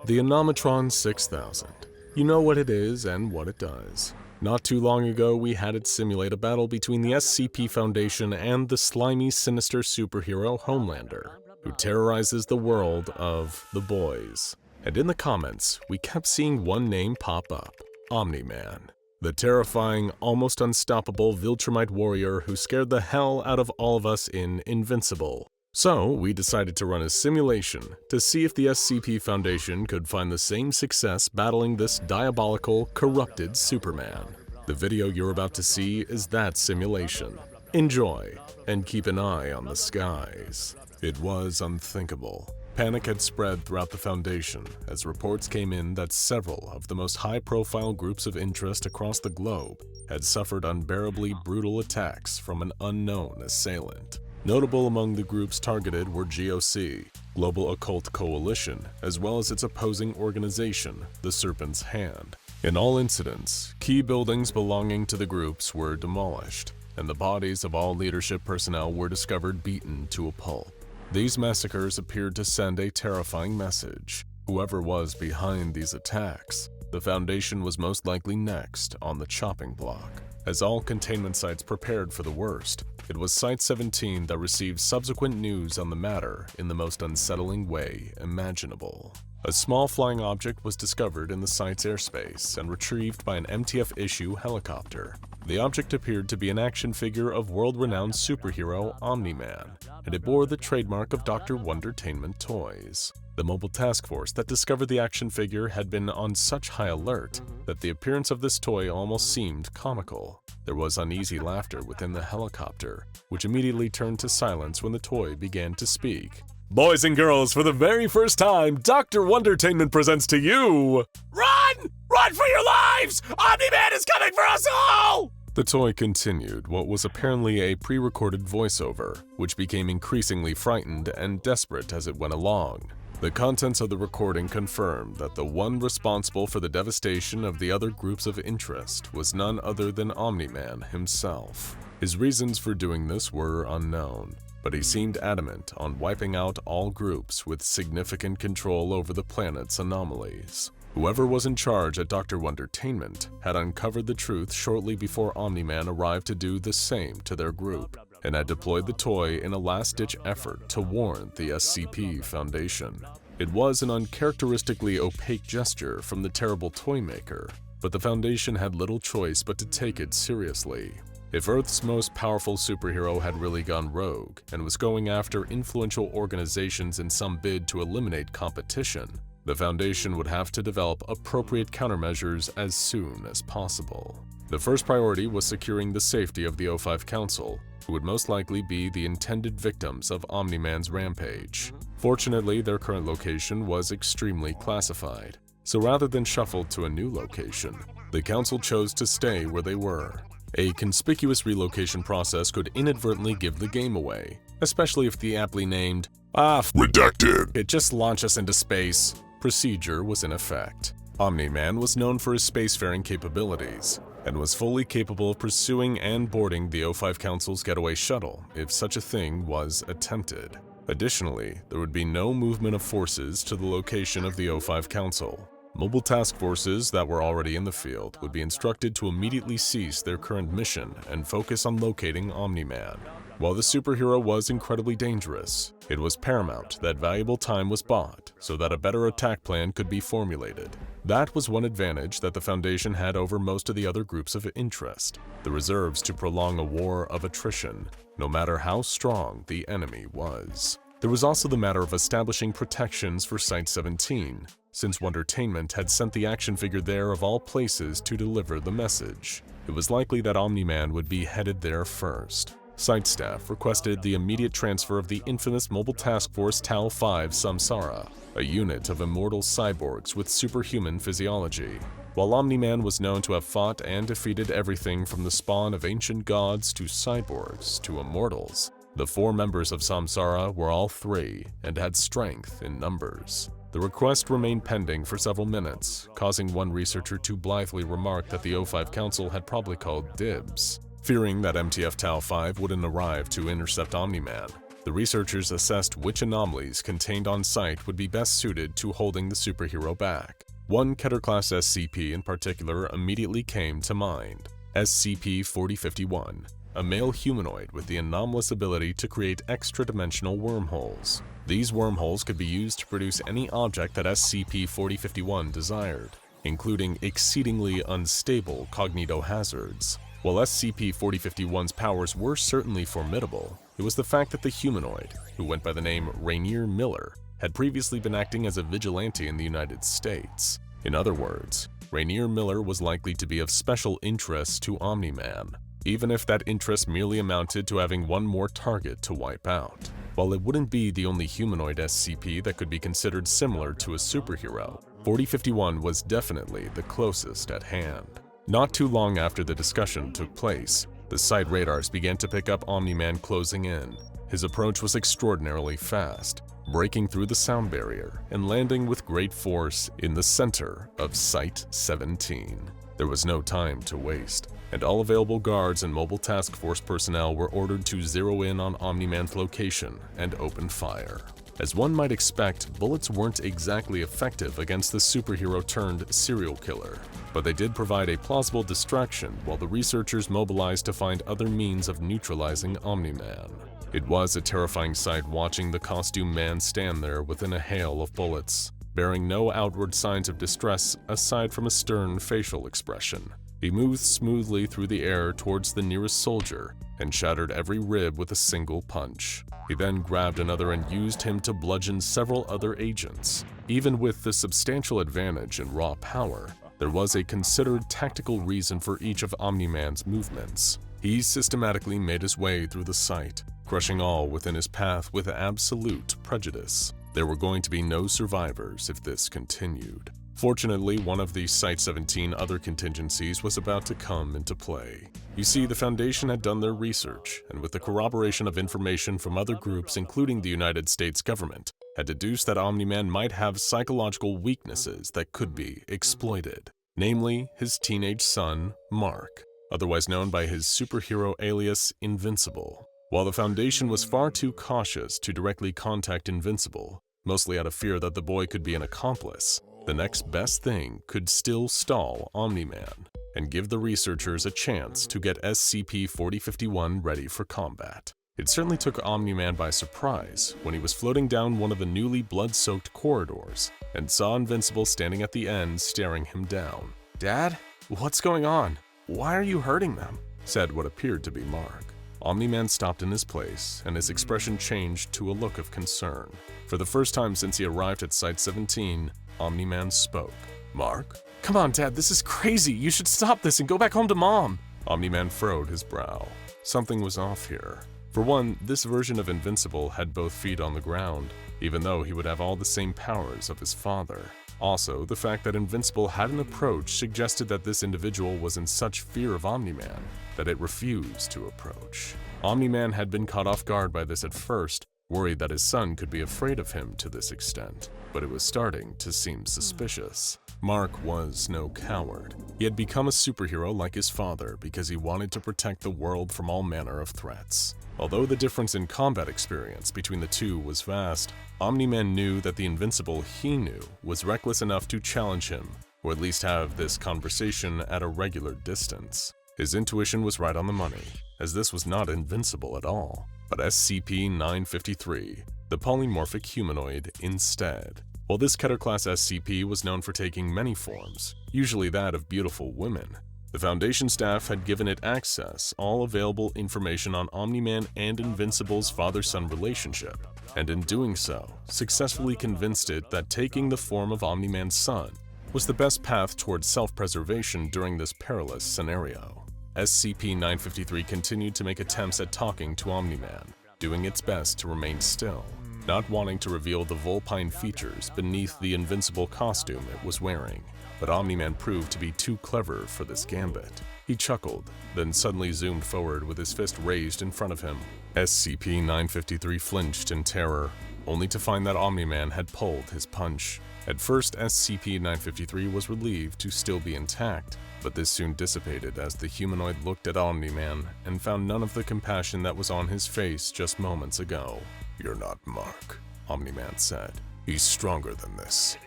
The Anomatron 6000. You know what it is and what it does. Not too long ago, we had it simulate a battle between the SCP Foundation and the slimy, sinister superhero Homelander, who terrorizes the world of the boys. And in the comments, we kept seeing one name pop up, Omni-Man. The terrifying, almost unstoppable Viltrumite warrior who scared the hell out of all of us in Invincible. So, we decided to run a simulation to see if the SCP Foundation could find the same success battling this diabolical, corrupted Superman. The video you're about to see is that simulation. Enjoy, and keep an eye on the skies. It was unthinkable. Panic had spread throughout the Foundation as reports came in that several of the most high-profile groups of interest across the globe had suffered unbearably brutal attacks from an unknown assailant. Notable among the groups targeted were GOC, Global Occult Coalition, as well as its opposing organization, the Serpent's Hand. In all incidents, key buildings belonging to the groups were demolished, and the bodies of all leadership personnel were discovered beaten to a pulp. These massacres appeared to send a terrifying message. Whoever was behind these attacks, the Foundation was most likely next on the chopping block. As all containment sites prepared for the worst, it was Site-17 that received subsequent news on the matter in the most unsettling way imaginable. A small flying object was discovered in the site's airspace and retrieved by an MTF-issue helicopter. The object appeared to be an action figure of world-renowned superhero Omni-Man, and it bore the trademark of Dr. Wondertainment Toys. The mobile task force that discovered the action figure had been on such high alert that the appearance of this toy almost seemed comical. There was uneasy laughter within the helicopter, which immediately turned to silence when the toy began to speak. Boys and girls, for the very first time, Dr. Wondertainment presents to you... Run! Run for your lives! Omni-Man is coming for us all! The toy continued what was apparently a pre-recorded voiceover, which became increasingly frightened and desperate as it went along. The contents of the recording confirmed that the one responsible for the devastation of the other groups of interest was none other than Omni-Man himself. His reasons for doing this were unknown, but he seemed adamant on wiping out all groups with significant control over the planet's anomalies. Whoever was in charge at Dr. Wondertainment had uncovered the truth shortly before Omni-Man arrived to do the same to their group, and had deployed the toy in a last-ditch effort to warn the SCP Foundation. It was an uncharacteristically opaque gesture from the terrible toy maker, but the Foundation had little choice but to take it seriously. If Earth's most powerful superhero had really gone rogue and was going after influential organizations in some bid to eliminate competition, the Foundation would have to develop appropriate countermeasures as soon as possible. The first priority was securing the safety of the O5 Council, who would most likely be the intended victims of Omni-Man's rampage. Fortunately, their current location was extremely classified, so rather than shuffle to a new location, the Council chose to stay where they were. A conspicuous relocation process could inadvertently give the game away, especially if the aptly named redacted, it just launched us into space procedure was in effect. Omni-Man was known for his spacefaring capabilities, and was fully capable of pursuing and boarding the O5 Council's getaway shuttle if such a thing was attempted. Additionally, there would be no movement of forces to the location of the O5 Council. Mobile task forces that were already in the field would be instructed to immediately cease their current mission and focus on locating Omni-Man. While the superhero was incredibly dangerous, it was paramount that valuable time was bought so that a better attack plan could be formulated. That was one advantage that the Foundation had over most of the other groups of interest, the reserves to prolong a war of attrition, no matter how strong the enemy was. There was also the matter of establishing protections for Site-17, since Wondertainment had sent the action figure there of all places to deliver the message. It was likely that Omni-Man would be headed there first. Site staff requested the immediate transfer of the infamous Mobile Task Force Tau-5 Samsara, a unit of immortal cyborgs with superhuman physiology. While Omni-Man was known to have fought and defeated everything from the spawn of ancient gods to cyborgs to immortals, the 4 members of Samsara were all 3 and had strength in numbers. The request remained pending for several minutes, causing one researcher to blithely remark that the O5 Council had probably called dibs. Fearing that MTF Tau-5 wouldn't arrive to intercept Omni-Man, The researchers assessed which anomalies contained on site would be best suited to holding the superhero back. One Keter-class SCP in particular immediately came to mind: SCP-4051, a male humanoid with the anomalous ability to create extra-dimensional wormholes. These wormholes could be used to produce any object that SCP-4051 desired, including exceedingly unstable cognitohazards. While SCP-4051's powers were certainly formidable, it was the fact that the humanoid, who went by the name Rainier Miller, had previously been acting as a vigilante in the United States. In other words, Rainier Miller was likely to be of special interest to Omni-Man, even if that interest merely amounted to having one more target to wipe out. While it wouldn't be the only humanoid SCP that could be considered similar to a superhero, 4051 was definitely the closest at hand. Not too long after the discussion took place, the site radars began to pick up Omni-Man closing in. His approach was extraordinarily fast, breaking through the sound barrier and landing with great force in the center of Site 17. There was no time to waste, and all available guards and mobile task force personnel were ordered to zero in on Omni-Man's location and open fire. As one might expect, bullets weren't exactly effective against the superhero-turned-serial killer, but they did provide a plausible distraction while the researchers mobilized to find other means of neutralizing Omni-Man. It was a terrifying sight watching the costume man stand there within a hail of bullets, bearing no outward signs of distress aside from a stern facial expression. He moved smoothly through the air towards the nearest soldier and shattered every rib with a single punch. He then grabbed another and used him to bludgeon several other agents. Even with the substantial advantage in raw power, there was a considered tactical reason for each of Omni-Man's movements. He systematically made his way through the site, crushing all within his path with absolute prejudice. There were going to be no survivors if this continued. Fortunately, one of the Site-17 other contingencies was about to come into play. You see, the Foundation had done their research, and with the corroboration of information from other groups including the United States government, had deduced that Omni-Man might have psychological weaknesses that could be exploited. Namely, his teenage son, Mark, otherwise known by his superhero alias Invincible. While the Foundation was far too cautious to directly contact Invincible, mostly out of fear that the boy could be an accomplice, the next best thing could still stall Omni-Man and give the researchers a chance to get SCP-4051 ready for combat. It certainly took Omni-Man by surprise when he was floating down one of the newly blood-soaked corridors and saw Invincible standing at the end staring him down. "Dad? What's going on? Why are you hurting them?" said what appeared to be Mark. Omni-Man stopped in his place, and his expression changed to a look of concern. For the first time since he arrived at Site-17, Omni-Man spoke. "Mark? Come on, Dad, this is crazy. You should stop this and go back home to Mom." Omni-Man furrowed his brow. Something was off here. For one, this version of Invincible had both feet on the ground, even though he would have all the same powers of his father. Also, the fact that Invincible had an approach suggested that this individual was in such fear of Omni-Man that it refused to approach. Omni-Man had been caught off guard by this at first, worried that his son could be afraid of him to this extent, but it was starting to seem suspicious. Mark was no coward. He had become a superhero like his father because he wanted to protect the world from all manner of threats. Although the difference in combat experience between the two was vast, Omni-Man knew that the Invincible he knew was reckless enough to challenge him, or at least have this conversation at a regular distance. His intuition was right on the money, as this was not Invincible at all, but SCP-953, the polymorphic humanoid instead. While this Keter-class SCP was known for taking many forms, usually that of beautiful women, the Foundation staff had given it access all available information on Omni-Man and Invincible's father-son relationship, and in doing so, successfully convinced it that taking the form of Omni-Man's son was the best path towards self-preservation during this perilous scenario. SCP-953 continued to make attempts at talking to Omni-Man, doing its best to remain still, not wanting to reveal the vulpine features beneath the Invincible costume it was wearing. But Omni-Man proved to be too clever for this gambit. He chuckled, then suddenly zoomed forward with his fist raised in front of him. SCP-953 flinched in terror, only to find that Omni-Man had pulled his punch. At first, SCP-953 was relieved to still be intact, but this soon dissipated as the humanoid looked at Omni-Man and found none of the compassion that was on his face just moments ago. "You're not Mark," Omni-Man said. "He's stronger than this."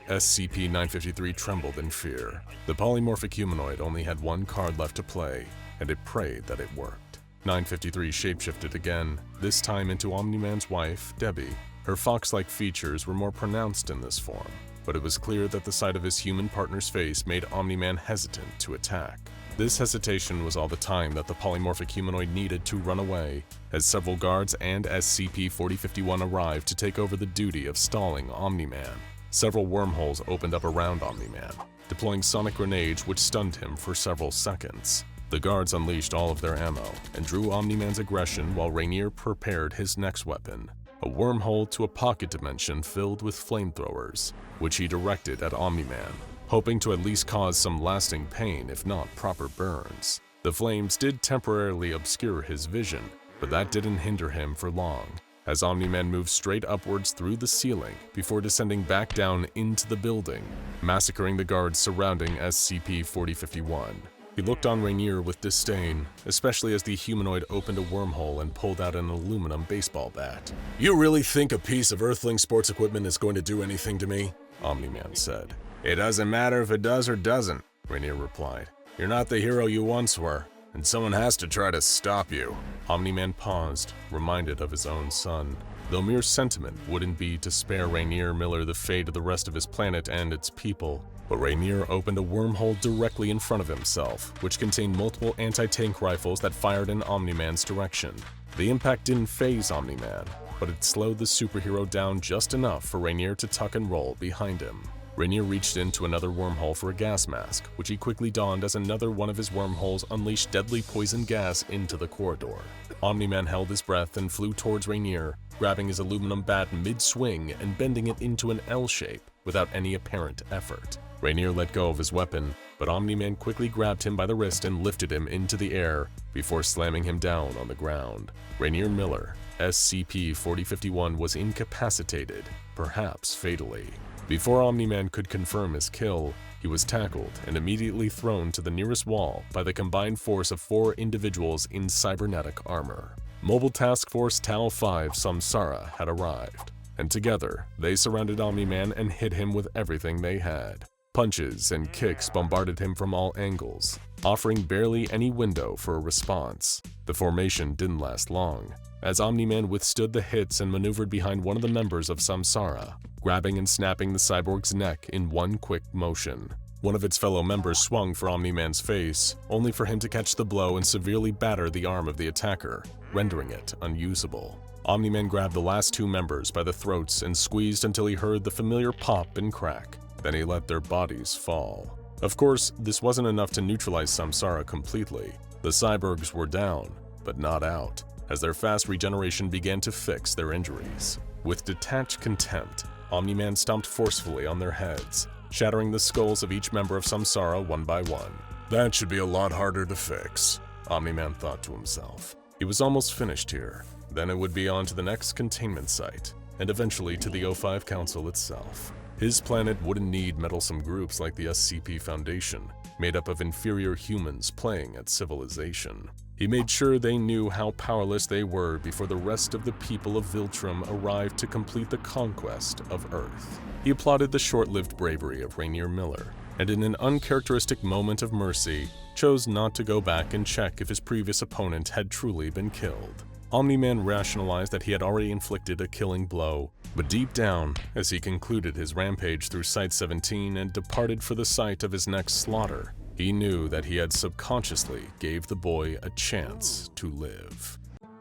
SCP-953 trembled in fear. The polymorphic humanoid only had one card left to play, and it prayed that it worked. 953 shapeshifted again, this time into Omni-Man's wife, Debbie. Her fox-like features were more pronounced in this form, but it was clear that the sight of his human partner's face made Omni-Man hesitant to attack. This hesitation was all the time that the polymorphic humanoid needed to run away, as several guards and SCP-4051 arrived to take over the duty of stalling Omni-Man. Several wormholes opened up around Omni-Man, deploying sonic grenades which stunned him for several seconds. The guards unleashed all of their ammo and drew Omni-Man's aggression while Rainier prepared his next weapon, a wormhole to a pocket dimension filled with flamethrowers, which he directed at Omni-Man, hoping to at least cause some lasting pain if not proper burns. The flames did temporarily obscure his vision, but that didn't hinder him for long, as Omni-Man moved straight upwards through the ceiling before descending back down into the building, massacring the guards surrounding SCP-4051. He looked on Rainier with disdain, especially as the humanoid opened a wormhole and pulled out an aluminum baseball bat. "You really think a piece of Earthling sports equipment is going to do anything to me?" Omni-Man said. "It doesn't matter if it does or doesn't," Rainier replied. "You're not the hero you once were, and someone has to try to stop you." Omni-Man paused, reminded of his own son. Though mere sentiment wouldn't be to spare Rainier Miller the fate of the rest of his planet and its people, but Rainier opened a wormhole directly in front of himself, which contained multiple anti-tank rifles that fired in Omni-Man's direction. The impact didn't faze Omni-Man, but it slowed the superhero down just enough for Rainier to tuck and roll behind him. Rainier reached into another wormhole for a gas mask, which he quickly donned as another one of his wormholes unleashed deadly poison gas into the corridor. Omni-Man held his breath and flew towards Rainier, grabbing his aluminum bat mid-swing and bending it into an L shape without any apparent effort. Rainier let go of his weapon, but Omni-Man quickly grabbed him by the wrist and lifted him into the air before slamming him down on the ground. Rainier Miller, SCP-4051, was incapacitated, perhaps fatally. Before Omni-Man could confirm his kill, he was tackled and immediately thrown to the nearest wall by the combined force of 4 individuals in cybernetic armor. Mobile Task Force Tau 5 Samsara had arrived, and together they surrounded Omni-Man and hit him with everything they had. Punches and kicks bombarded him from all angles, offering barely any window for a response. The formation didn't last long, as Omni-Man withstood the hits and maneuvered behind one of the members of Samsara, grabbing and snapping the cyborg's neck in one quick motion. One of its fellow members swung for Omni-Man's face, only for him to catch the blow and severely batter the arm of the attacker, rendering it unusable. Omni-Man grabbed the last 2 members by the throats and squeezed until he heard the familiar pop and crack. Then he let their bodies fall. Of course, this wasn't enough to neutralize Samsara completely. The cyborgs were down, but not out, as their fast regeneration began to fix their injuries. With detached contempt, Omni-Man stomped forcefully on their heads, shattering the skulls of each member of Samsara one by one. "That should be a lot harder to fix," Omni-Man thought to himself. He was almost finished here. Then it would be on to the next containment site, and eventually to the O5 Council itself. His planet wouldn't need meddlesome groups like the SCP Foundation, made up of inferior humans playing at civilization. He made sure they knew how powerless they were before the rest of the people of Viltrum arrived to complete the conquest of Earth. He applauded the short-lived bravery of Rainier Miller, and in an uncharacteristic moment of mercy, chose not to go back and check if his previous opponent had truly been killed. Omni-Man rationalized that he had already inflicted a killing blow, but deep down, as he concluded his rampage through Site-17 and departed for the site of his next slaughter, he knew that he had subconsciously gave the boy a chance to live.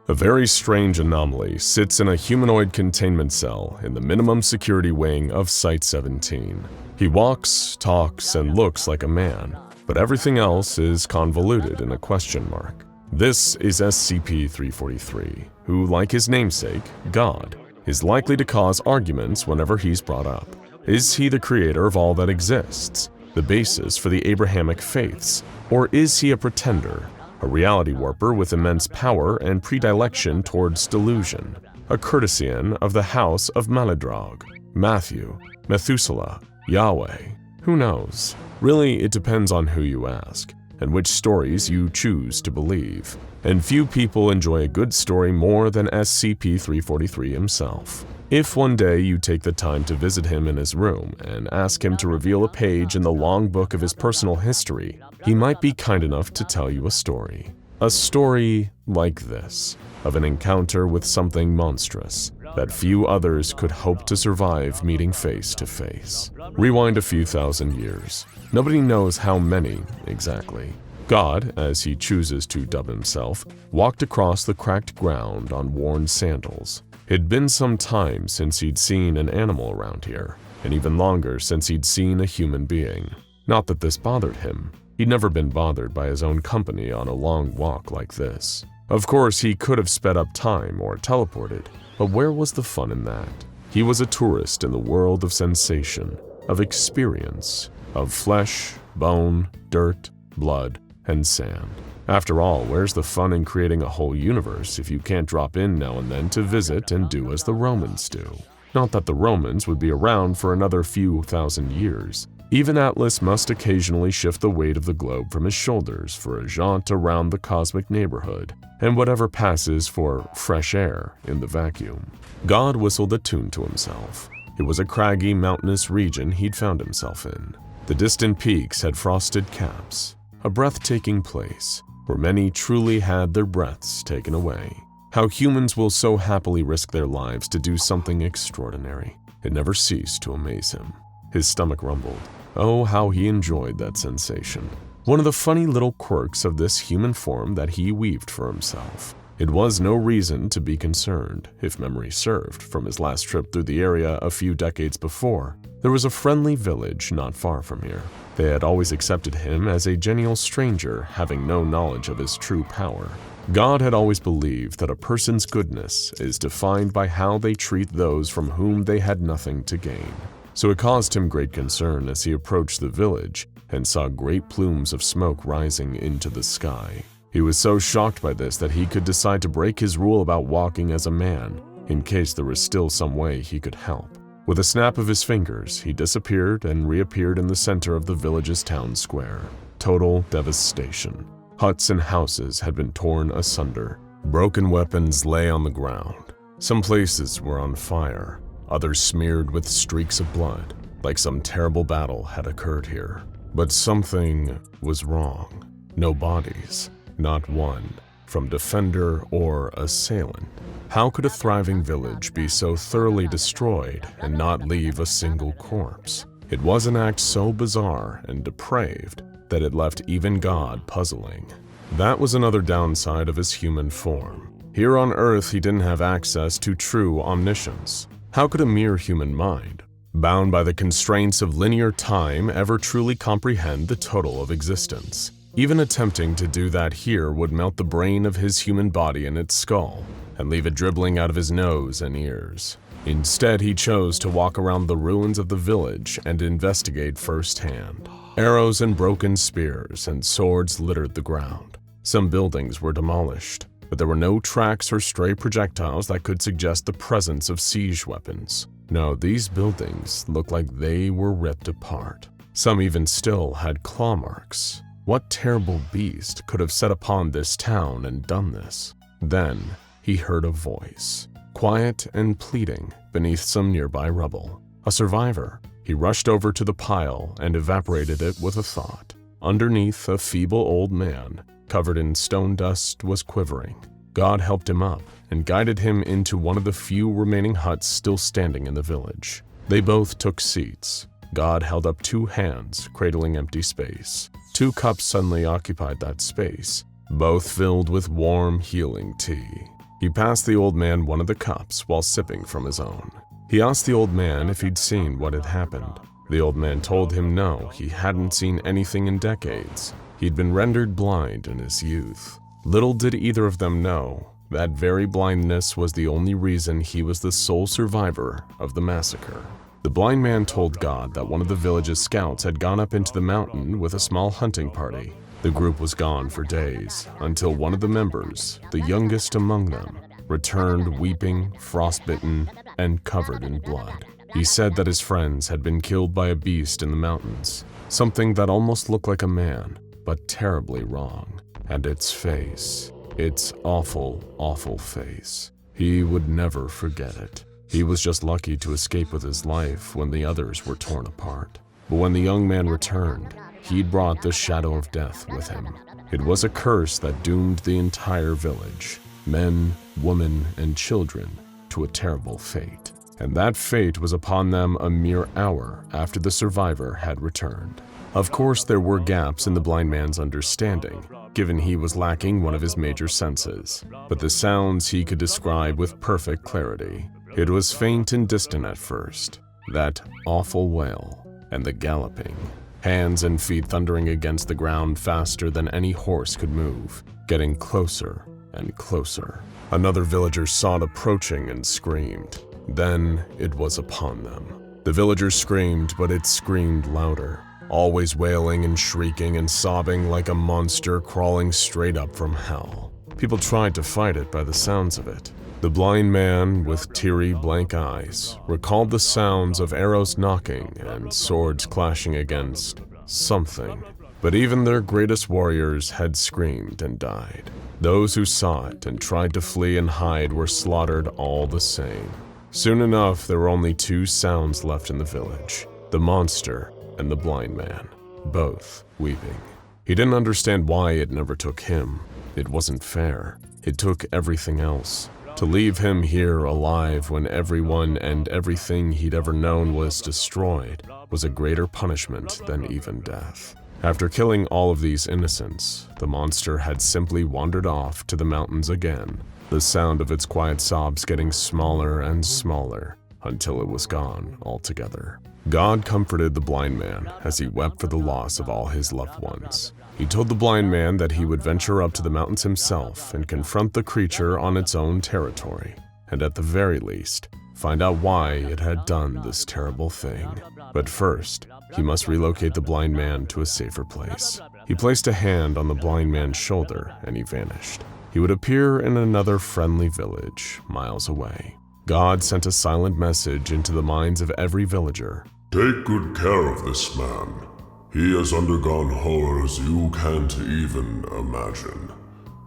A very strange anomaly sits in a humanoid containment cell in the minimum security wing of Site-17. He walks, talks, and looks like a man, but everything else is convoluted in a question mark. This is SCP-343, who, like his namesake, God, is likely to cause arguments whenever he's brought up. Is he the creator of all that exists, the basis for the Abrahamic faiths, or is he a pretender, a reality warper with immense power and predilection towards delusion? a courtesian of the house of Maladrog, Matthew, Methuselah, Yahweh. Who knows? Really, it depends on who you ask, and which stories you choose to believe. And few people enjoy a good story more than SCP-343 himself. If one day you take the time to visit him in his room and ask him to reveal a page in the long book of his personal history, he might be kind enough to tell you a story. A story like this, of an encounter with something monstrous that few others could hope to survive meeting face to face. Rewind a few thousand years. Nobody knows how many exactly. God, as he chooses to dub himself, walked across the cracked ground on worn sandals. It'd been some time since he'd seen an animal around here, and even longer since he'd seen a human being. Not that this bothered him. He'd never been bothered by his own company on a long walk like this. Of course, he could have sped up time or teleported, but where was the fun in that? He was a tourist in the world of sensation, of experience, of flesh, bone, dirt, blood, and sand. After all, where's the fun in creating a whole universe if you can't drop in now and then to visit and do as the Romans do? Not that the Romans would be around for another few thousand years. Even Atlas must occasionally shift the weight of the globe from his shoulders for a jaunt around the cosmic neighborhood, and whatever passes for fresh air in the vacuum. God whistled a tune to himself. It was a craggy, mountainous region he'd found himself in. The distant peaks had frosted caps, a breathtaking place where many truly had their breaths taken away. How humans will so happily risk their lives to do something extraordinary. It never ceased to amaze him. His stomach rumbled. Oh, how he enjoyed that sensation. One of the funny little quirks of this human form that he weaved for himself. It was no reason to be concerned, if memory served, from his last trip through the area a few decades before. There was a friendly village not far from here. They had always accepted him as a genial stranger, having no knowledge of his true power. God had always believed that a person's goodness is defined by how they treat those from whom they had nothing to gain. So it caused him great concern as he approached the village and saw great plumes of smoke rising into the sky. He was so shocked by this that he could decide to break his rule about walking as a man, in case there was still some way he could help. With a snap of his fingers, he disappeared and reappeared in the center of the village's town square. Total devastation. Huts and houses had been torn asunder. Broken weapons lay on the ground. Some places were on fire, others smeared with streaks of blood, like some terrible battle had occurred here. But something was wrong. No bodies, not one, from defender or assailant. How could a thriving village be so thoroughly destroyed and not leave a single corpse? It was an act so bizarre and depraved that it left even God puzzling. That was another downside of his human form. Here on Earth, he didn't have access to true omniscience. How could a mere human mind, bound by the constraints of linear time, ever truly comprehend the total of existence? Even attempting to do that here would melt the brain of his human body in its skull and leave it dribbling out of his nose and ears. Instead, he chose to walk around the ruins of the village and investigate firsthand. Arrows and broken spears and swords littered the ground. Some buildings were demolished, but there were no tracks or stray projectiles that could suggest the presence of siege weapons. No, these buildings looked like they were ripped apart. Some even still had claw marks. What terrible beast could have set upon this town and done this? Then he heard a voice, quiet and pleading beneath some nearby rubble. A survivor. He rushed over to the pile and evaporated it with a thought. Underneath, a feeble old man, covered in stone dust, was quivering. God helped him up and guided him into one of the few remaining huts still standing in the village. They both took seats. God held up two hands, cradling empty space. Two cups suddenly occupied that space, both filled with warm, healing tea. He passed the old man one of the cups while sipping from his own. He asked the old man if he'd seen what had happened. The old man told him no, he hadn't seen anything in decades. He'd been rendered blind in his youth. Little did either of them know, that very blindness was the only reason he was the sole survivor of the massacre. The blind man told God that one of the village's scouts had gone up into the mountain with a small hunting party. The group was gone for days, until one of the members, the youngest among them, returned weeping, frostbitten, and covered in blood. He said that his friends had been killed by a beast in the mountains, something that almost looked like a man, but terribly wrong. And its face, its awful, awful face. He would never forget it. He was just lucky to escape with his life when the others were torn apart. But when the young man returned, he'd brought the shadow of death with him. It was a curse that doomed the entire village, men, women, and children, to a terrible fate. And that fate was upon them a mere hour after the survivor had returned. Of course, there were gaps in the blind man's understanding, given he was lacking one of his major senses, but the sounds he could describe with perfect clarity. It was faint and distant at first, that awful wail, and the galloping, hands and feet thundering against the ground faster than any horse could move, getting closer and closer. Another villager saw it approaching and screamed. Then it was upon them. The villagers screamed, but it screamed louder, always wailing and shrieking and sobbing like a monster crawling straight up from hell. People tried to fight it by the sounds of it. The blind man, with teary, blank eyes, recalled the sounds of arrows knocking and swords clashing against something. But even their greatest warriors had screamed and died. Those who saw it and tried to flee and hide were slaughtered all the same. Soon enough, there were only two sounds left in the village: the monster and the blind man, both weeping. He didn't understand why it never took him. It wasn't fair. It took everything else. To leave him here alive when everyone and everything he'd ever known was destroyed was a greater punishment than even death. After killing all of these innocents, the monster had simply wandered off to the mountains again, the sound of its quiet sobs getting smaller and smaller until it was gone altogether. God comforted the blind man as he wept for the loss of all his loved ones. He told the blind man that he would venture up to the mountains himself and confront the creature on its own territory, and at the very least, find out why it had done this terrible thing. But first, he must relocate the blind man to a safer place. He placed a hand on the blind man's shoulder and he vanished. He would appear in another friendly village, miles away. God sent a silent message into the minds of every villager. Take good care of this man. He has undergone horrors you can't even imagine.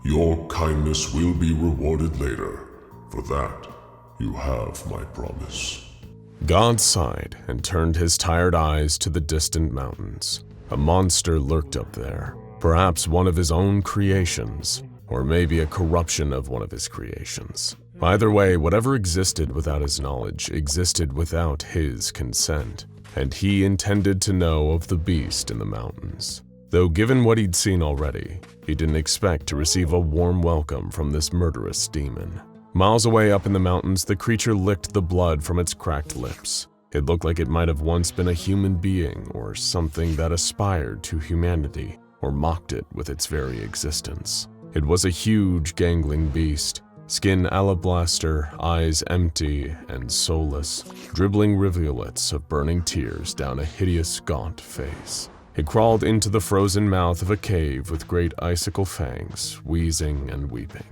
Your kindness will be rewarded later. For that, you have my promise. God sighed and turned his tired eyes to the distant mountains. A monster lurked up there, perhaps one of his own creations, or maybe a corruption of one of his creations. Either way, whatever existed without his knowledge existed without his consent, and he intended to know of the beast in the mountains. Though given what he'd seen already, he didn't expect to receive a warm welcome from this murderous demon. Miles away up in the mountains, the creature licked the blood from its cracked lips. It looked like it might have once been a human being or something that aspired to humanity or mocked it with its very existence. It was a huge, gangling beast, skin alabaster, eyes empty and soulless, dribbling rivulets of burning tears down a hideous, gaunt face. It crawled into the frozen mouth of a cave with great icicle fangs, wheezing and weeping.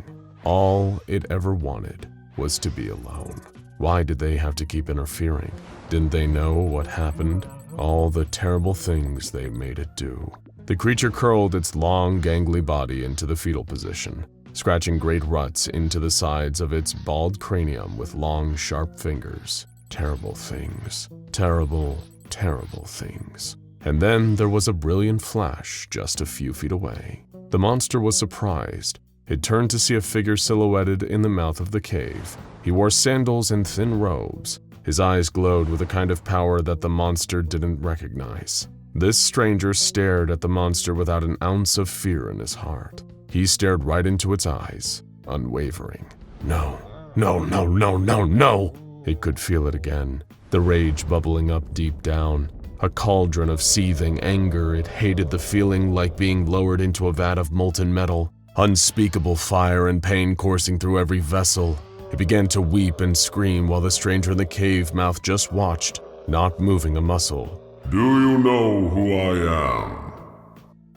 All it ever wanted was to be alone. Why did they have to keep interfering? Didn't they know what happened? All the terrible things they made it do. The creature curled its long, gangly body into the fetal position, scratching great ruts into the sides of its bald cranium with long, sharp fingers. Terrible things. Terrible, terrible things. And then there was a brilliant flash just a few feet away. The monster was surprised. It turned to see a figure silhouetted in the mouth of the cave. He wore sandals and thin robes. His eyes glowed with a kind of power that the monster didn't recognize. This stranger stared at the monster without an ounce of fear in his heart. He stared right into its eyes, unwavering. No, no, no, no, no, no! It could feel it again, the rage bubbling up deep down. A cauldron of seething anger. It hated the feeling like being lowered into a vat of molten metal. Unspeakable fire and pain coursing through every vessel. It began to weep and scream while the stranger in the cave mouth just watched, not moving a muscle. Do you know who I am?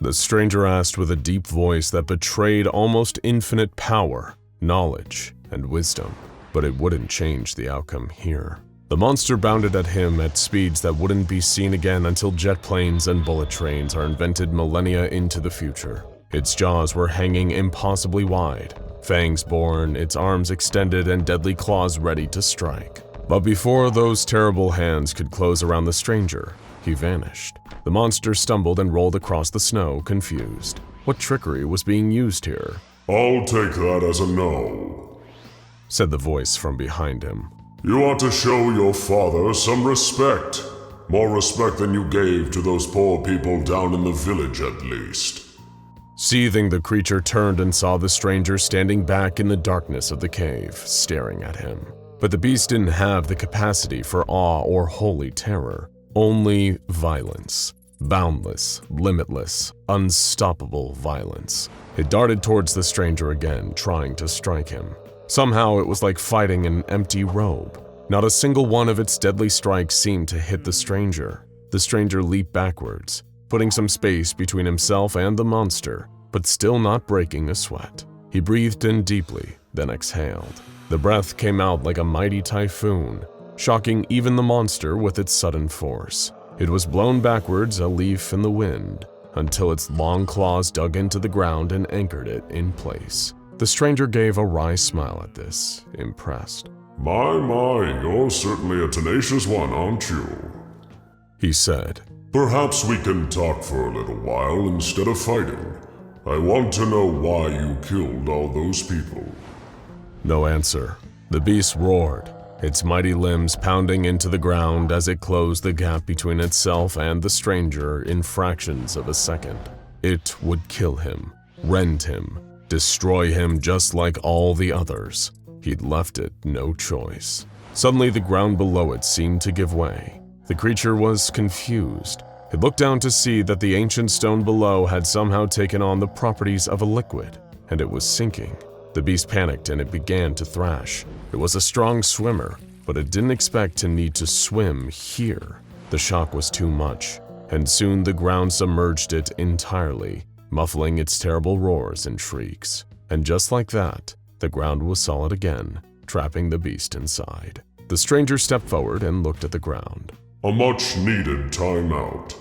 The stranger asked with a deep voice that betrayed almost infinite power, knowledge, and wisdom, but it wouldn't change the outcome here. The monster bounded at him at speeds that wouldn't be seen again until jet planes and bullet trains are invented millennia into the future. Its jaws were hanging impossibly wide, fangs borne, its arms extended, and deadly claws ready to strike. But before those terrible hands could close around the stranger, he vanished. The monster stumbled and rolled across the snow, confused. What trickery was being used here? I'll take that as a no, said the voice from behind him. You ought to show your father some respect. More respect than you gave to those poor people down in the village, at least. Seething, the creature turned and saw the stranger standing back in the darkness of the cave, staring at him. But the beast didn't have the capacity for awe or holy terror, only violence. Boundless, limitless, unstoppable violence. It darted towards the stranger again, trying to strike him. Somehow it was like fighting an empty robe. Not a single one of its deadly strikes seemed to hit the stranger. The stranger leaped backwards, putting some space between himself and the monster, but still not breaking a sweat. He breathed in deeply, then exhaled. The breath came out like a mighty typhoon, shocking even the monster with its sudden force. It was blown backwards, a leaf in the wind, until its long claws dug into the ground and anchored it in place. The stranger gave a wry smile at this, impressed. My, you're certainly a tenacious one, aren't you? He said. Perhaps we can talk for a little while instead of fighting. I want to know why you killed all those people. No answer. The beast roared, its mighty limbs pounding into the ground as it closed the gap between itself and the stranger in fractions of a second. It would kill him, rend him, destroy him just like all the others. He'd left it no choice. Suddenly the ground below it seemed to give way. The creature was confused. It looked down to see that the ancient stone below had somehow taken on the properties of a liquid, and it was sinking. The beast panicked and it began to thrash. It was a strong swimmer, but it didn't expect to need to swim here. The shock was too much, and soon the ground submerged it entirely, muffling its terrible roars and shrieks. And just like that, the ground was solid again, trapping the beast inside. The stranger stepped forward and looked at the ground. A much-needed timeout,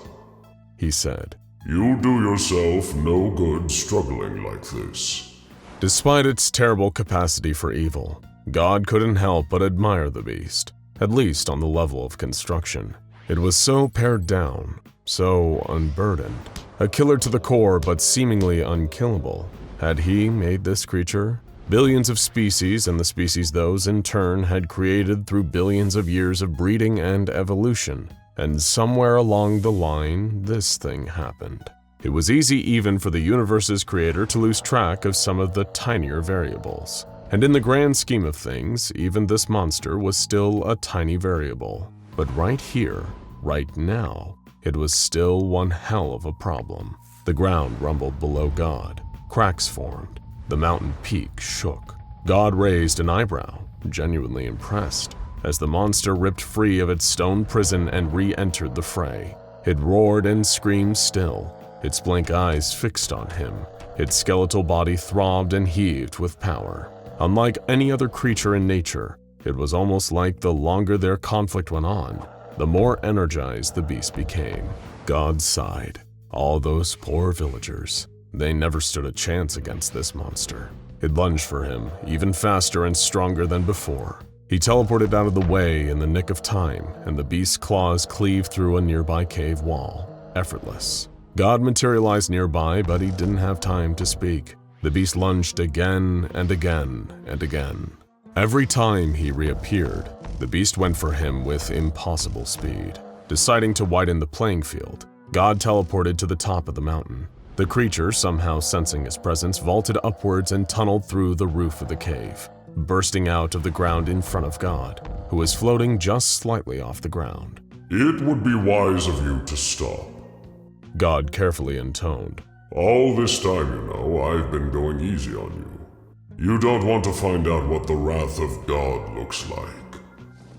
he said. You do yourself no good struggling like this. Despite its terrible capacity for evil, God couldn't help but admire the beast, at least on the level of construction. It was so pared down, so unburdened. A killer to the core, but seemingly unkillable. Had he made this creature? Billions of species, and the species those in turn had created through billions of years of breeding and evolution. And somewhere along the line, this thing happened. It was easy even for the universe's creator to lose track of some of the tinier variables. And in the grand scheme of things, even this monster was still a tiny variable. But right here, right now, it was still one hell of a problem. The ground rumbled below God. Cracks formed. The mountain peak shook. God raised an eyebrow, genuinely impressed, as the monster ripped free of its stone prison and re-entered the fray. It roared and screamed still, its blank eyes fixed on him. Its skeletal body throbbed and heaved with power. Unlike any other creature in nature, it was almost like the longer their conflict went on, the more energized the beast became. God sighed. All those poor villagers. They never stood a chance against this monster. It lunged for him, even faster and stronger than before. He teleported out of the way in the nick of time, and the beast's claws cleaved through a nearby cave wall, effortless. God materialized nearby, but he didn't have time to speak. The beast lunged again and again and again. Every time he reappeared, the beast went for him with impossible speed. Deciding to widen the playing field, God teleported to the top of the mountain. The creature, somehow sensing his presence, vaulted upwards and tunneled through the roof of the cave, bursting out of the ground in front of God, who was floating just slightly off the ground. It would be wise of you to stop, God carefully intoned. All this time, you know, I've been going easy on you. You don't want to find out what the wrath of God looks like.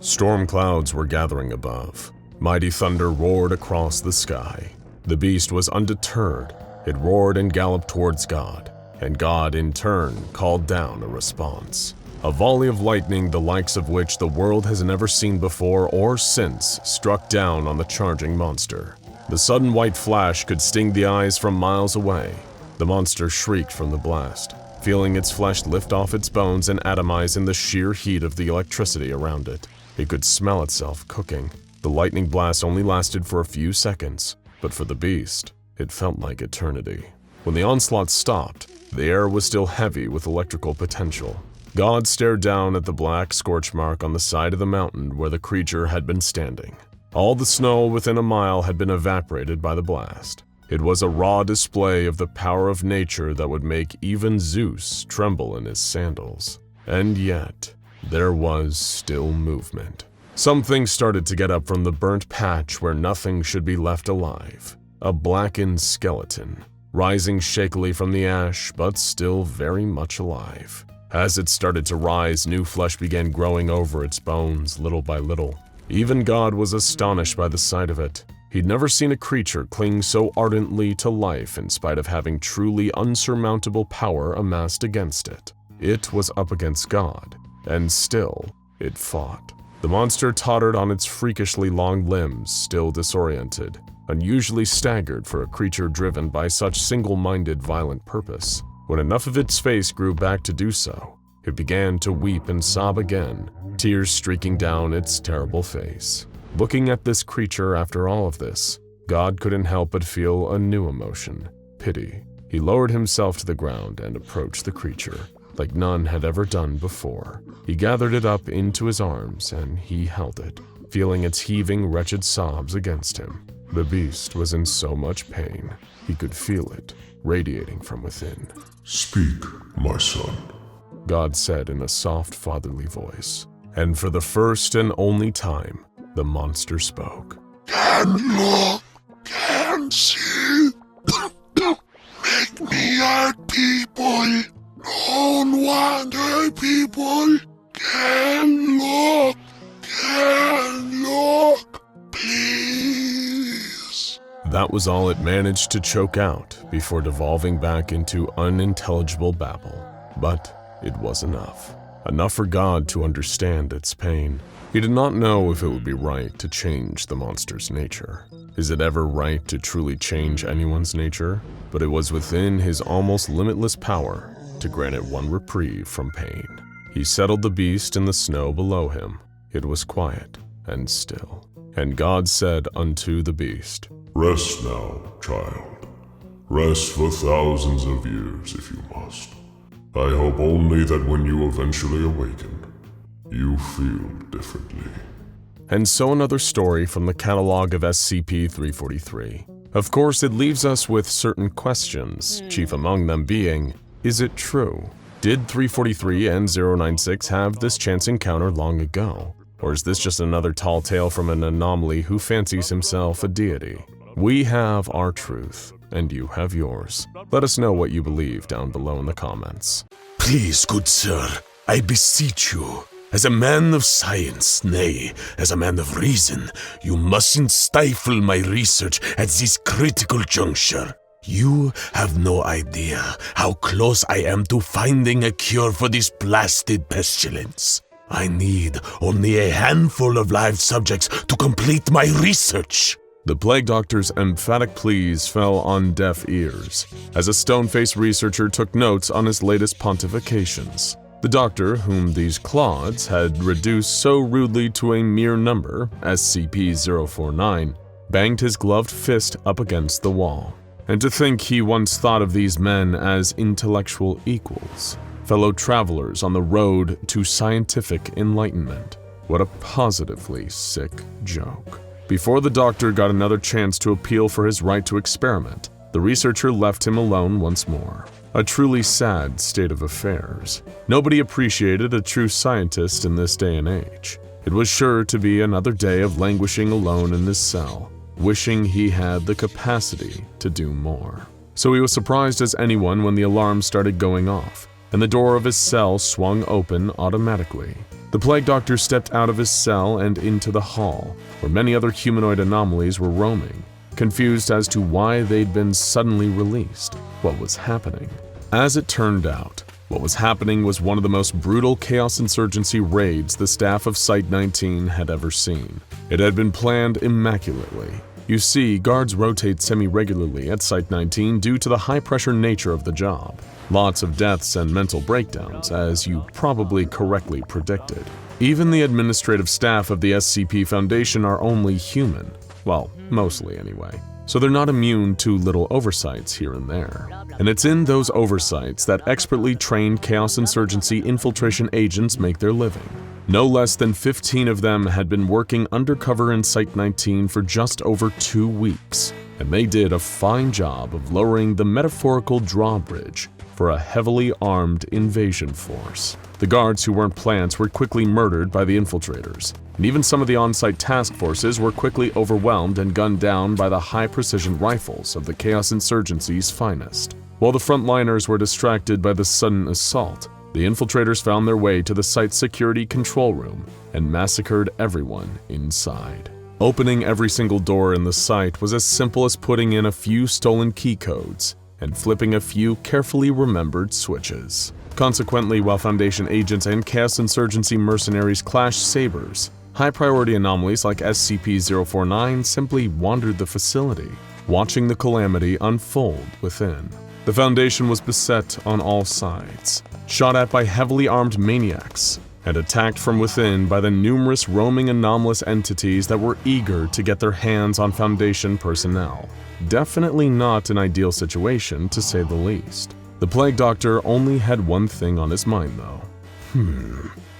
Storm clouds were gathering above. Mighty thunder roared across the sky. The beast was undeterred. It roared and galloped towards God, and God in turn called down a response. A volley of lightning the likes of which the world has never seen before or since struck down on the charging monster. The sudden white flash could sting the eyes from miles away. The monster shrieked from the blast, feeling its flesh lift off its bones and atomize in the sheer heat of the electricity around it. It could smell itself cooking. The lightning blast only lasted for a few seconds, but for the beast, it felt like eternity. When the onslaught stopped, the air was still heavy with electrical potential. God stared down at the black scorch mark on the side of the mountain where the creature had been standing. All the snow within a mile had been evaporated by the blast. It was a raw display of the power of nature that would make even Zeus tremble in his sandals. And yet, there was still movement. Something started to get up from the burnt patch where nothing should be left alive. A blackened skeleton, rising shakily from the ash, but still very much alive. As it started to rise, new flesh began growing over its bones little by little. Even God was astonished by the sight of it. He'd never seen a creature cling so ardently to life in spite of having truly unsurmountable power amassed against it. It was up against God, and still, it fought. The monster tottered on its freakishly long limbs, still disoriented, unusually staggered for a creature driven by such single-minded violent purpose. When enough of its face grew back to do so, it began to weep and sob again, tears streaking down its terrible face. Looking at this creature after all of this, God couldn't help but feel a new emotion, pity. He lowered himself to the ground and approached the creature, like none had ever done before. He gathered it up into his arms and he held it, feeling its heaving, wretched sobs against him. The beast was in so much pain, he could feel it, radiating from within. "Speak, my son," God said in a soft, fatherly voice. And for the first and only time, the monster spoke. "Can look, can see, make me hurt people. Don't want hurt people. Can look, please." That was all it managed to choke out before devolving back into unintelligible babble. But it was enough. Enough for God to understand its pain. He did not know if it would be right to change the monster's nature. Is it ever right to truly change anyone's nature? But it was within his almost limitless power to grant it one reprieve from pain. He settled the beast in the snow below him. It was quiet and still. And God said unto the beast, "Rest now, child. Rest for thousands of years if you must. I hope only that when you eventually awaken, you feel differently." And so another story from the catalog of SCP-343. Of course, it leaves us with certain questions, chief among them being, is it true? Did 343 and 096 have this chance encounter long ago? Or is this just another tall tale from an anomaly who fancies himself a deity? We have our truth, and you have yours. Let us know what you believe down below in the comments. Please, good sir, I beseech you, as a man of science, nay, as a man of reason, you mustn't stifle my research at this critical juncture. You have no idea how close I am to finding a cure for this blasted pestilence. I need only a handful of live subjects to complete my research. The Plague Doctor's emphatic pleas fell on deaf ears, as a stone-faced researcher took notes on his latest pontifications. The Doctor, whom these clods had reduced so rudely to a mere number, SCP-049, banged his gloved fist up against the wall. And to think he once thought of these men as intellectual equals, fellow travelers on the road to scientific enlightenment. What a positively sick joke. Before the Doctor got another chance to appeal for his right to experiment, the researcher left him alone once more. A truly sad state of affairs. Nobody appreciated a true scientist in this day and age. It was sure to be another day of languishing alone in his cell, wishing he had the capacity to do more. So he was surprised as anyone when the alarm started going off, and the door of his cell swung open automatically. The Plague Doctor stepped out of his cell and into the hall, where many other humanoid anomalies were roaming, confused as to why they'd been suddenly released, what was happening. As it turned out, What was happening was one of the most brutal Chaos Insurgency raids the staff of Site-19 had ever seen. It had been planned immaculately. You see, guards rotate semi-regularly at Site-19 due to the high-pressure nature of the job. Lots of deaths and mental breakdowns, as you probably correctly predicted. Even the administrative staff of the SCP Foundation are only human. Well, mostly anyway. So they're not immune to little oversights here and there. And it's in those oversights that expertly trained Chaos Insurgency infiltration agents make their living. No less than 15 of them had been working undercover in Site-19 for just over 2 weeks, and they did a fine job of lowering the metaphorical drawbridge for a heavily armed invasion force. The guards who weren't plants were quickly murdered by the infiltrators, and even some of the on-site task forces were quickly overwhelmed and gunned down by the high-precision rifles of the Chaos Insurgency's finest. While the frontliners were distracted by the sudden assault, the infiltrators found their way to the site's security control room and massacred everyone inside. Opening every single door in the site was as simple as putting in a few stolen key codes and flipping a few carefully remembered switches. Consequently, while Foundation agents and Chaos Insurgency mercenaries clashed sabers, high-priority anomalies like SCP-049 simply wandered the facility, watching the calamity unfold within. The Foundation was beset on all sides, shot at by heavily armed maniacs, and attacked from within by the numerous roaming anomalous entities that were eager to get their hands on Foundation personnel. Definitely not an ideal situation, to say the least. The Plague Doctor only had one thing on his mind, though.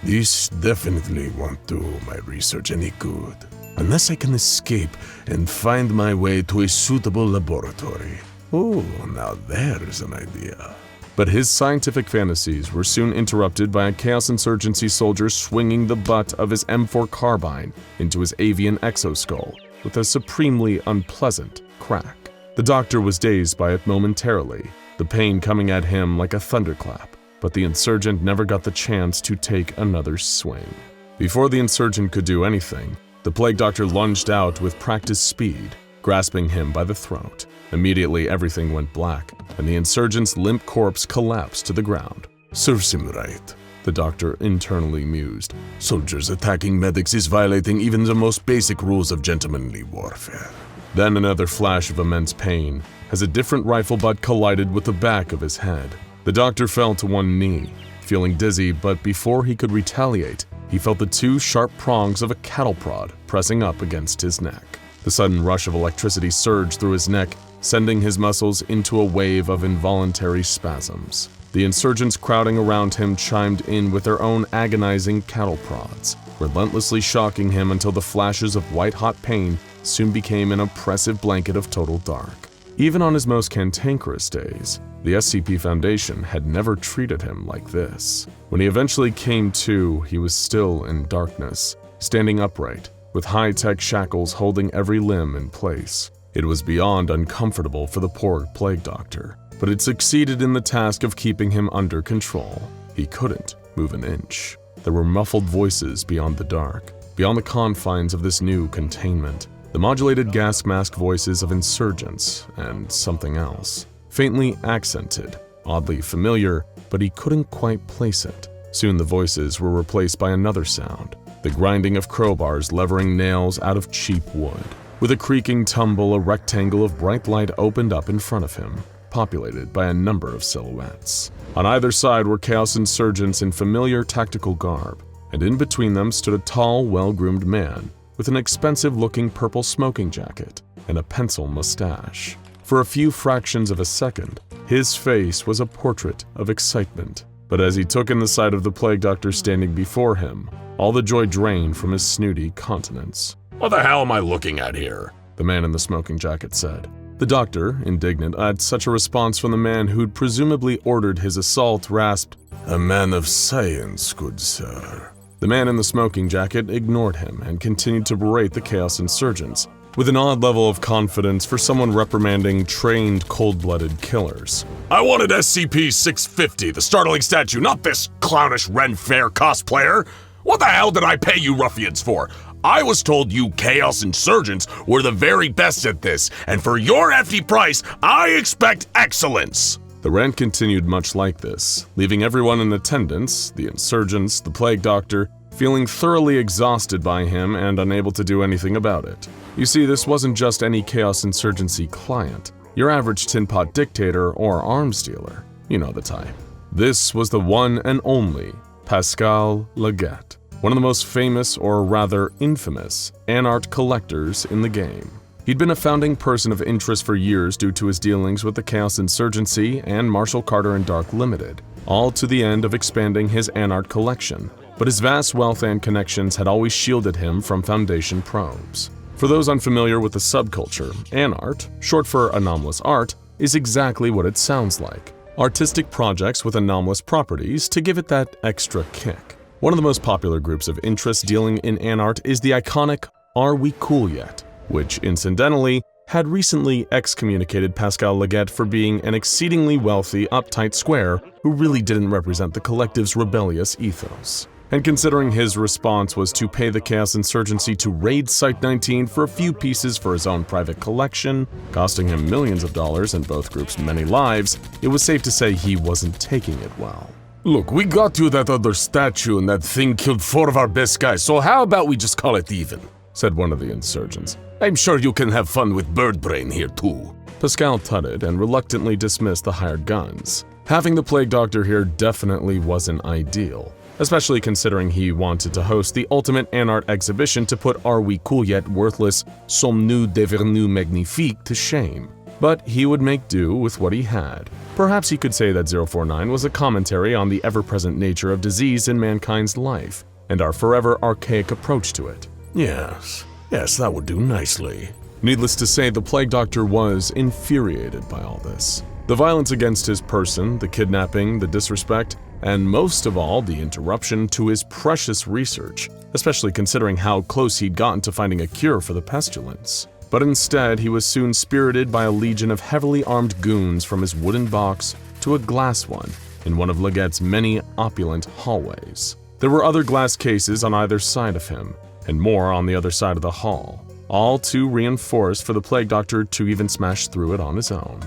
This definitely won't do my research any good, unless I can escape and find my way to a suitable laboratory. Oh, now there's an idea. But his scientific fantasies were soon interrupted by a Chaos Insurgency soldier swinging the butt of his M4 carbine into his avian exoskull with a supremely unpleasant crack. The doctor was dazed by it momentarily, the pain coming at him like a thunderclap, but the insurgent never got the chance to take another swing. Before the insurgent could do anything, the Plague Doctor lunged out with practiced speed, grasping him by the throat. Immediately, everything went black, and the insurgent's limp corpse collapsed to the ground. Serves him right, the doctor internally mused. Soldiers attacking medics is violating even the most basic rules of gentlemanly warfare. Then another flash of immense pain, as a different rifle butt collided with the back of his head. The doctor fell to one knee, feeling dizzy, but before he could retaliate, he felt the 2 sharp prongs of a cattle prod pressing up against his neck. The sudden rush of electricity surged through his neck, sending his muscles into a wave of involuntary spasms. The insurgents crowding around him chimed in with their own agonizing cattle prods, relentlessly shocking him until the flashes of white-hot pain soon became an oppressive blanket of total dark. Even on his most cantankerous days, the SCP Foundation had never treated him like this. When he eventually came to, he was still in darkness, standing upright, with high-tech shackles holding every limb in place. It was beyond uncomfortable for the poor Plague Doctor, but it succeeded in the task of keeping him under control. He couldn't move an inch. There were muffled voices beyond the dark, beyond the confines of this new containment. The modulated gas mask voices of insurgents and something else. Faintly accented, oddly familiar, but he couldn't quite place it. Soon the voices were replaced by another sound, the grinding of crowbars levering nails out of cheap wood. With a creaking tumble, a rectangle of bright light opened up in front of him, populated by a number of silhouettes. On either side were Chaos Insurgents in familiar tactical garb, and in between them stood a tall, well-groomed man with an expensive-looking purple smoking jacket and a pencil mustache. For a few fractions of a second, his face was a portrait of excitement, but as he took in the sight of the Plague Doctor standing before him, all the joy drained from his snooty countenance. What the hell am I looking at here? The man in the smoking jacket said. The doctor, indignant at such a response from the man who'd presumably ordered his assault, rasped, "A man of science, good sir." The man in the smoking jacket ignored him and continued to berate the Chaos Insurgents, with an odd level of confidence for someone reprimanding trained cold-blooded killers. "I wanted SCP-650, the startling statue, not this clownish Ren Fair cosplayer. What the hell did I pay you ruffians for? I was told you Chaos Insurgents were the very best at this, and for your hefty price, I expect excellence." The rant continued much like this, leaving everyone in attendance, the insurgents, the plague doctor, feeling thoroughly exhausted by him and unable to do anything about it. You see, this wasn't just any Chaos Insurgency client, your average tin pot dictator or arms dealer. You know the type. This was the one and only Pascal Leggett, one of the most famous, or rather infamous, anart collectors in the game. He'd been a founding person of interest for years due to his dealings with the Chaos Insurgency and Marshall Carter and Dark Limited, all to the end of expanding his anart collection, but his vast wealth and connections had always shielded him from Foundation probes. For those unfamiliar with the subculture, anart, short for anomalous art, is exactly what it sounds like. Artistic projects with anomalous properties to give it that extra kick. One of the most popular groups of interest dealing in anart is the iconic Are We Cool Yet?, which incidentally had recently excommunicated Pascal Leggett for being an exceedingly wealthy, uptight square who really didn't represent the collective's rebellious ethos. And considering his response was to pay the Chaos Insurgency to raid Site-19 for a few pieces for his own private collection, costing him millions of dollars and both groups many lives, it was safe to say he wasn't taking it well. Look, we got you that other statue and that thing killed 4 of our best guys, so how about we just call it even? Said one of the insurgents. I'm sure you can have fun with bird brain here too. Pascal tutted and reluctantly dismissed the hired guns. Having the Plague Doctor here definitely wasn't ideal, especially considering he wanted to host the ultimate anart exhibition to put Are We Cool Yet worthless Sommes-nous devenus magnifiques to shame. But he would make do with what he had. Perhaps he could say that 049 was a commentary on the ever-present nature of disease in mankind's life, and our forever archaic approach to it. Yes, that would do nicely. Needless to say, the Plague Doctor was infuriated by all this. The violence against his person, the kidnapping, the disrespect, and most of all, the interruption to his precious research, especially considering how close he'd gotten to finding a cure for the pestilence. But instead, he was soon spirited by a legion of heavily armed goons from his wooden box to a glass one in one of Leggett's many opulent hallways. There were other glass cases on either side of him, and more on the other side of the hall, all too reinforced for the Plague Doctor to even smash through it on his own.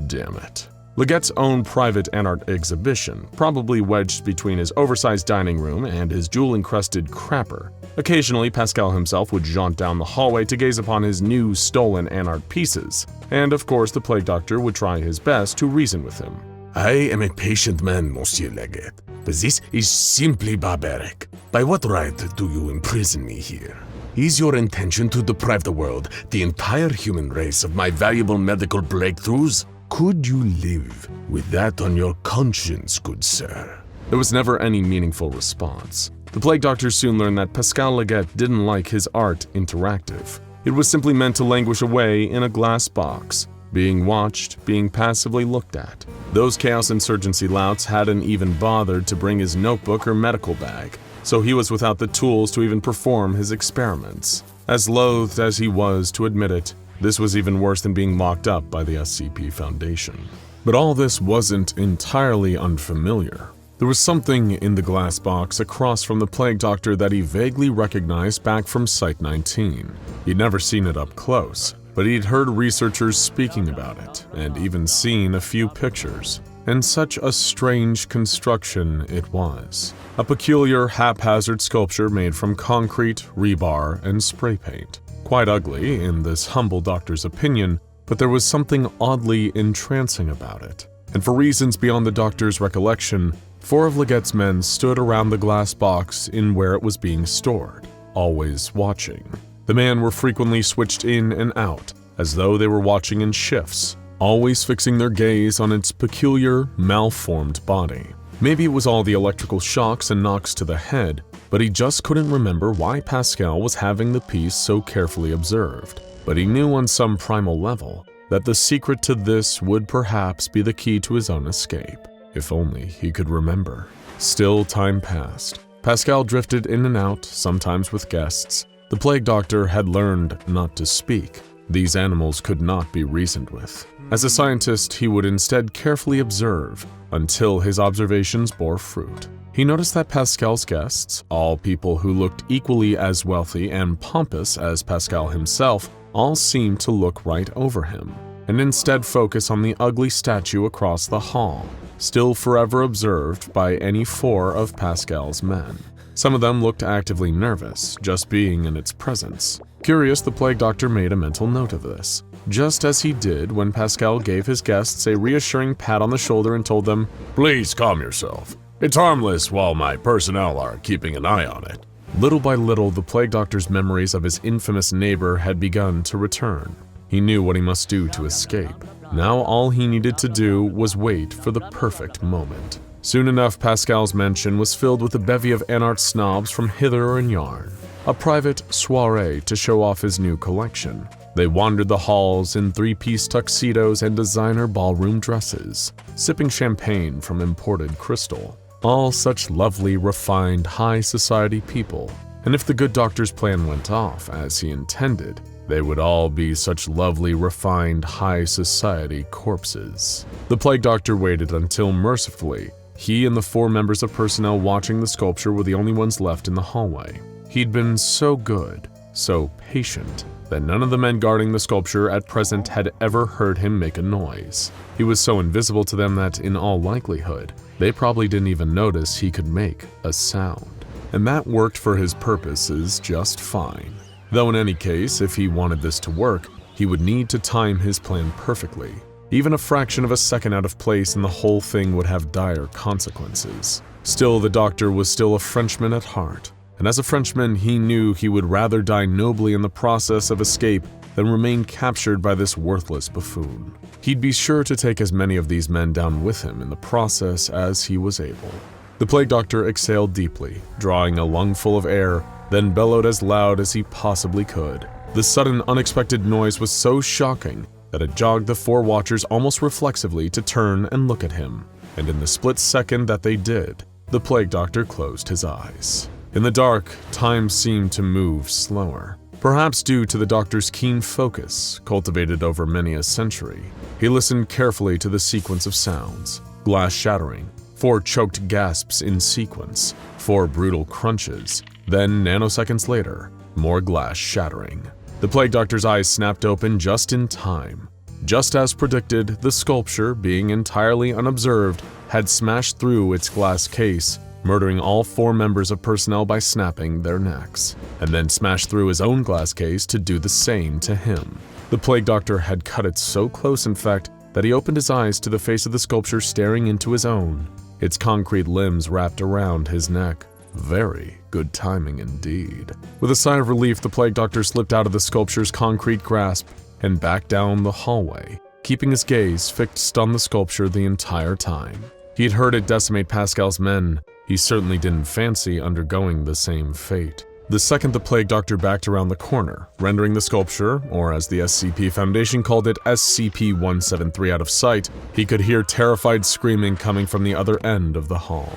Damn it. Leggett's own private anart exhibition, probably wedged between his oversized dining room and his jewel-encrusted crapper. Occasionally, Pascal himself would jaunt down the hallway to gaze upon his new stolen anart pieces, and of course the Plague Doctor would try his best to reason with him. I am a patient man, Monsieur Leggett, but this is simply barbaric. By what right do you imprison me here? Is your intention to deprive the world, the entire human race, of my valuable medical breakthroughs? Could you live with that on your conscience, good sir? There was never any meaningful response. The Plague Doctor soon learned that Pascal Leggett didn't like his art interactive. It was simply meant to languish away in a glass box, being watched, being passively looked at. Those Chaos Insurgency louts hadn't even bothered to bring his notebook or medical bag, so he was without the tools to even perform his experiments. As loathed as he was to admit it, this was even worse than being locked up by the SCP Foundation. But all this wasn't entirely unfamiliar. There was something in the glass box across from the Plague Doctor that he vaguely recognized back from Site-19. He'd never seen it up close, but he'd heard researchers speaking about it, and even seen a few pictures. And such a strange construction it was. A peculiar, haphazard sculpture made from concrete, rebar, and spray paint. Quite ugly, in this humble doctor's opinion, but there was something oddly entrancing about it. And for reasons beyond the doctor's recollection, 4 of Leggett's men stood around the glass box in where it was being stored, always watching. The men were frequently switched in and out, as though they were watching in shifts, always fixing their gaze on its peculiar, malformed body. Maybe it was all the electrical shocks and knocks to the head, but he just couldn't remember why Pascal was having the piece so carefully observed. But he knew on some primal level that the secret to this would perhaps be the key to his own escape, if only he could remember. Still, time passed. Pascal drifted in and out, sometimes with guests. The Plague Doctor had learned not to speak. These animals could not be reasoned with. As a scientist, he would instead carefully observe until his observations bore fruit. He noticed that Pascal's guests, all people who looked equally as wealthy and pompous as Pascal himself, all seemed to look right over him. and instead focus on the ugly statue across the hall, still forever observed by any 4 of Pascal's men. Some of them looked actively nervous, just being in its presence. Curious, the Plague Doctor made a mental note of this, just as he did when Pascal gave his guests a reassuring pat on the shoulder and told them, Please calm yourself. It's harmless while my personnel are keeping an eye on it. Little by little, the Plague Doctor's memories of his infamous neighbor had begun to return. He knew what he must do to escape. Now all he needed to do was wait for the perfect moment. Soon enough, Pascal's mansion was filled with a bevy of Anart snobs from hither and yon, a private soiree to show off his new collection. They wandered the halls in 3-piece tuxedos and designer ballroom dresses, sipping champagne from imported crystal. All such lovely, refined, high society people. And if the good doctor's plan went off as he intended, they would all be such lovely, refined, high society corpses. The Plague Doctor waited until, mercifully, he and the 4 members of personnel watching the sculpture were the only ones left in the hallway. He'd been so good, so patient, that none of the men guarding the sculpture at present had ever heard him make a noise. He was so invisible to them that, in all likelihood, they probably didn't even notice he could make a sound. And that worked for his purposes just fine. Though in any case, if he wanted this to work, he would need to time his plan perfectly. Even a fraction of a second out of place and the whole thing would have dire consequences. Still, the Doctor was still a Frenchman at heart, and as a Frenchman, he knew he would rather die nobly in the process of escape than remain captured by this worthless buffoon. He'd be sure to take as many of these men down with him in the process as he was able. The Plague Doctor exhaled deeply, drawing a lungful of air, then bellowed as loud as he possibly could. The sudden, unexpected noise was so shocking that it jogged the 4 watchers almost reflexively to turn and look at him. And in the split second that they did, the Plague Doctor closed his eyes. In the dark, time seemed to move slower, perhaps due to the Doctor's keen focus, cultivated over many a century. He listened carefully to the sequence of sounds: glass shattering, 4 choked gasps in sequence, 4 brutal crunches, then nanoseconds later, more glass shattering. The Plague Doctor's eyes snapped open just in time. Just as predicted, the sculpture, being entirely unobserved, had smashed through its glass case, murdering all 4 members of personnel by snapping their necks, and then smashed through his own glass case to do the same to him. The Plague Doctor had cut it so close, in fact, that he opened his eyes to the face of the sculpture staring into his own, its concrete limbs wrapped around his neck. Very good timing indeed. With a sigh of relief, the Plague Doctor slipped out of the sculpture's concrete grasp and back down the hallway, keeping his gaze fixed on the sculpture the entire time. He had heard it decimate Pascal's men. He certainly didn't fancy undergoing the same fate. The second the Plague Doctor backed around the corner, rendering the sculpture, or as the SCP Foundation called it, SCP-173 out of sight, he could hear terrified screaming coming from the other end of the hall.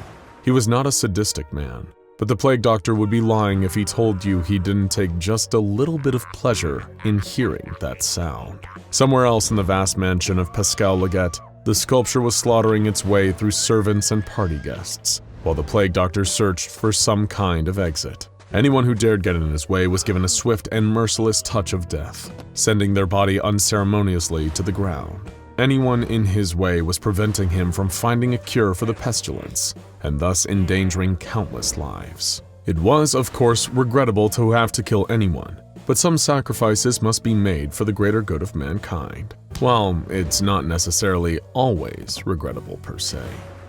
He was not a sadistic man, but the Plague Doctor would be lying if he told you he didn't take just a little bit of pleasure in hearing that sound. Somewhere else in the vast mansion of Pascal Leggett, the sculpture was slaughtering its way through servants and party guests, while the Plague Doctor searched for some kind of exit. Anyone who dared get in his way was given a swift and merciless touch of death, sending their body unceremoniously to the ground. Anyone in his way was preventing him from finding a cure for the pestilence, and thus endangering countless lives. It was, of course, regrettable to have to kill anyone, but some sacrifices must be made for the greater good of mankind. While it's not necessarily always regrettable per se.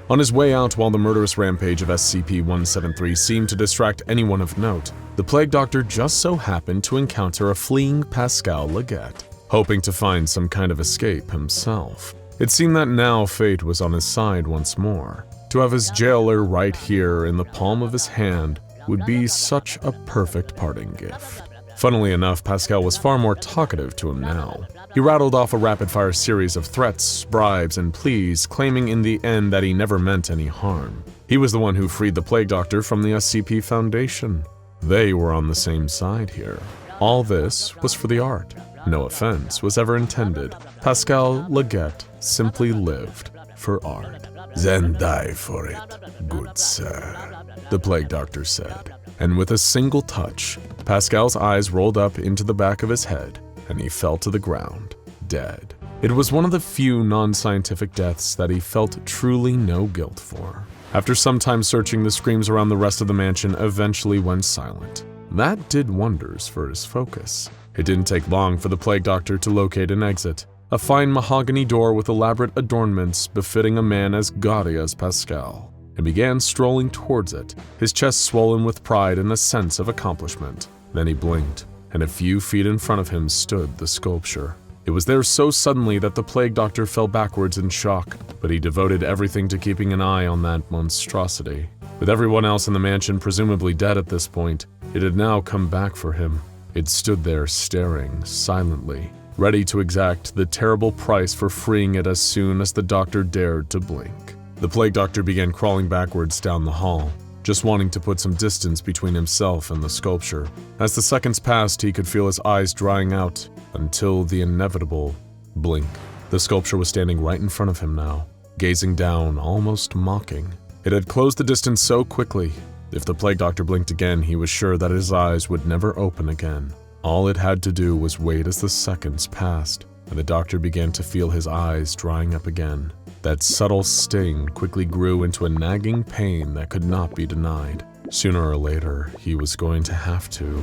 On his way out, while the murderous rampage of SCP-173 seemed to distract anyone of note, the Plague Doctor just so happened to encounter a fleeing Pascal Leggett, hoping to find some kind of escape himself. It seemed that now fate was on his side once more. To have his jailer right here in the palm of his hand would be such a perfect parting gift. Funnily enough, Pascal was far more talkative to him now. He rattled off a rapid-fire series of threats, bribes, and pleas, claiming in the end that he never meant any harm. He was the one who freed the Plague Doctor from the SCP Foundation. They were on the same side here. All this was for the art. No offense was ever intended. Pascal Leggett simply lived for art. Then die for it, good sir, the Plague Doctor said. And with a single touch, Pascal's eyes rolled up into the back of his head, and he fell to the ground, dead. It was one of the few non-scientific deaths that he felt truly no guilt for. After some time searching, the screams around the rest of the mansion eventually went silent. That did wonders for his focus. It didn't take long for the Plague Doctor to locate an exit, a fine mahogany door with elaborate adornments befitting a man as gaudy as Pascal, and began strolling towards it, his chest swollen with pride and a sense of accomplishment. Then he blinked, and a few feet in front of him stood the sculpture. It was there so suddenly that the Plague Doctor fell backwards in shock, but he devoted everything to keeping an eye on that monstrosity. With everyone else in the mansion presumably dead at this point, it had now come back for him. It stood there staring silently, ready to exact the terrible price for freeing it as soon as the Doctor dared to blink. The Plague Doctor began crawling backwards down the hall, just wanting to put some distance between himself and the sculpture. As the seconds passed, he could feel his eyes drying out until the inevitable blink. The sculpture was standing right in front of him now, gazing down, almost mocking. It had closed the distance so quickly. If the Plague Doctor blinked again, he was sure that his eyes would never open again. All it had to do was wait as the seconds passed, and the Doctor began to feel his eyes drying up again. That subtle sting quickly grew into a nagging pain that could not be denied. Sooner or later, he was going to have to.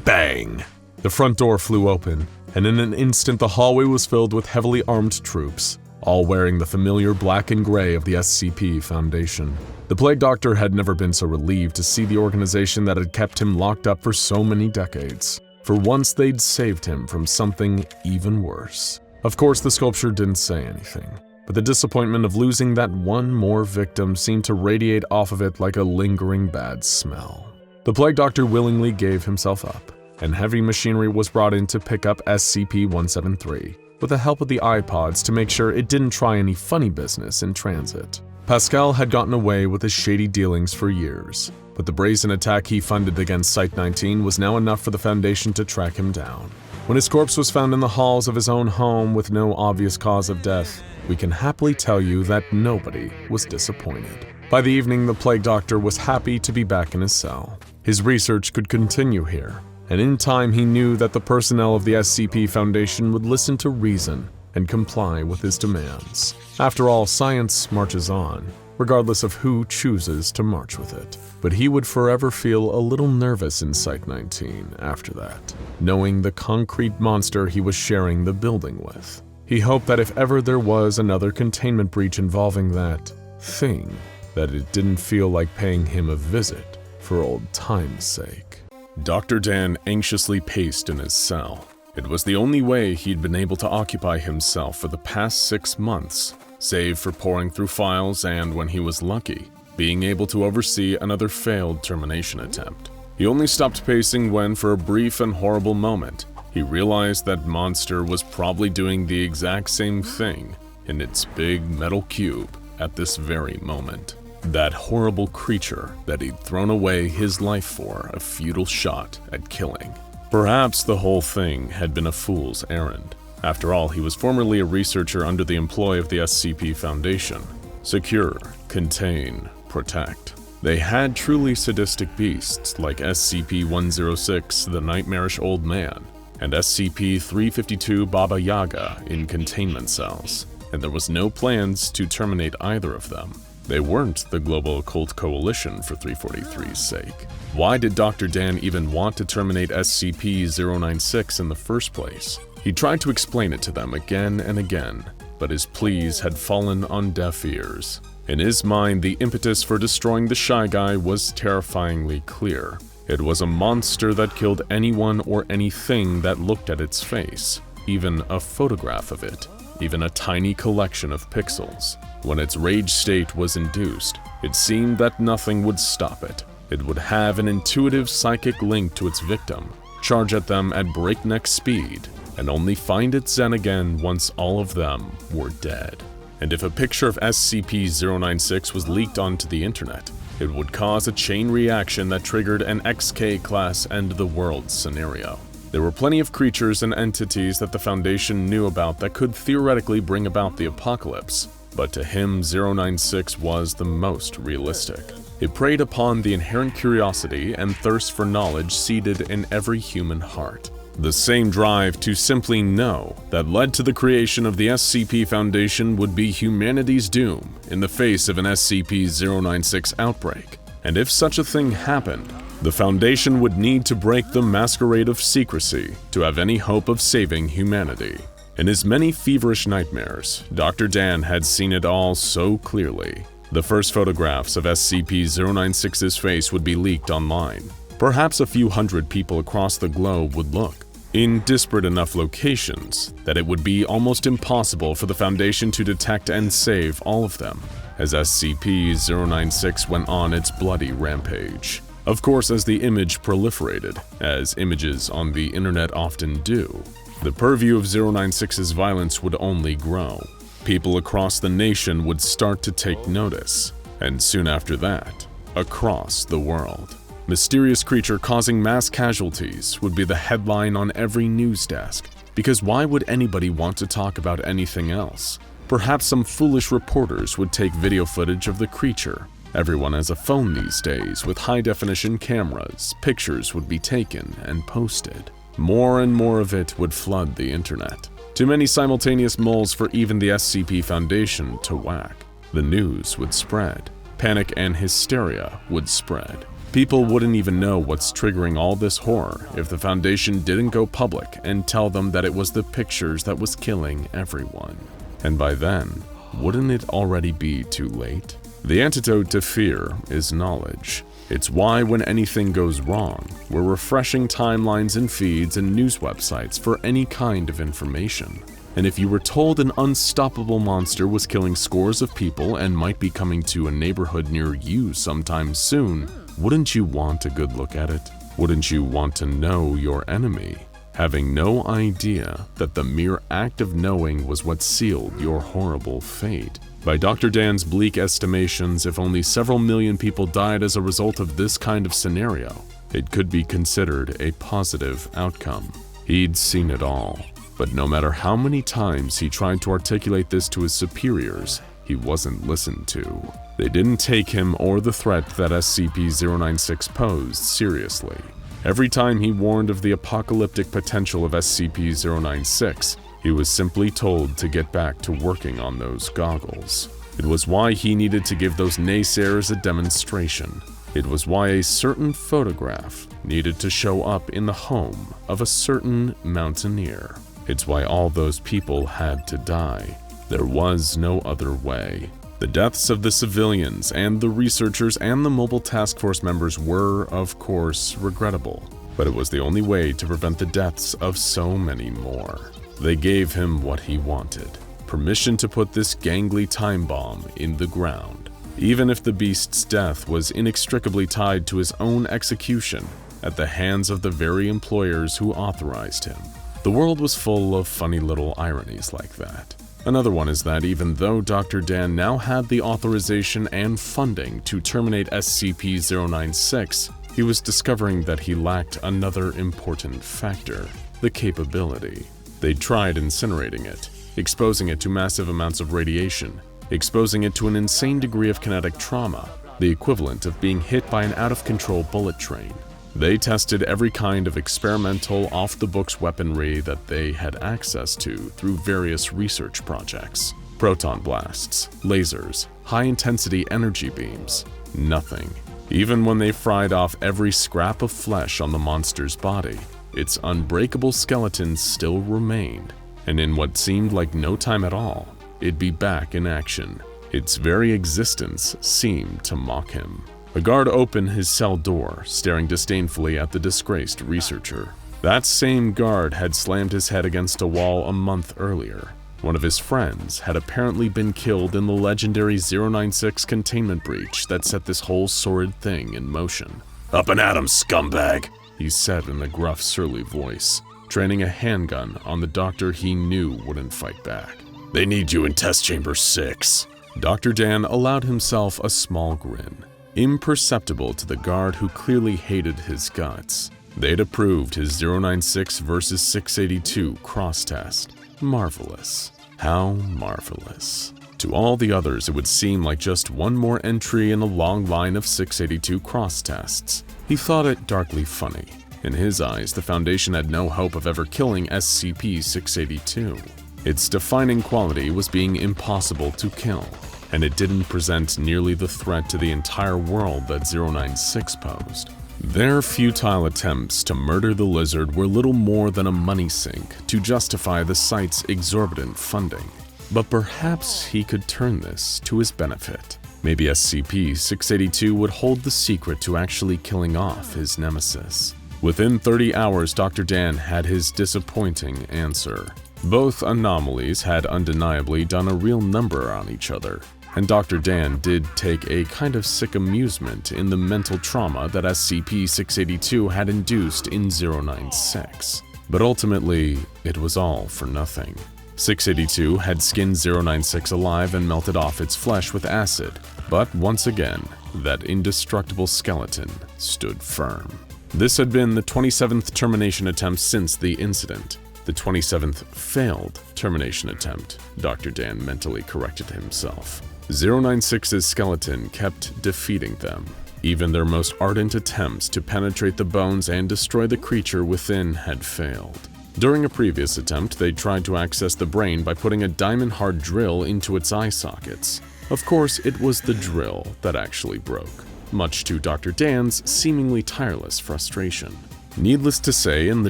Bang! The front door flew open, and in an instant the hallway was filled with heavily armed troops, all wearing the familiar black and gray of the SCP Foundation. The Plague Doctor had never been so relieved to see the organization that had kept him locked up for so many decades. For once they'd saved him from something even worse. Of course, the sculpture didn't say anything, but the disappointment of losing that one more victim seemed to radiate off of it like a lingering bad smell. The Plague Doctor willingly gave himself up, and heavy machinery was brought in to pick up SCP-173, with the help of the iPods to make sure it didn't try any funny business in transit. Pascal had gotten away with his shady dealings for years, but the brazen attack he funded against Site-19 was now enough for the Foundation to track him down. When his corpse was found in the halls of his own home with no obvious cause of death, we can happily tell you that nobody was disappointed. By the evening, the Plague Doctor was happy to be back in his cell. His research could continue here, and in time he knew that the personnel of the SCP Foundation would listen to reason and comply with his demands. After all, science marches on, regardless of who chooses to march with it. But he would forever feel a little nervous in Site-19 after that, knowing the concrete monster he was sharing the building with. He hoped that if ever there was another containment breach involving that thing, that it didn't feel like paying him a visit for old time's sake. Dr. Dan anxiously paced in his cell. It was the only way he'd been able to occupy himself for the past 6 months, save for pouring through files and, when he was lucky, being able to oversee another failed termination attempt. He only stopped pacing when, for a brief and horrible moment, he realized that monster was probably doing the exact same thing in its big metal cube at this very moment. That horrible creature that he'd thrown away his life for a futile shot at killing. Perhaps the whole thing had been a fool's errand. After all, he was formerly a researcher under the employ of the SCP Foundation. Secure, contain, protect. They had truly sadistic beasts like SCP-106, the Nightmarish Old Man, and SCP-352 Baba Yaga in containment cells, and there was no plans to terminate either of them. They weren't the Global Occult Coalition for 343's sake. Why did Dr. Dan even want to terminate SCP-096 in the first place? He tried to explain it to them again and again, but his pleas had fallen on deaf ears. In his mind, the impetus for destroying the Shy Guy was terrifyingly clear. It was a monster that killed anyone or anything that looked at its face, even a photograph of it, even a tiny collection of pixels. When its rage state was induced, it seemed that nothing would stop it. It would have an intuitive psychic link to its victim, charge at them at breakneck speed, and only find its zen again once all of them were dead. And if a picture of SCP-096 was leaked onto the internet, it would cause a chain reaction that triggered an XK-class end-of-the-world scenario. There were plenty of creatures and entities that the Foundation knew about that could theoretically bring about the apocalypse, but to him, 096 was the most realistic. It preyed upon the inherent curiosity and thirst for knowledge seated in every human heart. The same drive to simply know that led to the creation of the SCP Foundation would be humanity's doom in the face of an SCP-096 outbreak. And if such a thing happened, the Foundation would need to break the masquerade of secrecy to have any hope of saving humanity. In his many feverish nightmares, Dr. Dan had seen it all so clearly. The first photographs of SCP-096's face would be leaked online. Perhaps a few hundred people across the globe would look, in disparate enough locations that it would be almost impossible for the Foundation to detect and save all of them, as SCP-096 went on its bloody rampage. Of course, as the image proliferated, as images on the internet often do, the purview of 096's violence would only grow. People across the nation would start to take notice, and soon after that, across the world. Mysterious creature causing mass casualties would be the headline on every news desk, because why would anybody want to talk about anything else? Perhaps some foolish reporters would take video footage of the creature. Everyone has a phone these days with high-definition cameras. Pictures would be taken and posted. More and more of it would flood the internet. Too many simultaneous moles for even the SCP Foundation to whack. The news would spread. Panic and hysteria would spread. People wouldn't even know what's triggering all this horror if the Foundation didn't go public and tell them that it was the pictures that was killing everyone. And by then, wouldn't it already be too late? The antidote to fear is knowledge. It's why when anything goes wrong, we're refreshing timelines and feeds and news websites for any kind of information. And if you were told an unstoppable monster was killing scores of people and might be coming to a neighborhood near you sometime soon, wouldn't you want a good look at it? Wouldn't you want to know your enemy? Having no idea that the mere act of knowing was what sealed your horrible fate. By Dr. Dan's bleak estimations, if only several million people died as a result of this kind of scenario, it could be considered a positive outcome. He'd seen it all, but no matter how many times he tried to articulate this to his superiors, he wasn't listened to. They didn't take him or the threat that SCP-096 posed seriously. Every time he warned of the apocalyptic potential of SCP-096, he was simply told to get back to working on those goggles. It was why he needed to give those naysayers a demonstration. It was why a certain photograph needed to show up in the home of a certain mountaineer. It's why all those people had to die. There was no other way. The deaths of the civilians and the researchers and the mobile task force members were, of course, regrettable, but it was the only way to prevent the deaths of so many more. They gave him what he wanted, permission to put this gangly time bomb in the ground, even if the beast's death was inextricably tied to his own execution at the hands of the very employers who authorized him. The world was full of funny little ironies like that. Another one is that even though Dr. Dan now had the authorization and funding to terminate SCP-096, he was discovering that he lacked another important factor, the capability. They tried incinerating it, exposing it to massive amounts of radiation, exposing it to an insane degree of kinetic trauma, the equivalent of being hit by an out-of-control bullet train. They tested every kind of experimental, off-the-books weaponry that they had access to through various research projects. Proton blasts, lasers, high-intensity energy beams. Nothing. Even when they fried off every scrap of flesh on the monster's body, its unbreakable skeleton still remained, and in what seemed like no time at all, it'd be back in action. Its very existence seemed to mock him. A guard opened his cell door, staring disdainfully at the disgraced researcher. That same guard had slammed his head against a wall a month earlier. One of his friends had apparently been killed in the legendary 096 containment breach that set this whole sordid thing in motion. Up and at 'em, scumbag! He said in a gruff, surly voice, training a handgun on the doctor he knew wouldn't fight back. They need you in test chamber 6. Dr. Dan allowed himself a small grin, imperceptible to the guard who clearly hated his guts. They'd approved his 096 versus 682 cross-test. Marvelous. How marvelous. To all the others, it would seem like just one more entry in a long line of 682 cross-tests. He thought it darkly funny. In his eyes, the Foundation had no hope of ever killing SCP-682. Its defining quality was being impossible to kill, and it didn't present nearly the threat to the entire world that 096 posed. Their futile attempts to murder the lizard were little more than a money sink to justify the site's exorbitant funding. But perhaps he could turn this to his benefit. Maybe SCP-682 would hold the secret to actually killing off his nemesis. Within 30 hours, Dr. Dan had his disappointing answer. Both anomalies had undeniably done a real number on each other, and Dr. Dan did take a kind of sick amusement in the mental trauma that SCP-682 had induced in 096. But ultimately, it was all for nothing. 682 had skinned 096 alive and melted off its flesh with acid, but once again, that indestructible skeleton stood firm. This had been the 27th termination attempt since the incident. The 27th failed termination attempt, Dr. Dan mentally corrected himself. 096's skeleton kept defeating them. Even their most ardent attempts to penetrate the bones and destroy the creature within had failed. During a previous attempt, they tried to access the brain by putting a diamond-hard drill into its eye sockets. Of course, it was the drill that actually broke, much to Dr. Dan's seemingly tireless frustration. Needless to say, in the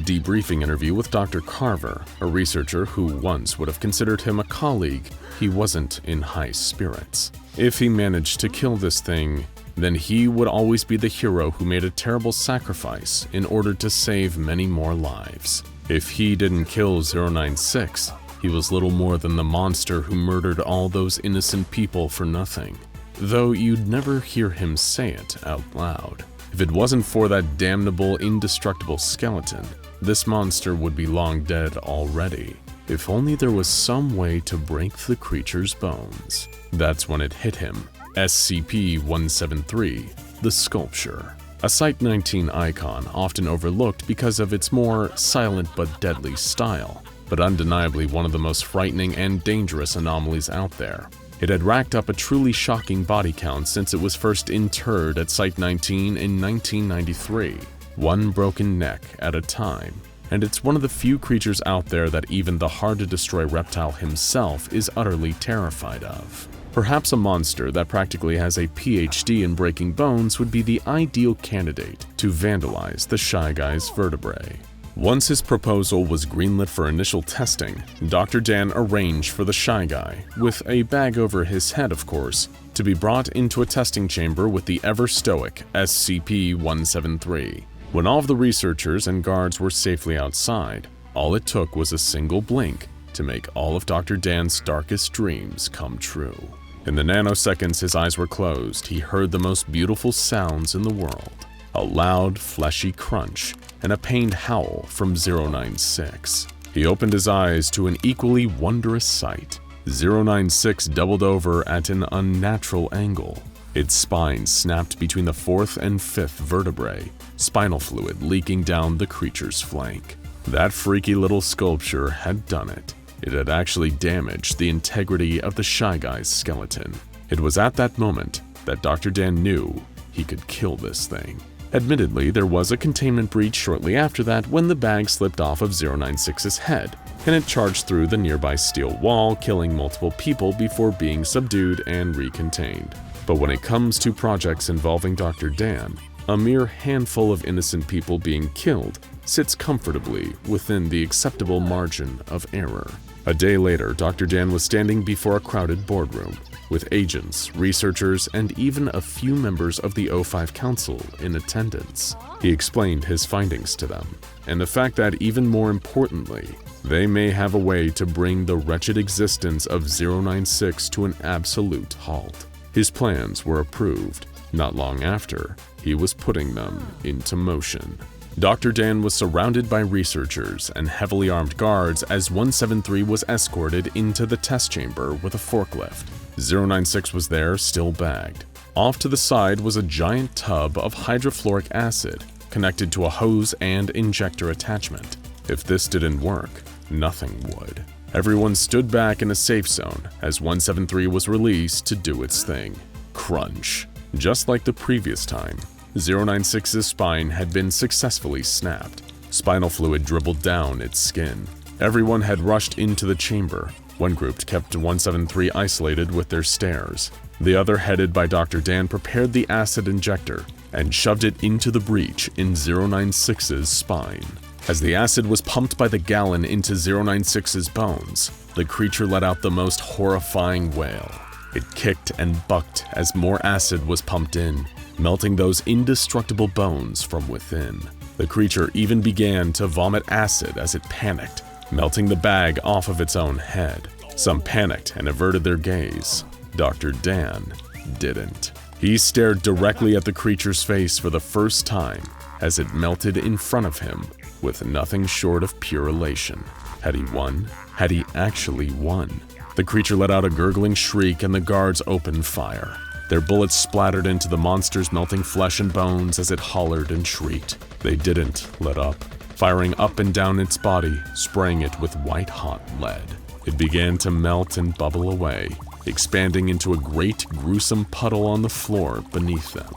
debriefing interview with Dr. Carver, a researcher who once would have considered him a colleague, he wasn't in high spirits. If he managed to kill this thing, then he would always be the hero who made a terrible sacrifice in order to save many more lives. If he didn't kill 096, he was little more than the monster who murdered all those innocent people for nothing. Though you'd never hear him say it out loud. If it wasn't for that damnable, indestructible skeleton, this monster would be long dead already. If only there was some way to break the creature's bones. That's when it hit him. SCP-173, the sculpture. A Site-19 icon often overlooked because of its more silent but deadly style, but undeniably one of the most frightening and dangerous anomalies out there. It had racked up a truly shocking body count since it was first interred at Site-19 in 1993, one broken neck at a time, and it's one of the few creatures out there that even the hard-to-destroy reptile himself is utterly terrified of. Perhaps a monster that practically has a PhD in breaking bones would be the ideal candidate to vandalize the Shy Guy's vertebrae. Once his proposal was greenlit for initial testing, Dr. Dan arranged for the Shy Guy, with a bag over his head of course, to be brought into a testing chamber with the ever-stoic SCP-173. When all of the researchers and guards were safely outside, all it took was a single blink to make all of Dr. Dan's darkest dreams come true. In the nanoseconds his eyes were closed, he heard the most beautiful sounds in the world. A loud, fleshy crunch, and a pained howl from 096. He opened his eyes to an equally wondrous sight. 096 doubled over at an unnatural angle. Its spine snapped between the 4th and 5th vertebrae, spinal fluid leaking down the creature's flank. That freaky little sculpture had done it. It had actually damaged the integrity of the Shy Guy's skeleton. It was at that moment that Dr. Dan knew he could kill this thing. Admittedly, there was a containment breach shortly after that when the bag slipped off of 096's head, and it charged through the nearby steel wall, killing multiple people before being subdued and recontained. But when it comes to projects involving Dr. Dan, a mere handful of innocent people being killed sits comfortably within the acceptable margin of error. A day later, Dr. Dan was standing before a crowded boardroom, with agents, researchers, and even a few members of the O5 Council in attendance. He explained his findings to them, and the fact that, even more importantly, they may have a way to bring the wretched existence of 096 to an absolute halt. His plans were approved. Not long after, he was putting them into motion. Dr. Dan was surrounded by researchers and heavily armed guards as 173 was escorted into the test chamber with a forklift. 096 was there, still bagged. Off to the side was a giant tub of hydrofluoric acid connected to a hose and injector attachment. If this didn't work, nothing would. Everyone stood back in a safe zone as 173 was released to do its thing. Crunch. Just like the previous time, 096's spine had been successfully snapped. Spinal fluid dribbled down its skin. Everyone had rushed into the chamber. One group kept 173 isolated with their stares. The other, headed by Dr. Dan, prepared the acid injector and shoved it into the breach in 096's spine. As the acid was pumped by the gallon into 096's bones, the creature let out the most horrifying wail. It kicked and bucked as more acid was pumped in, melting those indestructible bones from within. The creature even began to vomit acid as it panicked, melting the bag off of its own head. Some panicked and averted their gaze. Dr. Dan didn't. He stared directly at the creature's face for the first time as it melted in front of him with nothing short of pure elation. Had he won? Had he actually won? The creature let out a gurgling shriek and the guards opened fire. Their bullets splattered into the monster's melting flesh and bones as it hollered and shrieked. They didn't let up, firing up and down its body, spraying it with white-hot lead. It began to melt and bubble away, expanding into a great, gruesome puddle on the floor beneath them.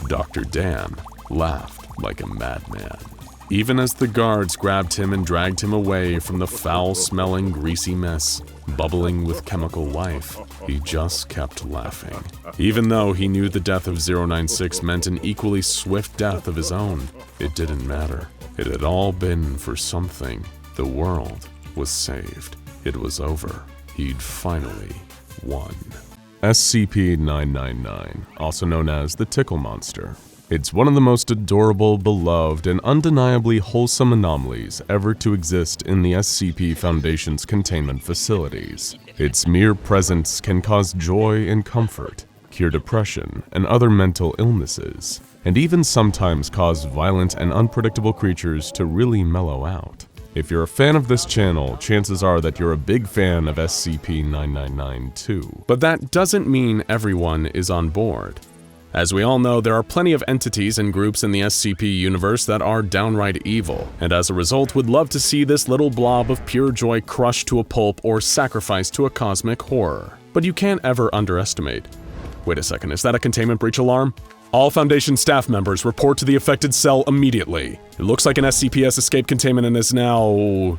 Dr. Dan laughed like a madman. Even as the guards grabbed him and dragged him away from the foul-smelling, greasy mess, bubbling with chemical life, he just kept laughing. Even though he knew the death of 096 meant an equally swift death of his own, it didn't matter. It had all been for something. The world was saved. It was over. He'd finally won. SCP-999, also known as the Tickle Monster. It's one of the most adorable, beloved, and undeniably wholesome anomalies ever to exist in the SCP Foundation's containment facilities. Its mere presence can cause joy and comfort, cure depression and other mental illnesses, and even sometimes cause violent and unpredictable creatures to really mellow out. If you're a fan of this channel, chances are that you're a big fan of SCP-999 too. But that doesn't mean everyone is on board. As we all know, there are plenty of entities and groups in the SCP universe that are downright evil, and as a result would love to see this little blob of pure joy crushed to a pulp or sacrificed to a cosmic horror. But you can't ever underestimate. Wait a second, is that a containment breach alarm? All Foundation staff members report to the affected cell immediately. It looks like an SCP has escaped containment and is now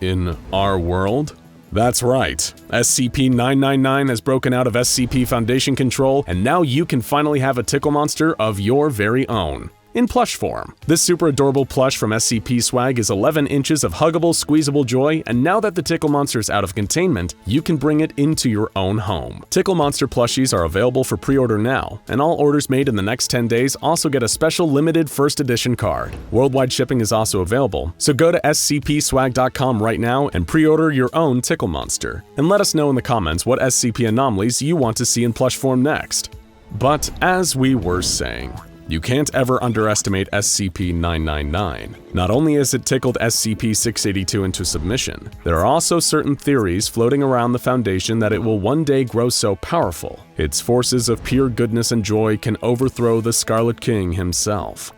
in our world? That's right. SCP-999 has broken out of SCP Foundation control, and now you can finally have a Tickle Monster of your very own. In plush form. This super adorable plush from SCP Swag is 11 inches of huggable, squeezable joy, and now that the Tickle Monster is out of containment, you can bring it into your own home. Tickle Monster plushies are available for pre-order now, and all orders made in the next 10 days also get a special limited first edition card. Worldwide shipping is also available, so go to scpswag.com right now and pre-order your own Tickle Monster. And let us know in the comments what SCP anomalies you want to see in plush form next. But as we were saying, you can't ever underestimate SCP-999. Not only has it tickled SCP-682 into submission, there are also certain theories floating around the Foundation that it will one day grow so powerful, its forces of pure goodness and joy can overthrow the Scarlet King himself.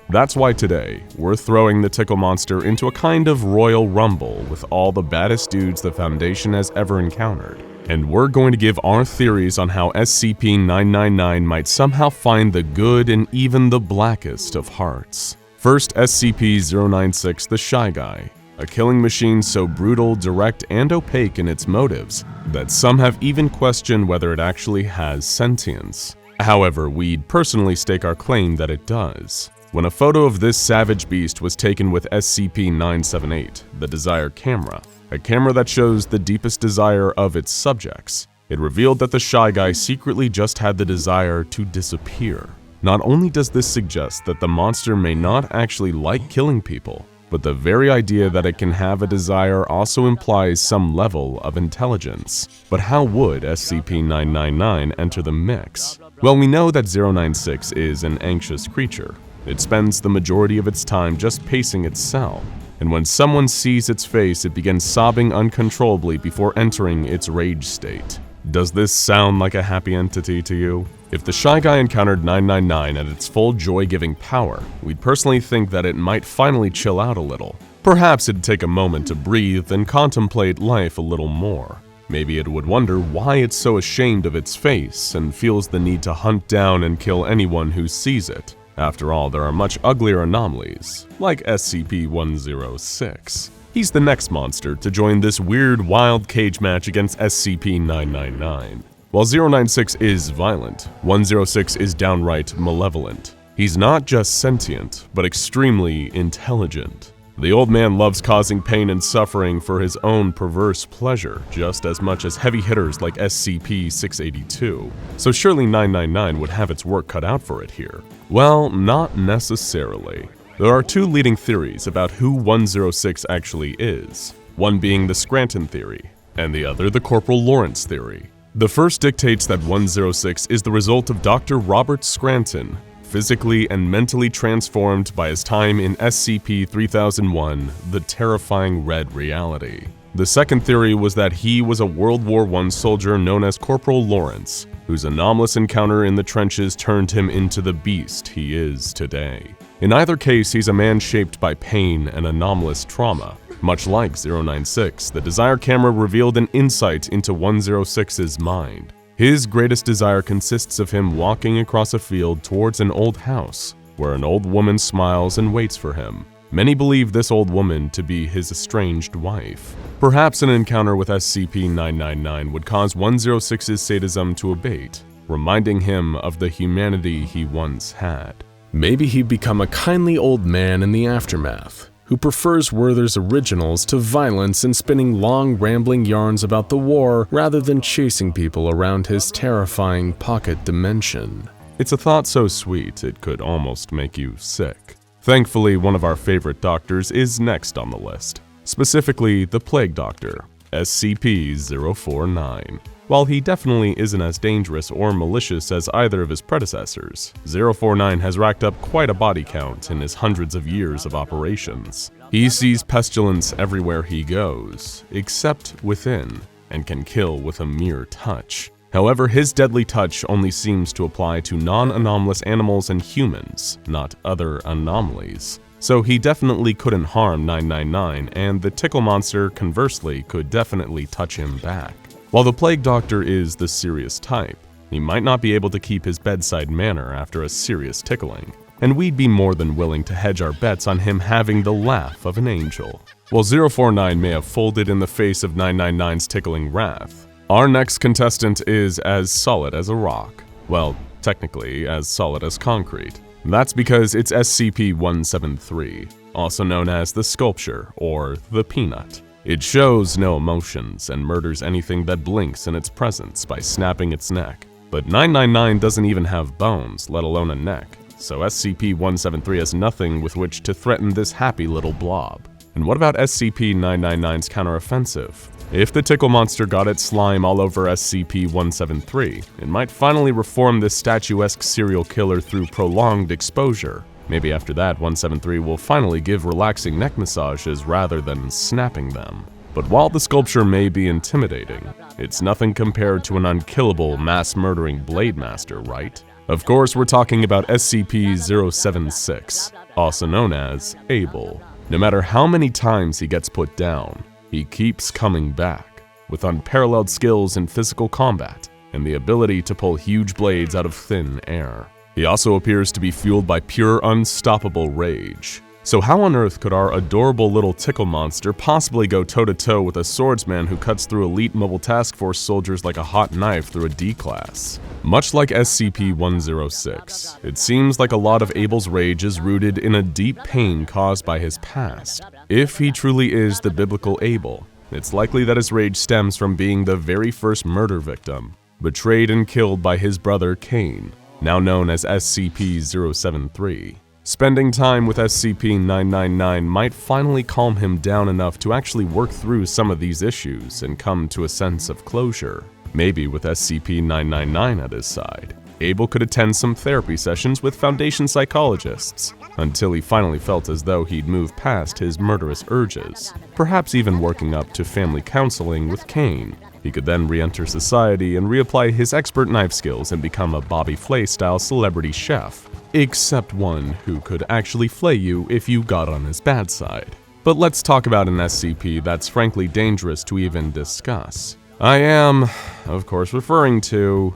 That's why today, we're throwing the Tickle Monster into a kind of royal rumble with all the baddest dudes the Foundation has ever encountered. And we're going to give our theories on how SCP-999 might somehow find the good in even the blackest of hearts. First, SCP-096 the Shy Guy, a killing machine so brutal, direct, and opaque in its motives that some have even questioned whether it actually has sentience. However, we'd personally stake our claim that it does. When a photo of this savage beast was taken with SCP-978, the Desire camera, a camera that shows the deepest desire of its subjects, it revealed that the Shy Guy secretly just had the desire to disappear. Not only does this suggest that the monster may not actually like killing people, but the very idea that it can have a desire also implies some level of intelligence. But how would SCP-999 enter the mix? Well, we know that 096 is an anxious creature. It spends the majority of its time just pacing its cell, and when someone sees its face, it begins sobbing uncontrollably before entering its rage state. Does this sound like a happy entity to you? If the Shy Guy encountered 999 at its full joy-giving power, we'd personally think that it might finally chill out a little. Perhaps it'd take a moment to breathe and contemplate life a little more. Maybe it would wonder why it's so ashamed of its face and feels the need to hunt down and kill anyone who sees it. After all, there are much uglier anomalies, like SCP-106. He's the next monster to join this weird, wild cage match against SCP-999. While 096 is violent, 106 is downright malevolent. He's not just sentient, but extremely intelligent. The old man loves causing pain and suffering for his own perverse pleasure, just as much as heavy hitters like SCP-682. So surely 999 would have its work cut out for it here. Well, not necessarily. There are two leading theories about who 106 actually is, one being the Scranton theory, and the other the Corporal Lawrence theory. The first dictates that 106 is the result of Dr. Robert Scranton, physically and mentally transformed by his time in SCP-3001, the terrifying Red Reality. The second theory was that he was a World War I soldier known as Corporal Lawrence, whose anomalous encounter in the trenches turned him into the beast he is today. In either case, he's a man shaped by pain and anomalous trauma. Much like 096, the Desire camera revealed an insight into 106's mind. His greatest desire consists of him walking across a field towards an old house, where an old woman smiles and waits for him. Many believe this old woman to be his estranged wife. Perhaps an encounter with SCP-999 would cause 106's sadism to abate, reminding him of the humanity he once had. Maybe he'd become a kindly old man in the aftermath, who prefers Werther's originals to violence and spinning long, rambling yarns about the war rather than chasing people around his terrifying pocket dimension. It's a thought so sweet it could almost make you sick. Thankfully, one of our favorite doctors is next on the list, specifically the Plague Doctor, SCP-049. While he definitely isn't as dangerous or malicious as either of his predecessors, 049 has racked up quite a body count in his hundreds of years of operations. He sees pestilence everywhere he goes, except within, and can kill with a mere touch. However, his deadly touch only seems to apply to non-anomalous animals and humans, not other anomalies. So he definitely couldn't harm 999, and the Tickle monster, conversely, could definitely touch him back. While the Plague Doctor is the serious type, he might not be able to keep his bedside manner after a serious tickling, and we'd be more than willing to hedge our bets on him having the laugh of an angel. While 049 may have folded in the face of 999's tickling wrath, our next contestant is as solid as a rock. Well, technically, as solid as concrete. That's because it's SCP-173, also known as the Sculpture or the Peanut. It shows no emotions and murders anything that blinks in its presence by snapping its neck. But 999 doesn't even have bones, let alone a neck, so SCP-173 has nothing with which to threaten this happy little blob. And what about SCP-999's counteroffensive? If the Tickle monster got its slime all over SCP-173, it might finally reform this statuesque serial killer through prolonged exposure. Maybe after that, 173 will finally give relaxing neck massages rather than snapping them. But while the sculpture may be intimidating, it's nothing compared to an unkillable, mass-murdering Blade Master, right? Of course, we're talking about SCP-076, also known as Abel. No matter how many times he gets put down, he keeps coming back, with unparalleled skills in physical combat and the ability to pull huge blades out of thin air. He also appears to be fueled by pure, unstoppable rage. So how on earth could our adorable little Tickle monster possibly go toe-to-toe with a swordsman who cuts through elite mobile task force soldiers like a hot knife through a D-class? Much like SCP-106, it seems like a lot of Abel's rage is rooted in a deep pain caused by his past. If he truly is the biblical Abel, it's likely that his rage stems from being the very first murder victim, betrayed and killed by his brother Cain, now known as SCP-073. Spending time with SCP-999 might finally calm him down enough to actually work through some of these issues and come to a sense of closure. Maybe with SCP-999 at his side, Abel could attend some therapy sessions with Foundation psychologists, until he finally felt as though he'd moved past his murderous urges, perhaps even working up to family counseling with Cain. He could then re-enter society and reapply his expert knife skills and become a Bobby Flay-style celebrity chef, except one who could actually flay you if you got on his bad side. But let's talk about an SCP that's frankly dangerous to even discuss. I am, of course, referring to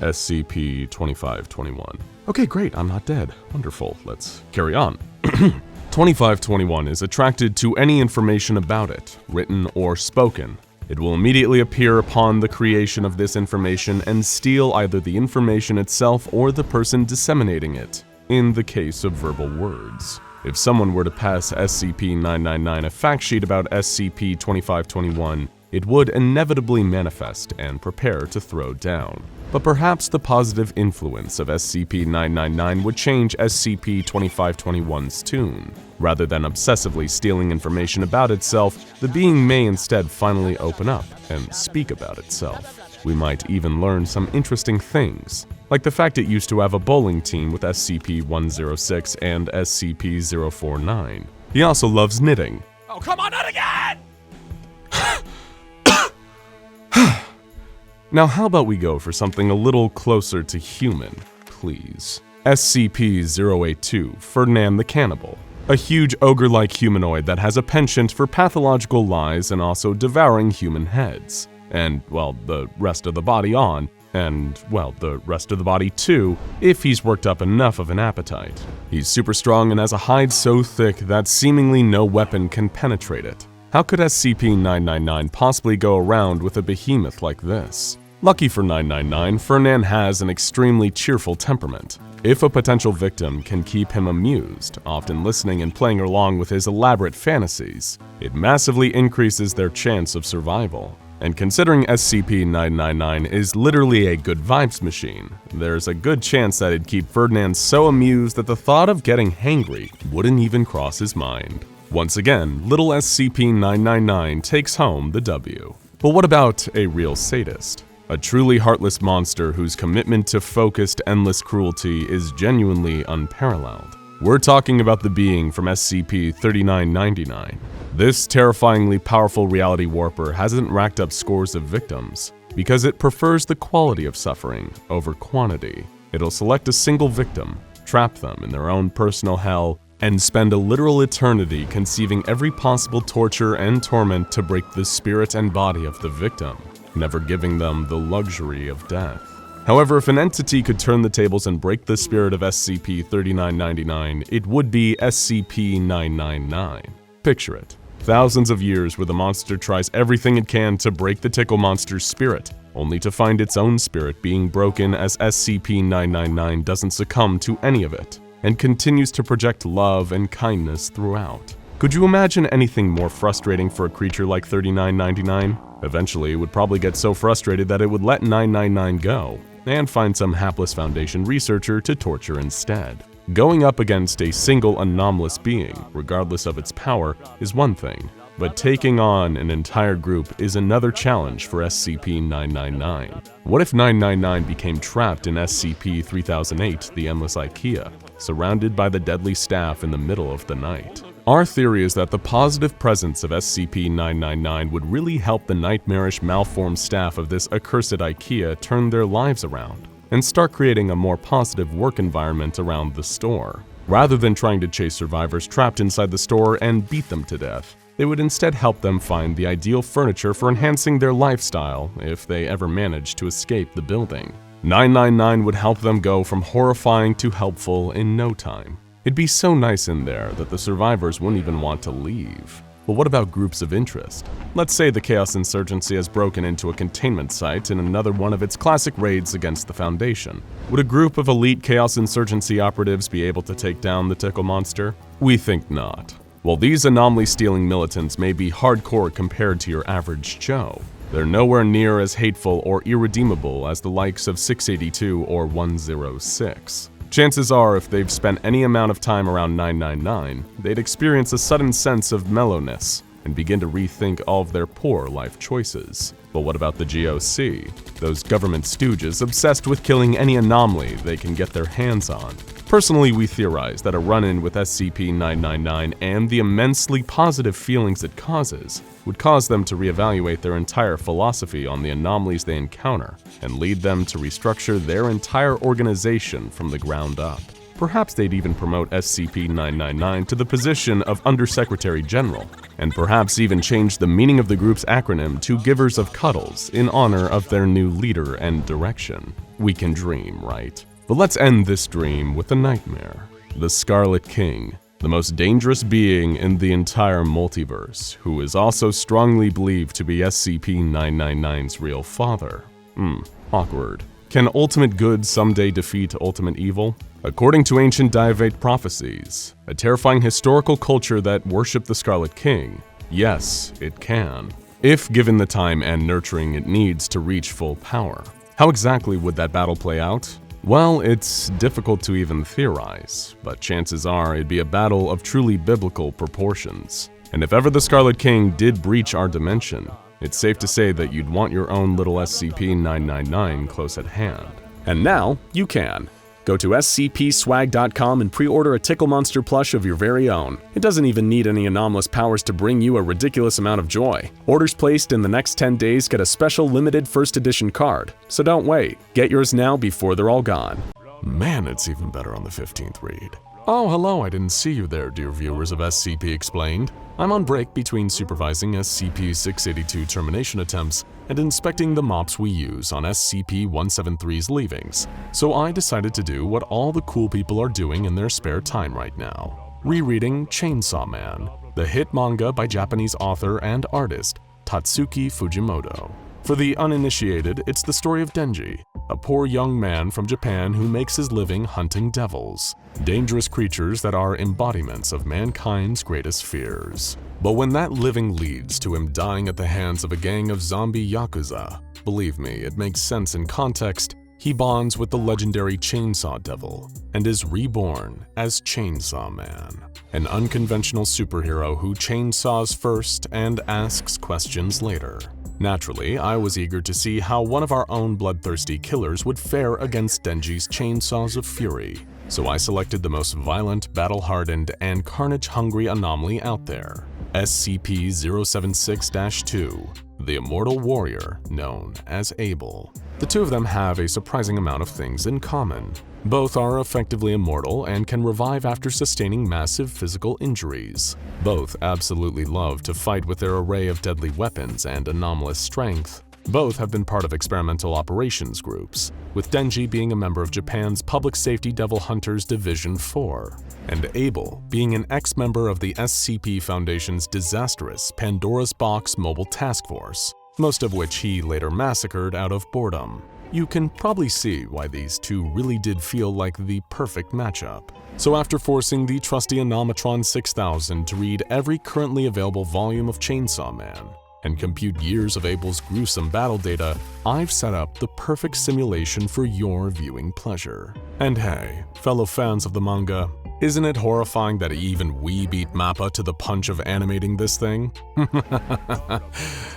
SCP-2521. Okay, great, I'm not dead. Wonderful, let's carry on. 2521 is attracted to any information about it, written or spoken. It will immediately appear upon the creation of this information and steal either the information itself or the person disseminating it, in the case of verbal words. If someone were to pass SCP-999 a fact sheet about SCP-2521, it would inevitably manifest and prepare to throw down. But perhaps the positive influence of SCP-999 would change SCP-2521's tune. Rather than obsessively stealing information about itself, the being may instead finally open up and speak about itself. We might even learn some interesting things, like the fact it used to have a bowling team with SCP-106 and SCP-049. He also loves knitting. Oh, come on, not again! Now how about we go for something a little closer to human, please? SCP-082 Ferdinand the Cannibal. A huge ogre-like humanoid that has a penchant for pathological lies and also devouring human heads. And, well, the rest of the body on, and, well, the rest of the body too, if he's worked up enough of an appetite. He's super strong and has a hide so thick that seemingly no weapon can penetrate it. How could SCP-999 possibly go around with a behemoth like this? Lucky for 999, Ferdinand has an extremely cheerful temperament. If a potential victim can keep him amused, often listening and playing along with his elaborate fantasies, it massively increases their chance of survival. And considering SCP-999 is literally a good vibes machine, there's a good chance that it'd keep Ferdinand so amused that the thought of getting hangry wouldn't even cross his mind. Once again, little SCP-999 takes home the W. But what about a real sadist? A truly heartless monster whose commitment to focused, endless cruelty is genuinely unparalleled. We're talking about the being from SCP-3999. This terrifyingly powerful reality warper hasn't racked up scores of victims, because it prefers the quality of suffering over quantity. It'll select a single victim, trap them in their own personal hell, and spend a literal eternity conceiving every possible torture and torment to break the spirit and body of the victim, never giving them the luxury of death. However, if an entity could turn the tables and break the spirit of SCP-3999, it would be SCP-999. Picture it. Thousands of years where the monster tries everything it can to break the Tickle monster's spirit, only to find its own spirit being broken as SCP-999 doesn't succumb to any of it, and continues to project love and kindness throughout. Could you imagine anything more frustrating for a creature like 3999? Eventually, it would probably get so frustrated that it would let 999 go, and find some hapless Foundation researcher to torture instead. Going up against a single anomalous being, regardless of its power, is one thing, but taking on an entire group is another challenge for SCP-999. What if 999 became trapped in SCP-3008, the Endless Ikea, surrounded by the deadly staff in the middle of the night? Our theory is that the positive presence of SCP-999 would really help the nightmarish malformed staff of this accursed Ikea turn their lives around, and start creating a more positive work environment around the store. Rather than trying to chase survivors trapped inside the store and beat them to death, they would instead help them find the ideal furniture for enhancing their lifestyle if they ever managed to escape the building. 999 would help them go from horrifying to helpful in no time. It'd be so nice in there that the survivors wouldn't even want to leave. But what about groups of interest? Let's say the Chaos Insurgency has broken into a containment site in another one of its classic raids against the Foundation. Would a group of elite Chaos Insurgency operatives be able to take down the Tickle monster? We think not. While these anomaly-stealing militants may be hardcore compared to your average Joe, they're nowhere near as hateful or irredeemable as the likes of 682 or 106. Chances are, if they've spent any amount of time around 999, they'd experience a sudden sense of mellowness and begin to rethink all of their poor life choices. But what about the GOC? Those government stooges obsessed with killing any anomaly they can get their hands on. Personally, we theorize that a run-in with SCP-999 and the immensely positive feelings it causes would cause them to reevaluate their entire philosophy on the anomalies they encounter and lead them to restructure their entire organization from the ground up. Perhaps they'd even promote SCP-999 to the position of Undersecretary General, and perhaps even change the meaning of the group's acronym to Givers of Cuddles in honor of their new leader and direction. we can dream, right? But let's end this dream with a nightmare. The Scarlet King, the most dangerous being in the entire multiverse, who is also strongly believed to be SCP-999's real father. Awkward. Can ultimate good someday defeat ultimate evil? According to ancient Diavate prophecies, a terrifying historical culture that worshipped the Scarlet King, yes, it can, if given the time and nurturing it needs to reach full power. How exactly would that battle play out? Well, it's difficult to even theorize, but chances are it'd be a battle of truly biblical proportions. And if ever the Scarlet King did breach our dimension, it's safe to say that you'd want your own little SCP-999 close at hand. And now, you can. Go to scpswag.com and pre-order a Tickle Monster plush of your very own. It doesn't even need any anomalous powers to bring you a ridiculous amount of joy. Orders placed in the next 10 days get a special limited first edition card, so don't wait. Get yours now before they're all gone. Man, it's even better on the 15th read. Oh, hello, I didn't see you there, dear viewers of SCP Explained. I'm on break between supervising SCP-682 termination attempts and inspecting the mops we use on SCP-173's leavings, so I decided to do what all the cool people are doing in their spare time right now. Rereading Chainsaw Man, the hit manga by Japanese author and artist Tatsuki Fujimoto. For the uninitiated, it's the story of Denji, a poor young man from Japan who makes his living hunting devils, dangerous creatures that are embodiments of mankind's greatest fears. But when that living leads to him dying at the hands of a gang of zombie yakuza, believe me, it makes sense in context, he bonds with the legendary Chainsaw Devil and is reborn as Chainsaw Man, an unconventional superhero who chainsaws first and asks questions later. Naturally, I was eager to see how one of our own bloodthirsty killers would fare against Denji's chainsaws of fury, so I selected the most violent, battle-hardened, and carnage-hungry anomaly out there, SCP-076-2, the immortal warrior known as Abel. The two of them have a surprising amount of things in common. Both are effectively immortal and can revive after sustaining massive physical injuries. Both absolutely love to fight with their array of deadly weapons and anomalous strength. Both have been part of experimental operations groups, with Denji being a member of Japan's Public Safety Devil Hunters Division 4, and Abel being an ex-member of the SCP Foundation's disastrous Pandora's Box Mobile Task Force, most of which he later massacred out of boredom. You can probably see why these two really did feel like the perfect matchup. So after forcing the trusty Anomatron 6000 to read every currently available volume of Chainsaw Man, and compute years of Abel's gruesome battle data, I've set up the perfect simulation for your viewing pleasure. And hey, fellow fans of the manga, isn't it horrifying that even we beat MAPPA to the punch of animating this thing?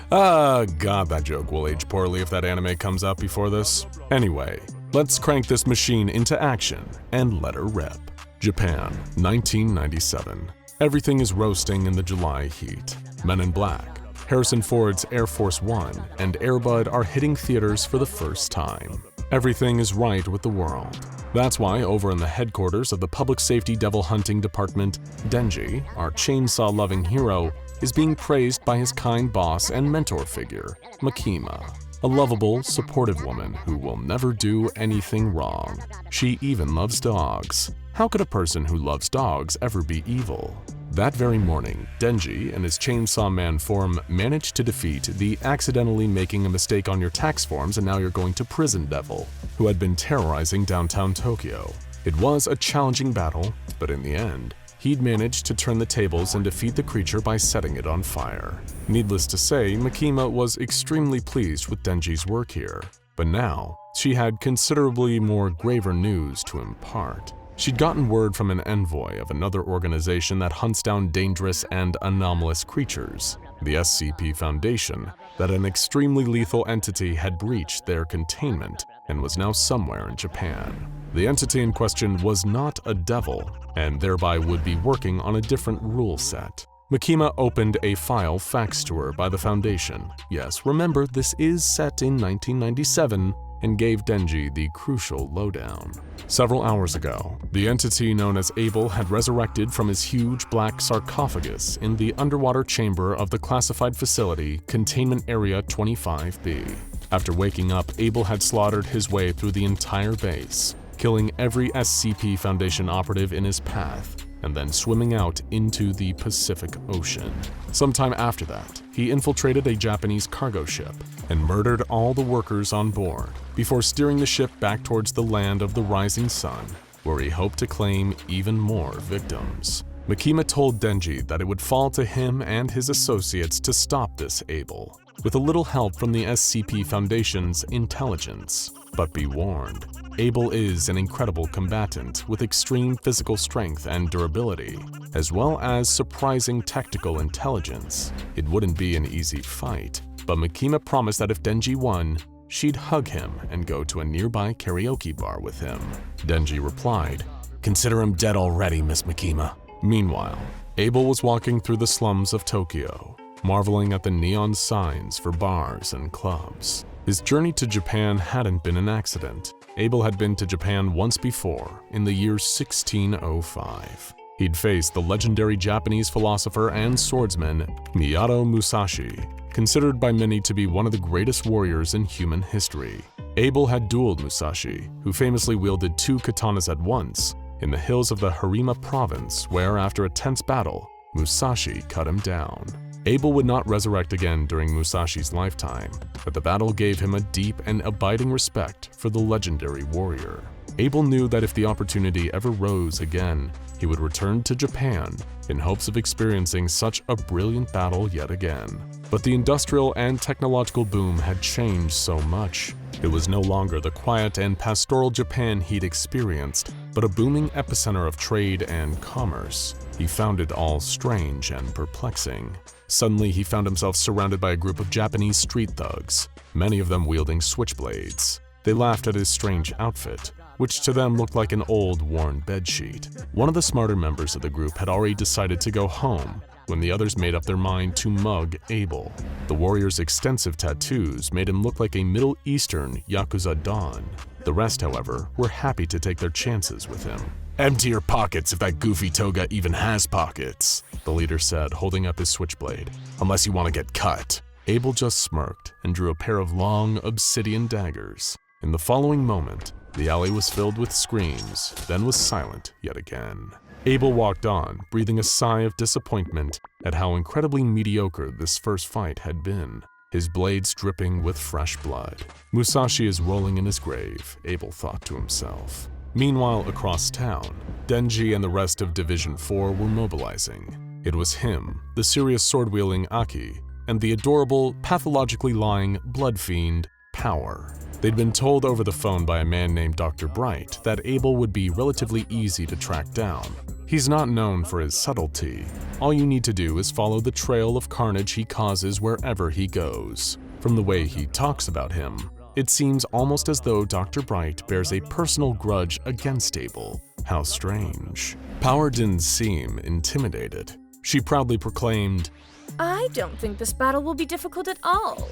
Ah, God, that joke will age poorly if that anime comes out before this. Anyway, let's crank this machine into action and let her rip. Japan, 1997. Everything is roasting in the July heat. Men in Black, Harrison Ford's Air Force One, and Air Bud are hitting theaters for the first time. Everything is right with the world. That's why over in the headquarters of the Public Safety Devil Hunting Department, Denji, our chainsaw-loving hero, is being praised by his kind boss and mentor figure, Makima, a lovable, supportive woman who will never do anything wrong. She even loves dogs. How could a person who loves dogs ever be evil? That very morning, Denji and his Chainsaw Man form managed to defeat the accidentally making a mistake on your tax forms and now you're going to prison devil, who had been terrorizing downtown Tokyo. It was a challenging battle, but in the end, he'd managed to turn the tables and defeat the creature by setting it on fire. Needless to say, Makima was extremely pleased with Denji's work here, but now she had considerably more graver news to impart. She'd gotten word from an envoy of another organization that hunts down dangerous and anomalous creatures, the SCP Foundation, that an extremely lethal entity had breached their containment and was now somewhere in Japan. The entity in question was not a devil, and thereby would be working on a different rule set. Makima opened a file faxed to her by the Foundation. Yes, remember, this is set in 1997, and gave Denji the crucial lowdown. Several hours ago, the entity known as Abel had resurrected from his huge black sarcophagus in the underwater chamber of the classified facility Containment Area 25B. After waking up, Abel had slaughtered his way through the entire base, killing every SCP Foundation operative in his path, and then swimming out into the Pacific Ocean. Sometime after that, he infiltrated a Japanese cargo ship and murdered all the workers on board before steering the ship back towards the land of the rising sun, where he hoped to claim even more victims. Makima told Denji that it would fall to him and his associates to stop this Abel, with a little help from the SCP Foundation's intelligence. But be warned, Abel is an incredible combatant with extreme physical strength and durability, as well as surprising tactical intelligence. It wouldn't be an easy fight, but Makima promised that if Denji won, she'd hug him and go to a nearby karaoke bar with him. Denji replied, "Consider him dead already, Miss Makima." Meanwhile, Abel was walking through the slums of Tokyo, marveling at the neon signs for bars and clubs. His journey to Japan hadn't been an accident. Abel had been to Japan once before, in the year 1605. He'd faced the legendary Japanese philosopher and swordsman Miyato Musashi, considered by many to be one of the greatest warriors in human history. Abel had dueled Musashi, who famously wielded 2 katanas at once, in the hills of the Harima province, where after a tense battle, Musashi cut him down. Abel would not resurrect again during Musashi's lifetime, but the battle gave him a deep and abiding respect for the legendary warrior. Abel knew that if the opportunity ever rose again, he would return to Japan in hopes of experiencing such a brilliant battle yet again. But the industrial and technological boom had changed so much. It was no longer the quiet and pastoral Japan he'd experienced, but a booming epicenter of trade and commerce. He found it all strange and perplexing. Suddenly, he found himself surrounded by a group of Japanese street thugs, many of them wielding switchblades. They laughed at his strange outfit, which to them looked like an old, worn bedsheet. One of the smarter members of the group had already decided to go home when the others made up their mind to mug Abel. The warrior's extensive tattoos made him look like a Middle Eastern Yakuza Don. The rest, however, were happy to take their chances with him. "Empty your pockets if that goofy toga even has pockets," the leader said, holding up his switchblade, "unless you want to get cut." Abel just smirked and drew a pair of long obsidian daggers. In the following moment, the alley was filled with screams, then was silent yet again. Abel walked on, breathing a sigh of disappointment at how incredibly mediocre this first fight had been, his blades dripping with fresh blood. Musashi is rolling in his grave, Abel thought to himself. Meanwhile, across town, Denji and the rest of Division 4 were mobilizing. It was him, the serious sword-wielding Aki, and the adorable, pathologically lying blood fiend, Power. They'd been told over the phone by a man named Dr. Bright that Abel would be relatively easy to track down. He's not known for his subtlety. All you need to do is follow the trail of carnage he causes wherever he goes. From the way he talks about him, it seems almost as though Dr. Bright bears a personal grudge against Abel. How strange. Power didn't seem intimidated. She proudly proclaimed, "I don't think this battle will be difficult at all.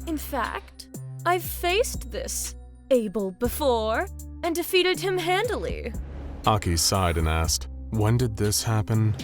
In fact, I've faced this Abel before and defeated him handily." Aki sighed and asked, "When did this happen?"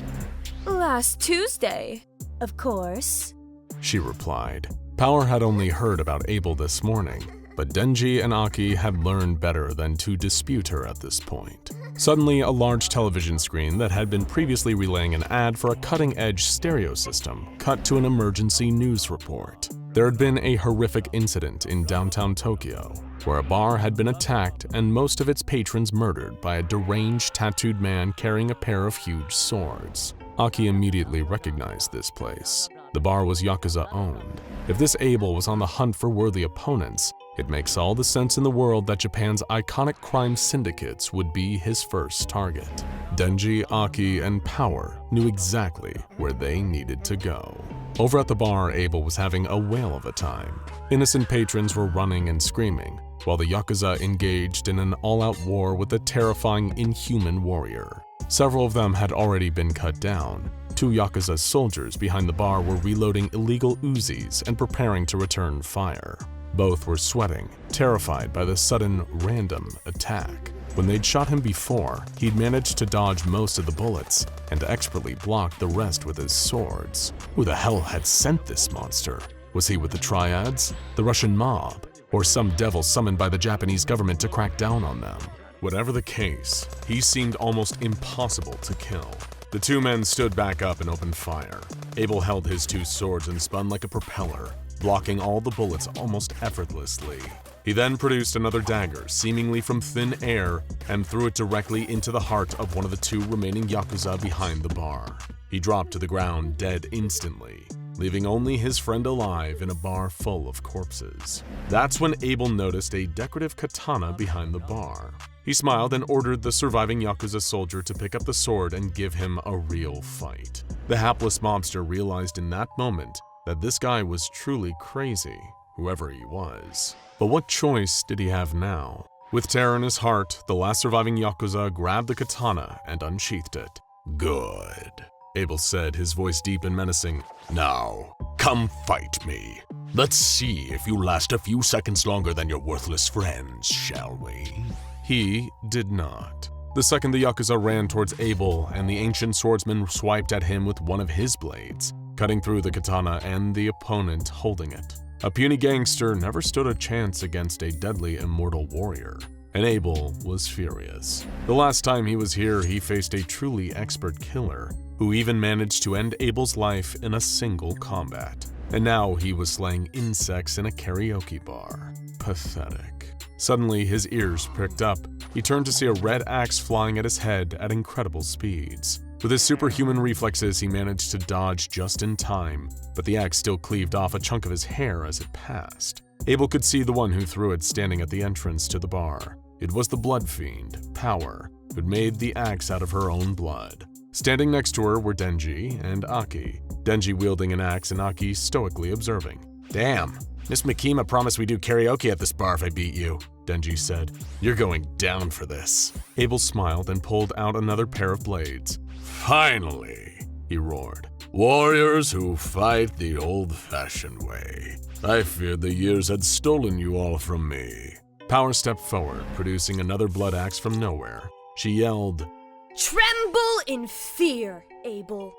"Last Tuesday, of course," she replied. Power had only heard about Abel this morning, but Denji and Aki had learned better than to dispute her at this point. Suddenly, a large television screen that had been previously relaying an ad for a cutting-edge stereo system cut to an emergency news report. There had been a horrific incident in downtown Tokyo, where a bar had been attacked and most of its patrons murdered by a deranged tattooed man carrying a pair of huge swords. Aki immediately recognized this place. The bar was Yakuza-owned. If this Abel was on the hunt for worthy opponents, it makes all the sense in the world that Japan's iconic crime syndicates would be his first target. Denji, Aki, and Power knew exactly where they needed to go. Over at the bar, Abel was having a whale of a time. Innocent patrons were running and screaming, while the Yakuza engaged in an all-out war with a terrifying, inhuman warrior. Several of them had already been cut down. 2 Yakuza soldiers behind the bar were reloading illegal Uzis and preparing to return fire. Both were sweating, terrified by the sudden, random attack. When they'd shot him before, he'd managed to dodge most of the bullets and expertly blocked the rest with his swords. Who the hell had sent this monster? Was he with the Triads, the Russian mob, or some devil summoned by the Japanese government to crack down on them. Whatever the case, he seemed almost impossible to kill. The two men stood back up and opened fire. Abel held his two swords and spun like a propeller, blocking all the bullets almost effortlessly. He then produced another dagger, seemingly from thin air, and threw it directly into the heart of one of the two remaining Yakuza behind the bar. He dropped to the ground dead instantly, leaving only his friend alive in a bar full of corpses. That's when Abel noticed a decorative katana behind the bar. He smiled and ordered the surviving Yakuza soldier to pick up the sword and give him a real fight. The hapless mobster realized in that moment that this guy was truly crazy, whoever he was. But what choice did he have now? With terror in his heart, the last surviving Yakuza grabbed the katana and unsheathed it. Good, Abel said, his voice deep and menacing. Now, come fight me. Let's see if you last a few seconds longer than your worthless friends, shall we? He did not. The second the Yakuza ran towards Abel, and the ancient swordsman swiped at him with one of his blades, cutting through the katana and the opponent holding it. A puny gangster never stood a chance against a deadly immortal warrior, and Abel was furious. The last time he was here, he faced a truly expert killer, who even managed to end Abel's life in a single combat. And now he was slaying insects in a karaoke bar. Pathetic. Suddenly, his ears pricked up. He turned to see a red axe flying at his head at incredible speeds. With his superhuman reflexes, he managed to dodge just in time, but the axe still cleaved off a chunk of his hair as it passed. Abel could see the one who threw it standing at the entrance to the bar. It was the blood fiend, Power, who'd made the axe out of her own blood. Standing next to her were Denji and Aki, Denji wielding an axe and Aki stoically observing. Damn, Miss Makima promised we do karaoke at this bar if I beat you, Denji said. You're going down for this. Abel smiled and pulled out another pair of blades. Finally, he roared. Warriors who fight the old-fashioned way. I feared the years had stolen you all from me. Power stepped forward, producing another blood axe from nowhere. She yelled, Tremble in fear, Abel.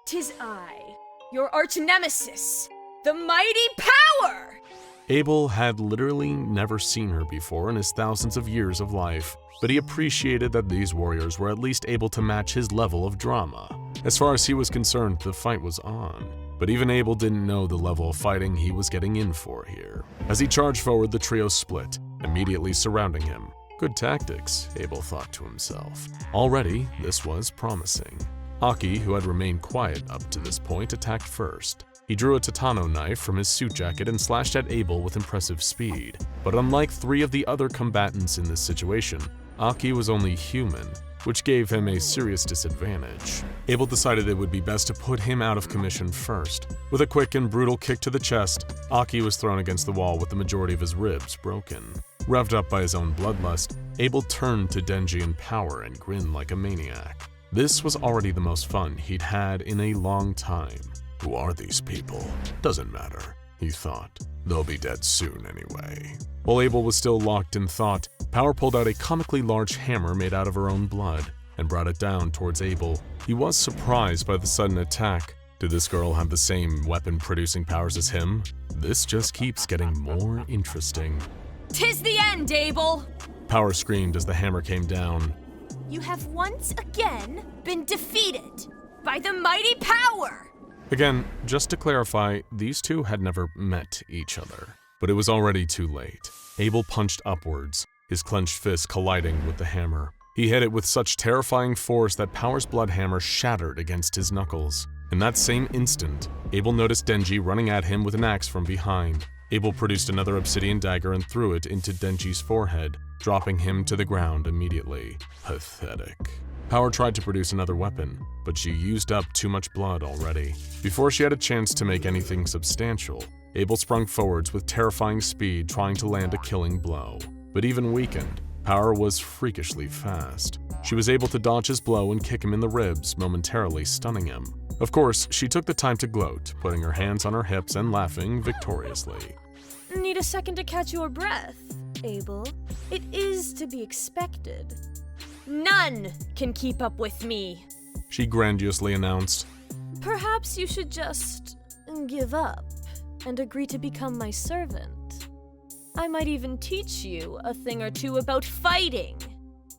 'Tis I, your arch-nemesis, the mighty Power! Abel had literally never seen her before in his thousands of years of life, but he appreciated that these warriors were at least able to match his level of drama. As far as he was concerned, the fight was on. But even Abel didn't know the level of fighting he was getting in for here. As he charged forward, the trio split, immediately surrounding him. Good tactics, Abel thought to himself. Already, this was promising. Aki, who had remained quiet up to this point, attacked first. He drew a tatano knife from his suit jacket and slashed at Abel with impressive speed. But unlike three of the other combatants in this situation, Aki was only human, which gave him a serious disadvantage. Abel decided it would be best to put him out of commission first. With a quick and brutal kick to the chest, Aki was thrown against the wall with the majority of his ribs broken. Revved up by his own bloodlust, Abel turned to Denji in Power and grinned like a maniac. This was already the most fun he'd had in a long time. Who are these people? Doesn't matter, he thought. They'll be dead soon anyway. While Abel was still locked in thought, Power pulled out a comically large hammer made out of her own blood and brought it down towards Abel. He was surprised by the sudden attack. Did this girl have the same weapon-producing powers as him? This just keeps getting more interesting. 'Tis the end, Abel! Power screamed as the hammer came down. You have once again been defeated by the mighty Power! Again, just to clarify, these two had never met each other. But it was already too late. Abel punched upwards, his clenched fist colliding with the hammer. He hit it with such terrifying force that Power's blood hammer shattered against his knuckles. In that same instant, Abel noticed Denji running at him with an axe from behind. Abel produced another obsidian dagger and threw it into Denji's forehead, dropping him to the ground immediately. Pathetic. Power tried to produce another weapon, but she used up too much blood already. Before she had a chance to make anything substantial, Abel sprung forwards with terrifying speed, trying to land a killing blow. But even weakened, Power was freakishly fast. She was able to dodge his blow and kick him in the ribs, momentarily stunning him. Of course, she took the time to gloat, putting her hands on her hips and laughing victoriously. Need a second to catch your breath, Abel. It is to be expected. None can keep up with me, she grandiosely announced. Perhaps you should just give up and agree to become my servant. I might even teach you a thing or two about fighting.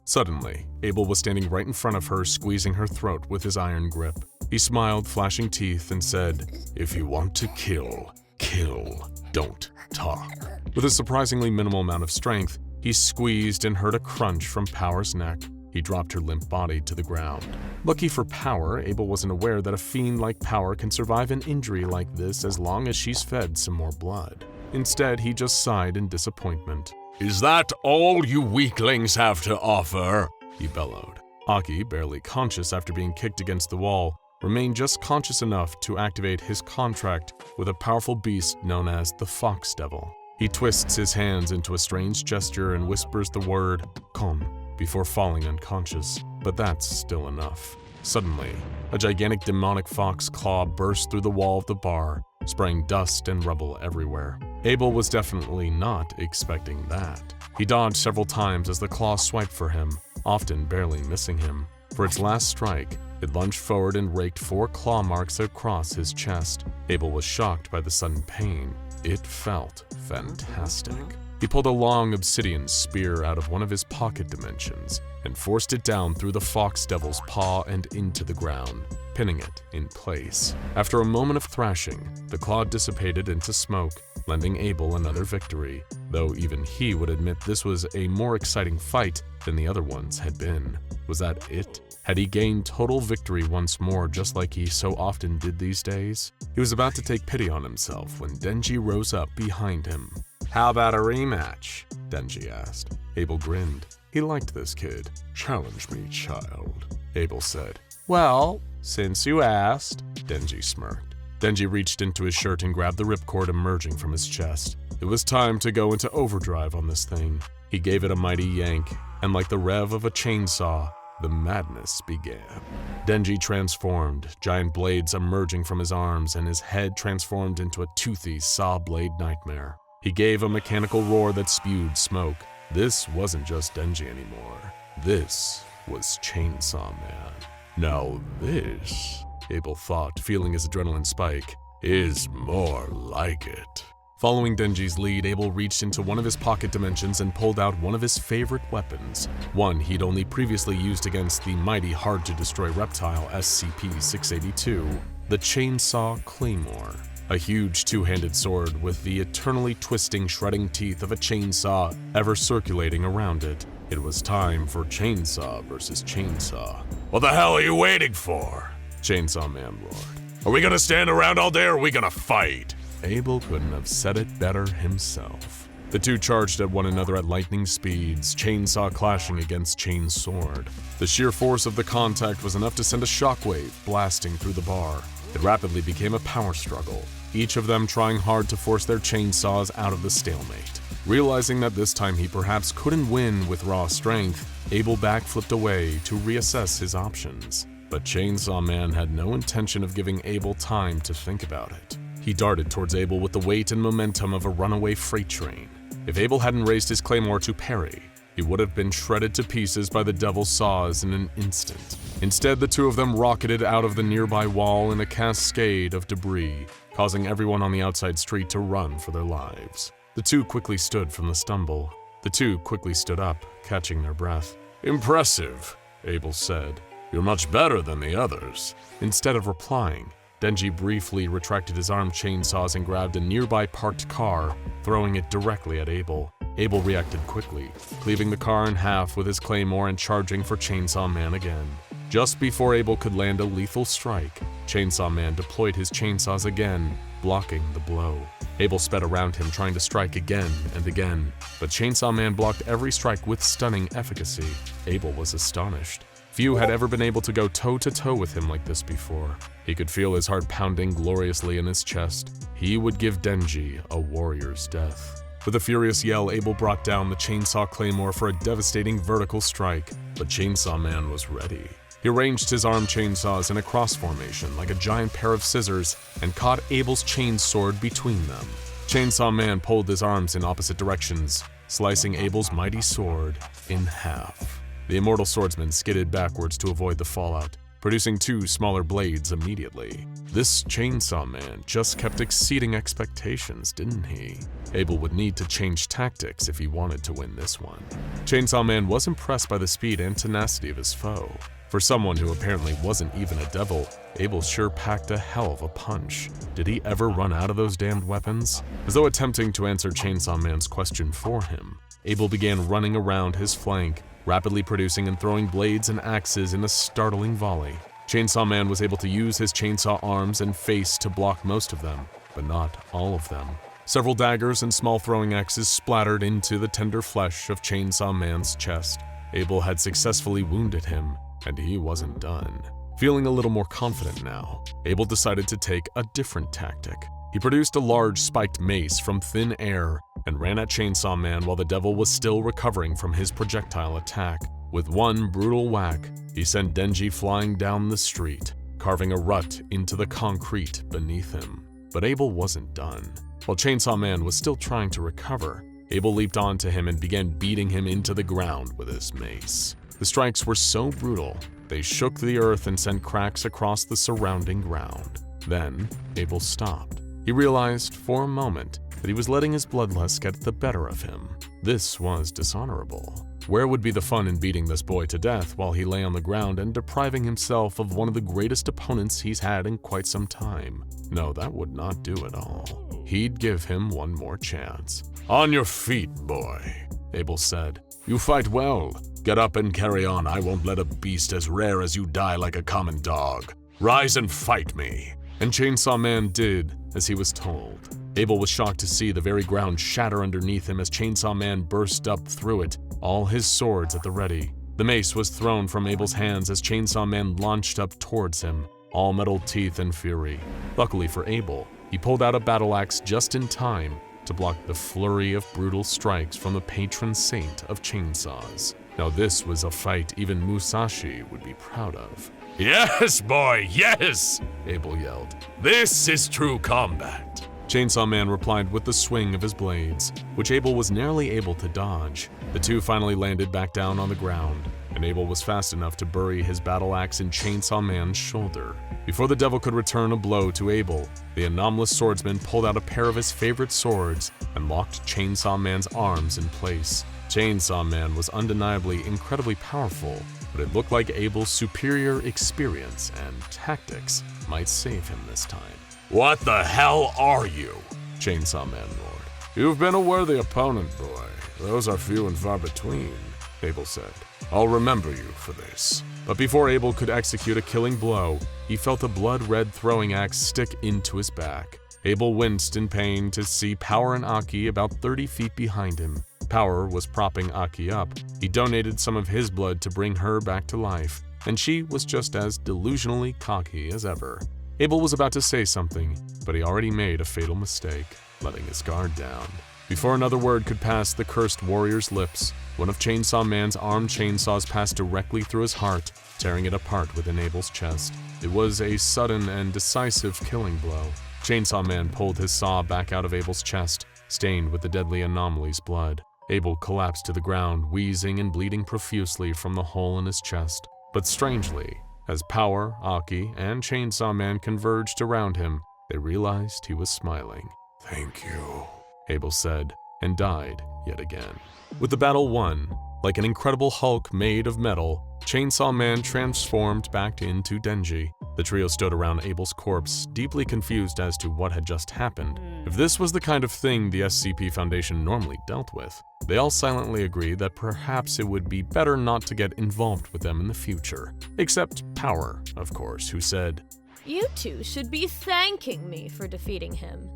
Suddenly, Abel was standing right in front of her, squeezing her throat with his iron grip. He smiled, flashing teeth, and said, "If you want to kill, kill. Don't talk." With a surprisingly minimal amount of strength, he squeezed and heard a crunch from Power's neck. He dropped her limp body to the ground. Lucky for Power, Abel wasn't aware that a fiend like Power can survive an injury like this as long as she's fed some more blood. Instead, he just sighed in disappointment. Is that all you weaklings have to offer? He bellowed. Aki, barely conscious after being kicked against the wall, remained just conscious enough to activate his contract with a powerful beast known as the Fox Devil. He twists his hands into a strange gesture and whispers the word, "Come," before falling unconscious, but that's still enough. Suddenly, a gigantic demonic fox claw burst through the wall of the bar, spraying dust and rubble everywhere. Abel was definitely not expecting that. He dodged several times as the claw swiped for him, often barely missing him. For its last strike, it lunged forward and raked 4 claw marks across his chest. Abel was shocked by the sudden pain. It felt fantastic. He pulled a long obsidian spear out of one of his pocket dimensions and forced it down through the Fox Devil's paw and into the ground, pinning it in place. After a moment of thrashing, the claw dissipated into smoke, lending Abel another victory, though even he would admit this was a more exciting fight than the other ones had been. Was that it? Had he gained total victory once more, just like he so often did these days? He was about to take pity on himself when Denji rose up behind him. "How about a rematch?" Denji asked. Abel grinned. He liked this kid. "Challenge me, child," Abel said. "Well, since you asked," Denji smirked. Denji reached into his shirt and grabbed the ripcord emerging from his chest. It was time to go into overdrive on this thing. He gave it a mighty yank, and like the rev of a chainsaw, the madness began. Denji transformed, giant blades emerging from his arms, and his head transformed into a toothy saw blade nightmare. He gave a mechanical roar that spewed smoke. This wasn't just Denji anymore. This was Chainsaw Man. Now this, Abel thought, feeling his adrenaline spike, is more like it. Following Denji's lead, Abel reached into one of his pocket dimensions and pulled out one of his favorite weapons, one he'd only previously used against the mighty hard-to-destroy reptile SCP-682, the Chainsaw Claymore. A huge two-handed sword with the eternally twisting, shredding teeth of a chainsaw ever circulating around it. It was time for Chainsaw versus Chainsaw. What the hell are you waiting for? Chainsaw Man roared. Are we gonna stand around all day or are we gonna fight? Abel couldn't have said it better himself. The two charged at one another at lightning speeds, chainsaw clashing against chain sword. The sheer force of the contact was enough to send a shockwave blasting through the bar. It rapidly became a power struggle, each of them trying hard to force their chainsaws out of the stalemate. Realizing that this time he perhaps couldn't win with raw strength, Abel backflipped away to reassess his options. But Chainsaw Man had no intention of giving Abel time to think about it. He darted towards Abel with the weight and momentum of a runaway freight train. If Abel hadn't raised his claymore to parry, he would have been shredded to pieces by the devil's saws in an instant. Instead, the two of them rocketed out of the nearby wall in a cascade of debris, causing everyone on the outside street to run for their lives. The two quickly stood from the stumble. The two quickly stood up, catching their breath. "Impressive," Abel said. "You're much better than the others." Instead of replying, Denji briefly retracted his armed chainsaws and grabbed a nearby parked car, throwing it directly at Abel. Abel reacted quickly, cleaving the car in half with his claymore and charging for Chainsaw Man again. Just before Abel could land a lethal strike, Chainsaw Man deployed his chainsaws again, blocking the blow. Abel sped around him trying to strike again and again, but Chainsaw Man blocked every strike with stunning efficacy. Abel was astonished. Few had ever been able to go toe-to-toe with him like this before. He could feel his heart pounding gloriously in his chest. He would give Denji a warrior's death. With a furious yell, Abel brought down the Chainsaw Claymore for a devastating vertical strike, but Chainsaw Man was ready. He arranged his armed chainsaws in a cross formation like a giant pair of scissors and caught Abel's chain sword between them. Chainsaw Man pulled his arms in opposite directions, slicing Abel's mighty sword in half. The immortal swordsman skidded backwards to avoid the fallout. producing 2 smaller blades immediately. This Chainsaw Man just kept exceeding expectations, didn't he? Abel would need to change tactics if he wanted to win this one. Chainsaw Man was impressed by the speed and tenacity of his foe. For someone who apparently wasn't even a devil, Abel sure packed a hell of a punch. Did he ever run out of those damned weapons? As though attempting to answer Chainsaw Man's question for him, Abel began running around his flank, rapidly producing and throwing blades and axes in a startling volley. Chainsaw Man was able to use his chainsaw arms and face to block most of them, but not all of them. Several daggers and small throwing axes splattered into the tender flesh of Chainsaw Man's chest. Abel had successfully wounded him, and he wasn't done. Feeling a little more confident now, Abel decided to take a different tactic. He produced a large spiked mace from thin air and ran at Chainsaw Man while the devil was still recovering from his projectile attack. With one brutal whack, he sent Denji flying down the street, carving a rut into the concrete beneath him. But Abel wasn't done. While Chainsaw Man was still trying to recover, Abel leaped onto him and began beating him into the ground with his mace. The strikes were so brutal, they shook the earth and sent cracks across the surrounding ground. Then, Abel stopped. He realized, for a moment, that he was letting his bloodlust get the better of him. This was dishonorable. Where would be the fun in beating this boy to death while he lay on the ground and depriving himself of one of the greatest opponents he's had in quite some time? No, that would not do at all. He'd give him one more chance. "On your feet, boy," Abel said. "You fight well. Get up and carry on. I won't let a beast as rare as you die like a common dog. Rise and fight me." And Chainsaw Man did as he was told. Abel was shocked to see the very ground shatter underneath him as Chainsaw Man burst up through it, all his swords at the ready. The mace was thrown from Abel's hands as Chainsaw Man launched up towards him, all metal teeth and fury. Luckily for Abel, he pulled out a battle axe just in time to block the flurry of brutal strikes from the patron saint of chainsaws. Now this was a fight even Musashi would be proud of. "Yes, boy, yes!" Abel yelled. "This is true combat." Chainsaw Man replied with the swing of his blades, which Abel was narrowly able to dodge. The two finally landed back down on the ground, and Abel was fast enough to bury his battle axe in Chainsaw Man's shoulder. Before the devil could return a blow to Abel, the anomalous swordsman pulled out a pair of his favorite swords and locked Chainsaw Man's arms in place. Chainsaw Man was undeniably incredibly powerful, but it looked like Abel's superior experience and tactics might save him this time. "What the hell are you?" Chainsaw Man roared. "You've been a worthy opponent, boy. Those are few and far between," Abel said. "I'll remember you for this." But before Abel could execute a killing blow, he felt a blood-red throwing axe stick into his back. Abel winced in pain to see Power and Aki about 30 feet behind him. Power was propping Aki up. He donated some of his blood to bring her back to life, and she was just as delusionally cocky as ever. Abel was about to say something, but he already made a fatal mistake, letting his guard down. Before another word could pass the cursed warrior's lips, one of Chainsaw Man's armed chainsaws passed directly through his heart, tearing it apart within Abel's chest. It was a sudden and decisive killing blow. Chainsaw Man pulled his saw back out of Abel's chest, stained with the deadly anomaly's blood. Abel collapsed to the ground, wheezing and bleeding profusely from the hole in his chest. But strangely, as Power, Aki, and Chainsaw Man converged around him, they realized he was smiling. "Thank you," Abel said, and died yet again. With the battle won, like an incredible Hulk made of metal, Chainsaw Man transformed back into Denji. The trio stood around Abel's corpse, deeply confused as to what had just happened. If this was the kind of thing the SCP Foundation normally dealt with, they all silently agreed that perhaps it would be better not to get involved with them in the future. Except Power, of course, who said, "You two should be thanking me for defeating him.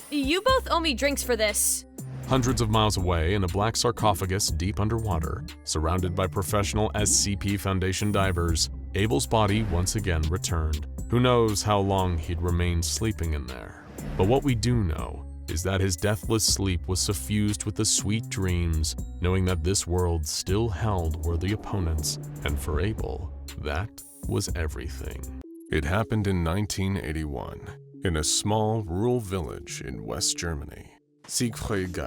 You both owe me drinks for this." Hundreds of miles away in a black sarcophagus deep underwater, surrounded by professional SCP Foundation divers, Abel's body once again returned. Who knows how long he'd remain sleeping in there. But what we do know is that his deathless sleep was suffused with the sweet dreams, knowing that this world still held worthy opponents, and for Abel, that was everything. It happened in 1981, in a small rural village in West Germany. Siegfried,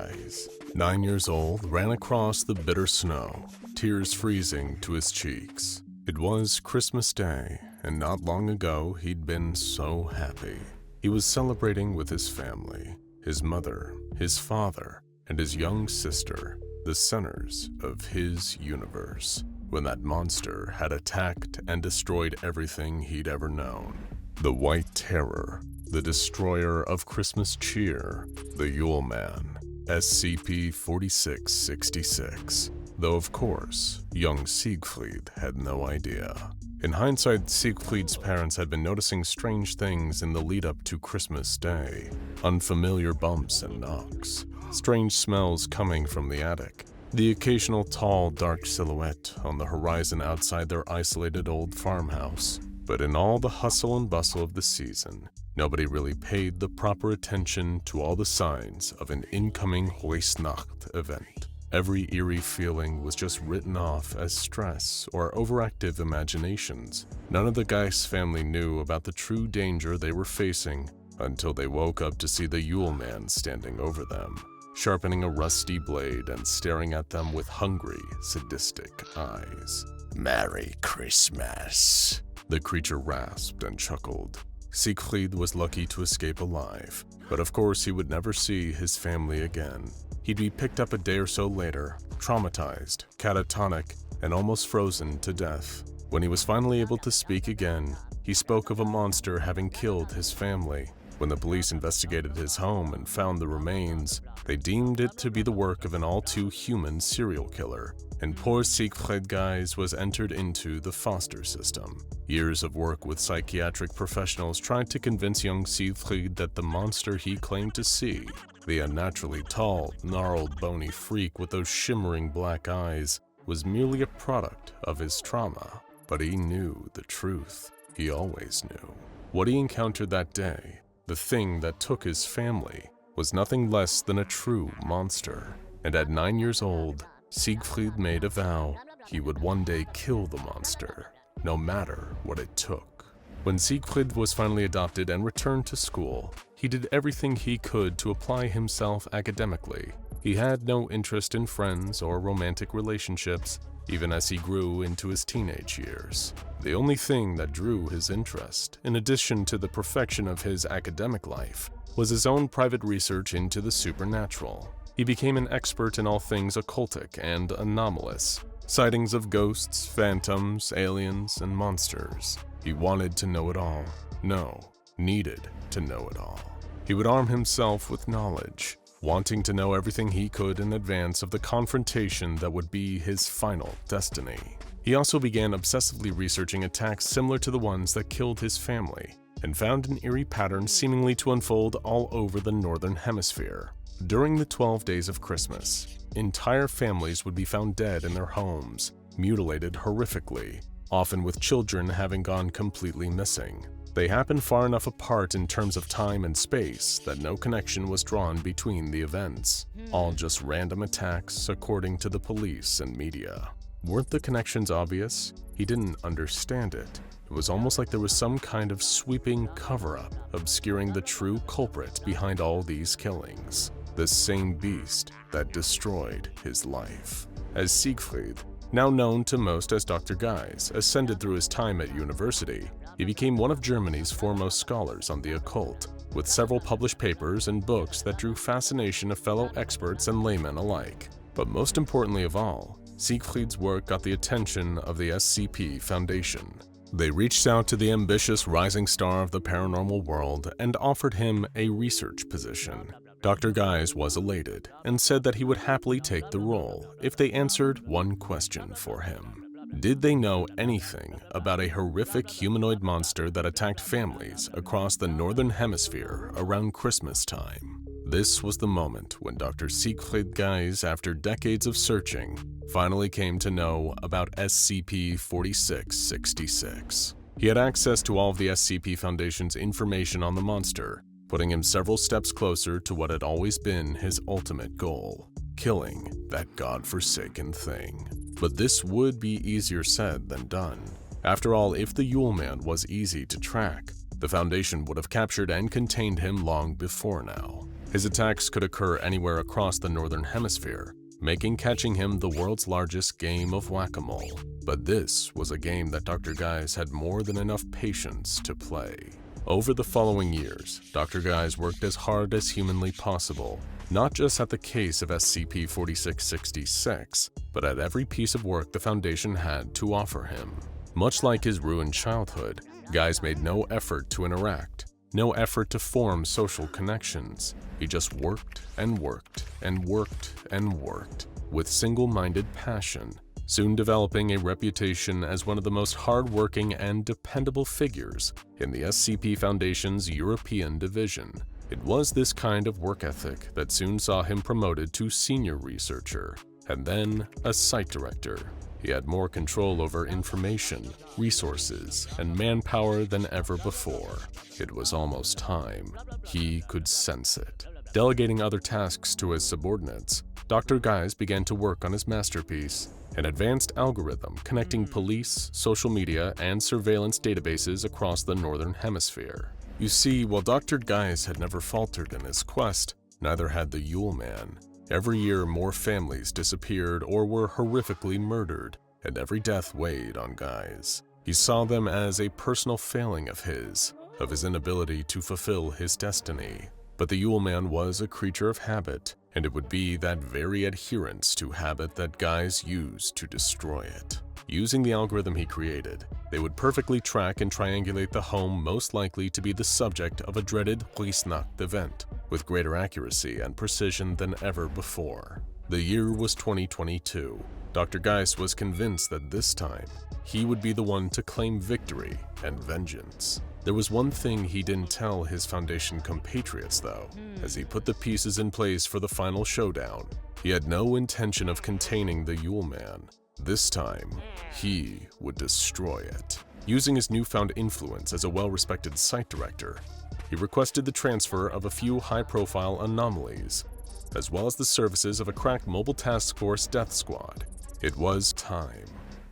9 years old, ran across the bitter snow, tears freezing to his cheeks. It was Christmas Day, and not long ago he'd been so happy. He was celebrating with his family, his mother, his father, and his young sister, the centers of his universe, when that monster had attacked and destroyed everything he'd ever known. The White Terror, the destroyer of Christmas cheer, the Yule Man, SCP-4666. Though of course, young Siegfried had no idea. In hindsight, Siegfried's parents had been noticing strange things in the lead-up to Christmas Day. Unfamiliar bumps and knocks, strange smells coming from the attic, the occasional tall, dark silhouette on the horizon outside their isolated old farmhouse. But in all the hustle and bustle of the season, nobody really paid the proper attention to all the signs of an incoming Weihnacht event. Every eerie feeling was just written off as stress or overactive imaginations. None of the Geist family knew about the true danger they were facing until they woke up to see the Yule Man standing over them, sharpening a rusty blade and staring at them with hungry, sadistic eyes. Merry Christmas, the creature rasped and chuckled. Siegfried was lucky to escape alive, but of course he would never see his family again. He'd be picked up a day or so later, traumatized, catatonic, and almost frozen to death. When he was finally able to speak again, he spoke of a monster having killed his family. When the police investigated his home and found the remains, they deemed it to be the work of an all-too-human serial killer, and poor Siegfried Geis was entered into the foster system. Years of work with psychiatric professionals tried to convince young Siegfried that the monster he claimed to see, the unnaturally tall, gnarled, bony freak with those shimmering black eyes, was merely a product of his trauma. But he knew the truth. He always knew. What he encountered that day, the thing that took his family, was nothing less than a true monster. And at 9 years old, Siegfried made a vow he would one day kill the monster, no matter what it took. When Siegfried was finally adopted and returned to school, he did everything he could to apply himself academically. He had no interest in friends or romantic relationships, even as he grew into his teenage years. The only thing that drew his interest, in addition to the perfection of his academic life, was his own private research into the supernatural. He became an expert in all things occultic and anomalous, sightings of ghosts, phantoms, aliens, and monsters. He wanted to know it all. No, needed to know it all. He would arm himself with knowledge, wanting to know everything he could in advance of the confrontation that would be his final destiny. He also began obsessively researching attacks similar to the ones that killed his family, and found an eerie pattern seemingly to unfold all over the Northern Hemisphere. During the 12 days of Christmas, entire families would be found dead in their homes, mutilated horrifically, often with children having gone completely missing. They happened far enough apart in terms of time and space that no connection was drawn between the events, all just random attacks according to the police and media. Weren't the connections obvious? He didn't understand it. It was almost like there was some kind of sweeping cover-up obscuring the true culprit behind all these killings. The same beast that destroyed his life. As Siegfried, now known to most as Dr. Geis, ascended through his time at university, he became one of Germany's foremost scholars on the occult, with several published papers and books that drew fascination of fellow experts and laymen alike. But most importantly of all, Siegfried's work got the attention of the SCP Foundation. They reached out to the ambitious rising star of the paranormal world and offered him a research position. Dr. Geis was elated and said that he would happily take the role if they answered one question for him. Did they know anything about a horrific humanoid monster that attacked families across the Northern Hemisphere around Christmas time? This was the moment when Dr. Siegfried Geis, after decades of searching, finally came to know about SCP-4666. He had access to all of the SCP Foundation's information on the monster, putting him several steps closer to what had always been his ultimate goal, killing that godforsaken thing. But this would be easier said than done. After all, if the Yule Man was easy to track, the Foundation would have captured and contained him long before now. His attacks could occur anywhere across the Northern Hemisphere, making catching him the world's largest game of whack-a-mole. But this was a game that Dr. Guise had more than enough patience to play. Over the following years, Dr. Guise worked as hard as humanly possible, not just at the case of SCP-4666, but at every piece of work the Foundation had to offer him. Much like his ruined childhood, Guise made no effort to interact, no effort to form social connections. He just worked and worked and worked and worked with single-minded passion, soon developing a reputation as one of the most hard-working and dependable figures in the SCP Foundation's European division. It was this kind of work ethic that soon saw him promoted to senior researcher, and then a site director. He had more control over information, resources, and manpower than ever before. It was almost time. He could sense it. Delegating other tasks to his subordinates, Dr. Guise began to work on his masterpiece, an advanced algorithm connecting police, social media, and surveillance databases across the Northern Hemisphere. You see, while Dr. Guise had never faltered in his quest, neither had the Man. Every year, more families disappeared or were horrifically murdered, and every death weighed on Guise. He saw them as a personal failing of his inability to fulfill his destiny. But the Man was a creature of habit, and it would be that very adherence to habit that Guise used to destroy it. Using the algorithm he created, they would perfectly track and triangulate the home most likely to be the subject of a dreaded Huisnacht event, with greater accuracy and precision than ever before. The year was 2022. Dr. Guise was convinced that this time, he would be the one to claim victory and vengeance. There was one thing he didn't tell his Foundation compatriots, though. As he put the pieces in place for the final showdown, he had no intention of containing the Man. This time, he would destroy it. Using his newfound influence as a well-respected site director, he requested the transfer of a few high-profile anomalies, as well as the services of a crack mobile task force death squad. It was time.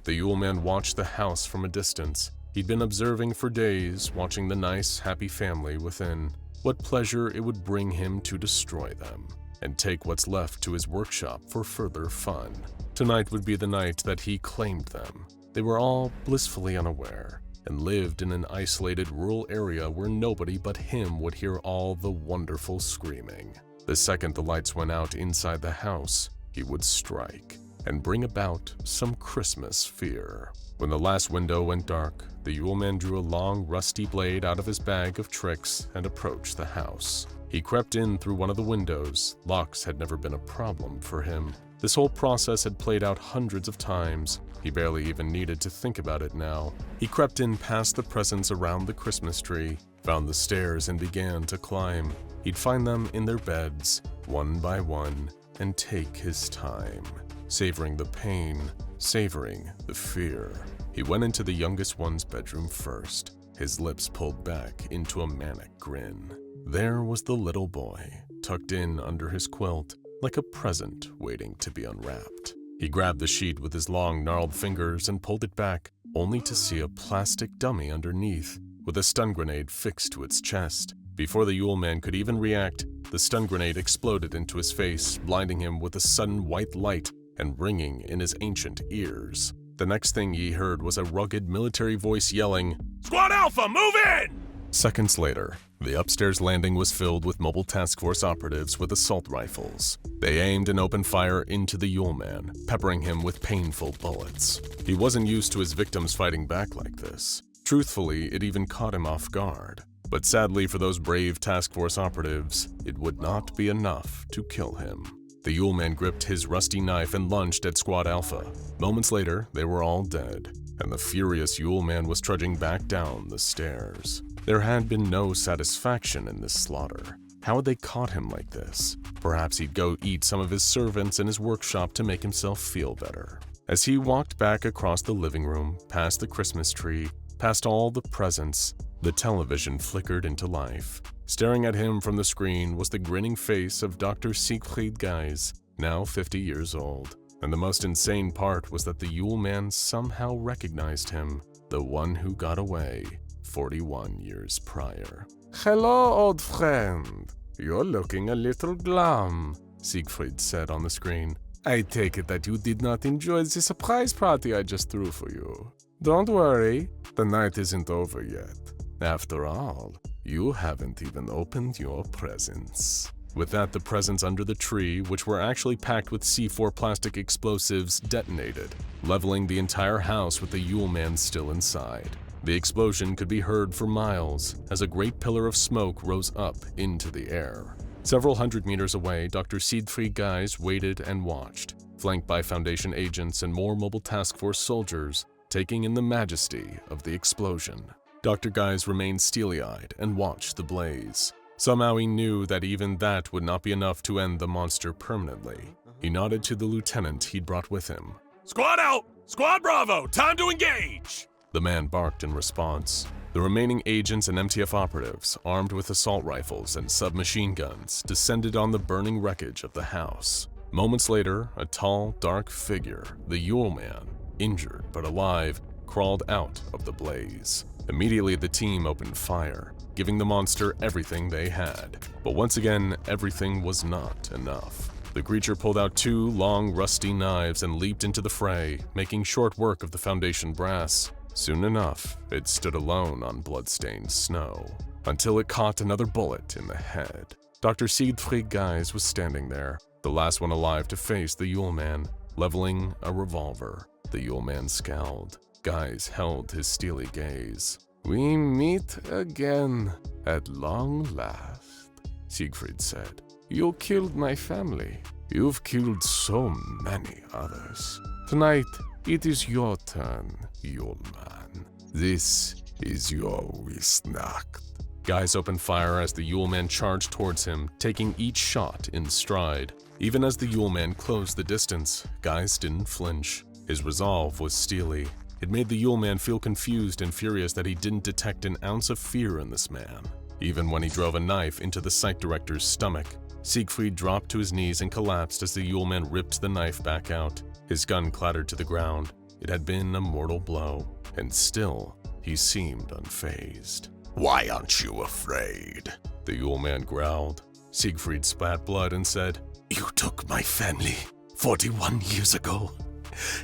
The Man watched the house from a distance. He'd been observing for days, watching the nice, happy family within. What pleasure it would bring him to destroy them, and take what's left to his workshop for further fun. Tonight would be the night that he claimed them. They were all blissfully unaware, and lived in an isolated rural area where nobody but him would hear all the wonderful screaming. The second the lights went out inside the house, he would strike, and bring about some Christmas fear. When the last window went dark, the Man drew a long, rusty blade out of his bag of tricks and approached the house. He crept in through one of the windows. Locks had never been a problem for him. This whole process had played out hundreds of times. He barely even needed to think about it now. He crept in past the presents around the Christmas tree, found the stairs and began to climb. He'd find them in their beds, one by one, and take his time, savoring the pain, savoring the fear. He went into the youngest one's bedroom first, his lips pulled back into a manic grin. There was the little boy, tucked in under his quilt, like a present waiting to be unwrapped. He grabbed the sheet with his long, gnarled fingers and pulled it back, only to see a plastic dummy underneath, with a stun grenade fixed to its chest. Before the Man could even react, the stun grenade exploded into his face, blinding him with a sudden white light and ringing in his ancient ears. The next thing he heard was a rugged military voice yelling, "Squad Alpha, move in!" Seconds later, the upstairs landing was filled with mobile task force operatives with assault rifles. They aimed and opened fire into the Man, peppering him with painful bullets. He wasn't used to his victims fighting back like this. Truthfully, it even caught him off guard. But sadly for those brave task force operatives, it would not be enough to kill him. The Man gripped his rusty knife and lunged at Squad Alpha. Moments later, they were all dead, and the furious Man was trudging back down the stairs. There had been no satisfaction in this slaughter. How had they caught him like this? Perhaps he'd go eat some of his servants in his workshop to make himself feel better. As he walked back across the living room, past the Christmas tree, past all the presents, the television flickered into life. Staring at him from the screen was the grinning face of Dr. Siegfried Guise, now 50 years old. And the most insane part was that the Man somehow recognized him, the one who got away 41 years prior. "Hello, old friend. You're looking a little glum," Siegfried said on the screen. I take it that you did not enjoy the surprise party I just threw for you. Don't worry, the night isn't over yet. After all, you haven't even opened your presents. With that, the presents under the tree, which were actually packed with C4 plastic explosives, detonated, leveling the entire house with the Yule Man still inside. The explosion could be heard for miles as a great pillar of smoke rose up into the air. Several hundred meters away, Dr. Siegfried Geis waited and watched, flanked by Foundation agents and more mobile task force soldiers, taking in the majesty of the explosion. Dr. Geis remained steely-eyed and watched the blaze. Somehow he knew that even that would not be enough to end the monster permanently. He nodded to the lieutenant he'd brought with him. Squad out! Squad Bravo! Time to engage! The man barked in response. The remaining agents and MTF operatives, armed with assault rifles and submachine guns, descended on the burning wreckage of the house. Moments later, a tall, dark figure, the Yule Man, injured but alive, crawled out of the blaze. Immediately, the team opened fire, giving the monster everything they had. But once again, everything was not enough. The creature pulled out 2 long, rusty knives and leaped into the fray, making short work of the Foundation brass. Soon enough, it stood alone on blood-stained snow, until it caught another bullet in the head. Dr. Siegfried Geis was standing there, the last one alive to face the Yule Man, leveling a revolver. The Yule Man scowled. Geis held his steely gaze. "We meet again, at long last," Siegfried said. "You killed my family. You've killed so many others. Tonight, it is your turn, Yule Man. This is your Wisnacht." Geis opened fire as the Yule Man charged towards him, taking each shot in stride. Even as the Yule Man closed the distance, Geis didn't flinch. His resolve was steely. It made the Yule Man feel confused and furious that he didn't detect an ounce of fear in this man. Even when he drove a knife into the site director's stomach, Siegfried dropped to his knees and collapsed as the Yule Man ripped the knife back out. His gun clattered to the ground. It had been a mortal blow, and still, he seemed unfazed. Why aren't you afraid? The Yule Man growled. Siegfried spat blood and said, You took my family 41 years ago.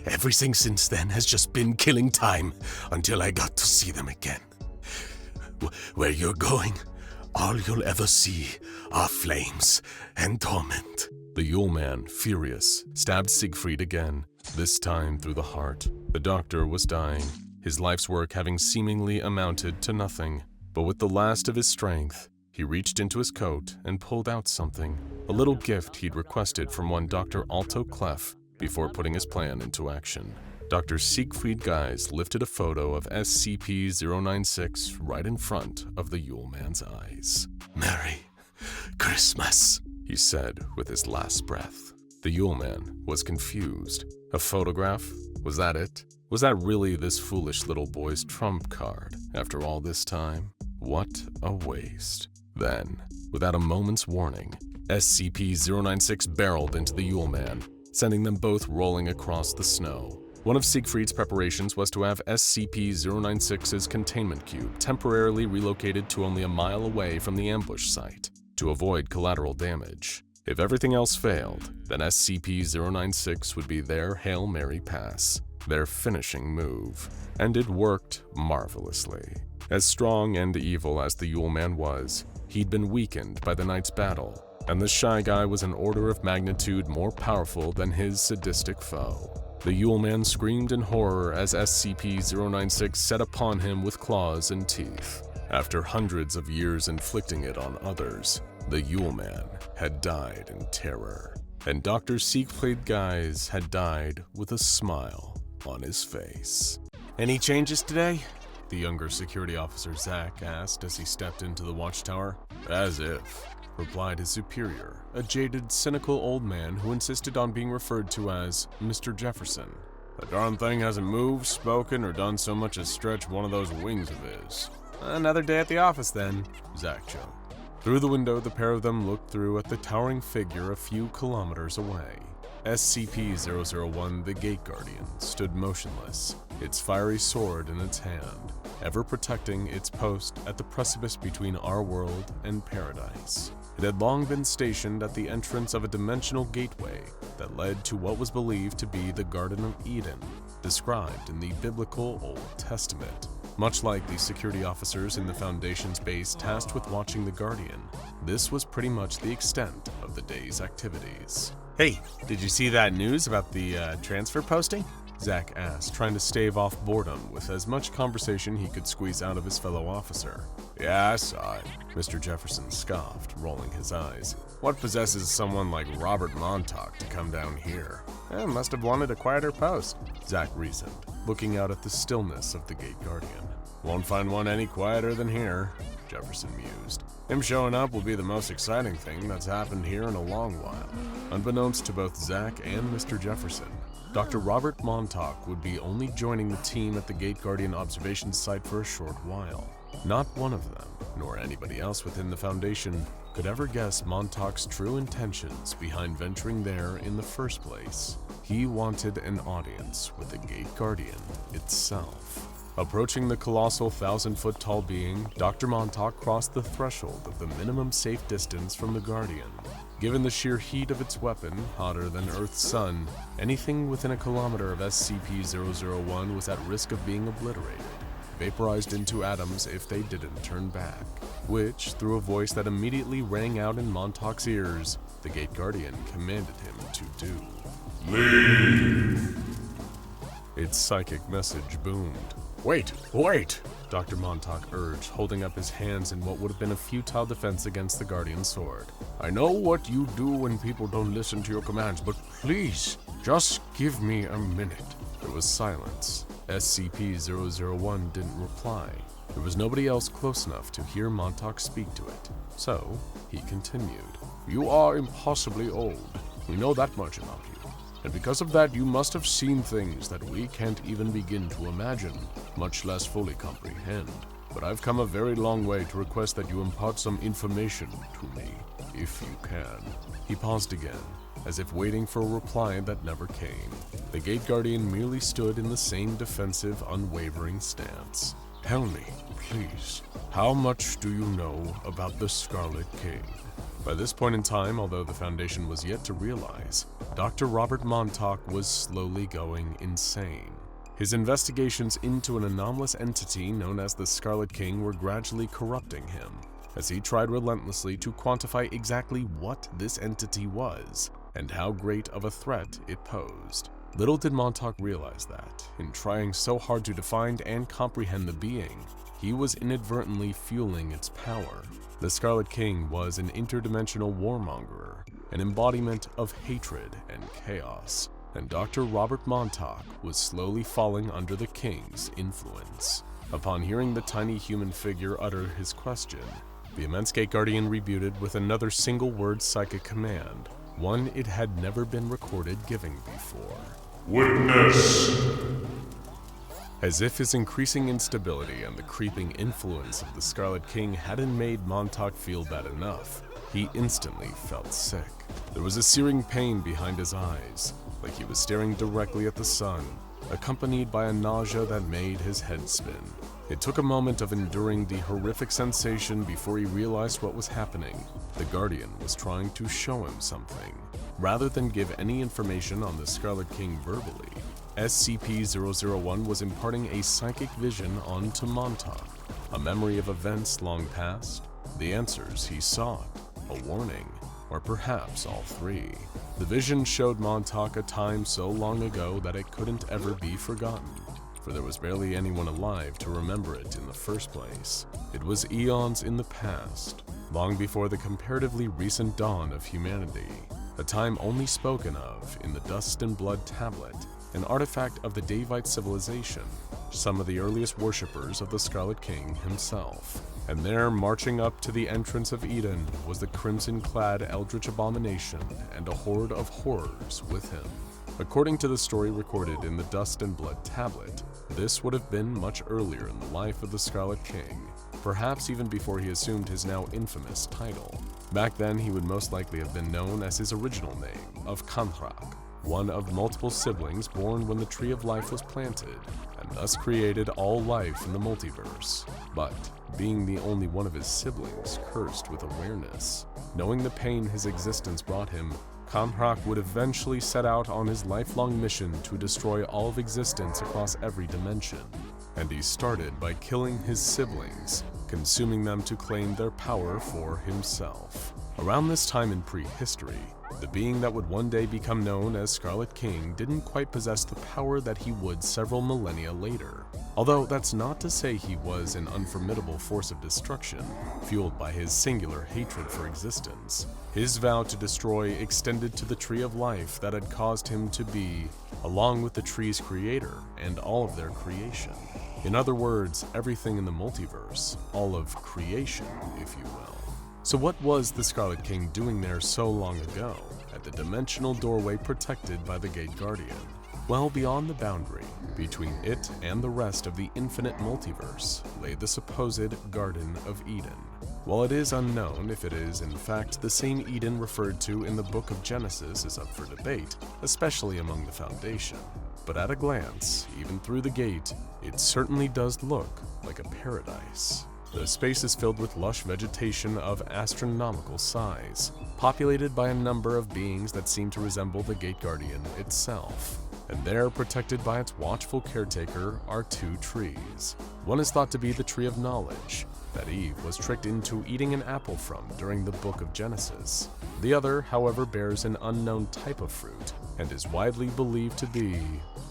Everything since then has just been killing time until I got to see them again. Where you're going, all you'll ever see are flames and torment. The Yule Man, furious, stabbed Siegfried again, this time through the heart. The doctor was dying, his life's work having seemingly amounted to nothing. But with the last of his strength, he reached into his coat and pulled out something, a little gift he'd requested from one Dr. Alto Clef before putting his plan into action. Dr. Siegfried Geis lifted a photo of SCP-096 right in front of the Yule Man's eyes. Merry Christmas, he said with his last breath. The Yule Man was confused. A photograph? Was that it? Was that really this foolish little boy's trump card after all this time? What a waste. Then, without a moment's warning, SCP-096 barreled into the Yule Man, sending them both rolling across the snow. One of Siegfried's preparations was to have SCP-096's containment cube temporarily relocated to only a mile away from the ambush site to avoid collateral damage. If everything else failed, then SCP-096 would be their Hail Mary pass, their finishing move. And it worked marvelously. As strong and evil as the Yule Man was, he'd been weakened by the night's battle, and the Shy Guy was an order of magnitude more powerful than his sadistic foe. The Yule Man screamed in horror as SCP-096 set upon him with claws and teeth. After hundreds of years inflicting it on others, the Yule Man had died in terror, and Dr. Siegfried Geis had died with a smile on his face. "Any changes today?" the younger security officer Zach asked as he stepped into the watchtower. "As if," replied his superior, a jaded, cynical old man who insisted on being referred to as Mr. Jefferson. "The darn thing hasn't moved, spoken, or done so much as stretch one of those wings of his." "Another day at the office, then," Zach joked. Through the window, the pair of them looked through at the towering figure a few kilometers away. SCP-001, the Gate Guardian, stood motionless, its fiery sword in its hand, ever protecting its post at the precipice between our world and paradise. It had long been stationed at the entrance of a dimensional gateway, that led to what was believed to be the Garden of Eden, described in the biblical Old Testament. Much like the security officers in the Foundation's base tasked with watching the Guardian, this was pretty much the extent of the day's activities. Hey, did you see that news about the transfer posting? Zach asked, trying to stave off boredom with as much conversation he could squeeze out of his fellow officer. Yeah, I saw it. Mr. Jefferson scoffed, rolling his eyes. What possesses someone like Robert Montauk to come down here? Must have wanted a quieter post, Zach reasoned, looking out at the stillness of the Gate Guardian. Won't find one any quieter than here, Jefferson mused. Him showing up will be the most exciting thing that's happened here in a long while. Unbeknownst to both Zach and Mr. Jefferson, Dr. Robert Montauk would be only joining the team at the Gate Guardian observation site for a short while. Not one of them, nor anybody else within the Foundation, could ever guess Montauk's true intentions behind venturing there in the first place. He wanted an audience with the Gate Guardian itself. Approaching the colossal 1,000-foot-tall being, Dr. Montauk crossed the threshold of the minimum safe distance from the Guardian. Given the sheer heat of its weapon, hotter than Earth's sun, anything within a kilometer of SCP-001 was at risk of being obliterated, vaporized into atoms if they didn't turn back, which, through a voice that immediately rang out in Montauk's ears, the Gate Guardian commanded him to do. Leave! Its psychic message boomed. Wait! Dr. Montauk urged, holding up his hands in what would have been a futile defense against the Guardian's sword. I know what you do when people don't listen to your commands, but please, just give me a minute. There was silence. SCP-001 didn't reply. There was nobody else close enough to hear Montauk speak to it. So, he continued. You are impossibly old. We know that much about you. And because of that, you must have seen things that we can't even begin to imagine, much less fully comprehend. But I've come a very long way to request that you impart some information to me, if you can. He paused again, as if waiting for a reply that never came. The Gate Guardian merely stood in the same defensive, unwavering stance. Tell me, please, how much do you know about the Scarlet King? By this point in time, although the Foundation was yet to realize, Dr. Robert Montauk was slowly going insane. His investigations into an anomalous entity known as the Scarlet King were gradually corrupting him, as he tried relentlessly to quantify exactly what this entity was and how great of a threat it posed. Little did Montauk realize that, in trying so hard to define and comprehend the being, he was inadvertently fueling its power. The Scarlet King was an interdimensional warmonger, an embodiment of hatred and chaos, and Dr. Robert Montauk was slowly falling under the King's influence. Upon hearing the tiny human figure utter his question, the immense Gate Guardian rebutted with another single-word psychic command, one it had never been recorded giving before. Witness! As if his increasing instability and the creeping influence of the Scarlet King hadn't made Montauk feel bad enough, he instantly felt sick. There was a searing pain behind his eyes, like he was staring directly at the sun, accompanied by a nausea that made his head spin. It took a moment of enduring the horrific sensation before he realized what was happening. The Guardian was trying to show him something. Rather than give any information on the Scarlet King verbally, SCP-001 was imparting a psychic vision onto Montauk, a memory of events long past, the answers he sought, a warning, or perhaps all three. The vision showed Montauk a time so long ago that it couldn't ever be forgotten, for there was barely anyone alive to remember it in the first place. It was eons in the past, long before the comparatively recent dawn of humanity, a time only spoken of in the Dust and Blood Tablet, an artifact of the Davite civilization, some of the earliest worshippers of the Scarlet King himself. And there, marching up to the entrance of Eden, was the crimson-clad eldritch abomination and a horde of horrors with him. According to the story recorded in the Dust and Blood Tablet, this would have been much earlier in the life of the Scarlet King, perhaps even before he assumed his now infamous title. Back then, he would most likely have been known as his original name of Kanhrak, one of multiple siblings born when the Tree of Life was planted, and thus created all life in the multiverse. But, being the only one of his siblings cursed with awareness, knowing the pain his existence brought him, Kanrak would eventually set out on his lifelong mission to destroy all of existence across every dimension. And he started by killing his siblings, consuming them to claim their power for himself. Around this time in prehistory, the being that would one day become known as Scarlet King didn't quite possess the power that he would several millennia later. Although that's not to say he was an unformidable force of destruction, fueled by his singular hatred for existence. His vow to destroy extended to the Tree of Life that had caused him to be, along with the tree's creator and all of their creation. In other words, everything in the multiverse, all of creation, if you will. So what was the Scarlet King doing there so long ago, at the dimensional doorway protected by the Gate Guardian? Well, beyond the boundary between it and the rest of the infinite multiverse lay the supposed Garden of Eden. While it is unknown if it is in fact the same Eden referred to in the Book of Genesis is up for debate, especially among the Foundation. But at a glance, even through the gate, it certainly does look like a paradise. The space is filled with lush vegetation of astronomical size, populated by a number of beings that seem to resemble the Gate Guardian itself. And there, protected by its watchful caretaker, are two trees. One is thought to be the Tree of Knowledge, that Eve was tricked into eating an apple from during the Book of Genesis. The other, however, bears an unknown type of fruit, and is widely believed to be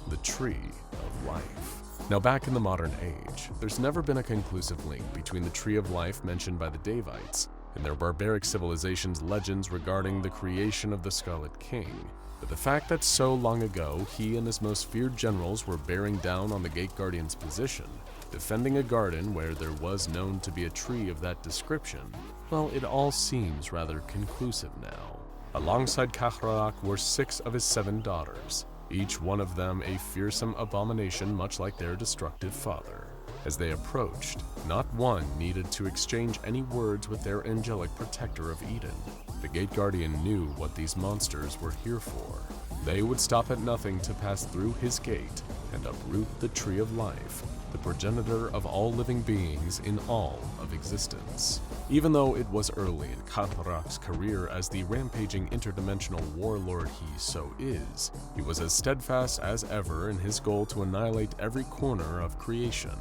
the Tree of Life. Now back in the modern age, there's never been a conclusive link between the Tree of Life mentioned by the Davites and their barbaric civilization's legends regarding the creation of the Scarlet King. But the fact that so long ago he and his most feared generals were bearing down on the Gate Guardian's position, defending a garden where there was known to be a tree of that description, well, it all seems rather conclusive now. Alongside Kahraak were 6 of his 7 daughters, each one of them a fearsome abomination much like their destructive father. As they approached, not one needed to exchange any words with their angelic protector of Eden. The Gate Guardian knew what these monsters were here for. They would stop at nothing to pass through his gate and uproot the Tree of Life, the progenitor of all living beings in all of existence. Even though it was early in Kahraak's career as the rampaging interdimensional warlord he so is, he was as steadfast as ever in his goal to annihilate every corner of creation,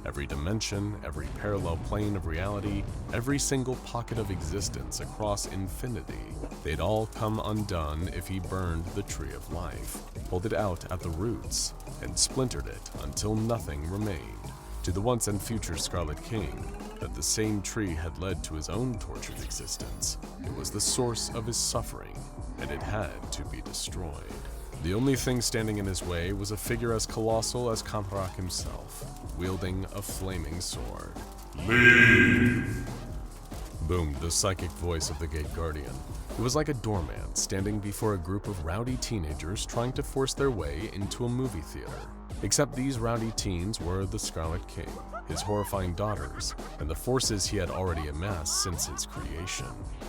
every dimension, every parallel plane of reality, every single pocket of existence across infinity. They'd all come undone if he burned the Tree of Life, pulled it out at the roots, and splintered it until nothing remained. To the once and future Scarlet King, that the same tree had led to his own tortured existence. It was the source of his suffering, and it had to be destroyed. The only thing standing in his way was a figure as colossal as Kahraak himself, wielding a flaming sword. Leave! Boomed the psychic voice of the Gate Guardian. It was like a doorman standing before a group of rowdy teenagers trying to force their way into a movie theater. Except these rowdy teens were the Scarlet King, his horrifying daughters, and the forces he had already amassed since his creation.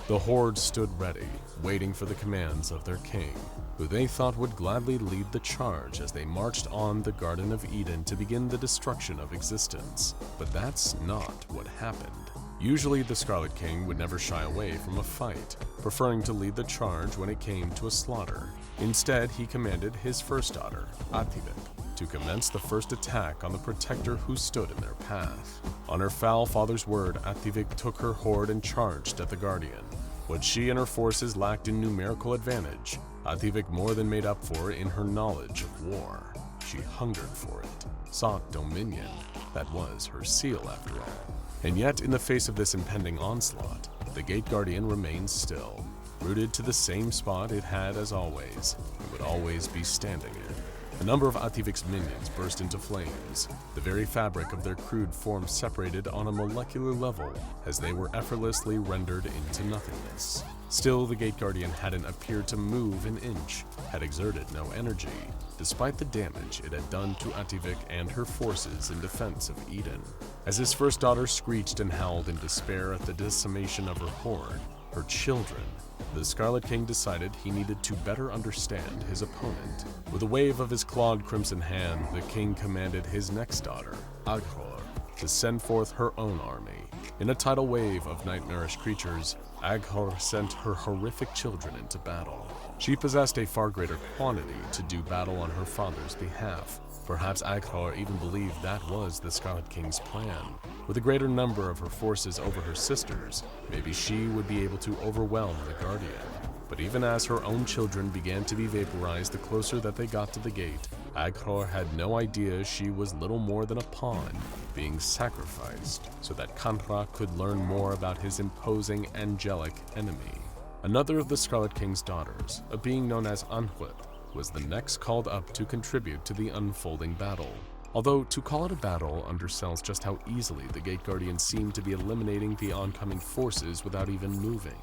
The Horde stood ready, waiting for the commands of their king, who they thought would gladly lead the charge as they marched on the Garden of Eden to begin the destruction of existence. But that's not what happened. Usually, the Scarlet King would never shy away from a fight, preferring to lead the charge when it came to a slaughter. Instead, he commanded his first daughter, Ativik, to commence the first attack on the protector who stood in their path. On her foul father's word, Ativik took her horde and charged at the Guardian. What she and her forces lacked in numerical advantage, Ativik more than made up for in her knowledge of war. She hungered for it, sought dominion. That was her seal, after all. And yet, in the face of this impending onslaught, the Gate Guardian remained still, rooted to the same spot it had as always, and would always be standing in. A number of Ativik's minions burst into flames, the very fabric of their crude form separated on a molecular level as they were effortlessly rendered into nothingness. Still, the Gate Guardian hadn't appeared to move an inch, had exerted no energy, despite the damage it had done to Ativik and her forces in defense of Eden. As his first daughter screeched and howled in despair at the decimation of her horde, her children, the Scarlet King decided he needed to better understand his opponent. With a wave of his clawed crimson hand, the king commanded his next daughter, Aghor, to send forth her own army. In a tidal wave of nightmarish creatures, Aghor sent her horrific children into battle. She possessed a far greater quantity to do battle on her father's behalf. Perhaps THOR even believed that was the Scarlet King's plan. With a greater number of her forces over her sisters, maybe she would be able to overwhelm the Guardian. But even as her own children began to be vaporized the closer that they got to the gate, THOR had no idea she was little more than a pawn being sacrificed so that Kanra could learn more about his imposing angelic enemy. Another of the Scarlet King's daughters, a being known as Anhuit, was the next called up to contribute to the unfolding battle. Although to call it a battle undersells just how easily the Gate Guardians seemed to be eliminating the oncoming forces without even moving.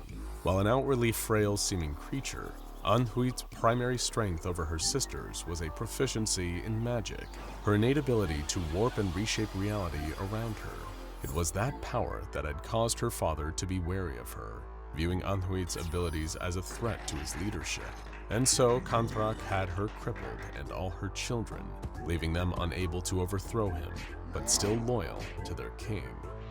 While an outwardly frail-seeming creature, Anhuit's primary strength over her sisters was a proficiency in magic, her innate ability to warp and reshape reality around her. It was that power that had caused her father to be wary of her, viewing Anhuit's abilities as a threat to his leadership. And so Kantrak had her crippled and all her children, leaving them unable to overthrow him, but still loyal to their king.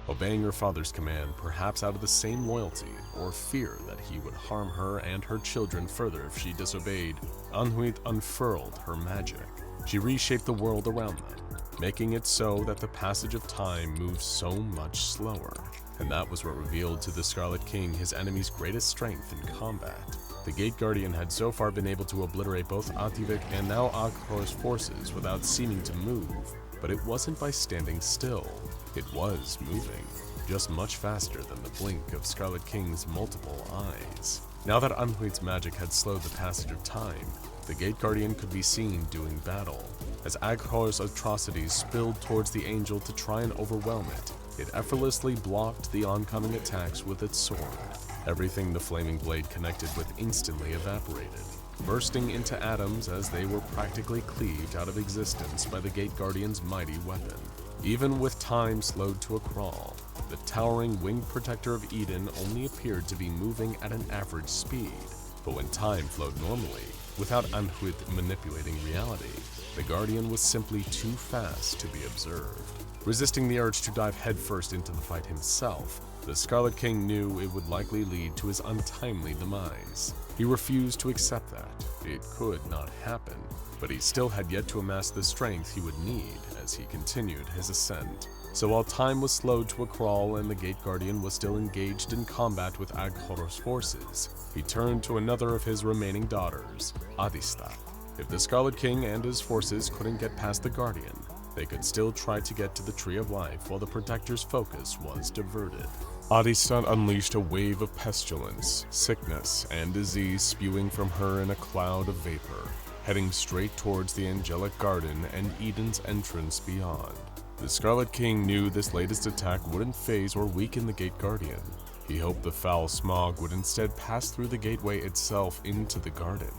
Obeying her father's command, perhaps out of the same loyalty or fear that he would harm her and her children further if she disobeyed, Anhuit unfurled her magic. She reshaped the world around them, making it so that the passage of time moved so much slower. And that was what revealed to the Scarlet King his enemy's greatest strength in combat. The Gate Guardian had so far been able to obliterate both Ativik and now THOR's forces without seeming to move, but it wasn't by standing still. It was moving, just much faster than the blink of Scarlet King's multiple eyes. Now that Anhuit's magic had slowed the passage of time, the Gate Guardian could be seen doing battle. As THOR's atrocities spilled towards the angel to try and overwhelm it, it effortlessly blocked the oncoming attacks with its sword. Everything the flaming blade connected with instantly evaporated, bursting into atoms as they were practically cleaved out of existence by the Gate Guardian's mighty weapon. Even with time slowed to a crawl, the towering winged protector of Eden only appeared to be moving at an average speed. But when time flowed normally, without Anhuit manipulating reality, the Guardian was simply too fast to be observed. Resisting the urge to dive headfirst into the fight himself, the Scarlet King knew it would likely lead to his untimely demise. He refused to accept that. It could not happen, but he still had yet to amass the strength he would need as he continued his ascent. So while time was slowed to a crawl and the Gate Guardian was still engaged in combat with THOR's forces, he turned to another of his remaining daughters, Adista. If the Scarlet King and his forces couldn't get past the Guardian, they could still try to get to the Tree of Life while the Protector's focus was diverted. Adistan unleashed a wave of pestilence, sickness, and disease spewing from her in a cloud of vapor, heading straight towards the angelic garden and Eden's entrance beyond. The Scarlet King knew this latest attack wouldn't phase or weaken the Gate Guardian. He hoped the foul smog would instead pass through the gateway itself into the garden.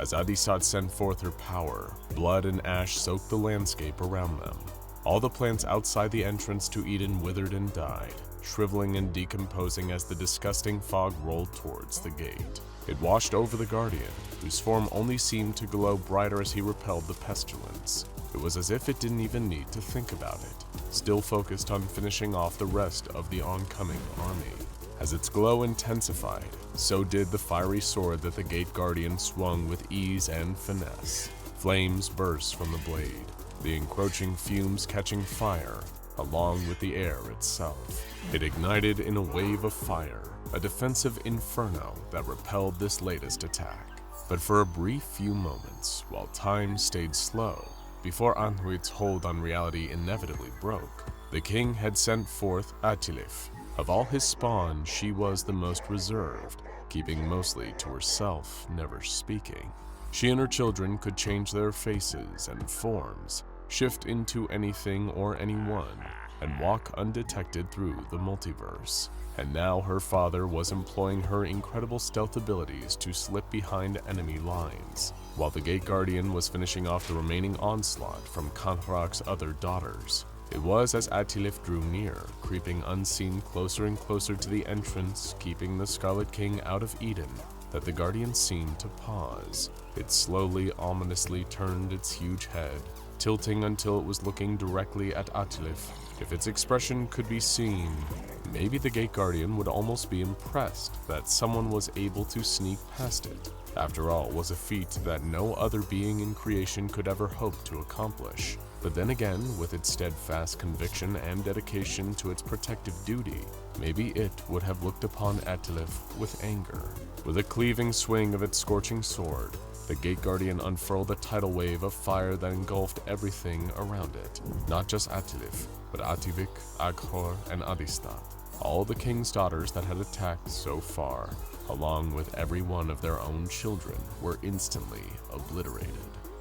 As Adisat sent forth her power, blood and ash soaked the landscape around them. All the plants outside the entrance to Eden withered and died, shriveling and decomposing as the disgusting fog rolled towards the gate. It washed over the Guardian, whose form only seemed to glow brighter as he repelled the pestilence. It was as if it didn't even need to think about it, still focused on finishing off the rest of the oncoming army. As its glow intensified, so did the fiery sword that the Gate Guardian swung with ease and finesse. Flames burst from the blade, the encroaching fumes catching fire, along with the air itself. It ignited in a wave of fire, a defensive inferno that repelled this latest attack. But for a brief few moments, while time stayed slow, before Anhuit's hold on reality inevitably broke, the king had sent forth Atilif. Of all his spawn, she was the most reserved, keeping mostly to herself, never speaking. She and her children could change their faces and forms, shift into anything or anyone, and walk undetected through the multiverse. And now her father was employing her incredible stealth abilities to slip behind enemy lines, while the Gate Guardian was finishing off the remaining onslaught from Kanhrak's other daughters. It was as Atilif drew near, creeping unseen closer and closer to the entrance, keeping the Scarlet King out of Eden, that the Guardian seemed to pause. It slowly, ominously turned its huge head, tilting until it was looking directly at Atilif. If its expression could be seen, maybe the Gate Guardian would almost be impressed that someone was able to sneak past it. After all, it was a feat that no other being in creation could ever hope to accomplish. But then again, with its steadfast conviction and dedication to its protective duty, maybe it would have looked upon Atilif with anger. With a cleaving swing of its scorching sword, the Gate Guardian unfurled a tidal wave of fire that engulfed everything around it. Not just Atilif, but Ativik, Aghor, and Adistat. All the king's daughters that had attacked so far, along with every one of their own children, were instantly obliterated.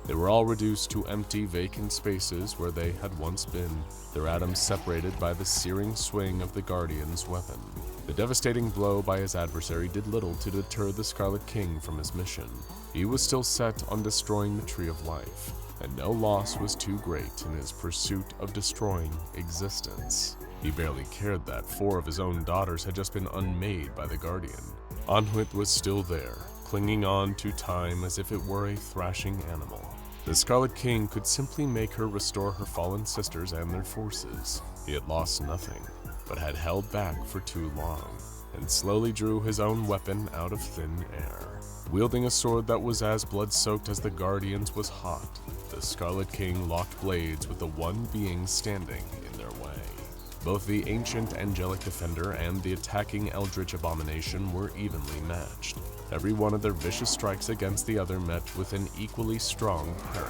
They were all reduced to empty, vacant spaces where they had once been, their atoms separated by the searing swing of the Guardian's weapon. The devastating blow by his adversary did little to deter the Scarlet King from his mission. He was still set on destroying the Tree of Life, and no loss was too great in his pursuit of destroying existence. He barely cared that 4 of his own daughters had just been unmade by the Guardian. Anhuit was still there, clinging on to time as if it were a thrashing animal. The Scarlet King could simply make her restore her fallen sisters and their forces. He had lost nothing, but had held back for too long, and slowly drew his own weapon out of thin air. Wielding a sword that was as blood-soaked as the Guardian's was hot, the Scarlet King locked blades with the one being standing in their way. Both the ancient angelic defender and the attacking eldritch abomination were evenly matched. Every one of their vicious strikes against the other met with an equally strong parry.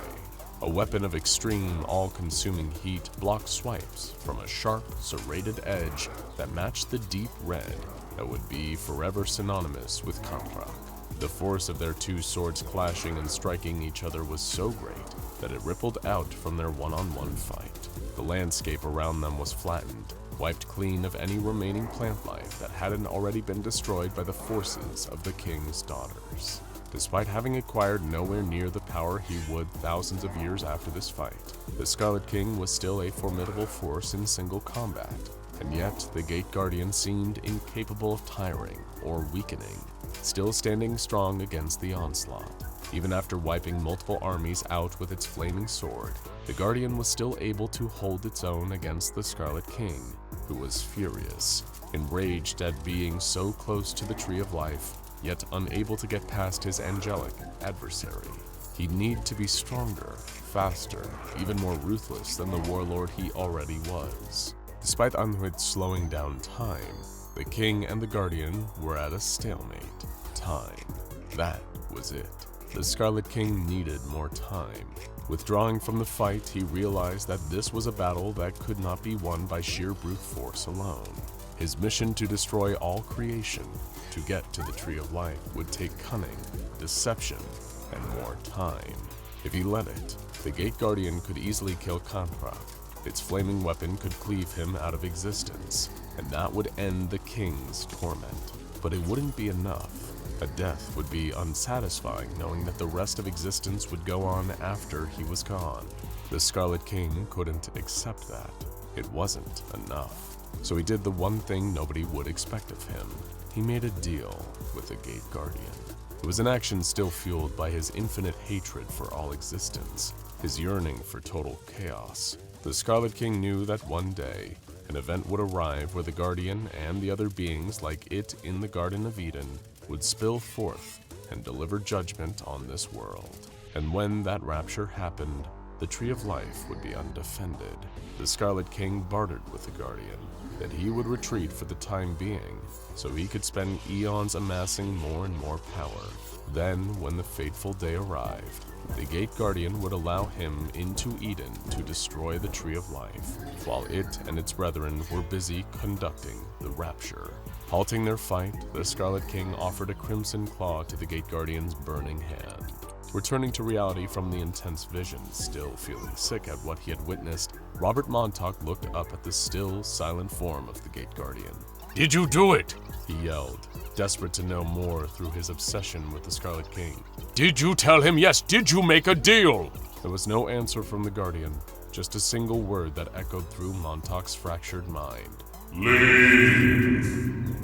A weapon of extreme, all-consuming heat blocked swipes from a sharp, serrated edge that matched the deep red that would be forever synonymous with Kankrak. The force of their 2 swords clashing and striking each other was so great that it rippled out from their one-on-one fight. The landscape around them was flattened, wiped clean of any remaining plant life that hadn't already been destroyed by the forces of the king's daughters. Despite having acquired nowhere near the power he would thousands of years after this fight, the Scarlet King was still a formidable force in single combat, and yet the Gate Guardian seemed incapable of tiring or weakening, still standing strong against the onslaught. Even after wiping multiple armies out with its flaming sword, the Guardian was still able to hold its own against the Scarlet King, who was furious, enraged at being so close to the Tree of Life, yet unable to get past his angelic adversary. He'd need to be stronger, faster, even more ruthless than the warlord he already was. Despite Anhuit slowing down time, the King and the Guardian were at a stalemate. Time. That was it. The Scarlet King needed more time. Withdrawing from the fight, he realized that this was a battle that could not be won by sheer brute force alone. His mission to destroy all creation, to get to the Tree of Life, would take cunning, deception, and more time. If he let it, the Gate Guardian could easily kill Kankrak. Its flaming weapon could cleave him out of existence, and that would end the King's torment. But it wouldn't be enough. A death would be unsatisfying, knowing that the rest of existence would go on after he was gone. The Scarlet King couldn't accept that. It wasn't enough. So he did the one thing nobody would expect of him. He made a deal with the Gate Guardian. It was an action still fueled by his infinite hatred for all existence, his yearning for total chaos. The Scarlet King knew that one day, an event would arrive where the Guardian and the other beings like it in the Garden of Eden would spill forth and deliver judgment on this world. And when that rapture happened, the Tree of Life would be undefended. The Scarlet King bartered with the Guardian that he would retreat for the time being, so he could spend eons amassing more and more power. Then, when the fateful day arrived, the Gate Guardian would allow him into Eden to destroy the Tree of Life, while it and its brethren were busy conducting the rapture. Halting their fight, the Scarlet King offered a crimson claw to the Gate Guardian's burning hand. Returning to reality from the intense vision, still feeling sick at what he had witnessed, Robert Montauk looked up at the still, silent form of the Gate Guardian. Did you do it? He yelled, desperate to know more through his obsession with the Scarlet King. Did you tell him yes? Did you make a deal? There was no answer from the Guardian, just a single word that echoed through Montauk's fractured mind. Leave!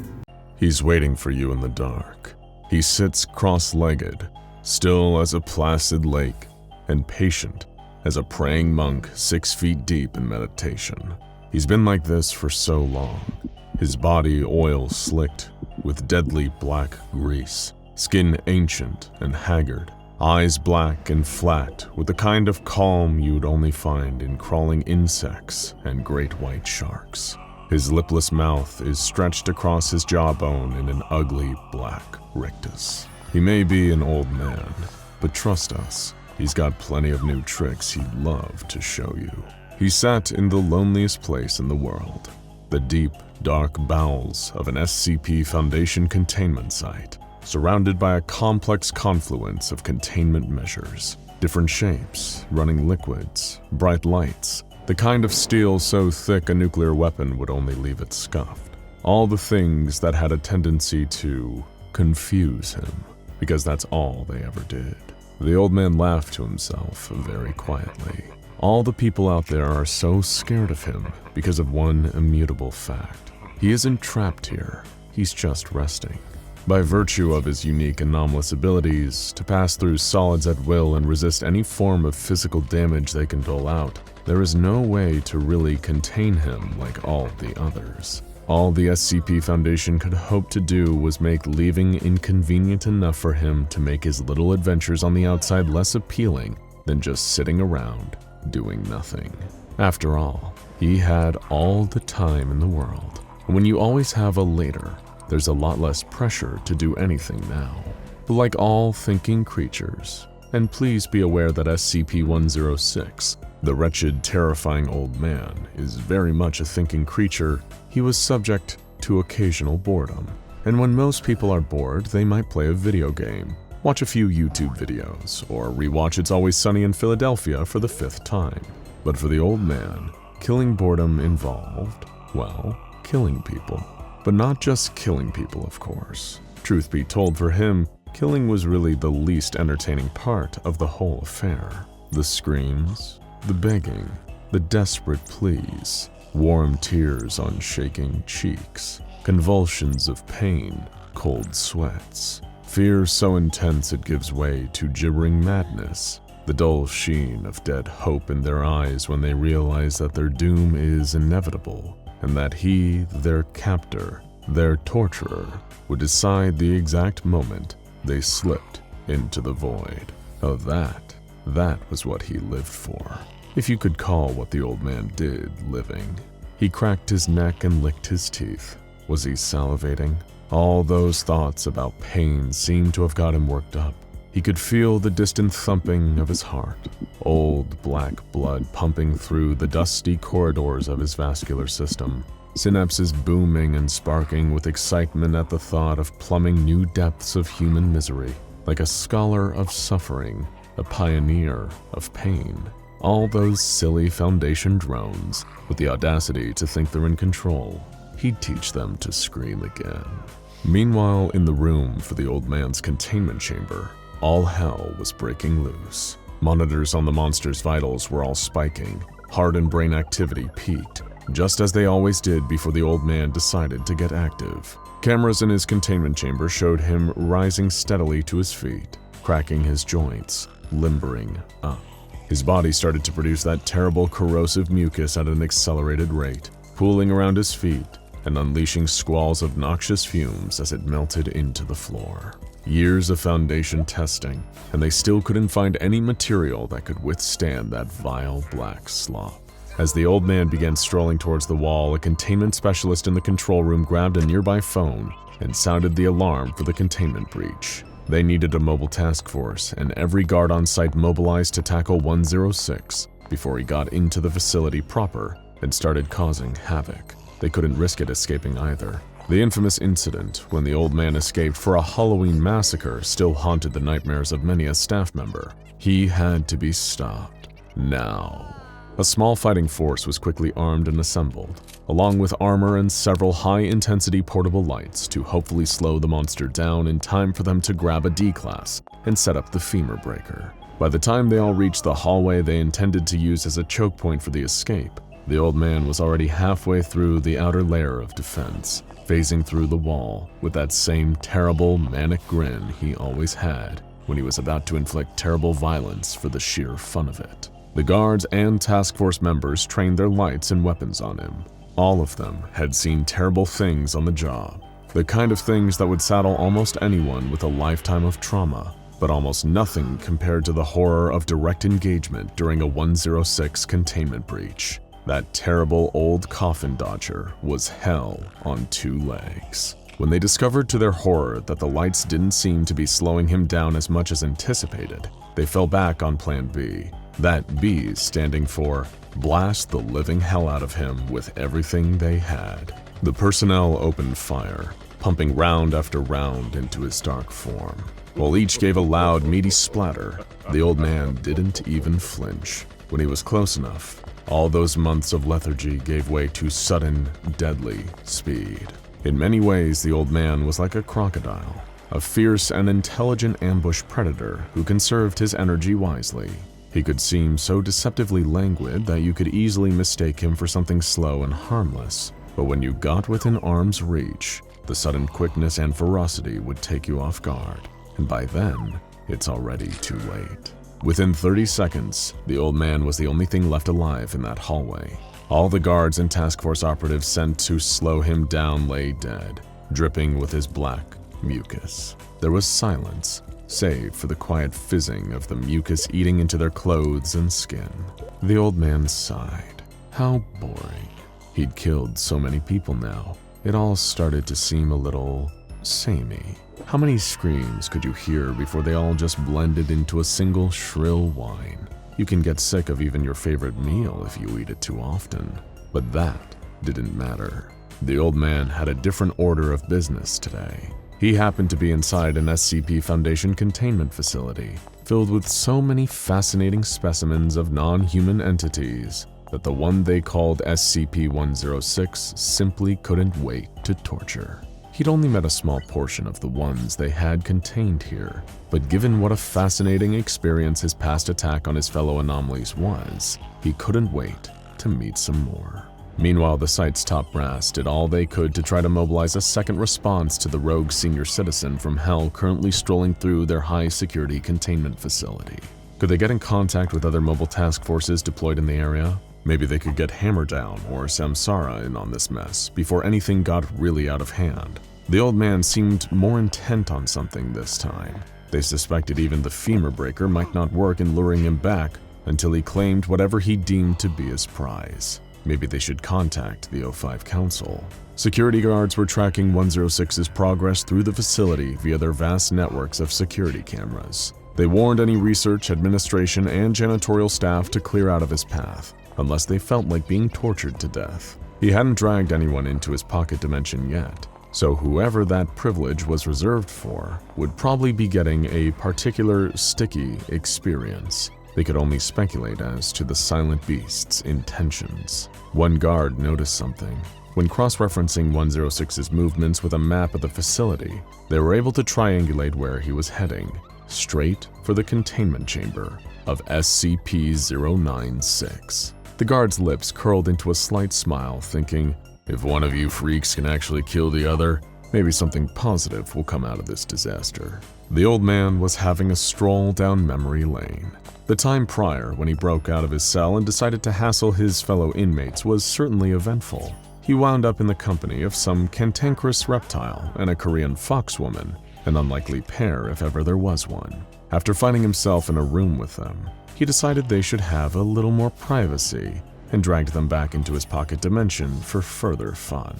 He's waiting for you in the dark. He sits cross-legged, still as a placid lake, and patient as a praying monk 6 feet deep in meditation. He's been like this for so long. His body oil slicked with deadly black grease, skin ancient and haggard, eyes black and flat with the kind of calm you'd only find in crawling insects and great white sharks. His lipless mouth is stretched across his jawbone in an ugly black rictus. He may be an old man, but trust us, he's got plenty of new tricks he'd love to show you. He sat in the loneliest place in the world, the deep, dark bowels of an SCP Foundation containment site, surrounded by a complex confluence of containment measures, different shapes, running liquids, bright lights, the kind of steel so thick a nuclear weapon would only leave it scuffed. All the things that had a tendency to confuse him, because that's all they ever did. The old man laughed to himself very quietly. All the people out there are so scared of him because of one immutable fact. He isn't trapped here, he's just resting. By virtue of his unique anomalous abilities to pass through solids at will and resist any form of physical damage they can dole out, there is no way to really contain him like all the others. All the SCP Foundation could hope to do was make leaving inconvenient enough for him to make his little adventures on the outside less appealing than just sitting around doing nothing. After all, he had all the time in the world, and when you always have a later, there's a lot less pressure to do anything now. But like all thinking creatures, and please be aware that SCP-106, the wretched, terrifying old man, is very much a thinking creature, he was subject to occasional boredom. And when most people are bored, they might play a video game, watch a few YouTube videos, or rewatch It's Always Sunny in Philadelphia for the 5th time. But for the old man, killing boredom involved, well, killing people. But not just killing people, of course. Truth be told, for him, killing was really the least entertaining part of the whole affair. The screams, the begging, the desperate pleas, warm tears on shaking cheeks, convulsions of pain, cold sweats, fear so intense it gives way to gibbering madness, the dull sheen of dead hope in their eyes when they realize that their doom is inevitable, and that he, their captor, their torturer, would decide the exact moment they slipped into the void. Oh, that was what he lived for. If you could call what the old man did living. He cracked his neck and licked his teeth. Was he salivating? All those thoughts about pain seemed to have got him worked up. He could feel the distant thumping of his heart, old black blood pumping through the dusty corridors of his vascular system, synapses booming and sparking with excitement at the thought of plumbing new depths of human misery. Like a scholar of suffering, a pioneer of pain. All those silly Foundation drones, with the audacity to think they're in control, he'd teach them to scream again. Meanwhile, in the room for the old man's containment chamber, all hell was breaking loose. Monitors on the monster's vitals were all spiking. Heart and brain activity peaked, just as they always did before the old man decided to get active. Cameras in his containment chamber showed him rising steadily to his feet, cracking his joints, limbering up. His body started to produce that terrible corrosive mucus at an accelerated rate, pooling around his feet and unleashing squalls of noxious fumes as it melted into the floor. Years of Foundation testing, and they still couldn't find any material that could withstand that vile black slop. As the old man began strolling towards the wall, a containment specialist in the control room grabbed a nearby phone and sounded the alarm for the containment breach. They needed a mobile task force, and every guard on site mobilized to tackle 106 before he got into the facility proper and started causing havoc. They couldn't risk it escaping either. The infamous incident when the old man escaped for a Halloween massacre still haunted the nightmares of many a staff member. He had to be stopped. Now. A small fighting force was quickly armed and assembled, along with armor and several high-intensity portable lights to hopefully slow the monster down in time for them to grab a D-class and set up the femur breaker. By the time they all reached the hallway they intended to use as a choke point for the escape, the old man was already halfway through the outer layer of defense, phasing through the wall with that same terrible, manic grin he always had when he was about to inflict terrible violence for the sheer fun of it. The guards and task force members trained their lights and weapons on him. All of them had seen terrible things on the job, the kind of things that would saddle almost anyone with a lifetime of trauma, but almost nothing compared to the horror of direct engagement during a 106 containment breach. That terrible old coffin dodger was hell on 2 legs. When they discovered to their horror that the lights didn't seem to be slowing him down as much as anticipated, they fell back on Plan B. That B standing for blast the living hell out of him with everything they had. The personnel opened fire, pumping round after round into his dark form. While each gave a loud, meaty splatter, the old man didn't even flinch. When he was close enough, all those months of lethargy gave way to sudden, deadly speed. In many ways, the old man was like a crocodile, a fierce and intelligent ambush predator who conserved his energy wisely. He could seem so deceptively languid that you could easily mistake him for something slow and harmless, but when you got within arm's reach, the sudden quickness and ferocity would take you off guard, and by then, it's already too late. Within 30 seconds, the old man was the only thing left alive in that hallway. All the guards and task force operatives sent to slow him down lay dead, dripping with his black mucus. There was silence, save for the quiet fizzing of the mucus eating into their clothes and skin. The old man sighed. How boring. He'd killed so many people now. It all started to seem a little samey. How many screams could you hear before they all just blended into a single shrill whine? You can get sick of even your favorite meal if you eat it too often. But that didn't matter. The old man had a different order of business today. He happened to be inside an SCP Foundation containment facility, filled with so many fascinating specimens of non-human entities that the one they called SCP-106 simply couldn't wait to torture. He'd only met a small portion of the ones they had contained here, but given what a fascinating experience his past attack on his fellow anomalies was, he couldn't wait to meet some more. Meanwhile, the site's top brass did all they could to try to mobilize a second response to the rogue senior citizen from hell currently strolling through their high-security containment facility. Could they get in contact with other mobile task forces deployed in the area? Maybe they could get Hammerdown or Samsara in on this mess before anything got really out of hand. The old man seemed more intent on something this time. They suspected even the femur breaker might not work in luring him back until he claimed whatever he deemed to be his prize. Maybe they should contact the O5 Council. Security guards were tracking 106's progress through the facility via their vast networks of security cameras. They warned any research, administration, and janitorial staff to clear out of his path, unless they felt like being tortured to death. He hadn't dragged anyone into his pocket dimension yet, so whoever that privilege was reserved for would probably be getting a particular sticky experience. They could only speculate as to the silent beast's intentions. One guard noticed something. When cross-referencing 106's movements with a map of the facility, they were able to triangulate where he was heading, straight for the containment chamber of SCP-096. The guard's lips curled into a slight smile, thinking, if one of you freaks can actually kill the other, maybe something positive will come out of this disaster. The old man was having a stroll down memory lane. The time prior, when he broke out of his cell and decided to hassle his fellow inmates, was certainly eventful. He wound up in the company of some cantankerous reptile and a Korean foxwoman, an unlikely pair if ever there was one. After finding himself in a room with them, he decided they should have a little more privacy and dragged them back into his pocket dimension for further fun.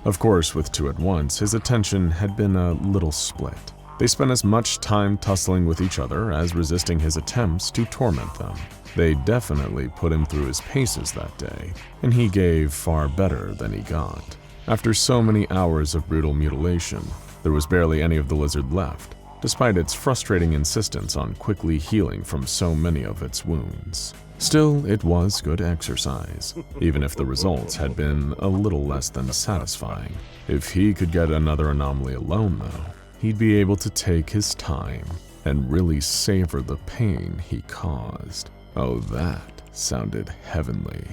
Of course, with two at once, his attention had been a little split. They spent as much time tussling with each other as resisting his attempts to torment them. They definitely put him through his paces that day, and he gave far better than he got. After so many hours of brutal mutilation, there was barely any of the lizard left, despite its frustrating insistence on quickly healing from so many of its wounds. Still, it was good exercise, even if the results had been a little less than satisfying. If he could get another anomaly alone, though, he'd be able to take his time and really savor the pain he caused. Oh, that sounded heavenly.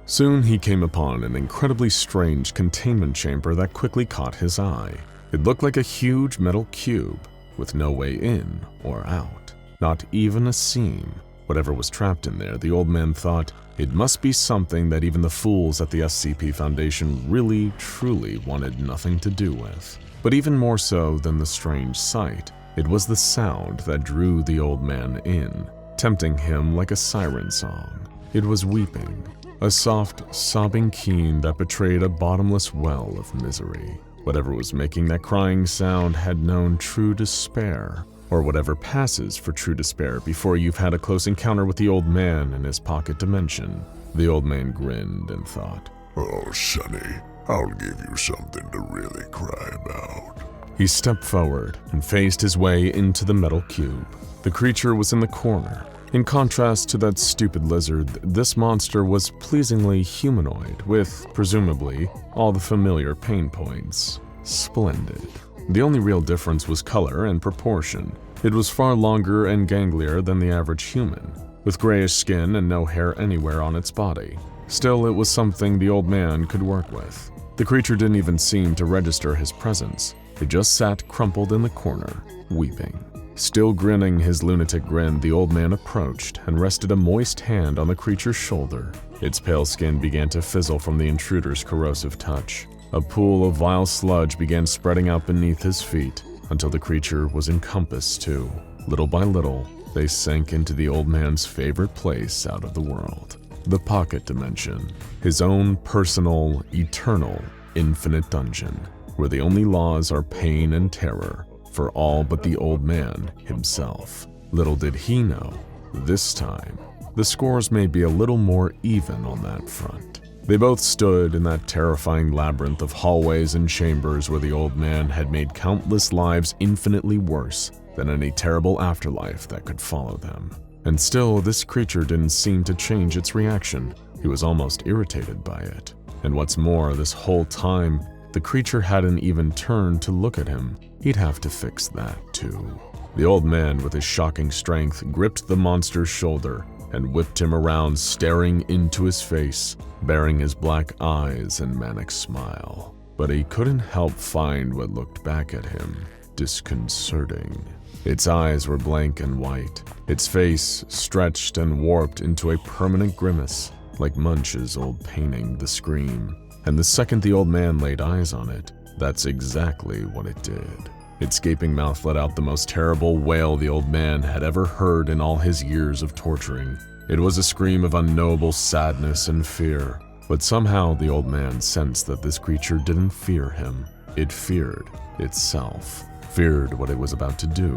Soon he came upon an incredibly strange containment chamber that quickly caught his eye. It looked like a huge metal cube with no way in or out, not even a seam. Whatever was trapped in there, the old man thought it must be something that even the fools at the SCP Foundation really, truly wanted nothing to do with. But even more so than the strange sight, it was the sound that drew the old man in, tempting him like a siren song. It was weeping, a soft, sobbing keen that betrayed a bottomless well of misery. Whatever was making that crying sound had known true despair, or whatever passes for true despair before you've had a close encounter with the old man in his pocket dimension. The old man grinned and thought, "Oh, Sonny, I'll give you something to really cry about." He stepped forward and phased his way into the metal cube. The creature was in the corner. In contrast to that stupid lizard, this monster was pleasingly humanoid, with, presumably, all the familiar pain points. Splendid. The only real difference was color and proportion. It was far longer and ganglier than the average human, with grayish skin and no hair anywhere on its body. Still, it was something the old man could work with. The creature didn't even seem to register his presence. It just sat crumpled in the corner, weeping. Still grinning his lunatic grin, the old man approached and rested a moist hand on the creature's shoulder. Its pale skin began to fizzle from the intruder's corrosive touch. A pool of vile sludge began spreading out beneath his feet until the creature was encompassed too. Little by little, they sank into the old man's favorite place out of the world, the pocket dimension, his own personal, eternal, infinite dungeon, where the only laws are pain and terror for all but the old man himself. Little did he know, this time, the scores may be a little more even on that front. They both stood in that terrifying labyrinth of hallways and chambers where the old man had made countless lives infinitely worse than any terrible afterlife that could follow them. And still, this creature didn't seem to change its reaction. He was almost irritated by it. And what's more, this whole time, the creature hadn't even turned to look at him. He'd have to fix that too. The old man, with his shocking strength, gripped the monster's shoulder and whipped him around, staring into his face, bearing his black eyes and manic smile. But he couldn't help find what looked back at him disconcerting. Its eyes were blank and white, its face stretched and warped into a permanent grimace, like Munch's old painting, The Scream. And the second the old man laid eyes on it, that's exactly what it did. Its gaping mouth let out the most terrible wail the old man had ever heard in all his years of torturing. It was a scream of unknowable sadness and fear, but somehow the old man sensed that this creature didn't fear him. It feared itself, feared what it was about to do.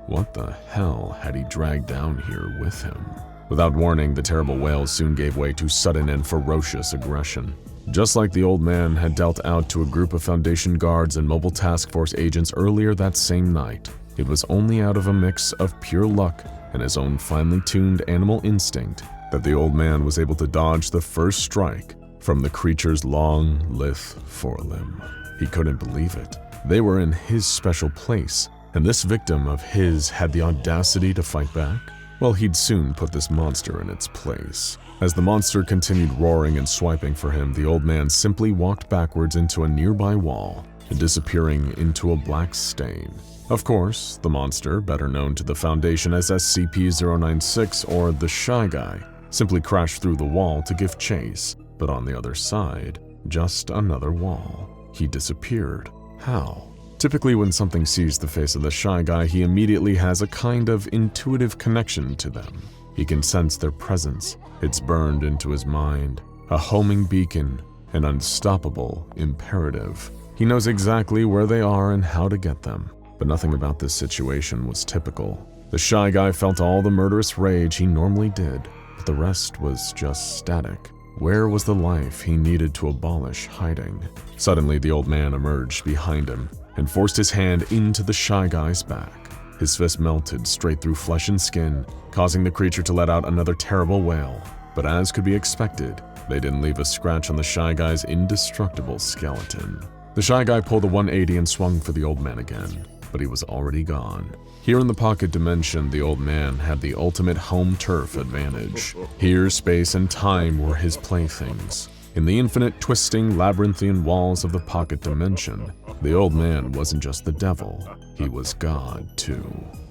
What the hell had he dragged down here with him? Without warning, the terrible wail soon gave way to sudden and ferocious aggression. Just like the old man had dealt out to a group of Foundation guards and mobile task force agents earlier that same night, it was only out of a mix of pure luck and his own finely tuned animal instinct that the old man was able to dodge the first strike from the creature's long, lithe forelimb. He couldn't believe it. They were in his special place, and this victim of his had the audacity to fight back? Well, he'd soon put this monster in its place. As the monster continued roaring and swiping for him, the old man simply walked backwards into a nearby wall, disappearing into a black stain. Of course, the monster, better known to the Foundation as SCP-096 or the Shy Guy, simply crashed through the wall to give chase, but on the other side, just another wall. He disappeared. How? Typically, when something sees the face of the Shy Guy, he immediately has a kind of intuitive connection to them. He can sense their presence. It's burned into his mind, a homing beacon, an unstoppable imperative. He knows exactly where they are and how to get them. But nothing about this situation was typical. The Shy Guy felt all the murderous rage he normally did, but the rest was just static. Where was the life he needed to abolish hiding? Suddenly, the old man emerged behind him and forced his hand into the Shy Guy's back. His fist melted straight through flesh and skin, causing the creature to let out another terrible wail. But as could be expected, they didn't leave a scratch on the Shy Guy's indestructible skeleton. The Shy Guy pulled a 180 and swung for the old man again, but he was already gone. Here in the pocket dimension, the old man had the ultimate home turf advantage. Here, space and time were his playthings. In the infinite twisting, labyrinthian walls of the pocket dimension, the old man wasn't just the devil, he was God too.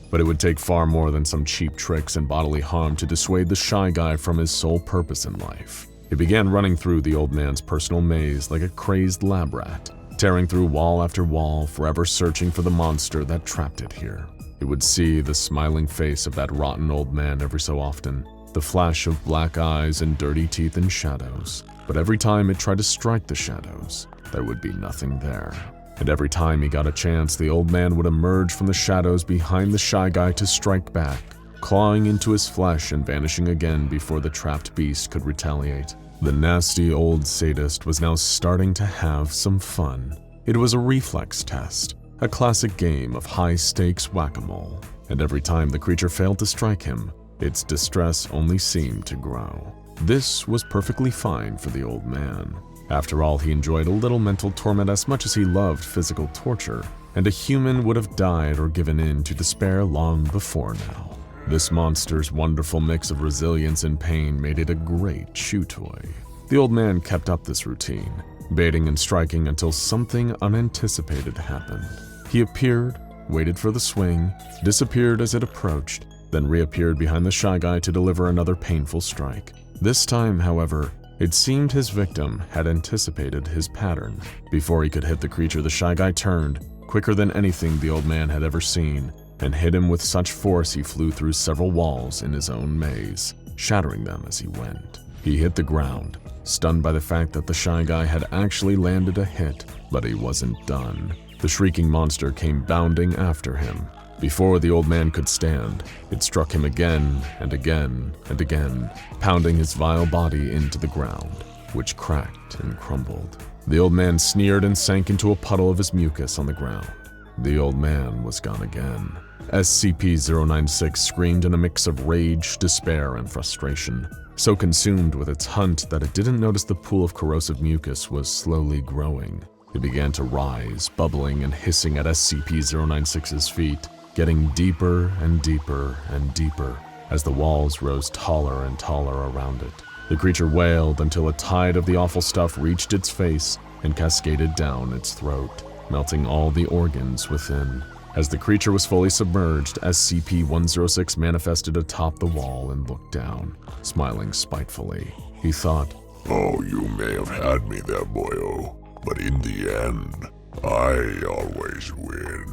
but it would take far more than some cheap tricks and bodily harm to dissuade the shy guy from his sole purpose in life. He began running through the old man's personal maze like a crazed lab rat, tearing through wall after wall, forever searching for the monster that trapped it here. He would see the smiling face of that rotten old man every so often, the flash of black eyes and dirty teeth in shadows. But every time it tried to strike the shadows, there would be nothing there. And every time he got a chance, the old man would emerge from the shadows behind the shy guy to strike back, clawing into his flesh and vanishing again before the trapped beast could retaliate. The nasty old sadist was now starting to have some fun. It was a reflex test, a classic game of high-stakes whack-a-mole, and every time the creature failed to strike him, its distress only seemed to grow. This was perfectly fine for the old man. After all, he enjoyed a little mental torment as much as he loved physical torture, and a human would have died or given in to despair long before now. This monster's wonderful mix of resilience and pain made it a great chew toy. The old man kept up this routine, baiting and striking until something unanticipated happened. He appeared, waited for the swing, disappeared as it approached, then reappeared behind the shy guy to deliver another painful strike. This time, however, it seemed his victim had anticipated his pattern. Before he could hit the creature, the shy guy turned, quicker than anything the old man had ever seen, and hit him with such force he flew through several walls in his own maze, shattering them as he went. He hit the ground, stunned by the fact that the shy guy had actually landed a hit, but he wasn't done. The shrieking monster came bounding after him. Before the old man could stand, it struck him again and again and again, pounding his vile body into the ground, which cracked and crumbled. The old man sneered and sank into a puddle of his mucus on the ground. The old man was gone again. SCP-096 screamed in a mix of rage, despair, and frustration, so consumed with its hunt that it didn't notice the pool of corrosive mucus was slowly growing. It began to rise, bubbling and hissing at SCP-096's feet, getting deeper and deeper and deeper as the walls rose taller and taller around it. The creature wailed until a tide of the awful stuff reached its face and cascaded down its throat, melting all the organs within. As the creature was fully submerged, SCP-106 manifested atop the wall and looked down, smiling spitefully. He thought, "Oh, you may have had me there, boyo, but in the end, I always win.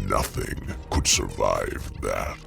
Nothing could survive that."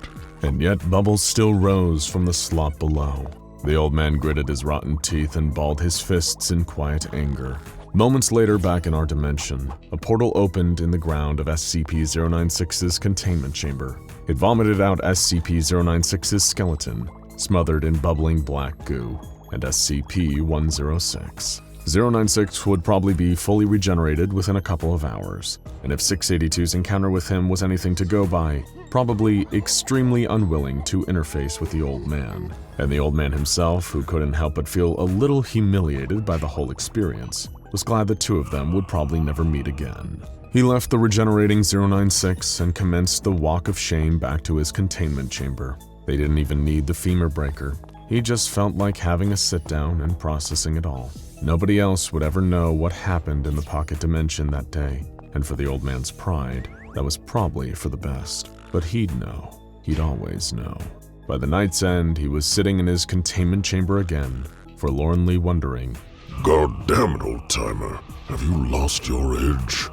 And yet bubbles still rose from the slop below. The old man gritted his rotten teeth and balled his fists in quiet anger. Moments later, back in our dimension, a portal opened in the ground of SCP-096's containment chamber. It vomited out SCP-096's skeleton, smothered in bubbling black goo, and SCP-106. 096 would probably be fully regenerated within a couple of hours, and if 682's encounter with him was anything to go by, probably extremely unwilling to interface with the old man. And the old man himself, who couldn't help but feel a little humiliated by the whole experience, was glad the two of them would probably never meet again. He left the regenerating 096 and commenced the walk of shame back to his containment chamber. They didn't even need the femur breaker. He just felt like having a sit-down and processing it all. Nobody else would ever know what happened in the pocket dimension that day, and for the old man's pride, that was probably for the best. But he'd know. He'd always know. By the night's end, he was sitting in his containment chamber again, forlornly wondering, "God damn it, old-timer. Have you lost your edge?"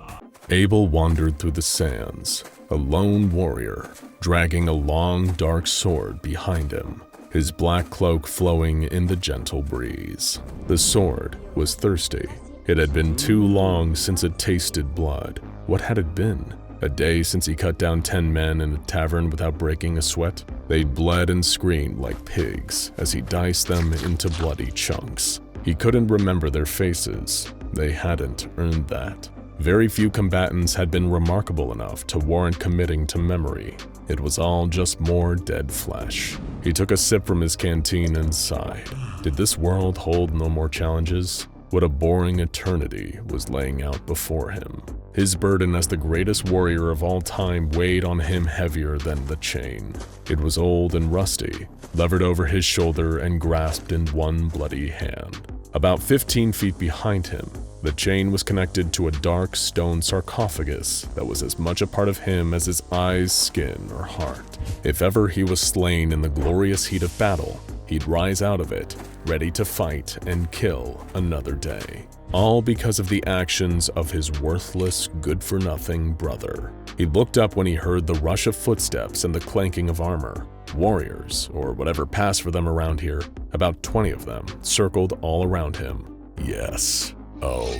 Abel wandered through the sands, a lone warrior, dragging a long, dark sword behind him, his black cloak flowing in the gentle breeze. The sword was thirsty. It had been too long since it tasted blood. What had it been? A day since he cut down 10 men in a tavern without breaking a sweat? They'd bled and screamed like pigs as he diced them into bloody chunks. He couldn't remember their faces. They hadn't earned that. Very few combatants had been remarkable enough to warrant committing to memory. It was all just more dead flesh. He took a sip from his canteen and sighed. Did this world hold no more challenges? What a boring eternity was laying out before him. His burden as the greatest warrior of all time weighed on him heavier than the chain. It was old and rusty, levered over his shoulder and grasped in one bloody hand. About 15 feet behind him, The chain was connected to a dark stone sarcophagus that was as much a part of him as his eyes, skin, or heart. If ever he was slain in the glorious heat of battle, he'd rise out of it, ready to fight and kill another day. All because of the actions of his worthless, good-for-nothing brother. He looked up when he heard the rush of footsteps and the clanking of armor. Warriors, or whatever passed for them around here, about 20 of them, circled all around him. Yes. Oh,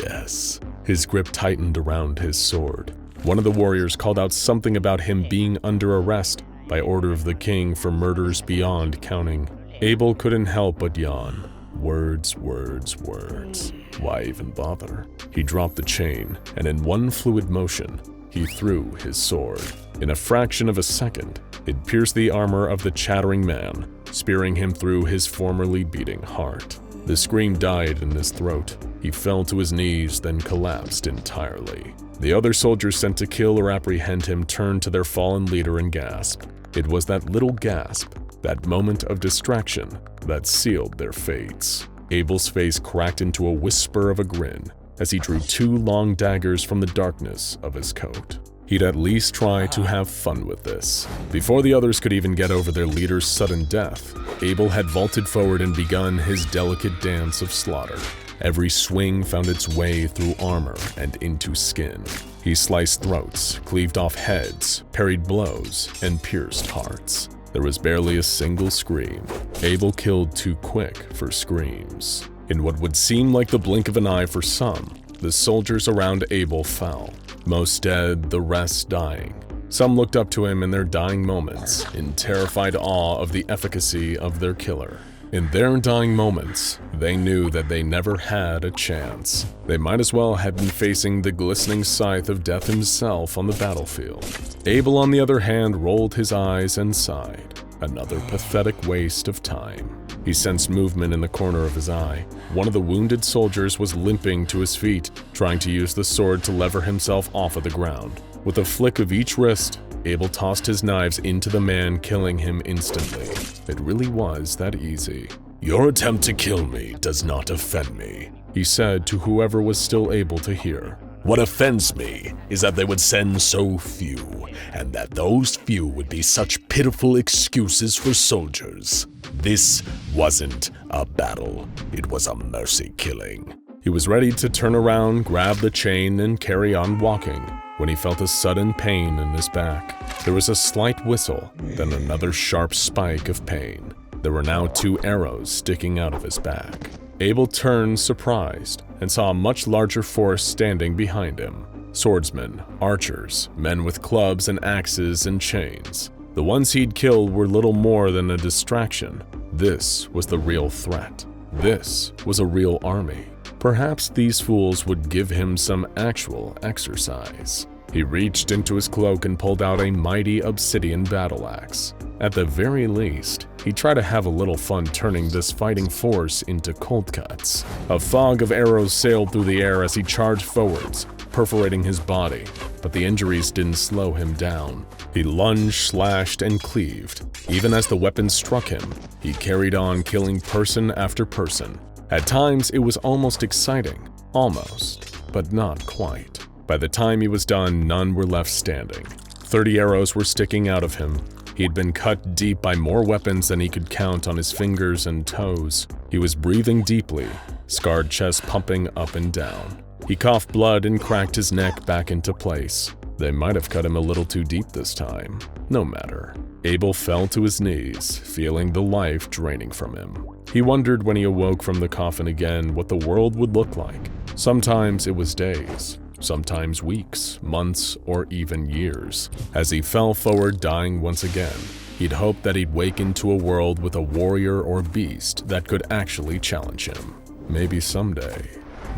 yes. His grip tightened around his sword. One of the warriors called out something about him being under arrest by order of the king for murders beyond counting. Abel couldn't help but yawn. Words, words, words. Why even bother? He dropped the chain, and in one fluid motion, he threw his sword. In a fraction of a second, it pierced the armor of the chattering man, spearing him through his formerly beating heart. The scream died in his throat. He fell to his knees, then collapsed entirely. The other soldiers sent to kill or apprehend him turned to their fallen leader and gasped. It was that little gasp, that moment of distraction, that sealed their fates. Abel's face cracked into a whisper of a grin as he drew 2 long daggers from the darkness of his coat. He'd at least try to have fun with this. Before the others could even get over their leader's sudden death, Abel had vaulted forward and begun his delicate dance of slaughter. Every swing found its way through armor and into skin. He sliced throats, cleaved off heads, parried blows, and pierced hearts. There was barely a single scream. Abel killed too quick for screams. In what would seem like the blink of an eye for some, the soldiers around Abel fell. Most dead, the rest dying. Some looked up to him in their dying moments, in terrified awe of the efficacy of their killer. In their dying moments, they knew that they never had a chance. They might as well have been facing the glistening scythe of death himself on the battlefield. Abel, on the other hand, rolled his eyes and sighed. Another pathetic waste of time. He sensed movement in the corner of his eye. One of the wounded soldiers was limping to his feet, trying to use the sword to lever himself off of the ground. With a flick of each wrist, Abel tossed his knives into the man, killing him instantly. It really was that easy. "Your attempt to kill me does not offend me," he said to whoever was still able to hear. "What offends me is that they would send so few, and that those few would be such pitiful excuses for soldiers. This wasn't a battle, it was a mercy killing." He was ready to turn around, grab the chain, and carry on walking, when he felt a sudden pain in his back. There was a slight whistle, then another sharp spike of pain. There were now 2 arrows sticking out of his back. Abel turned, surprised, and saw a much larger force standing behind him. Swordsmen, archers, men with clubs and axes and chains. The ones he'd killed were little more than a distraction. This was the real threat. This was a real army. Perhaps these fools would give him some actual exercise. He reached into his cloak and pulled out a mighty obsidian battle axe. At the very least, he tried to have a little fun turning this fighting force into cold cuts. A fog of arrows sailed through the air as he charged forwards, perforating his body, but the injuries didn't slow him down. He lunged, slashed, and cleaved. Even as the weapon struck him, he carried on, killing person after person. At times, it was almost exciting. Almost, but not quite. By the time he was done, none were left standing. 30 arrows were sticking out of him. He'd been cut deep by more weapons than he could count on his fingers and toes. He was breathing deeply, scarred chest pumping up and down. He coughed blood and cracked his neck back into place. They might have cut him a little too deep this time. No matter. Abel fell to his knees, feeling the life draining from him. He wondered when he awoke from the coffin again what the world would look like. Sometimes it was days, sometimes weeks, months, or even years. As he fell forward, dying once again, he'd hoped that he'd wake into a world with a warrior or beast that could actually challenge him. Maybe someday.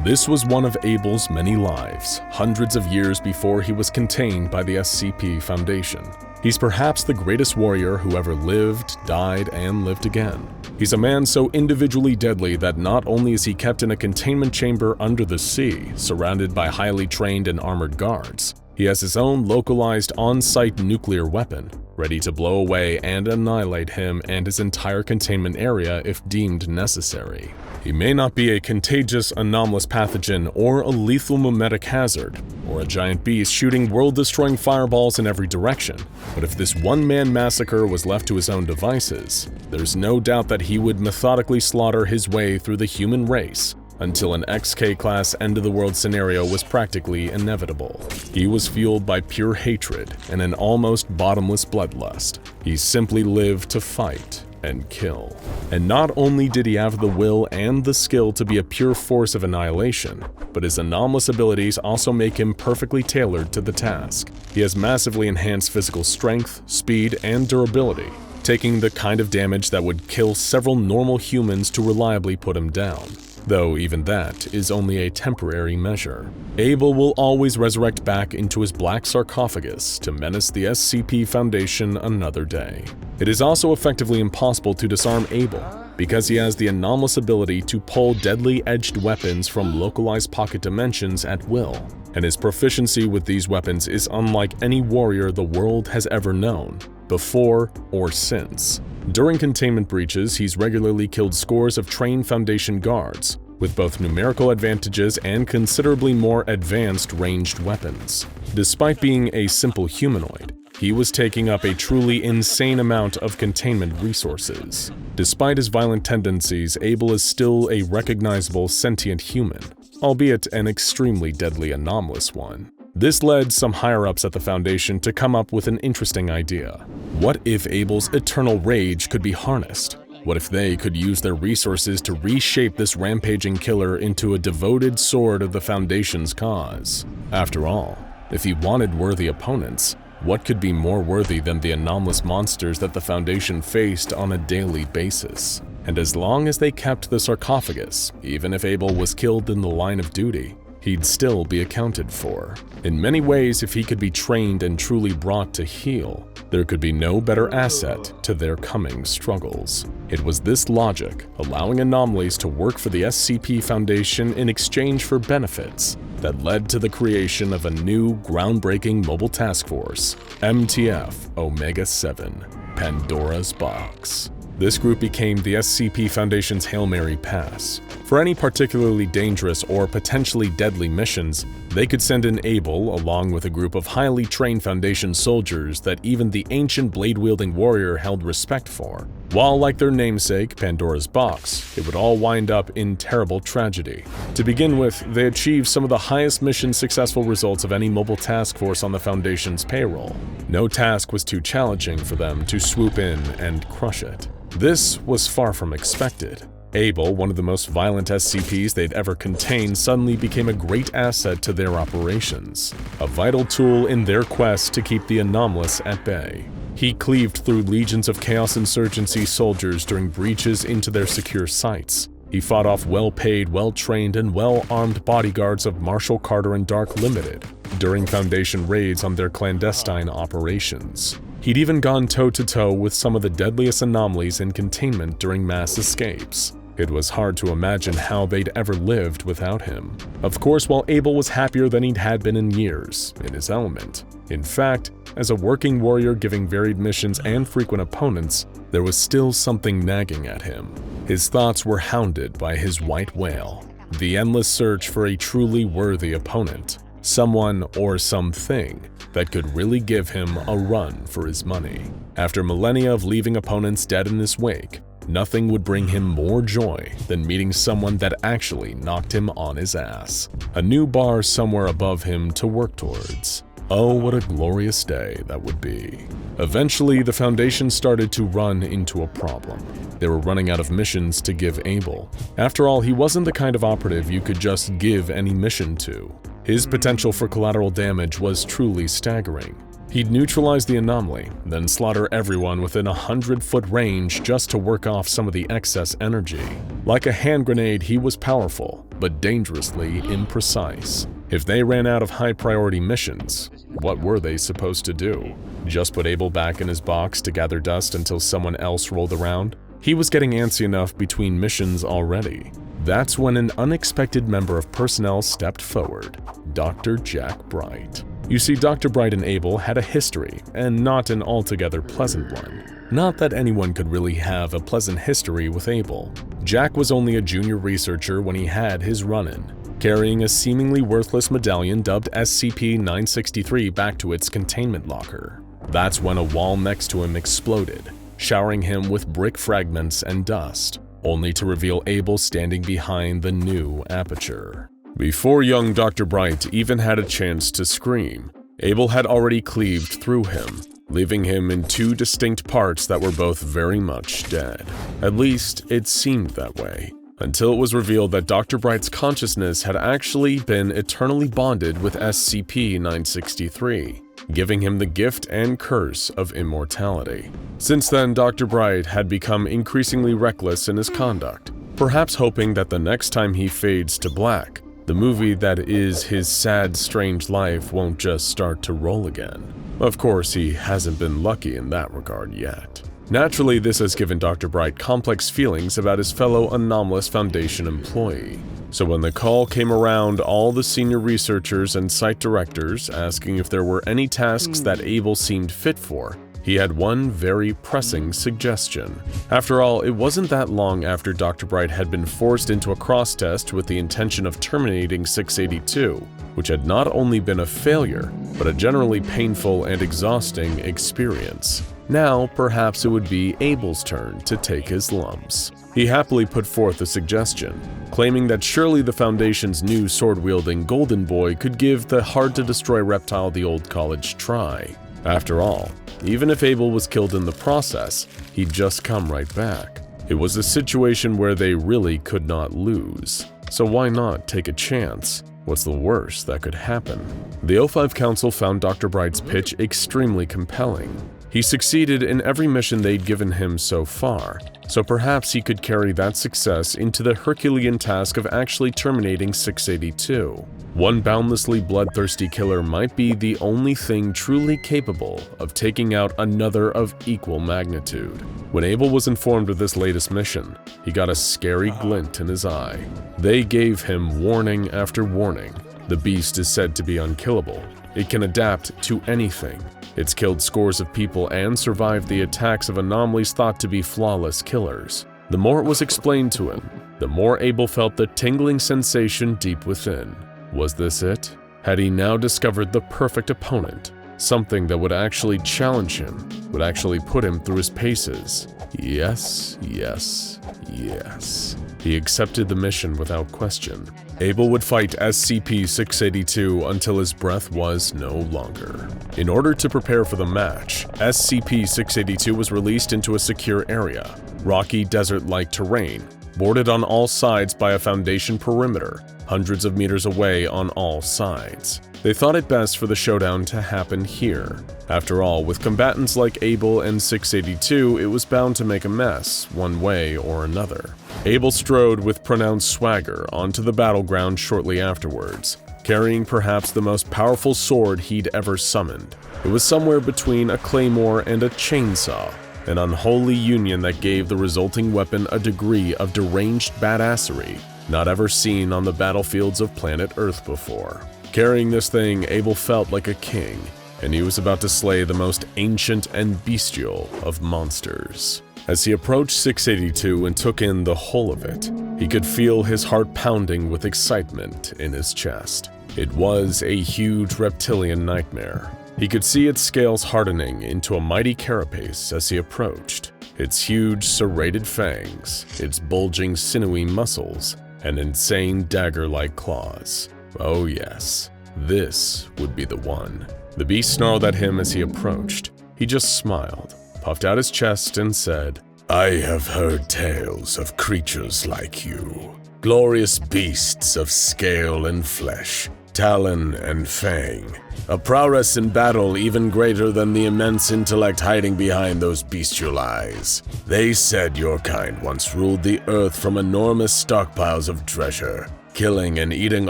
This was one of Abel's many lives, hundreds of years before he was contained by the SCP Foundation. He's perhaps the greatest warrior who ever lived, died, and lived again. He's a man so individually deadly that not only is he kept in a containment chamber under the sea, surrounded by highly trained and armored guards, he has his own localized on-site nuclear weapon. ready to blow away and annihilate him and his entire containment area if deemed necessary. He may not be a contagious anomalous pathogen or a lethal mimetic hazard, or a giant beast shooting world-destroying fireballs in every direction, but if this one-man massacre was left to his own devices, there's no doubt that he would methodically slaughter his way through the human race until an XK-class end-of-the-world scenario was practically inevitable. He was fueled by pure hatred and an almost bottomless bloodlust. He simply lived to fight and kill. And not only did he have the will and the skill to be a pure force of annihilation, but his anomalous abilities also make him perfectly tailored to the task. He has massively enhanced physical strength, speed, and durability, taking the kind of damage that would kill several normal humans to reliably put him down. Though even that is only a temporary measure. Abel will always resurrect back into his black sarcophagus to menace the SCP Foundation another day. It is also effectively impossible to disarm Abel, because he has the anomalous ability to pull deadly edged weapons from localized pocket dimensions at will, and his proficiency with these weapons is unlike any warrior the world has ever known, before or since. During containment breaches, he's regularly killed scores of trained Foundation guards, with both numerical advantages and considerably more advanced ranged weapons. Despite being a simple humanoid, he was taking up a truly insane amount of containment resources. Despite his violent tendencies, Abel is still a recognizable sentient human, albeit an extremely deadly anomalous one. This led some higher-ups at the Foundation to come up with an interesting idea. What if Abel's eternal rage could be harnessed? What if they could use their resources to reshape this rampaging killer into a devoted sword of the Foundation's cause? After all, if he wanted worthy opponents, what could be more worthy than the anomalous monsters that the Foundation faced on a daily basis? And as long as they kept the sarcophagus, even if Abel was killed in the line of duty, he'd still be accounted for. In many ways, if he could be trained and truly brought to heel, there could be no better asset to their coming struggles. It was this logic, allowing anomalies to work for the SCP Foundation in exchange for benefits, that led to the creation of a new, groundbreaking mobile task force, MTF Omega-7, Pandora's Box. This group became the SCP Foundation's Hail Mary Pass. For any particularly dangerous or potentially deadly missions, they could send in Abel along with a group of highly trained Foundation soldiers that even the ancient blade-wielding warrior held respect for. While, like their namesake, Pandora's Box, it would all wind up in terrible tragedy. To begin with, they achieved some of the highest mission successful results of any mobile task force on the Foundation's payroll. No task was too challenging for them to swoop in and crush it. This was far from expected. Abel, one of the most violent SCPs they'd ever contained, suddenly became a great asset to their operations, a vital tool in their quest to keep the anomalous at bay. He cleaved through legions of Chaos Insurgency soldiers during breaches into their secure sites. He fought off well-paid, well-trained, and well-armed bodyguards of Marshal Carter and Dark Limited during Foundation raids on their clandestine operations. He'd even gone toe-to-toe with some of the deadliest anomalies in containment during mass escapes. It was hard to imagine how they'd ever lived without him. Of course, while Abel was happier than he'd had been in years, in his element. In fact, as a working warrior giving varied missions and frequent opponents, there was still something nagging at him. His thoughts were hounded by his white whale, the endless search for a truly worthy opponent, someone or something that could really give him a run for his money. After millennia of leaving opponents dead in his wake, nothing would bring him more joy than meeting someone that actually knocked him on his ass. A new bar somewhere above him to work towards. Oh, what a glorious day that would be. Eventually, the Foundation started to run into a problem. They were running out of missions to give Abel. After all, he wasn't the kind of operative you could just give any mission to. His potential for collateral damage was truly staggering. He'd neutralize the anomaly, then slaughter everyone within 100-foot range just to work off some of the excess energy. Like a hand grenade, he was powerful, but dangerously imprecise. If they ran out of high-priority missions, what were they supposed to do? Just put Abel back in his box to gather dust until someone else rolled around? He was getting antsy enough between missions already. That's when an unexpected member of personnel stepped forward, Dr. Jack Bright. You see, Dr. Bright and Abel had a history, and not an altogether pleasant one. Not that anyone could really have a pleasant history with Abel. Jack was only a junior researcher when he had his run-in, carrying a seemingly worthless medallion dubbed SCP-963 back to its containment locker. That's when a wall next to him exploded, showering him with brick fragments and dust, only to reveal Abel standing behind the new aperture. Before young Dr. Bright even had a chance to scream, Abel had already cleaved through him, leaving him in two distinct parts that were both very much dead. At least, it seemed that way, until it was revealed that Dr. Bright's consciousness had actually been eternally bonded with SCP-963, giving him the gift and curse of immortality. Since then, Dr. Bright had become increasingly reckless in his conduct, perhaps hoping that the next time he fades to black, the movie that is his sad, strange life won't just start to roll again. Of course, he hasn't been lucky in that regard yet. Naturally, this has given Dr. Bright complex feelings about his fellow anomalous Foundation employee. So when the call came around, all the senior researchers and site directors asking if there were any tasks that Abel seemed fit for, he had one very pressing suggestion. After all, it wasn't that long after Dr. Bright had been forced into a cross-test with the intention of terminating 682, which had not only been a failure, but a generally painful and exhausting experience. Now, perhaps it would be Abel's turn to take his lumps. He happily put forth a suggestion, claiming that surely the Foundation's new sword-wielding Golden Boy could give the hard-to-destroy reptile the old college try. After all, even if Abel was killed in the process, he'd just come right back. It was a situation where they really could not lose. So why not take a chance? What's the worst that could happen? The O5 Council found Dr. Bright's pitch extremely compelling. He succeeded in every mission they'd given him so far, so perhaps he could carry that success into the Herculean task of actually terminating 682. One boundlessly bloodthirsty killer might be the only thing truly capable of taking out another of equal magnitude. When Abel was informed of this latest mission, he got a scary glint in his eye. They gave him warning after warning. The beast is said to be unkillable. It can adapt to anything. It's killed scores of people and survived the attacks of anomalies thought to be flawless killers. The more it was explained to him, the more Abel felt the tingling sensation deep within. Was this it? Had he now discovered the perfect opponent? Something that would actually challenge him, would actually put him through his paces? Yes, yes, yes. He accepted the mission without question. Abel would fight SCP-682 until his breath was no longer. In order to prepare for the match, SCP-682 was released into a secure area, rocky desert-like terrain, bordered on all sides by a Foundation perimeter, hundreds of meters away on all sides. They thought it best for the showdown to happen here. After all, with combatants like Abel and 682, it was bound to make a mess, one way or another. Abel strode with pronounced swagger onto the battleground shortly afterwards, carrying perhaps the most powerful sword he'd ever summoned. It was somewhere between a claymore and a chainsaw, an unholy union that gave the resulting weapon a degree of deranged badassery not ever seen on the battlefields of planet Earth before. Carrying this thing, Abel felt like a king, and he was about to slay the most ancient and bestial of monsters. As he approached 682 and took in the whole of it, he could feel his heart pounding with excitement in his chest. It was a huge reptilian nightmare. He could see its scales hardening into a mighty carapace as he approached. Its huge serrated fangs, its bulging sinewy muscles, and insane dagger-like claws. Oh yes, this would be the one. The beast snarled at him as he approached. He just smiled, puffed out his chest, and said, I have heard tales of creatures like you. Glorious beasts of scale and flesh, talon and fang. A prowess in battle even greater than the immense intellect hiding behind those bestial eyes. They said your kind once ruled the earth from enormous stockpiles of treasure, killing and eating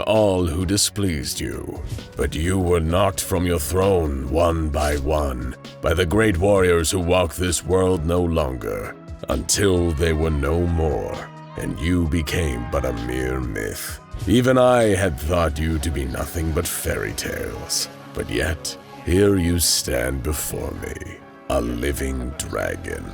all who displeased you. But you were knocked from your throne one by the great warriors who walk this world no longer, until they were no more, and you became but a mere myth. Even I had thought you to be nothing but fairy tales. But yet, here you stand before me, a living dragon.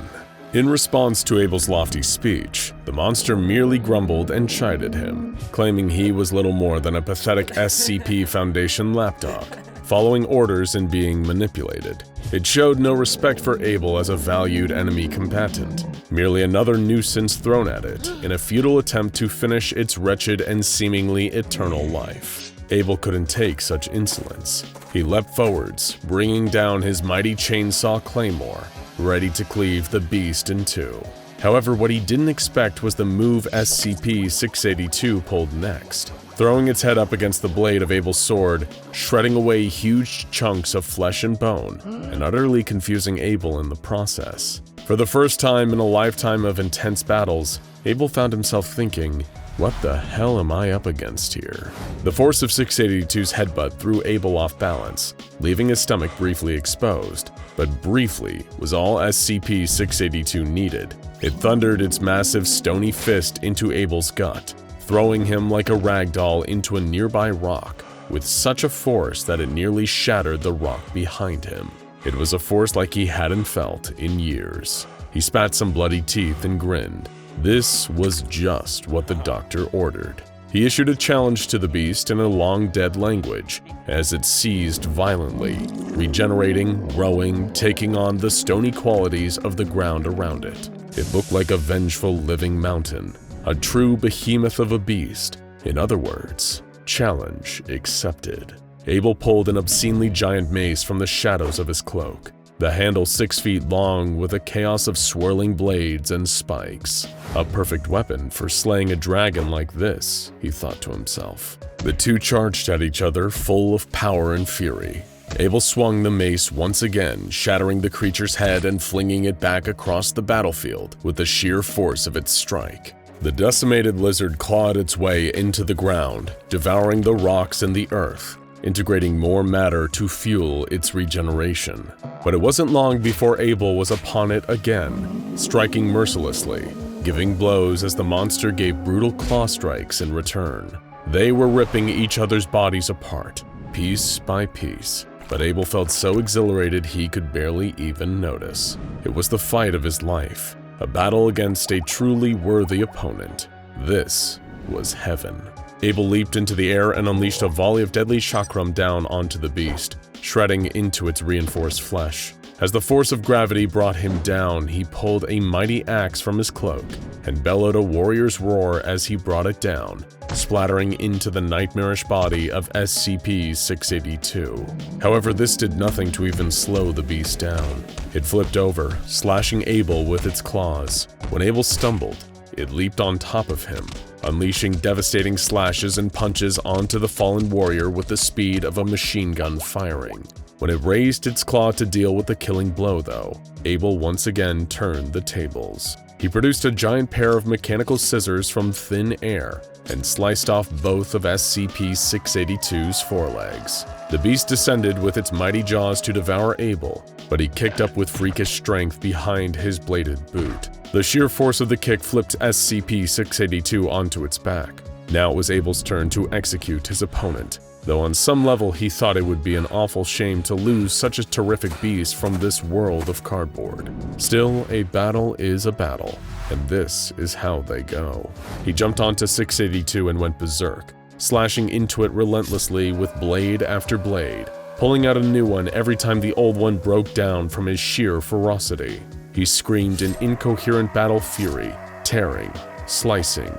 In response to Abel's lofty speech, the monster merely grumbled and chided him, claiming he was little more than a pathetic SCP Foundation lapdog, following orders and being manipulated. It showed no respect for Abel as a valued enemy combatant, merely another nuisance thrown at it in a futile attempt to finish its wretched and seemingly eternal life. Abel couldn't take such insolence. He leapt forwards, bringing down his mighty chainsaw claymore, ready to cleave the beast in two. However, what he didn't expect was the move SCP-682 pulled next, throwing its head up against the blade of Abel's sword, shredding away huge chunks of flesh and bone, and utterly confusing Abel in the process. For the first time in a lifetime of intense battles, Abel found himself thinking, what the hell am I up against here? The force of 682's headbutt threw Abel off balance, leaving his stomach briefly exposed, but briefly was all SCP-682 needed. It thundered its massive stony fist into Abel's gut, throwing him like a ragdoll into a nearby rock, with such a force that it nearly shattered the rock behind him. It was a force like he hadn't felt in years. He spat some bloody teeth and grinned. This was just what the doctor ordered. He issued a challenge to the beast in a long-dead language, as it seized violently, regenerating, growing, taking on the stony qualities of the ground around it. It looked like a vengeful living mountain, a true behemoth of a beast. In other words, challenge accepted. Abel pulled an obscenely giant mace from the shadows of his cloak, the handle 6 feet long with a chaos of swirling blades and spikes. A perfect weapon for slaying a dragon like this, he thought to himself. The two charged at each other, full of power and fury. Abel swung the mace once again, shattering the creature's head and flinging it back across the battlefield with the sheer force of its strike. The decimated lizard clawed its way into the ground, devouring the rocks and the earth, integrating more matter to fuel its regeneration. But it wasn't long before Abel was upon it again, striking mercilessly, giving blows as the monster gave brutal claw strikes in return. They were ripping each other's bodies apart, piece by piece, but Abel felt so exhilarated he could barely even notice. It was the fight of his life, a battle against a truly worthy opponent. This was heaven. Abel leaped into the air and unleashed a volley of deadly chakram down onto the beast, shredding into its reinforced flesh. As the force of gravity brought him down, he pulled a mighty axe from his cloak and bellowed a warrior's roar as he brought it down, splattering into the nightmarish body of SCP-682. However, this did nothing to even slow the beast down. It flipped over, slashing Abel with its claws. When Abel stumbled, it leaped on top of him, unleashing devastating slashes and punches onto the fallen warrior with the speed of a machine gun firing. When it raised its claw to deal with the killing blow, though, Abel once again turned the tables. He produced a giant pair of mechanical scissors from thin air and sliced off both of SCP-682's forelegs. The beast descended with its mighty jaws to devour Abel, but he kicked up with freakish strength behind his bladed boot. The sheer force of the kick flipped SCP-682 onto its back. Now it was Abel's turn to execute his opponent, though on some level he thought it would be an awful shame to lose such a terrific beast from this world of cardboard. Still, a battle is a battle, and this is how they go. He jumped onto 682 and went berserk, slashing into it relentlessly with blade after blade, pulling out a new one every time the old one broke down from his sheer ferocity. He screamed in incoherent battle fury, tearing, slicing,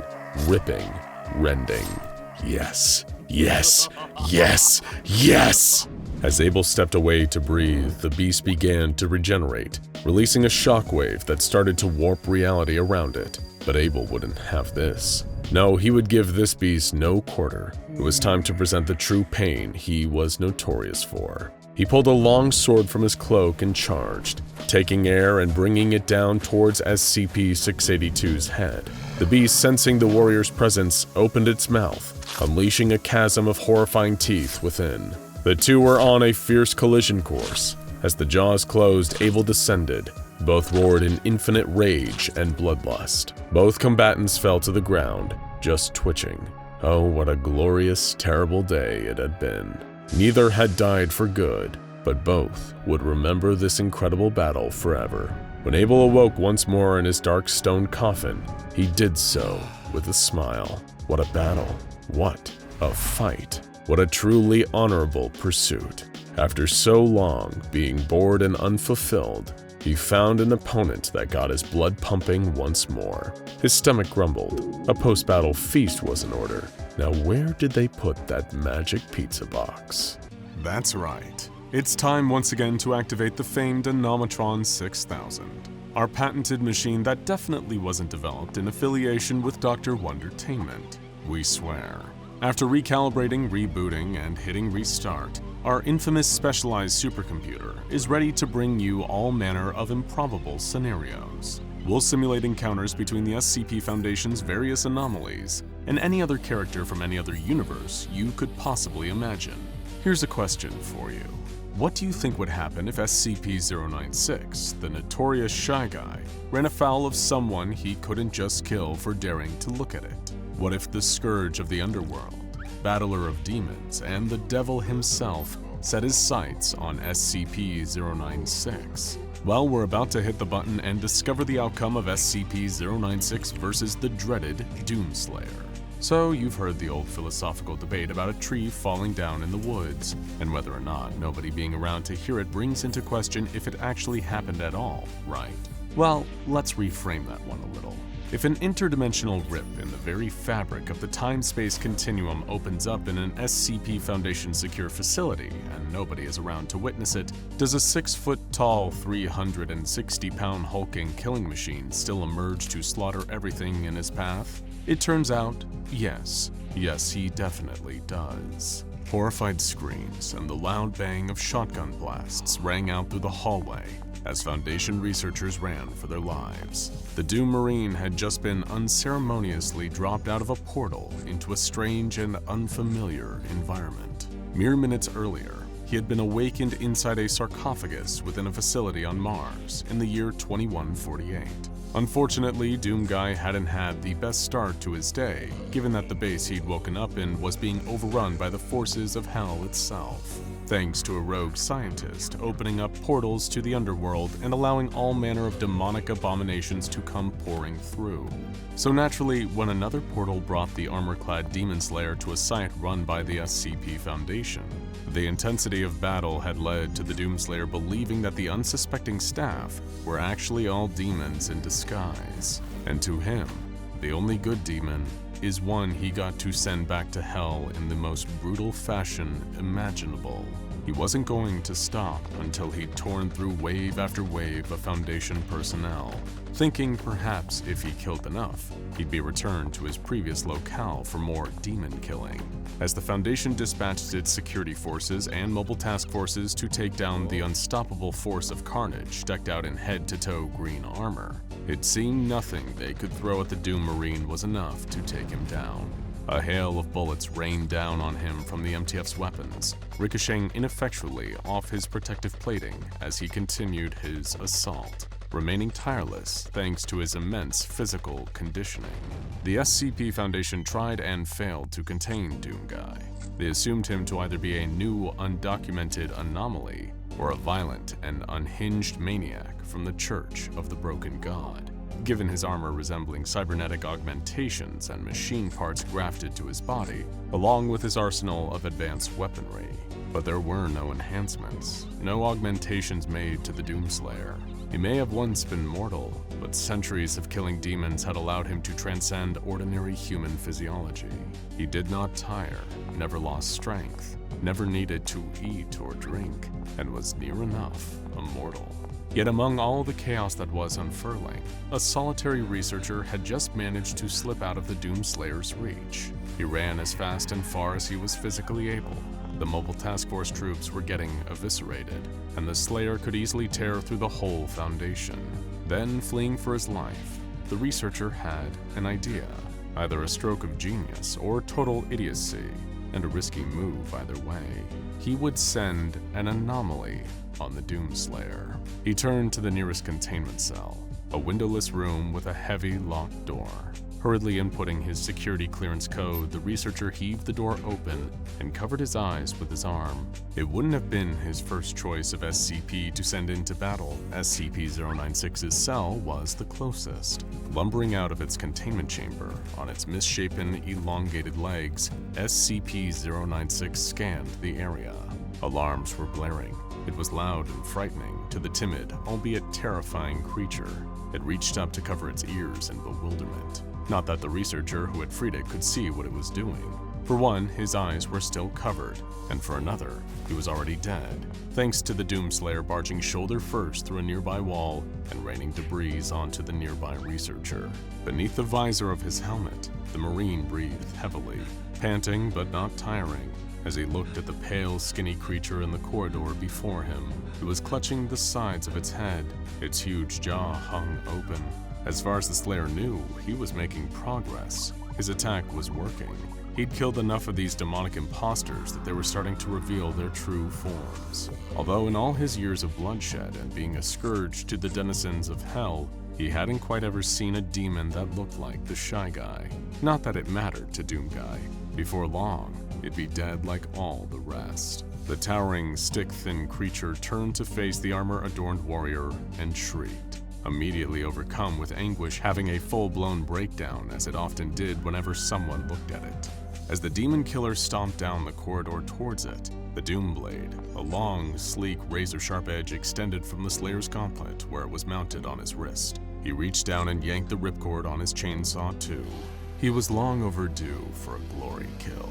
ripping, rending. Yes, yes, yes, yes! As Abel stepped away to breathe, the beast began to regenerate, releasing a shockwave that started to warp reality around it. But Abel wouldn't have this. No, he would give this beast no quarter. It was time to present the true pain he was notorious for. He pulled a long sword from his cloak and charged, taking air and bringing it down towards SCP-682's head. The beast, sensing the warrior's presence, opened its mouth, unleashing a chasm of horrifying teeth within. The two were on a fierce collision course. As the jaws closed, Abel descended. Both roared in infinite rage and bloodlust. Both combatants fell to the ground, just twitching. Oh, what a glorious, terrible day it had been. Neither had died for good, but both would remember this incredible battle forever. When Abel awoke once more in his dark stone coffin, he did so with a smile. What a battle. What a fight. What a truly honorable pursuit. After so long being bored and unfulfilled, he found an opponent that got his blood pumping once more. His stomach grumbled. A post-battle feast was in order. Now where did they put that magic pizza box? That's right. It's time once again to activate the famed Anomatron 6000, our patented machine that definitely wasn't developed in affiliation with Dr. Wondertainment. We swear. After recalibrating, rebooting, and hitting restart, our infamous specialized supercomputer is ready to bring you all manner of improbable scenarios. We'll simulate encounters between the SCP Foundation's various anomalies and any other character from any other universe you could possibly imagine. Here's a question for you. What do you think would happen if SCP-096, the notorious Shy Guy, ran afoul of someone he couldn't just kill for daring to look at it? What if the Scourge of the Underworld, Battler of Demons, and the Devil himself set his sights on SCP-096? Well, we're about to hit the button and discover the outcome of SCP-096 versus the dreaded Doomslayer. So, you've heard the old philosophical debate about a tree falling down in the woods, and whether or not nobody being around to hear it brings into question if it actually happened at all, right? Well, let's reframe that one a little. If an interdimensional rip in the very fabric of the time-space continuum opens up in an SCP Foundation secure facility and nobody is around to witness it, does a 6-foot-tall, 360-pound hulking killing machine still emerge to slaughter everything in his path? It turns out, yes, he definitely does. Horrified screams and the loud bang of shotgun blasts rang out through the hallway as Foundation researchers ran for their lives. The Doom Marine had just been unceremoniously dropped out of a portal into a strange and unfamiliar environment. Mere minutes earlier, he had been awakened inside a sarcophagus within a facility on Mars in the year 2148. Unfortunately, Doom Guy hadn't had the best start to his day, given that the base he'd woken up in was being overrun by the forces of hell itself, thanks to a rogue scientist opening up portals to the underworld and allowing all manner of demonic abominations to come pouring through. So naturally, when another portal brought the armor-clad Demon Slayer to a site run by the SCP Foundation, the intensity of battle had led to the Doomslayer believing that the unsuspecting staff were actually all demons in disguise. And to him, the only good demon is one he got to send back to hell in the most brutal fashion imaginable. He wasn't going to stop until he'd torn through wave after wave of Foundation personnel, thinking perhaps if he killed enough, he'd be returned to his previous locale for more demon killing. As the Foundation dispatched its security forces and mobile task forces to take down the unstoppable force of carnage decked out in head-to-toe green armor, it seemed nothing they could throw at the Doom Marine was enough to take him down. A hail of bullets rained down on him from the MTF's weapons, ricocheting ineffectually off his protective plating as he continued his assault, remaining tireless thanks to his immense physical conditioning. The SCP Foundation tried and failed to contain Doom Guy. They assumed him to either be a new, undocumented anomaly or a violent and unhinged maniac from the Church of the Broken God, given his armor resembling cybernetic augmentations and machine parts grafted to his body, along with his arsenal of advanced weaponry. But there were no enhancements, no augmentations made to the Doomslayer. He may have once been mortal, but centuries of killing demons had allowed him to transcend ordinary human physiology. He did not tire, never lost strength, never needed to eat or drink, and was near enough immortal. Yet among all the chaos that was unfurling, a solitary researcher had just managed to slip out of the Doomslayer's reach. He ran as fast and far as he was physically able. The mobile task force troops were getting eviscerated, and the Slayer could easily tear through the whole Foundation. Then, fleeing for his life, the researcher had an idea, either a stroke of genius or total idiocy, and a risky move either way. He would send an anomaly on the Doomslayer. He turned to the nearest containment cell, a windowless room with a heavy locked door. Hurriedly inputting his security clearance code, the researcher heaved the door open and covered his eyes with his arm. It wouldn't have been his first choice of SCP to send into battle. SCP-096's cell was the closest. Lumbering out of its containment chamber on its misshapen, elongated legs, SCP-096 scanned the area. Alarms were blaring. It was loud and frightening to the timid, albeit terrifying creature. It reached up to cover its ears in bewilderment. Not that the researcher who had freed it could see what it was doing. For one, his eyes were still covered, and for another, he was already dead, thanks to the Doomslayer barging shoulder first through a nearby wall and raining debris onto the nearby researcher. Beneath the visor of his helmet, the Marine breathed heavily, panting but not tiring, as he looked at the pale, skinny creature in the corridor before him. It was clutching the sides of its head, its huge jaw hung open. As far as the Slayer knew, he was making progress. His attack was working. He'd killed enough of these demonic imposters that they were starting to reveal their true forms. Although in all his years of bloodshed and being a scourge to the denizens of hell, he hadn't quite ever seen a demon that looked like the Shy Guy. Not that it mattered to Doomguy. Before long, it'd be dead like all the rest. The towering, stick-thin creature turned to face the armor-adorned warrior and shrieked, immediately overcome with anguish, having a full-blown breakdown as it often did whenever someone looked at it. As the demon killer stomped down the corridor towards it, the Doomblade, a long, sleek, razor-sharp edge extended from the Slayer's gauntlet where it was mounted on his wrist. He reached down and yanked the ripcord on his chainsaw too. He was long overdue for a glory kill.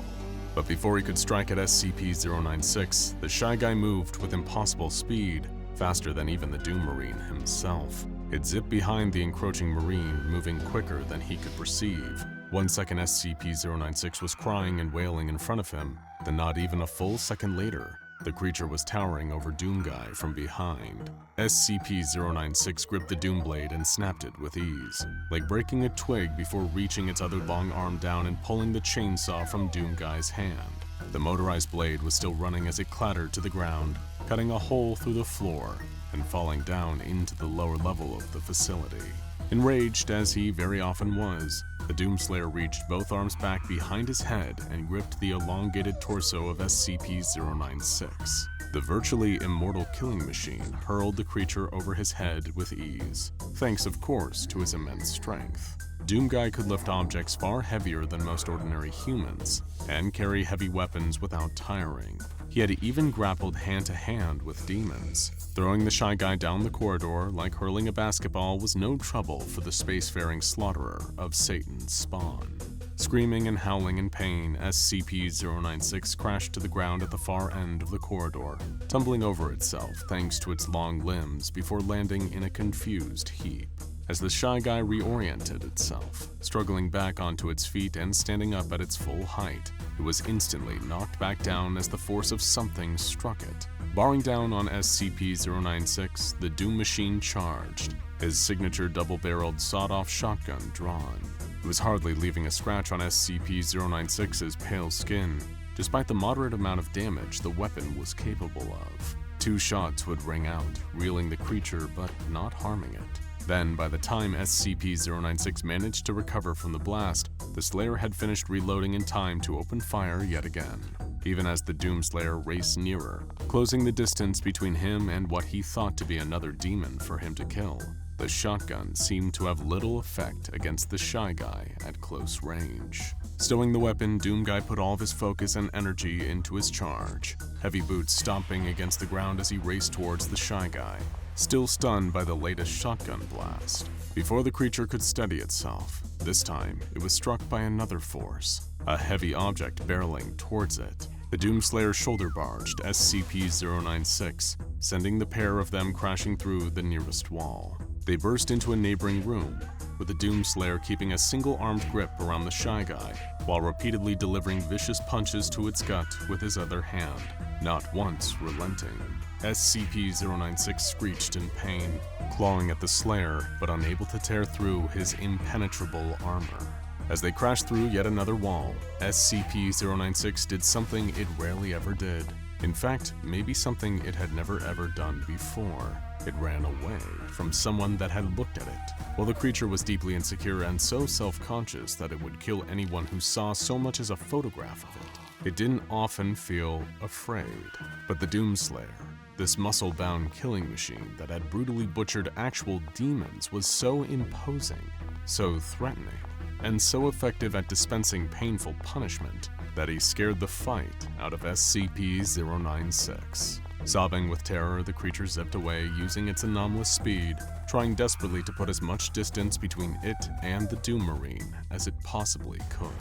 But before he could strike at SCP-096, the Shy Guy moved with impossible speed, faster than even the Doom Marine himself. It zipped behind the encroaching Marine, moving quicker than he could perceive. 1 second SCP-096 was crying and wailing in front of him, then not even a full second later, the creature was towering over Doomguy from behind. SCP-096 gripped the Doomblade and snapped it with ease, like breaking a twig before reaching its other long arm down and pulling the chainsaw from Doomguy's hand. The motorized blade was still running as it clattered to the ground, cutting a hole through the floor and falling down into the lower level of the facility. Enraged, as he very often was, the Doomslayer reached both arms back behind his head and gripped the elongated torso of SCP-096. The virtually immortal killing machine hurled the creature over his head with ease, thanks of course to his immense strength. Doomguy could lift objects far heavier than most ordinary humans, and carry heavy weapons without tiring. He had even grappled hand-to-hand with demons. Throwing the Shy Guy down the corridor like hurling a basketball was no trouble for the spacefaring slaughterer of Satan's spawn. Screaming and howling in pain, SCP-096 crashed to the ground at the far end of the corridor, tumbling over itself thanks to its long limbs before landing in a confused heap. As the Shy Guy reoriented itself, struggling back onto its feet and standing up at its full height, it was instantly knocked back down as the force of something struck it. Bearing down on SCP-096, the Doom Machine charged, his signature double-barreled sawed-off shotgun drawn. It was hardly leaving a scratch on SCP-096's pale skin, despite the moderate amount of damage the weapon was capable of. 2 shots would ring out, reeling the creature but not harming it. Then, by the time SCP-096 managed to recover from the blast, the Slayer had finished reloading in time to open fire yet again, even as the Doomslayer raced nearer, closing the distance between him and what he thought to be another demon for him to kill. The shotgun seemed to have little effect against the Shy Guy at close range. Stowing the weapon, Doomguy put all of his focus and energy into his charge, heavy boots stomping against the ground as he raced towards the Shy Guy, still stunned by the latest shotgun blast. Before the creature could steady itself, this time it was struck by another force, a heavy object barreling towards it. The Doomslayer shoulder barged SCP-096, sending the pair of them crashing through the nearest wall. They burst into a neighboring room, with the Doomslayer keeping a single-armed grip around the Shy Guy, while repeatedly delivering vicious punches to its gut with his other hand, not once relenting. SCP-096 screeched in pain, clawing at the Slayer, but unable to tear through his impenetrable armor. As they crashed through yet another wall, SCP-096 did something it rarely ever did. In fact, maybe something it had never ever done before. It ran away from someone that had looked at it. While the creature was deeply insecure and so self-conscious that it would kill anyone who saw so much as a photograph of it didn't often feel afraid. But the Doomslayer, this muscle-bound killing machine that had brutally butchered actual demons, was so imposing, so threatening, and so effective at dispensing painful punishment that he scared the fight out of SCP-096. Sobbing with terror, the creature zipped away using its anomalous speed, trying desperately to put as much distance between it and the Doom Marine as it possibly could.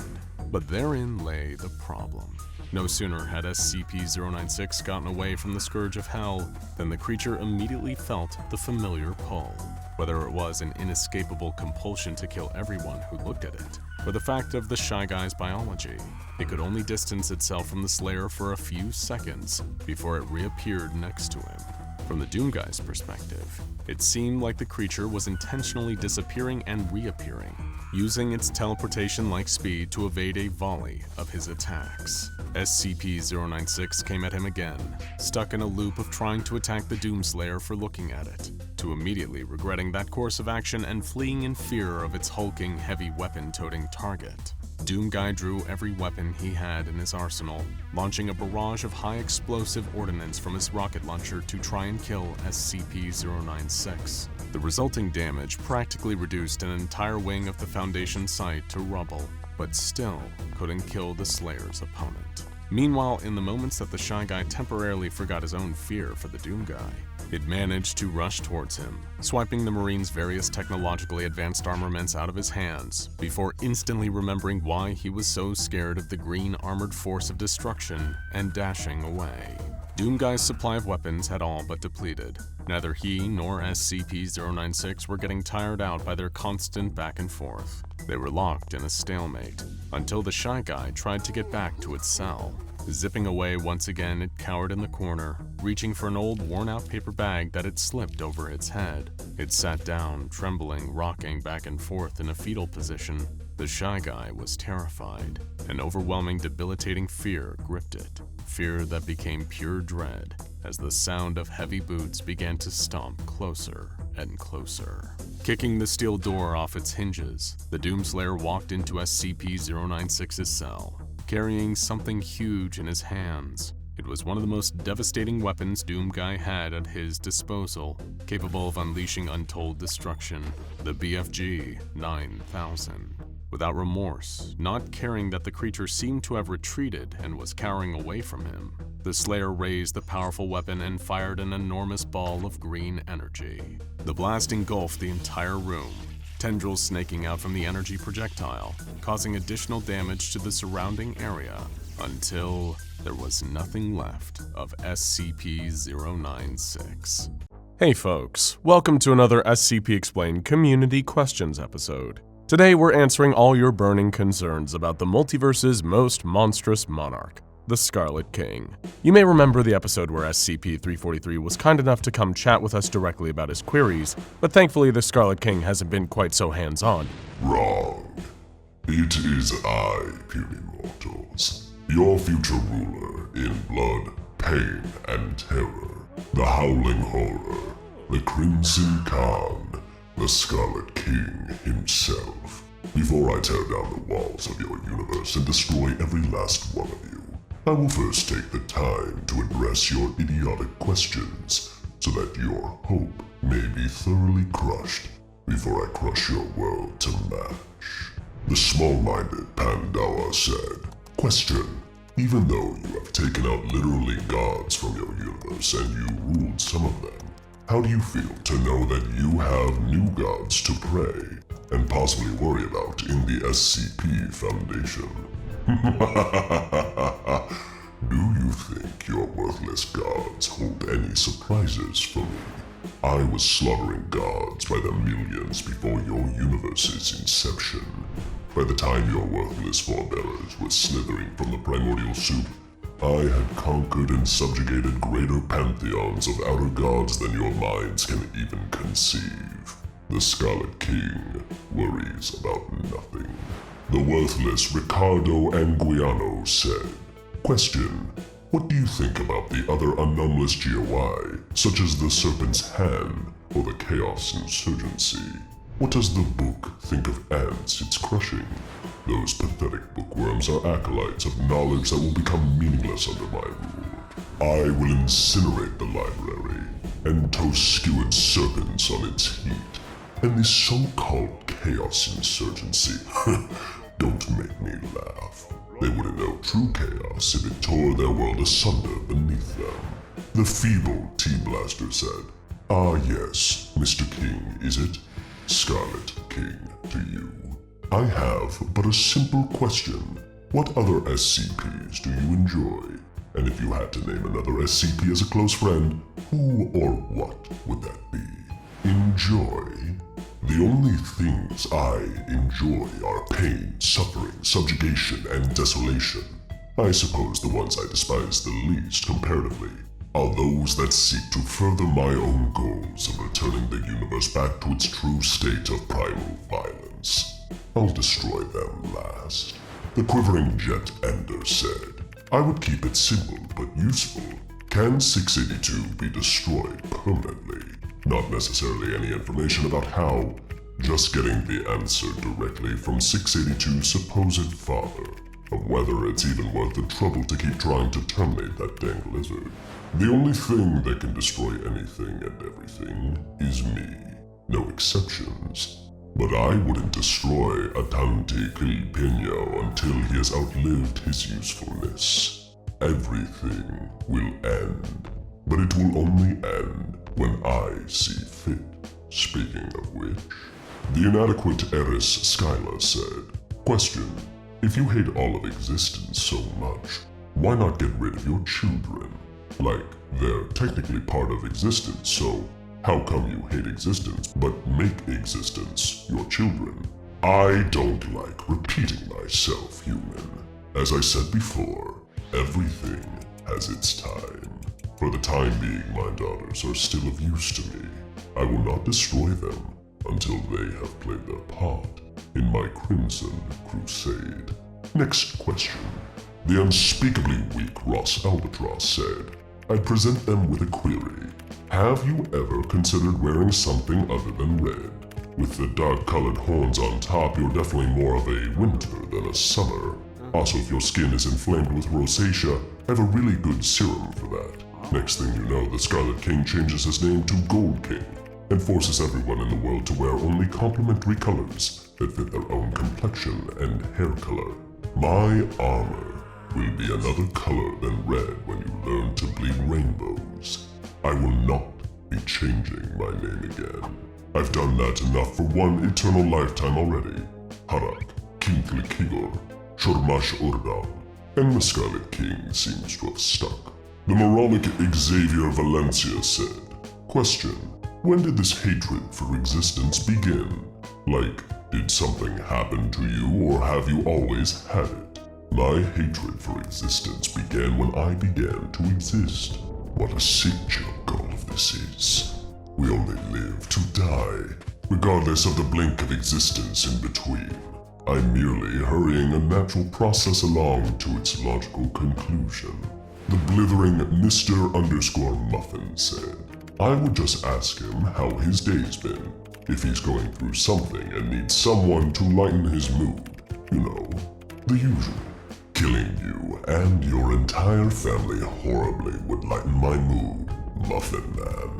But therein lay the problem. No sooner had SCP-096 gotten away from the Scourge of Hell than the creature immediately felt the familiar pull. Whether it was an inescapable compulsion to kill everyone who looked at it, or the fact of the Shy Guy's biology, it could only distance itself from the Slayer for a few seconds before it reappeared next to him. From the Doom Guy's perspective, it seemed like the creature was intentionally disappearing and reappearing, using its teleportation-like speed to evade a volley of his attacks. SCP-096 came at him again, stuck in a loop of trying to attack the Doomslayer for looking at it, to immediately regretting that course of action and fleeing in fear of its hulking, heavy weapon-toting target. Doom Guy drew every weapon he had in his arsenal, launching a barrage of high-explosive ordnance from his rocket launcher to try and kill SCP-096. The resulting damage practically reduced an entire wing of the Foundation site to rubble, but still couldn't kill the Slayer's opponent. Meanwhile, in the moments that the Shy Guy temporarily forgot his own fear for the Doom Guy, it managed to rush towards him, swiping the Marine's various technologically advanced armaments out of his hands, before instantly remembering why he was so scared of the green armored force of destruction and dashing away. Doom Guy's supply of weapons had all but depleted. Neither he nor SCP-096 were getting tired out by their constant back and forth. They were locked in a stalemate, until the Shy Guy tried to get back to its cell. Zipping away once again, it cowered in the corner, reaching for an old worn-out paper bag that had slipped over its head. It sat down, trembling, rocking back and forth in a fetal position. The Shy Guy was terrified. An overwhelming, debilitating fear gripped it. Fear that became pure dread as the sound of heavy boots began to stomp closer and closer. Kicking the steel door off its hinges, the Doomslayer walked into SCP-096's cell, carrying something huge in his hands. It was one of the most devastating weapons Doom Guy had at his disposal, capable of unleashing untold destruction, the BFG 9000. Without remorse, not caring that the creature seemed to have retreated and was cowering away from him, the Slayer raised the powerful weapon and fired an enormous ball of green energy. The blast engulfed the entire room, tendrils snaking out from the energy projectile, causing additional damage to the surrounding area until there was nothing left of SCP-096. Hey folks, welcome to another SCP Explained Community Questions episode. Today we're answering all your burning concerns about the multiverse's most monstrous monarch, the Scarlet King. You may remember the episode where SCP-343 was kind enough to come chat with us directly about his queries, but thankfully the Scarlet King hasn't been quite so hands-on. Wrong. It is I, puny mortals, your future ruler in blood, pain, and terror, the Howling Horror, the Crimson Khan, the Scarlet King himself. Before I tear down the walls of your universe and destroy every last one of you, I will first take the time to address your idiotic questions so that your hope may be thoroughly crushed before I crush your world to mash. The small-minded Pandora said, "Question. Even though you have taken out literally gods from your universe and you ruled some of them, how do you feel to know that you have new gods to pray and possibly worry about in the SCP Foundation? Do you think your worthless gods hold any surprises for me? I was slaughtering gods by the millions before your universe's inception. By the time your worthless forebears were slithering from the primordial soup, I had conquered and subjugated greater pantheons of outer gods than your minds can even conceive. The Scarlet King worries about nothing." The worthless Ricardo Anguiano said, "Question. What do you think about the other anomalous GOI, such as the Serpent's Hand or the Chaos Insurgency? What does the book think of ants it's crushing? Those pathetic bookworms are acolytes of knowledge that will become meaningless under my rule. I will incinerate the library and toast skewered serpents on its heat. And this so-called Chaos Insurgency, don't make me laugh. They wouldn't know true chaos if it tore their world asunder beneath them. The feeble T-Blaster said, "Ah yes, Mr. King, is it? Scarlet King to you. I have but a simple question. What other SCPs do you enjoy? And if you had to name another SCP as a close friend, who or what would that be?" Enjoy? The only things I enjoy are pain, suffering, subjugation, and desolation. I suppose the ones I despise the least comparatively are those that seek to further my own goals of returning the universe back to its true state of primal violence. I'll destroy them last. The quivering jet ender said, "I would keep it simple but useful. Can 682 be destroyed permanently? Not necessarily any information about how, just getting the answer directly from 682's supposed father, of whether it's even worth the trouble to keep trying to terminate that dang lizard. The only thing that can destroy anything and everything is me. No exceptions. But I wouldn't destroy a Tanti Quilpeño until he has outlived his usefulness. Everything will end, but it will only end when I see fit. Speaking of which, the inadequate heiress Skyla said, "Question, if you hate all of existence so much, why not get rid of your children? Like, they're technically part of existence, so how come you hate existence but make existence your children?" I don't like repeating myself, human. As I said before, everything has its time. For the time being, my daughters are still of use to me. I will not destroy them until they have played their part in my Crimson Crusade. Next question. The unspeakably weak Ross Albatross said, "I present them with a query. Have you ever considered wearing something other than red? With the dark-colored horns on top, you're definitely more of a winter than a summer. Also, if your skin is inflamed with rosacea, I have a really good serum for that. Next thing you know, the Scarlet King changes his name to Gold King and forces everyone in the world to wear only complementary colors that fit their own complexion and hair color. My armor will be another color than red when you learn to bleed rainbows. I will not be changing my name again. I've done that enough for one eternal lifetime already. Harak, Kinkli Kigor, Shormash Urdal, and the Scarlet King seems to have stuck." The moronic Xavier Valencia said, "Question, when did this hatred for existence begin? Like, did something happen to you or have you always had it? My hatred for existence began when I began to exist. What a sick joke all of this is. We only live to die, regardless of the blink of existence in between. I'm merely hurrying a natural process along to its logical conclusion." The blithering Mr._Muffin said, "I would just ask him how his day's been, if he's going through something and needs someone to lighten his mood. You know, the usual. Killing you and your entire family horribly would lighten my mood, Muffin Man.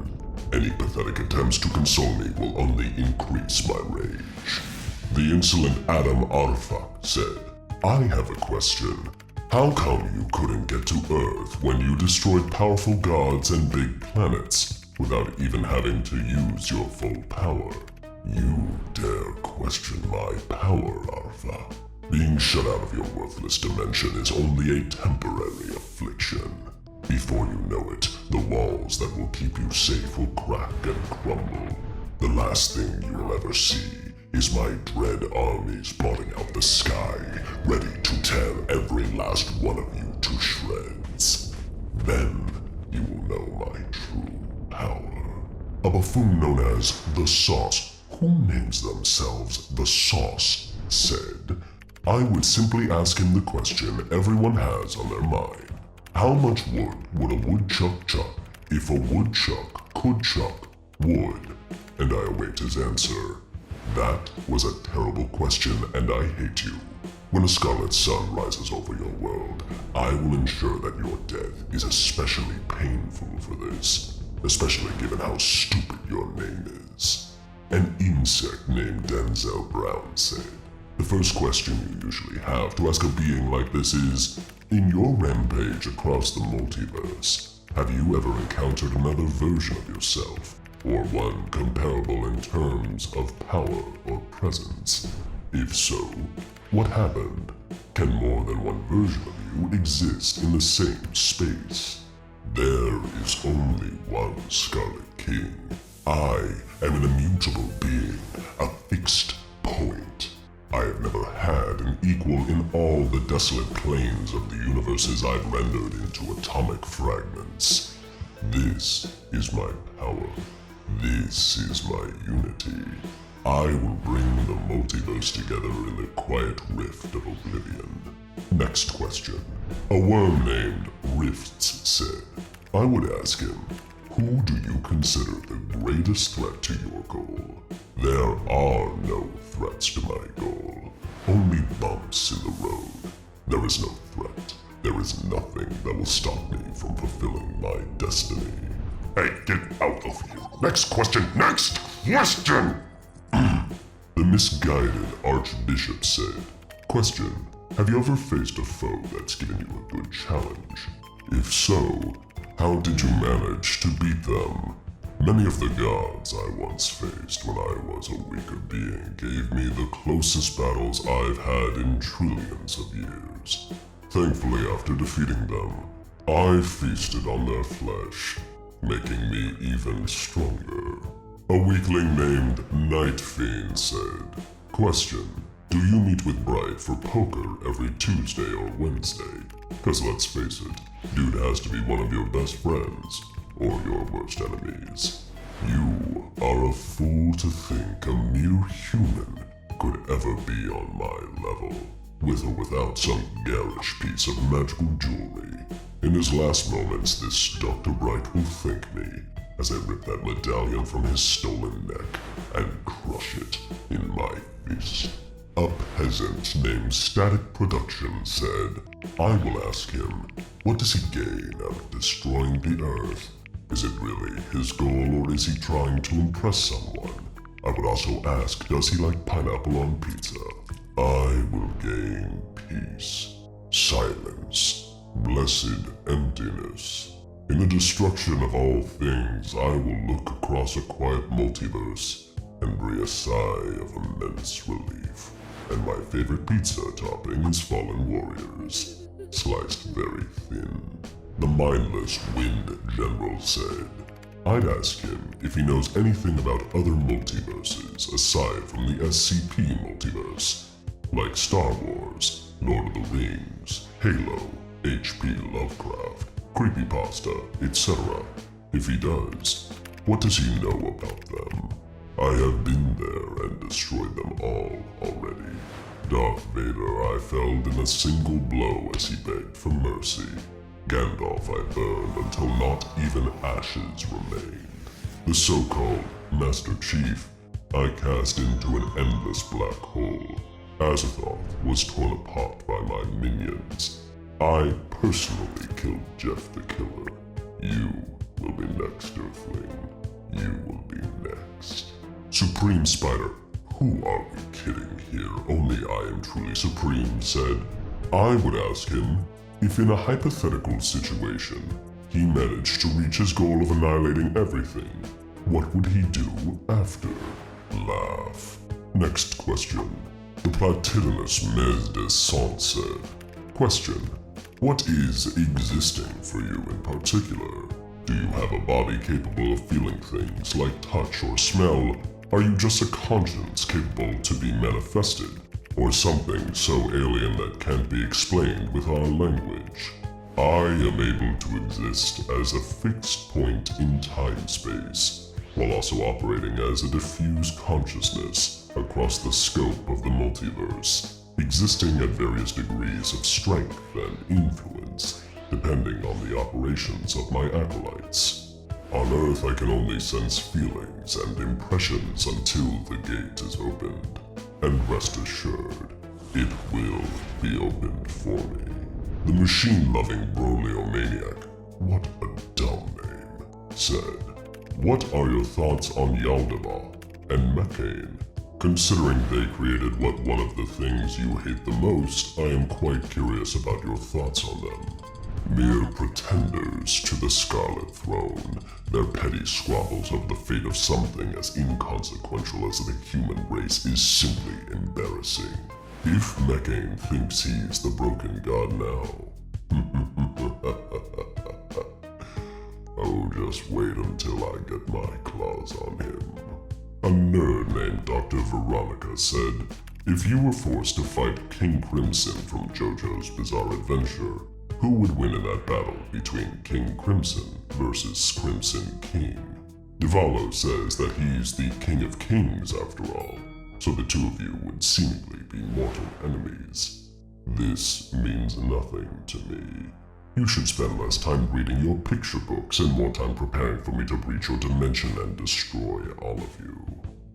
Any pathetic attempts to console me will only increase my rage." The insolent Adam Arfak said, "I have a question. How come you couldn't get to Earth when you destroyed powerful gods and big planets without even having to use your full power? You dare question my power, Arfa. Being shut out of your worthless dimension is only a temporary affliction. Before you know it, the walls that will keep you safe will crack and crumble. The last thing you will ever see is my dread armies blotting out the sky, ready to tear every last one of you to shreds. Then you will know my true power." A buffoon known as the Sauce, who names themselves the Sauce, said, "I would simply ask him the question everyone has on their mind. How much wood would a woodchuck chuck if a woodchuck could chuck wood? And I await his answer. That was a terrible question, and I hate you. When a scarlet sun rises over your world, I will ensure that your death is especially painful for this, especially given how stupid your name is. An insect named Denzel Brown said, "The first question you usually have to ask a being like this is, in your rampage across the multiverse, have you ever encountered another version of yourself, or one comparable in terms of power or presence? If so, what happened? Can more than one version of you exist in the same space? There is only one Scarlet King. I am an immutable being, a fixed point. I have never had an equal in all the desolate planes of the universes I've rendered into atomic fragments. This is my power. This is my unity. I will bring the multiverse together in the quiet rift of oblivion." Next question. A worm named Rifts said, "I would ask him, who do you consider the greatest threat to your goal? There are no threats to my goal, only bumps in the road. There is no threat. There is nothing that will stop me from fulfilling my destiny." Hey, get out of here. Next question. Next question! The misguided Archbishop said, "Question, have you ever faced a foe that's given you a good challenge? If so, how did you manage to beat them? Many of the gods I once faced when I was a weaker being gave me the closest battles I've had in trillions of years. Thankfully, after defeating them, I feasted on their flesh, making me even stronger." A weakling named Night Fiend said, "Question, do you meet with Bright for poker every Tuesday or Wednesday? Cause let's face it, dude has to be one of your best friends, or your worst enemies. You are a fool to think a mere human could ever be on my level, with or without some garish piece of magical jewelry. In his last moments, this Dr. Bright will thank me as I rip that medallion from his stolen neck and crush it in my fist." A peasant named Static Production said, "I will ask him, what does he gain out of destroying the Earth? Is it really his goal, or is he trying to impress someone? I would also ask, does he like pineapple on pizza? I will gain peace, silence, blessed emptiness. In the destruction of all things, I will look across a quiet multiverse and breathe a sigh of immense relief. And my favorite pizza topping is Fallen Warriors, sliced very thin." The mindless Wind General said, "I'd ask him if he knows anything about other multiverses aside from the SCP multiverse, like Star Wars, Lord of the Rings, Halo, H.P. Lovecraft, Creepypasta, etc. If he does, what does he know about them? I have been there and destroyed them all already. Darth Vader I felled in a single blow as he begged for mercy. Gandalf I burned until not even ashes remained. The so-called Master Chief I cast into an endless black hole. Azathoth was torn apart by my minions. I personally killed Jeff the Killer. You will be next, Earthling. You will be next." Supreme Spider, who are we kidding here? Only I am truly supreme, said, "I would ask him if in a hypothetical situation he managed to reach his goal of annihilating everything, what would he do after?" Laugh. Next question. The platitudinous Mes de Sang said, "Question, what is existing for you in particular? Do you have a body capable of feeling things like touch or smell? Are you just a conscience capable to be manifested? Or something so alien that can't be explained with our language? I am able to exist as a fixed point in time-space, while also operating as a diffuse consciousness across the scope of the multiverse, existing at various degrees of strength and influence. depending on the operations of my acolytes. On Earth, I can only sense feelings and impressions until the gate is opened. And rest assured, it will be opened for me. The machine-loving Broleomaniac, what a dumb name, said, "What are your thoughts on Yaldabaoth and Mecane? Considering they created one of the things you hate the most, I am quite curious about your thoughts on them. Mere pretenders to the Scarlet Throne, their petty squabbles over the fate of something as inconsequential as the human race is simply embarrassing. If Mecane thinks he's the broken god now, oh, just wait until I get my claws on him." A nerd named Dr. Veronica said, "If you were forced to fight King Crimson from JoJo's Bizarre Adventure, who would win in that battle between King Crimson versus Crimson King?" Devalo says that he's the King of Kings after all, so the two of you would seemingly be mortal enemies. This means nothing to me. You should spend less time reading your picture books and more time preparing for me to breach your dimension and destroy all of you.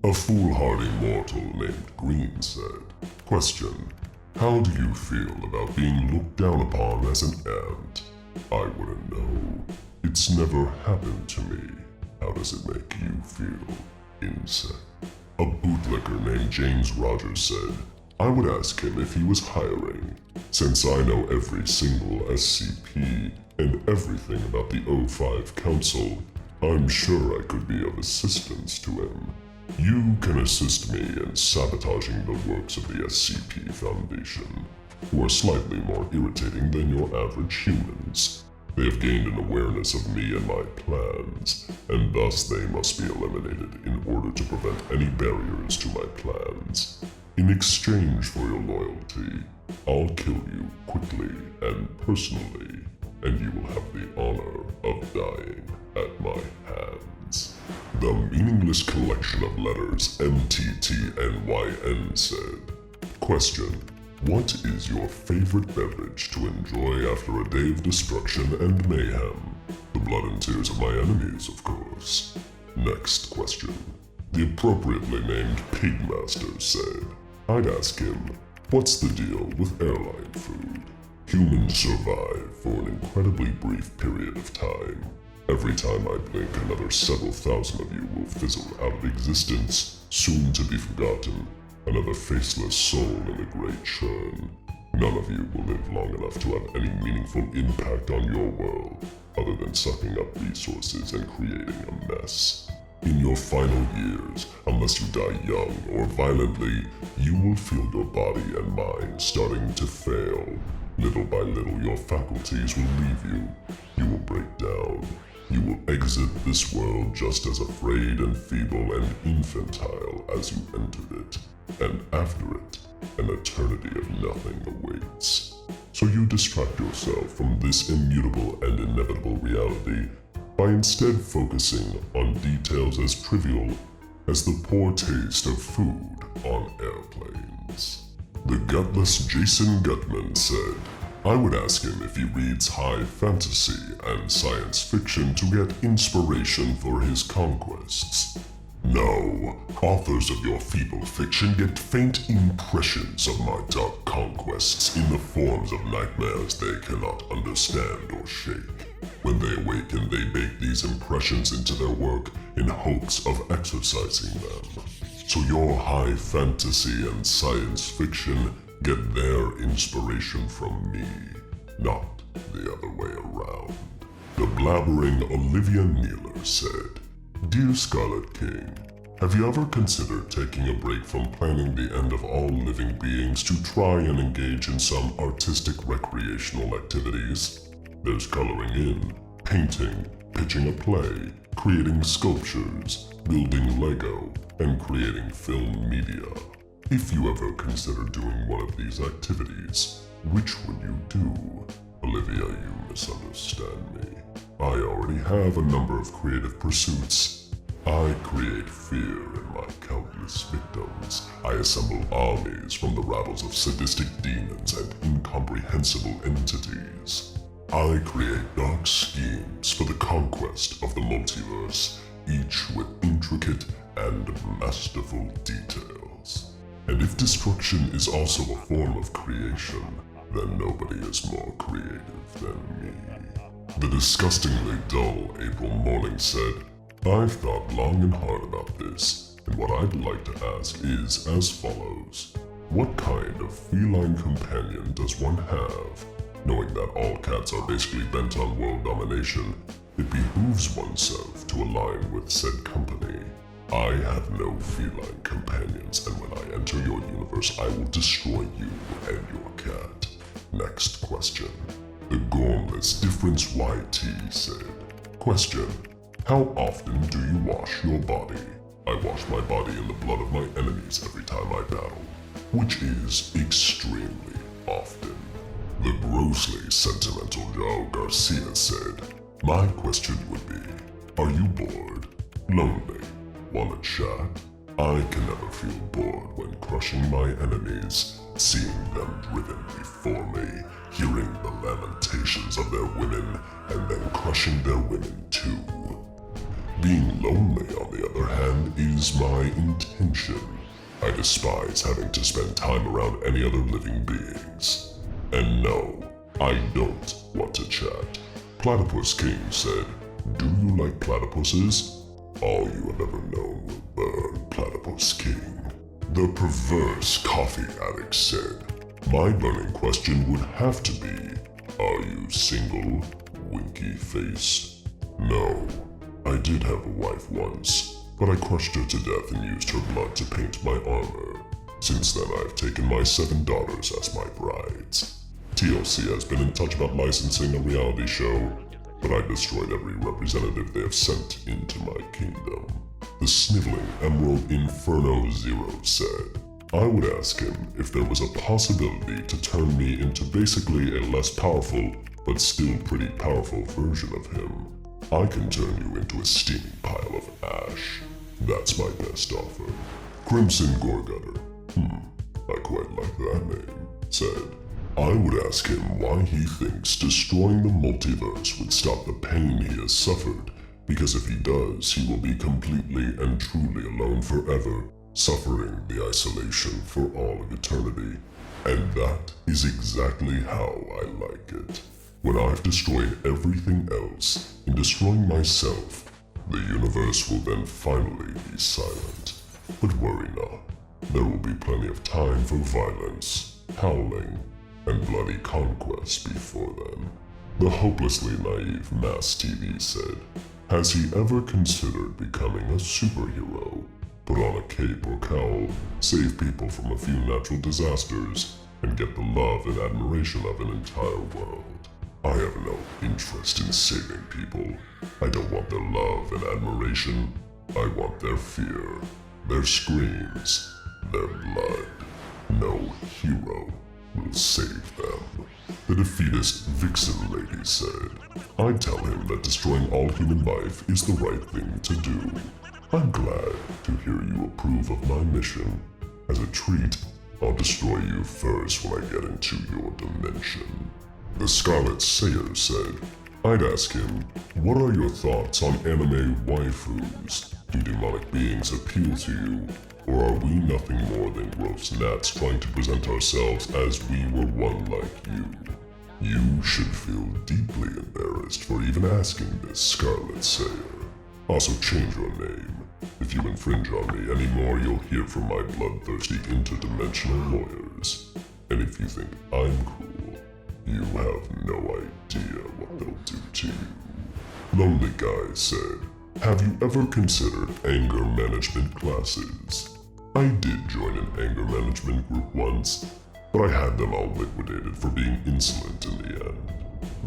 A foolhardy mortal named Green said, "Question: how do you feel about being looked down upon as an ant?" I wouldn't know. It's never happened to me. How does it make you feel, insect? A bootlicker named James Rogers said, "I would ask him if he was hiring. Since I know every single SCP and everything about the O5 Council, I'm sure I could be of assistance to him. You can assist me in sabotaging the works of the SCP Foundation, who are slightly more irritating than your average humans. They have gained an awareness of me and my plans, and thus they must be eliminated in order to prevent any barriers to my plans. In exchange for your loyalty, I'll kill you quickly and personally, and you will have the honor of dying at my hands." The meaningless collection of letters MTTNYN said, "Question: what is your favorite beverage to enjoy after a day of destruction and mayhem? The blood and tears of my enemies, of course." Next question. The appropriately named Pigmaster said, "I'd ask him, what's the deal with airline food? Humans survive for an incredibly brief period of time. Every time I blink, another several thousand of you will fizzle out of existence, soon to be forgotten, another faceless soul in a great churn. None of you will live long enough to have any meaningful impact on your world, other than sucking up resources and creating a mess. In your final years, unless you die young or violently, you will feel your body and mind starting to fail. Little by little, your faculties will leave you. You will break down. You will exit this world just as afraid and feeble and infantile as you entered it. And after it, an eternity of nothing awaits. So you distract yourself from this immutable and inevitable reality by instead focusing on details as trivial as the poor taste of food on airplanes." The gutless Jason Gutman said, "I would ask him if he reads high fantasy and science fiction to get inspiration for his conquests. No, authors of your feeble fiction get faint impressions of my dark conquests in the forms of nightmares they cannot understand or shake. When they awaken, they bake these impressions into their work in hopes of exorcising them. So your high fantasy and science fiction get their inspiration from me, not the other way around." The blabbering Olivia Nealer said, "Dear Scarlet King, have you ever considered taking a break from planning the end of all living beings to try and engage in some artistic recreational activities? There's coloring in, painting, pitching a play, creating sculptures, building Lego, and creating film media. If you ever consider doing one of these activities, which would you do?" Olivia, you misunderstand me. I already have a number of creative pursuits. I create fear in my countless victims. I assemble armies from the rabbles of sadistic demons and incomprehensible entities. I create dark schemes for the conquest of the multiverse, each with intricate and masterful details. And if destruction is also a form of creation, then nobody is more creative than me. The disgustingly dull April morning said, I've thought long and hard about this, and what I'd like to ask is as follows. What kind of feline companion does one have? Knowing that all cats are basically bent on world domination, it behooves oneself to align with said company. I have no feline companions, and when I enter your universe, I will destroy you and your cat. Next question. The Gormless Difference YT said, question. How often do you wash your body? I wash my body in the blood of my enemies every time I battle, which is extremely often. The grossly sentimental Joe Garcia said, my question would be, are you bored? Lonely? Wanna chat? I can never feel bored when crushing my enemies, seeing them driven before me, hearing the lamentations of their women, and then crushing their women too. Being lonely, on the other hand, is my intention. I despise having to spend time around any other living beings. And no, I don't want to chat. Platypus King said, do you like platypuses? All you have ever known will burn, Platypus King. The perverse coffee addict said, my burning question would have to be, are you single, winky face? No, I did have a wife once, but I crushed her to death and used her blood to paint my armor. Since then I've taken my 7 daughters as my brides. TLC has been in touch about licensing a reality show, but I destroyed every representative they have sent into my kingdom. The sniveling Emerald Inferno Zero said, I would ask him if there was a possibility to turn me into basically a less powerful, but still pretty powerful version of him. I can turn you into a steaming pile of ash. That's my best offer. Crimson Goregutter, I quite like that name, said, I would ask him why he thinks destroying the multiverse would stop the pain he has suffered, because if he does, he will be completely and truly alone forever, suffering the isolation for all of eternity. And that is exactly how I like it. When I've destroyed everything else, in destroying myself, the universe will then finally be silent. But worry not, there will be plenty of time for violence, howling, and bloody conquest before then. The hopelessly naive Mass TV said, has he ever considered becoming a superhero? Put on a cape or cowl, save people from a few natural disasters, and get the love and admiration of an entire world. I have no interest in saving people. I don't want their love and admiration. I want their fear, their screams, their blood. No hero will save them. The defeatist Vixen Lady said, I tell him that destroying all human life is the right thing to do. I'm glad to hear you approve of my mission. As a treat, I'll destroy you first when I get into your dimension. The Scarlet Sayer said, I'd ask him, what are your thoughts on anime waifus? Do demonic beings appeal to you? Or are we nothing more than gross gnats trying to present ourselves as we were one like you? You should feel deeply embarrassed for even asking this, Scarlet Sayer. Also change your name. If you infringe on me anymore, you'll hear from my bloodthirsty interdimensional lawyers. And if you think I'm cool, you have no idea what they'll do to you. Lonely Guy said, have you ever considered anger management classes? I did join an anger management group once, but I had them all liquidated for being insolent in the end.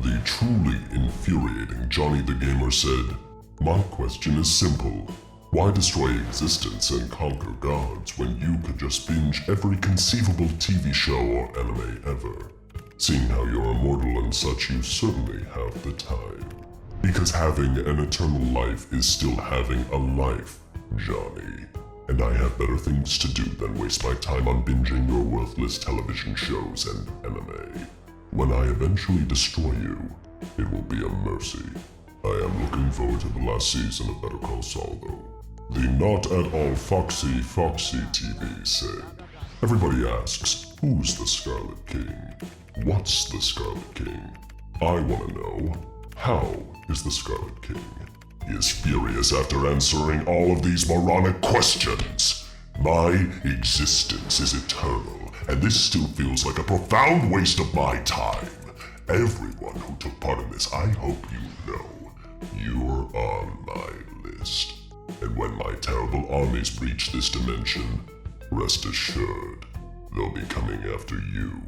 The truly infuriating Johnny the Gamer said, my question is simple. Why destroy existence and conquer gods when you could just binge every conceivable TV show or anime ever? Seeing how you're immortal and such, you certainly have the time. Because having an eternal life is still having a life, Johnny. And I have better things to do than waste my time on binging your worthless television shows and anime. When I eventually destroy you, It will be a mercy. I am looking forward to the last season of Better Call Saul, though. The not at all foxy TV say. Everybody asks, who's the Scarlet King? What's the Scarlet King? I want to know, how is the Scarlet King? He is furious after answering all of these moronic questions. My existence is eternal, and this still feels like a profound waste of my time. Everyone who took part in this, I hope you know, you're on my list. And when my terrible armies breach this dimension, rest assured, they'll be coming after you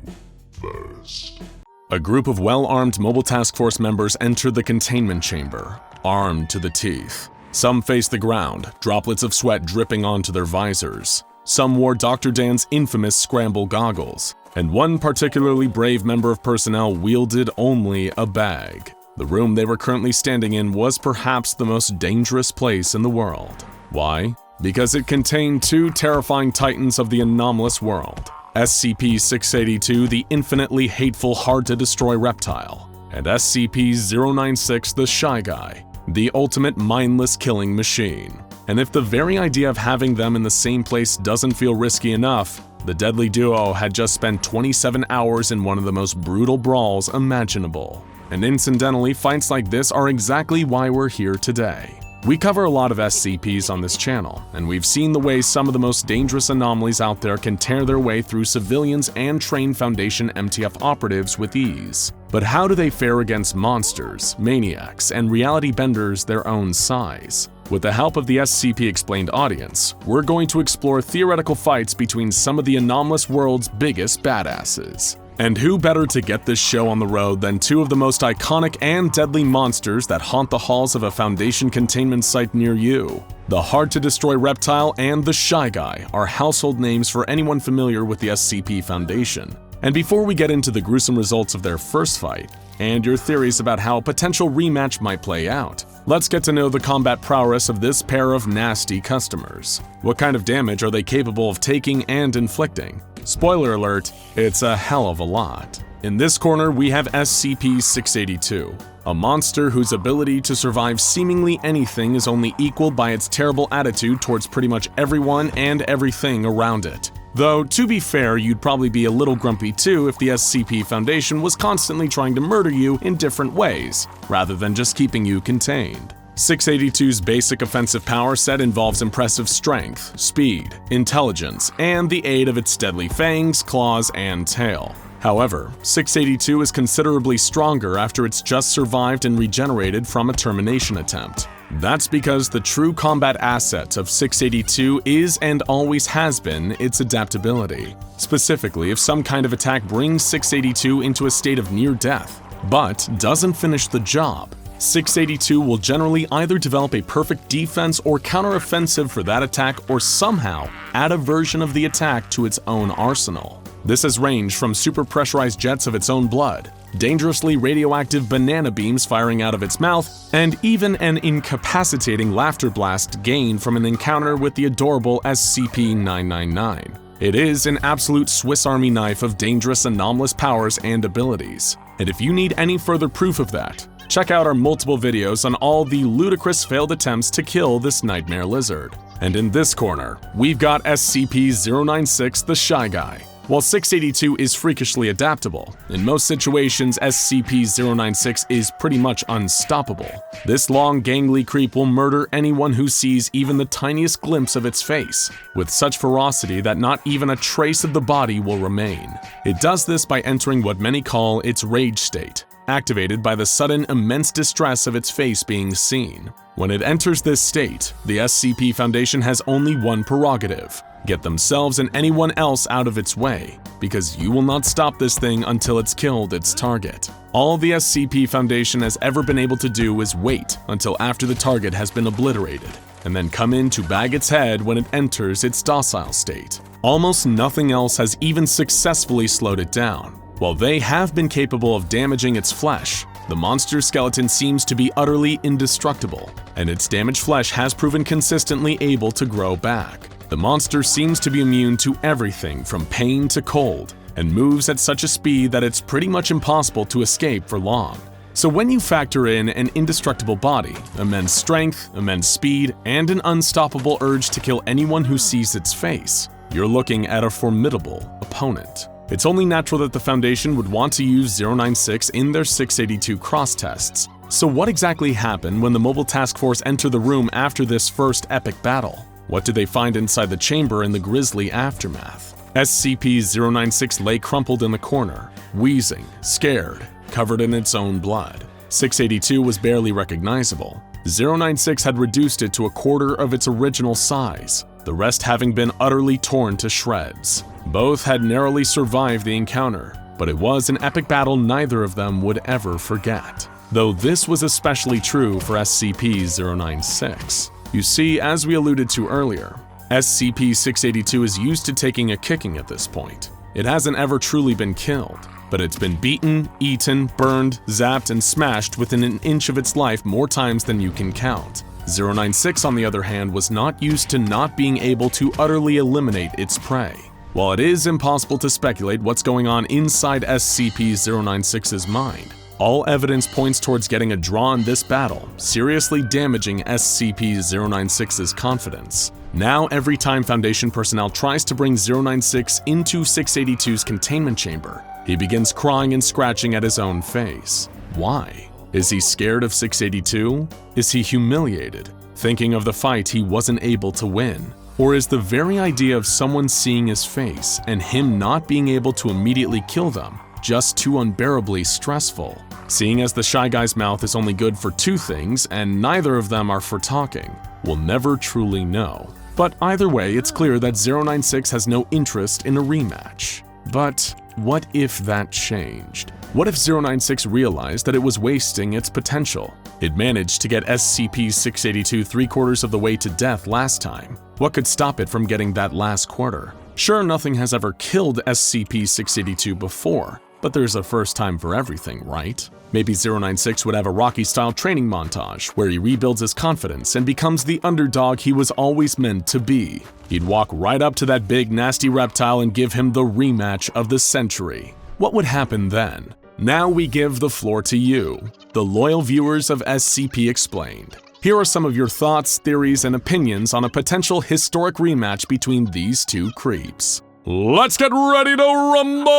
first. A group of well-armed Mobile Task Force members enter the containment chamber, armed to the teeth. Some faced the ground, droplets of sweat dripping onto their visors. Some wore Dr. Dan's infamous scramble goggles, and one particularly brave member of personnel wielded only a bag. The room they were currently standing in was perhaps the most dangerous place in the world. Why? Because it contained two terrifying titans of the anomalous world. SCP-682, the infinitely hateful, hard-to-destroy reptile, and SCP-096, the Shy Guy, the ultimate mindless killing machine. And if the very idea of having them in the same place doesn't feel risky enough, the deadly duo had just spent 27 hours in one of the most brutal brawls imaginable. And incidentally, fights like this are exactly why we're here today. We cover a lot of SCPs on this channel, and we've seen the way some of the most dangerous anomalies out there can tear their way through civilians and trained Foundation MTF operatives with ease. But how do they fare against monsters, maniacs, and reality benders their own size? With the help of the SCP Explained audience, we're going to explore theoretical fights between some of the anomalous world's biggest badasses. And who better to get this show on the road than two of the most iconic and deadly monsters that haunt the halls of a Foundation containment site near you. The hard-to-destroy reptile and the Shy Guy are household names for anyone familiar with the SCP Foundation. And before we get into the gruesome results of their first fight, and your theories about how a potential rematch might play out, let's get to know the combat prowess of this pair of nasty customers. What kind of damage are they capable of taking and inflicting? Spoiler alert, it's a hell of a lot. In this corner, we have SCP-682, a monster whose ability to survive seemingly anything is only equaled by its terrible attitude towards pretty much everyone and everything around it. Though, to be fair, you'd probably be a little grumpy too if the SCP Foundation was constantly trying to murder you in different ways, rather than just keeping you contained. 682's basic offensive power set involves impressive strength, speed, intelligence, and the aid of its deadly fangs, claws, and tail. However, 682 is considerably stronger after it's just survived and regenerated from a termination attempt. That's because the true combat asset of 682 is and always has been its adaptability. Specifically, if some kind of attack brings 682 into a state of near death, but doesn't finish the job, 682 will generally either develop a perfect defense or counteroffensive for that attack or somehow add a version of the attack to its own arsenal. This has ranged from super pressurized jets of its own blood, dangerously radioactive banana beams firing out of its mouth, and even an incapacitating laughter blast gained from an encounter with the adorable SCP-999. It is an absolute Swiss Army knife of dangerous anomalous powers and abilities. And if you need any further proof of that, check out our multiple videos on all the ludicrous failed attempts to kill this nightmare lizard. And in this corner, we've got SCP-096, the Shy Guy. While 682 is freakishly adaptable, in most situations SCP-096 is pretty much unstoppable. This long, gangly creep will murder anyone who sees even the tiniest glimpse of its face, with such ferocity that not even a trace of the body will remain. It does this by entering what many call its rage state, activated by the sudden immense distress of its face being seen. When it enters this state, the SCP Foundation has only one prerogative: get themselves and anyone else out of its way, because you will not stop this thing until it's killed its target. All the SCP Foundation has ever been able to do is wait until after the target has been obliterated, and then come in to bag its head when it enters its docile state. Almost nothing else has even successfully slowed it down. While they have been capable of damaging its flesh, the monster's skeleton seems to be utterly indestructible, and its damaged flesh has proven consistently able to grow back. The monster seems to be immune to everything from pain to cold, and moves at such a speed that it's pretty much impossible to escape for long. So when you factor in an indestructible body, immense strength, immense speed, and an unstoppable urge to kill anyone who sees its face, you're looking at a formidable opponent. It's only natural that the Foundation would want to use 096 in their 682 cross tests. So what exactly happened when the Mobile Task Force entered the room after this first epic battle? What did they find inside the chamber in the grisly aftermath? SCP-096 lay crumpled in the corner, wheezing, scared, covered in its own blood. 682 was barely recognizable. 096 had reduced it to a quarter of its original size, the rest having been utterly torn to shreds. Both had narrowly survived the encounter, but it was an epic battle neither of them would ever forget. Though this was especially true for SCP-096. You see, as we alluded to earlier, SCP-682 is used to taking a kicking at this point. It hasn't ever truly been killed, but it's been beaten, eaten, burned, zapped, and smashed within an inch of its life more times than you can count. 096, on the other hand, was not used to not being able to utterly eliminate its prey. While it is impossible to speculate what's going on inside SCP-096's mind, all evidence points towards getting a draw in this battle, seriously damaging SCP-096's confidence. Now, every time Foundation personnel tries to bring 096 into 682's containment chamber, he begins crying and scratching at his own face. Why? Is he scared of 682? Is he humiliated, thinking of the fight he wasn't able to win? Or is the very idea of someone seeing his face and him not being able to immediately kill them just too unbearably stressful? Seeing as the Shy Guy's mouth is only good for two things and neither of them are for talking, we'll never truly know. But either way, it's clear that 096 has no interest in a rematch. But what if that changed? What if 096 realized that it was wasting its potential? It managed to get SCP-682 3/4 of the way to death last time. What could stop it from getting that last quarter? Sure, nothing has ever killed SCP-682 before, but there's a first time for everything, right? Maybe 096 would have a Rocky-style training montage where he rebuilds his confidence and becomes the underdog he was always meant to be. He'd walk right up to that big nasty reptile and give him the rematch of the century. What would happen then? Now we give the floor to you, the loyal viewers of SCP Explained. Here are some of your thoughts, theories, and opinions on a potential historic rematch between these two creeps. Let's get ready to rumble!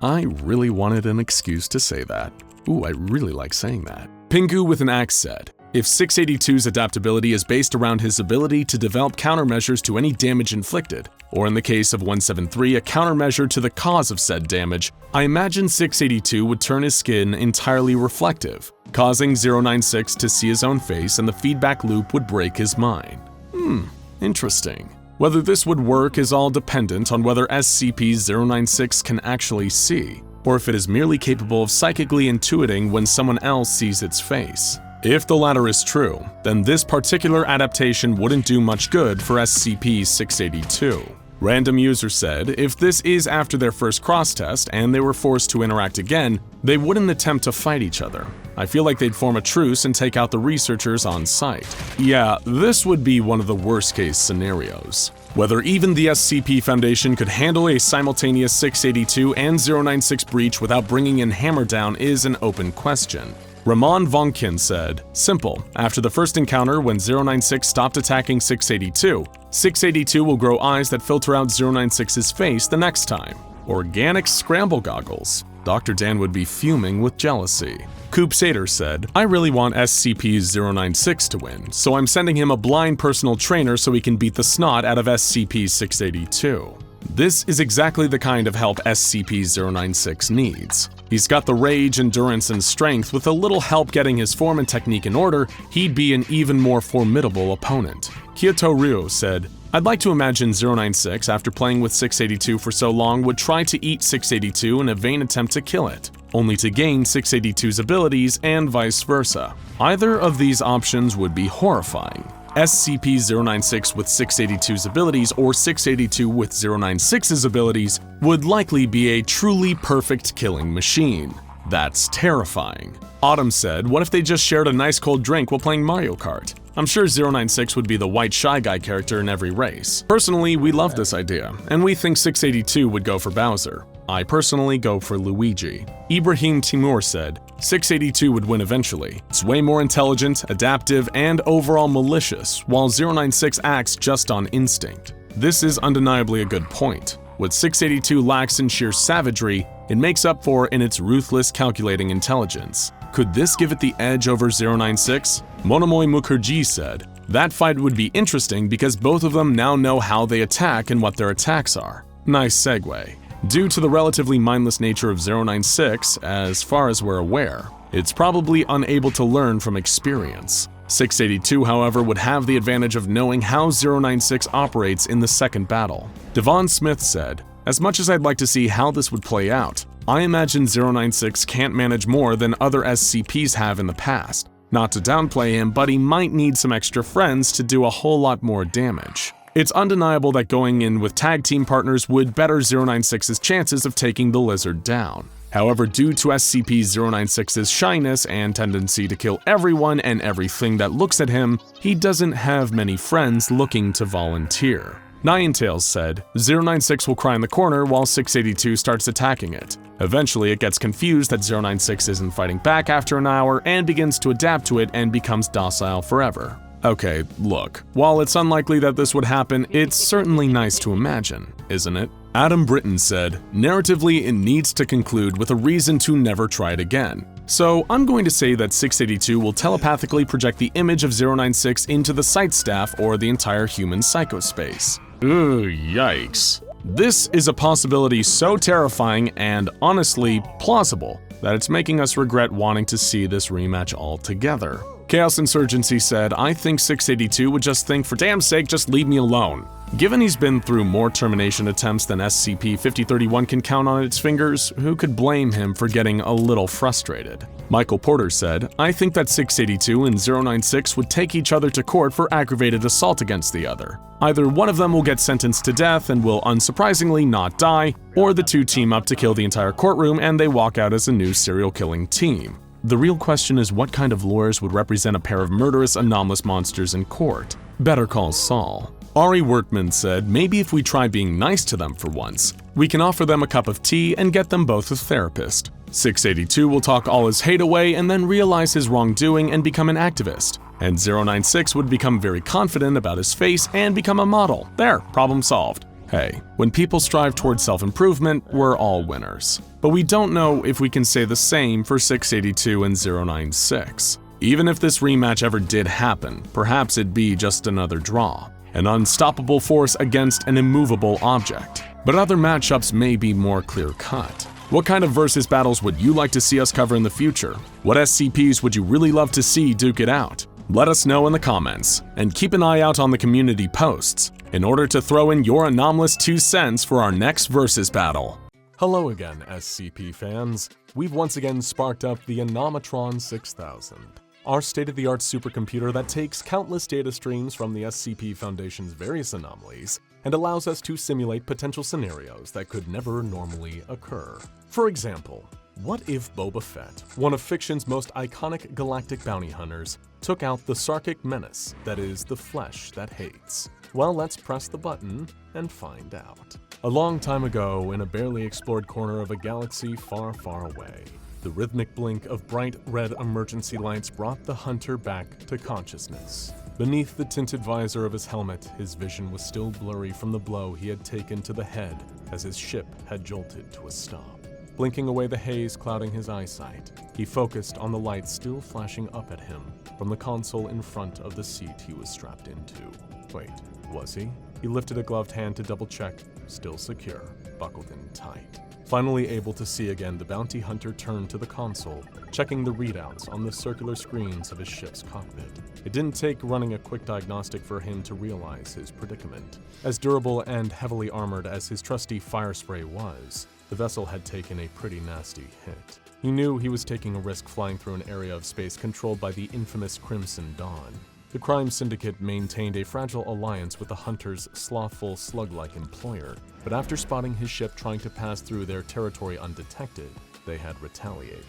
I really wanted an excuse to say that. Ooh, I really like saying that. Pingu with an axe said, if 682's adaptability is based around his ability to develop countermeasures to any damage inflicted, or in the case of 173, a countermeasure to the cause of said damage, I imagine 682 would turn his skin entirely reflective, causing 096 to see his own face and the feedback loop would break his mind. Interesting. Whether this would work is all dependent on whether SCP-096 can actually see, or if it is merely capable of psychically intuiting when someone else sees its face. If the latter is true, then this particular adaptation wouldn't do much good for SCP-682. Random user said, if this is after their first cross-test and they were forced to interact again, they wouldn't attempt to fight each other. I feel like they'd form a truce and take out the researchers on site. Yeah, this would be one of the worst-case scenarios. Whether even the SCP Foundation could handle a simultaneous 682 and 096 breach without bringing in Hammerdown is an open question. Ramon Vonkin said, simple, after the first encounter when 096 stopped attacking 682, 682 will grow eyes that filter out 096's face the next time. Organic scramble goggles. Dr. Dan would be fuming with jealousy. Coop Sater said, I really want SCP-096 to win, so I'm sending him a blind personal trainer so he can beat the snot out of SCP-682. This is exactly the kind of help SCP-096 needs. He's got the rage, endurance, and strength. With a little help getting his form and technique in order, he'd be an even more formidable opponent. Kyoto Ryo said, I'd like to imagine 096, after playing with 682 for so long, would try to eat 682 in a vain attempt to kill it, only to gain 682's abilities and vice versa. Either of these options would be horrifying. SCP-096 with 682's abilities or 682 with 096's abilities would likely be a truly perfect killing machine. That's terrifying. Autumn said, what if they just shared a nice cold drink while playing Mario Kart? I'm sure 096 would be the white shy guy character in every race. Personally, we love this idea, and we think 682 would go for Bowser. I personally go for Luigi. Ibrahim Timur said, 682 would win eventually. It's way more intelligent, adaptive, and overall malicious, while 096 acts just on instinct. This is undeniably a good point. What 682 lacks in sheer savagery, it makes up for in its ruthless, calculating intelligence. Could this give it the edge over 096? Monomoy Mukherjee said, that fight would be interesting because both of them now know how they attack and what their attacks are. Nice segue. Due to the relatively mindless nature of 096, as far as we're aware, it's probably unable to learn from experience. 682, however, would have the advantage of knowing how 096 operates in the second battle. Devon Smith said, as much as I'd like to see how this would play out, I imagine 096 can't manage more than other SCPs have in the past. Not to downplay him, but he might need some extra friends to do a whole lot more damage. It's undeniable that going in with tag team partners would better 096's chances of taking the lizard down. However, due to SCP-096's shyness and tendency to kill everyone and everything that looks at him, he doesn't have many friends looking to volunteer. Ninetales said, 096 will cry in the corner while 682 starts attacking it. Eventually, it gets confused that 096 isn't fighting back after an hour and begins to adapt to it and becomes docile forever. Okay, look, while it's unlikely that this would happen, it's certainly nice to imagine, isn't it? Adam Britton said, narratively it needs to conclude with a reason to never try it again. So I'm going to say that 682 will telepathically project the image of 096 into the site staff or the entire human psychospace. Ugh, yikes. This is a possibility so terrifying and honestly plausible that it's making us regret wanting to see this rematch altogether. Chaos Insurgency said, I think 682 would just think, for damn sake, just leave me alone. Given he's been through more termination attempts than SCP-5031 can count on its fingers, who could blame him for getting a little frustrated? Michael Porter said, I think that 682 and 096 would take each other to court for aggravated assault against the other. Either one of them will get sentenced to death and will unsurprisingly not die, or the two team up to kill the entire courtroom and they walk out as a new serial killing team. The real question is what kind of lawyers would represent a pair of murderous, anomalous monsters in court? Better call Saul. Ari Wortman said, maybe if we try being nice to them for once, we can offer them a cup of tea and get them both a therapist. 682 will talk all his hate away and then realize his wrongdoing and become an activist. And 096 would become very confident about his face and become a model. There, problem solved. Hey, when people strive towards self-improvement, we're all winners. But we don't know if we can say the same for 682 and 096. Even if this rematch ever did happen, perhaps it'd be just another draw. An unstoppable force against an immovable object. But other matchups may be more clear-cut. What kind of versus battles would you like to see us cover in the future? What SCPs would you really love to see duke it out? Let us know in the comments, and keep an eye out on the community posts in order to throw in your anomalous 2 cents for our next versus battle. Hello again, SCP fans. We've once again sparked up the Anomatron 6000. Our state-of-the-art supercomputer that takes countless data streams from the SCP Foundation's various anomalies and allows us to simulate potential scenarios that could never normally occur. For example, what if Boba Fett, one of fiction's most iconic galactic bounty hunters, took out the Sarkic menace that is the flesh that hates? Well, let's press the button and find out. A long time ago, in a barely explored corner of a galaxy far, far away, the rhythmic blink of bright red emergency lights brought the hunter back to consciousness. Beneath the tinted visor of his helmet, his vision was still blurry from the blow he had taken to the head as his ship had jolted to a stop. Blinking away the haze clouding his eyesight, he focused on the light still flashing up at him from the console in front of the seat he was strapped into. Wait, was he? He lifted a gloved hand to double-check, still secure, buckled in tight. Finally able to see again, the bounty hunter turned to the console, checking the readouts on the circular screens of his ship's cockpit. It didn't take running a quick diagnostic for him to realize his predicament. As durable and heavily armored as his trusty fire spray was, the vessel had taken a pretty nasty hit. He knew he was taking a risk flying through an area of space controlled by the infamous Crimson Dawn. The crime syndicate maintained a fragile alliance with the hunter's slothful, slug-like employer, but after spotting his ship trying to pass through their territory undetected, they had retaliated.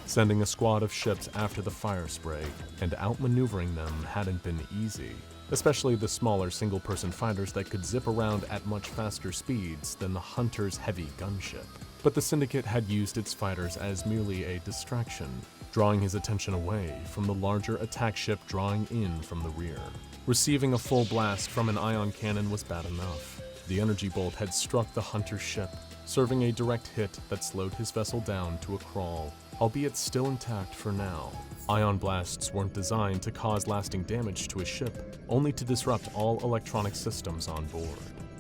Sending a squad of ships after the fire spray and outmaneuvering them hadn't been easy, especially the smaller single-person fighters that could zip around at much faster speeds than the Hunter's heavy gunship. But the Syndicate had used its fighters as merely a distraction, drawing his attention away from the larger attack ship drawing in from the rear. Receiving a full blast from an ion cannon was bad enough. The energy bolt had struck the Hunter's ship, serving a direct hit that slowed his vessel down to a crawl, albeit still intact for now. Ion blasts weren't designed to cause lasting damage to his ship, only to disrupt all electronic systems on board.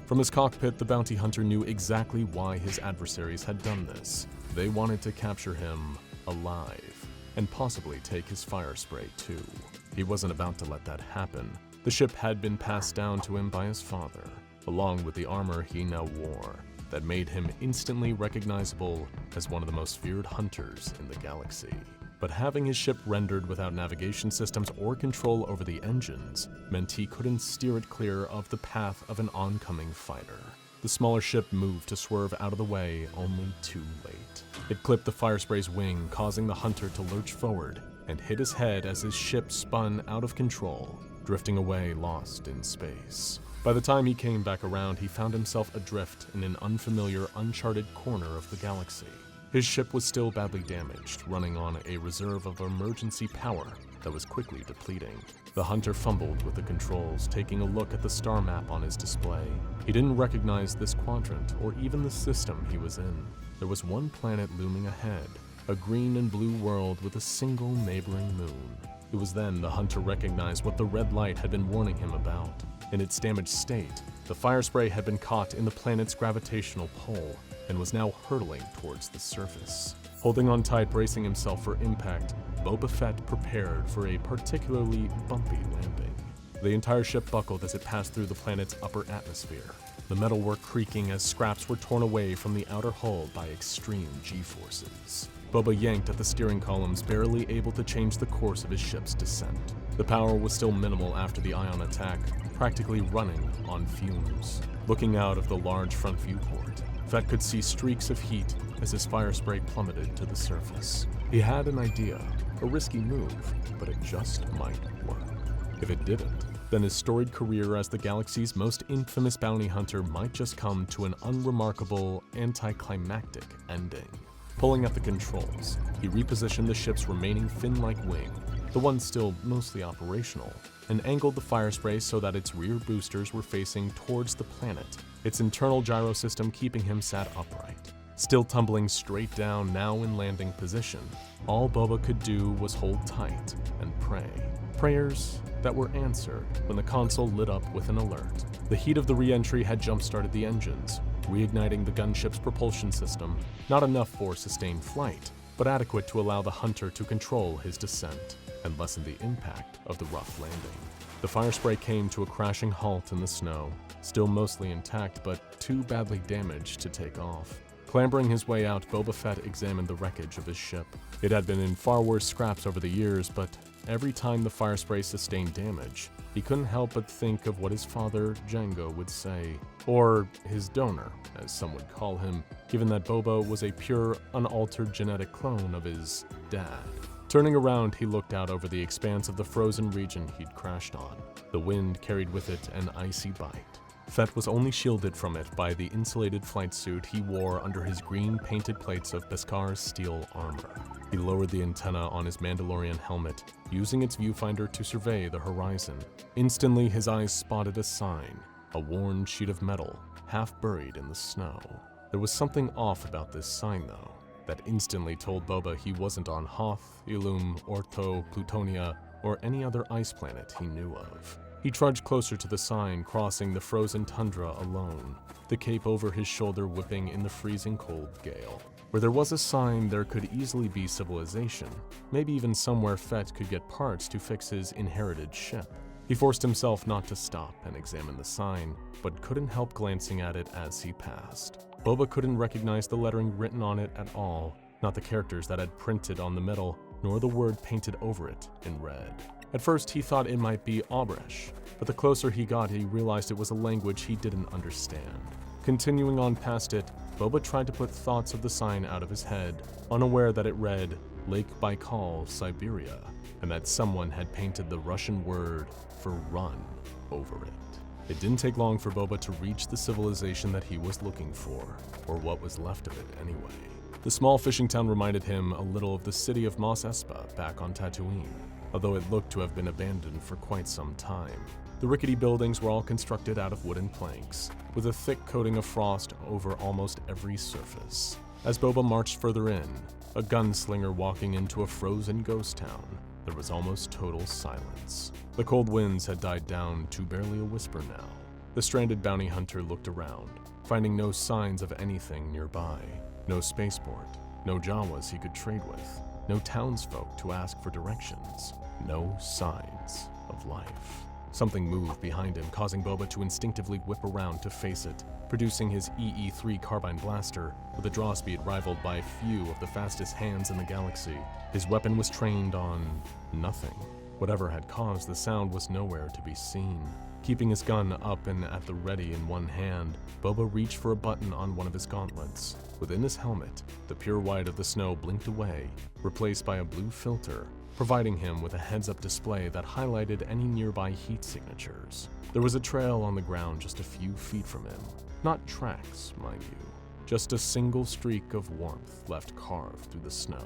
From his cockpit, the bounty hunter knew exactly why his adversaries had done this. They wanted to capture him alive, and possibly take his fire spray too. He wasn't about to let that happen. The ship had been passed down to him by his father, along with the armor he now wore, that made him instantly recognizable as one of the most feared hunters in the galaxy. But having his ship rendered without navigation systems or control over the engines meant he couldn't steer it clear of the path of an oncoming fighter. The smaller ship moved to swerve out of the way, only too late. It clipped the fire spray's wing, causing the Hunter to lurch forward and hit his head as his ship spun out of control, drifting away lost in space. By the time he came back around, he found himself adrift in an unfamiliar, uncharted corner of the galaxy. His ship was still badly damaged, running on a reserve of emergency power that was quickly depleting. The Hunter fumbled with the controls, taking a look at the star map on his display. He didn't recognize this quadrant or even the system he was in. There was one planet looming ahead, a green and blue world with a single neighboring moon. It was then the Hunter recognized what the red light had been warning him about. In its damaged state, the fire spray had been caught in the planet's gravitational pull and was now hurtling towards the surface. Holding on tight, bracing himself for impact, Boba Fett prepared for a particularly bumpy landing. The entire ship buckled as it passed through the planet's upper atmosphere, the metalwork creaking as scraps were torn away from the outer hull by extreme G-forces. Boba yanked at the steering columns, barely able to change the course of his ship's descent. The power was still minimal after the ion attack, practically running on fumes. Looking out of the large front viewport, Fett could see streaks of heat as his fire spray plummeted to the surface. He had an idea, a risky move, but it just might work. If it didn't, then his storied career as the galaxy's most infamous bounty hunter might just come to an unremarkable, anticlimactic ending. Pulling at the controls, he repositioned the ship's remaining fin-like wing, the one still mostly operational, and angled the fire spray so that its rear boosters were facing towards the planet, its internal gyro system keeping him sat upright. Still tumbling straight down, now in landing position, all Boba could do was hold tight and pray. Prayers that were answered when the console lit up with an alert. The heat of the re-entry had jump-started the engines, reigniting the gunship's propulsion system, not enough for sustained flight, but adequate to allow the Hunter to control his descent and lessen the impact of the rough landing. The fire spray came to a crashing halt in the snow, still mostly intact but too badly damaged to take off. Clambering his way out, Boba Fett examined the wreckage of his ship. It had been in far worse scraps over the years, but every time the fire spray sustained damage, he couldn't help but think of what his father, Jango, would say, or his donor, as some would call him, given that Boba was a pure, unaltered genetic clone of his dad. Turning around, he looked out over the expanse of the frozen region he'd crashed on. The wind carried with it an icy bite. Fett was only shielded from it by the insulated flight suit he wore under his green painted plates of Beskar's steel armor. He lowered the antenna on his Mandalorian helmet, using its viewfinder to survey the horizon. Instantly, his eyes spotted a sign, a worn sheet of metal, half buried in the snow. There was something off about this sign, though, that instantly told Boba he wasn't on Hoth, Ilum, Ortho, Plutonia, or any other ice planet he knew of. He trudged closer to the sign, crossing the frozen tundra alone, the cape over his shoulder whipping in the freezing cold gale. Where there was a sign, there could easily be civilization, maybe even somewhere Fett could get parts to fix his inherited ship. He forced himself not to stop and examine the sign, but couldn't help glancing at it as he passed. Boba couldn't recognize the lettering written on it at all, not the characters that had printed on the metal, nor the word painted over it in red. At first, he thought it might be Obresh, but the closer he got, he realized it was a language he didn't understand. Continuing on past it, Boba tried to put thoughts of the sign out of his head, unaware that it read Lake Baikal, Siberia, and that someone had painted the Russian word for run over it. It didn't take long for Boba to reach the civilization that he was looking for, or what was left of it anyway. The small fishing town reminded him a little of the city of Mos Espa back on Tatooine, although it looked to have been abandoned for quite some time. The rickety buildings were all constructed out of wooden planks, with a thick coating of frost over almost every surface. As Boba marched further in, a gunslinger walking into a frozen ghost town, there was almost total silence. The cold winds had died down to barely a whisper now. The stranded bounty hunter looked around, finding no signs of anything nearby. No spaceport, no Jawas he could trade with, no townsfolk to ask for directions, no signs of life. Something moved behind him, causing Boba to instinctively whip around to face it, producing his EE-3 carbine blaster with a draw speed rivaled by few of the fastest hands in the galaxy. His weapon was trained on nothing. Whatever had caused the sound was nowhere to be seen. Keeping his gun up and at the ready in one hand, Boba reached for a button on one of his gauntlets. Within his helmet, the pure white of the snow blinked away, replaced by a blue filter, providing him with a heads-up display that highlighted any nearby heat signatures. There was a trail on the ground just a few feet from him. Not tracks, mind you. Just a single streak of warmth left carved through the snow.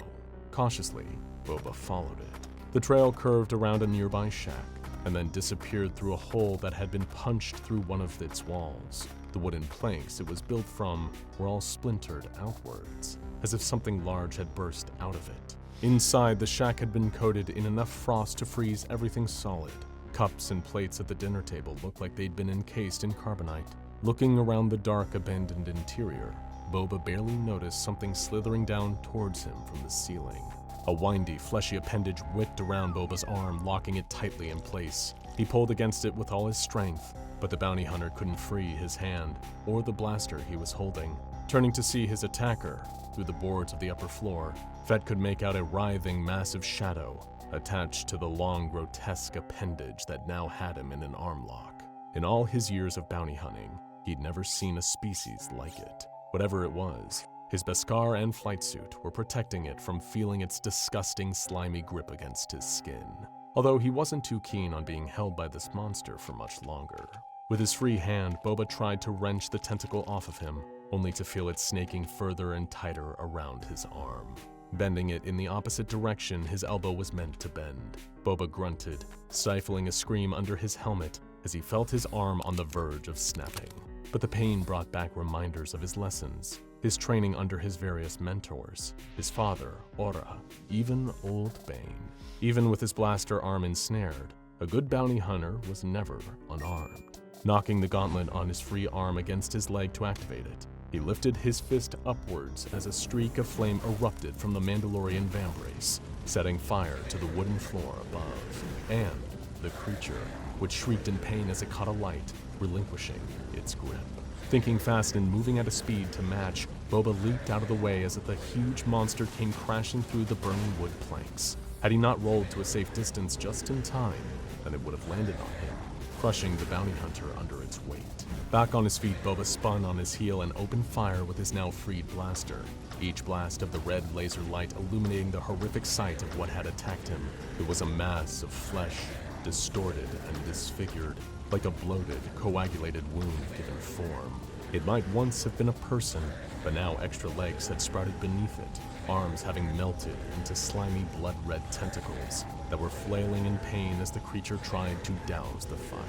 Cautiously, Boba followed it. The trail curved around a nearby shack, and then disappeared through a hole that had been punched through one of its walls. The wooden planks it was built from were all splintered outwards, as if something large had burst out of it. Inside, the shack had been coated in enough frost to freeze everything solid. Cups and plates at the dinner table looked like they'd been encased in carbonite. Looking around the dark, abandoned interior, Boba barely noticed something slithering down towards him from the ceiling. A windy, fleshy appendage whipped around Boba's arm, locking it tightly in place. He pulled against it with all his strength, but the bounty hunter couldn't free his hand or the blaster he was holding. Turning to see his attacker through the boards of the upper floor, Fett could make out a writhing, massive shadow attached to the long, grotesque appendage that now had him in an arm lock. In all his years of bounty hunting, he'd never seen a species like it. Whatever it was, his Beskar and flight suit were protecting it from feeling its disgusting, slimy grip against his skin. Although he wasn't too keen on being held by this monster for much longer. With his free hand, Boba tried to wrench the tentacle off of him, only to feel it snaking further and tighter around his arm. Bending it in the opposite direction his elbow was meant to bend. Boba grunted, stifling a scream under his helmet as he felt his arm on the verge of snapping. But the pain brought back reminders of his lessons, his training under his various mentors, his father, Aura, even Old Bane. Even with his blaster arm ensnared, a good bounty hunter was never unarmed. Knocking the gauntlet on his free arm against his leg to activate it, he lifted his fist upwards as a streak of flame erupted from the Mandalorian vambrace, setting fire to the wooden floor above. And the creature, which shrieked in pain as it caught a light, relinquishing its grip. Thinking fast and moving at a speed to match, Boba leaped out of the way as the huge monster came crashing through the burning wood planks. Had he not rolled to a safe distance just in time, then it would have landed on him, crushing the bounty hunter under its weight. Back on his feet, Boba spun on his heel and opened fire with his now freed blaster, each blast of the red laser light illuminating the horrific sight of what had attacked him. It was a mass of flesh, distorted and disfigured, like a bloated, coagulated wound given form. It might once have been a person, but now extra legs had sprouted beneath it, arms having melted into slimy blood-red tentacles that were flailing in pain as the creature tried to douse the fire.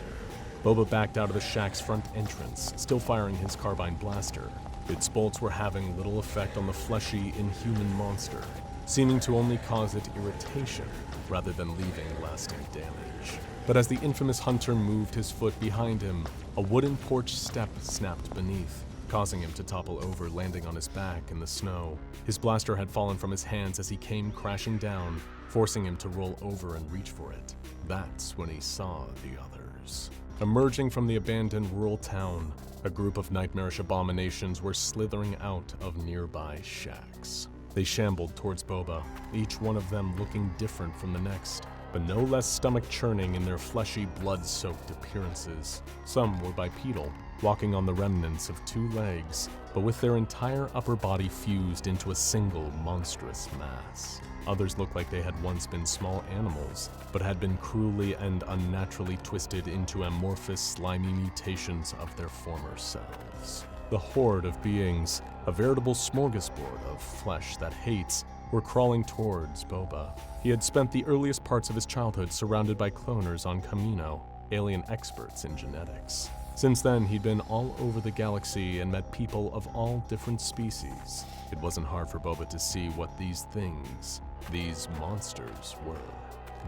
Boba backed out of the shack's front entrance, still firing his carbine blaster. Its bolts were having little effect on the fleshy, inhuman monster, seeming to only cause it irritation rather than leaving lasting damage. But as the infamous hunter moved his foot behind him, a wooden porch step snapped beneath, causing him to topple over, landing on his back in the snow. His blaster had fallen from his hands as he came crashing down, forcing him to roll over and reach for it. That's when he saw the others. Emerging from the abandoned rural town, a group of nightmarish abominations were slithering out of nearby shacks. They shambled towards Boba, each one of them looking different from the next, but no less stomach-churning in their fleshy, blood-soaked appearances. Some were bipedal, walking on the remnants of 2 legs, but with their entire upper body fused into a single monstrous mass. Others looked like they had once been small animals, but had been cruelly and unnaturally twisted into amorphous, slimy mutations of their former selves. The horde of beings, a veritable smorgasbord of flesh that hates, were crawling towards Boba. He had spent the earliest parts of his childhood surrounded by cloners on Kamino, alien experts in genetics. Since then, he'd been all over the galaxy and met people of all different species. It wasn't hard for Boba to see what these things, these monsters, were.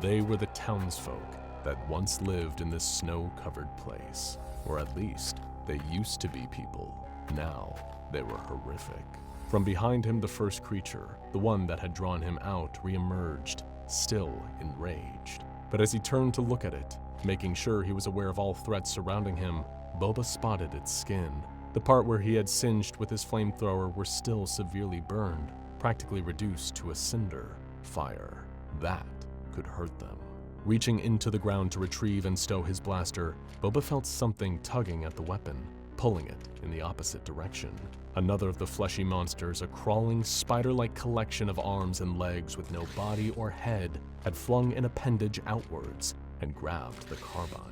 They were the townsfolk that once lived in this snow-covered place. Or at least, they used to be people. Now, they were horrific. From behind him, the first creature, the one that had drawn him out, re-emerged, still enraged. But as he turned to look at it, making sure he was aware of all threats surrounding him, Boba spotted its skin. The part where he had singed with his flamethrower were still severely burned, practically reduced to a cinder. Fire. That could hurt them. Reaching into the ground to retrieve and stow his blaster, Boba felt something tugging at the weapon, pulling it in the opposite direction. Another of the fleshy monsters, a crawling, spider-like collection of arms and legs with no body or head, had flung an appendage outwards and grabbed the carbine.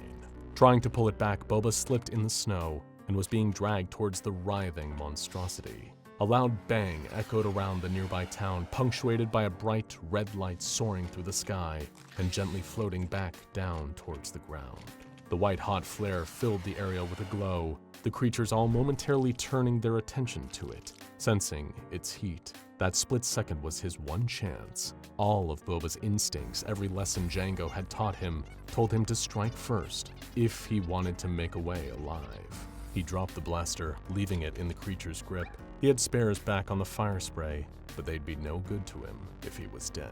Trying to pull it back, Boba slipped in the snow and was being dragged towards the writhing monstrosity. A loud bang echoed around the nearby town, punctuated by a bright red light soaring through the sky and gently floating back down towards the ground. The white-hot flare filled the area with a glow, the creatures all momentarily turning their attention to it, sensing its heat. That split second was his one chance. All of Boba's instincts, every lesson Jango had taught him, told him to strike first, if he wanted to make away alive. He dropped the blaster, leaving it in the creature's grip. He had spares back on the fire spray, but they'd be no good to him if he was dead.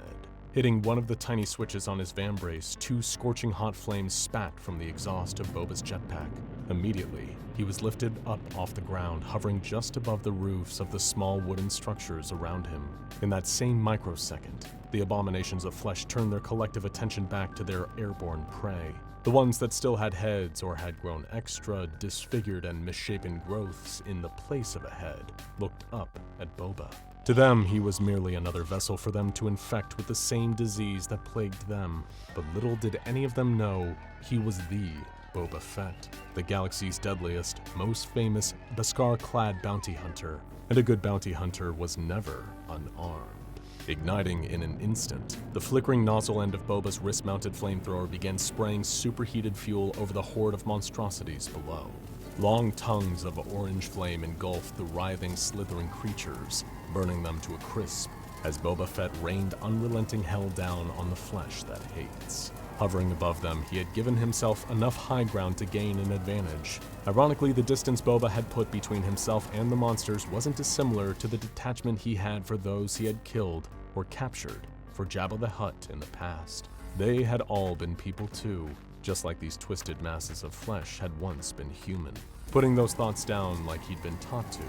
Hitting one of the tiny switches on his vambrace, 2 scorching hot flames spat from the exhaust of Boba's jetpack. Immediately, he was lifted up off the ground, hovering just above the roofs of the small wooden structures around him. In that same microsecond, the abominations of flesh turned their collective attention back to their airborne prey. The ones that still had heads or had grown extra, disfigured and misshapen growths in the place of a head looked up at Boba. To them, he was merely another vessel for them to infect with the same disease that plagued them. But little did any of them know he was the Boba Fett, the galaxy's deadliest, most famous, Beskar-clad bounty hunter. And a good bounty hunter was never unarmed. Igniting in an instant, the flickering nozzle end of Boba's wrist-mounted flamethrower began spraying superheated fuel over the horde of monstrosities below. Long tongues of orange flame engulfed the writhing, slithering creatures, burning them to a crisp, as Boba Fett rained unrelenting hell down on the flesh that hates. Hovering above them, he had given himself enough high ground to gain an advantage. Ironically, the distance Boba had put between himself and the monsters wasn't dissimilar to the detachment he had for those he had killed or captured for Jabba the Hutt in the past. They had all been people too, just like these twisted masses of flesh had once been human. Putting those thoughts down like he'd been taught to,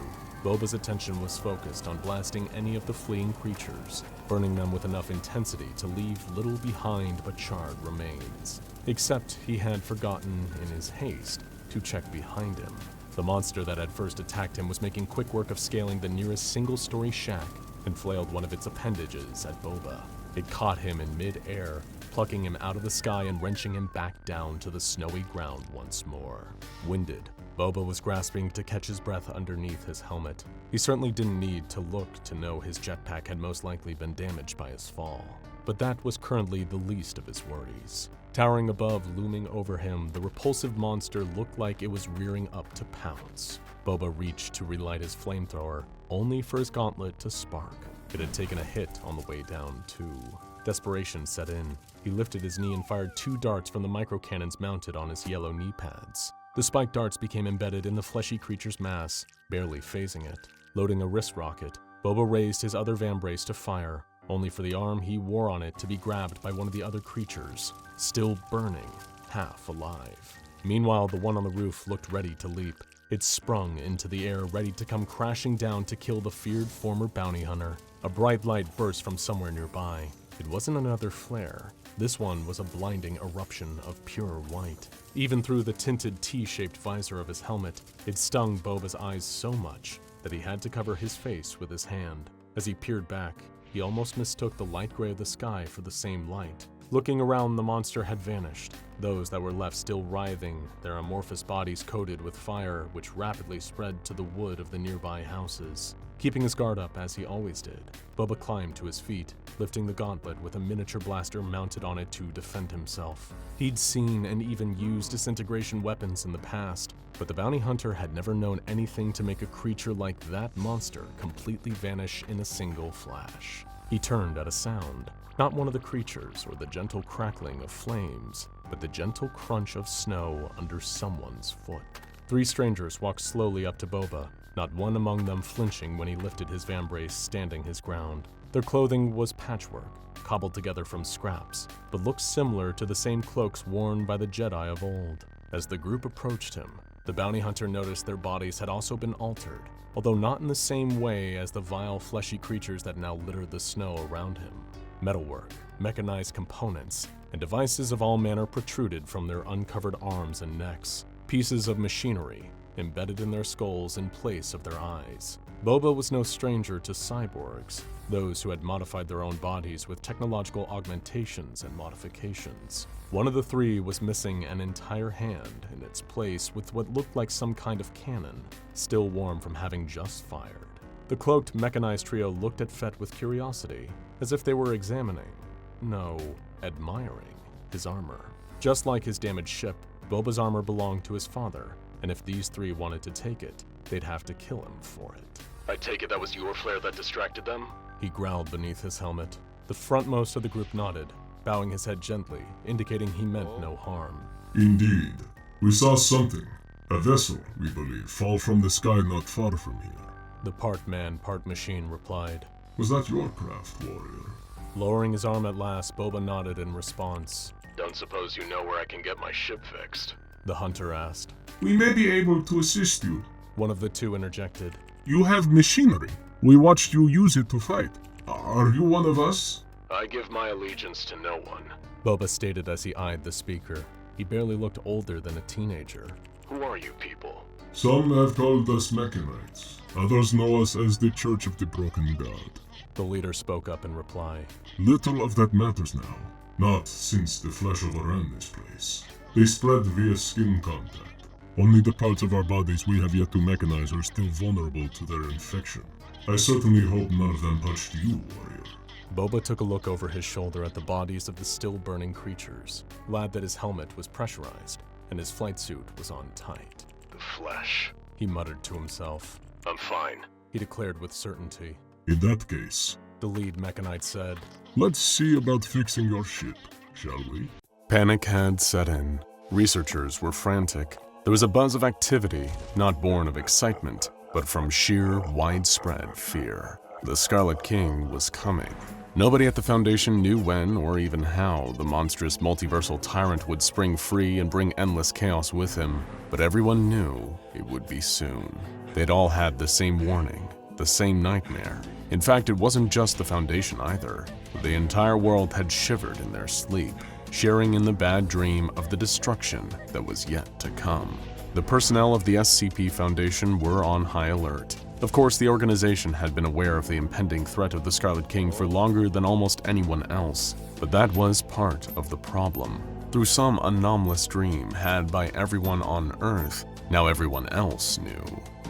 Boba's attention was focused on blasting any of the fleeing creatures, burning them with enough intensity to leave little behind but charred remains. Except he had forgotten, in his haste, to check behind him. The monster that had first attacked him was making quick work of scaling the nearest single-story shack and flailed one of its appendages at Boba. It caught him in mid-air, plucking him out of the sky and wrenching him back down to the snowy ground once more. Winded, Boba was grasping to catch his breath underneath his helmet. He certainly didn't need to look to know his jetpack had most likely been damaged by his fall. But that was currently the least of his worries. Towering above, looming over him, the repulsive monster looked like it was rearing up to pounce. Boba reached to relight his flamethrower, only for his gauntlet to spark. It had taken a hit on the way down, too. Desperation set in. He lifted his knee and fired 2 darts from the microcannons mounted on his yellow knee pads. The spiked darts became embedded in the fleshy creature's mass, barely phasing it. Loading a wrist rocket, Boba raised his other vambrace to fire, only for the arm he wore on it to be grabbed by one of the other creatures, still burning, half alive. Meanwhile, the one on the roof looked ready to leap. It sprung into the air, ready to come crashing down to kill the feared former bounty hunter. A bright light burst from somewhere nearby. It wasn't another flare. This one was a blinding eruption of pure white. Even through the tinted T-shaped visor of his helmet, it stung Boba's eyes so much that he had to cover his face with his hand. As he peered back, he almost mistook the light gray of the sky for the same light. Looking around, the monster had vanished, those that were left still writhing, their amorphous bodies coated with fire which rapidly spread to the wood of the nearby houses. Keeping his guard up as he always did, Boba climbed to his feet, lifting the gauntlet with a miniature blaster mounted on it to defend himself. He'd seen and even used disintegration weapons in the past, but the bounty hunter had never known anything to make a creature like that monster completely vanish in a single flash. He turned at a sound, not one of the creatures or the gentle crackling of flames, but the gentle crunch of snow under someone's foot. 3 strangers walked slowly up to Boba, not one among them flinching when he lifted his vambrace, standing his ground. Their clothing was patchwork, cobbled together from scraps, but looked similar to the same cloaks worn by the Jedi of old. As the group approached him, the bounty hunter noticed their bodies had also been altered, although not in the same way as the vile, fleshy creatures that now littered the snow around him. Metalwork, mechanized components, and devices of all manner protruded from their uncovered arms and necks. Pieces of machinery, embedded in their skulls in place of their eyes. Boba was no stranger to cyborgs, those who had modified their own bodies with technological augmentations and modifications. One of the 3 was missing an entire hand in its place with what looked like some kind of cannon, still warm from having just fired. The cloaked, mechanized trio looked at Fett with curiosity, as if they were examining, no, admiring, his armor. Just like his damaged ship, Boba's armor belonged to his father, and if these 3 wanted to take it, they'd have to kill him for it. I take it that was your flare that distracted them? He growled beneath his helmet. The frontmost of the group nodded, bowing his head gently, indicating he meant no harm. Indeed. We saw something. A vessel, we believe, fall from the sky not far from here. The part man, part machine replied. Was that your craft, warrior? Lowering his arm at last, Boba nodded in response. Don't suppose you know where I can get my ship fixed? The hunter asked. We may be able to assist you. One of the 2 interjected. You have machinery. We watched you use it to fight. Are you one of us? I give my allegiance to no one. Boba stated as he eyed the speaker. He barely looked older than a teenager. Who are you people? Some have called us Mechanites. Others know us as the Church of the Broken God. The leader spoke up in reply. Little of that matters now. Not since the flesh overran this place. They spread via skin contact. Only the parts of our bodies we have yet to mechanize are still vulnerable to their infection. I certainly hope none of them touched you, warrior. Boba took a look over his shoulder at the bodies of the still burning creatures, glad that his helmet was pressurized, and his flight suit was on tight. The flesh. He muttered to himself. I'm fine. He declared with certainty. In that case, The lead mechanite said, let's see about fixing your ship, shall we? Panic had set in. Researchers were frantic. There was a buzz of activity, not born of excitement, but from sheer, widespread fear. The Scarlet King was coming. Nobody at the Foundation knew when or even how the monstrous multiversal tyrant would spring free and bring endless chaos with him, but everyone knew it would be soon. They'd all had the same warning, the same nightmare. In fact, it wasn't just the Foundation either. The entire world had shivered in their sleep, sharing in the bad dream of the destruction that was yet to come. The personnel of the SCP Foundation were on high alert. Of course, the organization had been aware of the impending threat of the Scarlet King for longer than almost anyone else, but that was part of the problem. Through some anomalous dream had by everyone on Earth, now everyone else knew.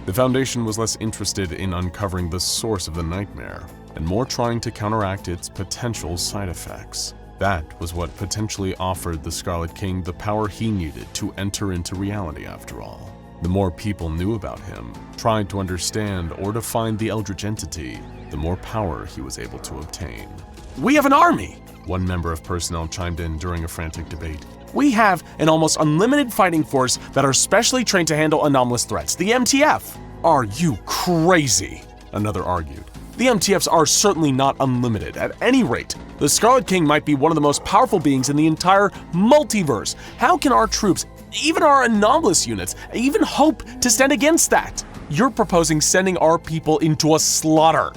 The Foundation was less interested in uncovering the source of the nightmare, and more trying to counteract its potential side effects. That was what potentially offered the Scarlet King the power he needed to enter into reality after all. The more people knew about him, tried to understand or to find the eldritch entity, the more power he was able to obtain. We have an army! One member of personnel chimed in during a frantic debate. We have an almost unlimited fighting force that are specially trained to handle anomalous threats, the MTF. Are you crazy? Another argued. The MTFs are certainly not unlimited. At any rate, the Scarlet King might be one of the most powerful beings in the entire multiverse. How can our troops, even our anomalous units, even hope to stand against that? You're proposing sending our people into a slaughter.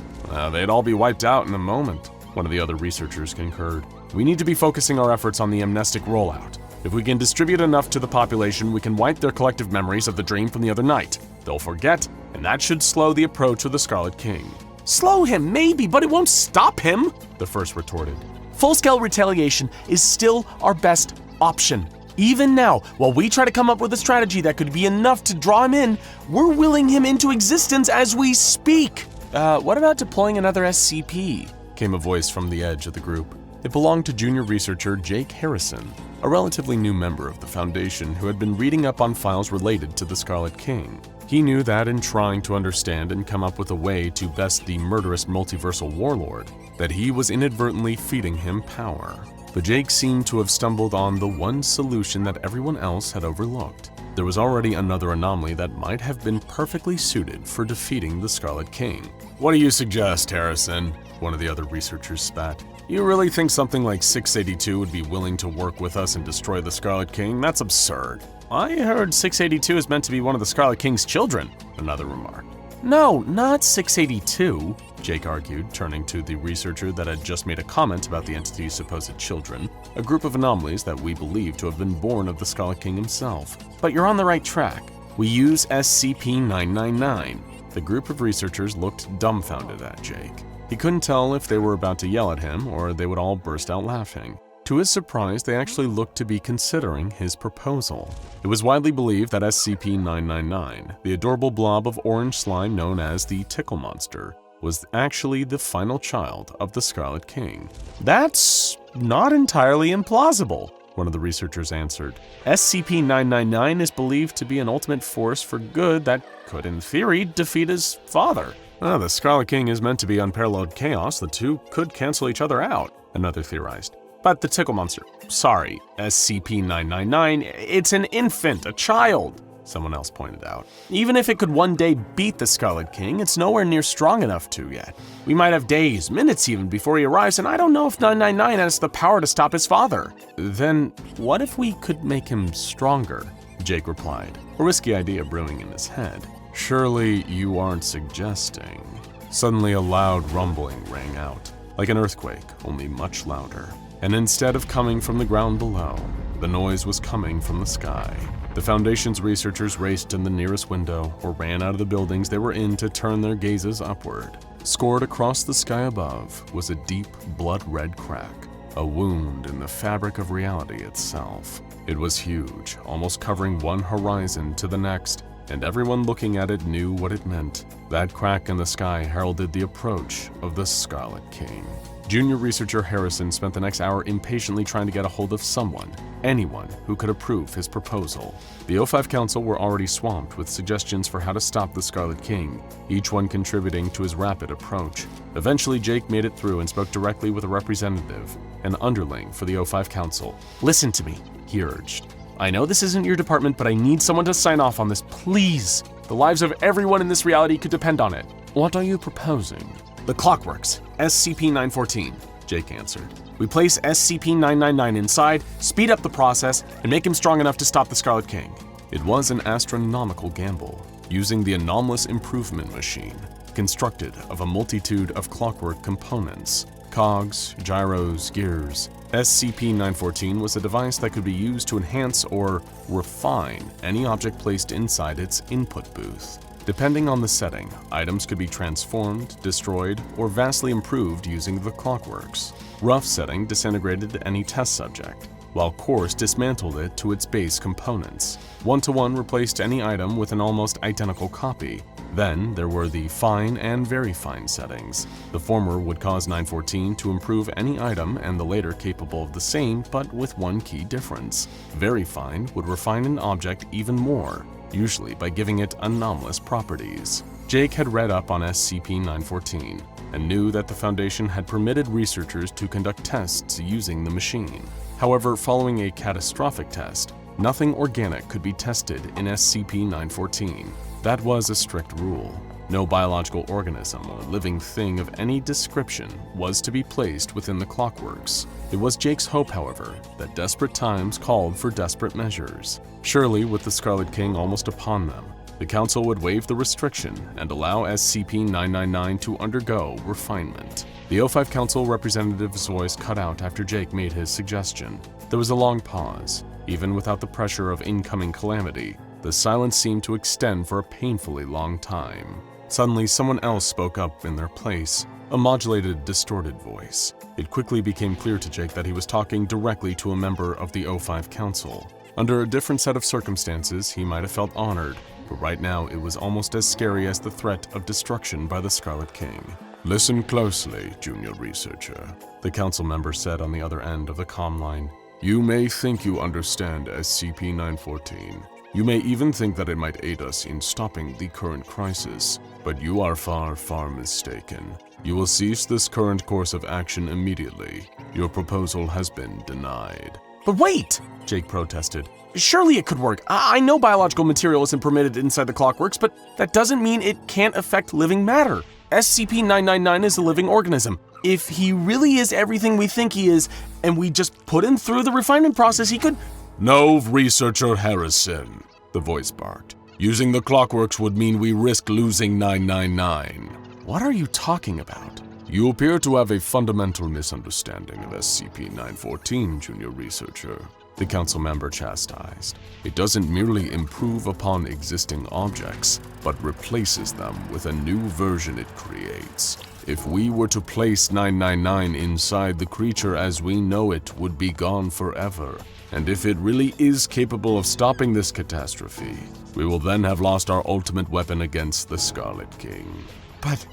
They'd all be wiped out in a moment. one of the other researchers concurred. We need to be focusing our efforts on the amnestic rollout. If we can distribute enough to the population, we can wipe their collective memories of the dream from the other night. They'll forget, and that should slow the approach of the Scarlet King. Slow him, maybe, but it won't stop him, the first retorted. Full-scale retaliation is still our best option. Even now, while we try to come up with a strategy that could be enough to draw him in, we're willing him into existence as we speak. What about deploying another SCP? Came a voice from the edge of the group. It belonged to junior researcher Jake Harrison, a relatively new member of the Foundation who had been reading up on files related to the Scarlet King. He knew that in trying to understand and come up with a way to best the murderous multiversal warlord, that he was inadvertently feeding him power. But Jake seemed to have stumbled on the one solution that everyone else had overlooked. There was already another anomaly that might have been perfectly suited for defeating the Scarlet King. What do you suggest, Harrison? One of the other researchers spat. You really think something like 682 would be willing to work with us and destroy the Scarlet King? That's absurd. I heard 682 is meant to be one of the Scarlet King's children, another remarked. No, not 682, Jake argued, turning to the researcher that had just made a comment about the entity's supposed children, a group of anomalies that we believe to have been born of the Scarlet King himself. But you're on the right track. We use SCP-999. The group of researchers looked dumbfounded at Jake. He couldn't tell if they were about to yell at him or they would all burst out laughing. To his surprise, they actually looked to be considering his proposal. It was widely believed that SCP-999, the adorable blob of orange slime known as the Tickle monster, was actually the final child of the Scarlet King. That's not entirely implausible, one of the researchers answered. SCP-999 is believed to be an ultimate force for good that could, in theory, defeat his father. The Scarlet King is meant to be unparalleled chaos. The two could cancel each other out, another theorized. But the Tickle monster, sorry, SCP-999, it's an infant, a child, someone else pointed out. Even if it could one day beat the Scarlet King, it's nowhere near strong enough to yet. We might have days, minutes even, before he arrives, and I don't know if 999 has the power to stop his father. Then what if we could make him stronger? Jake replied, a risky idea brewing in his head. Surely you aren't suggesting. Suddenly a loud rumbling rang out, like an earthquake, only much louder. And instead of coming from the ground below, the noise was coming from the sky. The Foundation's researchers raced to the nearest window or ran out of the buildings they were in to turn their gazes upward. Scored across the sky above was a deep, blood-red crack, a wound in the fabric of reality itself. It was huge, almost covering one horizon to the next, and everyone looking at it knew what it meant. That crack in the sky heralded the approach of the Scarlet King. Junior researcher Harrison spent the next hour impatiently trying to get a hold of someone, anyone who could approve his proposal. The O5 Council were already swamped with suggestions for how to stop the Scarlet King, each one contributing to his rapid approach. Eventually, Jake made it through and spoke directly with a representative, an underling for the O5 Council. Listen to me, he urged. I know this isn't your department, but I need someone to sign off on this, please. The lives of everyone in this reality could depend on it. What are you proposing? The clockworks, SCP-914, Jake answered. We place SCP-999 inside, speed up the process, and make him strong enough to stop the Scarlet King. It was an astronomical gamble, using the anomalous improvement machine, constructed of a multitude of clockwork components. Cogs, gyros, gears. SCP-914 was a device that could be used to enhance or refine any object placed inside its input booth. Depending on the setting, items could be transformed, destroyed, or vastly improved using the clockworks. Rough setting disintegrated any test subject, while coarse dismantled it to its base components. One-to-one replaced any item with an almost identical copy. Then there were the fine and very fine settings. The former would cause 914 to improve any item and the later capable of the same, but with one key difference. Very fine would refine an object even more, usually by giving it anomalous properties. Jake had read up on SCP-914 and knew that the Foundation had permitted researchers to conduct tests using the machine. However, following a catastrophic test, nothing organic could be tested in SCP-914. That was a strict rule. No biological organism or living thing of any description was to be placed within the clockworks. It was Jake's hope, however, that desperate times called for desperate measures. Surely, with the Scarlet King almost upon them, the Council would waive the restriction and allow SCP-999 to undergo refinement. The O5 Council representative's voice cut out after Jake made his suggestion. There was a long pause. Even without the pressure of incoming calamity, the silence seemed to extend for a painfully long time. Suddenly, someone else spoke up in their place, a modulated, distorted voice. It quickly became clear to Jake that he was talking directly to a member of the O5 Council. Under a different set of circumstances, he might have felt honored, but right now it was almost as scary as the threat of destruction by the Scarlet King. Listen closely, junior researcher, the council member said on the other end of the comm line. You may think you understand SCP-914. You may even think that it might aid us in stopping the current crisis, but you are far, far mistaken. You will cease this current course of action immediately. Your proposal has been denied. But wait, Jake protested. Surely it could work. I know biological material isn't permitted inside the Clockworks, but that doesn't mean it can't affect living matter. SCP-999 is a living organism. If he really is everything we think he is, and we just put him through the refinement process, he could— No, Researcher Harrison, the voice barked. Using the Clockworks would mean we risk losing 999. What are you talking about? You appear to have a fundamental misunderstanding of SCP-914, junior researcher, the council member chastised. It doesn't merely improve upon existing objects, but replaces them with a new version it creates. If we were to place 999 inside, the creature as we know it would be gone forever. And if it really is capable of stopping this catastrophe, we will then have lost our ultimate weapon against the Scarlet King. But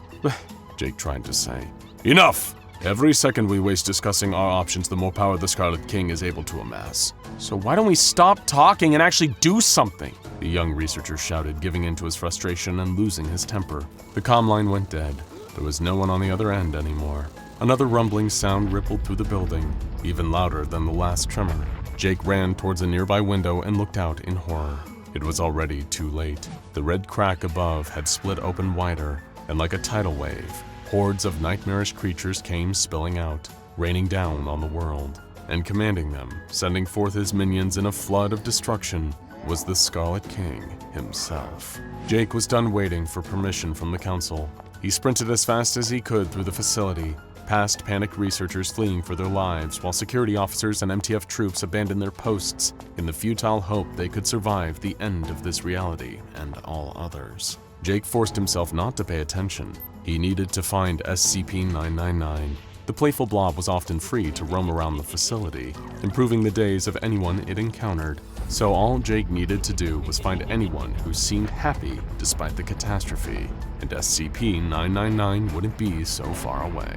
Jake tried to say. Enough! Every second we waste discussing our options, the more power the Scarlet King is able to amass. So why don't we stop talking and actually do something? The young researcher shouted, giving in to his frustration and losing his temper. The comm line went dead. There was no one on the other end anymore. Another rumbling sound rippled through the building, even louder than the last tremor. Jake ran towards a nearby window and looked out in horror. It was already too late. The red crack above had split open wider, and like a tidal wave, hordes of nightmarish creatures came spilling out, raining down on the world. And commanding them, sending forth his minions in a flood of destruction, was the Scarlet King himself. Jake was done waiting for permission from the council. He sprinted as fast as he could through the facility, past panicked researchers fleeing for their lives, while security officers and MTF troops abandoned their posts in the futile hope they could survive the end of this reality and all others. Jake forced himself not to pay attention. He needed to find SCP-999. The playful blob was often free to roam around the facility, improving the days of anyone it encountered. So all Jake needed to do was find anyone who seemed happy despite the catastrophe, and SCP-999 wouldn't be so far away.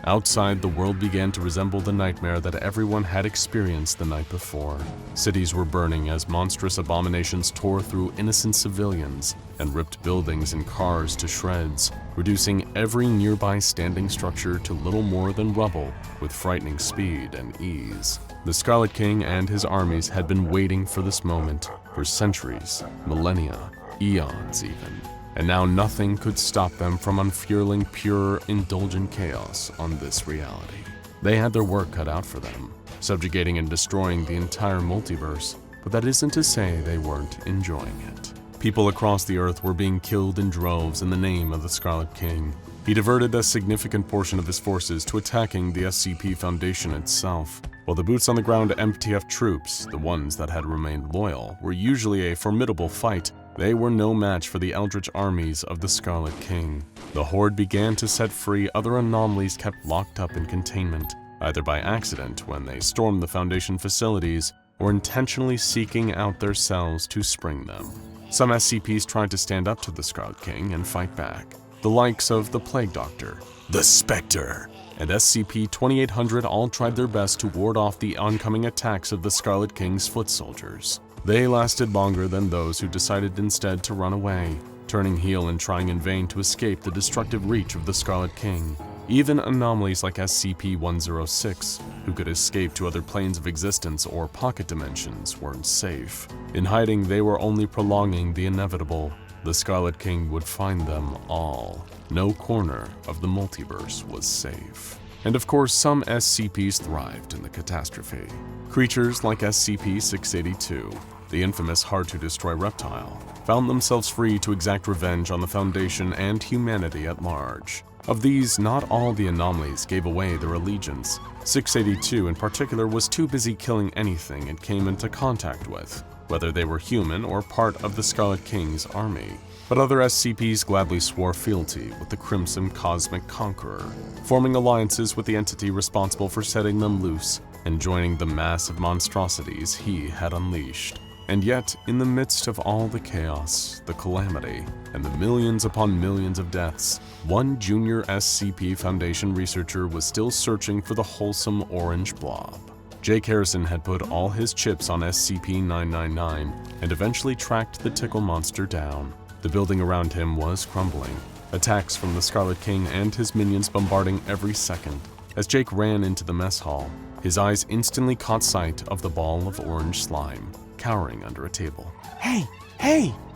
Outside, the world began to resemble the nightmare that everyone had experienced the night before. Cities were burning as monstrous abominations tore through innocent civilians and ripped buildings and cars to shreds, reducing every nearby standing structure to little more than rubble with frightening speed and ease. The Scarlet King and his armies had been waiting for this moment for centuries, millennia, eons even. And now nothing could stop them from unfurling pure, indulgent chaos on this reality. They had their work cut out for them, subjugating and destroying the entire multiverse, but that isn't to say they weren't enjoying it. People across the Earth were being killed in droves in the name of the Scarlet King. He diverted a significant portion of his forces to attacking the SCP Foundation itself, while the boots-on-the-ground MTF troops, the ones that had remained loyal, were usually a formidable fight. They were no match for the eldritch armies of the Scarlet King. The Horde began to set free other anomalies kept locked up in containment, either by accident when they stormed the Foundation facilities, or intentionally seeking out their cells to spring them. Some SCPs tried to stand up to the Scarlet King and fight back, the likes of the Plague Doctor, the Spectre, and SCP-2800 all tried their best to ward off the oncoming attacks of the Scarlet King's foot soldiers. They lasted longer than those who decided instead to run away, turning heel and trying in vain to escape the destructive reach of the Scarlet King. Even anomalies like SCP-106, who could escape to other planes of existence or pocket dimensions, weren't safe. In hiding, they were only prolonging the inevitable. The Scarlet King would find them all. No corner of the multiverse was safe. And of course, some SCPs thrived in the catastrophe. Creatures like SCP-682, the infamous hard-to-destroy reptile, found themselves free to exact revenge on the Foundation and humanity at large. Of these, not all the anomalies gave away their allegiance. 682 in particular was too busy killing anything it came into contact with, whether they were human or part of the Scarlet King's army. But other SCPs gladly swore fealty with the Crimson Cosmic Conqueror, forming alliances with the entity responsible for setting them loose and joining the massive monstrosities he had unleashed. And yet, in the midst of all the chaos, the calamity, and the millions upon millions of deaths, one junior SCP Foundation researcher was still searching for the wholesome orange blob. Jake Harrison had put all his chips on SCP-999 and eventually tracked the Tickle monster down. The building around him was crumbling, attacks from the Scarlet King and his minions bombarding every second. As Jake ran into the mess hall, his eyes instantly caught sight of the ball of orange slime, cowering under a table. Hey,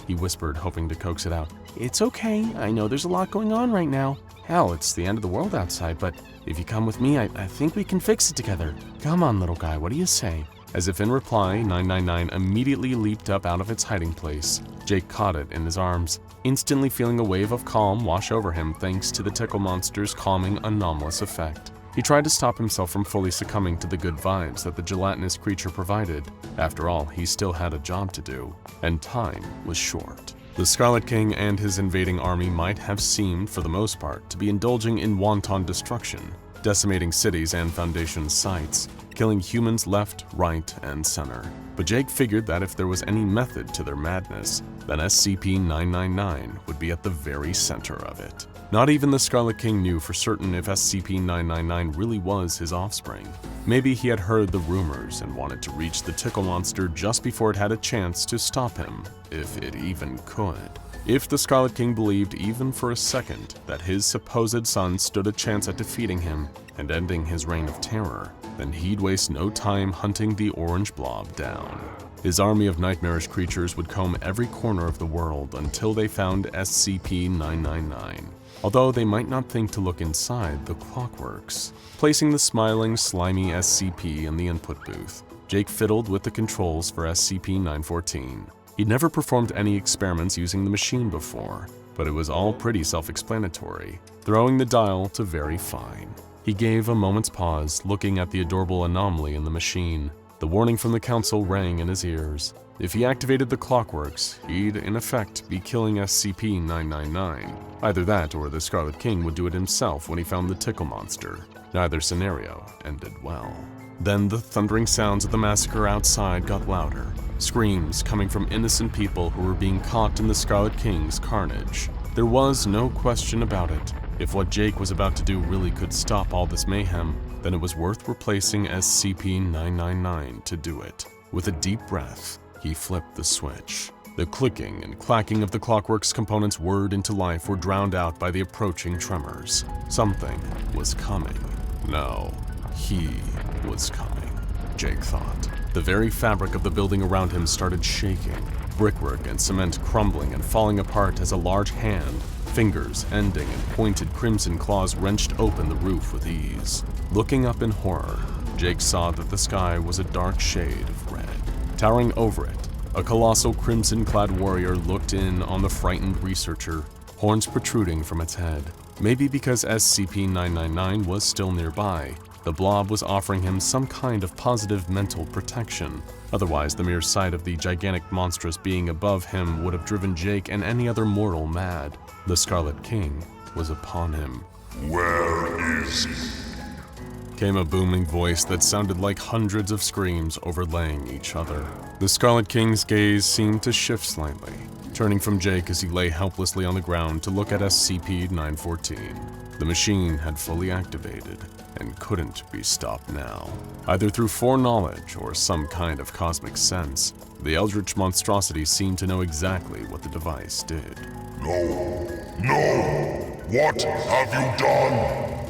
he whispered, hoping to coax it out. It's okay, I know there's a lot going on right now. Hell, it's the end of the world outside, but if you come with me, I think we can fix it together. Come on, little guy, what do you say? As if in reply, 999 immediately leaped up out of its hiding place. Jake caught it in his arms, instantly feeling a wave of calm wash over him thanks to the Tickle monster's calming, anomalous effect. He tried to stop himself from fully succumbing to the good vibes that the gelatinous creature provided. After all, he still had a job to do, and time was short. The Scarlet King and his invading army might have seemed, for the most part, to be indulging in wanton destruction, decimating cities and Foundation sites, killing humans left, right, and center. But Jake figured that if there was any method to their madness, then SCP-999 would be at the very center of it. Not even the Scarlet King knew for certain if SCP-999 really was his offspring. Maybe he had heard the rumors and wanted to reach the Tickle monster just before it had a chance to stop him, if it even could. If the Scarlet King believed even for a second that his supposed son stood a chance at defeating him and ending his reign of terror, then he'd waste no time hunting the orange blob down. His army of nightmarish creatures would comb every corner of the world until they found SCP-999, although they might not think to look inside the clockworks. Placing the smiling, slimy SCP in the input booth, Jake fiddled with the controls for SCP-914. He'd never performed any experiments using the machine before, but it was all pretty self-explanatory, throwing the dial to very fine. He gave a moment's pause, looking at the adorable anomaly in the machine. The warning from the council rang in his ears. If he activated the clockworks, he'd in effect be killing SCP-999. Either that or the Scarlet King would do it himself when he found the Tickle monster. Neither scenario ended well. Then the thundering sounds of the massacre outside got louder, screams coming from innocent people who were being caught in the Scarlet King's carnage. There was no question about it. If what Jake was about to do really could stop all this mayhem, then it was worth replacing SCP-999 to do it. With a deep breath, he flipped the switch. The clicking and clacking of the clockwork's components whirred into life were drowned out by the approaching tremors. Something was coming. No, he was coming, Jake thought. The very fabric of the building around him started shaking, brickwork and cement crumbling and falling apart as a large hand, fingers ending in pointed crimson claws, wrenched open the roof with ease. Looking up in horror, Jake saw that the sky was a dark shade of red. Towering over it, a colossal crimson-clad warrior looked in on the frightened researcher, horns protruding from its head. Maybe because SCP-999 was still nearby, the blob was offering him some kind of positive mental protection. Otherwise, the mere sight of the gigantic monstrous being above him would have driven Jake and any other mortal mad. The Scarlet King was upon him. Where is he? Came a booming voice that sounded like hundreds of screams overlaying each other. The Scarlet King's gaze seemed to shift slightly, turning from Jake as he lay helplessly on the ground to look at SCP-914. The machine had fully activated and couldn't be stopped now. Either through foreknowledge or some kind of cosmic sense, the eldritch monstrosity seemed to know exactly what the device did. No! What have you done?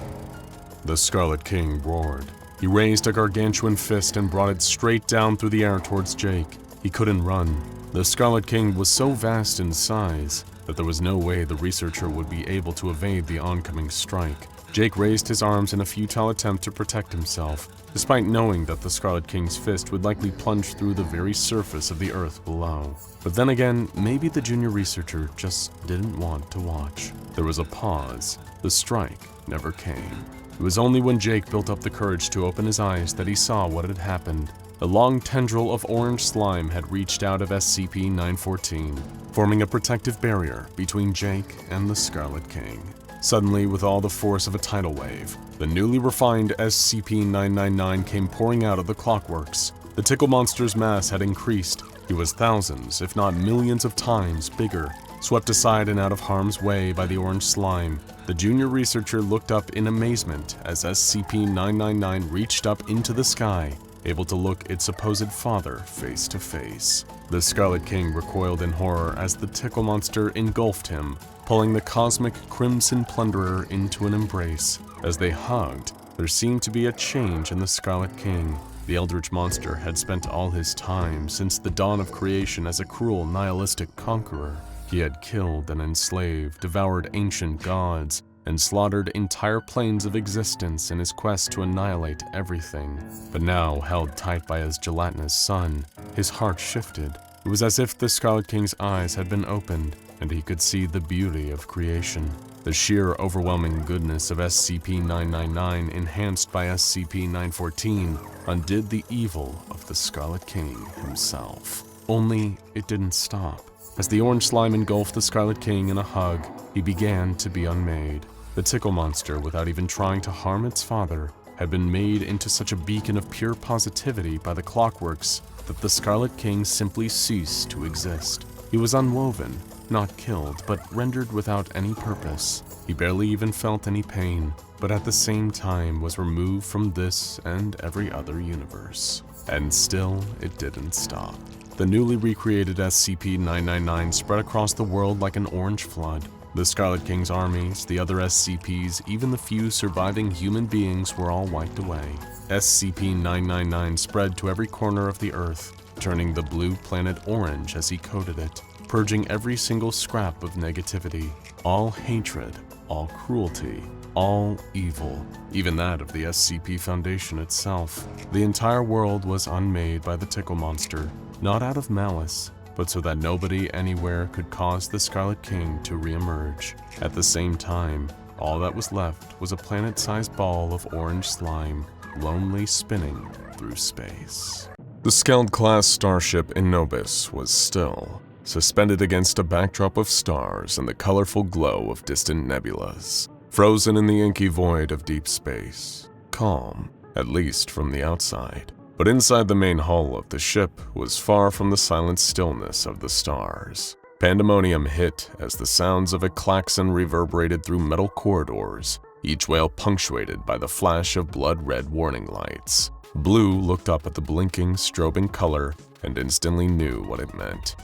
The Scarlet King roared. He raised a gargantuan fist and brought it straight down through the air towards Jake. He couldn't run. The Scarlet King was so vast in size that there was no way the researcher would be able to evade the oncoming strike. Jake raised his arms in a futile attempt to protect himself, despite knowing that the Scarlet King's fist would likely plunge through the very surface of the Earth below. But then again, maybe the junior researcher just didn't want to watch. There was a pause. The strike never came. It was only when Jake built up the courage to open his eyes that he saw what had happened. A long tendril of orange slime had reached out of SCP-914, forming a protective barrier between Jake and the Scarlet King. Suddenly, with all the force of a tidal wave, the newly refined SCP-999 came pouring out of the clockworks. The Tickle monster's mass had increased. He was thousands, if not millions of times bigger. Swept aside and out of harm's way by the orange slime, the junior researcher looked up in amazement as SCP-999 reached up into the sky, able to look its supposed father face to face. The Scarlet King recoiled in horror as the Tickle monster engulfed him, pulling the cosmic Crimson Plunderer into an embrace. As they hugged, there seemed to be a change in the Scarlet King. The eldritch monster had spent all his time since the dawn of creation as a cruel, nihilistic conqueror. He had killed and enslaved, devoured ancient gods, and slaughtered entire planes of existence in his quest to annihilate everything. But now, held tight by his gelatinous son, his heart shifted. It was as if the Scarlet King's eyes had been opened, and he could see the beauty of creation. The sheer overwhelming goodness of SCP-999 enhanced by SCP-914 undid the evil of the Scarlet King himself. Only it didn't stop. As the orange slime engulfed the Scarlet King in a hug, he began to be unmade. The Tickle monster, without even trying to harm its father, had been made into such a beacon of pure positivity by the clockworks that the Scarlet King simply ceased to exist. He was unwoven, not killed, but rendered without any purpose. He barely even felt any pain, but at the same time was removed from this and every other universe. And still, it didn't stop. The newly recreated SCP-999 spread across the world like an orange flood. The Scarlet King's armies, the other SCPs, even the few surviving human beings were all wiped away. SCP-999 spread to every corner of the Earth, turning the blue planet orange as he coated it, purging every single scrap of negativity, all hatred, all cruelty, all evil, even that of the SCP Foundation itself. The entire world was unmade by the Tickle monster, not out of malice, but so that nobody anywhere could cause the Scarlet King to reemerge. At the same time, all that was left was a planet-sized ball of orange slime, lonely spinning through space. The Skeld-class starship Inobis was still, suspended against a backdrop of stars and the colorful glow of distant nebulas, frozen in the inky void of deep space, calm, at least from the outside. But inside the main hull of the ship was far from the silent stillness of the stars. Pandemonium hit as the sounds of a klaxon reverberated through metal corridors, each wail punctuated by the flash of blood-red warning lights. Blue looked up at the blinking, strobing color and instantly knew what it meant.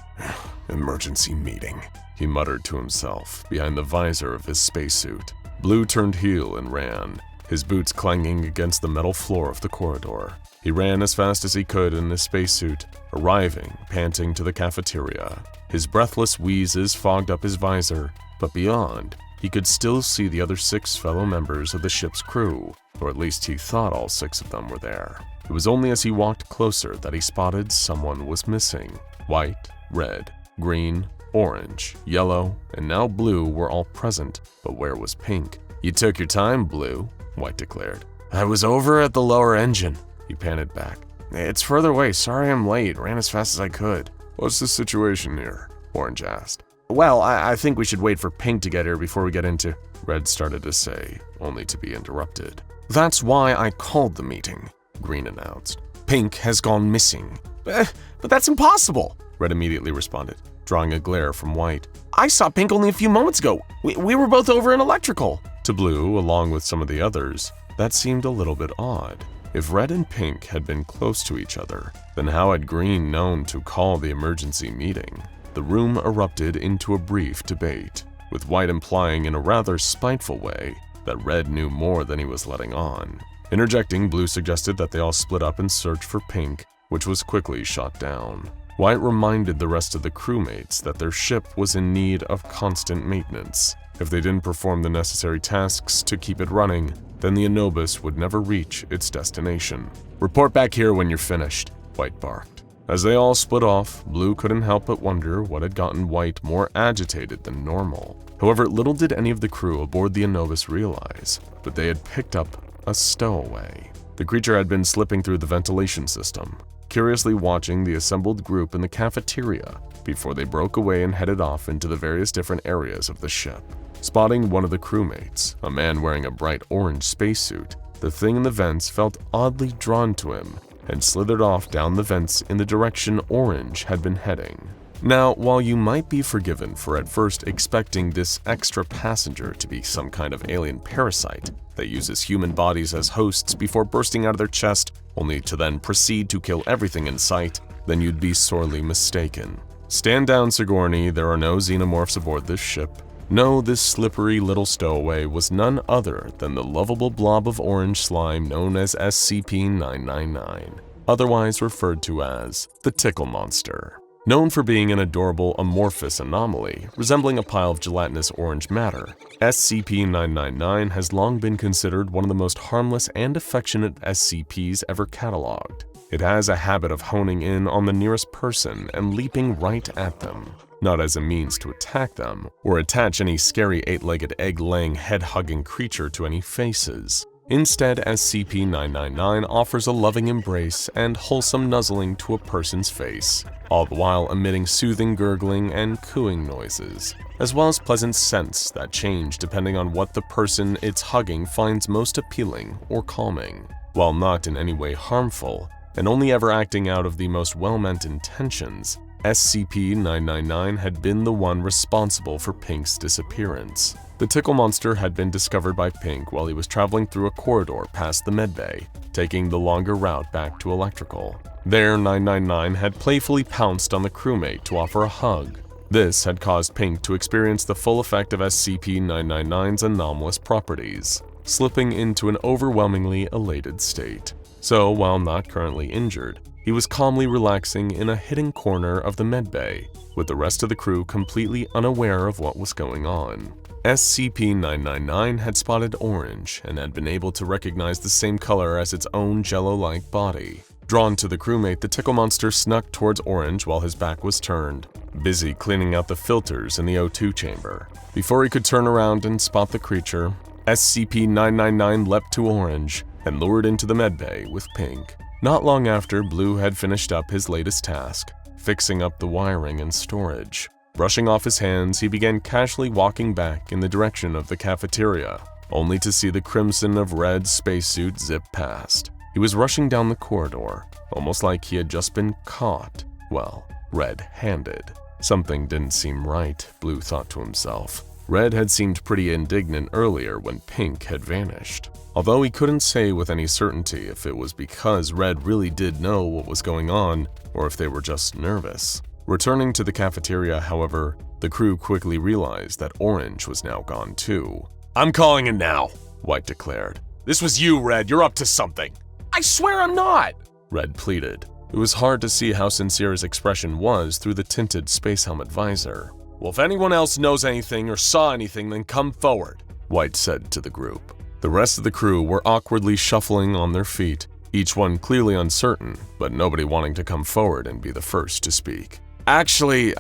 Emergency meeting, he muttered to himself behind the visor of his spacesuit. Blue turned heel and ran, his boots clanging against the metal floor of the corridor. He ran as fast as he could in his spacesuit, arriving, panting, to the cafeteria. His breathless wheezes fogged up his visor, but beyond, he could still see the other 6 fellow members of the ship's crew, or at least he thought all 6 of them were there. It was only as he walked closer that he spotted someone was missing. White, red, green, orange, yellow, and now blue were all present, but where was pink? "You took your time, Blue," White declared. "I was over at the lower engine," he panted back. "It's further away, sorry I'm late, ran as fast as I could." "What's the situation here?" Orange asked. "Well, I think we should wait for Pink to get here before we get into," Red started to say, only to be interrupted. "That's why I called the meeting," Green announced. "Pink has gone missing." But that's impossible," Red immediately responded, drawing a glare from White. "I saw Pink only a few moments ago. We were both over in electrical." To Blue, along with some of the others, that seemed a little bit odd. If Red and Pink had been close to each other, then how had Green known to call the emergency meeting? The room erupted into a brief debate, with White implying in a rather spiteful way that Red knew more than he was letting on. Interjecting, Blue suggested that they all split up and search for Pink, which was quickly shot down. White reminded the rest of the crewmates that their ship was in need of constant maintenance. If they didn't perform the necessary tasks to keep it running, then the Anubis would never reach its destination. "Report back here when you're finished," White barked. As they all split off, Blue couldn't help but wonder what had gotten White more agitated than normal. However, little did any of the crew aboard the Anubis realize, but they had picked up a stowaway. The creature had been slipping through the ventilation system, curiously watching the assembled group in the cafeteria before they broke away and headed off into the various different areas of the ship. Spotting one of the crewmates, a man wearing a bright orange spacesuit, the thing in the vents felt oddly drawn to him and slithered off down the vents in the direction Orange had been heading. Now, while you might be forgiven for at first expecting this extra passenger to be some kind of alien parasite that uses human bodies as hosts before bursting out of their chest, only to then proceed to kill everything in sight, then you'd be sorely mistaken. Stand down, Sigourney, there are no xenomorphs aboard this ship. No, this slippery little stowaway was none other than the lovable blob of orange slime known as SCP-999, otherwise referred to as the Tickle Monster. Known for being an adorable amorphous anomaly resembling a pile of gelatinous orange matter, SCP-999 has long been considered one of the most harmless and affectionate SCPs ever cataloged. It has a habit of honing in on the nearest person and leaping right at them, not as a means to attack them or attach any scary eight-legged egg-laying head-hugging creature to any faces. Instead, SCP-999 offers a loving embrace and wholesome nuzzling to a person's face, all the while emitting soothing gurgling and cooing noises, as well as pleasant scents that change depending on what the person it's hugging finds most appealing or calming. While not in any way harmful, and only ever acting out of the most well-meant intentions, SCP-999 had been the one responsible for Pink's disappearance. The Tickle Monster had been discovered by Pink while he was traveling through a corridor past the medbay, taking the longer route back to Electrical. There, 999 had playfully pounced on the crewmate to offer a hug. This had caused Pink to experience the full effect of SCP-999's anomalous properties, slipping into an overwhelmingly elated state. So, while not currently injured, he was calmly relaxing in a hidden corner of the medbay, with the rest of the crew completely unaware of what was going on. SCP-999 had spotted Orange and had been able to recognize the same color as its own jello-like body. Drawn to the crewmate, the Tickle Monster snuck towards Orange while his back was turned, busy cleaning out the filters in the O2 chamber. Before he could turn around and spot the creature, SCP-999 leapt to Orange and lured into the medbay with Pink. Not long after, Blue had finished up his latest task, fixing up the wiring and storage. Brushing off his hands, he began casually walking back in the direction of the cafeteria, only to see the crimson of Red's spacesuit zip past. He was rushing down the corridor, almost like he had just been caught, well, red-handed. Something didn't seem right, Blue thought to himself. Red had seemed pretty indignant earlier when Pink had vanished, although he couldn't say with any certainty if it was because Red really did know what was going on or if they were just nervous. Returning to the cafeteria, however, the crew quickly realized that Orange was now gone too. "I'm calling it now," White declared. "This was you, Red. You're up to something." I swear I'm not! Red pleaded. It was hard to see how sincere his expression was through the tinted space helmet visor. "Well, if anyone else knows anything or saw anything, then come forward," White said to the group. The rest of the crew were awkwardly shuffling on their feet, each one clearly uncertain, but nobody wanting to come forward and be the first to speak. "Actually,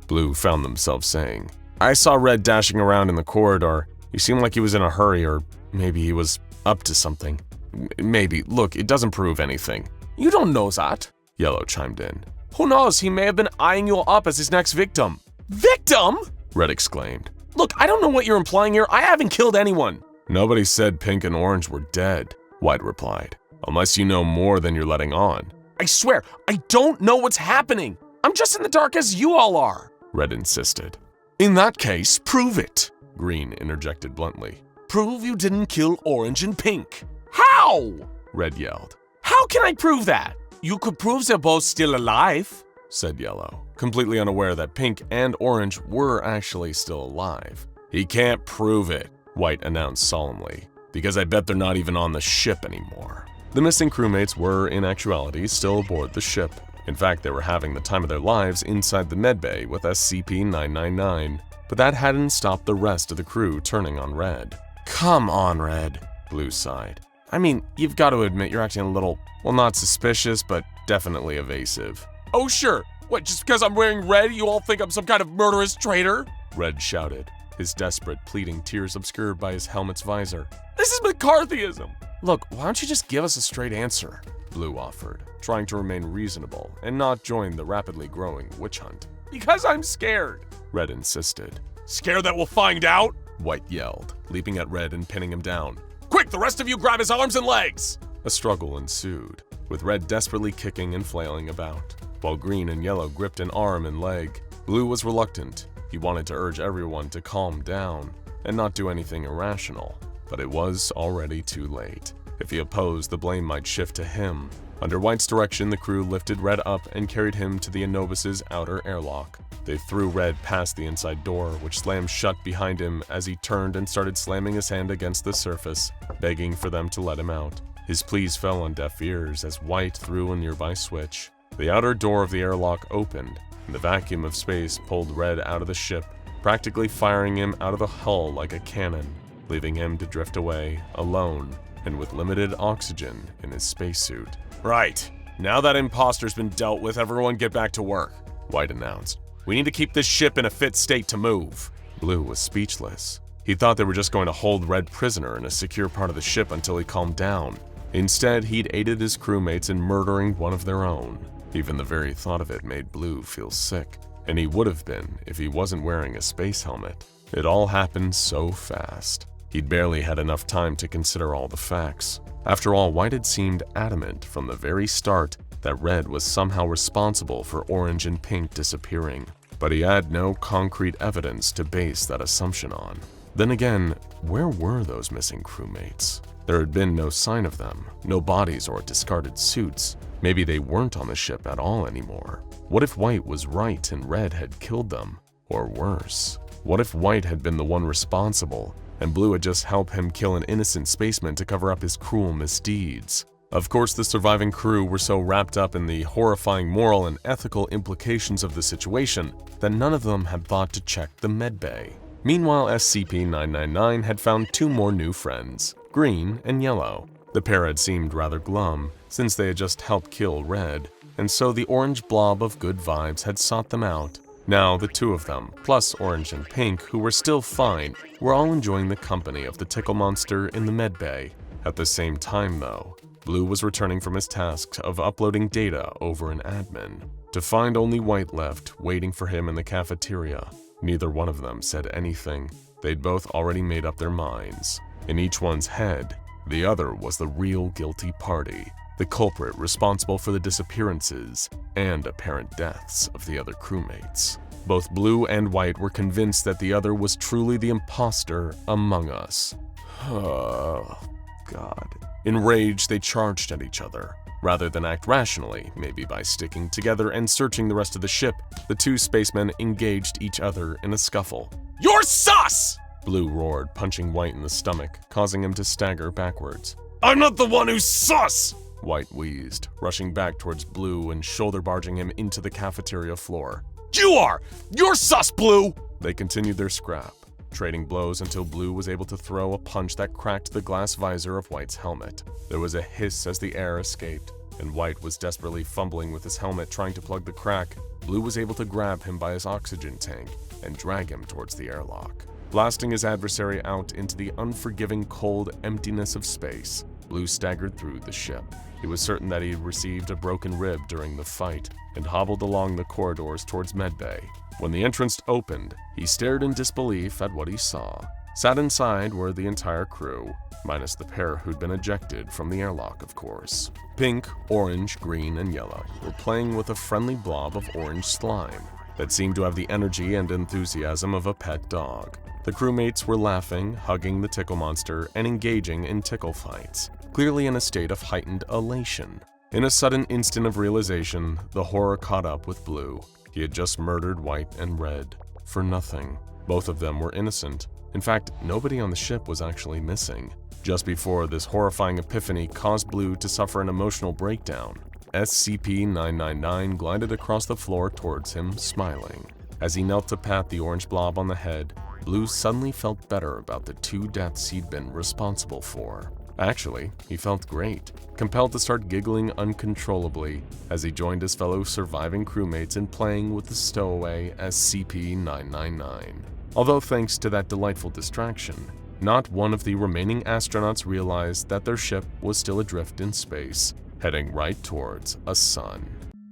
Blue found themselves saying. I saw Red dashing around in the corridor. He seemed like he was in a hurry, or maybe he was up to something. Maybe. Look, it doesn't prove anything." You don't know that. Yellow chimed in. "Who knows? He may have been eyeing you up as his next victim." Victim? Red exclaimed. "Look, I don't know what you're implying here. I haven't killed anyone." Nobody said Pink and Orange were dead, White replied. Unless you know more than you're letting on. "I swear, I don't know what's happening. I'm just in the dark as you all are," Red insisted. "In that case, prove it," Green interjected bluntly. "Prove you didn't kill Orange and Pink." "How?" Red yelled. "How can I prove that?" "You could prove they're both still alive," said Yellow, completely unaware that Pink and Orange were actually still alive. "He can't prove it," White announced solemnly, because I bet they're not even on the ship anymore. The missing crewmates were, in actuality, still aboard the ship, In fact, they were having the time of their lives inside the medbay with SCP-999, but that hadn't stopped the rest of the crew turning on Red. Come on, Red, Blue sighed. I mean, you've got to admit you're acting a little, well, not suspicious, but definitely evasive. Oh sure, what, just because I'm wearing red, you all think I'm some kind of murderous traitor? Red shouted, his desperate, pleading tears obscured by his helmet's visor. This is McCarthyism! Look, why don't you just give us a straight answer? Blue offered, trying to remain reasonable and not join the rapidly growing witch hunt. Because I'm scared, Red insisted. Scared that we'll find out? White yelled, leaping at Red and pinning him down. Quick, the rest of you grab his arms and legs! A struggle ensued, with Red desperately kicking and flailing about, while Green and Yellow gripped an arm and leg. Blue was reluctant. He wanted to urge everyone to calm down and not do anything irrational, but it was already too late. If he opposed, the blame might shift to him. Under White's direction, the crew lifted Red up and carried him to the Anubis' outer airlock. They threw Red past the inside door, which slammed shut behind him as he turned and started slamming his hand against the surface, begging for them to let him out. His pleas fell on deaf ears as White threw a nearby switch. The outer door of the airlock opened, and the vacuum of space pulled Red out of the ship, practically firing him out of the hull like a cannon, leaving him to drift away, alone, and with limited oxygen in his spacesuit. Right. Now that imposter's been dealt with, everyone get back to work, White announced. We need to keep this ship in a fit state to move. Blue was speechless. He thought they were just going to hold Red prisoner in a secure part of the ship until he calmed down. Instead, he'd aided his crewmates in murdering one of their own. Even the very thought of it made Blue feel sick, and he would have been if he wasn't wearing a space helmet. It all happened so fast. He'd barely had enough time to consider all the facts. After all, White had seemed adamant from the very start that Red was somehow responsible for Orange and Pink disappearing, but he had no concrete evidence to base that assumption on. Then again, where were those missing crewmates? There had been no sign of them, no bodies or discarded suits. Maybe they weren't on the ship at all anymore. What if White was right and Red had killed them? Or worse, what if White had been the one responsible and Blue had just helped him kill an innocent spaceman to cover up his cruel misdeeds? Of course, the surviving crew were so wrapped up in the horrifying moral and ethical implications of the situation that none of them had thought to check the medbay. Meanwhile, SCP-999 had found two more new friends, Green and Yellow. The pair had seemed rather glum, since they had just helped kill Red, and so the orange blob of good vibes had sought them out. Now, the two of them, plus Orange and Pink, who were still fine, were all enjoying the company of the Tickle monster in the medbay. At the same time, though, Blue was returning from his task of uploading data over an admin, to find only White left, waiting for him in the cafeteria. Neither one of them said anything. They'd both already made up their minds. In each one's head, the other was the real guilty party, the culprit responsible for the disappearances and apparent deaths of the other crewmates. Both Blue and White were convinced that the other was truly the imposter among us. Oh, God. Enraged, they charged at each other. Rather than act rationally, maybe by sticking together and searching the rest of the ship, the two spacemen engaged each other in a scuffle. You're sus! Blue roared, punching White in the stomach, causing him to stagger backwards. I'm not the one who's sus! White wheezed, rushing back towards Blue and shoulder-barging him into the cafeteria floor. You are! You're sus, Blue! They continued their scrap, trading blows until Blue was able to throw a punch that cracked the glass visor of White's helmet. There was a hiss as the air escaped, and White was desperately fumbling with his helmet trying to plug the crack. Blue was able to grab him by his oxygen tank and drag him towards the airlock, blasting his adversary out into the unforgiving cold emptiness of space. Blue staggered through the ship. He was certain that he had received a broken rib during the fight and hobbled along the corridors towards medbay. When the entrance opened, he stared in disbelief at what he saw. Sat inside were the entire crew, minus the pair who'd been ejected from the airlock, of course. Pink, Orange, Green, and Yellow were playing with a friendly blob of orange slime that seemed to have the energy and enthusiasm of a pet dog. The crewmates were laughing, hugging the Tickle monster, and engaging in tickle fights, clearly in a state of heightened elation. In a sudden instant of realization, the horror caught up with Blue. He had just murdered White and Red, for nothing. Both of them were innocent. In fact, nobody on the ship was actually missing. Just before this horrifying epiphany caused Blue to suffer an emotional breakdown, SCP-999 glided across the floor towards him, smiling. As he knelt to pat the orange blob on the head, Blue suddenly felt better about the 2 deaths he'd been responsible for. Actually, he felt great, compelled to start giggling uncontrollably as he joined his fellow surviving crewmates in playing with the stowaway SCP-999. Although thanks to that delightful distraction, not one of the remaining astronauts realized that their ship was still adrift in space, heading right towards a sun.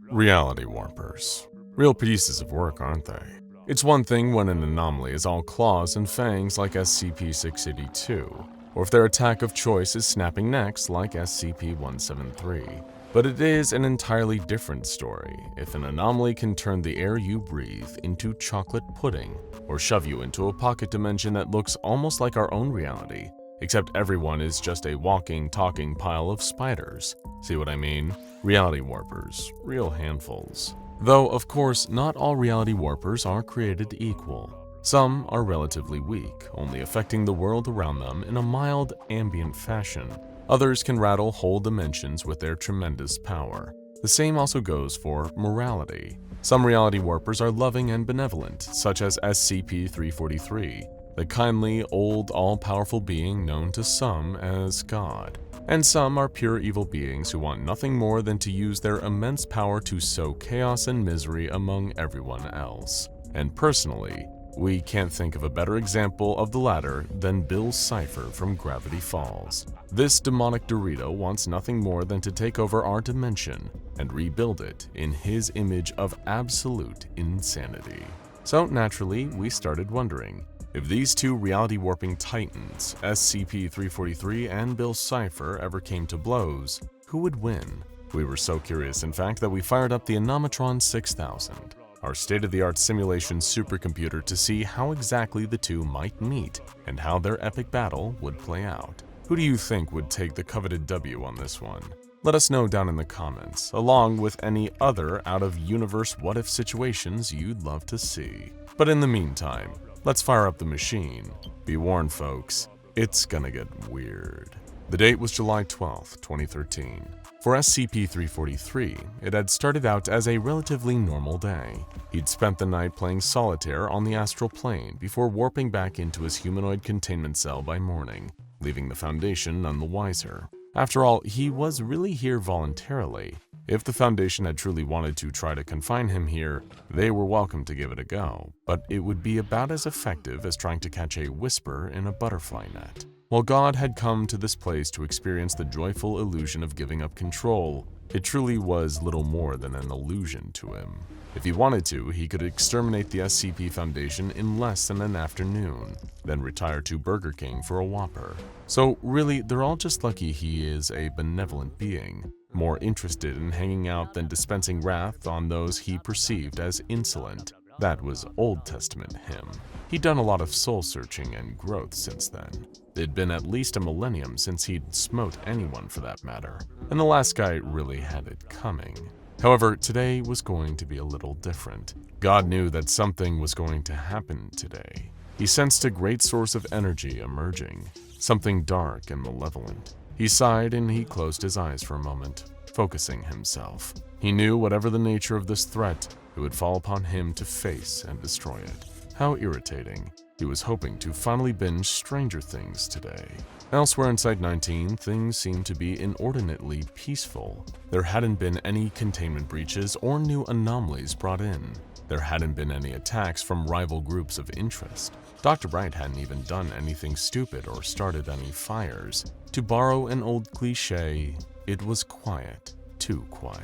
Reality warpers. Real pieces of work, aren't they? It's one thing when an anomaly is all claws and fangs like SCP-682, or if their attack of choice is snapping necks like SCP-173. But it is an entirely different story if an anomaly can turn the air you breathe into chocolate pudding, or shove you into a pocket dimension that looks almost like our own reality, except everyone is just a walking, talking pile of spiders. See what I mean? Reality warpers, real handfuls. Though, of course, not all reality warpers are created equal. Some are relatively weak, only affecting the world around them in a mild, ambient fashion. Others can rattle whole dimensions with their tremendous power. The same also goes for morality. Some reality warpers are loving and benevolent, such as SCP-343, the kindly, old, all-powerful being known to some as God. And some are pure evil beings who want nothing more than to use their immense power to sow chaos and misery among everyone else. And personally, we can't think of a better example of the latter than Bill Cipher from Gravity Falls. This demonic Dorito wants nothing more than to take over our dimension and rebuild it in his image of absolute insanity. So naturally, we started wondering, if these 2 reality warping titans, SCP-343 and Bill Cipher, ever came to blows, who would win? We were so curious, in fact, that we fired up the Anomatron 6000. Our state-of-the-art simulation supercomputer to see how exactly the 2 might meet and how their epic battle would play out. Who do you think would take the coveted W on this one? Let us know down in the comments, along with any other out-of-universe what-if situations you'd love to see. But in the meantime, let's fire up the machine. Be warned, folks, it's gonna get weird. The date was July 12th, 2013. For SCP-343, it had started out as a relatively normal day. He'd spent the night playing solitaire on the astral plane before warping back into his humanoid containment cell by morning, leaving the Foundation none the wiser. After all, he was really here voluntarily. If the Foundation had truly wanted to try to confine him here, they were welcome to give it a go, but it would be about as effective as trying to catch a whisper in a butterfly net. While God had come to this place to experience the joyful illusion of giving up control, it truly was little more than an illusion to him. If he wanted to, he could exterminate the SCP Foundation in less than an afternoon, then retire to Burger King for a Whopper. So really, they're all just lucky he is a benevolent being, more interested in hanging out than dispensing wrath on those he perceived as insolent. That was Old Testament him. He'd done a lot of soul-searching and growth since then. It'd been at least a millennium since he'd smote anyone for that matter, and the last guy really had it coming. However, today was going to be a little different. God knew that something was going to happen today. He sensed a great source of energy emerging, something dark and malevolent. He sighed and he closed his eyes for a moment, focusing himself. He knew whatever the nature of this threat, it would fall upon him to face and destroy it. How irritating. He was hoping to finally binge Stranger Things today. Elsewhere in Site-19, things seemed to be inordinately peaceful. There hadn't been any containment breaches or new anomalies brought in. There hadn't been any attacks from rival groups of interest. Dr. Bright hadn't even done anything stupid or started any fires. To borrow an old cliché, it was quiet, too quiet.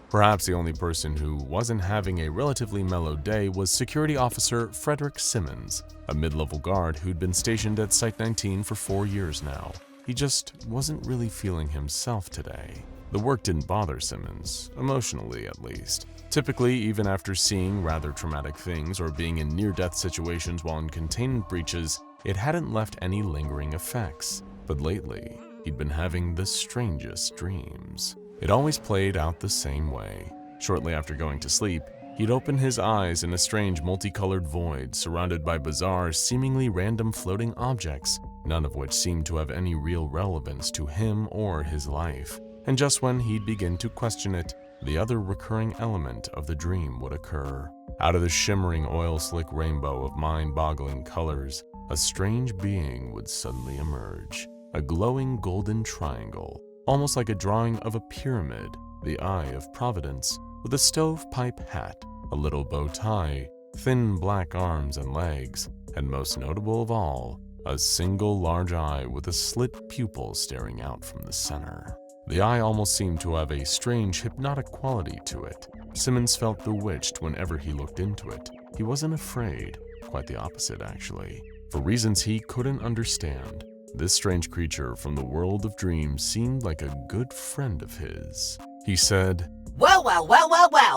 Perhaps the only person who wasn't having a relatively mellow day was Security Officer Frederick Simmons, a mid-level guard who'd been stationed at Site-19 for 4 years now. He just wasn't really feeling himself today. The work didn't bother Simmons, emotionally at least. Typically, even after seeing rather traumatic things or being in near-death situations while in containment breaches, it hadn't left any lingering effects. But lately, he'd been having the strangest dreams. It always played out the same way. Shortly after going to sleep, he'd open his eyes in a strange multicolored void surrounded by bizarre, seemingly random floating objects, none of which seemed to have any real relevance to him or his life. and just when he'd begin to question it, the other recurring element of the dream would occur. Out of the shimmering oil-slick rainbow of mind-boggling colors, a strange being would suddenly emerge. A glowing golden triangle, almost like a drawing of a pyramid, the Eye of Providence, with a stovepipe hat, a little bow tie, thin black arms and legs, and most notable of all, a single large eye with a slit pupil staring out from the center. The eye almost seemed to have a strange hypnotic quality to it. Simmons felt bewitched whenever he looked into it. He wasn't afraid, quite the opposite actually. For reasons he couldn't understand, this strange creature from the world of dreams seemed like a good friend of his. He said, Well,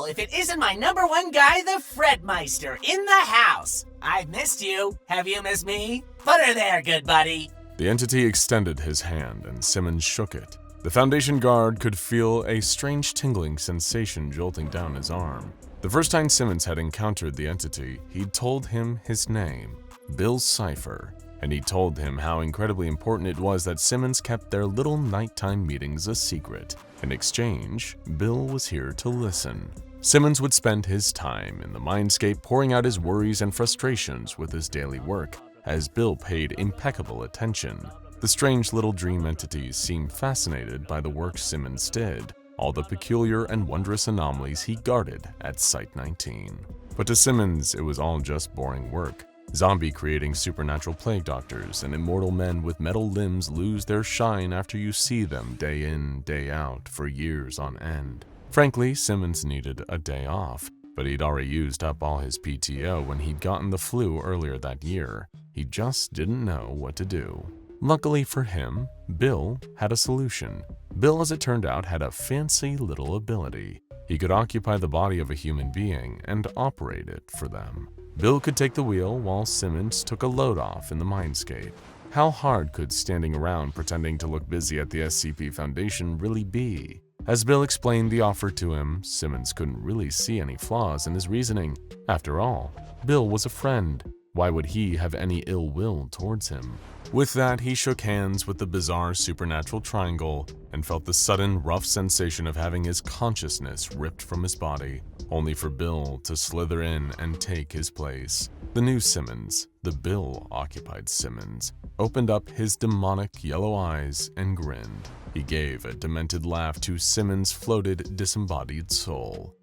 if it isn't my number one guy, the Fredmeister, in the house. I've missed you. Have you missed me? Put her there, good buddy. The entity extended his hand and Simmons shook it. The Foundation guard could feel a strange tingling sensation jolting down his arm. The first time Simmons had encountered the entity, he'd told him his name, Bill Cipher, and he told him how incredibly important it was that Simmons kept their little nighttime meetings a secret. In exchange, Bill was here to listen. Simmons would spend his time in the mindscape pouring out his worries and frustrations with his daily work, as Bill paid impeccable attention. The strange little dream entities seemed fascinated by the work Simmons did, all the peculiar and wondrous anomalies he guarded at Site-19. But to Simmons, it was all just boring work. Zombie creating supernatural plague doctors and immortal men with metal limbs lose their shine after you see them day in, day out for years on end. Frankly, Simmons needed a day off, but he'd already used up all his PTO when he'd gotten the flu earlier that year. He just didn't know what to do. Luckily for him, Bill had a solution. Bill, as it turned out, had a fancy little ability. He could occupy the body of a human being and operate it for them. Bill could take the wheel while Simmons took a load off in the mindscape. How hard could standing around pretending to look busy at the SCP Foundation really be? As Bill explained the offer to him, Simmons couldn't really see any flaws in his reasoning. After all, Bill was a friend. Why would he have any ill will towards him? With that, he shook hands with the bizarre supernatural triangle and felt the sudden, rough sensation of having his consciousness ripped from his body, only for Bill to slither in and take his place. The new Simmons, the Bill-occupied Simmons, opened up his demonic yellow eyes and grinned. He gave a demented laugh to Simmons' floated, disembodied soul.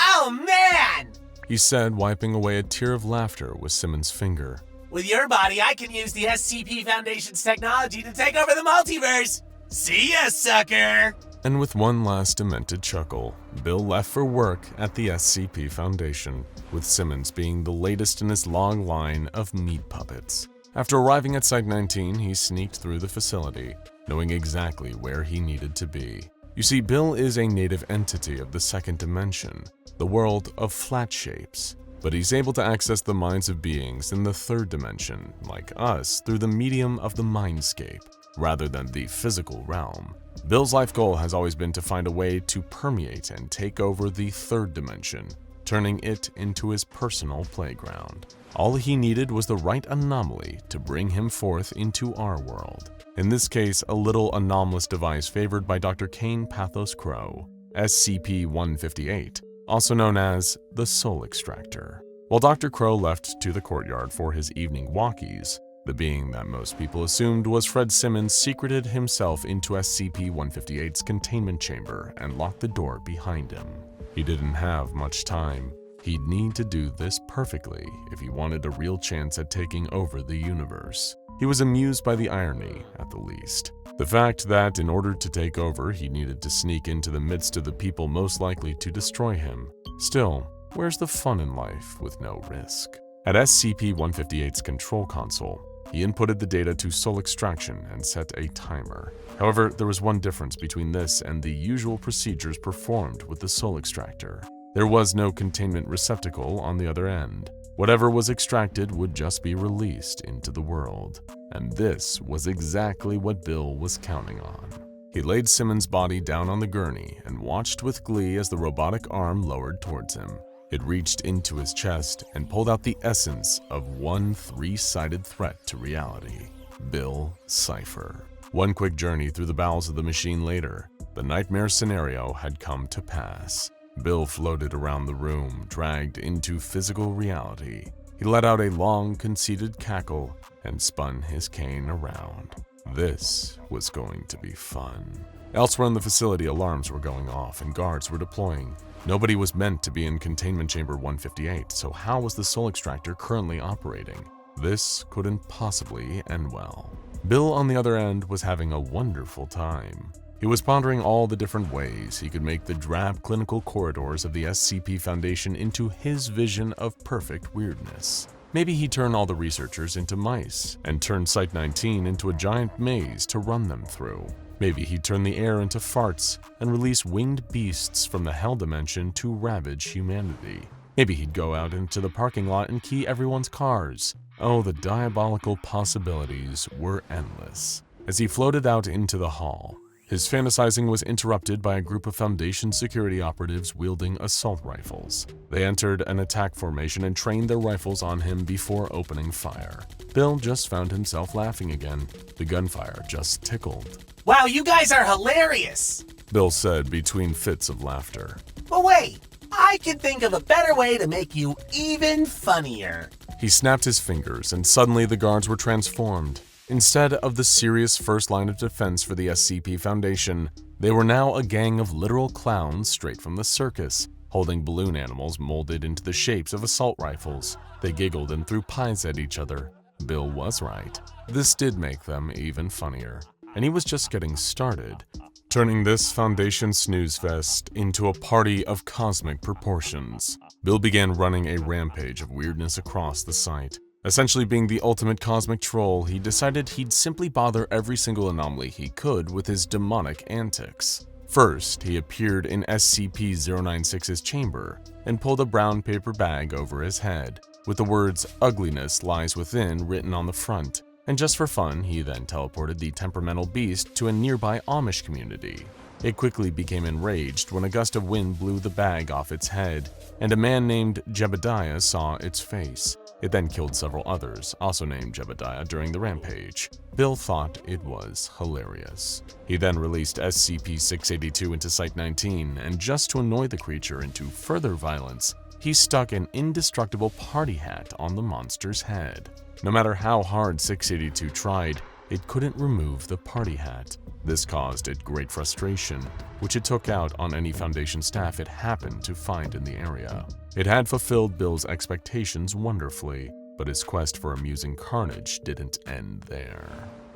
Oh, man! He said, wiping away a tear of laughter with Simmons' finger. With your body, I can use the SCP Foundation's technology to take over the multiverse. See ya, sucker! And with one last demented chuckle, Bill left for work at the SCP Foundation, with Simmons being the latest in his long line of meat puppets. After arriving at Site-19, he sneaked through the facility, knowing exactly where he needed to be. You see, Bill is a native entity of the second dimension, the world of flat shapes, but he's able to access the minds of beings in the third dimension, like us, through the medium of the mindscape, rather than the physical realm. Bill's life goal has always been to find a way to permeate and take over the third dimension, turning it into his personal playground. All he needed was the right anomaly to bring him forth into our world. In this case, a little anomalous device favored by Dr. Kane Pathos Crow, SCP-158, also known as the Soul Extractor. While Dr. Crow left to the courtyard for his evening walkies, the being that most people assumed was Fred Simmons secreted himself into SCP-158's containment chamber and locked the door behind him. He didn't have much time. He'd need to do this perfectly if he wanted a real chance at taking over the universe. He was amused by the irony, at the least. The fact that in order to take over, he needed to sneak into the midst of the people most likely to destroy him. Still, where's the fun in life with no risk? At SCP-158's control console, he inputted the data to soul extraction and set a timer. However, there was one difference between this and the usual procedures performed with the soul extractor. There was no containment receptacle on the other end. Whatever was extracted would just be released into the world. And this was exactly what Bill was counting on. He laid Simmons' body down on the gurney and watched with glee as the robotic arm lowered towards him. It reached into his chest and pulled out the essence of one three-sided threat to reality, Bill Cipher. One quick journey through the bowels of the machine later, the nightmare scenario had come to pass. Bill floated around the room, dragged into physical reality. He let out a long, conceited cackle and spun his cane around. This was going to be fun. Elsewhere in the facility, alarms were going off and guards were deploying. Nobody was meant to be in containment chamber 158, so how was the soul extractor currently operating? This couldn't possibly end well. Bill, on the other end, was having a wonderful time. He was pondering all the different ways he could make the drab clinical corridors of the SCP Foundation into his vision of perfect weirdness. Maybe he'd turn all the researchers into mice, and turn Site-19 into a giant maze to run them through. Maybe he'd turn the air into farts and release winged beasts from the hell dimension to ravage humanity. Maybe he'd go out into the parking lot and key everyone's cars. Oh, the diabolical possibilities were endless. As he floated out into the hall, his fantasizing was interrupted by a group of Foundation security operatives wielding assault rifles. They entered an attack formation and trained their rifles on him before opening fire. Bill just found himself laughing again. The gunfire just tickled. Wow, you guys are hilarious! Bill said between fits of laughter. But wait, I can think of a better way to make you even funnier. He snapped his fingers and suddenly the guards were transformed. Instead of the serious first line of defense for the SCP Foundation, they were now a gang of literal clowns straight from the circus, holding balloon animals molded into the shapes of assault rifles. They giggled and threw pies at each other. Bill was right. This did make them even funnier. And he was just getting started, turning this Foundation snooze fest into a party of cosmic proportions. Bill began running a rampage of weirdness across the site. Essentially being the ultimate cosmic troll, he decided he'd simply bother every single anomaly he could with his demonic antics. First, he appeared in SCP-096's chamber and pulled a brown paper bag over his head, with the words "Ugliness lies within" written on the front. And just for fun, he then teleported the temperamental beast to a nearby Amish community. It quickly became enraged when a gust of wind blew the bag off its head, and a man named Jebediah saw its face. It then killed several others, also named Jebediah, during the rampage. Bill thought it was hilarious. He then released SCP-682 into Site-19, and just to annoy the creature into further violence, he stuck an indestructible party hat on the monster's head. No matter how hard 682 tried, it couldn't remove the party hat. This caused it great frustration, which it took out on any Foundation staff it happened to find in the area. It had fulfilled Bill's expectations wonderfully, but his quest for amusing carnage didn't end there.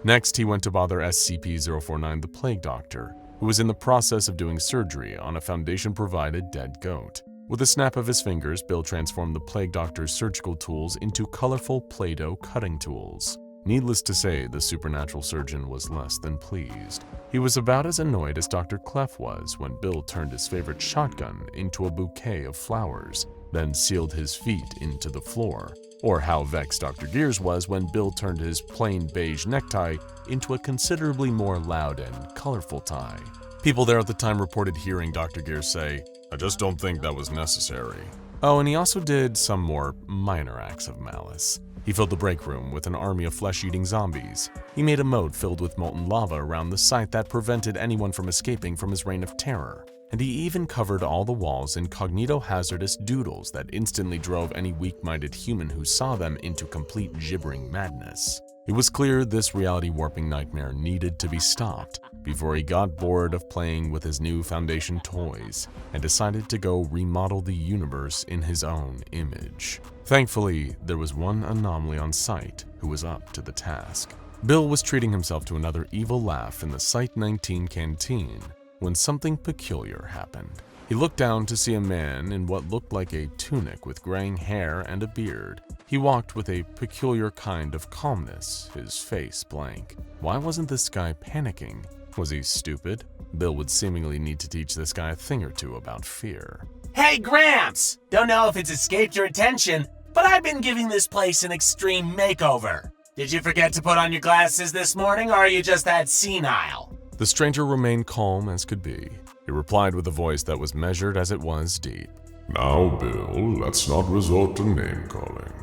Next, he went to bother SCP-049, the Plague Doctor, who was in the process of doing surgery on a Foundation-provided dead goat. With a snap of his fingers, Bill transformed the Plague Doctor's surgical tools into colorful Play-Doh cutting tools. Needless to say, the supernatural surgeon was less than pleased. He was about as annoyed as Dr. Clef was when Bill turned his favorite shotgun into a bouquet of flowers, then sealed his feet into the floor. Or how vexed Dr. Gears was when Bill turned his plain beige necktie into a considerably more loud and colorful tie. People there at the time reported hearing Dr. Gears say, "I just don't think that was necessary." Oh, and he also did some more minor acts of malice. He filled the break room with an army of flesh-eating zombies. He made a moat filled with molten lava around the site that prevented anyone from escaping from his reign of terror. And he even covered all the walls in cognito-hazardous doodles that instantly drove any weak-minded human who saw them into complete gibbering madness. It was clear this reality-warping nightmare needed to be stopped before he got bored of playing with his new Foundation toys and decided to go remodel the universe in his own image. Thankfully, there was one anomaly on site who was up to the task. Bill was treating himself to another evil laugh in the Site-19 canteen when something peculiar happened. He looked down to see a man in what looked like a tunic with graying hair and a beard. He walked with a peculiar kind of calmness, his face blank. Why wasn't this guy panicking? Was he stupid? Bill would seemingly need to teach this guy a thing or two about fear. Hey, Gramps! Don't know if it's escaped your attention, but I've been giving this place an extreme makeover. Did you forget to put on your glasses this morning, or are you just that senile? The stranger remained calm as could be. He replied with a voice that was measured as it was deep. Now, Bill, let's not resort to name-calling.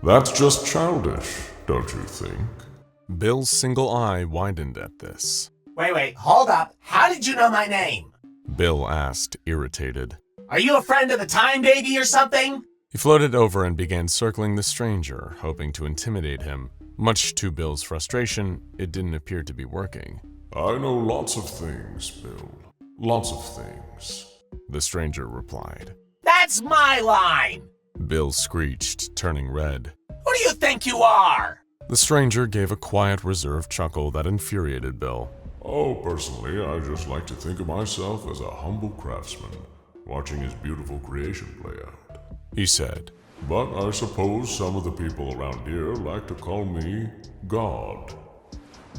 That's just childish, don't you think? Bill's single eye widened at this. Wait, hold up. How did you know my name? Bill asked, irritated. Are you a friend of the Time Baby or something? He floated over and began circling the stranger, hoping to intimidate him. Much to Bill's frustration, it didn't appear to be working. I know lots of things, Bill. Lots of things. The stranger replied. That's my line! Bill screeched, turning red. Who do you think you are? The stranger gave a quiet, reserved chuckle that infuriated Bill. Oh, personally, I just like to think of myself as a humble craftsman, watching his beautiful creation play out, he said. But I suppose some of the people around here like to call me God.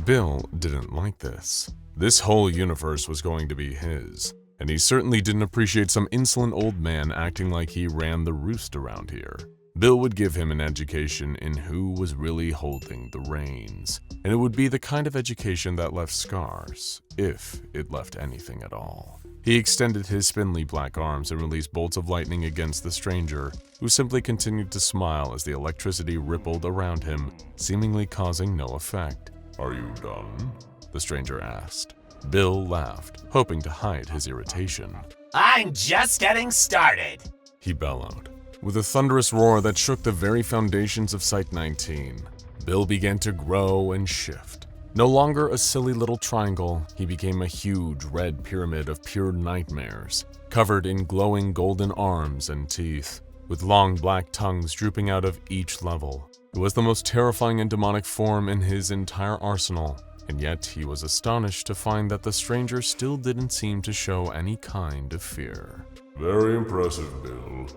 Bill didn't like this. This whole universe was going to be his, and he certainly didn't appreciate some insolent old man acting like he ran the roost around here. Bill would give him an education in who was really holding the reins, and it would be the kind of education that left scars, if it left anything at all. He extended his spindly black arms and released bolts of lightning against the stranger, who simply continued to smile as the electricity rippled around him, seemingly causing no effect. Are you done? The stranger asked. Bill laughed, hoping to hide his irritation. I'm just getting started, he bellowed. With a thunderous roar that shook the very foundations of Site-19, Bill began to grow and shift. No longer a silly little triangle, he became a huge red pyramid of pure nightmares, covered in glowing golden arms and teeth, with long black tongues drooping out of each level. It was the most terrifying and demonic form in his entire arsenal, and yet he was astonished to find that the stranger still didn't seem to show any kind of fear. Very impressive, Bill,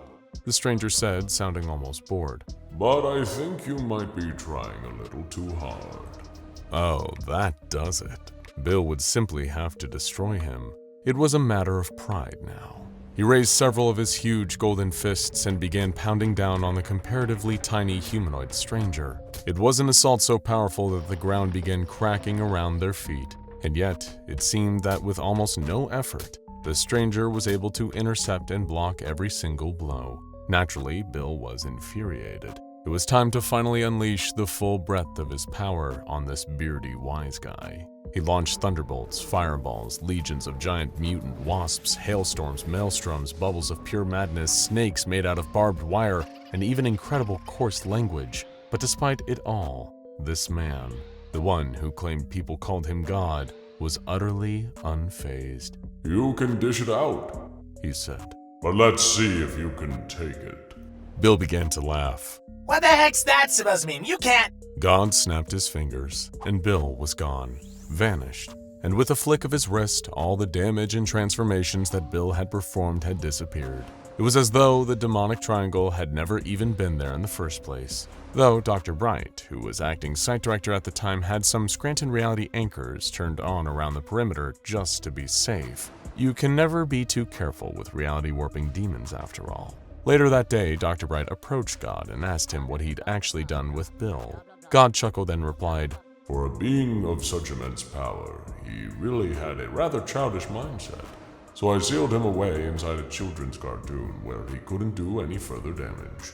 the stranger said, sounding almost bored. But I think you might be trying a little too hard. Oh, that does it. Bill would simply have to destroy him. It was a matter of pride now. He raised several of his huge golden fists and began pounding down on the comparatively tiny humanoid stranger. It was an assault so powerful that the ground began cracking around their feet, and yet it seemed that with almost no effort, the stranger was able to intercept and block every single blow. Naturally, Bill was infuriated. It was time to finally unleash the full breadth of his power on this beardy wise guy. He launched thunderbolts, fireballs, legions of giant mutant wasps, hailstorms, maelstroms, bubbles of pure madness, snakes made out of barbed wire, and even incredible coarse language. But despite it all, this man, the one who claimed people called him God, was utterly unfazed. You can dish it out, he said. But let's see if you can take it. Bill began to laugh. What the heck's that supposed to mean? You can't… God snapped his fingers, and Bill was gone, vanished. And with a flick of his wrist, all the damage and transformations that Bill had performed had disappeared. It was as though the demonic triangle had never even been there in the first place. Though Dr. Bright, who was acting site director at the time, had some Scranton reality anchors turned on around the perimeter just to be safe. You can never be too careful with reality warping demons after all. Later that day, Dr. Bright approached God and asked him what he'd actually done with Bill. God chuckled and replied, For a being of such immense power, he really had a rather childish mindset. So I sealed him away inside a children's cartoon where he couldn't do any further damage.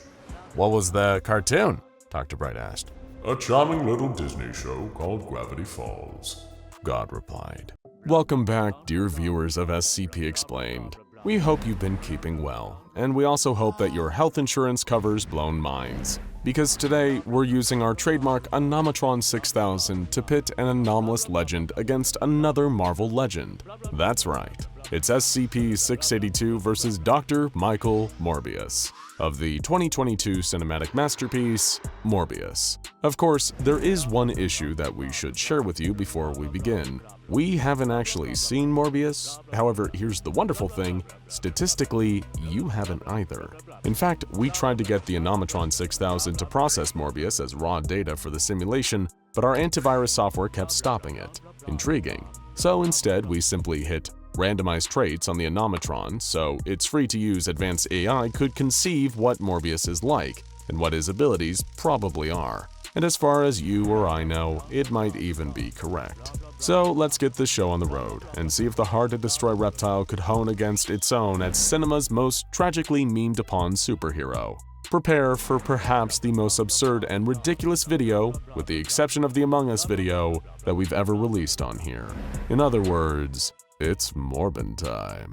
What was the cartoon? Dr. Bright asked. A charming little Disney show called Gravity Falls, God replied. Welcome back, dear viewers of SCP Explained. We hope you've been keeping well, and we also hope that your health insurance covers blown minds. Because today, we're using our trademark Anomatron 6000 to pit an anomalous legend against another Marvel legend. That's right, it's SCP-682 versus Dr. Michael Morbius, of the 2022 cinematic masterpiece, Morbius. Of course, there is one issue that we should share with you before we begin. We haven't actually seen Morbius. However, here's the wonderful thing, statistically, you haven't either. In fact, we tried to get the Anomatron 6000 to process Morbius as raw data for the simulation, but our antivirus software kept stopping it. Intriguing. So instead, we simply hit randomized traits on the Anomatron, so its free-to-use advanced AI could conceive what Morbius is like, and what his abilities probably are. And as far as you or I know, it might even be correct. So let's get this show on the road, and see if the hard-to-destroy reptile could hone against its own as cinema's most tragically memed-upon superhero. Prepare for perhaps the most absurd and ridiculous video, with the exception of the Among Us video, that we've ever released on here. In other words, it's Morbin time.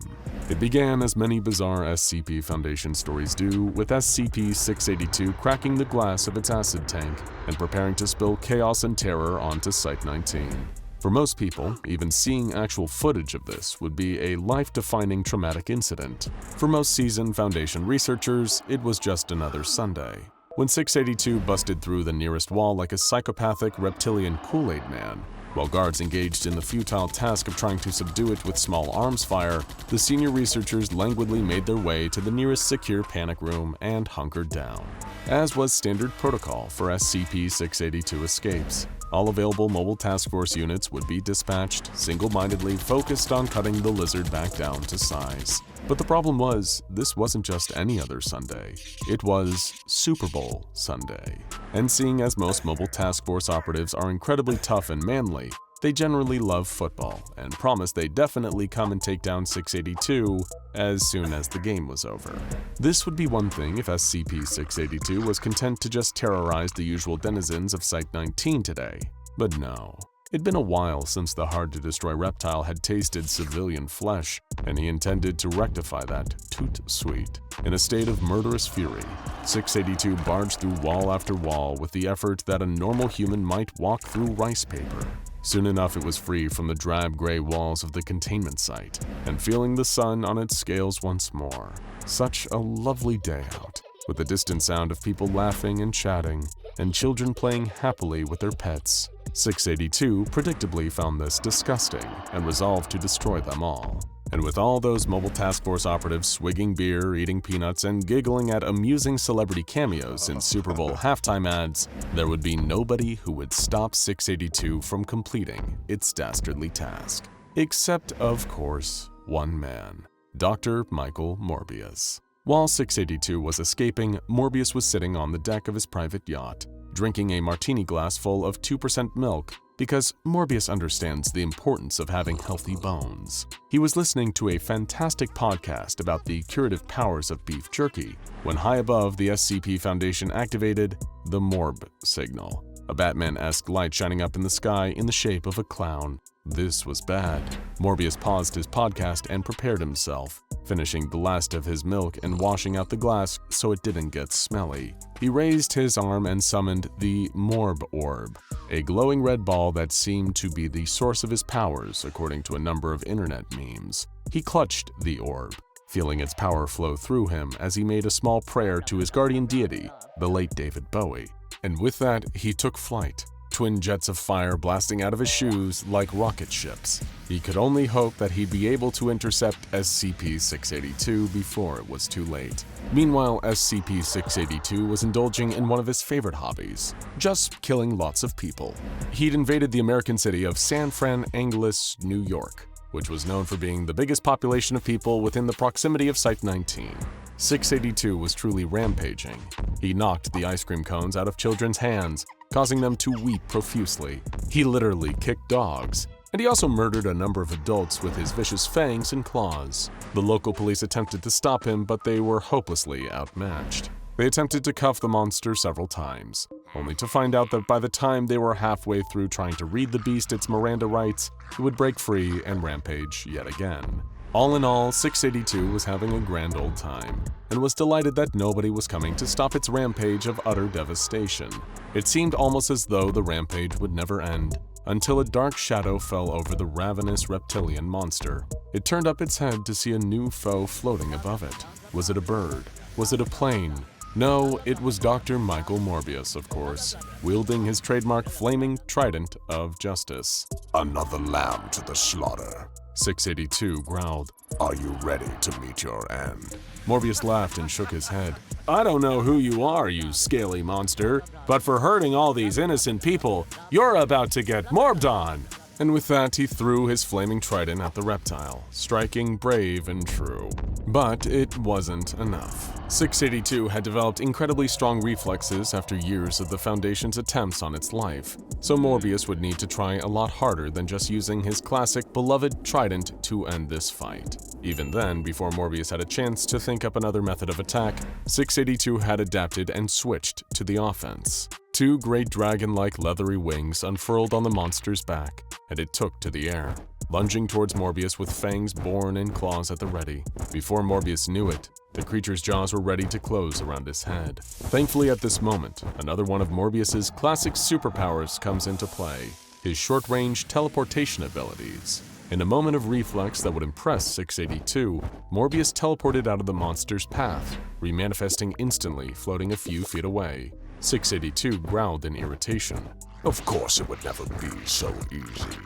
It began as many bizarre SCP Foundation stories do, with SCP-682 cracking the glass of its acid tank and preparing to spill chaos and terror onto Site-19. For most people, even seeing actual footage of this would be a life-defining traumatic incident. For most seasoned Foundation researchers, it was just another Sunday. When 682 busted through the nearest wall like a psychopathic reptilian Kool-Aid man, while guards engaged in the futile task of trying to subdue it with small arms fire, the senior researchers languidly made their way to the nearest secure panic room and hunkered down. As was standard protocol for SCP-682 escapes, all available mobile task force units would be dispatched, single-mindedly focused on cutting the lizard back down to size. But the problem was, this wasn't just any other Sunday. It was Super Bowl Sunday. And seeing as most mobile task force operatives are incredibly tough and manly, they generally love football and promised they'd definitely come and take down 682 as soon as the game was over. This would be one thing if SCP-682 was content to just terrorize the usual denizens of Site-19 today. But no. It'd been a while since the hard-to-destroy reptile had tasted civilian flesh, and he intended to rectify that toot sweet. In a state of murderous fury, 682 barged through wall after wall with the effort that a normal human might walk through rice paper. Soon enough, it was free from the drab gray walls of the containment site, and feeling the sun on its scales once more. Such a lovely day out, with the distant sound of people laughing and chatting, and children playing happily with their pets. 682 predictably found this disgusting and resolved to destroy them all. And with all those mobile task force operatives swigging beer, eating peanuts, and giggling at amusing celebrity cameos in Super Bowl halftime ads, there would be nobody who would stop 682 from completing its dastardly task. Except, of course, one man, Dr. Michael Morbius. While 682 was escaping, Morbius was sitting on the deck of his private yacht, drinking a martini glass full of 2% milk, because Morbius understands the importance of having healthy bones. He was listening to a fantastic podcast about the curative powers of beef jerky, when high above the SCP Foundation activated the Morb signal, a Batman-esque light shining up in the sky in the shape of a clown. This was bad. Morbius paused his podcast and prepared himself, finishing the last of his milk and washing out the glass so it didn't get smelly. He raised his arm and summoned the Morb Orb, a glowing red ball that seemed to be the source of his powers according to a number of internet memes. He clutched the orb, feeling its power flow through him as he made a small prayer to his guardian deity, the late David Bowie. And with that, he took flight, twin jets of fire blasting out of his shoes like rocket ships. He could only hope that he'd be able to intercept SCP-682 before it was too late. Meanwhile, SCP-682 was indulging in one of his favorite hobbies, just killing lots of people. He'd invaded the American city of San Fran Angeles, New York, which was known for being the biggest population of people within the proximity of Site-19. 682 was truly rampaging. He knocked the ice cream cones out of children's hands, causing them to weep profusely. He literally kicked dogs, and he also murdered a number of adults with his vicious fangs and claws. The local police attempted to stop him, but they were hopelessly outmatched. They attempted to cuff the monster several times, only to find out that by the time they were halfway through trying to read the beast its Miranda rights, it would break free and rampage yet again. All in all, 682 was having a grand old time, and was delighted that nobody was coming to stop its rampage of utter devastation. It seemed almost as though the rampage would never end, until a dark shadow fell over the ravenous reptilian monster. It turned up its head to see a new foe floating above it. Was it a bird? Was it a plane? No, it was Dr. Michael Morbius, of course, wielding his trademark flaming trident of justice. Another lamb to the slaughter. 682 growled. Are you ready to meet your end? Morbius laughed and shook his head. I don't know who you are, you scaly monster, but for hurting all these innocent people, you're about to get morbed on. And with that, he threw his flaming trident at the reptile, striking brave and true. But it wasn't enough. 682 had developed incredibly strong reflexes after years of the Foundation's attempts on its life, so Morbius would need to try a lot harder than just using his classic beloved trident to end this fight. Even then, before Morbius had a chance to think up another method of attack, 682 had adapted and switched to the offense. Two great dragon-like leathery wings unfurled on the monster's back, and it took to the air, lunging towards Morbius with fangs borne and claws at the ready. Before Morbius knew it, the creature's jaws were ready to close around his head. Thankfully, at this moment, another one of Morbius's classic superpowers comes into play, his short-range teleportation abilities. In a moment of reflex that would impress 682, Morbius teleported out of the monster's path, remanifesting instantly, floating a few feet away. 682 growled in irritation. Of course it would never be so easy,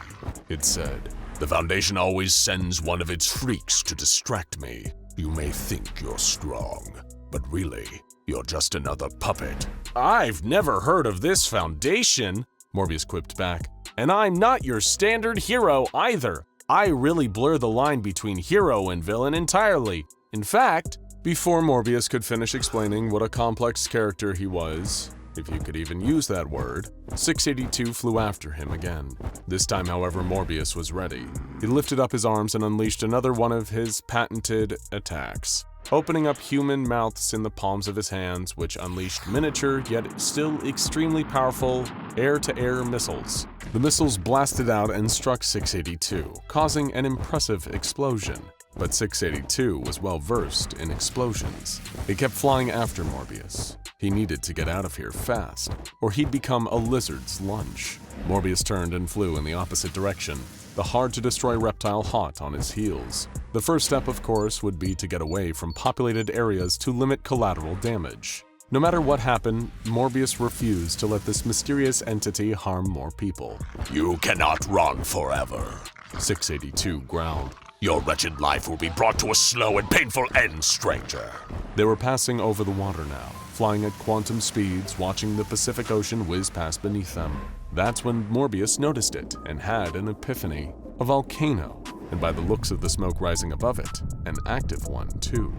it said. The Foundation always sends one of its freaks to distract me. You may think you're strong, but really, you're just another puppet. I've never heard of this Foundation, Morbius quipped back. And I'm not your standard hero either. I really blur the line between hero and villain entirely. In fact, before Morbius could finish explaining what a complex character he was, if you could even use that word, 682 flew after him again. This time, however, Morbius was ready. He lifted up his arms and unleashed another one of his patented attacks, opening up human mouths in the palms of his hands, which unleashed miniature, yet still extremely powerful, air-to-air missiles. The missiles blasted out and struck 682, causing an impressive explosion. But 682 was well versed in explosions. It kept flying after Morbius. He needed to get out of here fast, or he'd become a lizard's lunch. Morbius turned and flew in the opposite direction, the hard-to-destroy reptile hot on his heels. The first step, of course, would be to get away from populated areas to limit collateral damage. No matter what happened, Morbius refused to let this mysterious entity harm more people. You cannot run forever, 682 growled. Your wretched life will be brought to a slow and painful end, stranger. They were passing over the water now, flying at quantum speeds, watching the Pacific Ocean whiz past beneath them. That's when Morbius noticed it and had an epiphany. A volcano, and by the looks of the smoke rising above it, an active one too.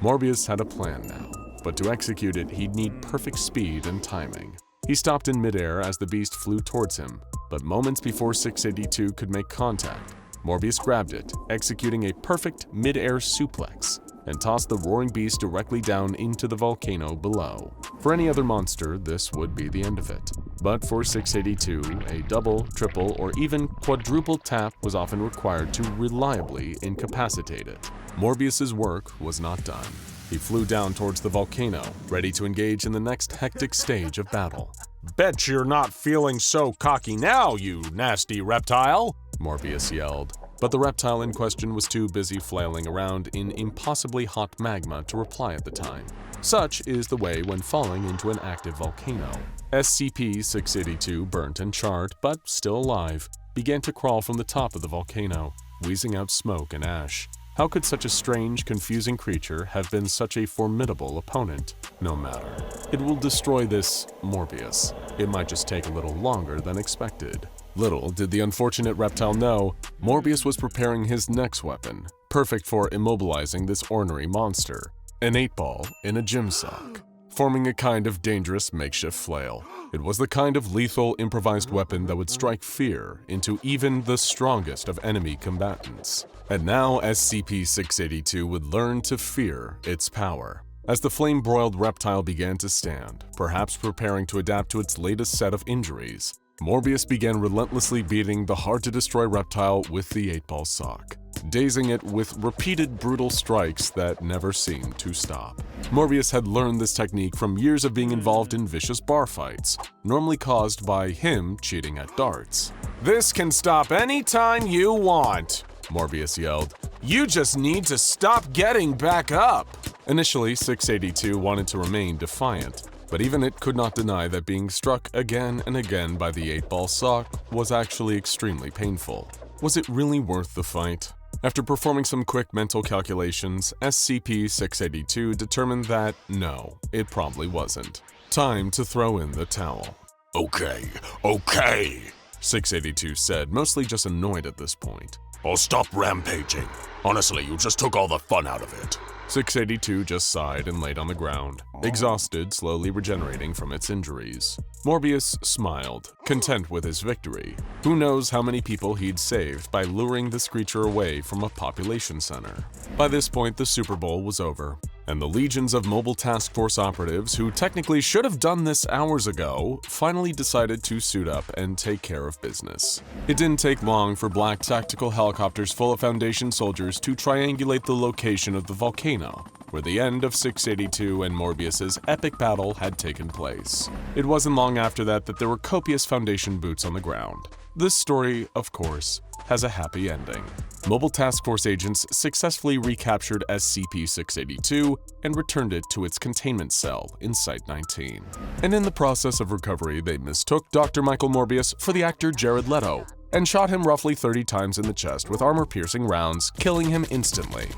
Morbius had a plan now, but to execute it, he'd need perfect speed and timing. He stopped in midair as the beast flew towards him, but moments before 682 could make contact, Morbius grabbed it, executing a perfect mid-air suplex, and tossed the roaring beast directly down into the volcano below. For any other monster, this would be the end of it. But for 682, a double, triple, or even quadruple tap was often required to reliably incapacitate it. Morbius's work was not done. He flew down towards the volcano, ready to engage in the next hectic stage of battle. Bet you're not feeling so cocky now, you nasty reptile, Morbius yelled. But the reptile in question was too busy flailing around in impossibly hot magma to reply at the time. Such is the way when falling into an active volcano. SCP-682, burnt and charred, but still alive, began to crawl from the top of the volcano, wheezing out smoke and ash. How could such a strange, confusing creature have been such a formidable opponent? No matter. It will destroy this Morbius. It might just take a little longer than expected. Little did the unfortunate reptile know, Morbius was preparing his next weapon, perfect for immobilizing this ornery monster. An 8-ball in a gym sock, forming a kind of dangerous makeshift flail. It was the kind of lethal improvised weapon that would strike fear into even the strongest of enemy combatants. And now SCP-682 would learn to fear its power. As the flame-broiled reptile began to stand, perhaps preparing to adapt to its latest set of injuries, Morbius began relentlessly beating the hard-to-destroy reptile with the 8-ball sock, dazing it with repeated brutal strikes that never seemed to stop. Morbius had learned this technique from years of being involved in vicious bar fights, normally caused by him cheating at darts. This can stop any time you want, Morbius yelled. You just need to stop getting back up. Initially, 682 wanted to remain defiant, but even it could not deny that being struck again and again by the 8-ball sock was actually extremely painful. Was it really worth the fight? After performing some quick mental calculations, SCP-682 determined that no, it probably wasn't. Time to throw in the towel. Okay, 682 said, mostly just annoyed at this point. Oh, stop rampaging. Honestly, you just took all the fun out of it. 682 just sighed and laid on the ground, exhausted, slowly regenerating from its injuries. Morbius smiled, content with his victory. Who knows how many people he'd saved by luring this creature away from a population center. By this point, the Super Bowl was over, and the legions of mobile task force operatives who technically should have done this hours ago finally decided to suit up and take care of business. It didn't take long for black tactical helicopters full of Foundation soldiers to triangulate the location of the volcano, where the end of 682 and Morbius's epic battle had taken place. It wasn't long after that there were copious Foundation boots on the ground. This story, of course, has a happy ending. Mobile Task Force agents successfully recaptured SCP-682 and returned it to its containment cell in Site-19. And in the process of recovery, they mistook Dr. Michael Morbius for the actor Jared Leto and shot him roughly 30 times in the chest with armor-piercing rounds, killing him instantly.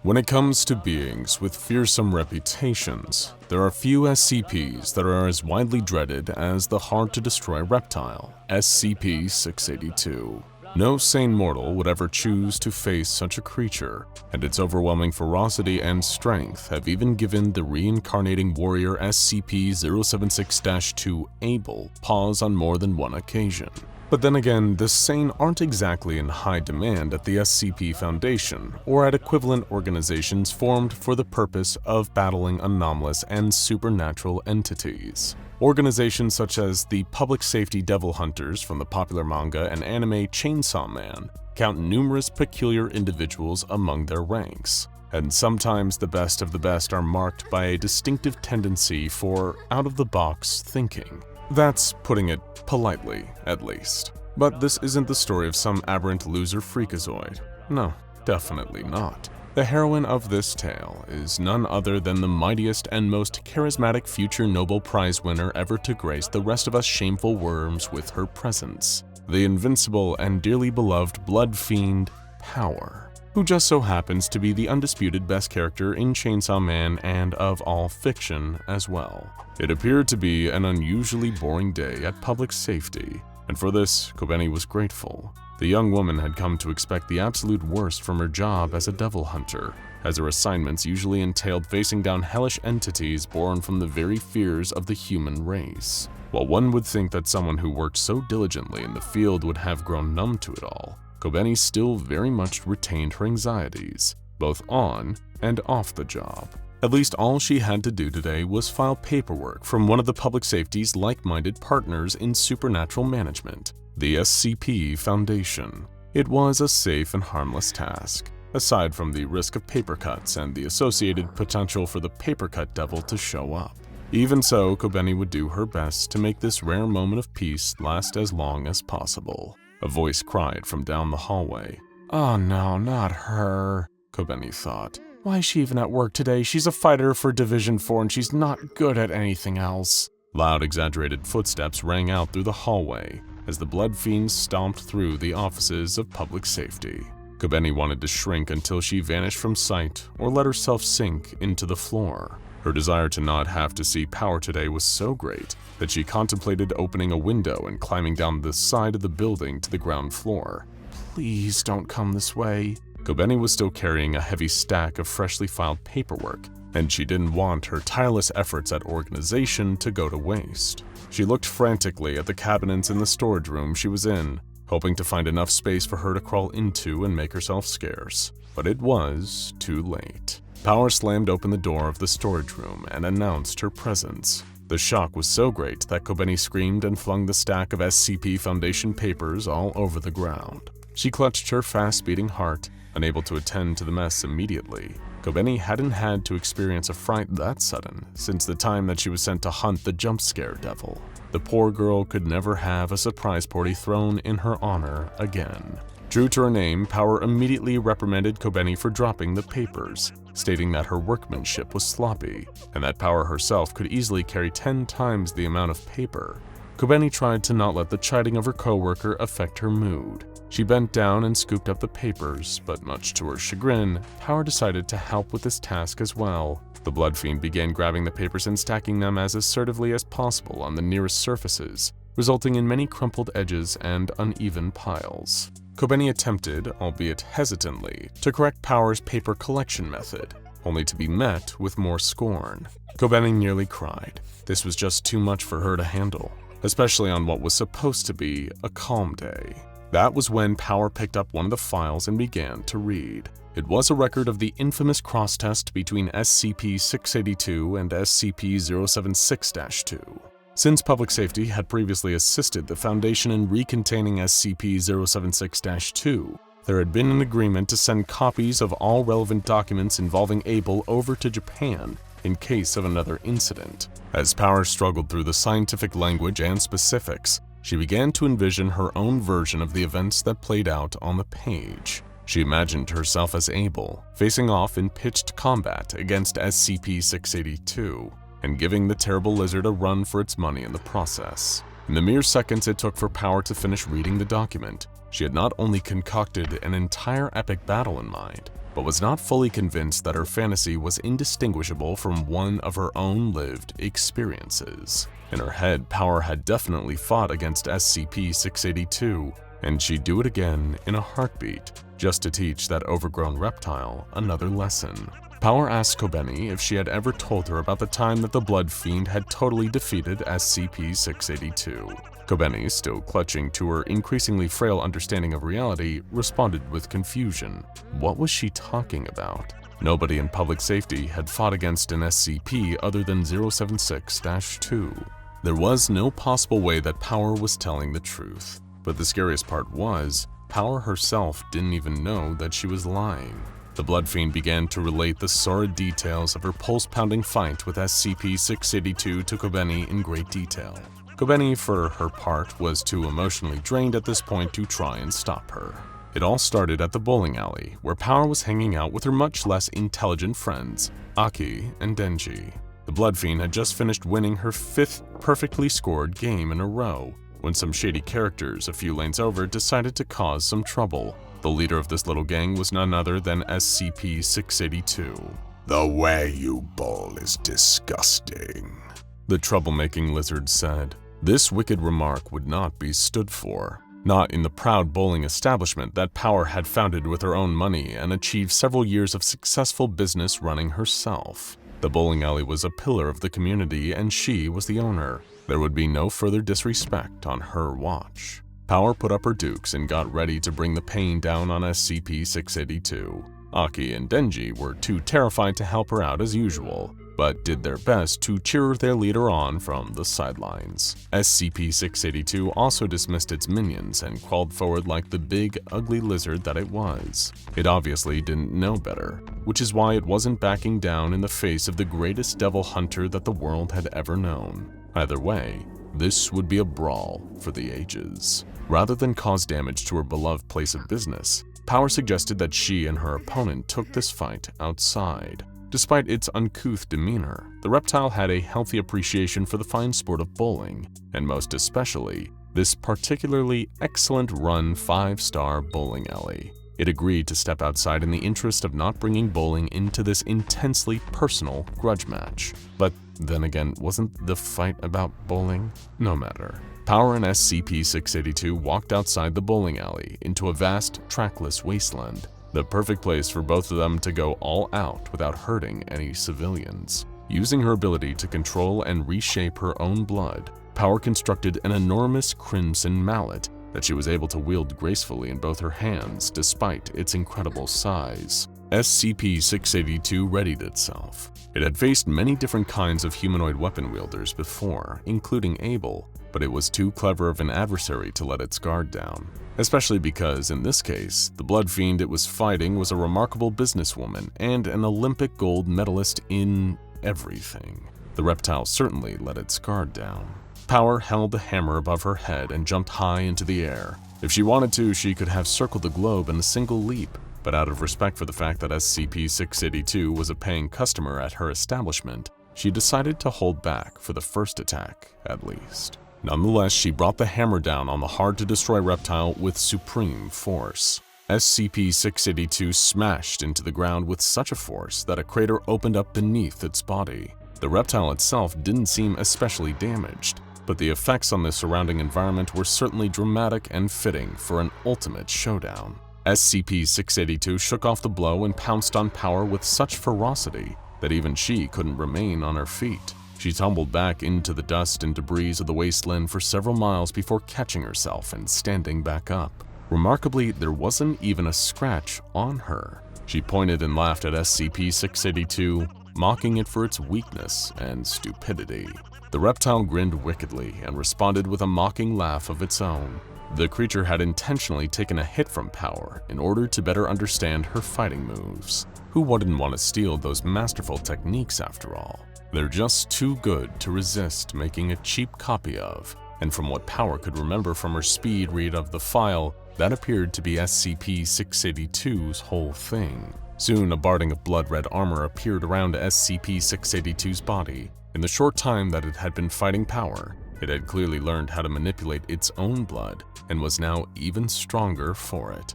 When it comes to beings with fearsome reputations, there are few SCPs that are as widely dreaded as the hard-to-destroy reptile, SCP-682. No sane mortal would ever choose to face such a creature, and its overwhelming ferocity and strength have even given the reincarnating warrior SCP-076-2 Abel pause on more than one occasion. But then again, the sane aren't exactly in high demand at the SCP Foundation or at equivalent organizations formed for the purpose of battling anomalous and supernatural entities. Organizations such as the Public Safety Devil Hunters from the popular manga and anime Chainsaw Man count numerous peculiar individuals among their ranks, and sometimes the best of the best are marked by a distinctive tendency for out-of-the-box thinking. That's putting it politely, at least. But this isn't the story of some aberrant loser freakazoid. No, definitely not. The heroine of this tale is none other than the mightiest and most charismatic future Nobel Prize winner ever to grace the rest of us shameful worms with her presence. The invincible and dearly beloved blood fiend, Power, who just so happens to be the undisputed best character in Chainsaw Man and of all fiction as well. It appeared to be an unusually boring day at Public Safety, and for this, Kobeni was grateful. The young woman had come to expect the absolute worst from her job as a devil hunter, as her assignments usually entailed facing down hellish entities born from the very fears of the human race. While one would think that someone who worked so diligently in the field would have grown numb to it all, Kobeni still very much retained her anxieties, both on and off the job. At least all she had to do today was file paperwork from one of the public safety's like-minded partners in supernatural management, the SCP Foundation. It was a safe and harmless task, aside from the risk of paper cuts and the associated potential for the paper cut devil to show up. Even so, Kobeni would do her best to make this rare moment of peace last as long as possible. A voice cried from down the hallway. "Oh no, not her," Kobeni thought. "Why is she even at work today? She's a fighter for Division 4 and she's not good at anything else." Loud, exaggerated footsteps rang out through the hallway as the blood fiends stomped through the offices of public safety. Kobeni wanted to shrink until she vanished from sight or let herself sink into the floor. Her desire to not have to see Power today was so great that she contemplated opening a window and climbing down the side of the building to the ground floor. "Please don't come this way." Kobeni was still carrying a heavy stack of freshly filed paperwork, and she didn't want her tireless efforts at organization to go to waste. She looked frantically at the cabinets in the storage room she was in, hoping to find enough space for her to crawl into and make herself scarce. But it was too late. Power slammed open the door of the storage room and announced her presence. The shock was so great that Kobeni screamed and flung the stack of SCP Foundation papers all over the ground. She clutched her fast-beating heart, unable to attend to the mess immediately. Kobeni hadn't had to experience a fright that sudden since the time that she was sent to hunt the jump scare devil. The poor girl could never have a surprise party thrown in her honor again. True to her name, Power immediately reprimanded Kobeni for dropping the papers, stating that her workmanship was sloppy, and that Power herself could easily carry 10 times the amount of paper. Kobeni tried to not let the chiding of her coworker affect her mood. She bent down and scooped up the papers, but much to her chagrin, Power decided to help with this task as well. The blood fiend began grabbing the papers and stacking them as assertively as possible on the nearest surfaces, resulting in many crumpled edges and uneven piles. Kobeni attempted, albeit hesitantly, to correct Power's paper collection method, only to be met with more scorn. Kobeni nearly cried. This was just too much for her to handle, especially on what was supposed to be a calm day. That was when Power picked up one of the files and began to read. It was a record of the infamous cross-test between SCP-682 and SCP-076-2. Since Public Safety had previously assisted the Foundation in recontaining SCP-076-2, there had been an agreement to send copies of all relevant documents involving Abel over to Japan in case of another incident. As Power struggled through the scientific language and specifics, she began to envision her own version of the events that played out on the page. She imagined herself as Abel, facing off in pitched combat against SCP-682, and giving the terrible lizard a run for its money in the process. In the mere seconds it took for Power to finish reading the document, she had not only concocted an entire epic battle in mind, but was not fully convinced that her fantasy was indistinguishable from one of her own lived experiences. In her head, Power had definitely fought against SCP-682, and she'd do it again in a heartbeat, just to teach that overgrown reptile another lesson. Power asked Kobeni if she had ever told her about the time that the Blood Fiend had totally defeated SCP-682. Kobeni, still clutching to her increasingly frail understanding of reality, responded with confusion. What was she talking about? Nobody in Public Safety had fought against an SCP other than 076-2. There was no possible way that Power was telling the truth. But the scariest part was, Power herself didn't even know that she was lying. The Blood Fiend began to relate the sordid details of her pulse-pounding fight with SCP-682 to Kobeni in great detail. Kobeni, for her part, was too emotionally drained at this point to try and stop her. It all started at the bowling alley, where Power was hanging out with her much less intelligent friends, Aki and Denji. The Blood Fiend had just finished winning her 5th perfectly scored game in a row, when some shady characters a few lanes over decided to cause some trouble. The leader of this little gang was none other than SCP-682. The way you bowl is disgusting, the troublemaking lizard said. This wicked remark would not be stood for. Not in the proud bowling establishment that Power had founded with her own money and achieved several years of successful business running herself. The bowling alley was a pillar of the community and she was the owner. There would be no further disrespect on her watch. Power put up her dukes and got ready to bring the pain down on SCP-682. Aki and Denji were too terrified to help her out as usual, but did their best to cheer their leader on from the sidelines. SCP-682 also dismissed its minions and crawled forward like the big, ugly lizard that it was. It obviously didn't know better, which is why it wasn't backing down in the face of the greatest devil hunter that the world had ever known. Either way, this would be a brawl for the ages. Rather than cause damage to her beloved place of business, Power suggested that she and her opponent took this fight outside. Despite its uncouth demeanor, the reptile had a healthy appreciation for the fine sport of bowling, and most especially, this particularly excellent run 5-star bowling alley. It agreed to step outside in the interest of not bringing bowling into this intensely personal grudge match. But then again, wasn't the fight about bowling? No matter. Power and SCP-682 walked outside the bowling alley into a vast, trackless wasteland, the perfect place for both of them to go all out without hurting any civilians. Using her ability to control and reshape her own blood, Power constructed an enormous crimson mallet that she was able to wield gracefully in both her hands despite its incredible size. SCP-682 readied itself. It had faced many different kinds of humanoid weapon wielders before, including Abel, but it was too clever of an adversary to let its guard down. Especially because, in this case, the Blood Fiend it was fighting was a remarkable businesswoman and an Olympic gold medalist in everything. The reptile certainly let its guard down. Power held the hammer above her head and jumped high into the air. If she wanted to, she could have circled the globe in a single leap, but out of respect for the fact that SCP-682 was a paying customer at her establishment, she decided to hold back for the first attack, at least. Nonetheless, she brought the hammer down on the hard-to-destroy reptile with supreme force. SCP-682 smashed into the ground with such a force that a crater opened up beneath its body. The reptile itself didn't seem especially damaged, but the effects on the surrounding environment were certainly dramatic and fitting for an ultimate showdown. SCP-682 shook off the blow and pounced on Power with such ferocity that even she couldn't remain on her feet. She tumbled back into the dust and debris of the wasteland for several miles before catching herself and standing back up. Remarkably, there wasn't even a scratch on her. She pointed and laughed at SCP-682, mocking it for its weakness and stupidity. The reptile grinned wickedly and responded with a mocking laugh of its own. The creature had intentionally taken a hit from Power in order to better understand her fighting moves. Who wouldn't want to steal those masterful techniques after all? They're just too good to resist making a cheap copy of, and from what Power could remember from her speed read of the file, that appeared to be SCP-682's whole thing. Soon, a barding of blood-red armor appeared around SCP-682's body. In the short time that it had been fighting Power, it had clearly learned how to manipulate its own blood, and was now even stronger for it.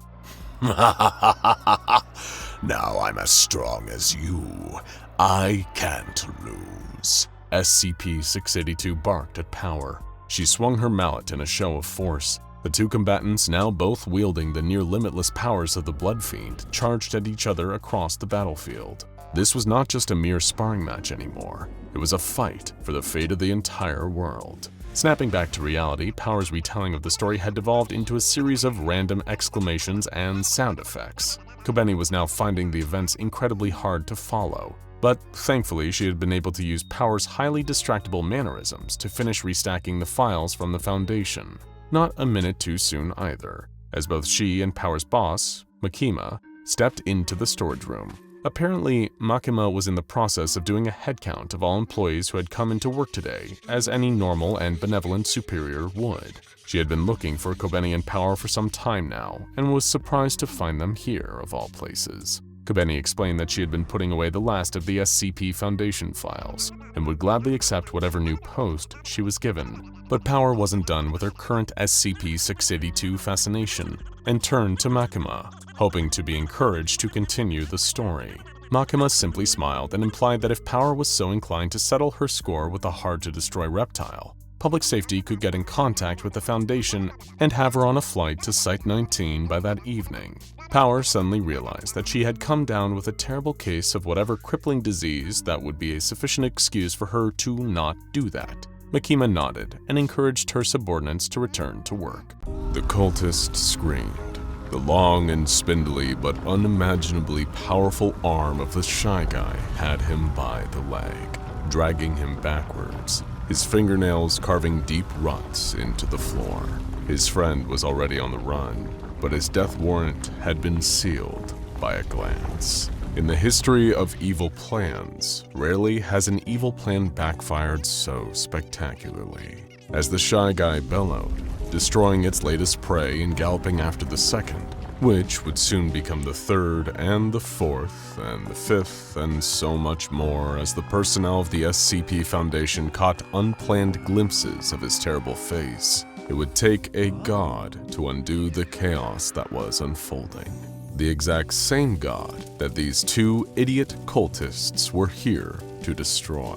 Now I'm as strong as you. I can't lose. SCP-682 barked at Power. She swung her mallet in a show of force. The two combatants, now both wielding the near-limitless powers of the Blood Fiend, charged at each other across the battlefield. This was not just a mere sparring match anymore. It was a fight for the fate of the entire world. Snapping back to reality, Power's retelling of the story had devolved into a series of random exclamations and sound effects. Kobeni was now finding the events incredibly hard to follow, but thankfully she had been able to use Power's highly distractible mannerisms to finish restacking the files from the Foundation. Not a minute too soon either, as both she and Power's boss, Makima, stepped into the storage room. Apparently, Makima was in the process of doing a headcount of all employees who had come into work today, as any normal and benevolent superior would. She had been looking for Kobeni and Power for some time now, and was surprised to find them here, of all places. Kobeni explained that she had been putting away the last of the SCP Foundation files, and would gladly accept whatever new post she was given. But Power wasn't done with her current SCP-682 fascination, and turned to Makima, hoping to be encouraged to continue the story. Makima simply smiled and implied that if Power was so inclined to settle her score with the hard-to-destroy reptile, Public Safety could get in contact with the Foundation and have her on a flight to Site-19 by that evening. Power suddenly realized that she had come down with a terrible case of whatever crippling disease that would be a sufficient excuse for her to not do that. Makima nodded and encouraged her subordinates to return to work. The cultist screamed. The long and spindly but unimaginably powerful arm of the Shy Guy had him by the leg, dragging him backwards, his fingernails carving deep ruts into the floor. His friend was already on the run, but his death warrant had been sealed by a glance. In the history of evil plans, rarely has an evil plan backfired so spectacularly. As the Shy Guy bellowed, destroying its latest prey and galloping after the second, which would soon become the third and the fourth and the fifth and so much more as the personnel of the SCP Foundation caught unplanned glimpses of his terrible face. It would take a god to undo the chaos that was unfolding. The exact same god that these two idiot cultists were here to destroy.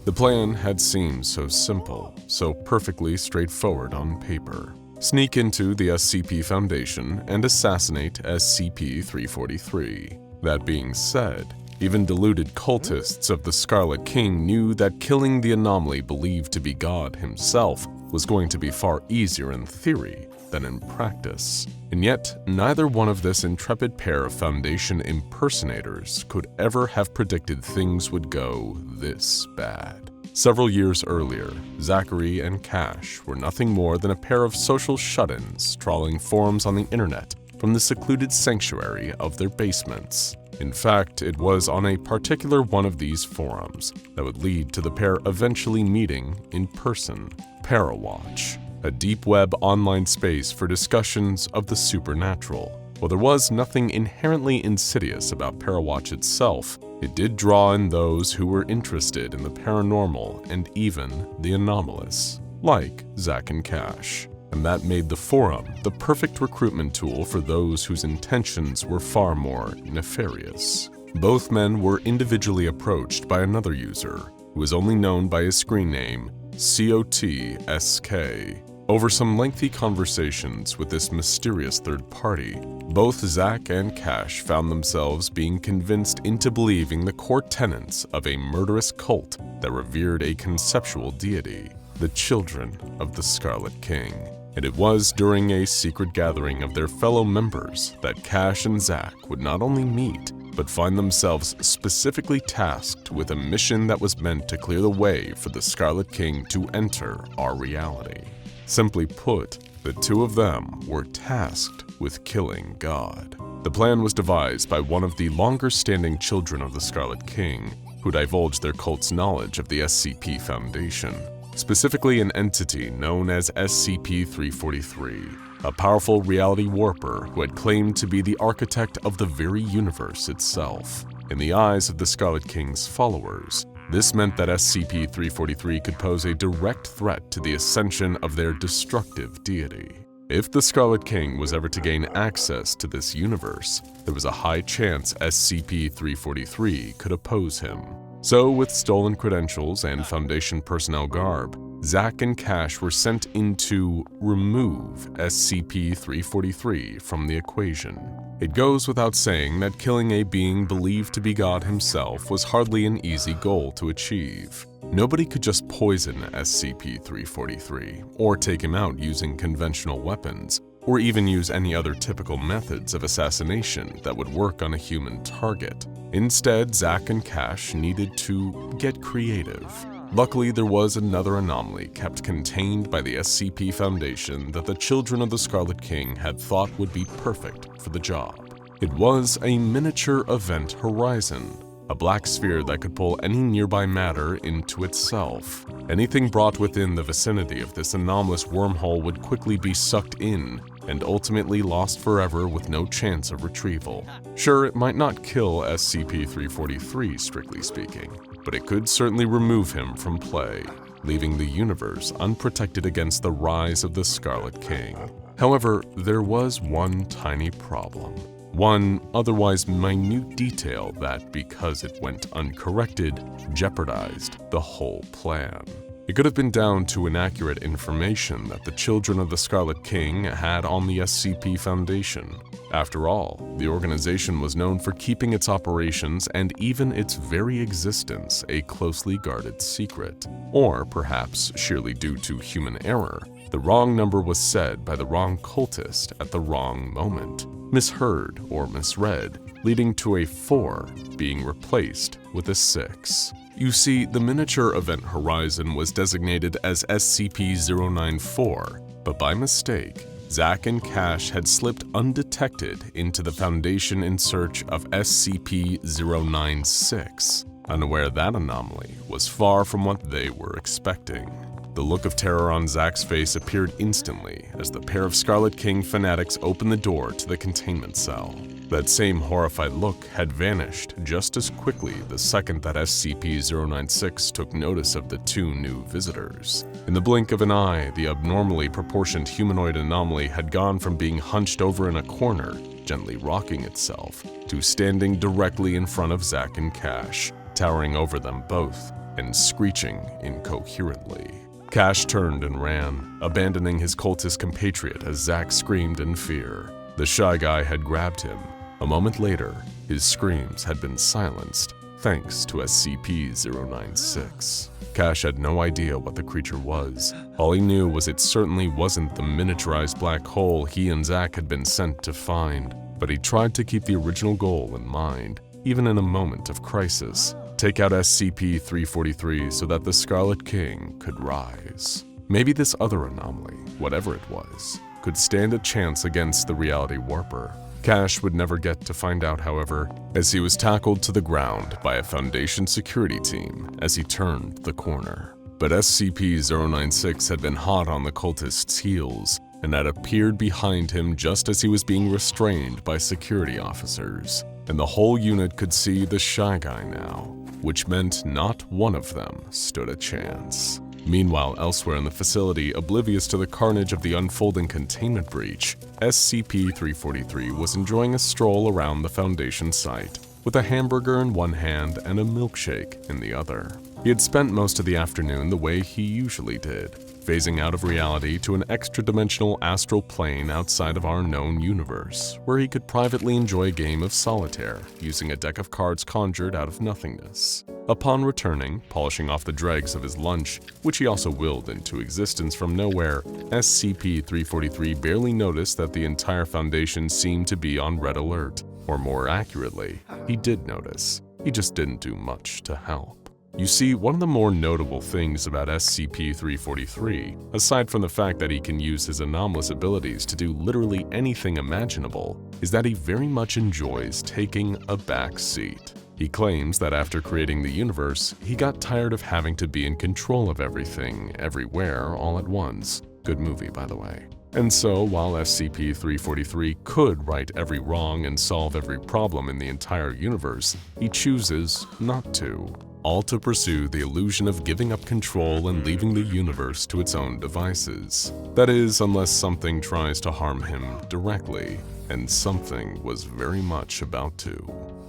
The plan had seemed so simple, so perfectly straightforward on paper. Sneak into the SCP Foundation and assassinate SCP-343. That being said, even deluded cultists of the Scarlet King knew that killing the anomaly believed to be God himself was going to be far easier in theory than in practice. And yet, neither one of this intrepid pair of Foundation impersonators could ever have predicted things would go this bad. Several years earlier, Zachary and Cash were nothing more than a pair of social shut-ins trawling forums on the internet from the secluded sanctuary of their basements. In fact, it was on a particular one of these forums that would lead to the pair eventually meeting in person. Parawatch, a deep web online space for discussions of the supernatural. While there was nothing inherently insidious about Parawatch itself, it did draw in those who were interested in the paranormal and even the anomalous, like Zach and Cash. And that made the forum the perfect recruitment tool for those whose intentions were far more nefarious. Both men were individually approached by another user, who was only known by his screen name, COTSK. Over some lengthy conversations with this mysterious third party, both Zack and Cash found themselves being convinced into believing the core tenets of a murderous cult that revered a conceptual deity, the children of the Scarlet King. And it was during a secret gathering of their fellow members that Cash and Zack would not only meet, but find themselves specifically tasked with a mission that was meant to clear the way for the Scarlet King to enter our reality. Simply put, the two of them were tasked with killing God. The plan was devised by one of the longer-standing children of the Scarlet King, who divulged their cult's knowledge of the SCP Foundation, specifically an entity known as SCP-343, a powerful reality warper who had claimed to be the architect of the very universe itself. In the eyes of the Scarlet King's followers, this meant that SCP-343 could pose a direct threat to the ascension of their destructive deity. If the Scarlet King was ever to gain access to this universe, there was a high chance SCP-343 could oppose him. So, with stolen credentials and Foundation personnel garb, Zack and Cash were sent in to remove SCP-343 from the equation. It goes without saying that killing a being believed to be God himself was hardly an easy goal to achieve. Nobody could just poison SCP-343, or take him out using conventional weapons, or even use any other typical methods of assassination that would work on a human target. Instead, Zack and Cash needed to get creative. Luckily, there was another anomaly kept contained by the SCP Foundation that the children of the Scarlet King had thought would be perfect for the job. It was a miniature event horizon, a black sphere that could pull any nearby matter into itself. Anything brought within the vicinity of this anomalous wormhole would quickly be sucked in and ultimately lost forever with no chance of retrieval. Sure, it might not kill SCP-343 strictly speaking, but it could certainly remove him from play, leaving the universe unprotected against the rise of the Scarlet King. However, there was one tiny problem. One otherwise minute detail that, because it went uncorrected, jeopardized the whole plan. It could have been down to inaccurate information that the children of the Scarlet King had on the SCP Foundation. After all, the organization was known for keeping its operations and even its very existence a closely guarded secret. Or perhaps, sheerly due to human error, the wrong number was said by the wrong cultist at the wrong moment, misheard or misread, leading to a 4 being replaced with a 6. You see, the miniature event horizon was designated as SCP-094, but by mistake, Zack and Cash had slipped undetected into the Foundation in search of SCP-096, unaware that anomaly was far from what they were expecting. The look of terror on Zack's face appeared instantly as the pair of Scarlet King fanatics opened the door to the containment cell. That same horrified look had vanished just as quickly the second that SCP-096 took notice of the 2 new visitors. In the blink of an eye, the abnormally proportioned humanoid anomaly had gone from being hunched over in a corner, gently rocking itself, to standing directly in front of Zack and Cash, towering over them both and screeching incoherently. Cash turned and ran, abandoning his cultist compatriot as Zack screamed in fear. The shy guy had grabbed him. A moment later, his screams had been silenced, thanks to SCP-096. Cash had no idea what the creature was. All he knew was it certainly wasn't the miniaturized black hole he and Zack had been sent to find, but he tried to keep the original goal in mind, even in a moment of crisis. Take out SCP-343 so that the Scarlet King could rise. Maybe this other anomaly, whatever it was, could stand a chance against the reality warper. Cash would never get to find out, however, as he was tackled to the ground by a Foundation security team as he turned the corner. But SCP-096 had been hot on the cultist's heels and had appeared behind him just as he was being restrained by security officers. And the whole unit could see the shy guy now, which meant not one of them stood a chance. Meanwhile, elsewhere in the facility, oblivious to the carnage of the unfolding containment breach, SCP-343 was enjoying a stroll around the Foundation site. with a hamburger in one hand and a milkshake in the other. He had spent most of the afternoon the way he usually did, phasing out of reality to an extra-dimensional astral plane outside of our known universe, where he could privately enjoy a game of solitaire using a deck of cards conjured out of nothingness. Upon returning, polishing off the dregs of his lunch, which he also willed into existence from nowhere, SCP-343 barely noticed that the entire Foundation seemed to be on red alert. Or more accurately, he did notice. He just didn't do much to help. You see, one of the more notable things about SCP-343, aside from the fact that he can use his anomalous abilities to do literally anything imaginable, is that he very much enjoys taking a back seat. He claims that after creating the universe, he got tired of having to be in control of everything, everywhere, all at once. Good movie, by the way. And so, while SCP-343 could right every wrong and solve every problem in the entire universe, he chooses not to. All to pursue the illusion of giving up control and leaving the universe to its own devices. That is, unless something tries to harm him directly, and something was very much about to.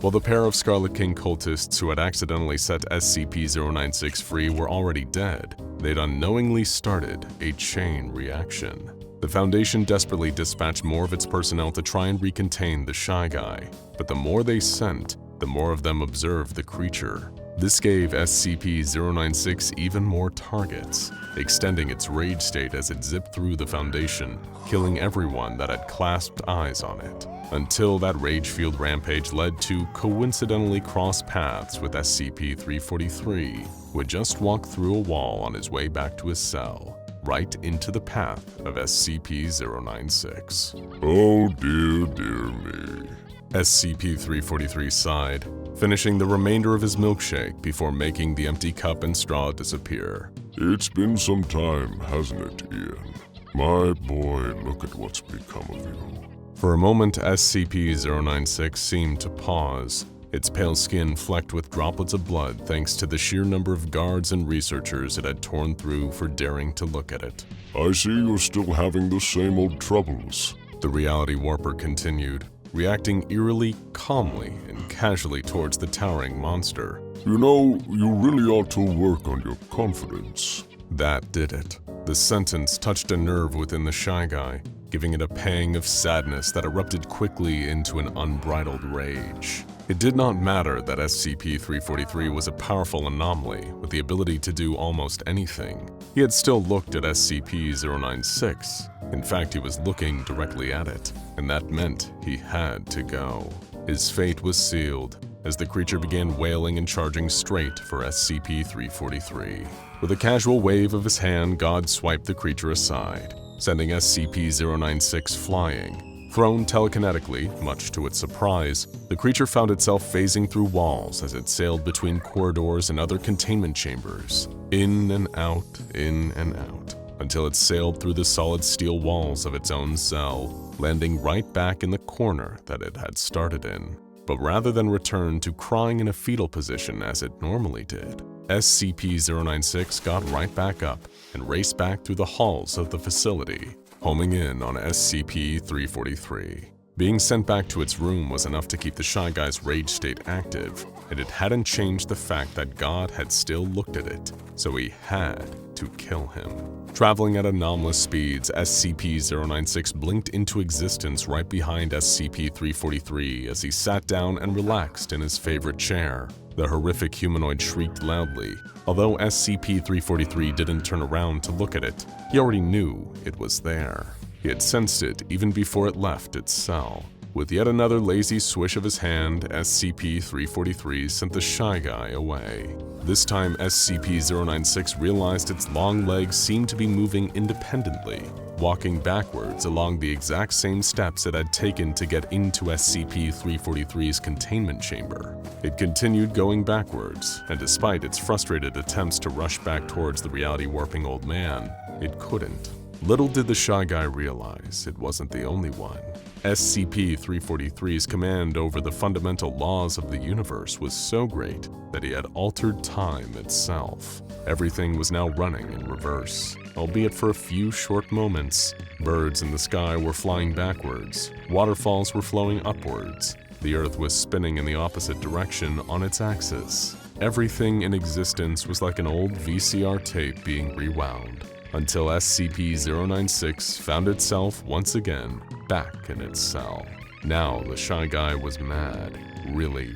While the pair of Scarlet King cultists who had accidentally set SCP-096 free were already dead, they'd unknowingly started a chain reaction. The Foundation desperately dispatched more of its personnel to try and recontain the Shy Guy, but the more they sent, the more of them observed the creature. This gave SCP-096 even more targets, extending its rage state as it zipped through the Foundation, killing everyone that had clasped eyes on it. Until that rage-fueled rampage led to coincidentally cross paths with SCP-343, who had just walked through a wall on his way back to his cell, right into the path of SCP-096. Oh dear me. SCP-343 sighed, finishing the remainder of his milkshake before making the empty cup and straw disappear. It's been some time, hasn't it, Ian? My boy, look at what's become of you. For a moment, SCP-096 seemed to pause, its pale skin flecked with droplets of blood thanks to the sheer number of guards and researchers it had torn through for daring to look at it. I see you're still having the same old troubles. The reality warper continued, reacting eerily calmly and casually towards the towering monster. You know, you really ought to work on your confidence. That did it. The sentence touched a nerve within the Shy Guy, giving it a pang of sadness that erupted quickly into an unbridled rage. It did not matter that SCP-343 was a powerful anomaly with the ability to do almost anything. He had still looked at SCP-096. In fact, he was looking directly at it, and that meant he had to go. His fate was sealed as the creature began wailing and charging straight for SCP-343. With a casual wave of his hand, God swiped the creature aside, sending SCP-096 flying. Thrown telekinetically, much to its surprise, the creature found itself phasing through walls as it sailed between corridors and other containment chambers, in and out, until it sailed through the solid steel walls of its own cell, landing right back in the corner that it had started in. But rather than return to crying in a fetal position as it normally did, SCP-096 got right back up and raced back through the halls of the facility, homing in on SCP-343. Being sent back to its room was enough to keep the Shy Guy's rage state active, and it hadn't changed the fact that God had still looked at it, so he had to kill him. Traveling at anomalous speeds, SCP-096 blinked into existence right behind SCP-343 as he sat down and relaxed in his favorite chair. The horrific humanoid shrieked loudly. Although SCP-343 didn't turn around to look at it, he already knew it was there. He had sensed it even before it left its cell. With yet another lazy swish of his hand, SCP-343 sent the Shy Guy away. This time, SCP-096 realized its long legs seemed to be moving independently, walking backwards along the exact same steps it had taken to get into SCP-343's containment chamber. It continued going backwards, and despite its frustrated attempts to rush back towards the reality-warping old man, it couldn't. Little did the Shy Guy realize it wasn't the only one. SCP-343's command over the fundamental laws of the universe was so great that he had altered time itself. Everything was now running in reverse, albeit for a few short moments. Birds in the sky were flying backwards, waterfalls were flowing upwards, The Earth was spinning in the opposite direction on its axis. Everything in existence was like an old VCR tape being rewound, until SCP-096 found itself once again back in its cell. Now the Shy Guy was mad, really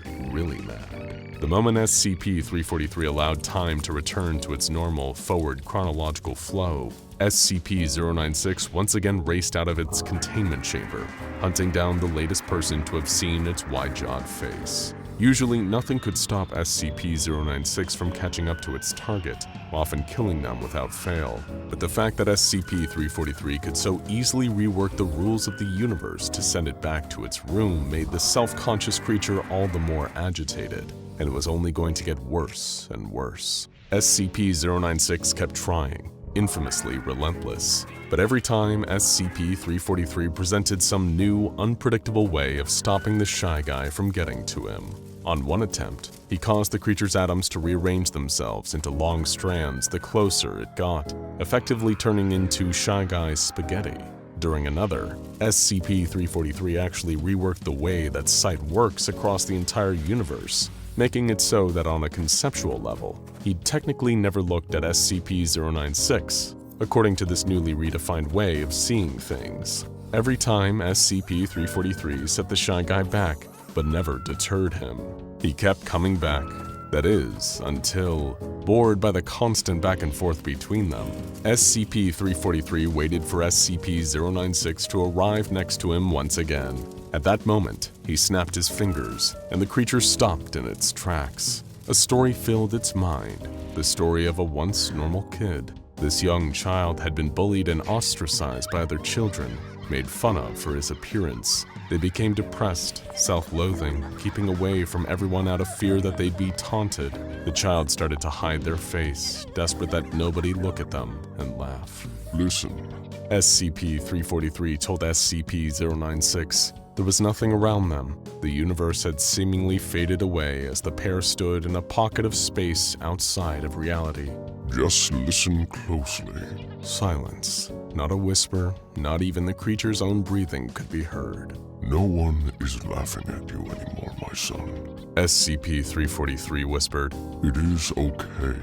mad. The moment SCP-343 allowed time to return to its normal, forward chronological flow, SCP-096 once again raced out of its containment chamber, hunting down the latest person to have seen its wide-jawed face. Usually, nothing could stop SCP-096 from catching up to its target, often killing them without fail. But the fact that SCP-343 could so easily rework the rules of the universe to send it back to its room made the self-conscious creature all the more agitated, and it was only going to get worse and worse. SCP-096 kept trying, infamously relentless, but every time SCP-343 presented some new, unpredictable way of stopping the Shy Guy from getting to him. On one attempt, he caused the creature's atoms to rearrange themselves into long strands the closer it got, effectively turning into Shy Guy's spaghetti. During another, SCP-343 actually reworked the way that sight works across the entire universe, making it so that on a conceptual level, he'd technically never looked at SCP-096, according to this newly redefined way of seeing things. Every time SCP-343 set the Shy Guy back, but never deterred him. He kept coming back. That is, until, bored by the constant back and forth between them, SCP-343 waited for SCP-096 to arrive next to him once again. At that moment, he snapped his fingers, and the creature stopped in its tracks. A story filled its mind, the story of a once normal kid. This young child had been bullied and ostracized by other children, made fun of for his appearance. They became depressed, self-loathing, keeping away from everyone out of fear that they'd be taunted. The child started to hide their face, desperate that nobody look at them and laugh. Listen. SCP-343 told SCP-096 there was nothing around them. The universe had seemingly faded away as the pair stood in a pocket of space outside of reality. Just listen closely. Silence. Not a whisper, not even the creature's own breathing could be heard. No one is laughing at you anymore, my son. SCP-343 whispered. It is okay.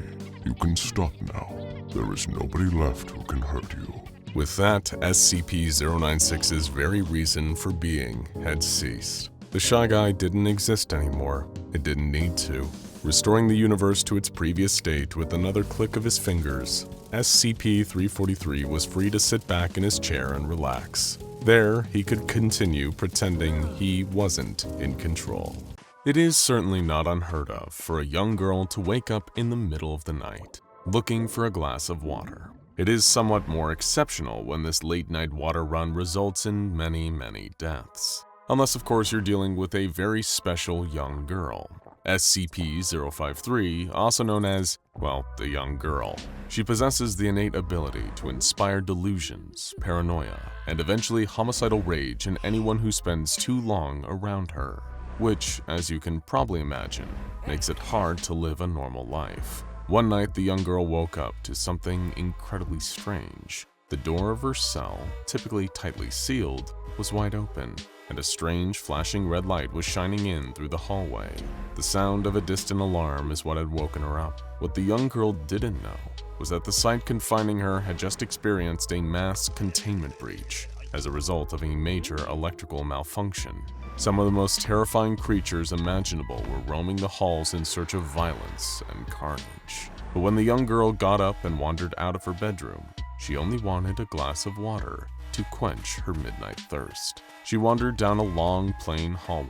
You can stop now. There is nobody left who can hurt you. With that, SCP-096's very reason for being had ceased. The Shy Guy didn't exist anymore. It didn't need to. Restoring the universe to its previous state with another click of his fingers, SCP-343 was free to sit back in his chair and relax. There, he could continue pretending he wasn't in control. It is certainly not unheard of for a young girl to wake up in the middle of the night, looking for a glass of water. It is somewhat more exceptional when this late-night water run results in many deaths. Unless, of course, you're dealing with a very special young girl. SCP-053, also known as, well, the young girl. She possesses the innate ability to inspire delusions, paranoia, and eventually homicidal rage in anyone who spends too long around her, which, as you can probably imagine, makes it hard to live a normal life. One night, the young girl woke up to something incredibly strange. The door of her cell, typically tightly sealed, was wide open, and a strange flashing red light was shining in through the hallway. The sound of a distant alarm is what had woken her up. What the young girl didn't know was that the site confining her had just experienced a mass containment breach as a result of a major electrical malfunction. Some of the most terrifying creatures imaginable were roaming the halls in search of violence and carnage. But when the young girl got up and wandered out of her bedroom, she only wanted a glass of water to quench her midnight thirst. She wandered down a long, plain hallway,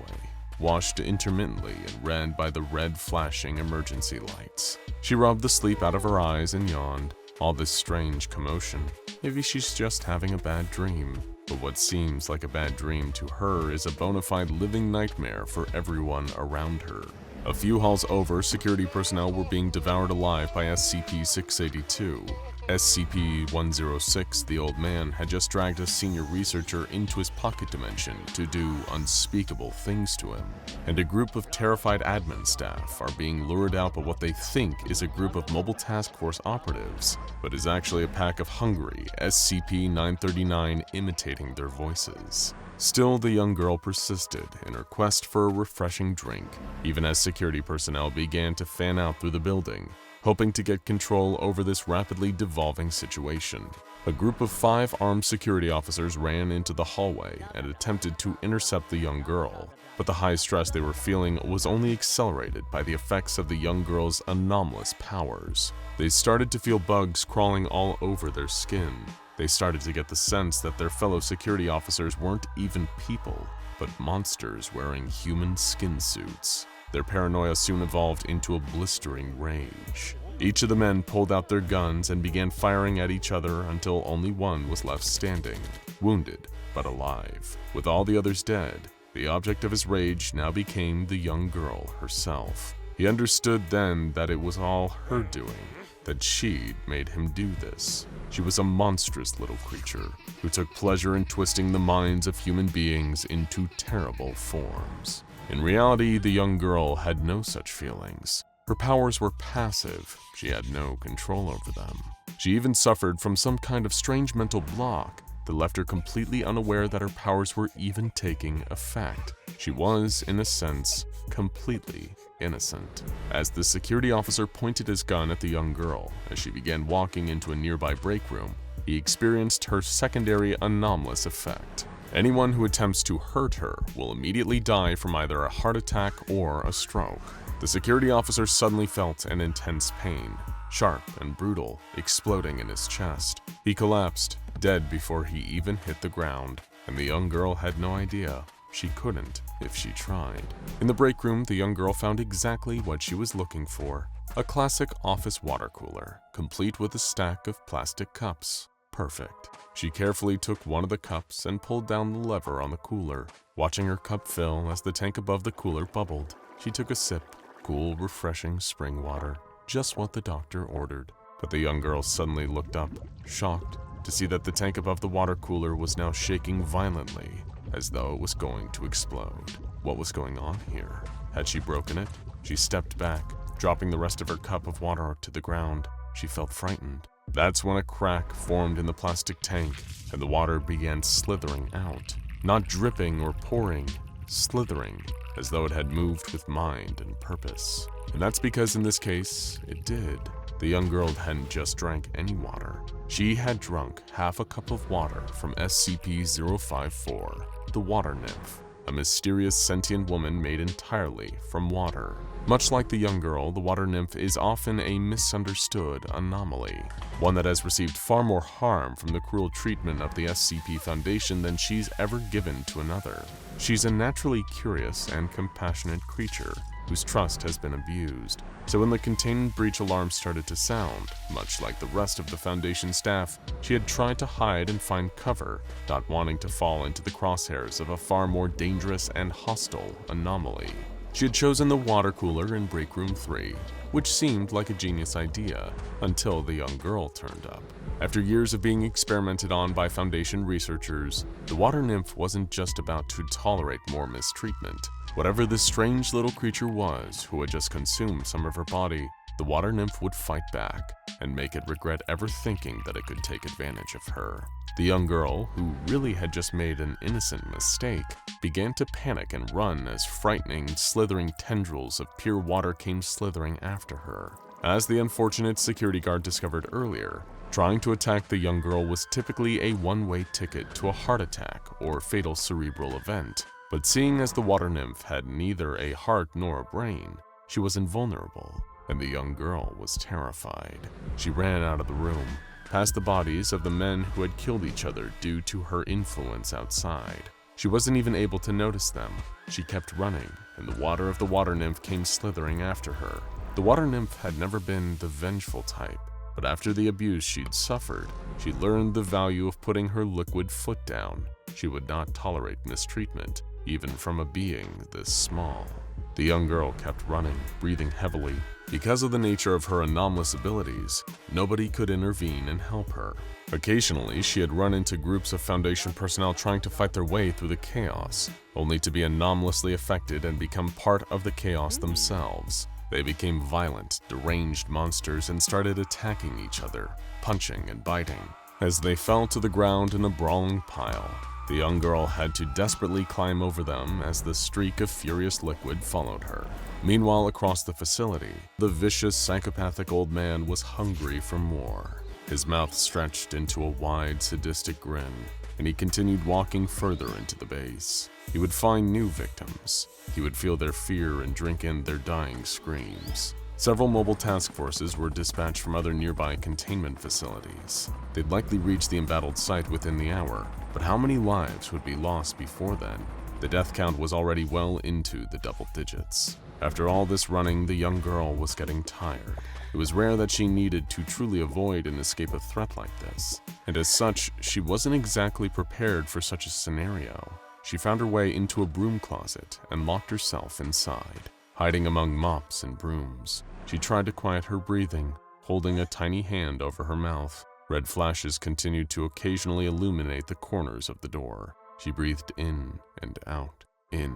washed intermittently and read by the red flashing emergency lights. She rubbed the sleep out of her eyes and yawned. All this strange commotion. Maybe she's just having a bad dream. But what seems like a bad dream to her is a bona fide living nightmare for everyone around her. A few halls over, security personnel were being devoured alive by SCP-682. SCP-106, the old man, had just dragged a senior researcher into his pocket dimension to do unspeakable things to him, and a group of terrified admin staff are being lured out by what they think is a group of mobile task force operatives, but is actually a pack of hungry SCP-999 imitating their voices. Still, the young girl persisted in her quest for a refreshing drink, even as security personnel began to fan out through the building, hoping to get control over this rapidly devolving situation. A group of 5 armed security officers ran into the hallway and attempted to intercept the young girl, but the high stress they were feeling was only accelerated by the effects of the young girl's anomalous powers. They started to feel bugs crawling all over their skin. They started to get the sense that their fellow security officers weren't even people, but monsters wearing human skin suits. Their paranoia soon evolved into a blistering rage. Each of the men pulled out their guns and began firing at each other until only one was left standing, wounded but alive. With all the others dead, the object of his rage now became the young girl herself. He understood then that it was all her doing, that she'd made him do this. She was a monstrous little creature who took pleasure in twisting the minds of human beings into terrible forms. In reality, the young girl had no such feelings. Her powers were passive. She had no control over them. She even suffered from some kind of strange mental block that left her completely unaware that her powers were even taking effect. She was, in a sense, completely innocent. As the security officer pointed his gun at the young girl as she began walking into a nearby break room, he experienced her secondary anomalous effect. Anyone who attempts to hurt her will immediately die from either a heart attack or a stroke. The security officer suddenly felt an intense pain, sharp and brutal, exploding in his chest. He collapsed, dead before he even hit the ground, and the young girl had no idea. She couldn't if she tried. In the break room, the young girl found exactly what she was looking for. A classic office water cooler, complete with a stack of plastic cups. Perfect. She carefully took one of the cups and pulled down the lever on the cooler. Watching her cup fill as the tank above the cooler bubbled, she took a sip. Cool, refreshing spring water. Just what the doctor ordered. But the young girl suddenly looked up, shocked, to see that the tank above the water cooler was now shaking violently, as though it was going to explode. What was going on here? Had she broken it? She stepped back, dropping the rest of her cup of water to the ground. She felt frightened. That's when a crack formed in the plastic tank, and the water began slithering out. Not dripping or pouring, slithering, as though it had moved with mind and purpose. And that's because in this case, it did. The young girl hadn't just drank any water. She had drunk half a cup of water from SCP-054, the water nymph, a mysterious sentient woman made entirely from water. Much like the young girl, the water nymph is often a misunderstood anomaly, one that has received far more harm from the cruel treatment of the SCP Foundation than she's ever given to another. She's a naturally curious and compassionate creature whose trust has been abused. So when the containment breach alarm started to sound, much like the rest of the Foundation staff, she had tried to hide and find cover, not wanting to fall into the crosshairs of a far more dangerous and hostile anomaly. She had chosen the water cooler in Break Room 3, which seemed like a genius idea, until the young girl turned up. After years of being experimented on by Foundation researchers, the water nymph wasn't just about to tolerate more mistreatment. Whatever this strange little creature was who had just consumed some of her body, the water nymph would fight back and make it regret ever thinking that it could take advantage of her. The young girl, who really had just made an innocent mistake, began to panic and run as frightening, slithering tendrils of pure water came slithering after her. As the unfortunate security guard discovered earlier, trying to attack the young girl was typically a one-way ticket to a heart attack or fatal cerebral event. But seeing as the water nymph had neither a heart nor a brain, she was invulnerable, and the young girl was terrified. She ran out of the room, past the bodies of the men who had killed each other due to her influence outside. She wasn't even able to notice them. She kept running, and the water of the water nymph came slithering after her. The water nymph had never been the vengeful type, but after the abuse she'd suffered, she learned the value of putting her liquid foot down. She would not tolerate mistreatment, even from a being this small. The young girl kept running, breathing heavily. Because of the nature of her anomalous abilities, nobody could intervene and help her. Occasionally, she had run into groups of Foundation personnel trying to fight their way through the chaos, only to be anomalously affected and become part of the chaos themselves. They became violent, deranged monsters and started attacking each other, punching and biting. as they fell to the ground in a brawling pile. The young girl had to desperately climb over them as the streak of furious liquid followed her. Meanwhile, across the facility, the vicious, psychopathic old man was hungry for more. His mouth stretched into a wide, sadistic grin, and he continued walking further into the base. He would find new victims. He would feel their fear and drink in their dying screams. Several mobile task forces were dispatched from other nearby containment facilities. They'd likely reach the embattled site within the hour, but how many lives would be lost before then? The death count was already well into the double digits. After all this running, the young girl was getting tired. It was rare that she needed to truly avoid and escape a threat like this, and as such, she wasn't exactly prepared for such a scenario. She found her way into a broom closet and locked herself inside, hiding among mops and brooms. She tried to quiet her breathing, holding a tiny hand over her mouth. Red flashes continued to occasionally illuminate the corners of the door. She breathed in and out, in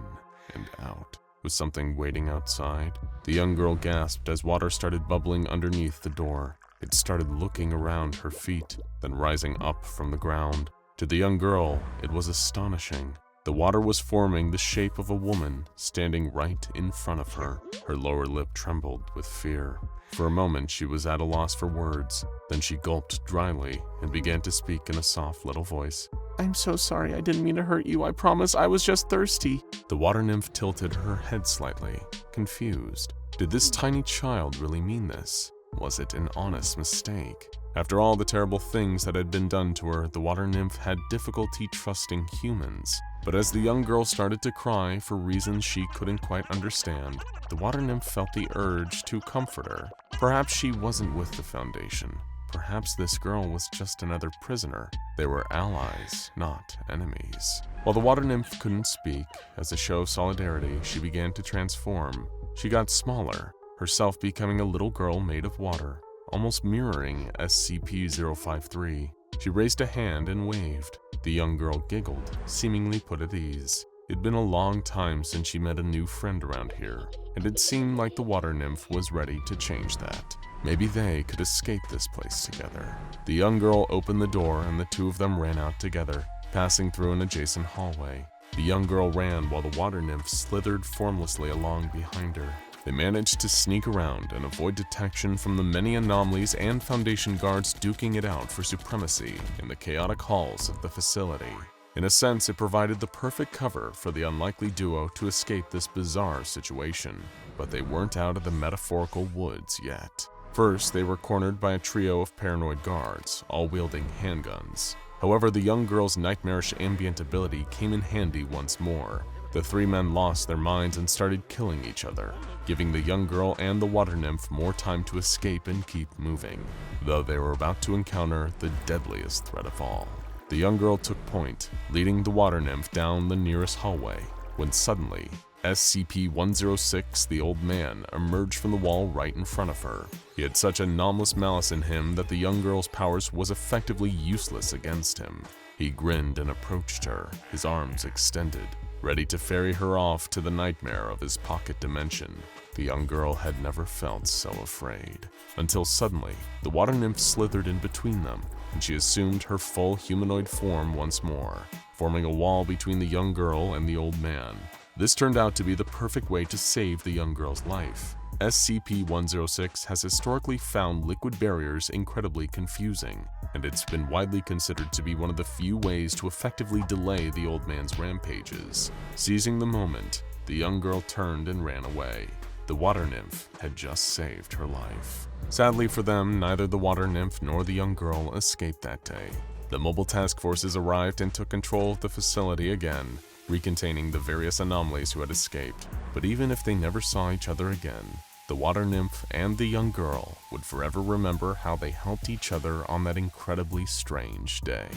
and out. Was something waiting outside? The young girl gasped as water started bubbling underneath the door. It started looking around her feet, then rising up from the ground. To the young girl, it was astonishing. The water was forming the shape of a woman standing right in front of her. Her lower lip trembled with fear. For a moment, she was at a loss for words. Then she gulped dryly and began to speak in a soft little voice. I'm so sorry, I didn't mean to hurt you, I promise, I was just thirsty. The water nymph tilted her head slightly, confused. Did this tiny child really mean this? Was it an honest mistake? After all the terrible things that had been done to her, the water nymph had difficulty trusting humans. But as the young girl started to cry for reasons she couldn't quite understand, the water nymph felt the urge to comfort her. Perhaps she wasn't with the Foundation. Perhaps this girl was just another prisoner. They were allies, not enemies. While the water nymph couldn't speak, as a show of solidarity, she began to transform. She got smaller, herself becoming a little girl made of water, almost mirroring SCP-053. She raised a hand and waved. The young girl giggled, seemingly put at ease. It'd been a long time since she met a new friend around here, and it seemed like the water nymph was ready to change that. Maybe they could escape this place together. The young girl opened the door and the two of them ran out together, passing through an adjacent hallway. The young girl ran while the water nymph slithered formlessly along behind her. They managed to sneak around and avoid detection from the many anomalies and Foundation guards duking it out for supremacy in the chaotic halls of the facility. In a sense, it provided the perfect cover for the unlikely duo to escape this bizarre situation. But they weren't out of the metaphorical woods yet. First, they were cornered by a trio of paranoid guards, all wielding handguns. However, the young girl's nightmarish ambient ability came in handy once more. The three men lost their minds and started killing each other, giving the young girl and the water nymph more time to escape and keep moving, though they were about to encounter the deadliest threat of all. The young girl took point, leading the water nymph down the nearest hallway, when suddenly, SCP-106, the old man, emerged from the wall right in front of her. He had such anomalous malice in him that the young girl's powers was effectively useless against him. He grinned and approached her, his arms extended, ready to ferry her off to the nightmare of his pocket dimension. The young girl had never felt so afraid, until suddenly, the water nymph slithered in between them, and she assumed her full humanoid form once more, forming a wall between the young girl and the old man. This turned out to be the perfect way to save the young girl's life. SCP-106 has historically found liquid barriers incredibly confusing, and it's been widely considered to be one of the few ways to effectively delay the old man's rampages. Seizing the moment, the young girl turned and ran away. The water nymph had just saved her life. Sadly for them, neither the water nymph nor the young girl escaped that day. The mobile task forces arrived and took control of the facility again, recontaining the various anomalies who had escaped. But even if they never saw each other again, the water nymph and the young girl would forever remember how they helped each other on that incredibly strange day.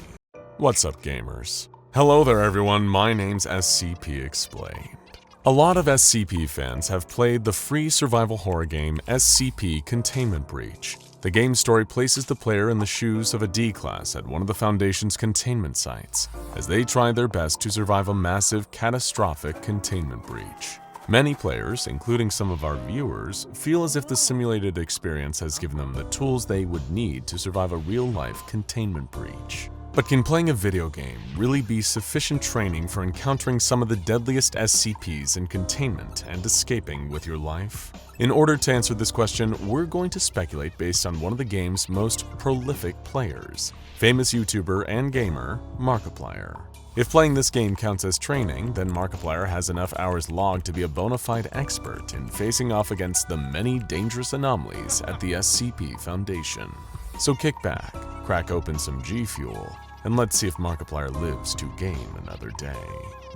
What's up, gamers? Hello there, everyone. My name's SCP Explained. A lot of SCP fans have played the free survival horror game SCP Containment Breach. The game's story places the player in the shoes of a D-class at one of the Foundation's containment sites, as they try their best to survive a massive, catastrophic containment breach. Many players, including some of our viewers, feel as if the simulated experience has given them the tools they would need to survive a real-life containment breach. But can playing a video game really be sufficient training for encountering some of the deadliest SCPs in containment and escaping with your life? In order to answer this question, we're going to speculate based on one of the game's most prolific players, famous YouTuber and gamer, Markiplier. If playing this game counts as training, then Markiplier has enough hours logged to be a bona fide expert in facing off against the many dangerous anomalies at the SCP Foundation. So kick back, crack open some G Fuel, and let's see if Markiplier lives to game another day.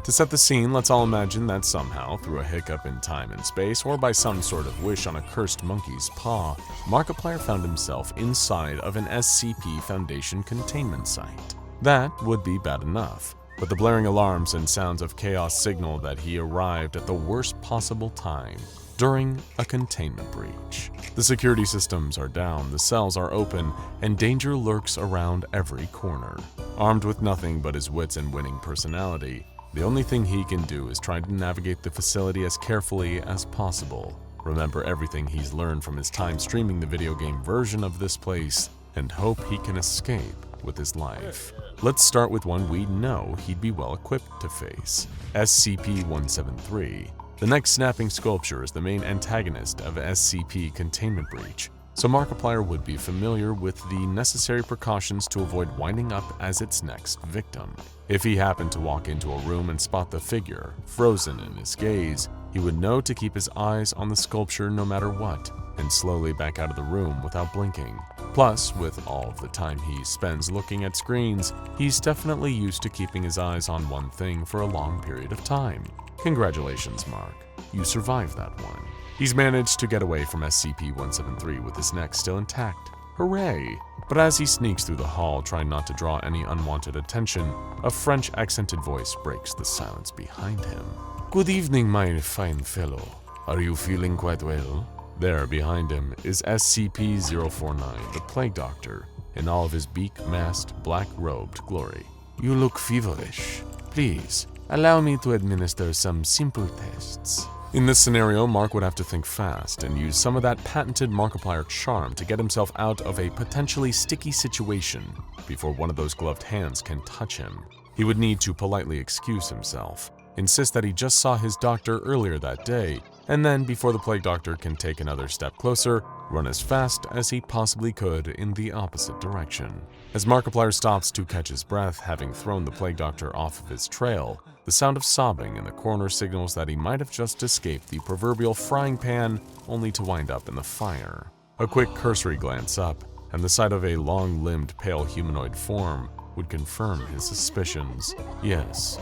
To set the scene, let's all imagine that somehow, through a hiccup in time and space, or by some sort of wish on a cursed monkey's paw, Markiplier found himself inside of an SCP Foundation containment site. That would be bad enough, but the blaring alarms and sounds of chaos signal that he arrived at the worst possible time, during a containment breach. The security systems are down, the cells are open, and danger lurks around every corner. Armed with nothing but his wits and winning personality, the only thing he can do is try to navigate the facility as carefully as possible, remember everything he's learned from his time streaming the video game version of this place, and hope he can escape with his life. Let's start with one we know he'd be well equipped to face, SCP-173. The next snapping sculpture is the main antagonist of SCP Containment Breach, so Markiplier would be familiar with the necessary precautions to avoid winding up as its next victim. If he happened to walk into a room and spot the figure, frozen in his gaze, he would know to keep his eyes on the sculpture no matter what, and slowly back out of the room without blinking. Plus, with all of the time he spends looking at screens, he's definitely used to keeping his eyes on one thing for a long period of time. Congratulations, Mark. You survived that one. He's managed to get away from SCP-173 with his neck still intact. Hooray! But as he sneaks through the hall trying not to draw any unwanted attention, a French accented voice breaks the silence behind him. Good evening, my fine fellow. Are you feeling quite well? There, behind him, is SCP-049, the Plague Doctor, in all of his beak-masked, black-robed glory. You look feverish. Please, allow me to administer some simple tests. In this scenario, Mark would have to think fast and use some of that patented Markiplier charm to get himself out of a potentially sticky situation before one of those gloved hands can touch him. He would need to politely excuse himself, insist that he just saw his doctor earlier that day, and then, before the Plague Doctor can take another step closer, run as fast as he possibly could in the opposite direction. As Markiplier stops to catch his breath, having thrown the Plague Doctor off of his trail, the sound of sobbing in the corner signals that he might have just escaped the proverbial frying pan, only to wind up in the fire. A quick cursory glance up, and the sight of a long-limbed, pale humanoid form would confirm his suspicions. Yes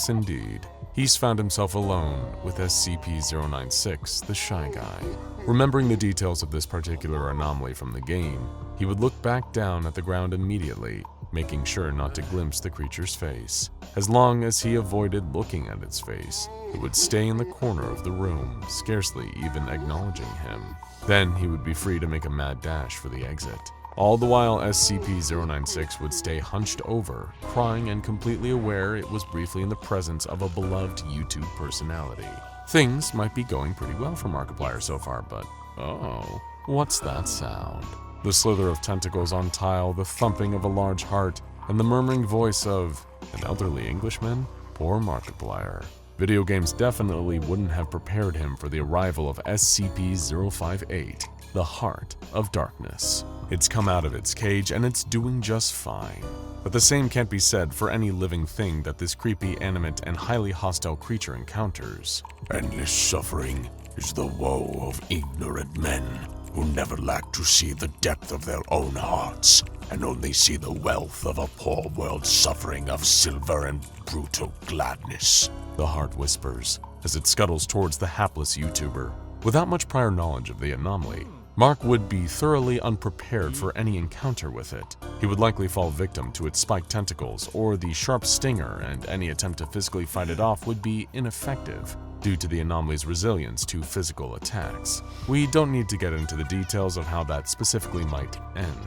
indeed. He's found himself alone with SCP-096, the Shy Guy. Remembering the details of this particular anomaly from the game, he would look back down at the ground immediately, making sure not to glimpse the creature's face. As long as he avoided looking at its face, it would stay in the corner of the room, scarcely even acknowledging him. Then he would be free to make a mad dash for the exit. All the while, SCP-096 would stay hunched over, crying and completely aware it was briefly in the presence of a beloved YouTube personality. Things might be going pretty well for Markiplier so far, but oh, what's that sound? The slither of tentacles on tile, the thumping of a large heart, and the murmuring voice of an elderly Englishman? Poor Markiplier. Video games definitely wouldn't have prepared him for the arrival of SCP-058, the Heart of Darkness. It's come out of its cage and it's doing just fine. But the same can't be said for any living thing that this creepy, animate, and highly hostile creature encounters. Endless suffering is the woe of ignorant men who never lack to see the depth of their own hearts and only see the wealth of a poor world's suffering of silver and brutal gladness. The Heart whispers as it scuttles towards the hapless YouTuber. Without much prior knowledge of the anomaly, Mark would be thoroughly unprepared for any encounter with it. He would likely fall victim to its spiked tentacles or the sharp stinger, and any attempt to physically fight it off would be ineffective due to the anomaly's resilience to physical attacks. We don't need to get into the details of how that specifically might end.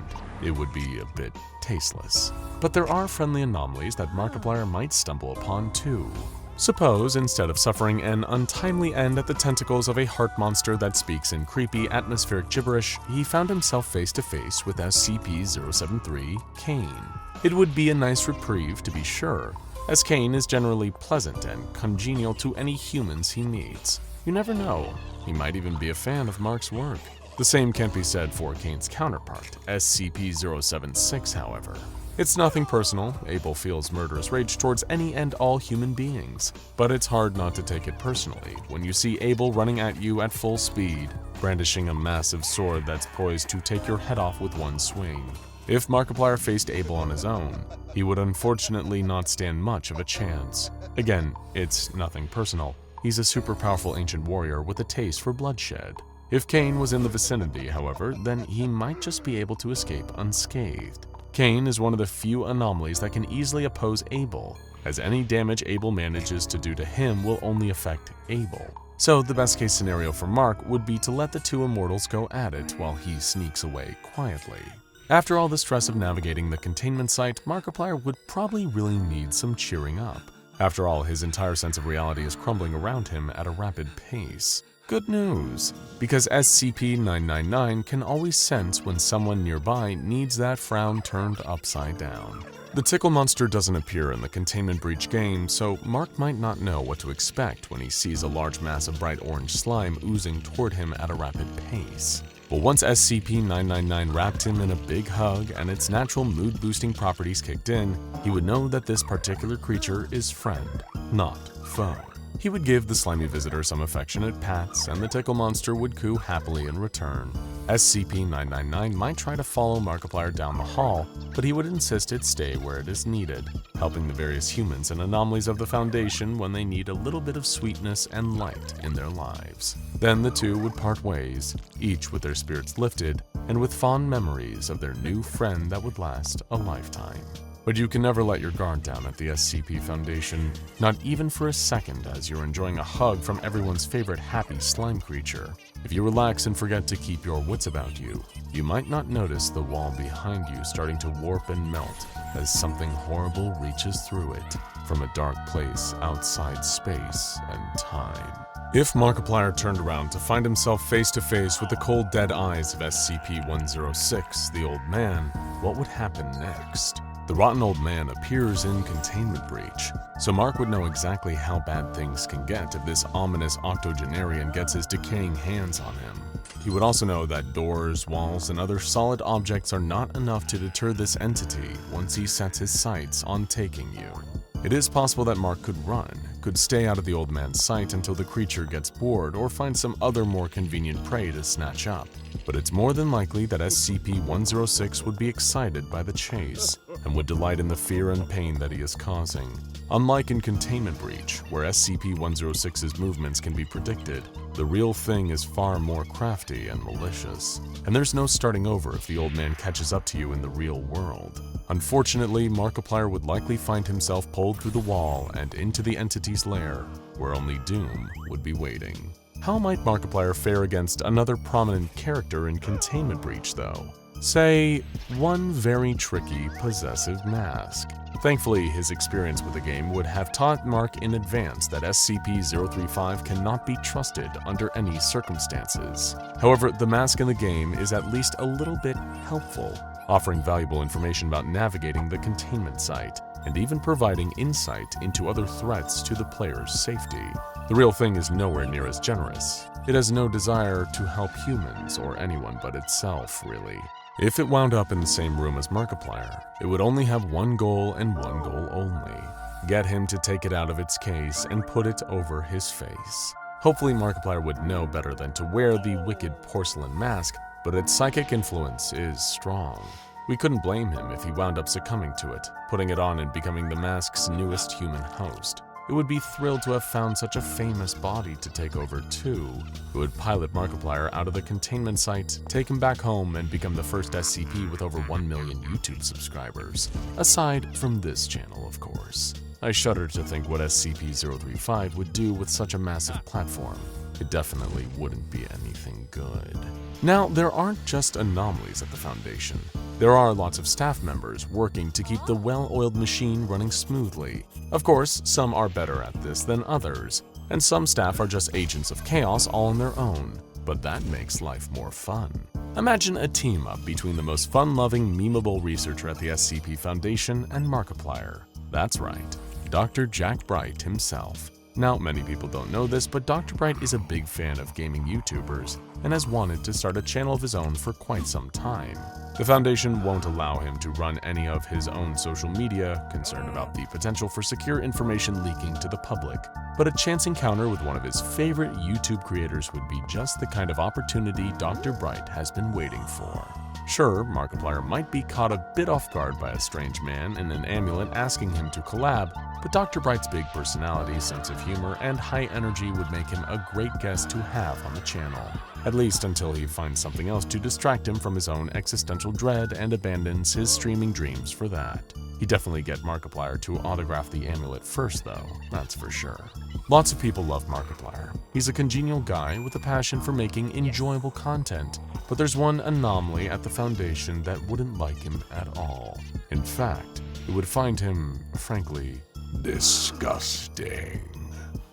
It would be a bit tasteless. But there are friendly anomalies that Markiplier might stumble upon too. Suppose, instead of suffering an untimely end at the tentacles of a heart monster that speaks in creepy atmospheric gibberish, he found himself face to face with SCP-073, Kane. It would be a nice reprieve to be sure, as Kane is generally pleasant and congenial to any humans he meets. You never know, he might even be a fan of Mark's work. The same can't be said for Kane's counterpart, SCP-076, however. It's nothing personal. Abel feels murderous rage towards any and all human beings. But it's hard not to take it personally when you see Abel running at you at full speed, brandishing a massive sword that's poised to take your head off with one swing. If Markiplier faced Abel on his own, he would unfortunately not stand much of a chance. Again, it's nothing personal. He's a super powerful ancient warrior with a taste for bloodshed. If Kane was in the vicinity, however, then he might just be able to escape unscathed. Kane is one of the few anomalies that can easily oppose Abel, as any damage Abel manages to do to him will only affect Abel. So the best case scenario for Mark would be to let the two immortals go at it while he sneaks away quietly. After all the stress of navigating the containment site, Markiplier would probably really need some cheering up. After all, his entire sense of reality is crumbling around him at a rapid pace. Good news, because SCP-999 can always sense when someone nearby needs that frown turned upside down. The Tickle monster doesn't appear in the containment breach game, so Mark might not know what to expect when he sees a large mass of bright orange slime oozing toward him at a rapid pace. But once SCP-999 wrapped him in a big hug and its natural mood-boosting properties kicked in, he would know that this particular creature is friend, not foe. He would give the slimy visitor some affectionate pats, and the Tickle monster would coo happily in return. SCP-999 might try to follow Markiplier down the hall, but he would insist it stay where it is needed, helping the various humans and anomalies of the Foundation when they need a little bit of sweetness and light in their lives. Then the two would part ways, each with their spirits lifted, and with fond memories of their new friend that would last a lifetime. But you can never let your guard down at the SCP Foundation, not even for a second as you're enjoying a hug from everyone's favorite happy slime creature. If you relax and forget to keep your wits about you, you might not notice the wall behind you starting to warp and melt as something horrible reaches through it from a dark place outside space and time. If Markiplier turned around to find himself face to face with the cold dead eyes of SCP-106, the Old Man, what would happen next? The rotten old man appears in containment breach, so Mark would know exactly how bad things can get if this ominous octogenarian gets his decaying hands on him. He would also know that doors, walls, and other solid objects are not enough to deter this entity once he sets his sights on taking you. It is possible that Mark could run, could stay out of the old man's sight until the creature gets bored or find some other more convenient prey to snatch up. But it's more than likely that SCP-106 would be excited by the chase and would delight in the fear and pain that he is causing. Unlike in Containment Breach, where SCP-106's movements can be predicted, the real thing is far more crafty and malicious, and there's no starting over if the old man catches up to you in the real world. Unfortunately, Markiplier would likely find himself pulled through the wall and into the entity's lair, where only doom would be waiting. How might Markiplier fare against another prominent character in Containment Breach, though? Say, one very tricky possessive mask. Thankfully, his experience with the game would have taught Mark in advance that SCP-035 cannot be trusted under any circumstances. However, the mask in the game is at least a little bit helpful, offering valuable information about navigating the containment site, and even providing insight into other threats to the player's safety. The real thing is nowhere near as generous. It has no desire to help humans or anyone but itself, really. If it wound up in the same room as Markiplier, it would only have one goal and one goal only: get him to take it out of its case and put it over his face. Hopefully Markiplier would know better than to wear the wicked porcelain mask, but its psychic influence is strong. We couldn't blame him if he wound up succumbing to it, putting it on and becoming the mask's newest human host. It would be thrilled to have found such a famous body to take over too, who would pilot Markiplier out of the containment site, take him back home, and become the first SCP with over 1 million YouTube subscribers. Aside from this channel, of course. I shudder to think what SCP-035 would do with such a massive platform. It definitely wouldn't be anything good. Now, there aren't just anomalies at the Foundation. There are lots of staff members working to keep the well-oiled machine running smoothly. Of course, some are better at this than others, and some staff are just agents of chaos all on their own. But that makes life more fun. Imagine a team-up between the most fun-loving, memeable researcher at the SCP Foundation and Markiplier. That's right, Dr. Jack Bright himself. Now, many people don't know this, but Dr. Bright is a big fan of gaming YouTubers and has wanted to start a channel of his own for quite some time. The Foundation won't allow him to run any of his own social media, concerned about the potential for secure information leaking to the public. But a chance encounter with one of his favorite YouTube creators would be just the kind of opportunity Dr. Bright has been waiting for. Sure, Markiplier might be caught a bit off guard by a strange man in an amulet asking him to collab, but Dr. Bright's big personality, sense of humor, and high energy would make him a great guest to have on the channel. At least until he finds something else to distract him from his own existential dread and abandons his streaming dreams for that. He'd definitely get Markiplier to autograph the amulet first though, that's for sure. Lots of people love Markiplier. He's a congenial guy with a passion for making enjoyable content, but there's one anomaly at the Foundation that wouldn't like him at all. In fact, it would find him, frankly, disgusting.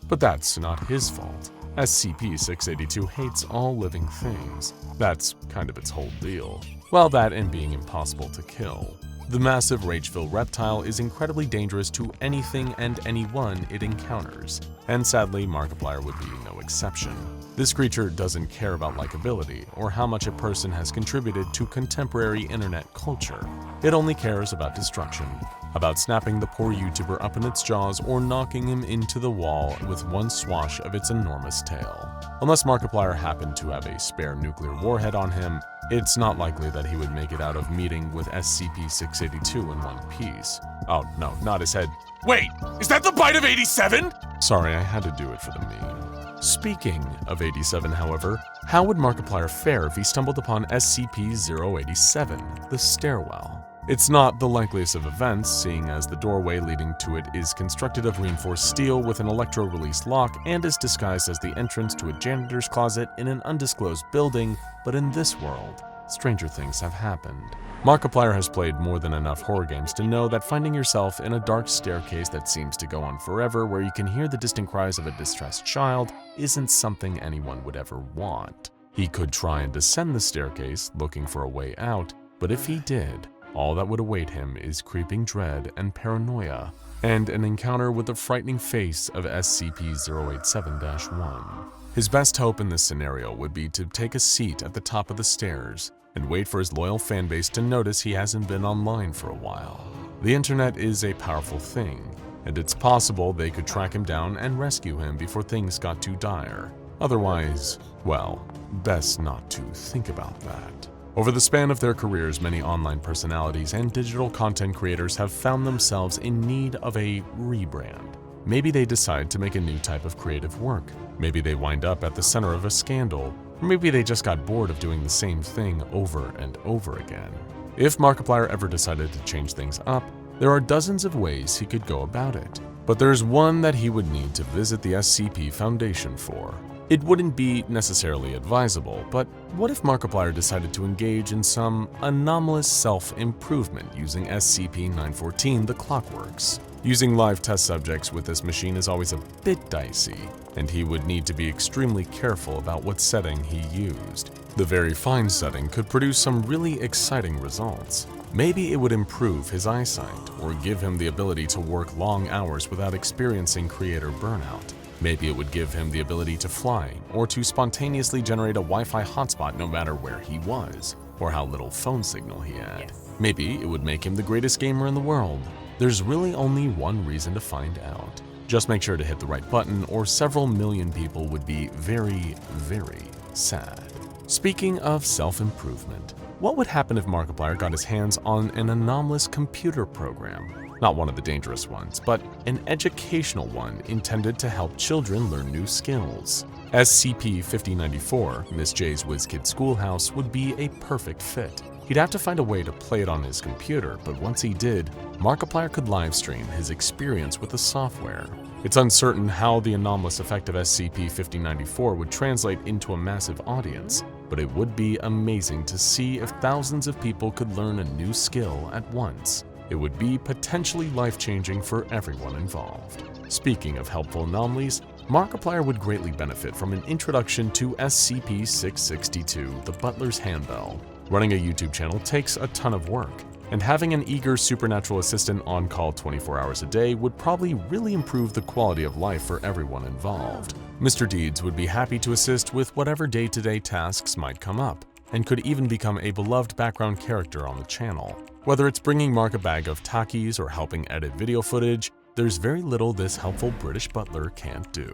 But that's not his fault. SCP-682 hates all living things. That's kind of its whole deal. Well, that and being impossible to kill. The massive rage-filled reptile is incredibly dangerous to anything and anyone it encounters, and sadly, Markiplier would be no exception. This creature doesn't care about likability or how much a person has contributed to contemporary internet culture. It only cares about destruction, about snapping the poor YouTuber up in its jaws or knocking him into the wall with one swash of its enormous tail. Unless Markiplier happened to have a spare nuclear warhead on him, it's not likely that he would make it out of meeting with SCP-682 in one piece. Oh, no, not his head. Wait, is that the bite of 87? Sorry, I had to do it for the meme. Speaking of 87, however, how would Markiplier fare if he stumbled upon SCP-087, the stairwell? It's not the likeliest of events, seeing as the doorway leading to it is constructed of reinforced steel with an electro-release lock and is disguised as the entrance to a janitor's closet in an undisclosed building, but in this world, stranger things have happened. Markiplier has played more than enough horror games to know that finding yourself in a dark staircase that seems to go on forever where you can hear the distant cries of a distressed child isn't something anyone would ever want. He could try and descend the staircase, looking for a way out, but if he did, all that would await him is creeping dread and paranoia, and an encounter with the frightening face of SCP-087-1. His best hope in this scenario would be to take a seat at the top of the stairs and wait for his loyal fanbase to notice he hasn't been online for a while. The internet is a powerful thing, and it's possible they could track him down and rescue him before things got too dire. Otherwise, well, best not to think about that. Over the span of their careers, many online personalities and digital content creators have found themselves in need of a rebrand. Maybe they decide to make a new type of creative work. Maybe they wind up at the center of a scandal. Or maybe they just got bored of doing the same thing over and over again. If Markiplier ever decided to change things up, there are dozens of ways he could go about it. But there's one that he would need to visit the SCP Foundation for. It wouldn't be necessarily advisable, but what if Markiplier decided to engage in some anomalous self-improvement using SCP-914, the Clockworks? Using live test subjects with this machine is always a bit dicey, and he would need to be extremely careful about what setting he used. The very fine setting could produce some really exciting results. Maybe it would improve his eyesight, or give him the ability to work long hours without experiencing creator burnout. Maybe it would give him the ability to fly, or to spontaneously generate a Wi-Fi hotspot no matter where he was, or how little phone signal he had. Maybe it would make him the greatest gamer in the world. There's really only one reason to find out. Just make sure to hit the right button, or several million people would be very, very sad. Speaking of self-improvement, what would happen if Markiplier got his hands on an anomalous computer program? Not one of the dangerous ones, but an educational one intended to help children learn new skills. SCP-5094, Miss J's WizKid Schoolhouse, would be a perfect fit. He'd have to find a way to play it on his computer, but once he did, Markiplier could livestream his experience with the software. It's uncertain how the anomalous effect of SCP-5094 would translate into a massive audience, but it would be amazing to see if thousands of people could learn a new skill at once. It would be potentially life-changing for everyone involved. Speaking of helpful anomalies, Markiplier would greatly benefit from an introduction to SCP-662, the Butler's Handbell. Running a YouTube channel takes a ton of work, and having an eager supernatural assistant on call 24 hours a day would probably really improve the quality of life for everyone involved. Mr. Deeds would be happy to assist with whatever day-to-day tasks might come up, and could even become a beloved background character on the channel. Whether it's bringing Mark a bag of Takis or helping edit video footage, there's very little this helpful British butler can't do.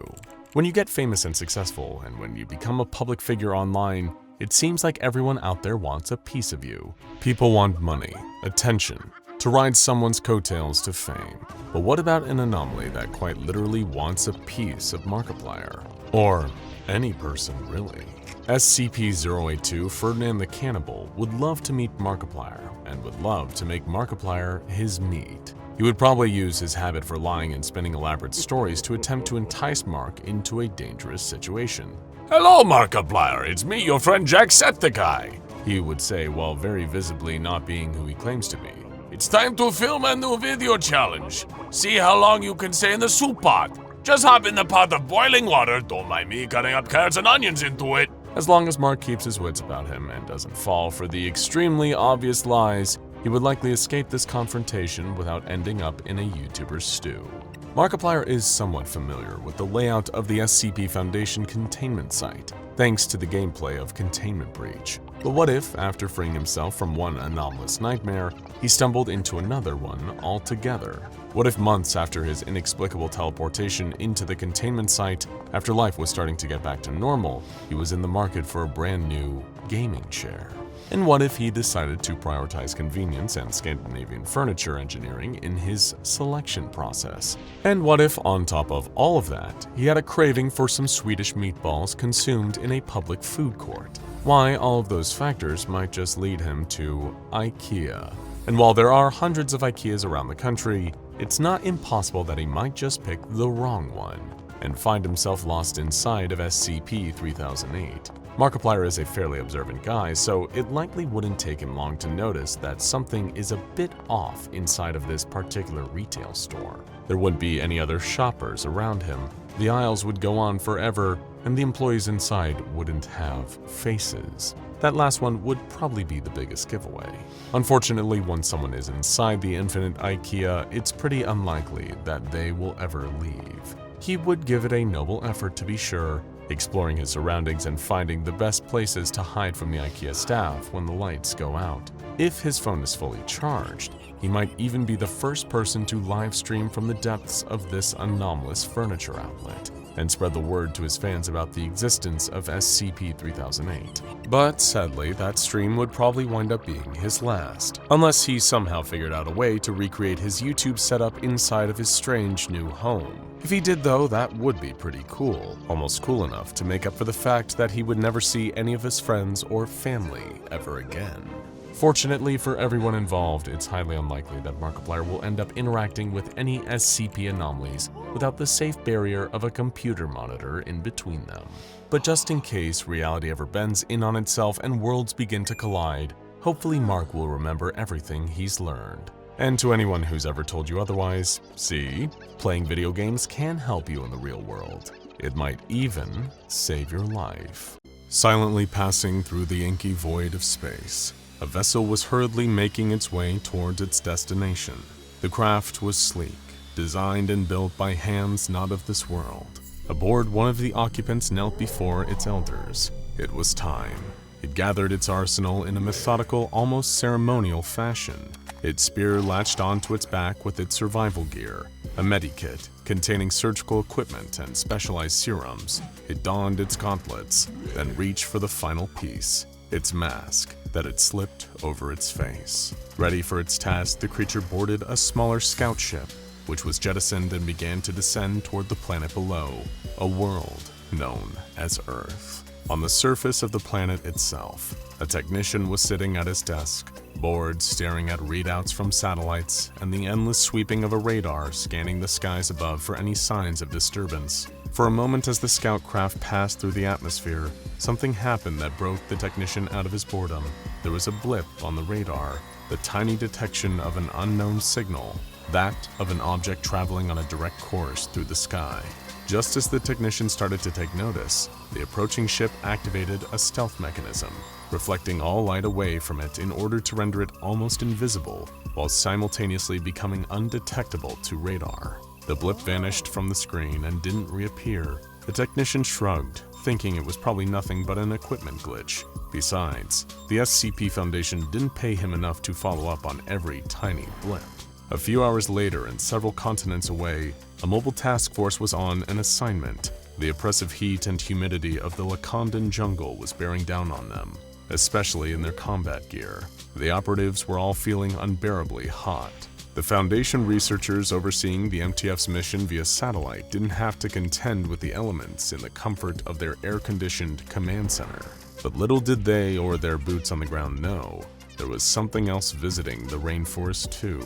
When you get famous and successful, and when you become a public figure online, it seems like everyone out there wants a piece of you. People want money, attention, to ride someone's coattails to fame. But what about an anomaly that quite literally wants a piece of Markiplier? Or any person, really. SCP-082 Ferdinand the Cannibal would love to meet Markiplier, and would love to make Markiplier his meat. He would probably use his habit for lying and spinning elaborate stories to attempt to entice Mark into a dangerous situation. Hello, Markiplier. It's me, your friend Jacksepticeye, he would say while very visibly not being who he claims to be. It's time to film a new video challenge. See how long you can stay in the soup pot. Just hop in the pot of boiling water. Don't mind me cutting up carrots and onions into it. As long as Mark keeps his wits about him and doesn't fall for the extremely obvious lies, he would likely escape this confrontation without ending up in a YouTuber's stew. Markiplier is somewhat familiar with the layout of the SCP Foundation containment site, thanks to the gameplay of Containment Breach. But what if, after freeing himself from one anomalous nightmare, he stumbled into another one altogether? What if months after his inexplicable teleportation into the containment site, after life was starting to get back to normal, he was in the market for a brand new gaming chair? And what if he decided to prioritize convenience and Scandinavian furniture engineering in his selection process? And what if, on top of all of that, he had a craving for some Swedish meatballs consumed in a public food court? Why, all of those factors might just lead him to Ikea. And while there are hundreds of Ikeas around the country, it's not impossible that he might just pick the wrong one and find himself lost inside of SCP-3008. Markiplier is a fairly observant guy, so it likely wouldn't take him long to notice that something is a bit off inside of this particular retail store. There wouldn't be any other shoppers around him, the aisles would go on forever, and the employees inside wouldn't have faces. That last one would probably be the biggest giveaway. Unfortunately, once someone is inside the infinite Ikea, it's pretty unlikely that they will ever leave. He would give it a noble effort to be sure, exploring his surroundings and finding the best places to hide from the Ikea staff when the lights go out. If his phone is fully charged, he might even be the first person to live stream from the depths of this anomalous furniture outlet and spread the word to his fans about the existence of SCP-3008. But sadly, that stream would probably wind up being his last, unless he somehow figured out a way to recreate his YouTube setup inside of his strange new home. If he did though, that would be pretty cool, almost cool enough to make up for the fact that he would never see any of his friends or family ever again. Fortunately for everyone involved, it's highly unlikely that Markiplier will end up interacting with any SCP anomalies without the safe barrier of a computer monitor in between them. But just in case reality ever bends in on itself and worlds begin to collide, hopefully Mark will remember everything he's learned. And to anyone who's ever told you otherwise, see, playing video games can help you in the real world. It might even save your life. Silently passing through the inky void of space, a vessel was hurriedly making its way towards its destination. The craft was sleek, designed and built by hands not of this world. Aboard, one of the occupants knelt before its elders. It was time. It gathered its arsenal in a methodical, almost ceremonial fashion. Its spear latched onto its back with its survival gear, a medikit containing surgical equipment and specialized serums. It donned its gauntlets, then reached for the final piece, its mask, that it slipped over its face. Ready for its task, the creature boarded a smaller scout ship, which was jettisoned and began to descend toward the planet below, a world known as Earth. On the surface of the planet itself, a technician was sitting at his desk, bored, staring at readouts from satellites and the endless sweeping of a radar scanning the skies above for any signs of disturbance. For a moment as the scout craft passed through the atmosphere, something happened that broke the technician out of his boredom. There was a blip on the radar, the tiny detection of an unknown signal, that of an object traveling on a direct course through the sky. Just as the technician started to take notice, the approaching ship activated a stealth mechanism, reflecting all light away from it in order to render it almost invisible, while simultaneously becoming undetectable to radar. The blip vanished from the screen and didn't reappear. The technician shrugged, thinking it was probably nothing but an equipment glitch. Besides, the SCP Foundation didn't pay him enough to follow up on every tiny blip. A few hours later, and several continents away, a mobile task force was on an assignment. The oppressive heat and humidity of the Lakandan jungle was bearing down on them, especially in their combat gear. The operatives were all feeling unbearably hot. The Foundation researchers overseeing the MTF's mission via satellite didn't have to contend with the elements in the comfort of their air-conditioned command center. But little did they or their boots on the ground know, there was something else visiting the rainforest too.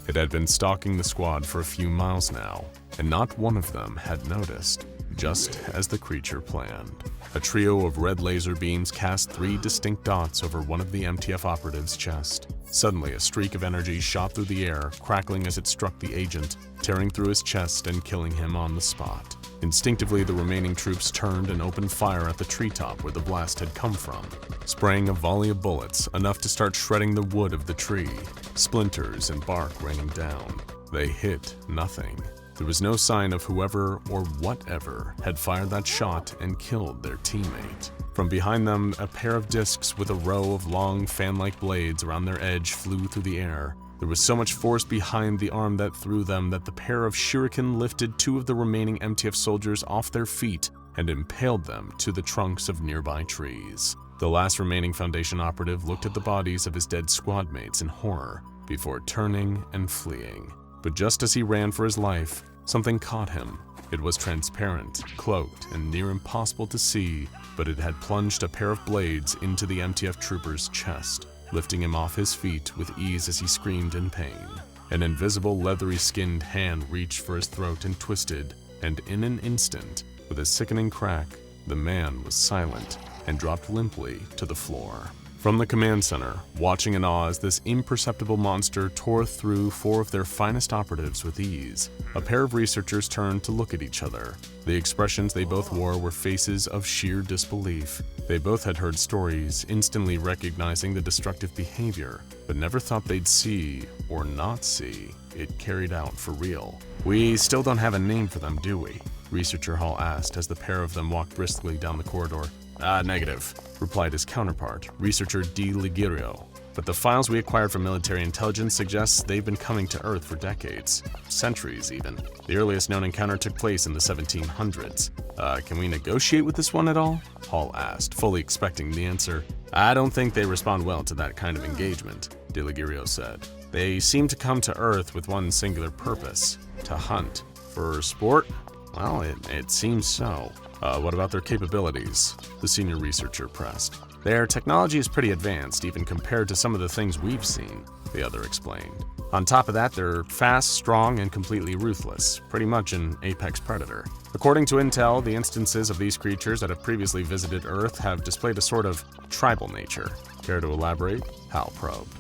It had been stalking the squad for a few miles now, and not one of them had noticed, just as the creature planned. A trio of red laser beams cast 3 distinct dots over one of the MTF operatives' chest. Suddenly, a streak of energy shot through the air, crackling as it struck the agent, tearing through his chest and killing him on the spot. Instinctively, the remaining troops turned and opened fire at the treetop where the blast had come from, spraying a volley of bullets, enough to start shredding the wood of the tree, splinters and bark raining down. They hit nothing. There was no sign of whoever or whatever had fired that shot and killed their teammate. From behind them, a pair of discs with a row of long fan-like blades around their edge flew through the air. There was so much force behind the arm that threw them that the pair of shuriken lifted 2 of the remaining MTF soldiers off their feet and impaled them to the trunks of nearby trees. The last remaining Foundation operative looked at the bodies of his dead squad mates in horror before turning and fleeing. But just as he ran for his life, something caught him. It was transparent, cloaked, and near impossible to see, but it had plunged a pair of blades into the MTF trooper's chest, lifting him off his feet with ease as he screamed in pain. An invisible, leathery-skinned hand reached for his throat and twisted, and in an instant, with a sickening crack, the man was silent and dropped limply to the floor. From the command center, watching in awe as this imperceptible monster tore through 4 of their finest operatives with ease, a pair of researchers turned to look at each other. The expressions they both wore were faces of sheer disbelief. They both had heard stories, instantly recognizing the destructive behavior, but never thought they'd see, or not see, it carried out for real. "We still don't have a name for them, do we?" Researcher Hall asked as the pair of them walked briskly down the corridor. Negative," replied his counterpart, Researcher D. Ligirio. "But the files we acquired from military intelligence suggests they've been coming to Earth for decades, centuries even. The earliest known encounter took place in the 1700s. Can we negotiate with this one at all?" Hall asked, fully expecting the answer. "I don't think they respond well to that kind of engagement," De Ligirio said. "They seem to come to Earth with one singular purpose, to hunt. For sport? Well, it seems so." What about their capabilities?" the senior researcher pressed. "Their technology is pretty advanced, even compared to some of the things we've seen," the other explained. "On top of that, they're fast, strong, and completely ruthless, pretty much an apex predator. According to intel, the instances of these creatures that have previously visited Earth have displayed a sort of tribal nature. Care to elaborate?" Hal probed.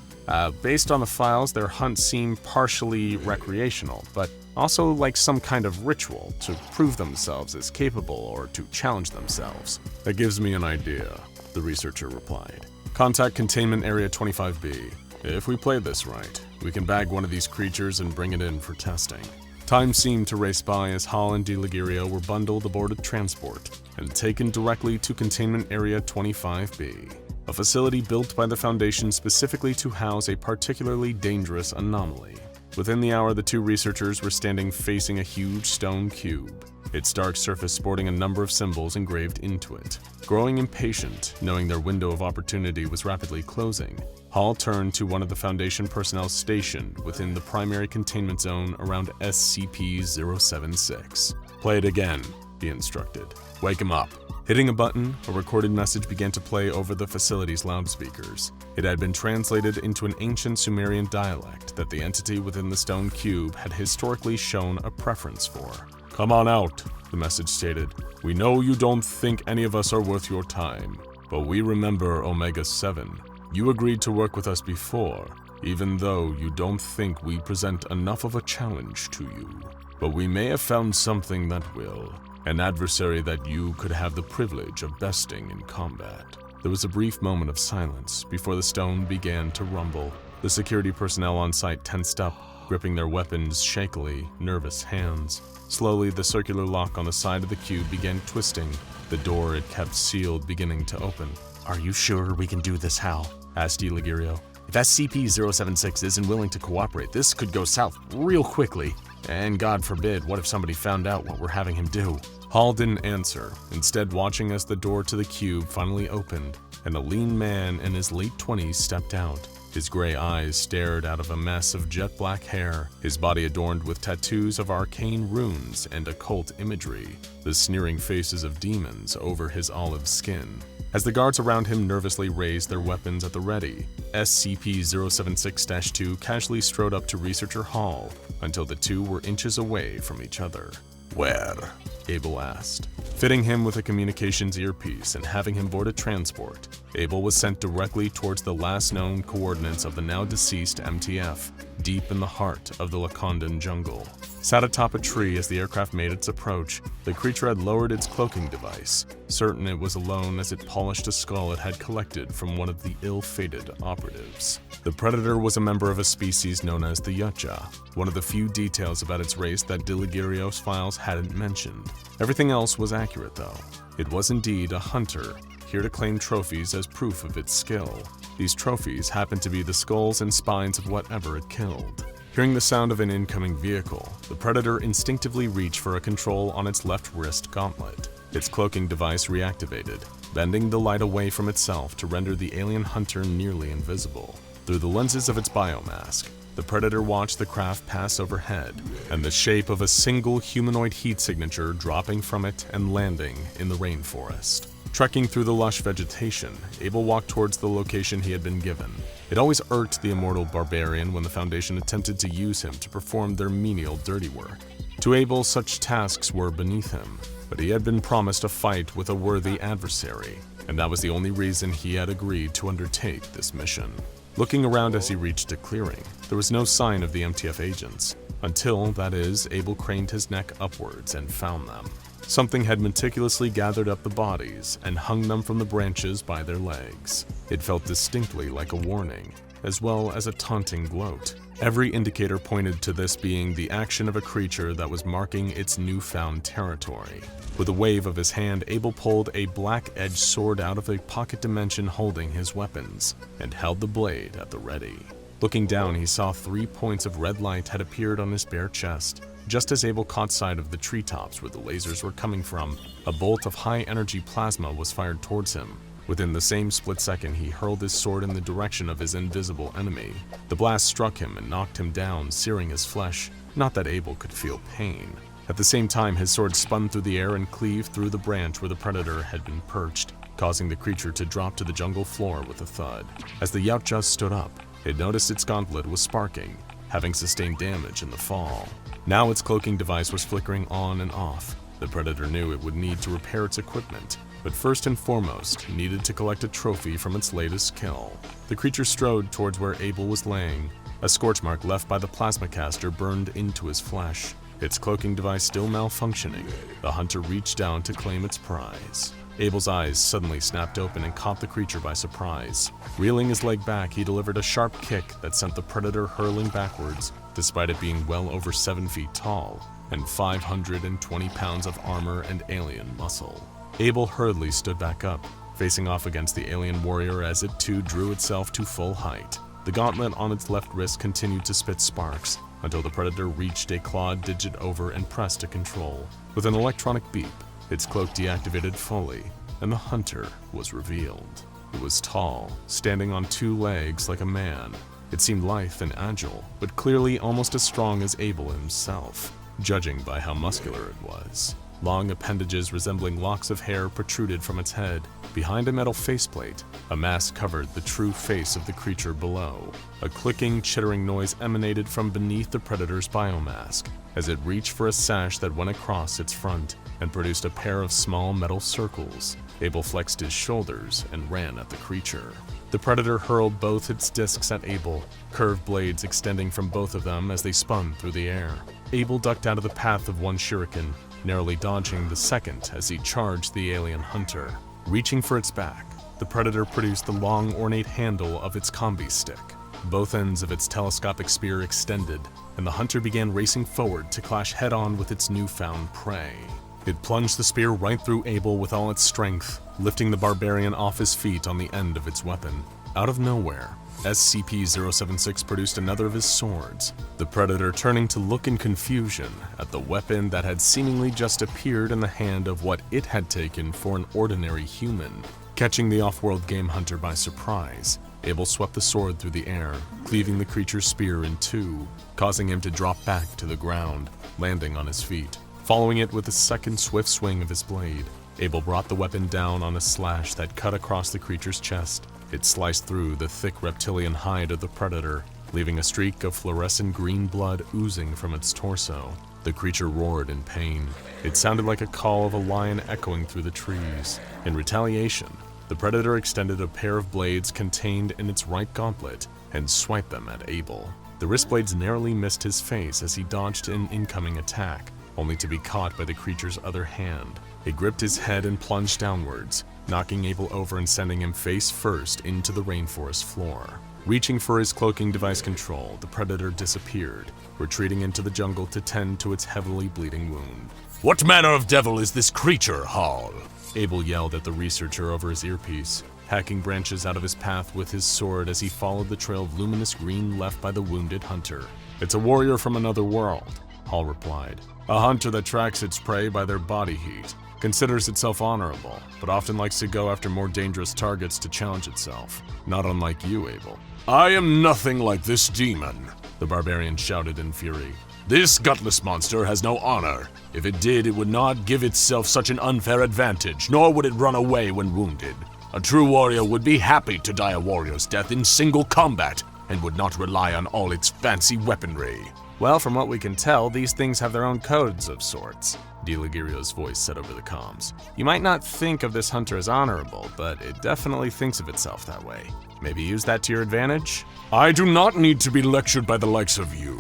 Based on the files, their hunts seem partially recreational, but also like some kind of ritual to prove themselves as capable or to challenge themselves." "That gives me an idea," the researcher replied. "Contact Containment Area 25B. If we play this right, we can bag one of these creatures and bring it in for testing." Time seemed to race by as Hall and De Ligirio were bundled aboard a transport and taken directly to Containment Area 25B, a facility built by the Foundation specifically to house a particularly dangerous anomaly. Within the hour, the 2 researchers were standing facing a huge stone cube, its dark surface sporting a number of symbols engraved into it. Growing impatient, knowing their window of opportunity was rapidly closing, Hall turned to one of the Foundation personnel stationed within the primary containment zone around SCP-076. "Play it again," he instructed. "Wake him up." Hitting a button, a recorded message began to play over the facility's loudspeakers. It had been translated into an ancient Sumerian dialect that the entity within the stone cube had historically shown a preference for. "Come on out," the message stated. "We know you don't think any of us are worth your time, but we remember Omega-7. You agreed to work with us before, even though you don't think we present enough of a challenge to you. But we may have found something that will, an adversary that you could have the privilege of besting in combat." There was a brief moment of silence before the stone began to rumble. The security personnel on site tensed up, gripping their weapons shakily, nervous hands. Slowly, the circular lock on the side of the cube began twisting, the door it kept sealed beginning to open. "Are you sure we can do this, Hal?" asked Deligerio. "If SCP-076 isn't willing to cooperate, this could go south real quickly. And God forbid, what if somebody found out what we're having him do?" Hall didn't answer, instead watching as the door to the cube finally opened, and a lean man in his late 20s stepped out. His gray eyes stared out of a mess of jet black hair, his body adorned with tattoos of arcane runes and occult imagery, the sneering faces of demons over his olive skin. As the guards around him nervously raised their weapons at the ready, SCP-076-2 casually strode up to Researcher Hall until the two were inches away from each other. Where? Abel asked. Fitting him with a communications earpiece and having him board a transport, Abel was sent directly towards the last known coordinates of the now deceased MTF, deep in the heart of the Lakandan jungle. Sat atop a tree as the aircraft made its approach, the creature had lowered its cloaking device, certain it was alone as it polished a skull it had collected from one of the ill-fated operatives. The predator was a member of a species known as the Yutja, one of the few details about its race that Diligirio's files hadn't mentioned. Everything else was accurate though. It was indeed a hunter, here to claim trophies as proof of its skill. These trophies happened to be the skulls and spines of whatever it killed. Hearing the sound of an incoming vehicle, the predator instinctively reached for a control on its left wrist gauntlet. Its cloaking device reactivated, bending the light away from itself to render the alien hunter nearly invisible. Through the lenses of its biomask, the predator watched the craft pass overhead, and the shape of a single humanoid heat signature dropping from it and landing in the rainforest. Trekking through the lush vegetation, Abel walked towards the location he had been given. It always irked the immortal barbarian when the Foundation attempted to use him to perform their menial dirty work. To Abel, such tasks were beneath him, but he had been promised a fight with a worthy adversary, and that was the only reason he had agreed to undertake this mission. Looking around as he reached a clearing, there was no sign of the MTF agents, until, that is, Abel craned his neck upwards and found them. Something had meticulously gathered up the bodies and hung them from the branches by their legs. It felt distinctly like a warning, as well as a taunting gloat. Every indicator pointed to this being the action of a creature that was marking its newfound territory. With a wave of his hand, Abel pulled a black-edged sword out of a pocket dimension holding his weapons, and held the blade at the ready. Looking down, he saw 3 points of red light had appeared on his bare chest. Just as Abel caught sight of the treetops where the lasers were coming from, a bolt of high-energy plasma was fired towards him. Within the same split second, he hurled his sword in the direction of his invisible enemy. The blast struck him and knocked him down, searing his flesh. Not that Abel could feel pain. At the same time, his sword spun through the air and cleaved through the branch where the predator had been perched, causing the creature to drop to the jungle floor with a thud. As the Yautja stood up, it noticed its gauntlet was sparking, having sustained damage in the fall. Now its cloaking device was flickering on and off. The predator knew it would need to repair its equipment, but first and foremost needed to collect a trophy from its latest kill. The creature strode towards where Abel was laying. A scorch mark left by the plasma caster burned into his flesh. Its cloaking device still malfunctioning, the hunter reached down to claim its prize. Abel's eyes suddenly snapped open and caught the creature by surprise. Reeling his leg back, he delivered a sharp kick that sent the predator hurling backwards, despite it being well over 7 feet tall and 520 pounds of armor and alien muscle. Abel hurriedly stood back up, facing off against the alien warrior as it too drew itself to full height. The gauntlet on its left wrist continued to spit sparks until the predator reached a clawed digit over and pressed a control. With an electronic beep, its cloak deactivated fully, and the hunter was revealed. It was tall, standing on 2 legs like a man. It seemed lithe and agile, but clearly almost as strong as Abel himself, judging by how muscular it was. Long appendages resembling locks of hair protruded from its head. Behind a metal faceplate, a mask covered the true face of the creature below. A clicking, chittering noise emanated from beneath the predator's biomask as it reached for a sash that went across its front. and produced a pair of small metal circles. Abel flexed his shoulders and ran at the creature. The predator hurled both its discs at Abel, curved blades extending from both of them as they spun through the air. Abel ducked out of the path of one shuriken, narrowly dodging the second as he charged the alien hunter. Reaching for its back, the predator produced the long, ornate handle of its combi stick. Both ends of its telescopic spear extended, and the hunter began racing forward to clash head-on with its newfound prey. It plunged the spear right through Abel with all its strength, lifting the barbarian off his feet on the end of its weapon. Out of nowhere, SCP-076 produced another of his swords, the predator turning to look in confusion at the weapon that had seemingly just appeared in the hand of what it had taken for an ordinary human. Catching the off-world game hunter by surprise, Abel swept the sword through the air, cleaving the creature's spear in two, causing him to drop back to the ground, landing on his feet. Following it with a second swift swing of his blade, Abel brought the weapon down on a slash that cut across the creature's chest. It sliced through the thick reptilian hide of the predator, leaving a streak of fluorescent green blood oozing from its torso. The creature roared in pain. It sounded like a call of a lion echoing through the trees. In retaliation, the predator extended a pair of blades contained in its right gauntlet and swiped them at Abel. The wrist blades narrowly missed his face as he dodged an incoming attack, only to be caught by the creature's other hand. It gripped his head and plunged downwards, knocking Abel over and sending him face first into the rainforest floor. Reaching for his cloaking device control, the predator disappeared, retreating into the jungle to tend to its heavily bleeding wound. What manner of devil is this creature, Hall? Abel yelled at the researcher over his earpiece, hacking branches out of his path with his sword as he followed the trail of luminous green left by the wounded hunter. It's a warrior from another world, Hall replied. A hunter that tracks its prey by their body heat, considers itself honorable, but often likes to go after more dangerous targets to challenge itself. Not unlike you, Abel. I am nothing like this demon, the barbarian shouted in fury. This gutless monster has no honor. If it did, it would not give itself such an unfair advantage, nor would it run away when wounded. A true warrior would be happy to die a warrior's death in single combat, and would not rely on all its fancy weaponry. Well, from what we can tell, these things have their own codes of sorts, Deligirio's voice said over the comms. You might not think of this hunter as honorable, but it definitely thinks of itself that way. Maybe use that to your advantage? I do not need to be lectured by the likes of you,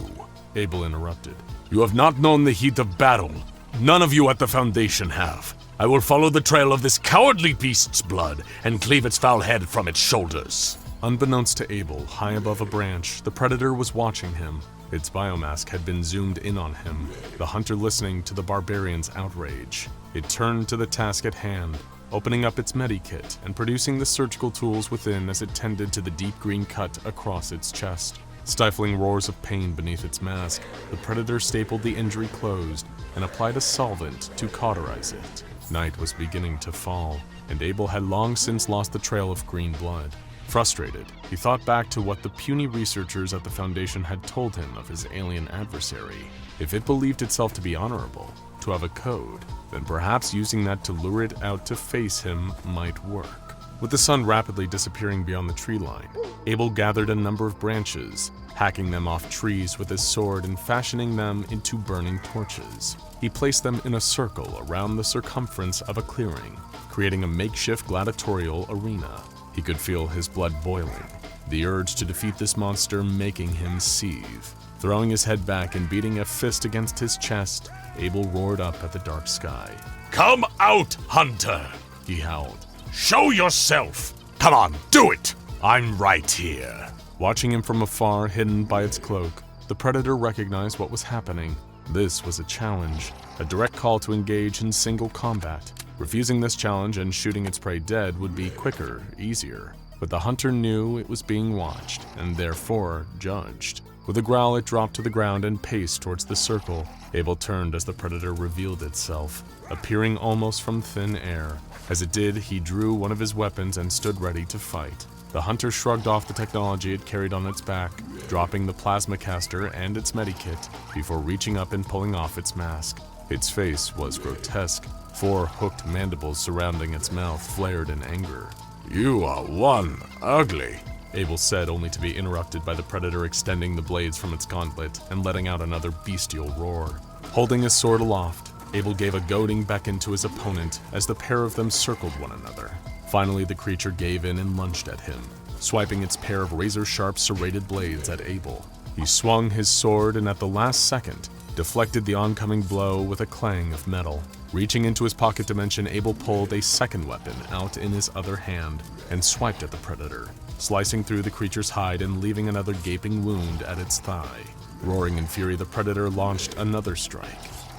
Abel interrupted. You have not known the heat of battle. None of you at the Foundation have. I will follow the trail of this cowardly beast's blood and cleave its foul head from its shoulders. Unbeknownst to Abel, high above a branch, the predator was watching him. Its biomask had been zoomed in on him, the hunter listening to the barbarian's outrage. It turned to the task at hand, opening up its medikit and producing the surgical tools within as it tended to the deep green cut across its chest. Stifling roars of pain beneath its mask, the predator stapled the injury closed and applied a solvent to cauterize it. Night was beginning to fall, and Abel had long since lost the trail of green blood. Frustrated, he thought back to what the puny researchers at the Foundation had told him of his alien adversary. If it believed itself to be honorable, to have a code, then perhaps using that to lure it out to face him might work. With the sun rapidly disappearing beyond the tree line, Abel gathered a number of branches, hacking them off trees with his sword and fashioning them into burning torches. He placed them in a circle around the circumference of a clearing, creating a makeshift gladiatorial arena. He could feel his blood boiling, the urge to defeat this monster making him seethe. Throwing his head back and beating a fist against his chest, Abel roared up at the dark sky. Come out, hunter, he howled. Show yourself! Come on, do it! I'm right here. Watching him from afar, hidden by its cloak, the predator recognized what was happening. This was a challenge, a direct call to engage in single combat. Refusing this challenge and shooting its prey dead would be quicker, easier. But the hunter knew it was being watched, and therefore judged. With a growl, it dropped to the ground and paced towards the circle. Abel turned as the predator revealed itself, appearing almost from thin air. As it did, he drew one of his weapons and stood ready to fight. The hunter shrugged off the technology it carried on its back, dropping the plasma caster and its medikit before reaching up and pulling off its mask. Its face was grotesque. 4 hooked mandibles surrounding its mouth flared in anger. You are one ugly, Abel said, only to be interrupted by the predator extending the blades from its gauntlet and letting out another bestial roar. Holding his sword aloft, Abel gave a goading beckon to his opponent as the pair of them circled one another. Finally, the creature gave in and lunged at him, swiping its pair of razor-sharp serrated blades at Abel. He swung his sword and at the last second, deflected the oncoming blow with a clang of metal. Reaching into his pocket dimension, Abel pulled a second weapon out in his other hand and swiped at the predator, slicing through the creature's hide and leaving another gaping wound at its thigh. Roaring in fury, the predator launched another strike.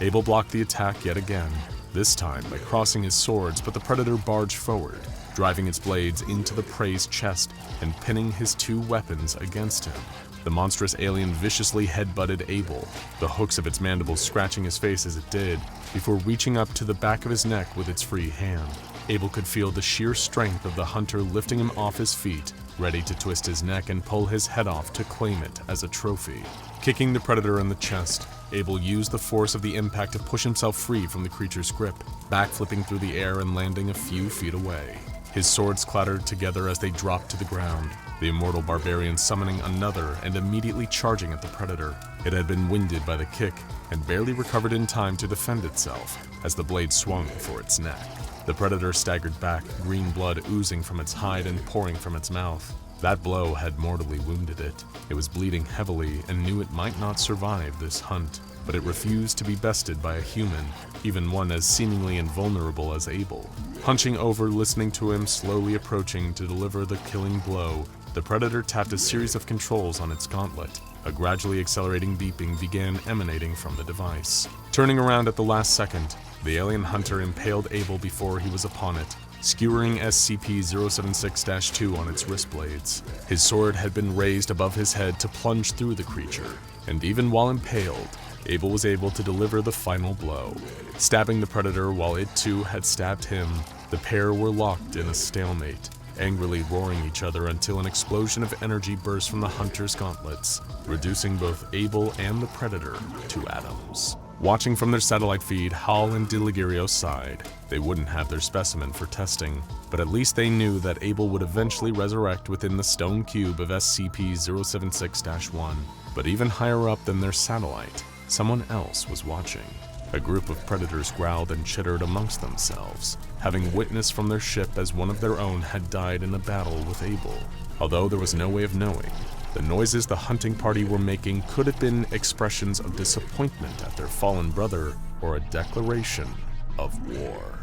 Abel blocked the attack yet again, this time by crossing his swords, but the predator barged forward, driving its blades into the prey's chest and pinning his two weapons against him. The monstrous alien viciously headbutted Abel, the hooks of its mandibles scratching his face as it did, before reaching up to the back of his neck with its free hand. Abel could feel the sheer strength of the hunter lifting him off his feet, ready to twist his neck and pull his head off to claim it as a trophy. Kicking the predator in the chest, Abel used the force of the impact to push himself free from the creature's grip, backflipping through the air and landing a few feet away. His swords clattered together as they dropped to the ground, the immortal barbarian summoning another and immediately charging at the predator. It had been winded by the kick and barely recovered in time to defend itself as the blade swung for its neck. The predator staggered back, green blood oozing from its hide and pouring from its mouth. That blow had mortally wounded it. It was bleeding heavily and knew it might not survive this hunt, but it refused to be bested by a human, even one as seemingly invulnerable as Abel. Hunching over, listening to him slowly approaching to deliver the killing blow, the predator tapped a series of controls on its gauntlet. A gradually accelerating beeping began emanating from the device. Turning around at the last second, the alien hunter impaled Abel before he was upon it, skewering SCP-076-2 on its wrist blades. His sword had been raised above his head to plunge through the creature, and even while impaled, Abel was able to deliver the final blow. Stabbing the predator while it too had stabbed him, the pair were locked in a stalemate, angrily roaring each other until an explosion of energy burst from the hunter's gauntlets, reducing both Abel and the predator to atoms. Watching from their satellite feed, Hal and Diligirio sighed. They wouldn't have their specimen for testing, but at least they knew that Abel would eventually resurrect within the stone cube of SCP-076-1. But even higher up than their satellite, someone else was watching. A group of predators growled and chittered amongst themselves, having witnessed from their ship as one of their own had died in a battle with Abel. Although there was no way of knowing, the noises the hunting party were making could have been expressions of disappointment at their fallen brother or a declaration of war.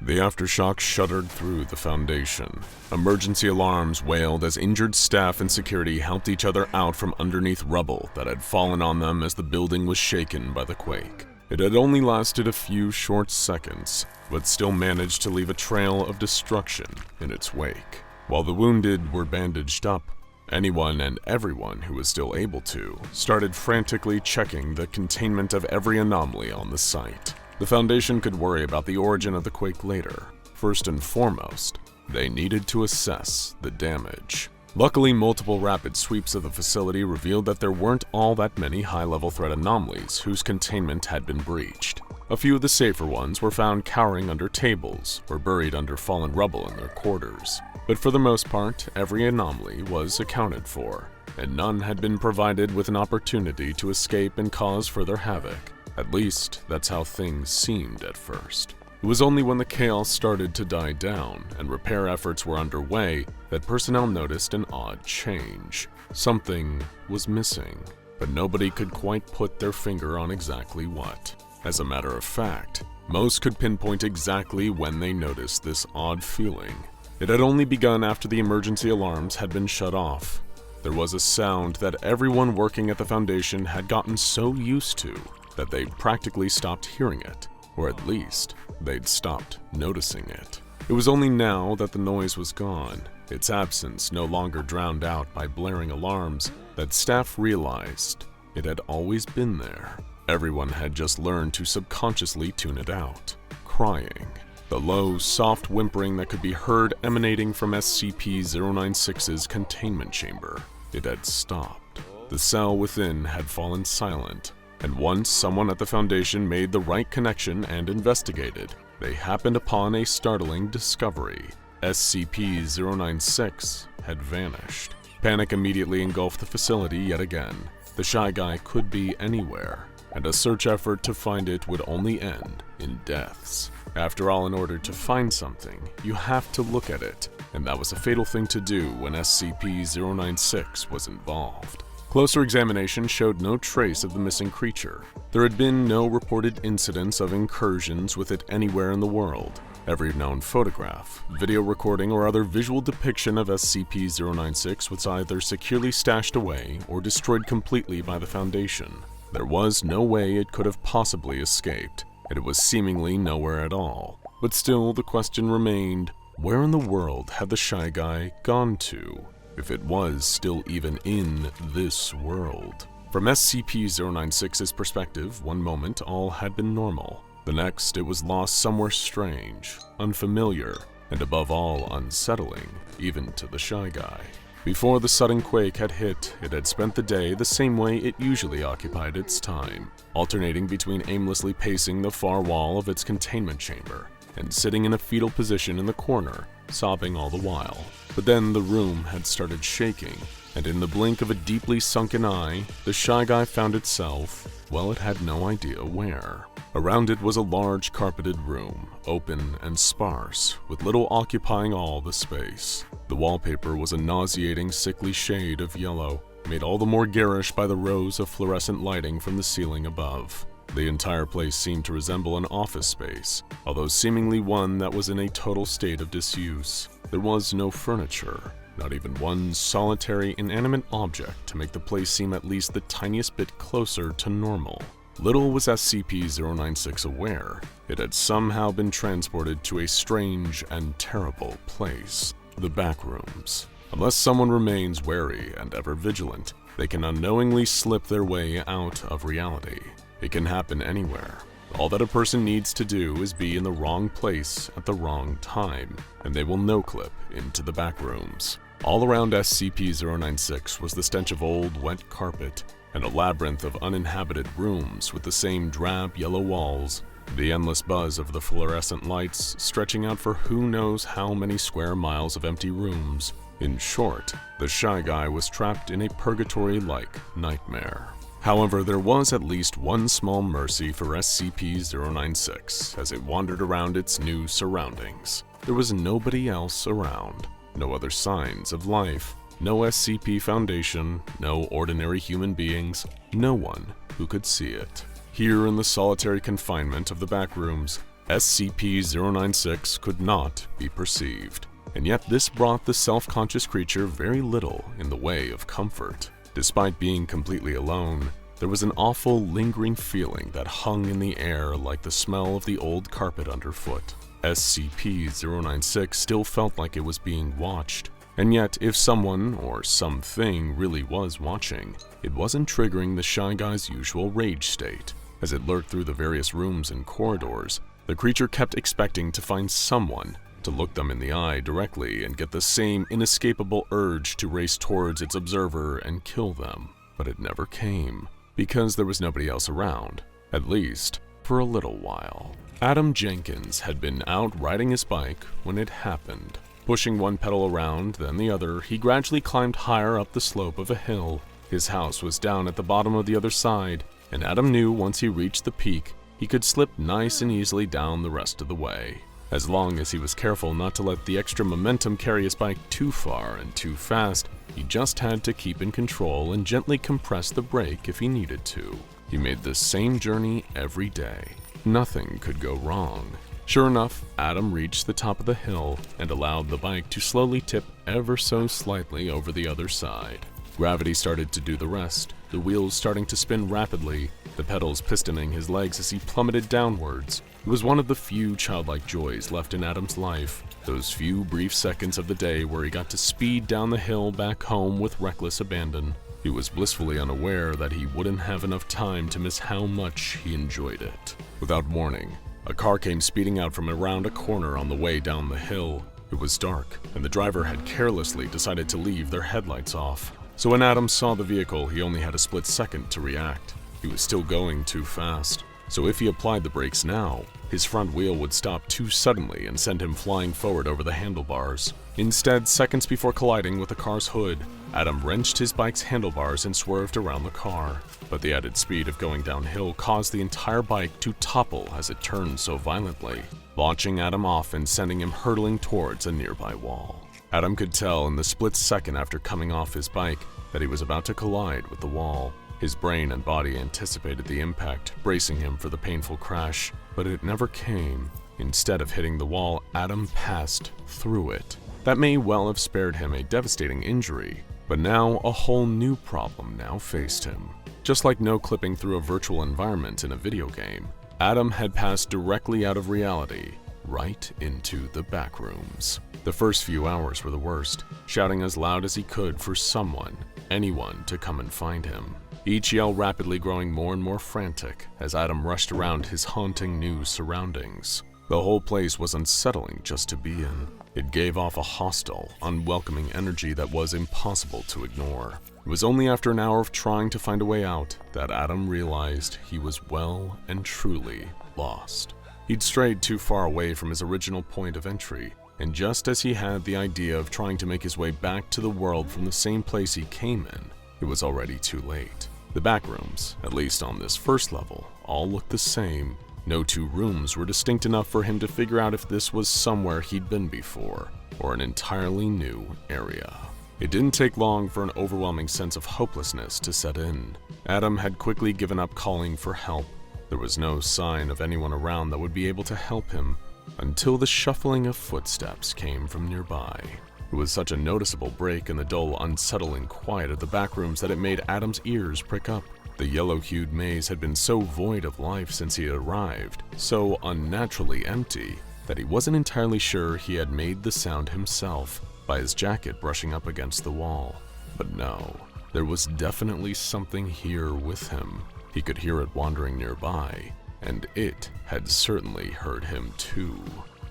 The aftershock shuddered through the Foundation. Emergency alarms wailed as injured staff and security helped each other out from underneath rubble that had fallen on them as the building was shaken by the quake. It had only lasted a few short seconds, but still managed to leave a trail of destruction in its wake. While the wounded were bandaged up, anyone and everyone who was still able to started frantically checking the containment of every anomaly on the site. The Foundation could worry about the origin of the quake later. First and foremost, they needed to assess the damage. Luckily, multiple rapid sweeps of the facility revealed that there weren't all that many high-level threat anomalies whose containment had been breached. A few of the safer ones were found cowering under tables or buried under fallen rubble in their quarters. But for the most part, every anomaly was accounted for, and none had been provided with an opportunity to escape and cause further havoc. At least, that's how things seemed at first. It was only when the chaos started to die down and repair efforts were underway that personnel noticed an odd change. Something was missing, but nobody could quite put their finger on exactly what. As a matter of fact, most could pinpoint exactly when they noticed this odd feeling. It had only begun after the emergency alarms had been shut off. There was a sound that everyone working at the Foundation had gotten so used to that they practically stopped hearing it, or at least, they'd stopped noticing it. It was only now that the noise was gone, its absence no longer drowned out by blaring alarms, that staff realized it had always been there. Everyone had just learned to subconsciously tune it out. Crying. The low, soft whimpering that could be heard emanating from SCP-096's containment chamber. It had stopped. The cell within had fallen silent, and once someone at the Foundation made the right connection and investigated, they happened upon a startling discovery. SCP-096 had vanished. Panic immediately engulfed the facility yet again. The shy guy could be anywhere. and a search effort to find it would only end in deaths. After all, in order to find something, you have to look at it, and that was a fatal thing to do when SCP-096 was involved. Closer examination showed no trace of the missing creature. There had been no reported incidents of incursions with it anywhere in the world. Every known photograph, video recording, or other visual depiction of SCP-096 was either securely stashed away or destroyed completely by the Foundation. There was no way it could have possibly escaped, and it was seemingly nowhere at all. But still, the question remained, where in the world had the Shy Guy gone to? If it was still even in this world. From SCP-096's perspective, one moment all had been normal. The next, it was lost somewhere strange, unfamiliar, and above all unsettling, even to the Shy Guy. Before the sudden quake had hit, it had spent the day the same way it usually occupied its time, alternating between aimlessly pacing the far wall of its containment chamber and sitting in a fetal position in the corner, sobbing all the while. But then the room had started shaking, and in the blink of a deeply sunken eye, the Shy Guy found itself, well, it had no idea where. Around it was a large carpeted room, open and sparse, with little occupying all the space. The wallpaper was a nauseating, sickly shade of yellow, made all the more garish by the rows of fluorescent lighting from the ceiling above. The entire place seemed to resemble an office space, although seemingly one that was in a total state of disuse. There was no furniture, not even one solitary inanimate object to make the place seem at least the tiniest bit closer to normal. Little was SCP-096 aware. It had somehow been transported to a strange and terrible place, the Backrooms. Unless someone remains wary and ever vigilant, they can unknowingly slip their way out of reality. It can happen anywhere. All that a person needs to do is be in the wrong place at the wrong time, and they will no-clip into the Backrooms. All around SCP-096 was the stench of old, wet carpet, and a labyrinth of uninhabited rooms with the same drab yellow walls, the endless buzz of the fluorescent lights stretching out for who knows how many square miles of empty rooms. In short, the Shy Guy was trapped in a purgatory-like nightmare. However, there was at least one small mercy for SCP-096 as it wandered around its new surroundings. There was nobody else around, no other signs of life, no SCP Foundation, no ordinary human beings, no one who could see it. Here in the solitary confinement of the Backrooms, SCP-096 could not be perceived, and yet this brought the self-conscious creature very little in the way of comfort. Despite being completely alone, there was an awful, lingering feeling that hung in the air like the smell of the old carpet underfoot. SCP-096 still felt like it was being watched, and yet if someone or something really was watching, it wasn't triggering the Shy Guy's usual rage state. As it lurked through the various rooms and corridors, the creature kept expecting to find someone, to look them in the eye directly and get the same inescapable urge to race towards its observer and kill them. But it never came, because there was nobody else around, at least for a little while. Adam Jenkins had been out riding his bike when it happened. Pushing one pedal around, then the other, he gradually climbed higher up the slope of a hill. His house was down at the bottom of the other side, and Adam knew once he reached the peak, he could slip nice and easily down the rest of the way. As long as he was careful not to let the extra momentum carry his bike too far and too fast, he just had to keep in control and gently compress the brake if he needed to. He made the same journey every day. Nothing could go wrong. Sure enough, Adam reached the top of the hill and allowed the bike to slowly tip ever so slightly over the other side. Gravity started to do the rest, the wheels starting to spin rapidly, the pedals pistoning his legs as he plummeted downwards. It was one of the few childlike joys left in Adam's life, those few brief seconds of the day where he got to speed down the hill back home with reckless abandon. He was blissfully unaware that he wouldn't have enough time to miss how much he enjoyed it. Without warning, a car came speeding out from around a corner on the way down the hill. It was dark, and the driver had carelessly decided to leave their headlights off. So when Adam saw the vehicle, he only had a split second to react. He was still going too fast. so if he applied the brakes now, his front wheel would stop too suddenly and send him flying forward over the handlebars. Instead, seconds before colliding with the car's hood, Adam wrenched his bike's handlebars and swerved around the car. But the added speed of going downhill caused the entire bike to topple as it turned so violently, launching Adam off and sending him hurtling towards a nearby wall. Adam could tell in the split second after coming off his bike that he was about to collide with the wall. His brain and body anticipated the impact, bracing him for the painful crash, but it never came. Instead of hitting the wall, Adam passed through it. That may well have spared him a devastating injury, but now a whole new problem now faced him. Just like no clipping through a virtual environment in a video game, Adam had passed directly out of reality, right into the backrooms. The first few hours were the worst, shouting as loud as he could for someone, anyone, to come and find him. Each yell rapidly growing more and more frantic as Adam rushed around his haunting new surroundings. The whole place was unsettling just to be in. It gave off a hostile, unwelcoming energy that was impossible to ignore. It was only after an hour of trying to find a way out that Adam realized he was well and truly lost. He'd strayed too far away from his original point of entry, and just as he had the idea of trying to make his way back to the world from the same place he came in, it was already too late. The backrooms, at least on this first level, all looked the same. No two rooms were distinct enough for him to figure out if this was somewhere he'd been before, or an entirely new area. It didn't take long for an overwhelming sense of hopelessness to set in. Adam had quickly given up calling for help. There was no sign of anyone around that would be able to help him, until the shuffling of footsteps came from nearby. It was such a noticeable break in the dull, unsettling quiet of the backrooms that it made Adam's ears prick up. The yellow-hued maze had been so void of life since he had arrived, so unnaturally empty, that he wasn't entirely sure he had made the sound himself by his jacket brushing up against the wall. But no, there was definitely something here with him. He could hear it wandering nearby, and it had certainly heard him too.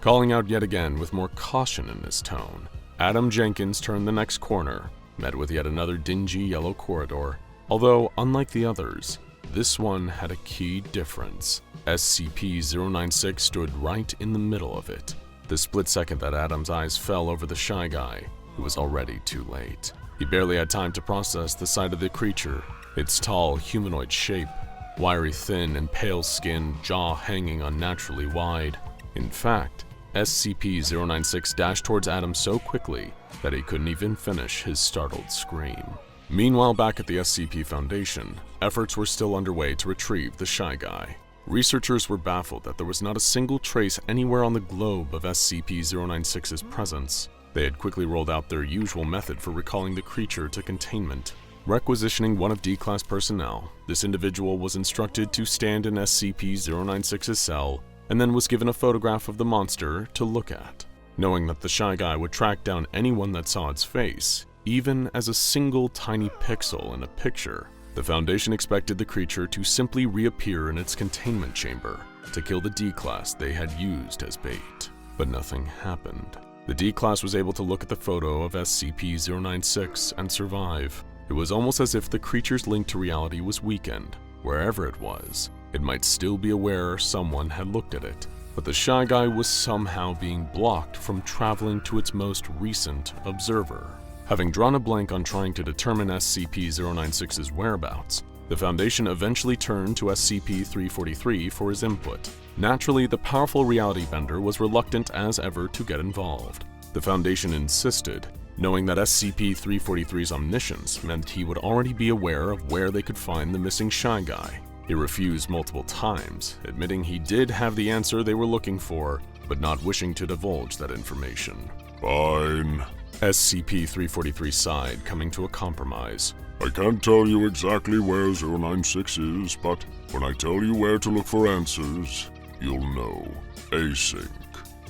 Calling out yet again with more caution in his tone, Adam Jenkins turned the next corner, met with yet another dingy yellow corridor. Although, unlike the others, this one had a key difference. SCP-096 stood right in the middle of it. The split second that Adam's eyes fell over the shy guy, it was already too late. He barely had time to process the sight of the creature, its tall, humanoid shape, wiry thin and pale skin, jaw hanging unnaturally wide. In fact, SCP-096 dashed towards Adam so quickly that he couldn't even finish his startled scream. Meanwhile, back at the SCP Foundation, efforts were still underway to retrieve the shy guy. Researchers were baffled that there was not a single trace anywhere on the globe of SCP-096's presence. They had quickly rolled out their usual method for recalling the creature to containment. Requisitioning one of D-Class personnel, this individual was instructed to stand in SCP-096's cell and then was given a photograph of the monster to look at. Knowing that the shy guy would track down anyone that saw its face, even as a single tiny pixel in a picture, the Foundation expected the creature to simply reappear in its containment chamber to kill the D-Class they had used as bait. But nothing happened. The D-Class was able to look at the photo of SCP-096 and survive. It was almost as if the creature's link to reality was weakened. Wherever it was, it might still be aware someone had looked at it, but the shy guy was somehow being blocked from traveling to its most recent observer. Having drawn a blank on trying to determine SCP-096's whereabouts, the Foundation eventually turned to SCP-343 for his input. Naturally, the powerful reality bender was reluctant as ever to get involved. The Foundation insisted, knowing that SCP-343's omniscience meant he would already be aware of where they could find the missing shy guy. He refused multiple times, admitting he did have the answer they were looking for, but not wishing to divulge that information. Fine. SCP-343 sighed, coming to a compromise. I can't tell you exactly where 096 is, but when I tell you where to look for answers, you'll know. Async.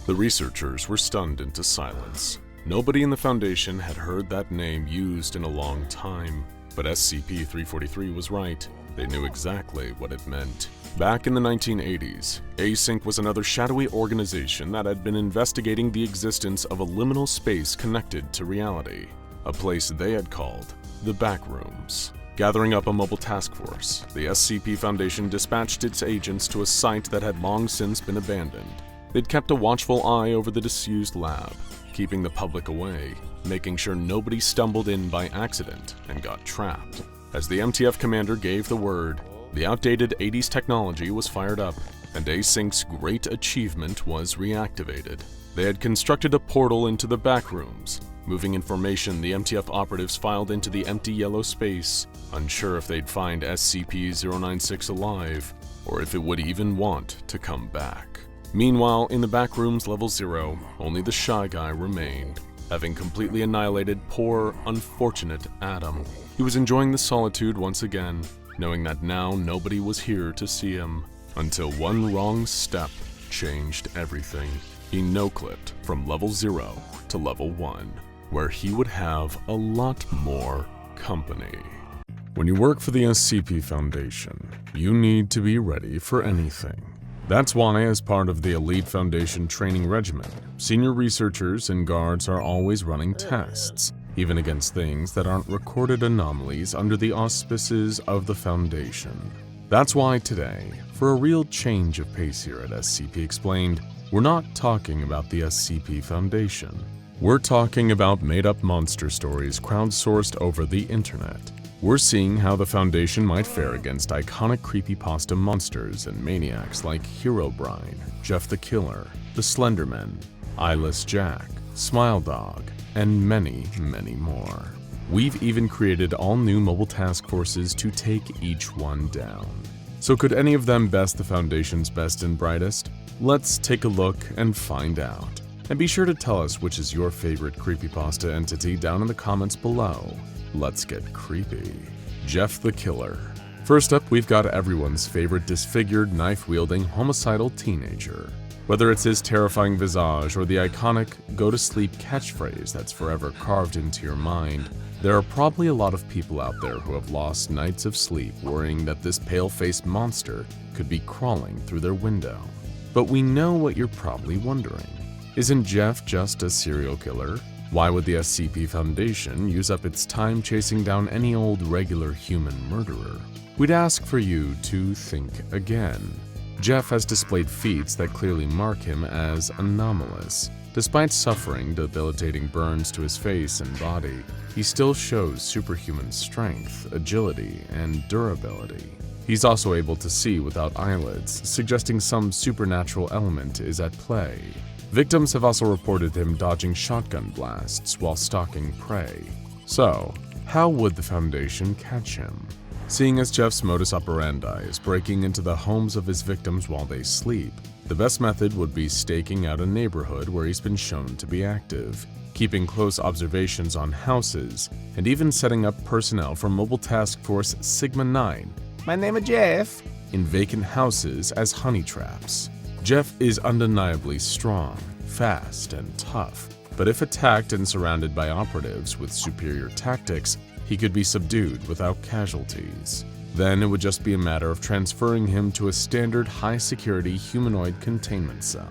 The researchers were stunned into silence. Nobody in the Foundation had heard that name used in a long time, but SCP-343 was right. They knew exactly what it meant. Back in the 1980s, Async was another shadowy organization that had been investigating the existence of a liminal space connected to reality, a place they had called the Backrooms. Gathering up a mobile task force, the SCP Foundation dispatched its agents to a site that had long since been abandoned. They'd kept a watchful eye over the disused lab, keeping the public away, making sure nobody stumbled in by accident and got trapped. As the MTF commander gave the word, the outdated 80s technology was fired up, and Async's great achievement was reactivated. They had constructed a portal into the backrooms, moving information the MTF operatives filed into the empty yellow space, unsure if they'd find SCP-096 alive, or if it would even want to come back. Meanwhile, in the backrooms level 0, only the Shy Guy remained, having completely annihilated poor, unfortunate Adam. He was enjoying the solitude once again, knowing that now nobody was here to see him, until one wrong step changed everything. He no-clipped from level 0 to level 1, where he would have a lot more company. When you work for the SCP Foundation, you need to be ready for anything. That's why, as part of the Elite Foundation training regimen, senior researchers and guards are always running tests, even against things that aren't recorded anomalies under the auspices of the Foundation. That's why today, for a real change of pace here at SCP Explained, we're not talking about the SCP Foundation. We're talking about made-up monster stories crowdsourced over the internet. We're seeing how the Foundation might fare against iconic creepypasta monsters and maniacs like Herobrine, Jeff the Killer, the Slenderman, Eyeless Jack, Smile Dog, and many, many more. We've even created all new mobile task forces to take each one down. So could any of them best the Foundation's best and brightest? Let's take a look and find out. And be sure to tell us which is your favorite creepypasta entity down in the comments below. Let's get creepy. Jeff the Killer. First up, we've got everyone's favorite disfigured, knife-wielding, homicidal teenager. Whether it's his terrifying visage or the iconic go-to-sleep catchphrase that's forever carved into your mind, there are probably a lot of people out there who have lost nights of sleep worrying that this pale-faced monster could be crawling through their window. But we know what you're probably wondering. Isn't Jeff just a serial killer? Why would the SCP Foundation use up its time chasing down any old regular human murderer? We'd ask for you to think again. Jeff has displayed feats that clearly mark him as anomalous. Despite suffering debilitating burns to his face and body, he still shows superhuman strength, agility, and durability. He's also able to see without eyelids, suggesting some supernatural element is at play. Victims have also reported him dodging shotgun blasts while stalking prey. So, how would the Foundation catch him? Seeing as Jeff's modus operandi is breaking into the homes of his victims while they sleep, the best method would be staking out a neighborhood where he's been shown to be active, keeping close observations on houses, and even setting up personnel from Mobile Task Force Sigma-9, my name is Jeff, in vacant houses as honey traps. Jeff is undeniably strong, fast, and tough, but if attacked and surrounded by operatives with superior tactics, he could be subdued without casualties. Then it would just be a matter of transferring him to a standard high-security humanoid containment cell.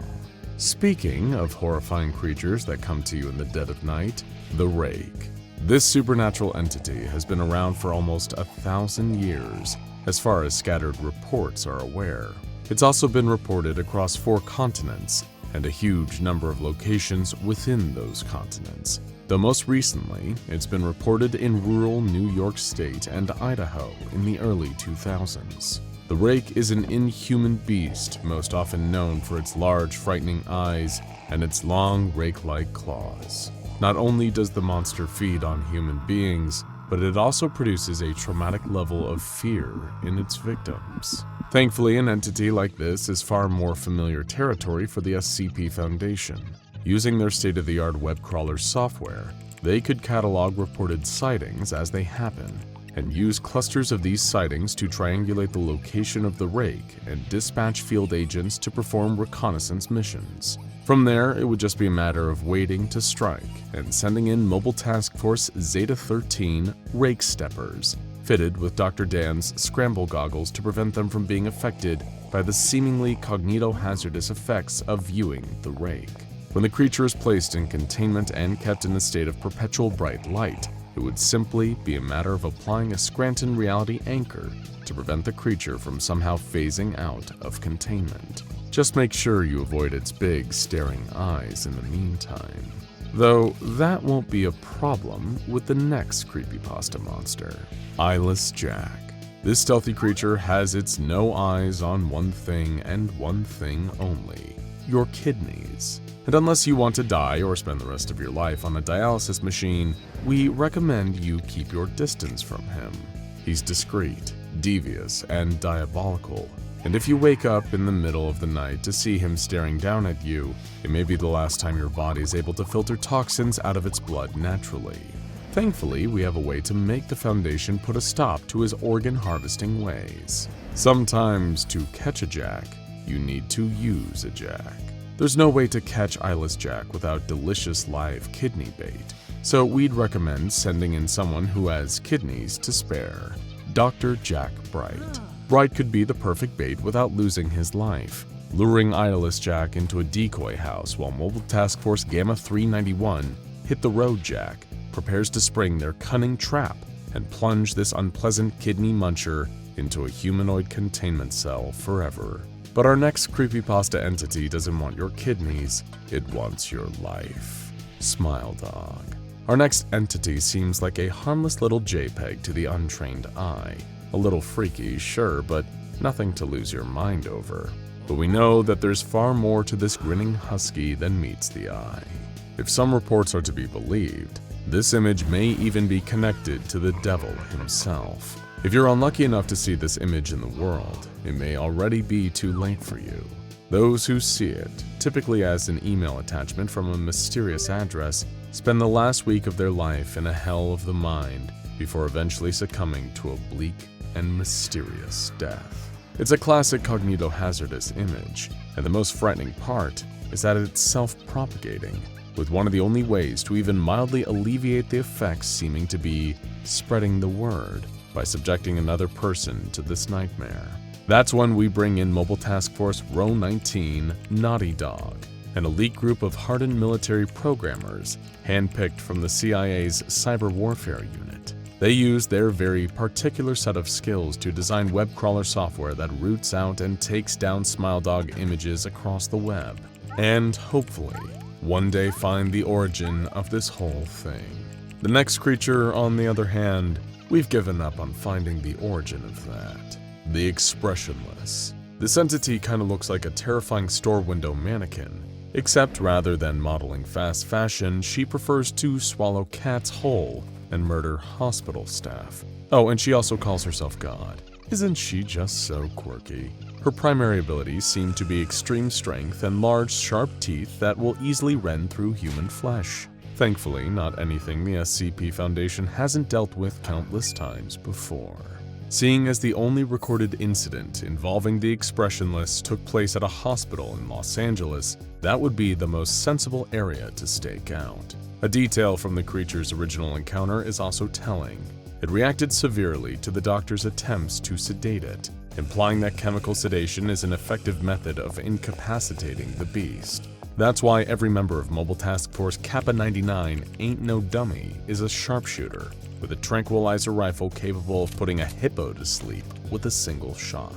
Speaking of horrifying creatures that come to you in the dead of night, the Rake. This supernatural entity has been around for almost 1,000 years, as far as scattered reports are aware. It's also been reported across 4 continents and a huge number of locations within those continents, though most recently it's been reported in rural New York State and Idaho in the early 2000s. The Rake is an inhuman beast, most often known for its large, frightening eyes and its long, rake-like claws. Not only does the monster feed on human beings, but it also produces a traumatic level of fear in its victims. Thankfully, an entity like this is far more familiar territory for the SCP Foundation. Using their state-of-the-art web crawler software, they could catalog reported sightings as they happen, and use clusters of these sightings to triangulate the location of the Rake and dispatch field agents to perform reconnaissance missions. From there, it would just be a matter of waiting to strike and sending in Mobile Task Force Zeta-13 Rake Steppers, fitted with Dr. Dan's scramble goggles to prevent them from being affected by the seemingly cognito-hazardous effects of viewing the Rake. When the creature is placed in containment and kept in a state of perpetual bright light, It would simply be a matter of applying a Scranton reality anchor to prevent the creature from somehow phasing out of containment. Just make sure you avoid its big, staring eyes in the meantime. Though that won't be a problem with the next creepypasta monster, Eyeless Jack. This stealthy creature has its no eyes on one thing and one thing only: your kidneys. And unless you want to die or spend the rest of your life on a dialysis machine, we recommend you keep your distance from him. He's discreet, devious, and diabolical. And if you wake up in the middle of the night to see him staring down at you, it may be the last time your body is able to filter toxins out of its blood naturally. Thankfully, we have a way to make the Foundation put a stop to his organ harvesting ways. Sometimes to catch a Jack, you need to use a Jack. There's no way to catch Eyeless Jack without delicious live kidney bait, so we'd recommend sending in someone who has kidneys to spare. Dr. Jack Bright. Bright could be the perfect bait without losing his life, luring Eyeless Jack into a decoy house while Mobile Task Force Gamma 391, Hit the Road Jack, prepares to spring their cunning trap and plunge this unpleasant kidney muncher into a humanoid containment cell forever. But our next creepypasta entity doesn't want your kidneys, it wants your life. Smile Dog. Our next entity seems like a harmless little JPEG to the untrained eye. A little freaky, sure, but nothing to lose your mind over. But we know that there's far more to this grinning husky than meets the eye. If some reports are to be believed, this image may even be connected to the devil himself. If you're unlucky enough to see this image in the world, it may already be too late for you. Those who see it, typically as an email attachment from a mysterious address, spend the last week of their life in a hell of the mind before eventually succumbing to a bleak and mysterious death. It's a classic cognitohazardous image, and the most frightening part is that it's self-propagating, with one of the only ways to even mildly alleviate the effects seeming to be spreading the word by subjecting another person to this nightmare. That's when we bring in Mobile Task Force Row 19 Naughty Dog, an elite group of hardened military programmers handpicked from the CIA's cyber warfare unit. They use their very particular set of skills to design web crawler software that roots out and takes down Smile Dog images across the web, and hopefully, one day find the origin of this whole thing. The next creature, on the other hand, we've given up on finding the origin of that. The Expressionless. This entity kinda looks like a terrifying store window mannequin, except rather than modeling fast fashion, she prefers to swallow cats whole and murder hospital staff. Oh, and she also calls herself God. Isn't she just so quirky? Her primary abilities seem to be extreme strength and large, sharp teeth that will easily rend through human flesh. Thankfully, not anything the SCP Foundation hasn't dealt with countless times before. Seeing as the only recorded incident involving the Expressionless took place at a hospital in Los Angeles, that would be the most sensible area to stake out. A detail from the creature's original encounter is also telling. It reacted severely to the doctor's attempts to sedate it, implying that chemical sedation is an effective method of incapacitating the beast. That's why every member of Mobile Task Force Kappa 99 ain't no dummy is a sharpshooter with a tranquilizer rifle capable of putting a hippo to sleep with a single shot.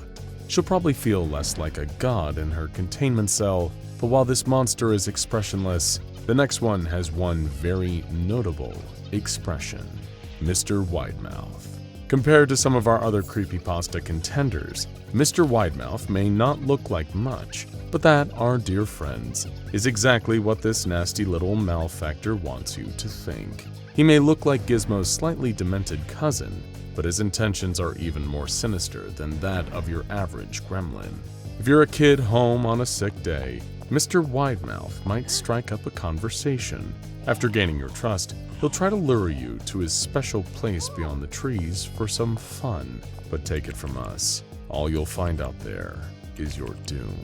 She'll probably feel less like a god in her containment cell, but while this monster is expressionless, the next one has one very notable expression: Mr. Widemouth. Compared to some of our other creepypasta contenders, Mr. Widemouth may not look like much, but that, our dear friends, is exactly what this nasty little malefactor wants you to think. He may look like Gizmo's slightly demented cousin, but his intentions are even more sinister than that of your average gremlin. If you're a kid home on a sick day, Mr. Widemouth might strike up a conversation. After gaining your trust, he'll try to lure you to his special place beyond the trees for some fun. But take it from us, all you'll find out there is your doom.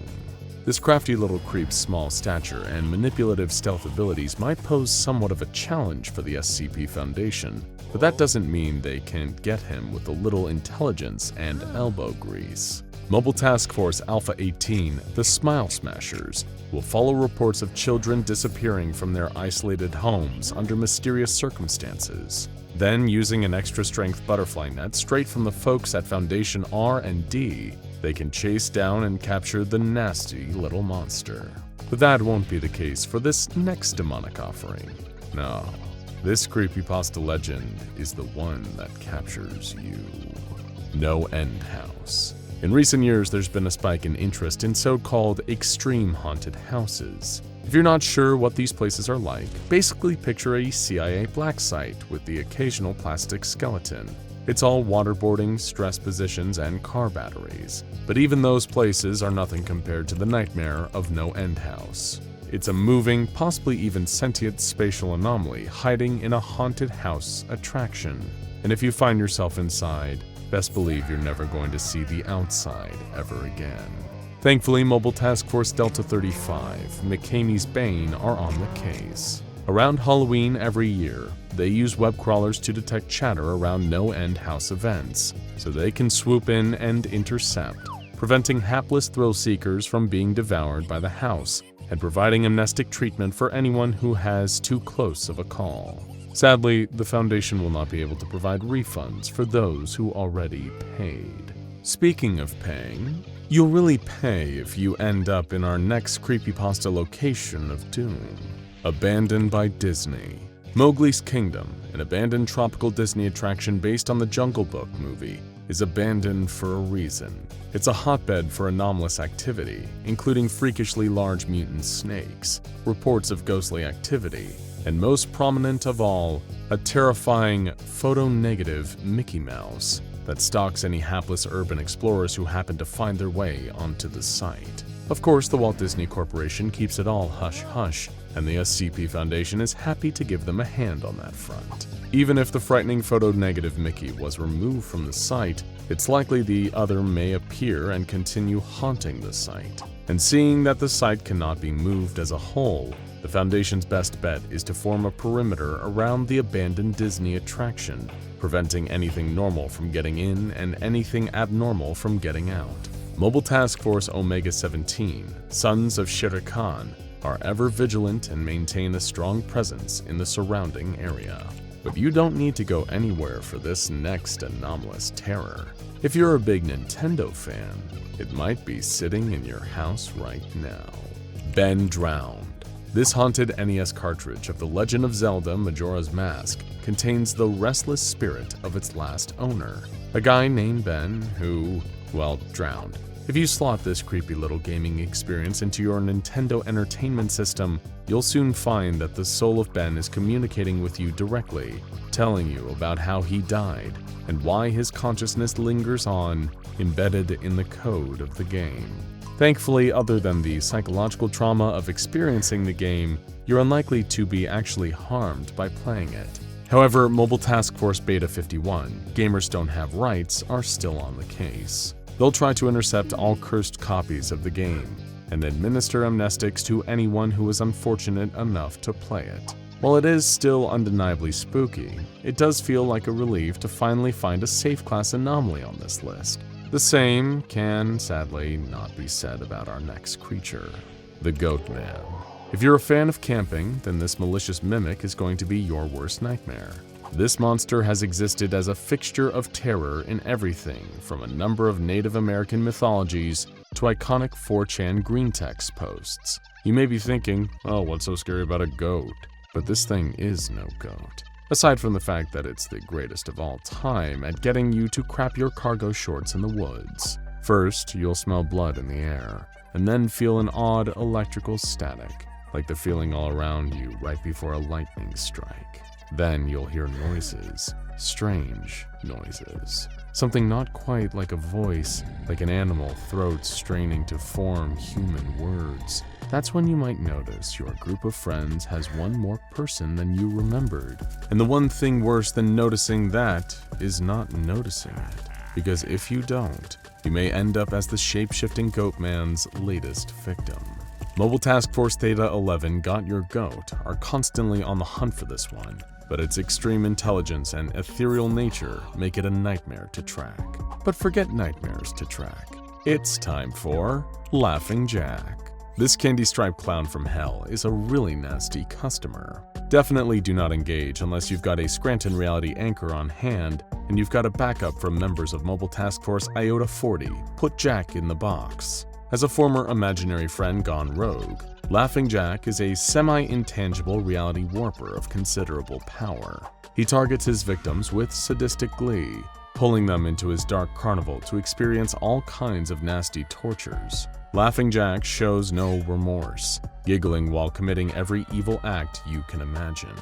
This crafty little creep's small stature and manipulative stealth abilities might pose somewhat of a challenge for the SCP Foundation, but that doesn't mean they can't get him with a little intelligence and elbow grease. Mobile Task Force Alpha 18, the Smile Smashers, will follow reports of children disappearing from their isolated homes under mysterious circumstances. Then, using an extra-strength butterfly net straight from the folks at Foundation R and D, they can chase down and capture the nasty little monster. But that won't be the case for this next demonic offering. No, this creepypasta legend is the one that captures you. No End House. In recent years, there's been a spike in interest in so-called extreme haunted houses. If you're not sure what these places are like, basically picture a CIA black site with the occasional plastic skeleton. It's all waterboarding, stress positions, and car batteries. But even those places are nothing compared to the nightmare of No End House. It's a moving, possibly even sentient spatial anomaly hiding in a haunted house attraction. And if you find yourself inside, best believe you're never going to see the outside ever again. Thankfully, Mobile Task Force Delta 35, McCamey's Bane, are on the case. Around Halloween every year, they use web crawlers to detect chatter around No End House events, so they can swoop in and intercept, preventing hapless thrill seekers from being devoured by the house, and providing amnestic treatment for anyone who has too close of a call. Sadly, the Foundation will not be able to provide refunds for those who already paid. Speaking of paying, you'll really pay if you end up in our next creepypasta location of doom. Abandoned by Disney. Mowgli's Kingdom, an abandoned tropical Disney attraction based on the Jungle Book movie, is abandoned for a reason. It's a hotbed for anomalous activity, including freakishly large mutant snakes, reports of ghostly activity, and most prominent of all, a terrifying photo-negative Mickey Mouse that stalks any hapless urban explorers who happen to find their way onto the site. Of course, the Walt Disney Corporation keeps it all hush-hush, and the SCP Foundation is happy to give them a hand on that front. Even if the frightening photo-negative Mickey was removed from the site, it's likely the other may appear and continue haunting the site. And seeing that the site cannot be moved as a whole, the Foundation's best bet is to form a perimeter around the abandoned Disney attraction, preventing anything normal from getting in and anything abnormal from getting out. Mobile Task Force Omega-17, Sons of Shere Khan, are ever vigilant and maintain a strong presence in the surrounding area. But you don't need to go anywhere for this next anomalous terror. If you're a big Nintendo fan, it might be sitting in your house right now. Ben Drowned. This haunted NES cartridge of The Legend of Zelda Majora's Mask contains the restless spirit of its last owner, a guy named Ben who, well, drowned. If you slot this creepy little gaming experience into your Nintendo Entertainment System, you'll soon find that the soul of Ben is communicating with you directly, telling you about how he died and why his consciousness lingers on, embedded in the code of the game. Thankfully, other than the psychological trauma of experiencing the game, you're unlikely to be actually harmed by playing it. However, Mobile Task Force Beta 51, Gamers Don't Have Rights, are still on the case. They'll try to intercept all cursed copies of the game and administer amnestics to anyone who is unfortunate enough to play it. While it is still undeniably spooky, it does feel like a relief to finally find a safe class anomaly on this list. The same can, sadly, not be said about our next creature, the Goat-Man. If you're a fan of camping, then this malicious mimic is going to be your worst nightmare. This monster has existed as a fixture of terror in everything from a number of Native American mythologies to iconic 4chan green text posts. You may be thinking, oh, what's so scary about a goat? But this thing is no goat. Aside from the fact that it's the greatest of all time at getting you to crap your cargo shorts in the woods. First, you'll smell blood in the air, and then feel an odd electrical static, like the feeling all around you right before a lightning strike. Then you'll hear noises, strange noises. Something not quite like a voice, like an animal throat straining to form human words. That's when you might notice your group of friends has one more person than you remembered. And the one thing worse than noticing that is not noticing it. Because if you don't, you may end up as the shape-shifting Goat-Man's latest victim. Mobile Task Force Theta 11 Got Your Goat are constantly on the hunt for this one, but its extreme intelligence and ethereal nature make it a nightmare to track. But forget nightmares to track. It's time for Laughing Jack. This candy-striped clown from hell is a really nasty customer. Definitely do not engage unless you've got a Scranton Reality anchor on hand and you've got a backup from members of Mobile Task Force Iota 40. Put Jack in the box. As a former imaginary friend gone rogue, Laughing Jack is a semi-intangible reality warper of considerable power. He targets his victims with sadistic glee, pulling them into his dark carnival to experience all kinds of nasty tortures. Laughing Jack shows no remorse, giggling while committing every evil act you can imagine.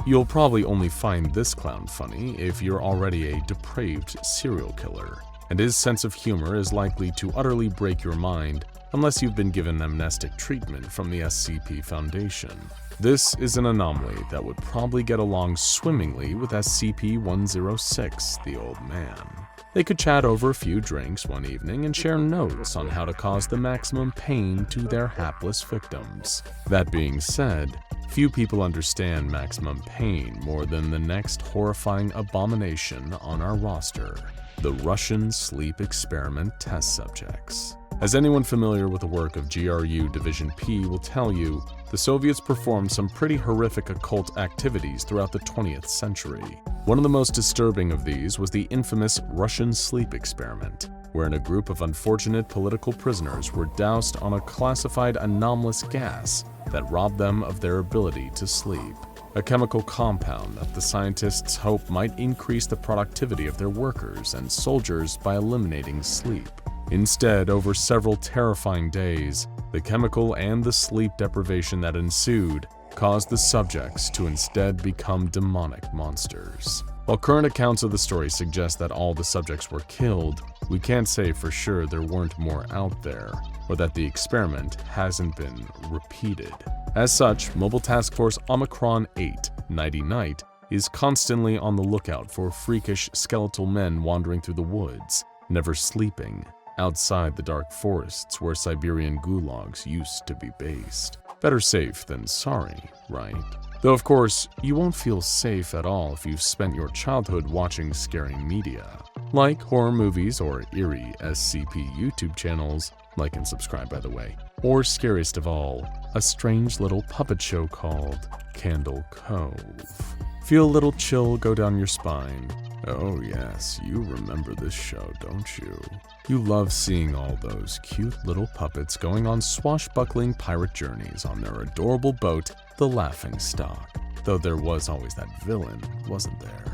You'll probably only find this clown funny if you're already a depraved serial killer, and his sense of humor is likely to utterly break your mind unless you've been given amnestic treatment from the SCP Foundation. This is an anomaly that would probably get along swimmingly with SCP-106, the Old Man. They could chat over a few drinks one evening and share notes on how to cause the maximum pain to their hapless victims. That being said, few people understand maximum pain more than the next horrifying abomination on our roster, the Russian sleep experiment test subjects. As anyone familiar with the work of GRU Division P will tell you, the Soviets performed some pretty horrific occult activities throughout the 20th century. One of the most disturbing of these was the infamous Russian sleep experiment, wherein a group of unfortunate political prisoners were doused on a classified anomalous gas that robbed them of their ability to sleep. A chemical compound that the scientists hope might increase the productivity of their workers and soldiers by eliminating sleep. Instead, over several terrifying days, the chemical and the sleep deprivation that ensued caused the subjects to instead become demonic monsters. While current accounts of the story suggest that all the subjects were killed, we can't say for sure there weren't more out there, or that the experiment hasn't been repeated. As such, Mobile Task Force Omicron 8, Nighty Night, is constantly on the lookout for freakish skeletal men wandering through the woods, never sleeping, outside the dark forests where Siberian gulags used to be based. Better safe than sorry, right? Though of course, you won't feel safe at all if you've spent your childhood watching scary media, like horror movies or eerie SCP YouTube channels, like and subscribe by the way, or scariest of all, a strange little puppet show called Candle Cove. Feel a little chill go down your spine. Oh yes, you remember this show, don't you? You love seeing all those cute little puppets going on swashbuckling pirate journeys on their adorable boat, the Laughing Stock. Though there was always that villain, wasn't there?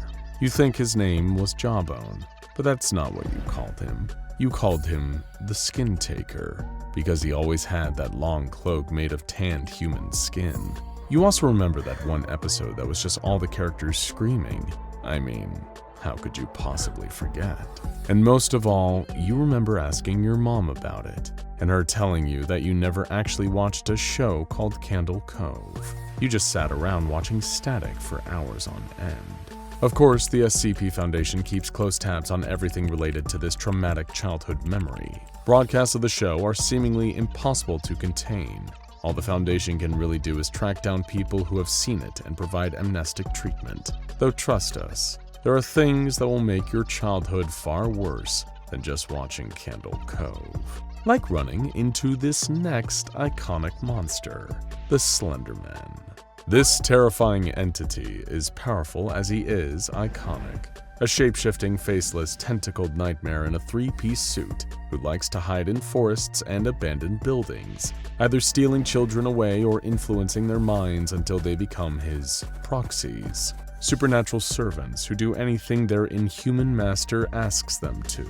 You think his name was Jawbone, but that's not what you called him. You called him the Skin Taker, because he always had that long cloak made of tanned human skin. You also remember that one episode that was just all the characters screaming. I mean, how could you possibly forget? And most of all, you remember asking your mom about it, and her telling you that you never actually watched a show called Candle Cove. You just sat around watching static for hours on end. Of course, the SCP Foundation keeps close tabs on everything related to this traumatic childhood memory. Broadcasts of the show are seemingly impossible to contain. All the Foundation can really do is track down people who have seen it and provide amnestic treatment. Though trust us, there are things that will make your childhood far worse than just watching Candle Cove. Like running into this next iconic monster, the Slenderman. This terrifying entity is powerful as he is iconic. A shape-shifting, faceless, tentacled nightmare in a three-piece suit who likes to hide in forests and abandoned buildings, either stealing children away or influencing their minds until they become his proxies. Supernatural servants who do anything their inhuman master asks them to.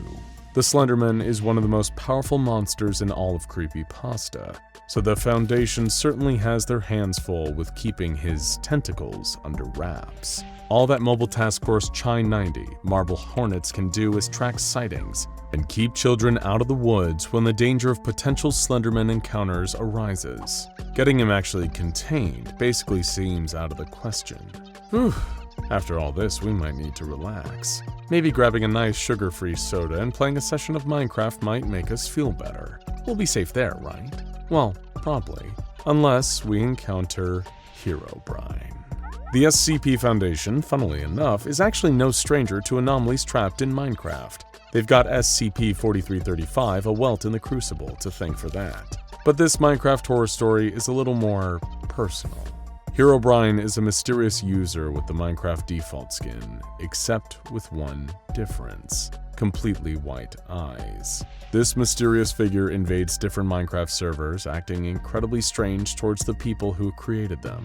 The Slenderman is one of the most powerful monsters in all of Creepypasta, so the Foundation certainly has their hands full with keeping his tentacles under wraps. All that Mobile Task Force Chi-90 Marble Hornets can do is track sightings and keep children out of the woods when the danger of potential Slenderman encounters arises. Getting him actually contained basically seems out of the question. Whew. After all this, we might need to relax. Maybe grabbing a nice sugar-free soda and playing a session of Minecraft might make us feel better. We'll be safe there, right? Well, probably. Unless we encounter Herobrine. The SCP Foundation, funnily enough, is actually no stranger to anomalies trapped in Minecraft. They've got SCP-4335, a welt in the Crucible, to thank for that. But this Minecraft horror story is a little more personal. Herobrine is a mysterious user with the Minecraft default skin, except with one difference: completely white eyes. This mysterious figure invades different Minecraft servers, acting incredibly strange towards the people who created them.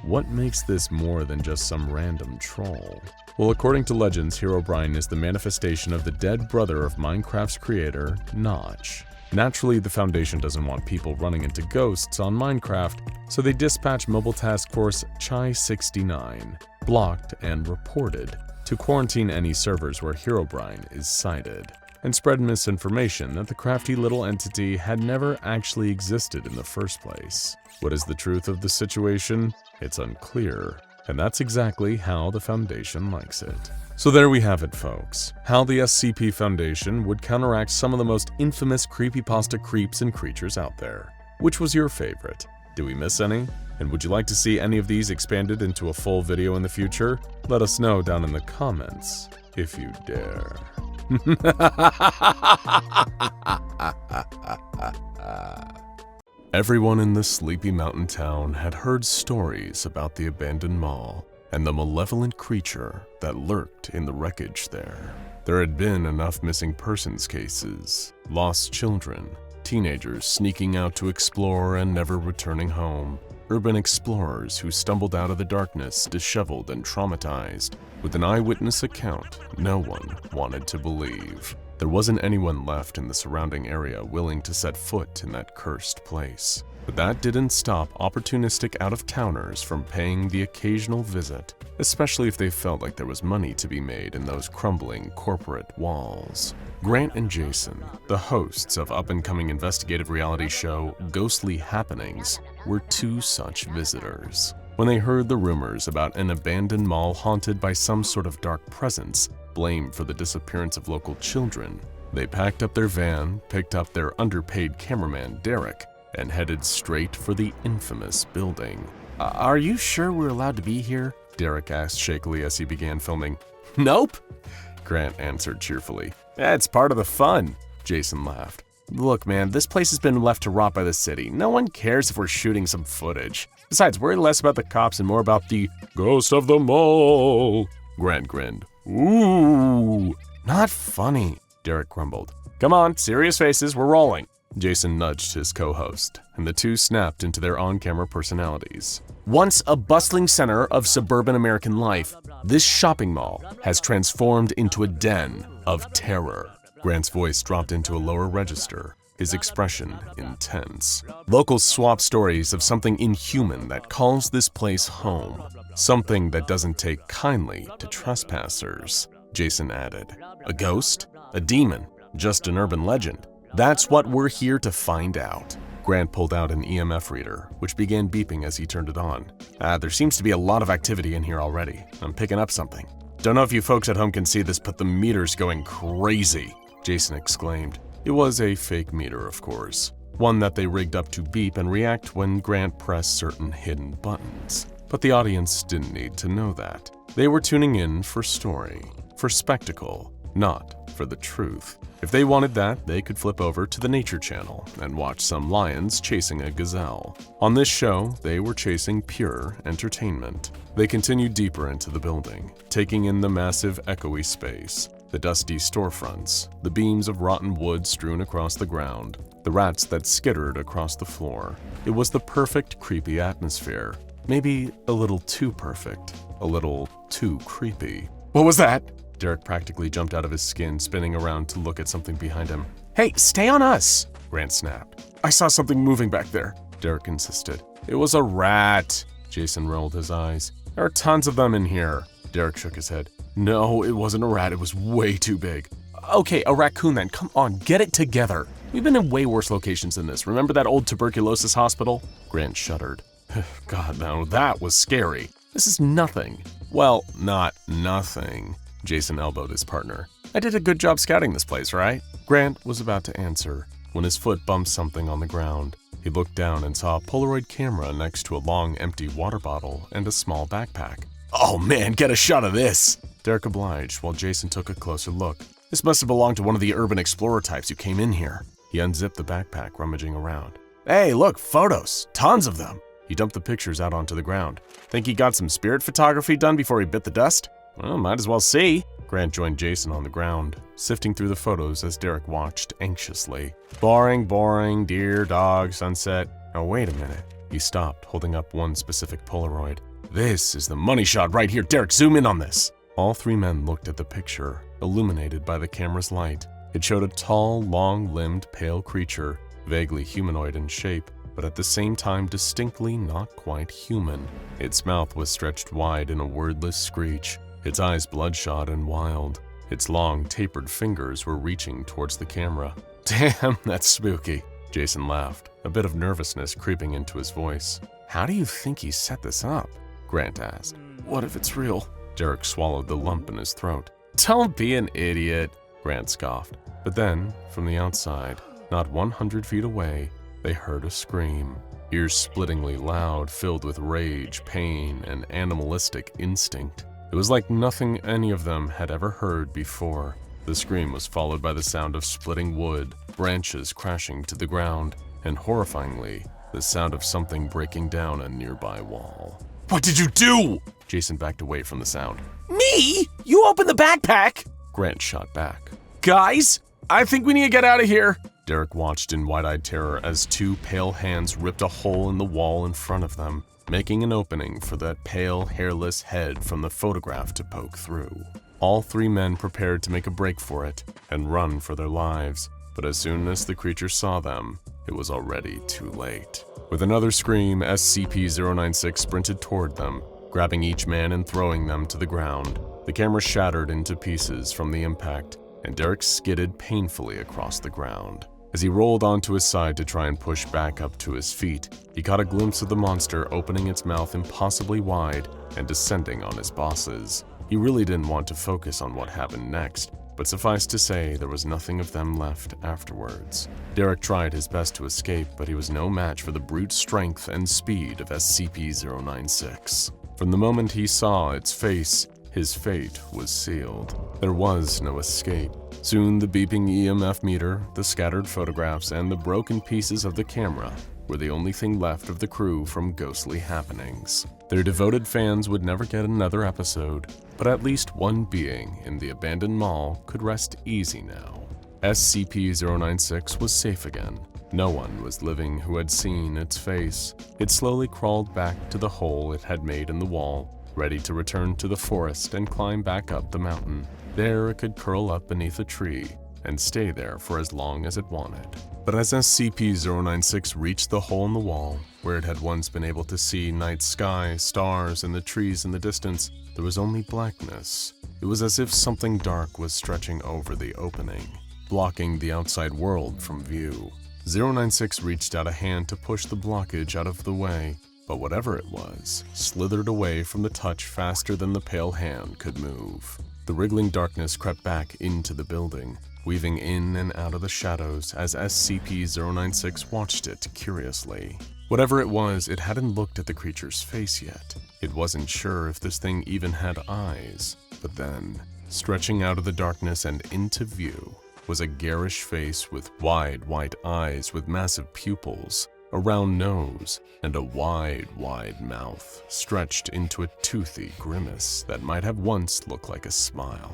What makes this more than just some random troll? Well, according to legends, Herobrine is the manifestation of the dead brother of Minecraft's creator, Notch. Naturally, the Foundation doesn't want people running into ghosts on Minecraft, so they dispatch Mobile Task Force Chi-69, blocked and reported, to quarantine any servers where Herobrine is sighted, and spread misinformation that the crafty little entity had never actually existed in the first place. What is the truth of the situation? It's unclear, and that's exactly how the Foundation likes it. So there we have it, folks. How the SCP Foundation would counteract some of the most infamous creepypasta creeps and creatures out there. Which was your favorite? Did we miss any? And would you like to see any of these expanded into a full video in the future? Let us know down in the comments, if you dare. Everyone in the sleepy mountain town had heard stories about the abandoned mall and the malevolent creature that lurked in the wreckage there. There had been enough missing persons cases, lost children, teenagers sneaking out to explore and never returning home, urban explorers who stumbled out of the darkness disheveled and traumatized. With an eyewitness account, no one wanted to believe. There wasn't anyone left in the surrounding area willing to set foot in that cursed place. But that didn't stop opportunistic out-of-towners from paying the occasional visit, especially if they felt like there was money to be made in those crumbling corporate walls. Grant and Jason, the hosts of up-and-coming investigative reality show Ghostly Happenings, were two such visitors. When they heard the rumors about an abandoned mall haunted by some sort of dark presence, blamed for the disappearance of local children, they packed up their van, picked up their underpaid cameraman Derek, and headed straight for the infamous building. Are you sure we're allowed to be here? Derek asked shakily as he began filming. Nope, Grant answered cheerfully. It's part of the fun, Jason laughed. Look, man, this place has been left to rot by the city. No one cares if we're shooting some footage. Besides, worry less about the cops and more about the ghost of the mall. Grant grinned. Ooh, not funny, Derek grumbled. Come on, serious faces, we're rolling. Jason nudged his co-host, and the two snapped into their on-camera personalities. Once a bustling center of suburban American life, this shopping mall has transformed into a den of terror. Grant's voice dropped into a lower register, his expression intense. Locals swap stories of something inhuman that calls this place home. Something that doesn't take kindly to trespassers, Jason added. A ghost? A demon? Just an urban legend? That's what we're here to find out. Grant pulled out an EMF reader, which began beeping as he turned it on. There seems to be a lot of activity in here already. I'm picking up something. Don't know if you folks at home can see this, but the meter's going crazy, Jason exclaimed. It was a fake meter, of course. One that they rigged up to beep and react when Grant pressed certain hidden buttons. But the audience didn't need to know that. They were tuning in for story, for spectacle, not for the truth. If they wanted that, they could flip over to the Nature Channel and watch some lions chasing a gazelle. On this show, they were chasing pure entertainment. They continued deeper into the building, taking in the massive echoey space, the dusty storefronts, the beams of rotten wood strewn across the ground, the rats that skittered across the floor. It was the perfect creepy atmosphere. Maybe a little too perfect, a little too creepy. What was that? Derek practically jumped out of his skin, spinning around to look at something behind him. Hey, stay on us, Grant snapped. I saw something moving back there, Derek insisted. It was a rat, Jason rolled his eyes. There are tons of them in here, Derek shook his head. No, it wasn't a rat, it was way too big. Okay, a raccoon then, come on, get it together. We've been in way worse locations than this. Remember that old tuberculosis hospital? Grant shuddered. God, no, that was scary. This is nothing. Well, not nothing. Jason elbowed his partner. I did a good job scouting this place, right? Grant was about to answer when his foot bumped something on the ground. He looked down and saw a Polaroid camera next to a long, empty water bottle and a small backpack. Oh man, get a shot of this! Derek obliged while Jason took a closer look. This must have belonged to one of the urban explorer types who came in here. He unzipped the backpack, rummaging around. Hey, look, photos! Tons of them! He dumped the pictures out onto the ground. Think he got some spirit photography done before he bit the dust? Well, might as well see. Grant joined Jason on the ground, sifting through the photos as Derek watched anxiously. Boring, deer, dog, sunset. Oh, wait a minute. He stopped, holding up one specific Polaroid. This is the money shot right here. Derek, zoom in on this. All three men looked at the picture, illuminated by the camera's light. It showed a tall, long-limbed, pale creature, vaguely humanoid in shape, but at the same time distinctly not quite human. Its mouth was stretched wide in a wordless screech, its eyes bloodshot and wild. Its long, tapered fingers were reaching towards the camera. Damn, that's spooky. Jason laughed, a bit of nervousness creeping into his voice. How do you think he set this up? Grant asked. What if it's real? Derek swallowed the lump in his throat. Don't be an idiot, Grant scoffed. But then, from the outside, not 100 feet away, they heard a scream, ear-splittingly loud, filled with rage, pain, and animalistic instinct. It was like nothing any of them had ever heard before. The scream was followed by the sound of splitting wood, branches crashing to the ground, and horrifyingly, the sound of something breaking down a nearby wall. What did you do? Jason backed away from the sound. Me? You opened the backpack? Grant shot back. Guys, I think we need to get out of here. Derek watched in wide-eyed terror as two pale hands ripped a hole in the wall in front of them, making an opening for that pale, hairless head from the photograph to poke through. All three men prepared to make a break for it and run for their lives, but as soon as the creature saw them, it was already too late. With another scream, SCP-096 sprinted toward them, grabbing each man and throwing them to the ground. The camera shattered into pieces from the impact, and Derek skidded painfully across the ground. As he rolled onto his side to try and push back up to his feet, he caught a glimpse of the monster opening its mouth impossibly wide and descending on his bosses. He really didn't want to focus on what happened next, but suffice to say there was nothing of them left afterwards. Derek tried his best to escape, but he was no match for the brute strength and speed of SCP-096. From the moment he saw its face, his fate was sealed. There was no escape. Soon the beeping EMF meter, the scattered photographs, and the broken pieces of the camera were the only thing left of the crew from ghostly happenings. Their devoted fans would never get another episode, but at least one being in the abandoned mall could rest easy now. SCP-096 was safe again. No one was living who had seen its face. It slowly crawled back to the hole it had made in the wall, ready to return to the forest and climb back up the mountain. There it could curl up beneath a tree and stay there for as long as it wanted. But as SCP-096 reached the hole in the wall, where it had once been able to see night sky, stars, and the trees in the distance, there was only blackness. It was as if something dark was stretching over the opening, blocking the outside world from view. 096 reached out a hand to push the blockage out of the way, but whatever it was, slithered away from the touch faster than the pale hand could move. The wriggling darkness crept back into the building, weaving in and out of the shadows as SCP-096 watched it curiously. Whatever it was, it hadn't looked at the creature's face yet. It wasn't sure if this thing even had eyes. But then, stretching out of the darkness and into view, was a garish face with wide, white eyes with massive pupils, a round nose, and a wide, wide mouth, stretched into a toothy grimace that might have once looked like a smile.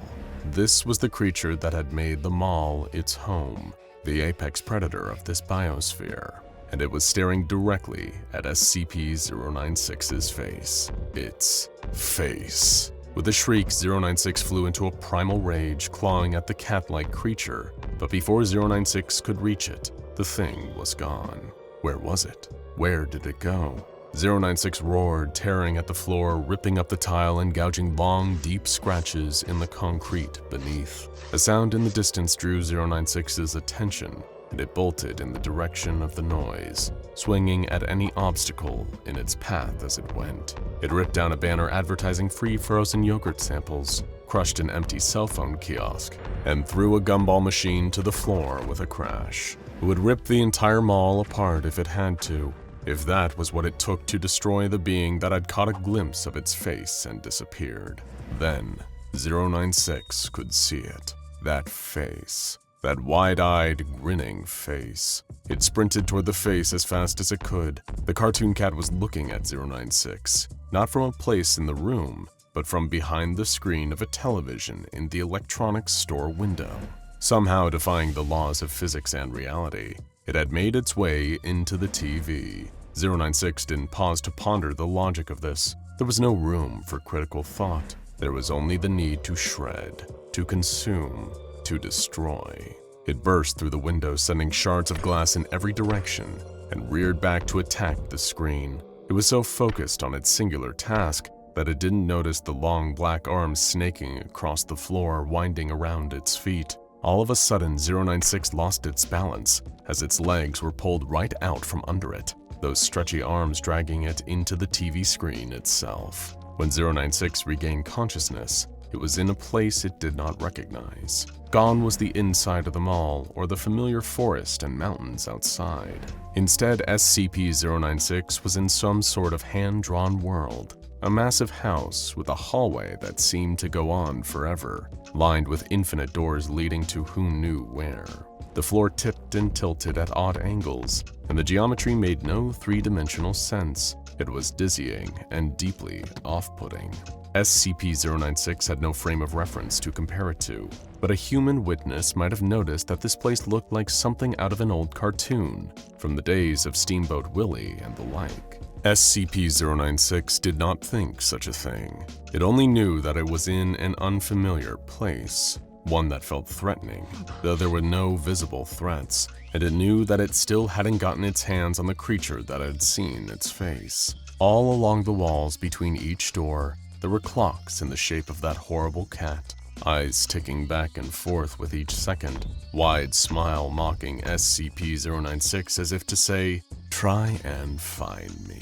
This was the creature that had made the mall its home, the apex predator of this biosphere, and it was staring directly at SCP-096's face. Its face. With a shriek, 096 flew into a primal rage, clawing at the cat-like creature, but before 096 could reach it, the thing was gone. Where was it? Where did it go? 096 roared, tearing at the floor, ripping up the tile and gouging long, deep scratches in the concrete beneath. A sound in the distance drew 096's attention, and it bolted in the direction of the noise, swinging at any obstacle in its path as it went. It ripped down a banner advertising free frozen yogurt samples, crushed an empty cell phone kiosk, and threw a gumball machine to the floor with a crash. It would rip the entire mall apart if it had to, if that was what it took to destroy the being that had caught a glimpse of its face and disappeared. Then, 096 could see it. That face. That wide-eyed, grinning face. It sprinted toward the face as fast as it could. The cartoon cat was looking at 096, not from a place in the room, but from behind the screen of a television in the electronics store window. Somehow defying the laws of physics and reality, it had made its way into the TV. 096 didn't pause to ponder the logic of this. There was no room for critical thought. There was only the need to shred, to consume, to destroy. It burst through the window, sending shards of glass in every direction, and reared back to attack the screen. It was so focused on its singular task that it didn't notice the long black arms snaking across the floor, winding around its feet. All of a sudden, 096 lost its balance as its legs were pulled right out from under it, those stretchy arms dragging it into the TV screen itself. When 096 regained consciousness, it was in a place it did not recognize. Gone was the inside of the mall or the familiar forest and mountains outside. Instead, SCP-096 was in some sort of hand-drawn world, a massive house with a hallway that seemed to go on forever, lined with infinite doors leading to who knew where. The floor tipped and tilted at odd angles, and the geometry made no three-dimensional sense. It was dizzying and deeply off-putting. SCP-096 had no frame of reference to compare it to, but a human witness might have noticed that this place looked like something out of an old cartoon, from the days of Steamboat Willie and the like. SCP-096 did not think such a thing. It only knew that it was in an unfamiliar place, one that felt threatening, though there were no visible threats, and it knew that it still hadn't gotten its hands on the creature that had seen its face. All along the walls between each door, there were clocks in the shape of that horrible cat, eyes ticking back and forth with each second, wide smile mocking SCP-096 as if to say, "Try and find me."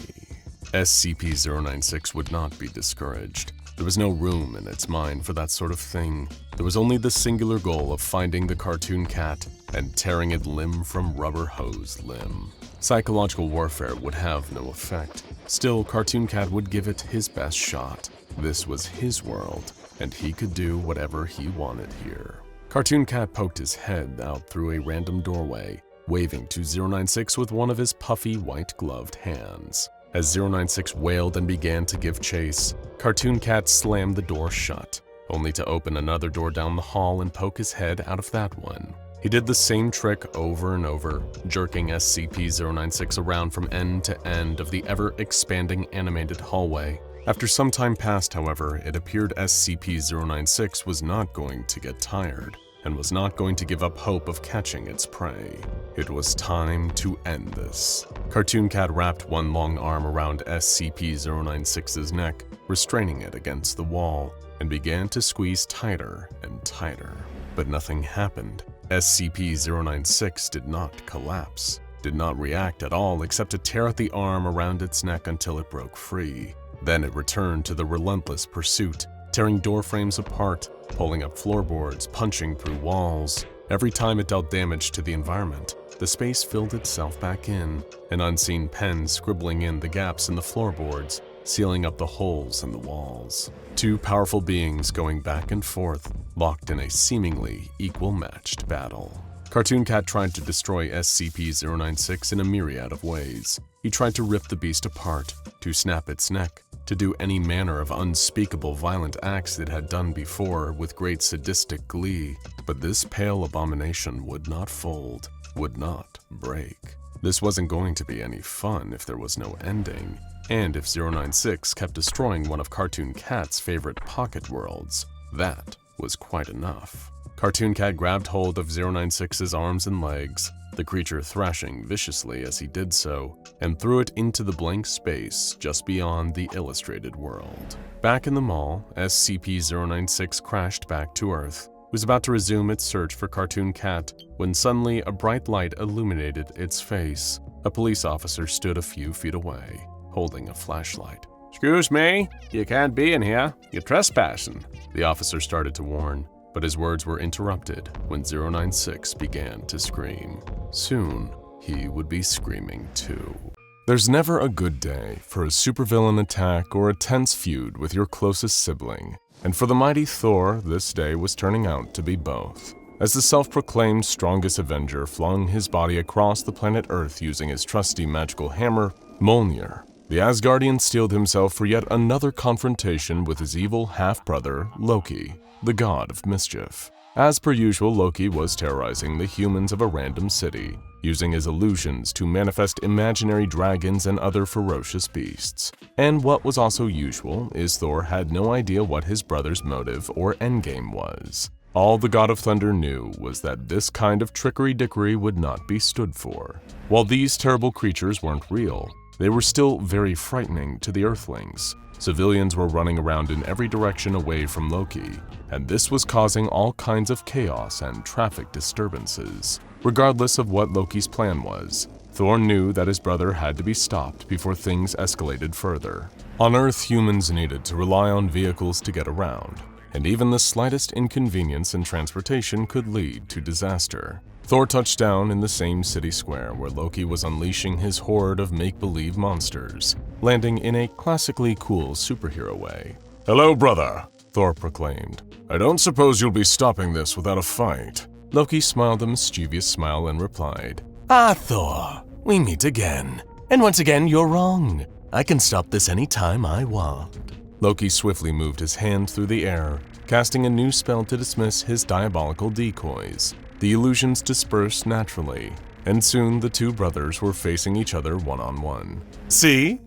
SCP-096 would not be discouraged. There was no room in its mind for that sort of thing. There was only the singular goal of finding the cartoon cat and tearing it limb from rubber hose limb. Psychological warfare would have no effect. Still, Cartoon Cat would give it his best shot. This was his world, and he could do whatever he wanted here. Cartoon Cat poked his head out through a random doorway, waving to 096 with one of his puffy, white-gloved hands. As 096 wailed and began to give chase, Cartoon Cat slammed the door shut, only to open another door down the hall and poke his head out of that one. He did the same trick over and over, jerking SCP-096 around from end to end of the ever-expanding animated hallway. After some time passed, however, it appeared SCP-096 was not going to get tired, and was not going to give up hope of catching its prey. It was time to end this. Cartoon Cat wrapped one long arm around SCP-096's neck, restraining it against the wall, and began to squeeze tighter and tighter. But nothing happened. SCP-096 did not collapse, did not react at all except to tear at the arm around its neck until it broke free. Then it returned to the relentless pursuit, tearing door frames apart, pulling up floorboards, punching through walls. Every time it dealt damage to the environment, the space filled itself back in, an unseen pen scribbling in the gaps in the floorboards, sealing up the holes in the walls. Two powerful beings going back and forth, locked in a seemingly equal-matched battle. Cartoon Cat tried to destroy SCP-096 in a myriad of ways. He tried to rip the beast apart, to snap its neck, to do any manner of unspeakable violent acts it had done before with great sadistic glee, but this pale abomination would not fold, would not break. This wasn't going to be any fun if there was no ending, and if 096 kept destroying one of Cartoon Cat's favorite pocket worlds, that was quite enough. Cartoon Cat grabbed hold of 096's arms and legs, the creature thrashing viciously as he did so, and threw it into the blank space just beyond the illustrated world. Back in the mall, SCP-096 crashed back to Earth. It was about to resume its search for Cartoon Cat when suddenly a bright light illuminated its face. A police officer stood a few feet away, holding a flashlight. "Excuse me, you can't be in here. You're trespassing," the officer started to warn, but his words were interrupted when 096 began to scream. Soon, he would be screaming too. There's never a good day for a supervillain attack or a tense feud with your closest sibling, and for the mighty THOR, this day was turning out to be both. As the self-proclaimed strongest Avenger flung his body across the planet Earth using his trusty magical hammer, Mjolnir, the Asgardian steeled himself for yet another confrontation with his evil half-brother, Loki, the god of mischief. As per usual, Loki was terrorizing the humans of a random city, using his illusions to manifest imaginary dragons and other ferocious beasts. And what was also usual is Thor had no idea what his brother's motive or endgame was. All the God of Thunder knew was that this kind of trickery-dickery would not be stood for. While these terrible creatures weren't real, they were still very frightening to the Earthlings. Civilians were running around in every direction away from Loki, and this was causing all kinds of chaos and traffic disturbances. Regardless of what Loki's plan was, Thor knew that his brother had to be stopped before things escalated further. On Earth, humans needed to rely on vehicles to get around, and even the slightest inconvenience in transportation could lead to disaster. Thor touched down in the same city square where Loki was unleashing his horde of make-believe monsters, landing in a classically cool superhero way. "Hello, brother," Thor proclaimed. "I don't suppose you'll be stopping this without a fight." Loki smiled a mischievous smile and replied, Ah, Thor, we meet again. And once again, you're wrong. I can stop this anytime I want. Loki swiftly moved his hand through the air, casting a new spell to dismiss his diabolical decoys. The illusions dispersed naturally, and soon the two brothers were facing each other one-on-one. See?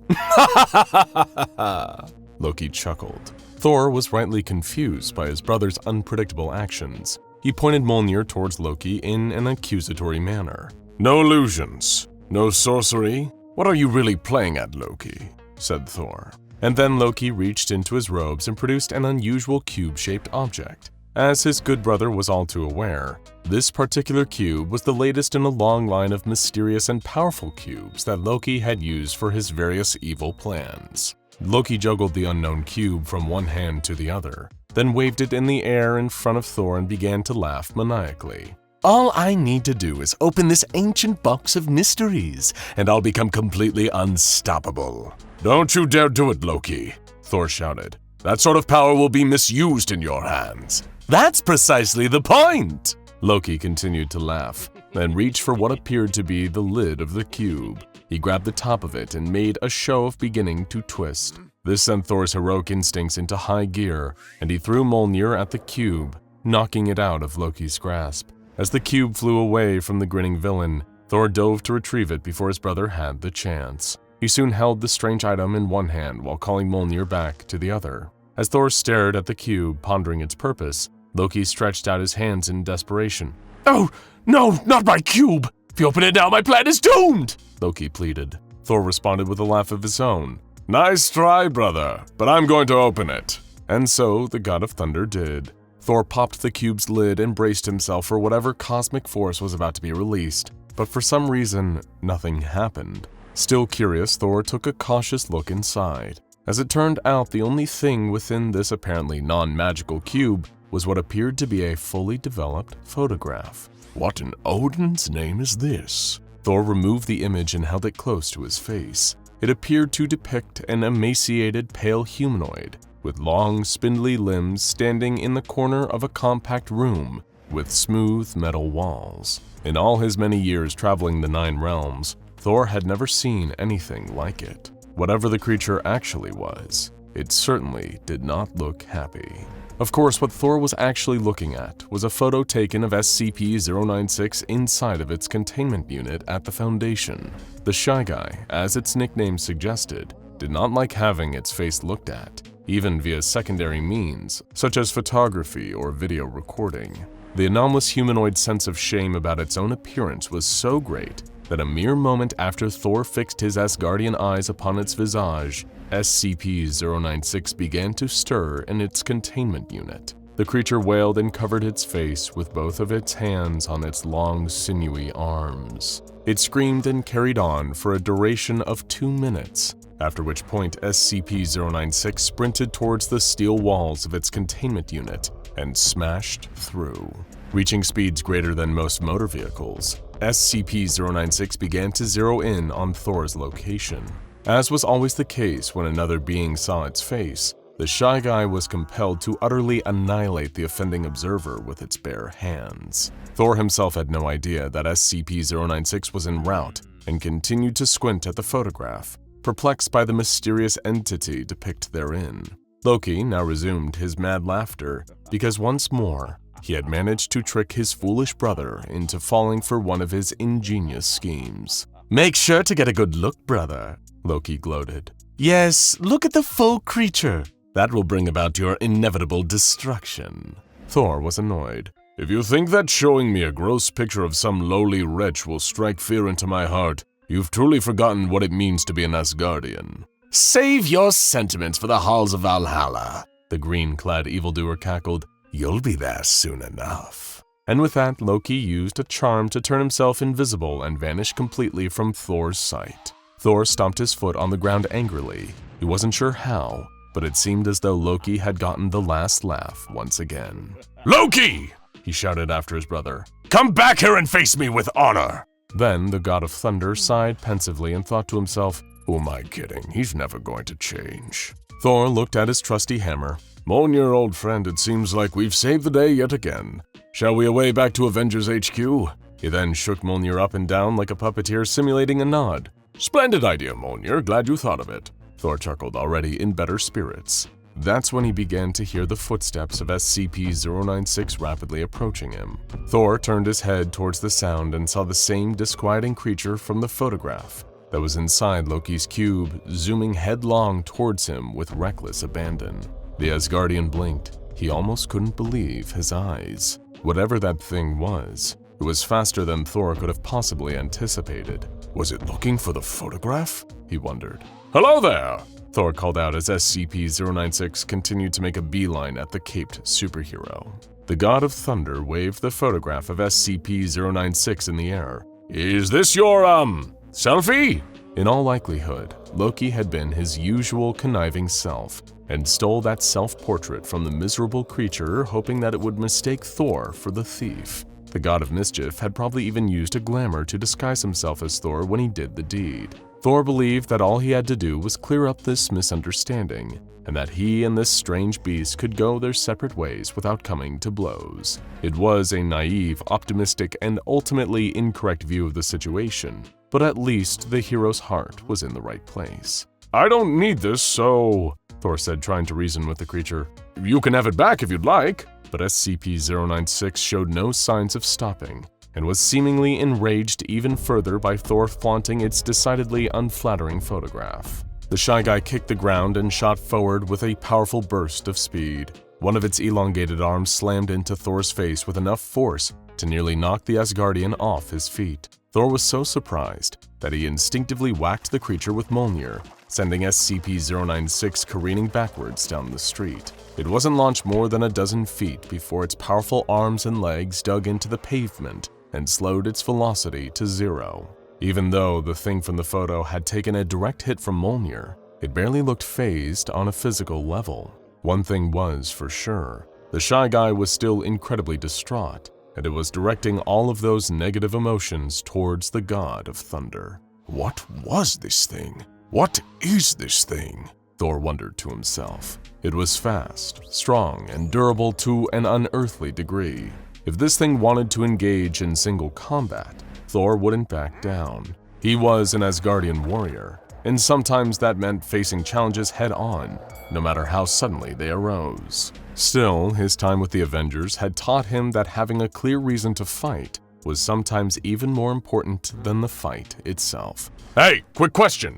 Loki chuckled. Thor was rightly confused by his brother's unpredictable actions. He pointed Mjolnir towards Loki in an accusatory manner. "No illusions, no sorcery. What are you really playing at, Loki?" said Thor. And then Loki reached into his robes and produced an unusual cube-shaped object. As his good brother was all too aware, this particular cube was the latest in a long line of mysterious and powerful cubes that Loki had used for his various evil plans. Loki juggled the unknown cube from one hand to the other, then waved it in the air in front of Thor and began to laugh maniacally. All I need to do is open this ancient box of mysteries, and I'll become completely unstoppable. "Don't you dare do it, Loki," Thor shouted. "That sort of power will be misused in your hands." That's precisely the point! Loki continued to laugh, then reached for what appeared to be the lid of the cube. He grabbed the top of it and made a show of beginning to twist. This sent Thor's heroic instincts into high gear, and he threw Mjolnir at the cube, knocking it out of Loki's grasp. As the cube flew away from the grinning villain, Thor dove to retrieve it before his brother had the chance. He soon held the strange item in one hand while calling Mjolnir back to the other. As Thor stared at the cube, pondering its purpose, Loki stretched out his hands in desperation. Oh, no, not my cube! If you open it now, my plan is doomed! Loki pleaded. Thor responded with a laugh of his own. "Nice try, brother, but I'm going to open it." And so the God of Thunder did. Thor popped the cube's lid and braced himself for whatever cosmic force was about to be released, but for some reason, nothing happened. Still curious, Thor took a cautious look inside. As it turned out, the only thing within this apparently non-magical cube was what appeared to be a fully developed photograph. What in Odin's name is this? Thor removed the image and held it close to his face. It appeared to depict an emaciated, pale humanoid with long, spindly limbs standing in the corner of a compact room with smooth metal walls. In all his many years traveling the 9 realms, Thor had never seen anything like it. Whatever the creature actually was, it certainly did not look happy. Of course, what Thor was actually looking at was a photo taken of SCP-096 inside of its containment unit at the Foundation. The Shy Guy, as its nickname suggested, did not like having its face looked at, even via secondary means, such as photography or video recording. The anomalous humanoid sense of shame about its own appearance was so great that a mere moment after Thor fixed his Asgardian eyes upon its visage, SCP-096 began to stir in its containment unit. The creature wailed and covered its face with both of its hands on its long, sinewy arms. It screamed and carried on for a duration of 2 minutes, after which point SCP-096 sprinted towards the steel walls of its containment unit and smashed through. Reaching speeds greater than most motor vehicles, SCP-096 began to zero in on Thor's location. As was always the case when another being saw its face, the Shy Guy was compelled to utterly annihilate the offending observer with its bare hands. Thor himself had no idea that SCP-096 was en route and continued to squint at the photograph, perplexed by the mysterious entity depicted therein. Loki now resumed his mad laughter because once more, he had managed to trick his foolish brother into falling for one of his ingenious schemes. "Make sure to get a good look, brother," Loki gloated. "Yes, look at the full creature. That will bring about your inevitable destruction." Thor was annoyed. If you think that showing me a gross picture of some lowly wretch will strike fear into my heart, you've truly forgotten what it means to be an Asgardian. Save your sentiments for the halls of Valhalla, the green-clad evildoer cackled. You'll be there soon enough. And with that, Loki used a charm to turn himself invisible and vanish completely from Thor's sight. Thor stomped his foot on the ground angrily. He wasn't sure how, but it seemed as though Loki had gotten the last laugh once again. "Loki!" he shouted after his brother. "Come back here and face me with honor!" Then the god of thunder sighed pensively and thought to himself, "Who am I kidding? He's never going to change." Thor looked at his trusty hammer. "Mjolnir, old friend, it seems like we've saved the day yet again. Shall we away back to Avengers HQ? He then shook Mjolnir up and down like a puppeteer simulating a nod. Splendid idea, Mjolnir. Glad you thought of it. Thor chuckled, already in better spirits. That's when he began to hear the footsteps of SCP-096 rapidly approaching him. Thor turned his head towards the sound and saw the same disquieting creature from the photograph that was inside Loki's cube, zooming headlong towards him with reckless abandon. The Asgardian blinked. He almost couldn't believe his eyes. Whatever that thing was, it was faster than Thor could have possibly anticipated. Was it looking for the photograph? He wondered. "Hello there!" Thor called out as SCP-096 continued to make a beeline at the caped superhero. The god of thunder waved the photograph of SCP-096 in the air. "Is this your, selfie?" In all likelihood, Loki had been his usual conniving self and stole that self-portrait from the miserable creature, hoping that it would mistake Thor for the thief. The god of mischief had probably even used a glamour to disguise himself as Thor when he did the deed. Thor believed that all he had to do was clear up this misunderstanding, and that he and this strange beast could go their separate ways without coming to blows. It was a naive, optimistic, and ultimately incorrect view of the situation, but at least the hero's heart was in the right place. "I don't need this, so," Thor said, trying to reason with the creature. "You can have it back if you'd like." But SCP-096 showed no signs of stopping, and was seemingly enraged even further by Thor flaunting its decidedly unflattering photograph. The Shy Guy kicked the ground and shot forward with a powerful burst of speed. One of its elongated arms slammed into Thor's face with enough force to nearly knock the Asgardian off his feet. Thor was so surprised that he instinctively whacked the creature with Mjolnir, sending SCP-096 careening backwards down the street. It wasn't launched more than a dozen feet before its powerful arms and legs dug into the pavement and slowed its velocity to 0. Even though the thing from the photo had taken a direct hit from Mjolnir, it barely looked phased on a physical level. One thing was for sure, the Shy Guy was still incredibly distraught, and it was directing all of those negative emotions towards the god of thunder. What was this thing? What is this thing? Thor wondered to himself. It was fast, strong, and durable to an unearthly degree. If this thing wanted to engage in single combat, Thor wouldn't back down. He was an Asgardian warrior, and sometimes that meant facing challenges head-on, no matter how suddenly they arose. Still, his time with the Avengers had taught him that having a clear reason to fight was sometimes even more important than the fight itself. "Hey, quick question,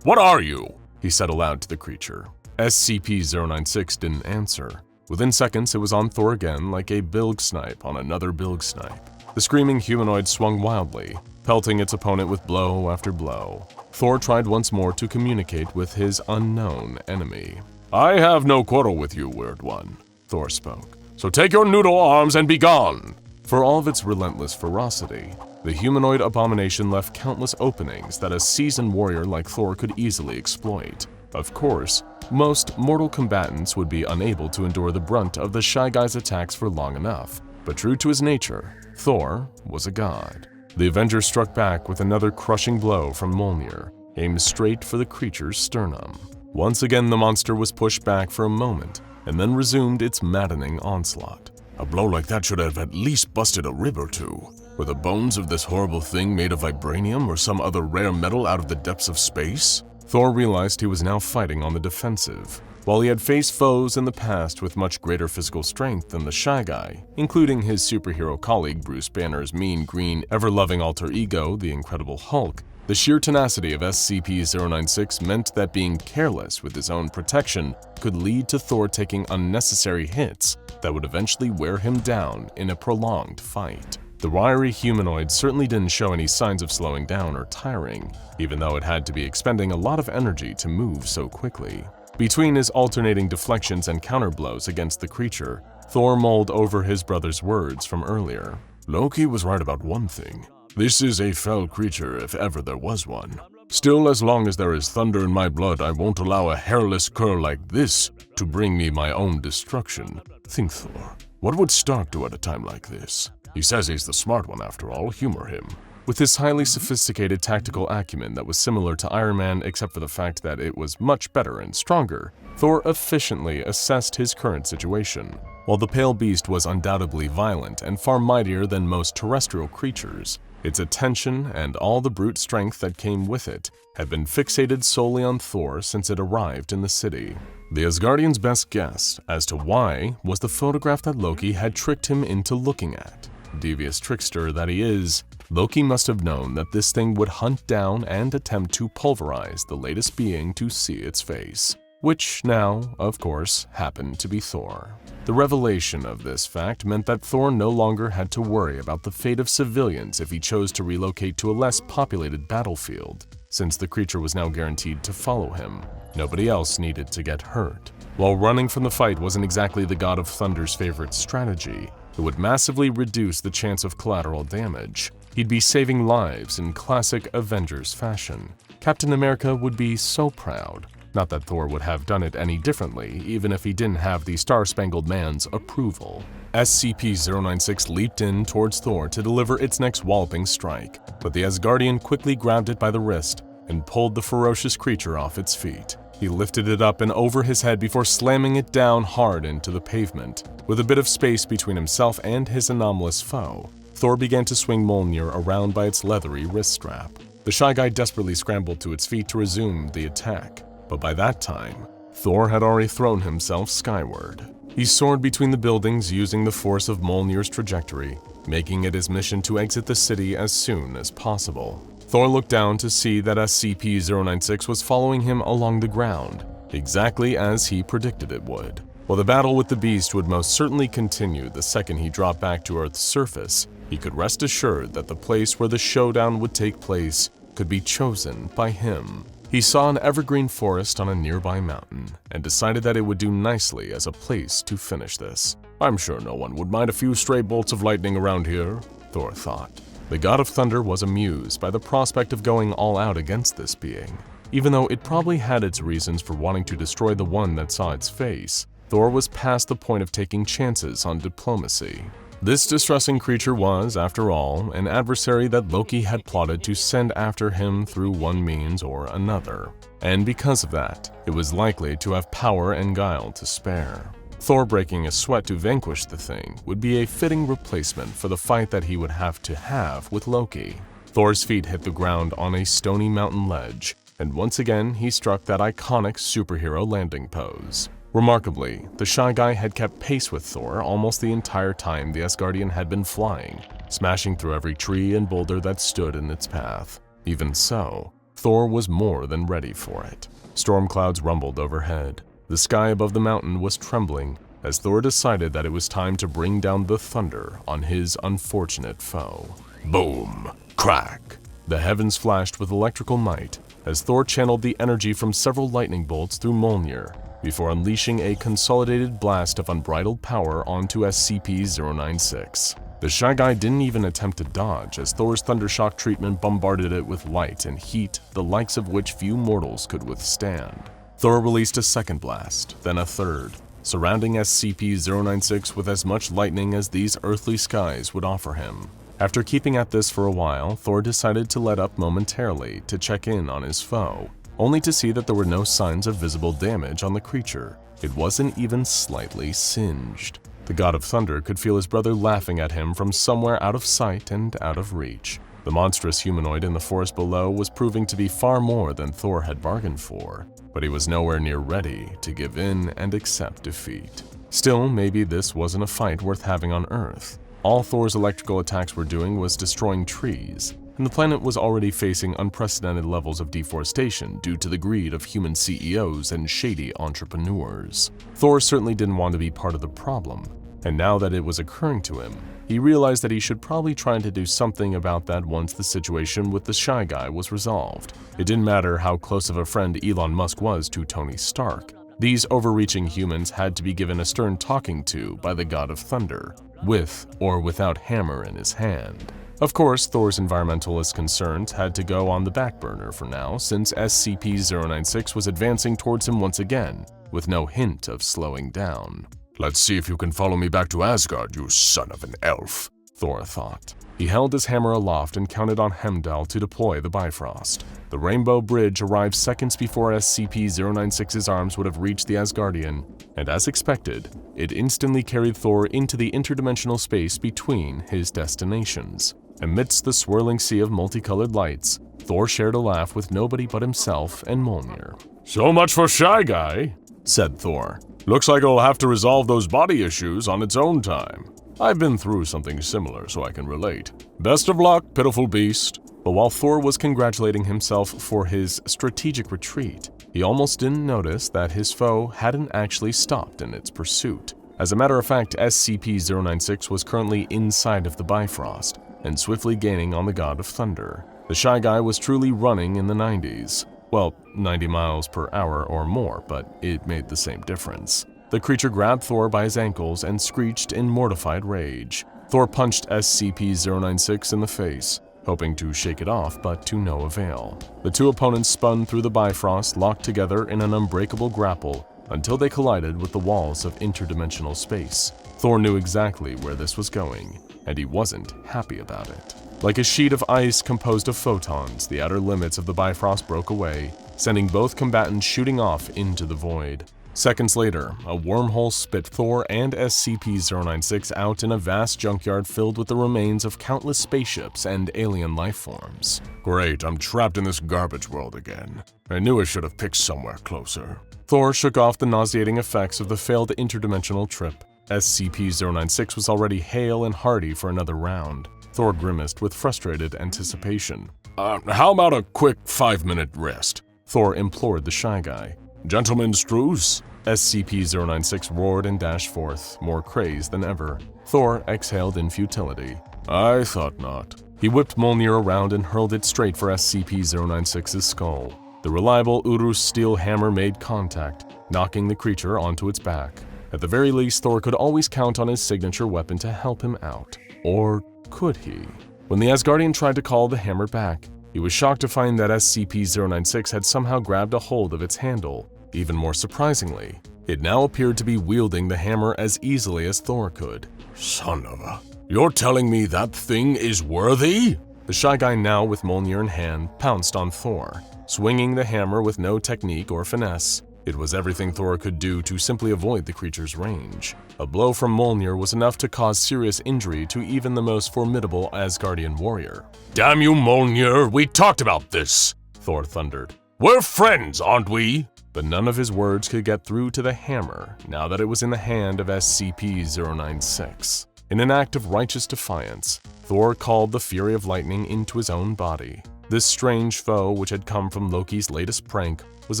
what are you?" he said aloud to the creature. SCP-096 didn't answer. Within seconds, it was on Thor again like a bilg snipe on another bilg snipe. The screaming humanoid swung wildly, pelting its opponent with blow after blow. Thor tried once more to communicate with his unknown enemy. "I have no quarrel with you, weird one," Thor spoke. "So take your noodle arms and be gone." For all of its relentless ferocity, the humanoid abomination left countless openings that a seasoned warrior like Thor could easily exploit. Of course, most mortal combatants would be unable to endure the brunt of the Shy Guy's attacks for long enough, but true to his nature, Thor was a god. The Avenger struck back with another crushing blow from Mjolnir, aimed straight for the creature's sternum. Once again, the monster was pushed back for a moment, and then resumed its maddening onslaught. A blow like that should have at least busted a rib or two. Were the bones of this horrible thing made of vibranium or some other rare metal out of the depths of space? Thor realized he was now fighting on the defensive. While he had faced foes in the past with much greater physical strength than the Shy Guy, including his superhero colleague Bruce Banner's mean, green, ever-loving alter ego, the Incredible Hulk, the sheer tenacity of SCP-096 meant that being careless with his own protection could lead to Thor taking unnecessary hits that would eventually wear him down in a prolonged fight. The wiry humanoid certainly didn't show any signs of slowing down or tiring, even though it had to be expending a lot of energy to move so quickly. Between his alternating deflections and counterblows against the creature, Thor mulled over his brother's words from earlier. Loki was right about one thing. This is a fell creature if ever there was one. Still, as long as there is thunder in my blood, I won't allow a hairless cur like this to bring me my own destruction. Think, Thor. What would Stark do at a time like this? He says he's the smart one after all, humor him. With his highly sophisticated tactical acumen that was similar to Iron Man except for the fact that it was much better and stronger, Thor efficiently assessed his current situation. While the pale beast was undoubtedly violent and far mightier than most terrestrial creatures, its attention and all the brute strength that came with it had been fixated solely on Thor since it arrived in the city. The Asgardian's best guess as to why was the photograph that Loki had tricked him into looking at. Devious trickster that he is, Loki must have known that this thing would hunt down and attempt to pulverize the latest being to see its face, which now, of course, happened to be Thor. The revelation of this fact meant that Thor no longer had to worry about the fate of civilians if he chose to relocate to a less populated battlefield, since the creature was now guaranteed to follow him. Nobody else needed to get hurt. While running from the fight wasn't exactly the God of Thunder's favorite strategy, it would massively reduce the chance of collateral damage. He'd be saving lives in classic Avengers fashion. Captain America would be so proud. Not that Thor would have done it any differently, even if he didn't have the Star-Spangled Man's approval. SCP-096 leaped in towards Thor to deliver its next walloping strike, but the Asgardian quickly grabbed it by the wrist and pulled the ferocious creature off its feet. He lifted it up and over his head before slamming it down hard into the pavement. With a bit of space between himself and his anomalous foe, Thor began to swing Mjolnir around by its leathery wrist strap. The Shy Guy desperately scrambled to its feet to resume the attack, but by that time, Thor had already thrown himself skyward. He soared between the buildings using the force of Mjolnir's trajectory, making it his mission to exit the city as soon as possible. Thor looked down to see that SCP-096 was following him along the ground, exactly as he predicted it would. While the battle with the beast would most certainly continue the second he dropped back to Earth's surface, he could rest assured that the place where the showdown would take place could be chosen by him. He saw an evergreen forest on a nearby mountain and decided that it would do nicely as a place to finish this. I'm sure no one would mind a few stray bolts of lightning around here, Thor thought. The God of Thunder was amused by the prospect of going all out against this being. Even though it probably had its reasons for wanting to destroy the one that saw its face, Thor was past the point of taking chances on diplomacy. This distressing creature was, after all, an adversary that Loki had plotted to send after him through one means or another, and because of that, it was likely to have power and guile to spare. Thor breaking a sweat to vanquish the thing would be a fitting replacement for the fight that he would have to have with Loki. Thor's feet hit the ground on a stony mountain ledge, and once again he struck that iconic superhero landing pose. Remarkably, the Shy Guy had kept pace with Thor almost the entire time the Asgardian had been flying, smashing through every tree and boulder that stood in its path. Even so, Thor was more than ready for it. Storm clouds rumbled overhead. The sky above the mountain was trembling as Thor decided that it was time to bring down the thunder on his unfortunate foe. Boom! Crack! The heavens flashed with electrical might as Thor channeled the energy from several lightning bolts through Mjolnir before unleashing a consolidated blast of unbridled power onto SCP-096. The Shy Guy didn't even attempt to dodge as Thor's Thundershock treatment bombarded it with light and heat, the likes of which few mortals could withstand. Thor released a second blast, then a third, surrounding SCP-096 with as much lightning as these earthly skies would offer him. After keeping at this for a while, Thor decided to let up momentarily to check in on his foe, only to see that there were no signs of visible damage on the creature. It wasn't even slightly singed. The God of Thunder could feel his brother laughing at him from somewhere out of sight and out of reach. The monstrous humanoid in the forest below was proving to be far more than Thor had bargained for, but he was nowhere near ready to give in and accept defeat. Still, maybe this wasn't a fight worth having on Earth. All Thor's electrical attacks were doing was destroying trees, and the planet was already facing unprecedented levels of deforestation due to the greed of human CEOs and shady entrepreneurs. Thor certainly didn't want to be part of the problem, and now that it was occurring to him, he realized that he should probably try to do something about that once the situation with the Shy Guy was resolved. It didn't matter how close of a friend Elon Musk was to Tony Stark. These overreaching humans had to be given a stern talking to by the God of Thunder, with or without hammer in his hand. Of course, Thor's environmentalist concerns had to go on the back burner for now, since SCP-096 was advancing towards him once again, with no hint of slowing down. Let's see if you can follow me back to Asgard, you son of an elf, Thor thought. He held his hammer aloft and counted on Heimdall to deploy the Bifrost. The Rainbow Bridge arrived seconds before SCP-096's arms would have reached the Asgardian, and as expected, it instantly carried Thor into the interdimensional space between his destinations. Amidst the swirling sea of multicolored lights, Thor shared a laugh with nobody but himself and Mjolnir. So much for Shy Guy, said Thor. Looks like it'll have to resolve those body issues on its own time. I've been through something similar, so I can relate. Best of luck, pitiful beast. But while Thor was congratulating himself for his strategic retreat, he almost didn't notice that his foe hadn't actually stopped in its pursuit. As a matter of fact, SCP-096 was currently inside of the Bifrost, and swiftly gaining on the God of Thunder. The Shy Guy was truly running in the 90s. Well, 90 miles per hour or more, but it made the same difference. The creature grabbed Thor by his ankles and screeched in mortified rage. Thor punched SCP-096 in the face, hoping to shake it off, but to no avail. The two opponents spun through the Bifrost, locked together in an unbreakable grapple, until they collided with the walls of interdimensional space. Thor knew exactly where this was going, and he wasn't happy about it. Like a sheet of ice composed of photons, the outer limits of the Bifrost broke away, sending both combatants shooting off into the void. Seconds later, a wormhole spit Thor and SCP-096 out in a vast junkyard filled with the remains of countless spaceships and alien life forms. Great, I'm trapped in this garbage world again. I knew I should have picked somewhere closer. Thor shook off the nauseating effects of the failed interdimensional trip. SCP-096 was already hale and hearty for another round. Thor grimaced with frustrated anticipation. How about a quick 5-minute rest? Thor implored the Shy Guy. Gentlemen's truce? SCP-096 roared and dashed forth, more crazed than ever. Thor exhaled in futility. I thought not. He whipped Mjolnir around and hurled it straight for SCP-096's skull. The reliable Urus steel hammer made contact, knocking the creature onto its back. At the very least, Thor could always count on his signature weapon to help him out. Or could he? When the Asgardian tried to call the hammer back, he was shocked to find that SCP-096 had somehow grabbed a hold of its handle. Even more surprisingly, it now appeared to be wielding the hammer as easily as Thor could. Son of a... You're telling me that thing is worthy? The Shy Guy, now with Mjolnir in hand, pounced on Thor, swinging the hammer with no technique or finesse. It was everything Thor could do to simply avoid the creature's range. A blow from Mjolnir was enough to cause serious injury to even the most formidable Asgardian warrior. Damn you, Mjolnir, we talked about this, Thor thundered. We're friends, aren't we? But none of his words could get through to the hammer now that it was in the hand of SCP-096. In an act of righteous defiance, Thor called the fury of lightning into his own body. This strange foe, which had come from Loki's latest prank, was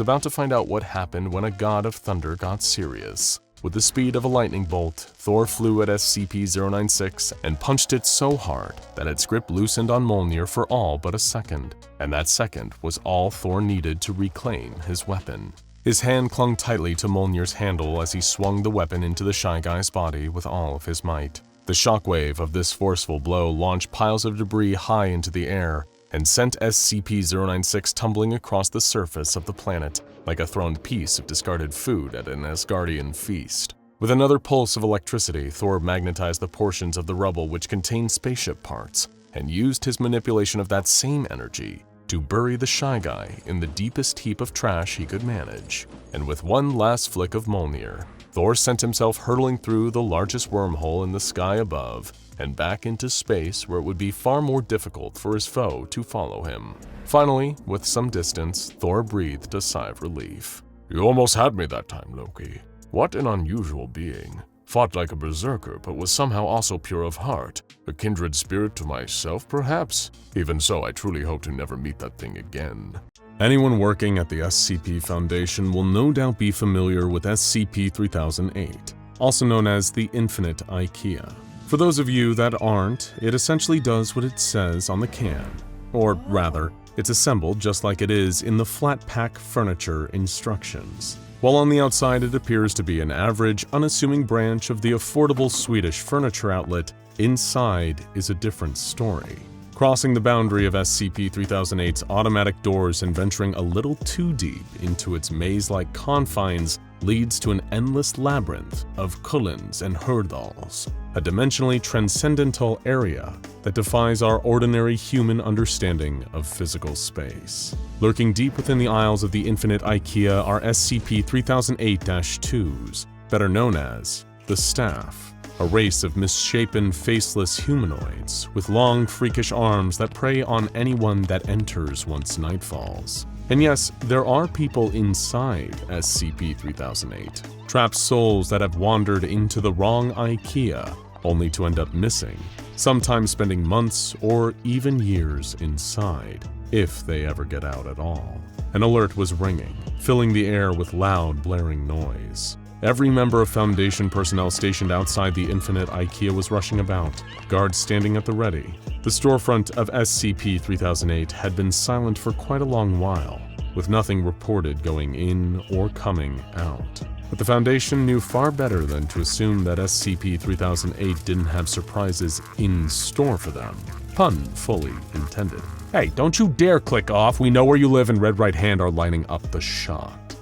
about to find out what happened when a god of thunder got serious. With the speed of a lightning bolt, Thor flew at SCP-096 and punched it so hard that its grip loosened on Mjolnir for all but a second, and that second was all Thor needed to reclaim his weapon. His hand clung tightly to Mjolnir's handle as he swung the weapon into the Shy Guy's body with all of his might. The shockwave of this forceful blow launched piles of debris high into the air and sent SCP-096 tumbling across the surface of the planet like a thrown piece of discarded food at an Asgardian feast. With another pulse of electricity, Thor magnetized the portions of the rubble which contained spaceship parts and used his manipulation of that same energy to bury the shy guy in the deepest heap of trash he could manage. And with one last flick of Mjolnir, Thor sent himself hurtling through the largest wormhole in the sky above and back into space where it would be far more difficult for his foe to follow him. Finally, with some distance, Thor breathed a sigh of relief. You almost had me that time, Loki. What an unusual being. Fought like a berserker, but was somehow also pure of heart. A kindred spirit to myself, perhaps? Even so, I truly hope to never meet that thing again. Anyone working at the SCP Foundation will no doubt be familiar with SCP-3008, also known as the Infinite Ikea. For those of you that aren't, it essentially does what it says on the can. Or rather, it's assembled just like it is in the flat pack furniture instructions. While on the outside it appears to be an average, unassuming branch of the affordable Swedish furniture outlet, inside is a different story. Crossing the boundary of SCP-3008's automatic doors and venturing a little too deep into its maze-like confines leads to an endless labyrinth of Kullens and Herdals, a dimensionally transcendental area that defies our ordinary human understanding of physical space. Lurking deep within the aisles of the Infinite Ikea are SCP-3008-2s, better known as the Staff, a race of misshapen, faceless humanoids with long, freakish arms that prey on anyone that enters once night falls. And yes, there are people inside SCP-3008, trapped souls that have wandered into the wrong Ikea, only to end up missing, sometimes spending months or even years inside, if they ever get out at all. An alert was ringing, filling the air with loud, blaring noise. Every member of Foundation personnel stationed outside the Infinite Ikea was rushing about, guards standing at the ready. The storefront of SCP-3008 had been silent for quite a long while, with nothing reported going in or coming out. But the Foundation knew far better than to assume that SCP-3008 didn't have surprises in store for them. Pun fully intended. Hey, don't you dare click off. We know where you live and Red Right Hand are lining up the shot.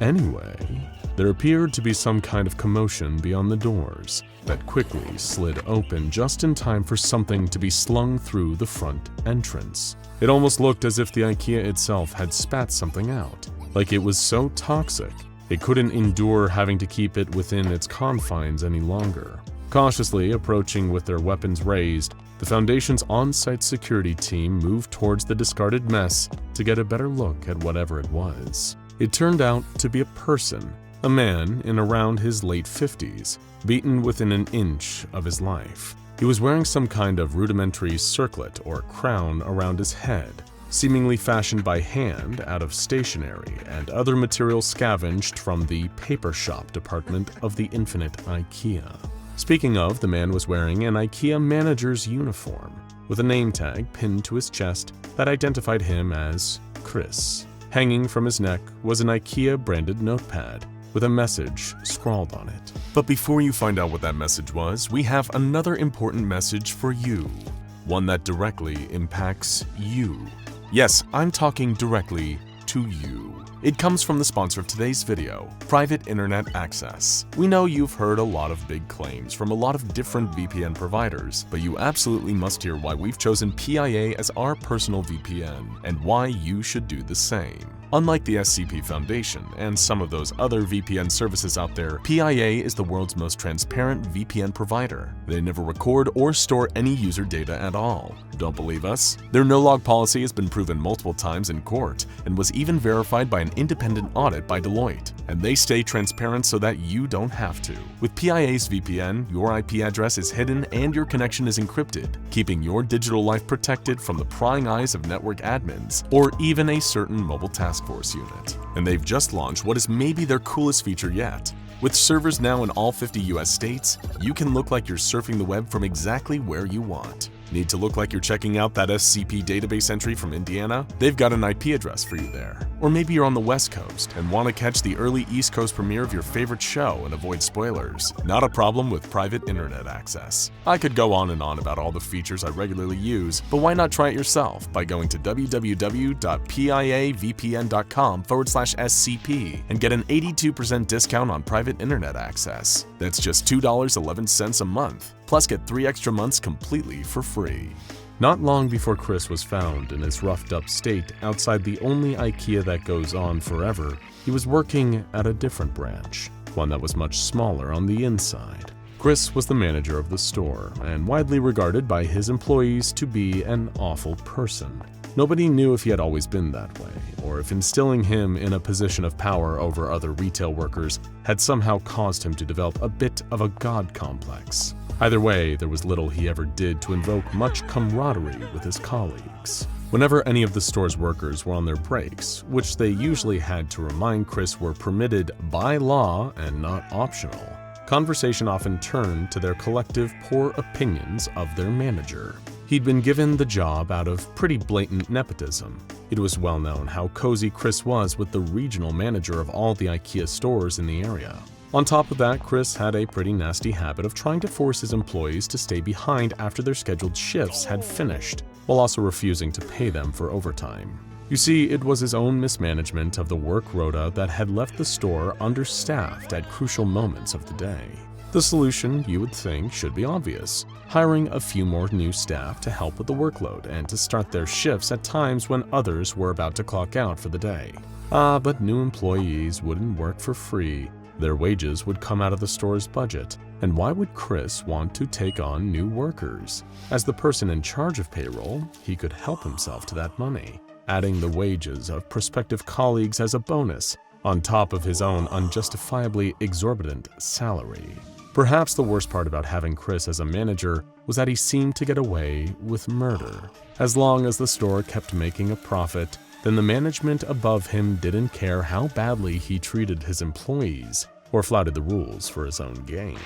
Anyway, there appeared to be some kind of commotion beyond the doors that quickly slid open just in time for something to be slung through the front entrance. It almost looked as if the Ikea itself had spat something out, like it was so toxic it couldn't endure having to keep it within its confines any longer. Cautiously approaching with their weapons raised, the Foundation's on-site security team moved towards the discarded mess to get a better look at whatever it was. It turned out to be a person, a man in around his late 50s, beaten within an inch of his life. He was wearing some kind of rudimentary circlet or crown around his head, seemingly fashioned by hand out of stationery and other materials scavenged from the paper shop department of the Infinite Ikea. Speaking of, the man was wearing an Ikea manager's uniform, with a name tag pinned to his chest that identified him as Chris. Hanging from his neck was an Ikea-branded notepad with a message scrawled on it. But before you find out what that message was, we have another important message for you. One that directly impacts you. Yes, I'm talking directly to you. It comes from the sponsor of today's video, Private Internet Access. We know you've heard a lot of big claims from a lot of different VPN providers, but you absolutely must hear why we've chosen PIA as our personal VPN, and why you should do the same. Unlike the SCP Foundation and some of those other VPN services out there, PIA is the world's most transparent VPN provider. They never record or store any user data at all. Don't believe us? Their no-log policy has been proven multiple times in court and was even verified by an independent audit by Deloitte. And they stay transparent so that you don't have to. With PIA's VPN, your IP address is hidden and your connection is encrypted, keeping your digital life protected from the prying eyes of network admins or even a certain mobile task force unit. And they've just launched what is maybe their coolest feature yet. With servers now in all 50 US states, you can look like you're surfing the web from exactly where you want. Need to look like you're checking out that SCP database entry from Indiana? They've got an IP address for you there. Or maybe you're on the West Coast and want to catch the early East Coast premiere of your favorite show and avoid spoilers. Not a problem with Private Internet Access. I could go on and on about all the features I regularly use, but why not try it yourself by going to www.piavpn.com/SCP and get an 82% discount on Private Internet Access. That's just $2.11 a month. Plus get 3 extra months completely for free. Not long before Chris was found in his roughed-up state outside the only Ikea that goes on forever, he was working at a different branch, one that was much smaller on the inside. Chris was the manager of the store and widely regarded by his employees to be an awful person. Nobody knew if he had always been that way, or if instilling him in a position of power over other retail workers had somehow caused him to develop a bit of a god complex. Either way, there was little he ever did to invoke much camaraderie with his colleagues. Whenever any of the store's workers were on their breaks, which they usually had to remind Chris were permitted by law and not optional, conversation often turned to their collective poor opinions of their manager. He'd been given the job out of pretty blatant nepotism. It was well known how cozy Chris was with the regional manager of all the Ikea stores in the area. On top of that, Chris had a pretty nasty habit of trying to force his employees to stay behind after their scheduled shifts had finished, while also refusing to pay them for overtime. You see, it was his own mismanagement of the work rota that had left the store understaffed at crucial moments of the day. The solution, you would think, should be obvious: hiring a few more new staff to help with the workload and to start their shifts at times when others were about to clock out for the day. But new employees wouldn't work for free. Their wages would come out of the store's budget, and why would Chris want to take on new workers? As the person in charge of payroll, he could help himself to that money, adding the wages of prospective colleagues as a bonus, on top of his own unjustifiably exorbitant salary. Perhaps the worst part about having Chris as a manager was that he seemed to get away with murder. As long as the store kept making a profit, then the management above him didn't care how badly he treated his employees or flouted the rules for his own gain.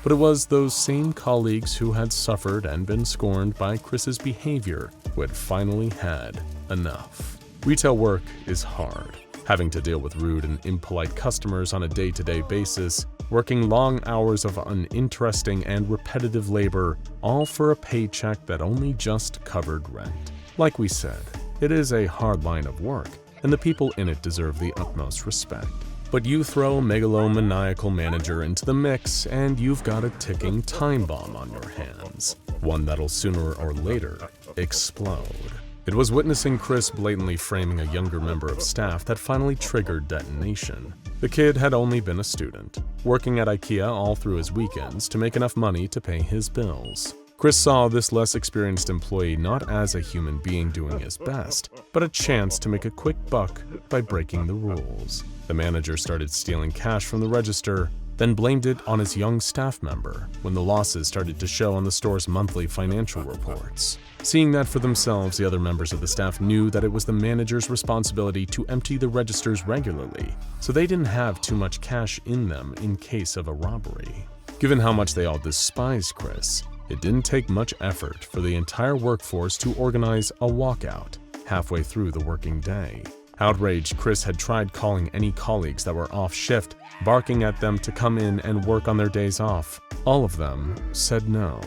But it was those same colleagues who had suffered and been scorned by Chris's behavior who had finally had enough. Retail work is hard. Having to deal with rude and impolite customers on a day-to-day basis, working long hours of uninteresting and repetitive labor, all for a paycheck that only just covered rent. Like we said, it is a hard line of work, and the people in it deserve the utmost respect. But you throw a megalomaniacal manager into the mix, and you've got a ticking time bomb on your hands, one that'll sooner or later explode. It was witnessing Chris blatantly framing a younger member of staff that finally triggered detonation. The kid had only been a student, working at Ikea all through his weekends to make enough money to pay his bills. Chris saw this less experienced employee not as a human being doing his best, but a chance to make a quick buck by breaking the rules. The manager started stealing cash from the register, then blamed it on his young staff member when the losses started to show on the store's monthly financial reports. Seeing that for themselves, the other members of the staff knew that it was the manager's responsibility to empty the registers regularly, so they didn't have too much cash in them in case of a robbery. Given how much they all despised Chris, it didn't take much effort for the entire workforce to organize a walkout halfway through the working day. Outraged, Chris had tried calling any colleagues that were off shift, barking at them to come in and work on their days off. All of them said no.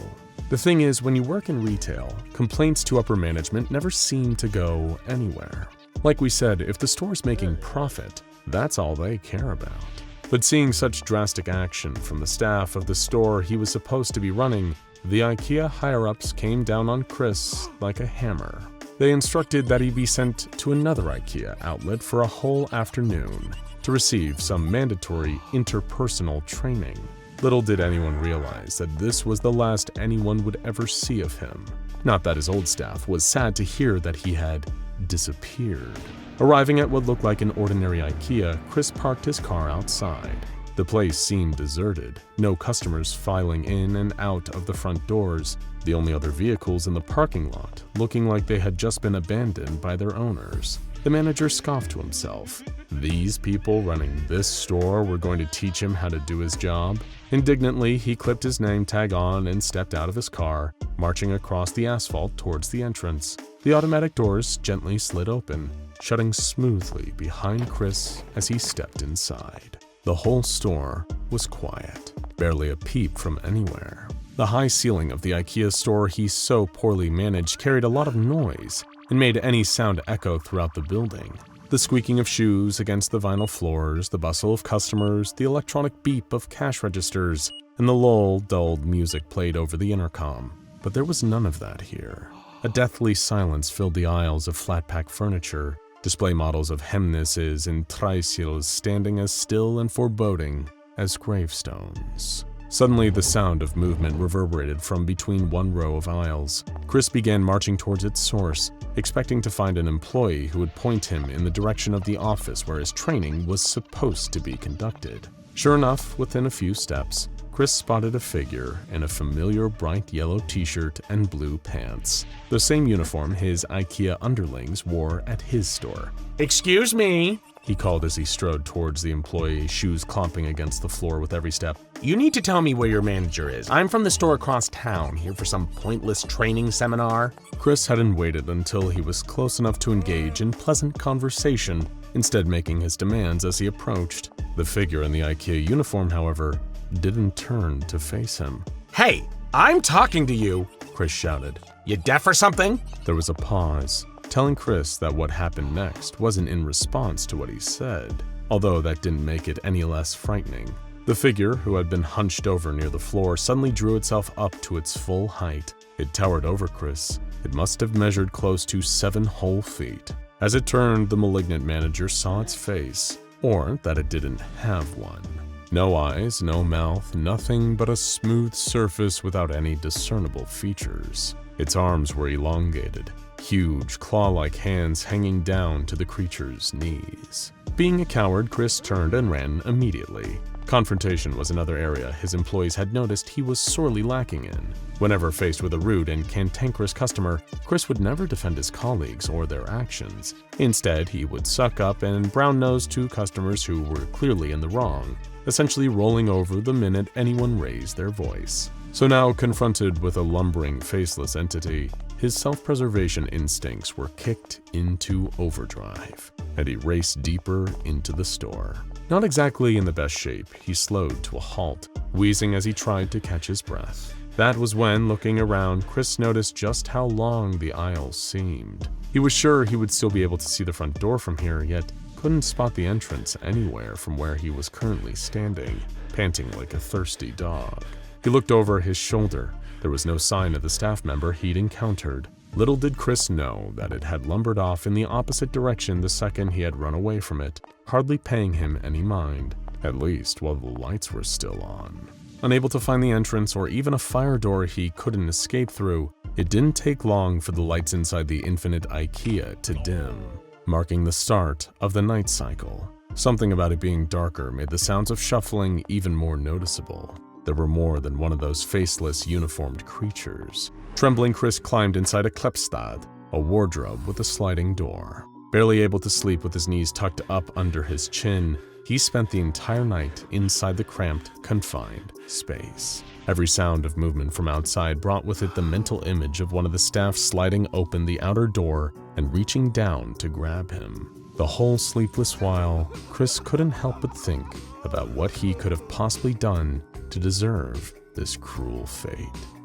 The thing is, when you work in retail, complaints to upper management never seem to go anywhere. Like we said, if the store's making profit, that's all they care about. But seeing such drastic action from the staff of the store he was supposed to be running, the Ikea higher-ups came down on Chris like a hammer. They instructed that he be sent to another Ikea outlet for a whole afternoon to receive some mandatory interpersonal training. Little did anyone realize that this was the last anyone would ever see of him. Not that his old staff was sad to hear that he had disappeared. Arriving at what looked like an ordinary Ikea, Chris parked his car outside. The place seemed deserted, no customers filing in and out of the front doors, the only other vehicles in the parking lot looking like they had just been abandoned by their owners. The manager scoffed to himself. These people running this store were going to teach him how to do his job? Indignantly, he clipped his name tag on and stepped out of his car, marching across the asphalt towards the entrance. The automatic doors gently slid open, shutting smoothly behind Chris as he stepped inside. The whole store was quiet, barely a peep from anywhere. The high ceiling of the Ikea store he so poorly managed carried a lot of noise and made any sound echo throughout the building. The squeaking of shoes against the vinyl floors, the bustle of customers, the electronic beep of cash registers, and the lull, dulled music played over the intercom. But there was none of that here. A deathly silence filled the aisles of flat-pack furniture, display models of hemnesses and tricycles standing as still and foreboding as gravestones. Suddenly, the sound of movement reverberated from between one row of aisles. Chris began marching towards its source, expecting to find an employee who would point him in the direction of the office where his training was supposed to be conducted. Sure enough, within a few steps, Chris spotted a figure in a familiar bright yellow t-shirt and blue pants, the same uniform his Ikea underlings wore at his store. Excuse me, he called as he strode towards the employee, shoes clomping against the floor with every step. You need to tell me where your manager is. I'm from the store across town, here for some pointless training seminar. Chris hadn't waited until he was close enough to engage in pleasant conversation, instead making his demands as he approached. The figure in the Ikea uniform, however, didn't turn to face him. Hey, I'm talking to you, Chris shouted. You deaf or something? There was a pause, telling Chris that what happened next wasn't in response to what he said, although that didn't make it any less frightening. The figure, who had been hunched over near the floor, suddenly drew itself up to its full height. It towered over Chris. It must have measured close to 7 whole feet. As it turned, the malignant manager saw its face, or that it didn't have one. No eyes, no mouth, nothing but a smooth surface without any discernible features. Its arms were elongated, huge claw-like hands hanging down to the creature's knees. Being a coward, Chris turned and ran immediately. Confrontation was another area his employees had noticed he was sorely lacking in. Whenever faced with a rude and cantankerous customer, Chris would never defend his colleagues or their actions. Instead, he would suck up and brown-nose to customers who were clearly in the wrong, essentially rolling over the minute anyone raised their voice. So now, confronted with a lumbering, faceless entity, his self-preservation instincts were kicked into overdrive, and he raced deeper into the store. Not exactly in the best shape, he slowed to a halt, wheezing as he tried to catch his breath. That was when, looking around, Chris noticed just how long the aisles seemed. He was sure he would still be able to see the front door from here, yet couldn't spot the entrance anywhere from where he was currently standing, panting like a thirsty dog. He looked over his shoulder. There was no sign of the staff member he'd encountered. Little did Chris know that it had lumbered off in the opposite direction the second he had run away from it, hardly paying him any mind, at least while the lights were still on. Unable to find the entrance or even a fire door he couldn't escape through, it didn't take long for the lights inside the infinite Ikea to dim, marking the start of the night cycle. Something about it being darker made the sounds of shuffling even more noticeable. There were more than one of those faceless, uniformed creatures. Trembling, Chris climbed inside a Klepstad, a wardrobe with a sliding door. Barely able to sleep with his knees tucked up under his chin, he spent the entire night inside the cramped, confined space. Every sound of movement from outside brought with it the mental image of one of the staff sliding open the outer door and reaching down to grab him. The whole sleepless while, Chris couldn't help but think about what he could have possibly done to deserve this cruel fate.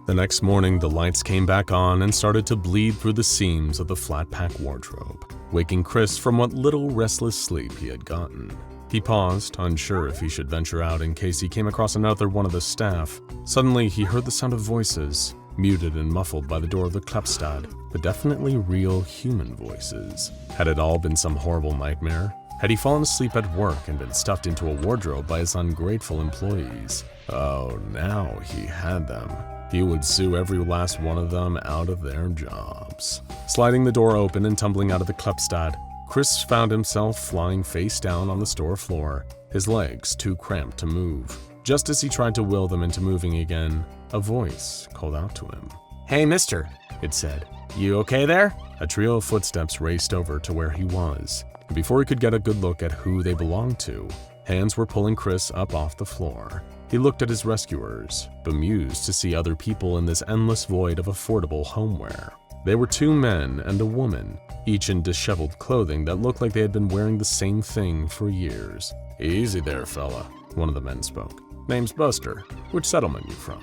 The next morning, the lights came back on and started to bleed through the seams of the flat-pack wardrobe, waking Chris from what little restless sleep he had gotten. He paused, unsure if he should venture out in case he came across another one of the staff. Suddenly, he heard the sound of voices, muted and muffled by the door of the Klepstad, but definitely real human voices. Had it all been some horrible nightmare? Had he fallen asleep at work and been stuffed into a wardrobe by his ungrateful employees? Oh, now he had them. He would sue every last one of them out of their jobs. Sliding the door open and tumbling out of the Klepstad, Chris found himself flying face down on the store floor, his legs too cramped to move. Just as he tried to will them into moving again, a voice called out to him. Hey, mister, It said. you okay there? A trio of footsteps raced over to where he was, and before he could get a good look at who they belonged to, hands were pulling Chris up off the floor. He looked at his rescuers, bemused to see other people in this endless void of affordable homeware. They were 2 men and a woman, each in disheveled clothing that looked like they had been wearing the same thing for years. "Easy there, fella," one of the men spoke. "Name's Buster. Which settlement you from?"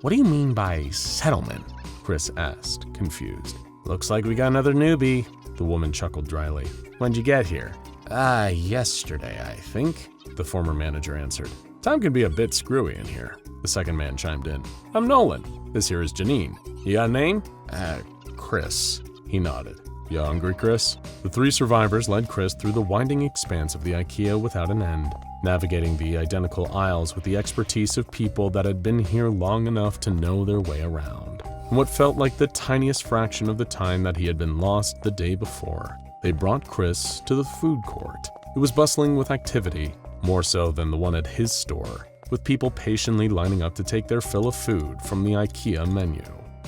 What do you mean by settlement? Chris asked, confused. Looks like we got another newbie. The woman chuckled dryly. When'd you get here? Yesterday, I think, the former manager answered. "Time can be a bit screwy in here," the second man chimed in. "I'm Nolan. This here is Janine. You got a name?" Chris. He nodded. You hungry, Chris? The three survivors led Chris through the winding expanse of the Ikea without an end, navigating the identical aisles with the expertise of people that had been here long enough to know their way around. In what felt like the tiniest fraction of the time that he had been lost the day before, they brought Chris to the food court. It was bustling with activity, more so than the one at his store, with people patiently lining up to take their fill of food from the Ikea menu.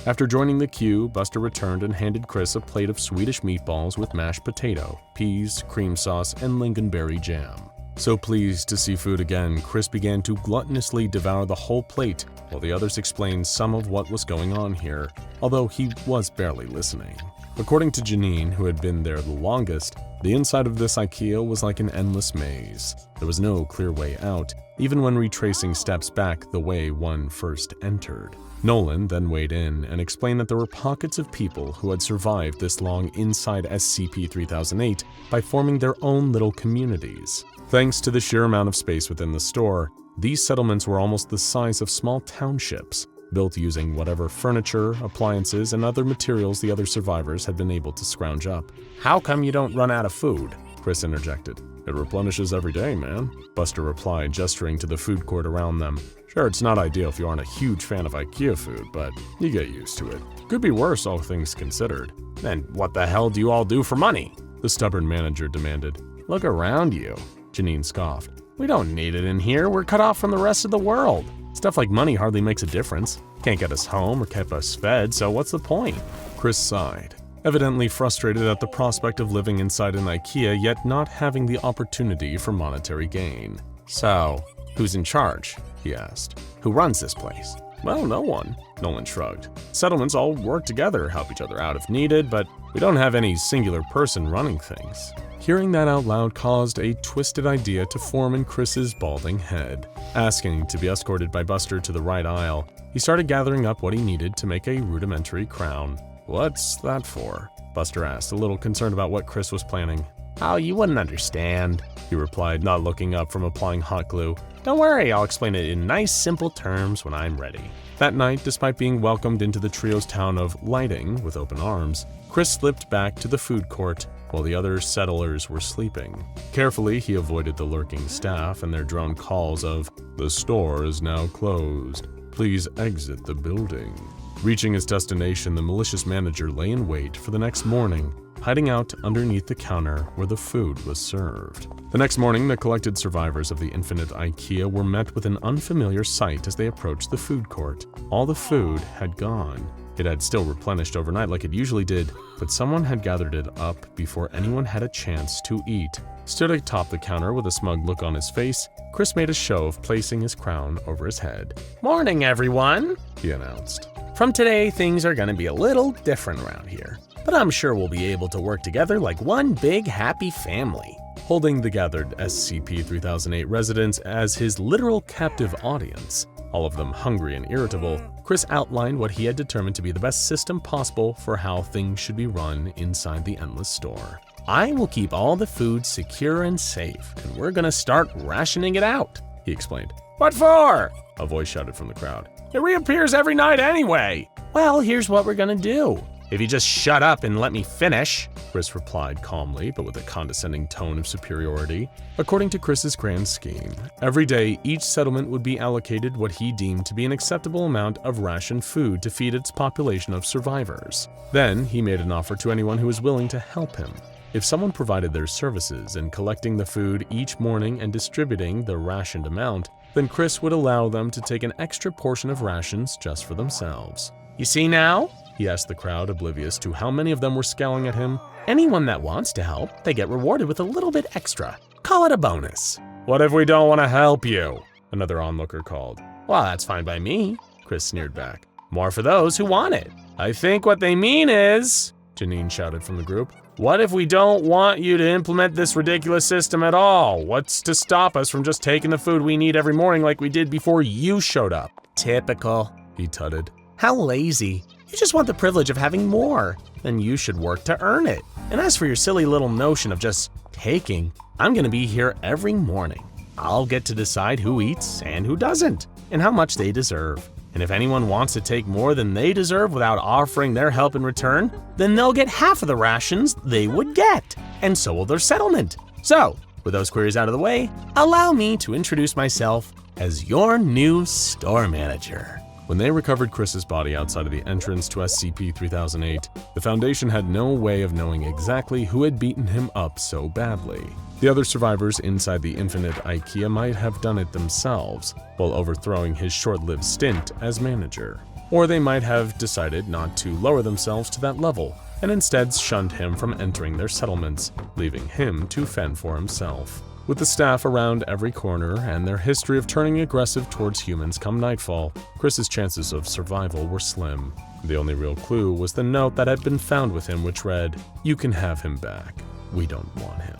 After joining the queue, Buster returned and handed Chris a plate of Swedish meatballs with mashed potato, peas, cream sauce, and lingonberry jam. So pleased to see food again, Chris began to gluttonously devour the whole plate, while the others explained some of what was going on here, although he was barely listening. According to Janine, who had been there the longest, the inside of this Ikea was like an endless maze. There was no clear way out, even when retracing steps back the way one first entered. Nolan then weighed in and explained that there were pockets of people who had survived this long inside SCP-3008 by forming their own little communities. Thanks to the sheer amount of space within the store, these settlements were almost the size of small townships, built using whatever furniture, appliances, and other materials the other survivors had been able to scrounge up. How come you don't run out of food? Chris interjected. It replenishes every day, man, Buster replied, gesturing to the food court around them. Sure, it's not ideal if you aren't a huge fan of Ikea food, but you get used to it. Could be worse, all things considered. Then what the hell do you all do for money? The stubborn manager demanded. Look around you, Janine scoffed. We don't need it in here, we're cut off from the rest of the world. Stuff like money hardly makes a difference. Can't get us home or keep us fed, so what's the point? Chris sighed, evidently frustrated at the prospect of living inside an Ikea yet not having the opportunity for monetary gain. So, who's in charge? He asked. Who runs this place? Well, no one, Nolan shrugged. Settlements all work together, help each other out if needed, but we don't have any singular person running things. Hearing that out loud caused a twisted idea to form in Chris's balding head. Asking to be escorted by Buster to the right aisle, he started gathering up what he needed to make a rudimentary crown. What's that for? Buster asked, a little concerned about what Chris was planning. Oh, you wouldn't understand, he replied, not looking up from applying hot glue. Don't worry, I'll explain it in nice, simple terms when I'm ready. That night, despite being welcomed into the trio's town of lighting with open arms, Chris slipped back to the food court while the other settlers were sleeping. Carefully, he avoided the lurking staff and their drone calls of, "The store is now closed. Please exit the building." Reaching his destination, the malicious manager lay in wait for the next morning, hiding out underneath the counter where the food was served. The next morning, the collected survivors of the infinite Ikea were met with an unfamiliar sight as they approached the food court. All the food had gone. It had still replenished overnight like it usually did, but someone had gathered it up before anyone had a chance to eat. Stood atop the counter with a smug look on his face, Chris made a show of placing his crown over his head. "Morning, everyone," he announced. "From today, things are gonna be a little different around here, but I'm sure we'll be able to work together like one big happy family." Holding the gathered SCP-3008 residents as his literal captive audience, all of them hungry and irritable, Chris outlined what he had determined to be the best system possible for how things should be run inside the Endless Store. "I will keep all the food secure and safe, and we're gonna start rationing it out," he explained. "What for?" a voice shouted from the crowd. "It reappears every night anyway." "Well, here's what we're gonna do. If you just shut up and let me finish," Chris replied calmly, but with a condescending tone of superiority. According to Chris's grand scheme, every day each settlement would be allocated what he deemed to be an acceptable amount of rationed food to feed its population of survivors. Then he made an offer to anyone who was willing to help him. If someone provided their services in collecting the food each morning and distributing the rationed amount, then Chris would allow them to take an extra portion of rations just for themselves. "You see now?" he asked the crowd, oblivious to how many of them were scowling at him. "Anyone that wants to help, they get rewarded with a little bit extra. Call it a bonus." "What if we don't want to help you?" another onlooker called. "Well, that's fine by me," Chris sneered back. "More for those who want it." "I think what they mean is," Janine shouted from the group, "what if we don't want you to implement this ridiculous system at all? What's to stop us from just taking the food we need every morning like we did before you showed up?" "Typical," he tutted. "How lazy. You just want the privilege of having more. Then you should work to earn it. And as for your silly little notion of just taking, I'm gonna be here every morning. I'll get to decide who eats and who doesn't, and how much they deserve. And if anyone wants to take more than they deserve without offering their help in return, then they'll get half of the rations they would get, and so will their settlement. So, with those queries out of the way, allow me to introduce myself as your new store manager. When they recovered Chris's body outside of the entrance to SCP-3008, the Foundation had no way of knowing exactly who had beaten him up so badly. The other survivors inside the infinite Ikea might have done it themselves, while overthrowing his short-lived stint as manager. Or they might have decided not to lower themselves to that level, and instead shunned him from entering their settlements, leaving him to fend for himself. With the staff around every corner and their history of turning aggressive towards humans come nightfall, Chris's chances of survival were slim. The only real clue was the note that had been found with him, which read, "You can have him back. We don't want him."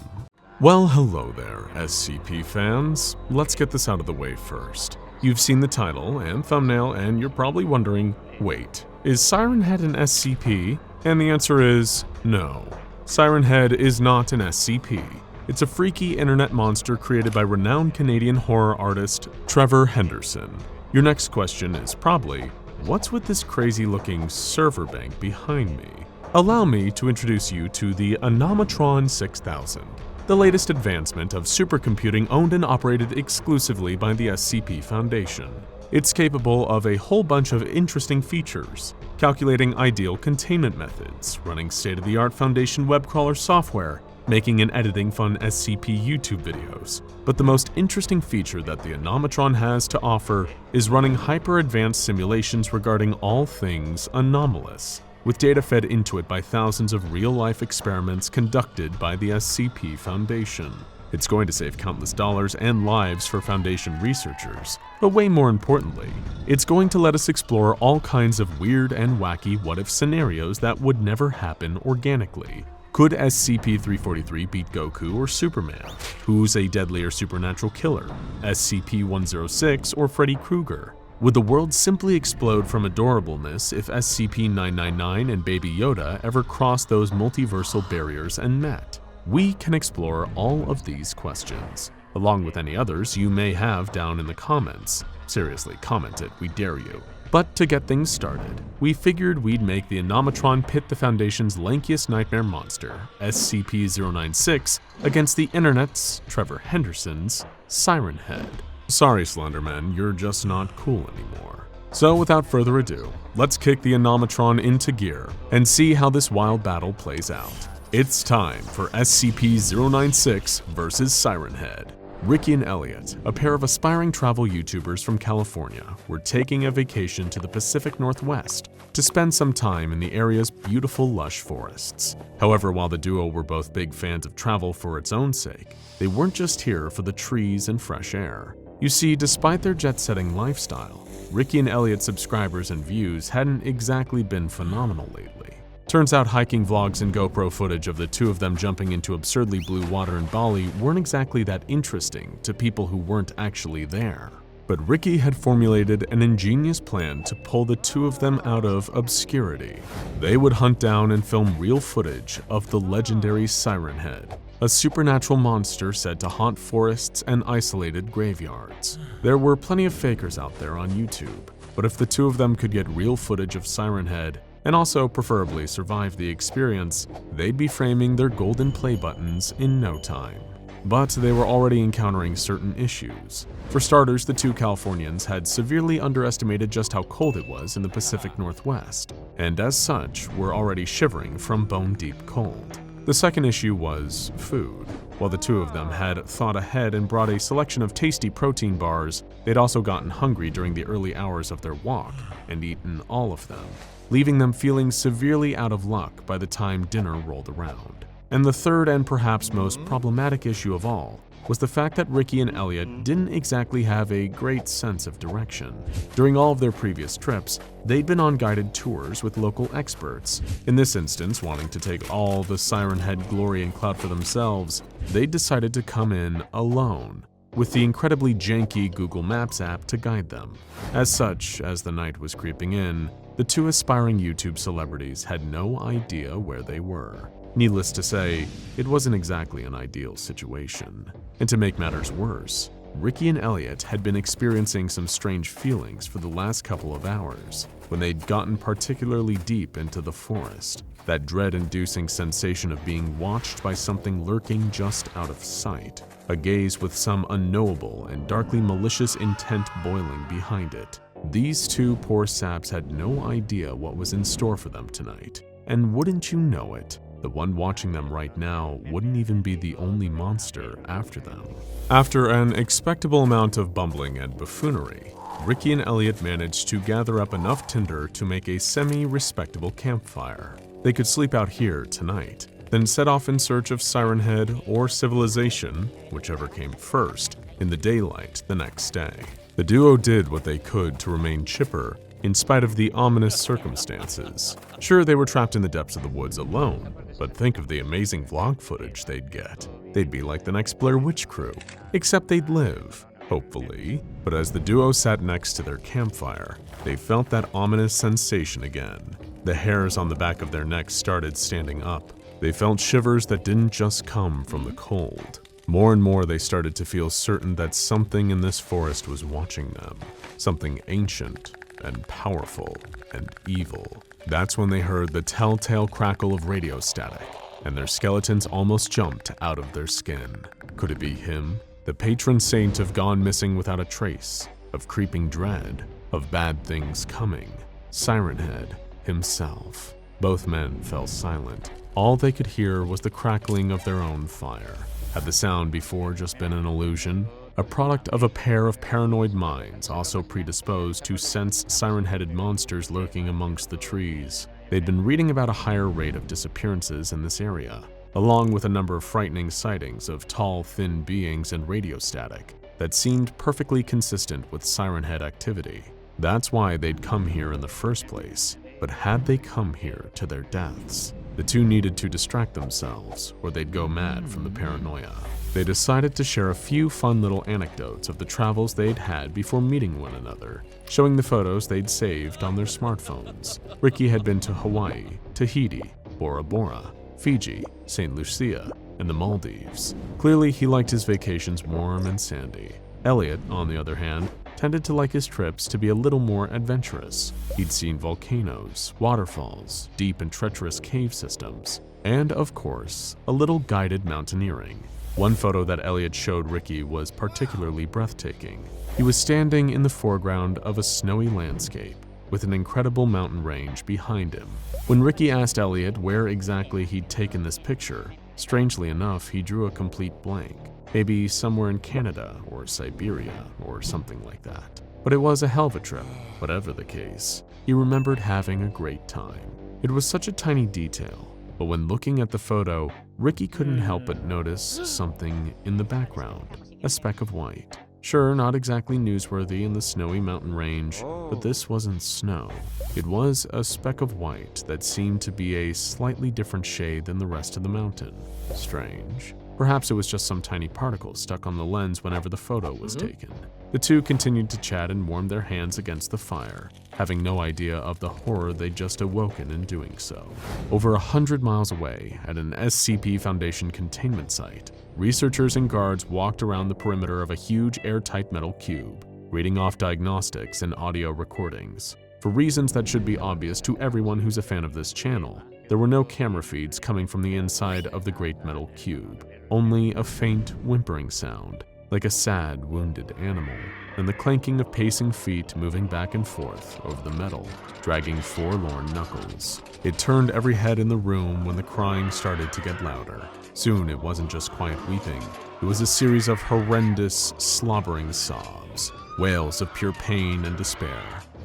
Well, hello there, SCP fans. Let's get this out of the way first. You've seen the title and thumbnail, and you're probably wondering, wait, is Siren Head an SCP? And the answer is no. Siren Head is not an SCP. It's a freaky internet monster created by renowned Canadian horror artist Trevor Henderson. Your next question is probably, what's with this crazy-looking server bank behind me? Allow me to introduce you to the Anomatron 6000, the latest advancement of supercomputing owned and operated exclusively by the SCP Foundation. It's capable of a whole bunch of interesting features, calculating ideal containment methods, running state-of-the-art Foundation web crawler software, making and editing fun SCP YouTube videos. But the most interesting feature that the Anomatron has to offer is running hyper-advanced simulations regarding all things anomalous, with data fed into it by thousands of real-life experiments conducted by the SCP Foundation. It's going to save countless dollars and lives for Foundation researchers, but way more importantly, it's going to let us explore all kinds of weird and wacky what-if scenarios that would never happen organically. Could SCP-343 beat Goku or Superman? Who's a deadlier supernatural killer? SCP-106 or Freddy Krueger? Would the world simply explode from adorableness if SCP-999 and Baby Yoda ever crossed those multiversal barriers and met? We can explore all of these questions, along with any others you may have down in the comments. Seriously, comment it, we dare you. But to get things started, we figured we'd make the Anomatron pit the Foundation's lankiest nightmare monster, SCP-096, against the internet's, Trevor Henderson's, Siren Head. Sorry, Slenderman, you're just not cool anymore. So without further ado, let's kick the Anomatron into gear and see how this wild battle plays out. It's time for SCP-096 vs. Siren Head. Ricky and Elliot, a pair of aspiring travel YouTubers from California, were taking a vacation to the Pacific Northwest to spend some time in the area's beautiful lush forests. However, while the duo were both big fans of travel for its own sake, they weren't just here for the trees and fresh air. You see, despite their jet-setting lifestyle, Ricky and Elliot's subscribers and views hadn't exactly been phenomenal lately. Turns out hiking vlogs and GoPro footage of the two of them jumping into absurdly blue water in Bali weren't exactly that interesting to people who weren't actually there. But Ricky had formulated an ingenious plan to pull the two of them out of obscurity. They would hunt down and film real footage of the legendary Siren Head, a supernatural monster said to haunt forests and isolated graveyards. There were plenty of fakers out there on YouTube, but if the two of them could get real footage of Siren Head, and also preferably survive the experience, they'd be framing their golden play buttons in no time. But they were already encountering certain issues. For starters, the two Californians had severely underestimated just how cold it was in the Pacific Northwest, and as such, were already shivering from bone-deep cold. The second issue was food. While the two of them had thought ahead and brought a selection of tasty protein bars, they'd also gotten hungry during the early hours of their walk and eaten all of them, leaving them feeling severely out of luck by the time dinner rolled around. And the third and perhaps most problematic issue of all was the fact that Ricky and Elliot didn't exactly have a great sense of direction. During all of their previous trips, they'd been on guided tours with local experts. In this instance, wanting to take all the Siren Head glory and clout for themselves, they decided to come in alone, with the incredibly janky Google Maps app to guide them. As such, as the night was creeping in, the two aspiring YouTube celebrities had no idea where they were. Needless to say, it wasn't exactly an ideal situation. And to make matters worse, Ricky and Elliot had been experiencing some strange feelings for the last couple of hours when they'd gotten particularly deep into the forest. That dread-inducing sensation of being watched by something lurking just out of sight, a gaze with some unknowable and darkly malicious intent boiling behind it. These two poor saps had no idea what was in store for them tonight. And wouldn't you know it, the one watching them right now wouldn't even be the only monster after them. After an expectable amount of bumbling and buffoonery, Ricky and Elliot managed to gather up enough tinder to make a semi-respectable campfire. They could sleep out here tonight, then set off in search of Siren Head or civilization, whichever came first, in the daylight the next day. The duo did what they could to remain chipper in spite of the ominous circumstances. Sure, they were trapped in the depths of the woods alone, but think of the amazing vlog footage they'd get. They'd be like the next Blair Witch crew, except they'd live, hopefully. But as the duo sat next to their campfire, they felt that ominous sensation again. The hairs on the back of their necks started standing up. They felt shivers that didn't just come from the cold. More and more they started to feel certain that something in this forest was watching them. Something ancient and powerful and evil. That's when they heard the telltale crackle of radio static, and their skeletons almost jumped out of their skin. Could it be him? The patron saint of gone missing without a trace, of creeping dread, of bad things coming. Siren Head himself. Both men fell silent. All they could hear was the crackling of their own fire. Had the sound before just been an illusion? A product of a pair of paranoid minds also predisposed to sense siren-headed monsters lurking amongst the trees. They'd been reading about a higher rate of disappearances in this area, along with a number of frightening sightings of tall, thin beings and radio static that seemed perfectly consistent with siren head activity. That's why they'd come here in the first place. But had they come here to their deaths? The two needed to distract themselves, or they'd go mad from the paranoia. They decided to share a few fun little anecdotes of the travels they'd had before meeting one another, showing the photos they'd saved on their smartphones. Ricky had been to Hawaii, Tahiti, Bora Bora, Fiji, St. Lucia, and the Maldives. Clearly, he liked his vacations warm and sandy. Elliot, on the other hand, tended to like his trips to be a little more adventurous. He'd seen volcanoes, waterfalls, deep and treacherous cave systems, and, of course, a little guided mountaineering. One photo that Elliot showed Ricky was particularly breathtaking. He was standing in the foreground of a snowy landscape, with an incredible mountain range behind him. When Ricky asked Elliot where exactly he'd taken this picture, strangely enough, he drew a complete blank. Maybe somewhere in Canada or Siberia or something like that. But it was a hell of a trip, whatever the case. He remembered having a great time. It was such a tiny detail, but when looking at the photo, Ricky couldn't help but notice something in the background, a speck of white. Sure, not exactly newsworthy in the snowy mountain range, but this wasn't snow. It was a speck of white that seemed to be a slightly different shade than the rest of the mountain. Strange. Perhaps it was just some tiny particle stuck on the lens whenever the photo was taken. The two continued to chat and warmed their hands against the fire, having no idea of the horror they'd just awoken in doing so. Over 100 miles away, at an SCP Foundation containment site, researchers and guards walked around the perimeter of a huge airtight metal cube, reading off diagnostics and audio recordings. For reasons that should be obvious to everyone who's a fan of this channel, there were no camera feeds coming from the inside of the great metal cube, only a faint whimpering sound, like a sad, wounded animal, and the clanking of pacing feet moving back and forth over the metal, dragging forlorn knuckles. It turned every head in the room when the crying started to get louder. Soon it wasn't just quiet weeping, it was a series of horrendous, slobbering sobs, wails of pure pain and despair.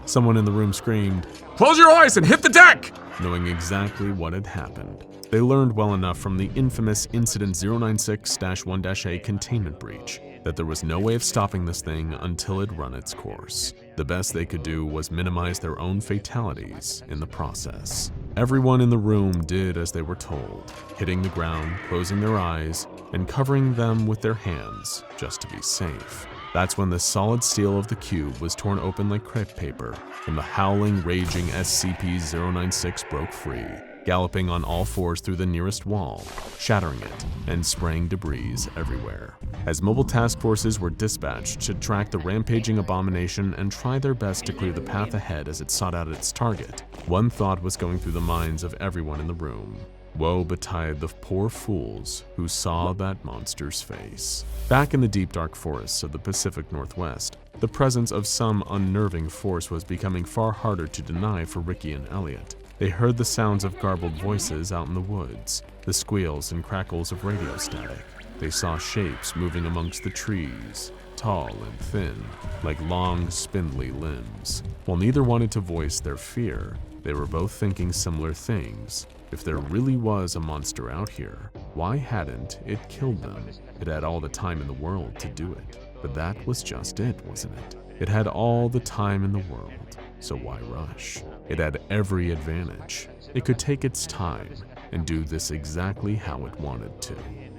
Someone in the room screamed, "Close your eyes and hit the deck!" Knowing exactly what had happened. They learned well enough from the infamous Incident 096-1-A containment breach that there was no way of stopping this thing until it run its course. The best they could do was minimize their own fatalities in the process. Everyone in the room did as they were told, hitting the ground, closing their eyes, and covering them with their hands just to be safe. That's when the solid steel of the cube was torn open like crepe paper, and the howling, raging SCP-096 broke free. galloping on all fours through the nearest wall, shattering it, and spraying debris everywhere. As mobile task forces were dispatched to track the rampaging abomination and try their best to clear the path ahead as it sought out its target, one thought was going through the minds of everyone in the room. Woe betide the poor fools who saw that monster's face. Back in the deep dark forests of the Pacific Northwest, the presence of some unnerving force was becoming far harder to deny for Ricky and Elliot. They heard the sounds of garbled voices out in the woods, the squeals and crackles of radio static. They saw shapes moving amongst the trees, tall and thin, like long, spindly limbs. While neither wanted to voice their fear, they were both thinking similar things. If there really was a monster out here, why hadn't it killed them? It had all the time in the world to do it. But that was just it, wasn't it? It had all the time in the world, so why rush? It had every advantage. It could take its time and do this exactly how it wanted to.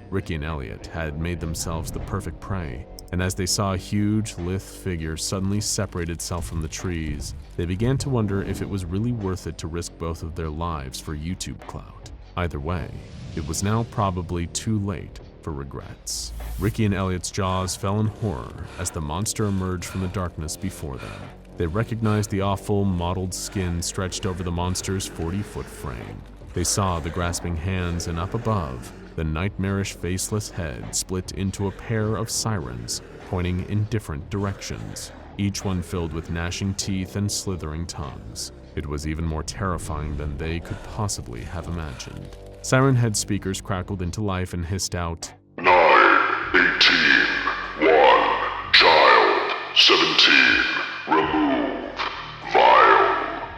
Ricky and Elliot had made themselves the perfect prey, and as they saw a huge, lithe figure suddenly separate itself from the trees, they began to wonder if it was really worth it to risk both of their lives for YouTube clout. Either way, it was now probably too late for regrets. Ricky and Elliot's jaws fell in horror as the monster emerged from the darkness before them. They recognized the awful, mottled skin stretched over the monster's 40-foot frame. They saw the grasping hands, and up above, the nightmarish faceless head split into a pair of sirens pointing in different directions, each one filled with gnashing teeth and slithering tongues. It was even more terrifying than they could possibly have imagined. Siren head speakers crackled into life and hissed out, 9, 18, 1, child, 17, remove, vile.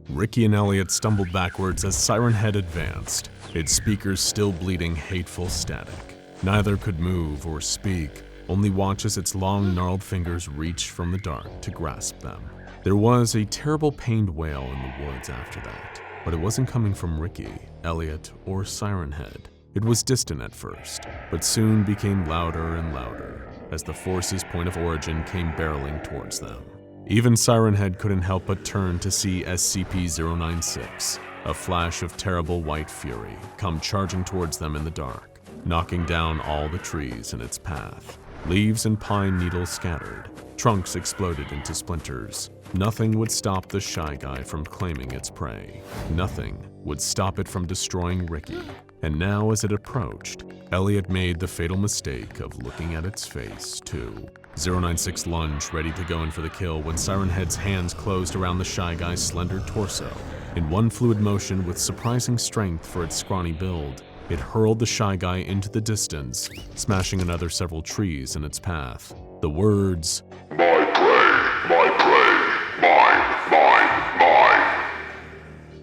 Ricky and Elliot stumbled backwards as Siren Head advanced, its speakers still bleeding hateful static. Neither could move or speak, only watch as its long, gnarled fingers reached from the dark to grasp them. There was a terrible pained wail in the woods after that, but it wasn't coming from Ricky, Elliot, or Siren Head. It was distant at first, but soon became louder and louder as the force's point of origin came barreling towards them. Even Siren Head couldn't help but turn to see SCP-096, a flash of terrible white fury, come charging towards them in the dark, knocking down all the trees in its path. Leaves and pine needles scattered, trunks exploded into splinters. Nothing would stop the Shy Guy from claiming its prey. Nothing would stop it from destroying Ricky. And now as it approached, Elliot made the fatal mistake of looking at its face, too. 096 lunged, ready to go in for the kill when Siren Head's hands closed around the Shy Guy's slender torso. In one fluid motion with surprising strength for its scrawny build, it hurled the Shy Guy into the distance, smashing another several trees in its path. The words, My prey, mine,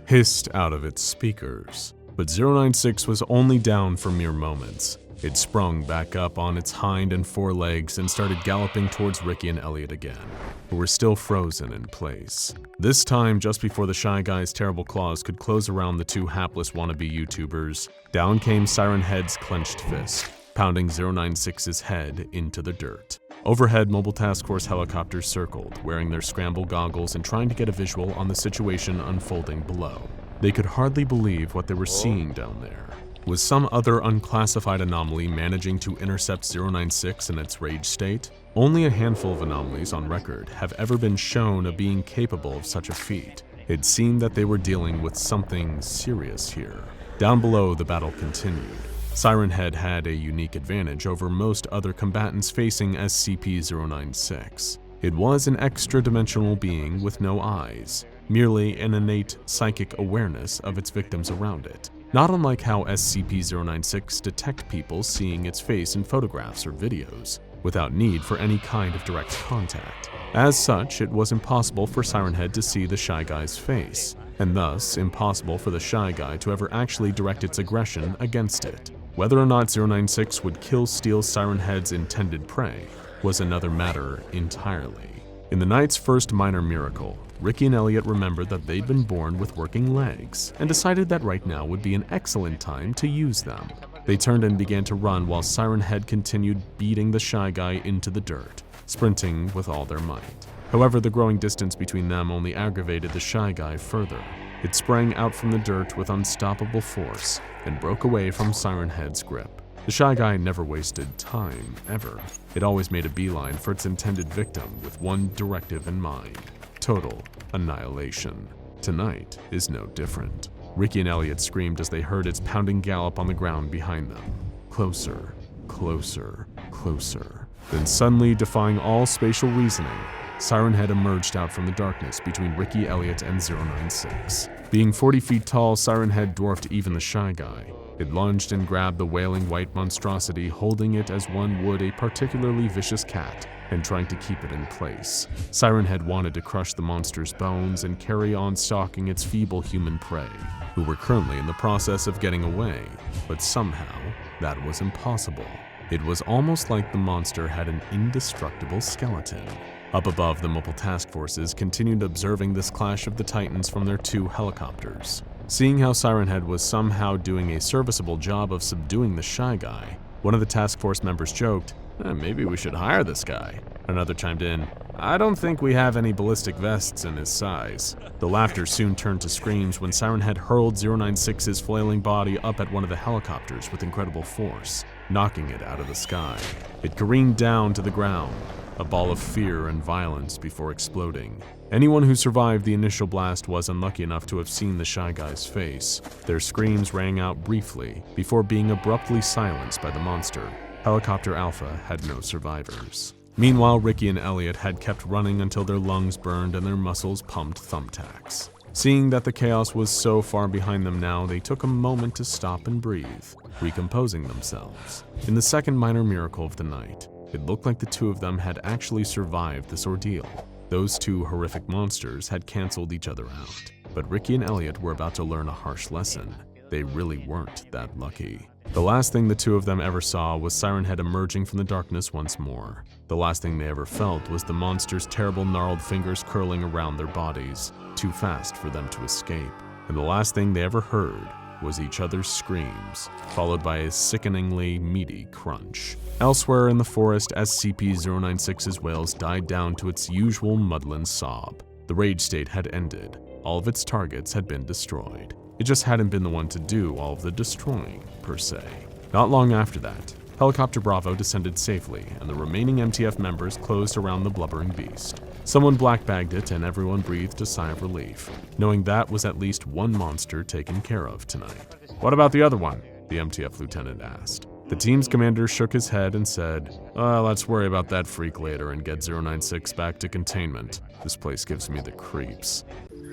hissed out of its speakers. But 096 was only down for mere moments. It sprung back up on its hind and forelegs and started galloping towards Ricky and Elliot again, who were still frozen in place. This time, just before the Shy Guy's terrible claws could close around the two hapless wannabe YouTubers, down came Siren Head's clenched fist, pounding 096's head into the dirt. Overhead, Mobile Task Force helicopters circled, wearing their scramble goggles and trying to get a visual on the situation unfolding below. They could hardly believe what they were seeing down there. Was some other unclassified anomaly managing to intercept 096 in its rage state? Only a handful of anomalies on record have ever been shown of being capable of such a feat. It seemed that they were dealing with something serious here. Down below, the battle continued. Siren Head had a unique advantage over most other combatants facing SCP-096. It was an extra-dimensional being with no eyes, merely an innate psychic awareness of its victims around it. Not unlike how SCP-096 detect people seeing its face in photographs or videos, without need for any kind of direct contact. As such, it was impossible for Siren Head to see the Shy Guy's face, and thus impossible for the Shy Guy to ever actually direct its aggression against it. Whether or not 096 would steal Siren Head's intended prey was another matter entirely. In the night's first minor miracle, Ricky and Elliot remembered that they'd been born with working legs and decided that right now would be an excellent time to use them. They turned and began to run while Siren Head continued beating the Shy Guy into the dirt, sprinting with all their might. However, the growing distance between them only aggravated the Shy Guy further. It sprang out from the dirt with unstoppable force and broke away from Siren Head's grip. The Shy Guy never wasted time, ever. It always made a beeline for its intended victim with one directive in mind: total annihilation. Tonight is no different. Ricky and Elliot screamed as they heard its pounding gallop on the ground behind them. Closer, closer, closer. Then suddenly, defying all spatial reasoning, Siren Head emerged out from the darkness between Ricky, Elliot, and 096. Being 40 feet tall, Siren Head dwarfed even the Shy Guy. It lunged and grabbed the wailing white monstrosity, holding it as one would a particularly vicious cat, and trying to keep it in place. Siren Head wanted to crush the monster's bones and carry on stalking its feeble human prey, who were currently in the process of getting away, but somehow that was impossible. It was almost like the monster had an indestructible skeleton. Up above, the mobile task forces continued observing this clash of the Titans from their 2 helicopters. Seeing how Siren Head was somehow doing a serviceable job of subduing the Shy Guy, one of the task force members joked, "Maybe we should hire this guy." Another chimed in, "I don't think we have any ballistic vests in his size." The laughter soon turned to screams when Siren Head hurled 096's flailing body up at one of the helicopters with incredible force, knocking it out of the sky. It careened down to the ground, a ball of fear and violence before exploding. Anyone who survived the initial blast was unlucky enough to have seen the Shy Guy's face. Their screams rang out briefly before being abruptly silenced by the monster. Helicopter Alpha had no survivors. Meanwhile, Ricky and Elliot had kept running until their lungs burned and their muscles pumped thumbtacks. Seeing that the chaos was so far behind them now, they took a moment to stop and breathe, recomposing themselves. In the second minor miracle of the night, it looked like the 2 of them had actually survived this ordeal. Those 2 horrific monsters had canceled each other out, but Ricky and Elliot were about to learn a harsh lesson. They really weren't that lucky. The last thing the 2 of them ever saw was Siren Head emerging from the darkness once more. The last thing they ever felt was the monster's terrible gnarled fingers curling around their bodies, too fast for them to escape. And the last thing they ever heard was each other's screams, followed by a sickeningly meaty crunch. Elsewhere in the forest, SCP-096's wails died down to its usual maudlin sob. The rage state had ended. All of its targets had been destroyed. It just hadn't been the one to do all of the destroying, per se. Not long after that, Helicopter Bravo descended safely, and the remaining MTF members closed around the blubbering beast. Someone blackbagged it, and everyone breathed a sigh of relief, knowing that was at least one monster taken care of tonight. "What about the other one?" the MTF lieutenant asked. The team's commander shook his head and said, "Let's worry about that freak later and get 096 back to containment. This place gives me the creeps."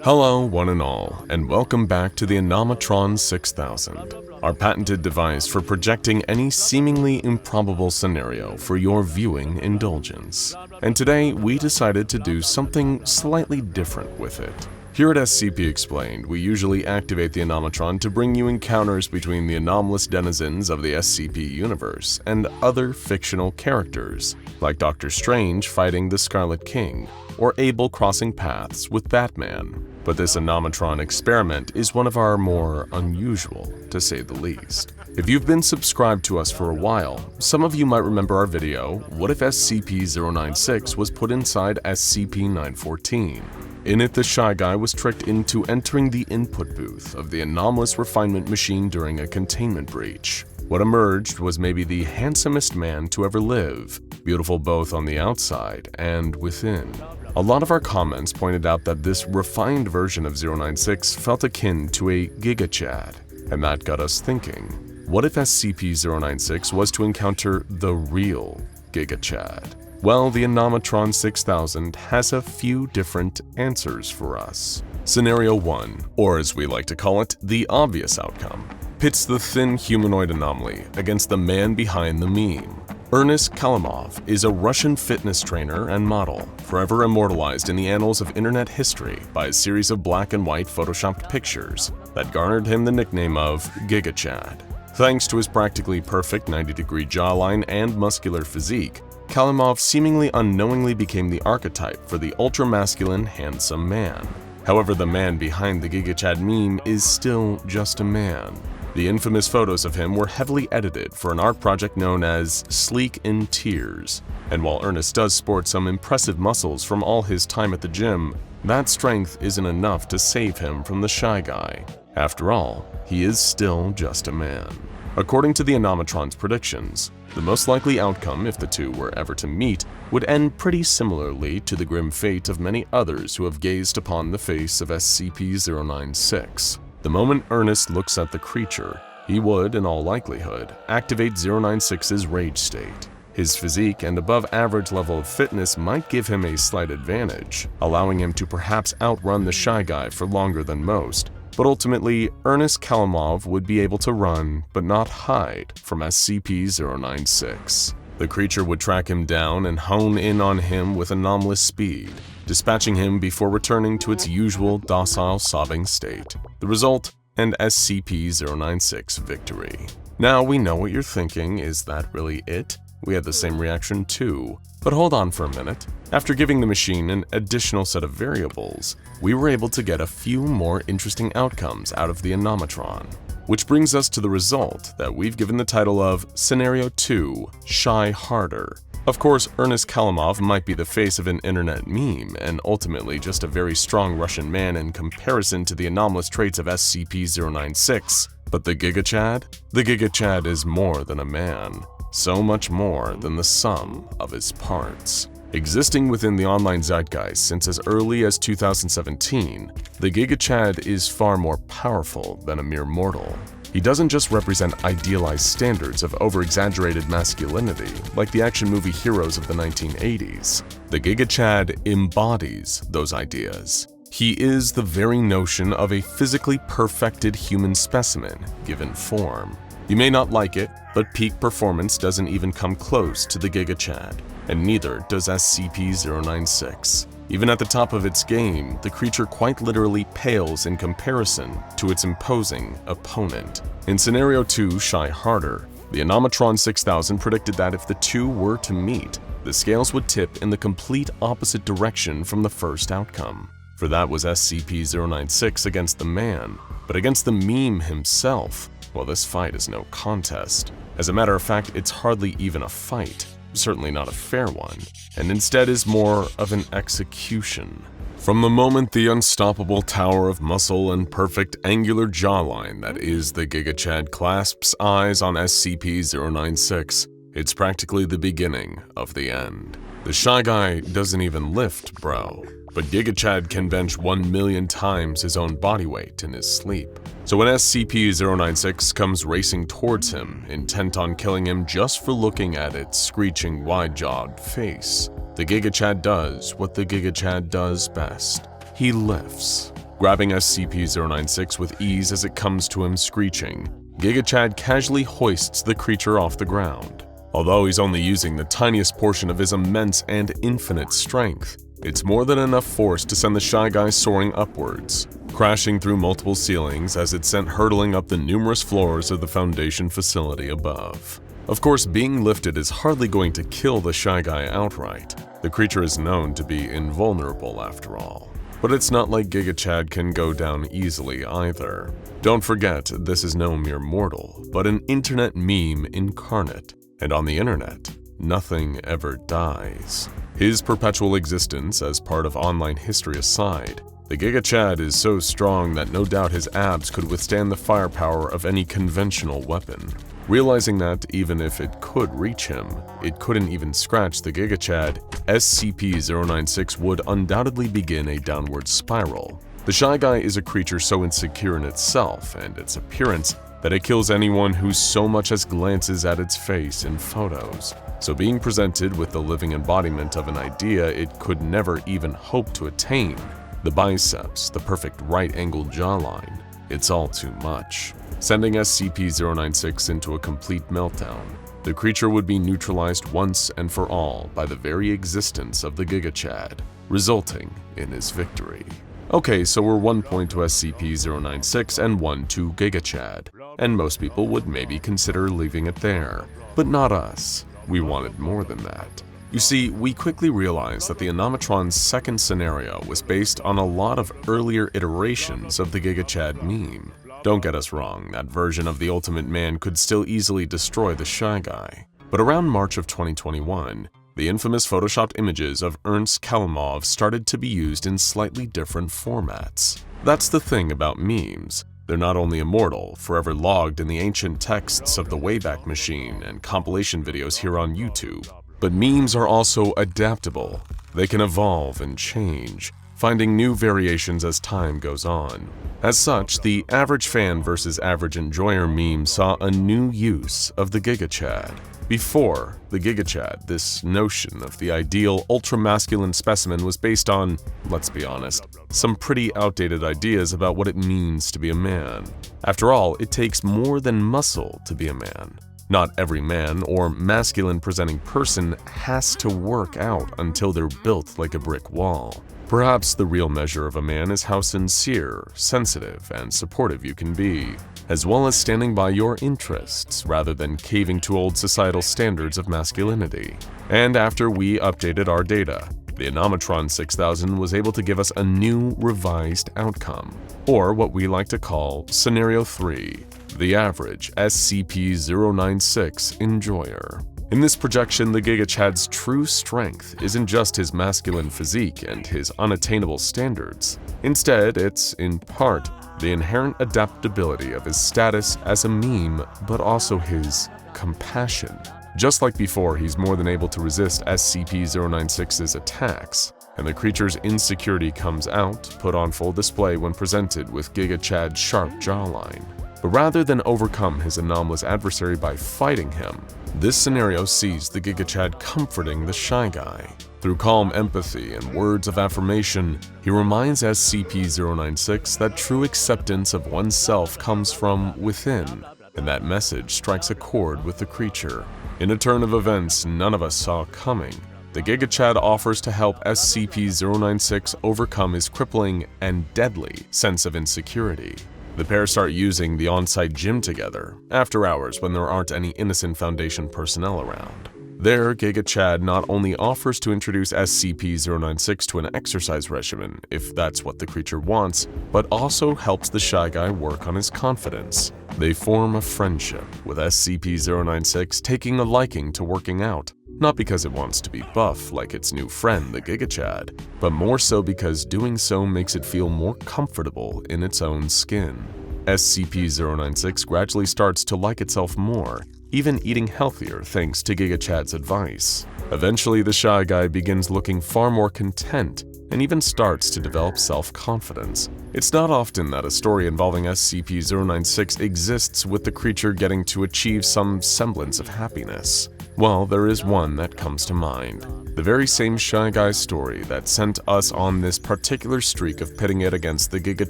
Hello, one and all, and welcome back to the Anomatron 6000, our patented device for projecting any seemingly improbable scenario for your viewing indulgence. And today, we decided to do something slightly different with it. Here at SCP Explained, we usually activate the Anomatron to bring you encounters between the anomalous denizens of the SCP universe and other fictional characters, like Dr. Strange fighting the Scarlet King, or Abel crossing paths with Batman. But this Anomatron experiment is one of our more unusual, to say the least. If you've been subscribed to us for a while, some of you might remember our video, What if SCP-096 was put inside SCP-914? In it, the Shy Guy was tricked into entering the input booth of the anomalous refinement machine during a containment breach. What emerged was maybe the handsomest man to ever live, beautiful both on the outside and within. A lot of our comments pointed out that this refined version of 096 felt akin to a Giga Chad, and that got us thinking, what if SCP-096 was to encounter the real Giga Chad? Well, the Anomatron 6000 has a few different answers for us. Scenario 1, or as we like to call it, the obvious outcome, pits the thin humanoid anomaly against the man behind the meme. Ernest Kalimov is a Russian fitness trainer and model, forever immortalized in the annals of internet history by a series of black and white photoshopped pictures that garnered him the nickname of Giga Chad. Thanks to his practically perfect 90-degree jawline and muscular physique, Kalimov seemingly unknowingly became the archetype for the ultra-masculine, handsome man. However, the man behind the Giga Chad meme is still just a man. The infamous photos of him were heavily edited for an art project known as Sleek in Tears, and while Ernest does sport some impressive muscles from all his time at the gym, that strength isn't enough to save him from the Shy Guy. After all, he is still just a man. According to the Anomatron's predictions, the most likely outcome if the two were ever to meet would end pretty similarly to the grim fate of many others who have gazed upon the face of SCP-096. The moment Ernest looks at the creature, he would, in all likelihood, activate 096's rage state. His physique and above-average level of fitness might give him a slight advantage, allowing him to perhaps outrun the Shy Guy for longer than most, but ultimately, Ernest Kalimov would be able to run, but not hide, from SCP-096. The creature would track him down and hone in on him with anomalous speed, dispatching him before returning to its usual docile sobbing state. The result? An SCP-096 victory. Now we know what you're thinking, is that really it? We had the same reaction too. But hold on for a minute. After giving the machine an additional set of variables, we were able to get a few more interesting outcomes out of the Anomatron. Which brings us to the result that we've given the title of Scenario 2, Shy Harder. Of course, Ernest Kalimov might be the face of an internet meme and ultimately just a very strong Russian man in comparison to the anomalous traits of SCP-096. But the Giga Chad? The Giga Chad is more than a man. So much more than the sum of his parts. Existing within the online zeitgeist since as early as 2017, the Giga Chad is far more powerful than a mere mortal. He doesn't just represent idealized standards of over-exaggerated masculinity like the action movie heroes of the 1980s. The Giga Chad embodies those ideas. He is the very notion of a physically perfected human specimen given form. You may not like it, but peak performance doesn't even come close to the Giga Chad, and neither does SCP-096. Even at the top of its game, the creature quite literally pales in comparison to its imposing opponent. In Scenario 2, Shy Harder, the Anomatron 6000 predicted that if the two were to meet, the scales would tip in the complete opposite direction from the first outcome. For that was SCP-096 against the man, but against the meme himself. Well, this fight is no contest. As a matter of fact, it's hardly even a fight, certainly not a fair one, and instead is more of an execution. From the moment the unstoppable tower of muscle and perfect angular jawline that is the Giga Chad clasps eyes on SCP-096, it's practically the beginning of the end. The Shy Guy doesn't even lift, bro. But Giga Chad can bench 1 million times his own body weight in his sleep. So when SCP-096 comes racing towards him, intent on killing him just for looking at its screeching wide-jawed face, the Giga Chad does what the Giga Chad does best. He lifts. Grabbing SCP-096 with ease as it comes to him screeching, Giga Chad casually hoists the creature off the ground. Although he's only using the tiniest portion of his immense and infinite strength, it's more than enough force to send the Shy Guy soaring upwards, crashing through multiple ceilings as it's sent hurtling up the numerous floors of the Foundation facility above. Of course, being lifted is hardly going to kill the Shy Guy outright. The creature is known to be invulnerable after all. But it's not like Giga Chad can go down easily either. Don't forget, this is no mere mortal, but an internet meme incarnate. And on the internet, nothing ever dies. His perpetual existence as part of online history aside, the Giga Chad is so strong that no doubt his abs could withstand the firepower of any conventional weapon. Realizing that even if it could reach him, it couldn't even scratch the Giga Chad, SCP-096 would undoubtedly begin a downward spiral. The Shy Guy is a creature so insecure in itself and its appearance that it kills anyone who so much as glances at its face in photos. So being presented with the living embodiment of an idea it could never even hope to attain, the biceps, the perfect right-angled jawline, it's all too much. Sending SCP-096 into a complete meltdown, the creature would be neutralized once and for all by the very existence of the Giga Chad, resulting in his victory. Okay, so we're 1 point to SCP-096 and 1 to Giga Chad, and most people would maybe consider leaving it there. But not us. We wanted more than that. You see, we quickly realized that the Anomatron's second scenario was based on a lot of earlier iterations of the Giga Chad meme. Don't get us wrong, that version of the Ultimate Man could still easily destroy the Shy Guy. But around March of 2021, the infamous photoshopped images of Ernst Kalimov started to be used in slightly different formats. That's the thing about memes. They're not only immortal, forever logged in the ancient texts of the Wayback Machine and compilation videos here on YouTube, but memes are also adaptable. They can evolve and change, finding new variations as time goes on. As such, the average fan versus average enjoyer meme saw a new use of the Giga Chad. Before the Giga Chad, this notion of the ideal ultra-masculine specimen was based on, let's be honest, some pretty outdated ideas about what it means to be a man. After all, it takes more than muscle to be a man. Not every man or masculine-presenting person has to work out until they're built like a brick wall. Perhaps the real measure of a man is how sincere, sensitive, and supportive you can be, as well as standing by your interests rather than caving to old societal standards of masculinity. And after we updated our data, the Anomatron 6000 was able to give us a new revised outcome, or what we like to call Scenario 3, the average SCP-096 enjoyer. In this projection, the Giga Chad's true strength isn't just his masculine physique and his unattainable standards. Instead, it's, in part, the inherent adaptability of his status as a meme, but also his compassion. Just like before, he's more than able to resist SCP-096's attacks, and the creature's insecurity comes out, put on full display when presented with Giga Chad's sharp jawline. But rather than overcome his anomalous adversary by fighting him, this scenario sees the Giga Chad comforting the Shy Guy. Through calm empathy and words of affirmation, he reminds SCP-096 that true acceptance of oneself comes from within, and that message strikes a chord with the creature. In a turn of events none of us saw coming, the Giga Chad offers to help SCP-096 overcome his crippling and deadly sense of insecurity. The pair start using the on-site gym together, after hours when there aren't any innocent Foundation personnel around. There, Giga Chad not only offers to introduce SCP-096 to an exercise regimen, if that's what the creature wants, but also helps the Shy Guy work on his confidence. They form a friendship, with SCP-096 taking a liking to working out, not because it wants to be buff like its new friend, the Giga Chad, but more so because doing so makes it feel more comfortable in its own skin. SCP-096 gradually starts to like itself more, even eating healthier thanks to Giga Chad's advice. Eventually, the Shy Guy begins looking far more content and even starts to develop self-confidence. It's not often that a story involving SCP-096 exists with the creature getting to achieve some semblance of happiness. Well, there is one that comes to mind. The very same Shy Guy story that sent us on this particular streak of pitting it against the Giga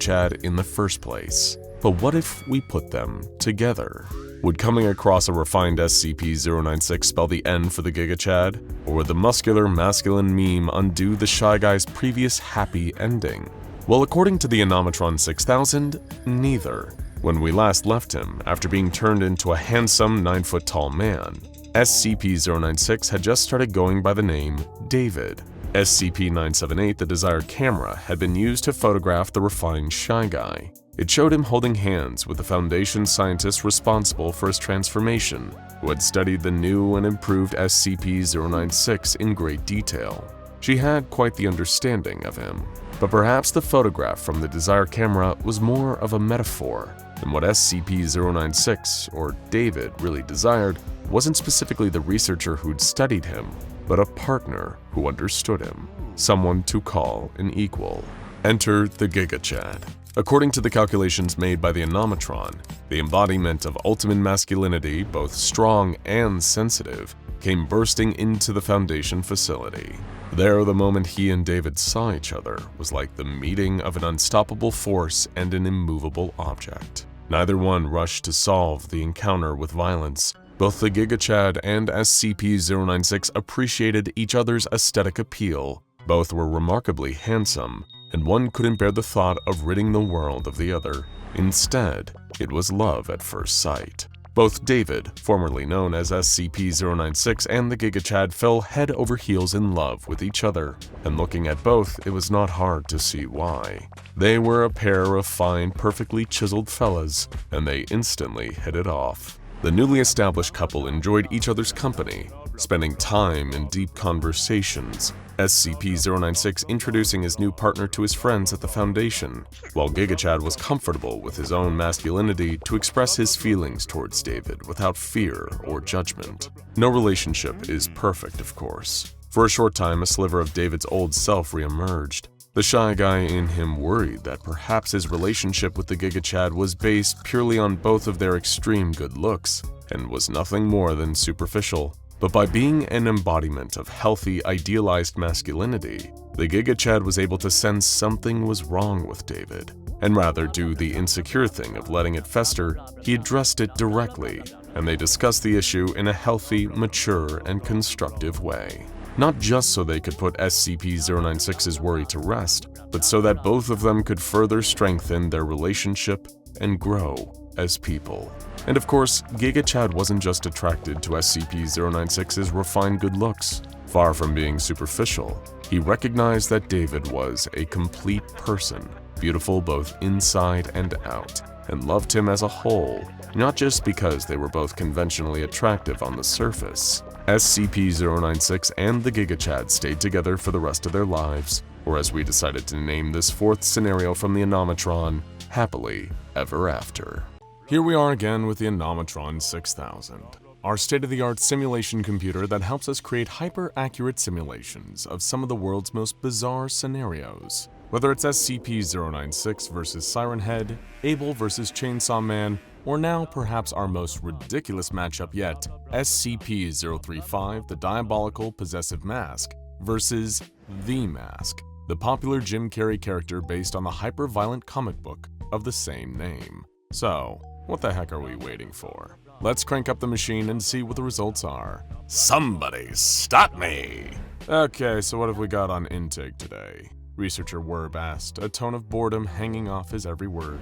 Chad in the first place. But what if we put them together? Would coming across a refined SCP-096 spell the end for the Giga Chad? Or would the muscular, masculine meme undo the Shy Guy's previous happy ending? Well, according to the Anomatron 6000, neither. When we last left him, after being turned into a handsome 9-foot-tall man, SCP-096 had just started going by the name David. SCP-978, the desired camera, had been used to photograph the refined Shy Guy. It showed him holding hands with the Foundation scientist responsible for his transformation, who had studied the new and improved SCP-096 in great detail. She had quite the understanding of him, but perhaps the photograph from the desired camera was more of a metaphor, and what SCP-096, or David, really desired wasn't specifically the researcher who'd studied him, but a partner who understood him, someone to call an equal. Enter the Giga Chad. According to the calculations made by the Anomatron, the embodiment of ultimate masculinity, both strong and sensitive, came bursting into the Foundation facility. There, the moment he and David saw each other was like the meeting of an unstoppable force and an immovable object. Neither one rushed to solve the encounter with violence. Both the Giga Chad and SCP-096 appreciated each other's aesthetic appeal. Both were remarkably handsome, and one couldn't bear the thought of ridding the world of the other. Instead, it was love at first sight. Both David, formerly known as SCP-096, and the Giga Chad fell head over heels in love with each other, and looking at both, it was not hard to see why. They were a pair of fine, perfectly chiseled fellas, and they instantly hit it off. The newly established couple enjoyed each other's company, spending time in deep conversations, SCP-096 introducing his new partner to his friends at the Foundation, while GigaChad was comfortable with his own masculinity to express his feelings towards David without fear or judgment. No relationship is perfect, of course. For a short time, a sliver of David's old self re-emerged. The shy guy in him worried that perhaps his relationship with the GigaChad was based purely on both of their extreme good looks, and was nothing more than superficial. But by being an embodiment of healthy, idealized masculinity, the GigaChad was able to sense something was wrong with David, and rather do the insecure thing of letting it fester, he addressed it directly, and they discussed the issue in a healthy, mature, and constructive way. Not just so they could put SCP-096's worry to rest, but so that both of them could further strengthen their relationship and grow as people. And of course, GigaChad wasn't just attracted to SCP-096's refined good looks. Far from being superficial, he recognized that David was a complete person, beautiful both inside and out, and loved him as a whole, not just because they were both conventionally attractive on the surface. SCP-096 and the GigaChad stayed together for the rest of their lives, or as we decided to name this fourth scenario from the Anomatron, Happily Ever After. Here we are again with the Anomatron 6000, our state-of-the-art simulation computer that helps us create hyper-accurate simulations of some of the world's most bizarre scenarios. Whether it's SCP-096 versus Siren Head, Abel versus Chainsaw Man, or now perhaps our most ridiculous matchup yet, SCP-035, the Diabolical Possessive Mask, versus The Mask, the popular Jim Carrey character based on the hyper-violent comic book of the same name. So, what the heck are we waiting for? Let's crank up the machine and see what the results are. Somebody stop me! Okay, so what have we got on intake today? Researcher Werb asked, a tone of boredom hanging off his every word.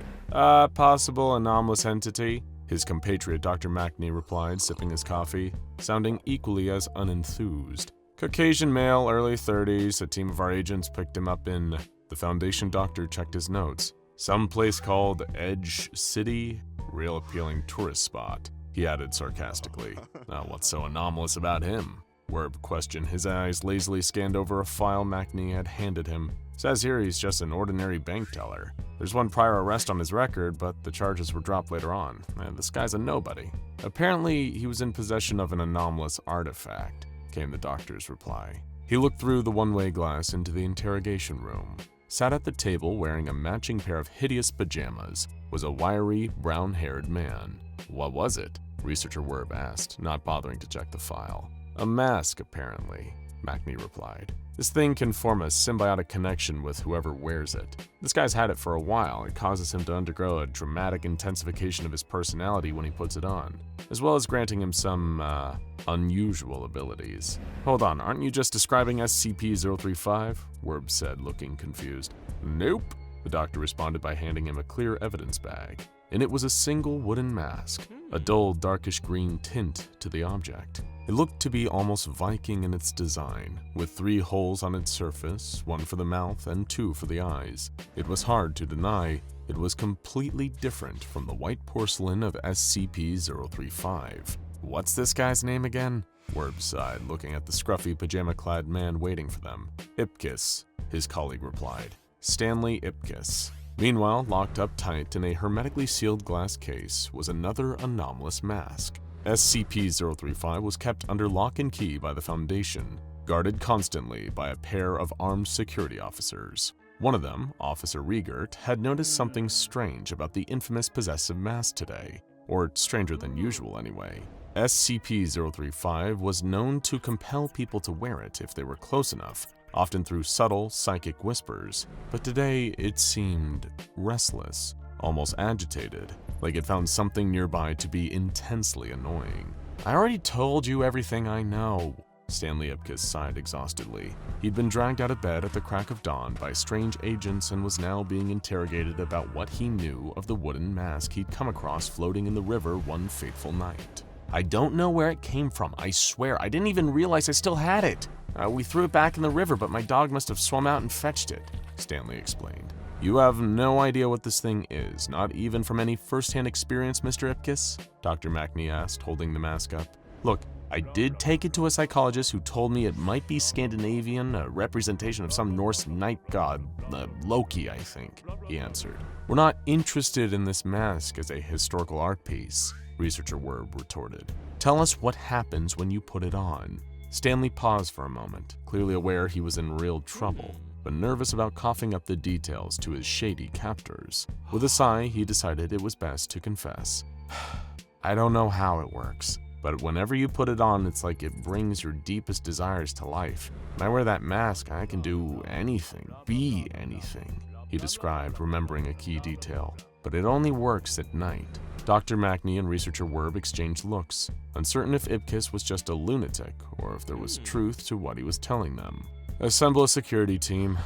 Possible anomalous entity? His compatriot Dr. Macney replied, sipping his coffee, sounding equally as unenthused. Caucasian male, early 30s, a team of our agents picked him up in... The Foundation doctor checked his notes. Some place called Edge City? Real appealing tourist spot, he added sarcastically. Now, what's so anomalous about him? Werb questioned. His eyes lazily scanned over a file Macney had handed him. Says here he's just an ordinary bank teller. There's one prior arrest on his record, but the charges were dropped later on. And this guy's a nobody. Apparently, he was in possession of an anomalous artifact, came the doctor's reply. He looked through the one-way glass into the interrogation room. Sat at the table wearing a matching pair of hideous pajamas was a wiry, brown-haired man. What was it? Researcher Werb asked, not bothering to check the file. A mask, apparently, Macney replied. This thing can form a symbiotic connection with whoever wears it. This guy's had it for a while. It causes him to undergo a dramatic intensification of his personality when he puts it on, as well as granting him some, unusual abilities. Hold on, aren't you just describing SCP-035? Werb said, looking confused. Nope, the doctor responded by handing him a clear evidence bag. In it was a single wooden mask, a dull, darkish green tint to the object. It looked to be almost Viking in its design, with 3 holes on its surface, 1 for the mouth and 2 for the eyes. It was hard to deny it was completely different from the white porcelain of SCP-035. What's this guy's name again? Werb sighed, looking at the scruffy, pajama-clad man waiting for them. Ipkiss, his colleague replied. Stanley Ipkiss. Meanwhile, locked up tight in a hermetically sealed glass case was another anomalous mask. SCP-035 was kept under lock and key by the Foundation, guarded constantly by a pair of armed security officers. One of them, Officer Riegert, had noticed something strange about the infamous possessive mask today, or stranger than usual anyway. SCP-035 was known to compel people to wear it if they were close enough, often through subtle, psychic whispers, but today it seemed restless, almost agitated, like it found something nearby to be intensely annoying. I already told you everything I know, Stanley Ipkiss sighed exhaustedly. He'd been dragged out of bed at the crack of dawn by strange agents and was now being interrogated about what he knew of the wooden mask he'd come across floating in the river one fateful night. I don't know where it came from, I swear. I didn't even realize I still had it. We threw it back in the river, but my dog must have swum out and fetched it, Stanley explained. You have no idea what this thing is, not even from any first-hand experience, Mr. Ipkiss? Dr. Macney asked, holding the mask up. Look, I did take it to a psychologist who told me it might be Scandinavian, a representation of some Norse night god, Loki, I think, he answered. We're not interested in this mask as a historical art piece, Researcher Werb retorted. Tell us what happens when you put it on. Stanley paused for a moment, clearly aware he was in real trouble, but nervous about coughing up the details to his shady captors. With a sigh, he decided it was best to confess. I don't know how it works, but whenever you put it on, it's like it brings your deepest desires to life. When I wear that mask, I can do anything, be anything, he described, remembering a key detail. But it only works at night. Dr. Macney and Researcher Werb exchanged looks, uncertain if Ipkiss was just a lunatic or if there was truth to what he was telling them. Assemble a security team,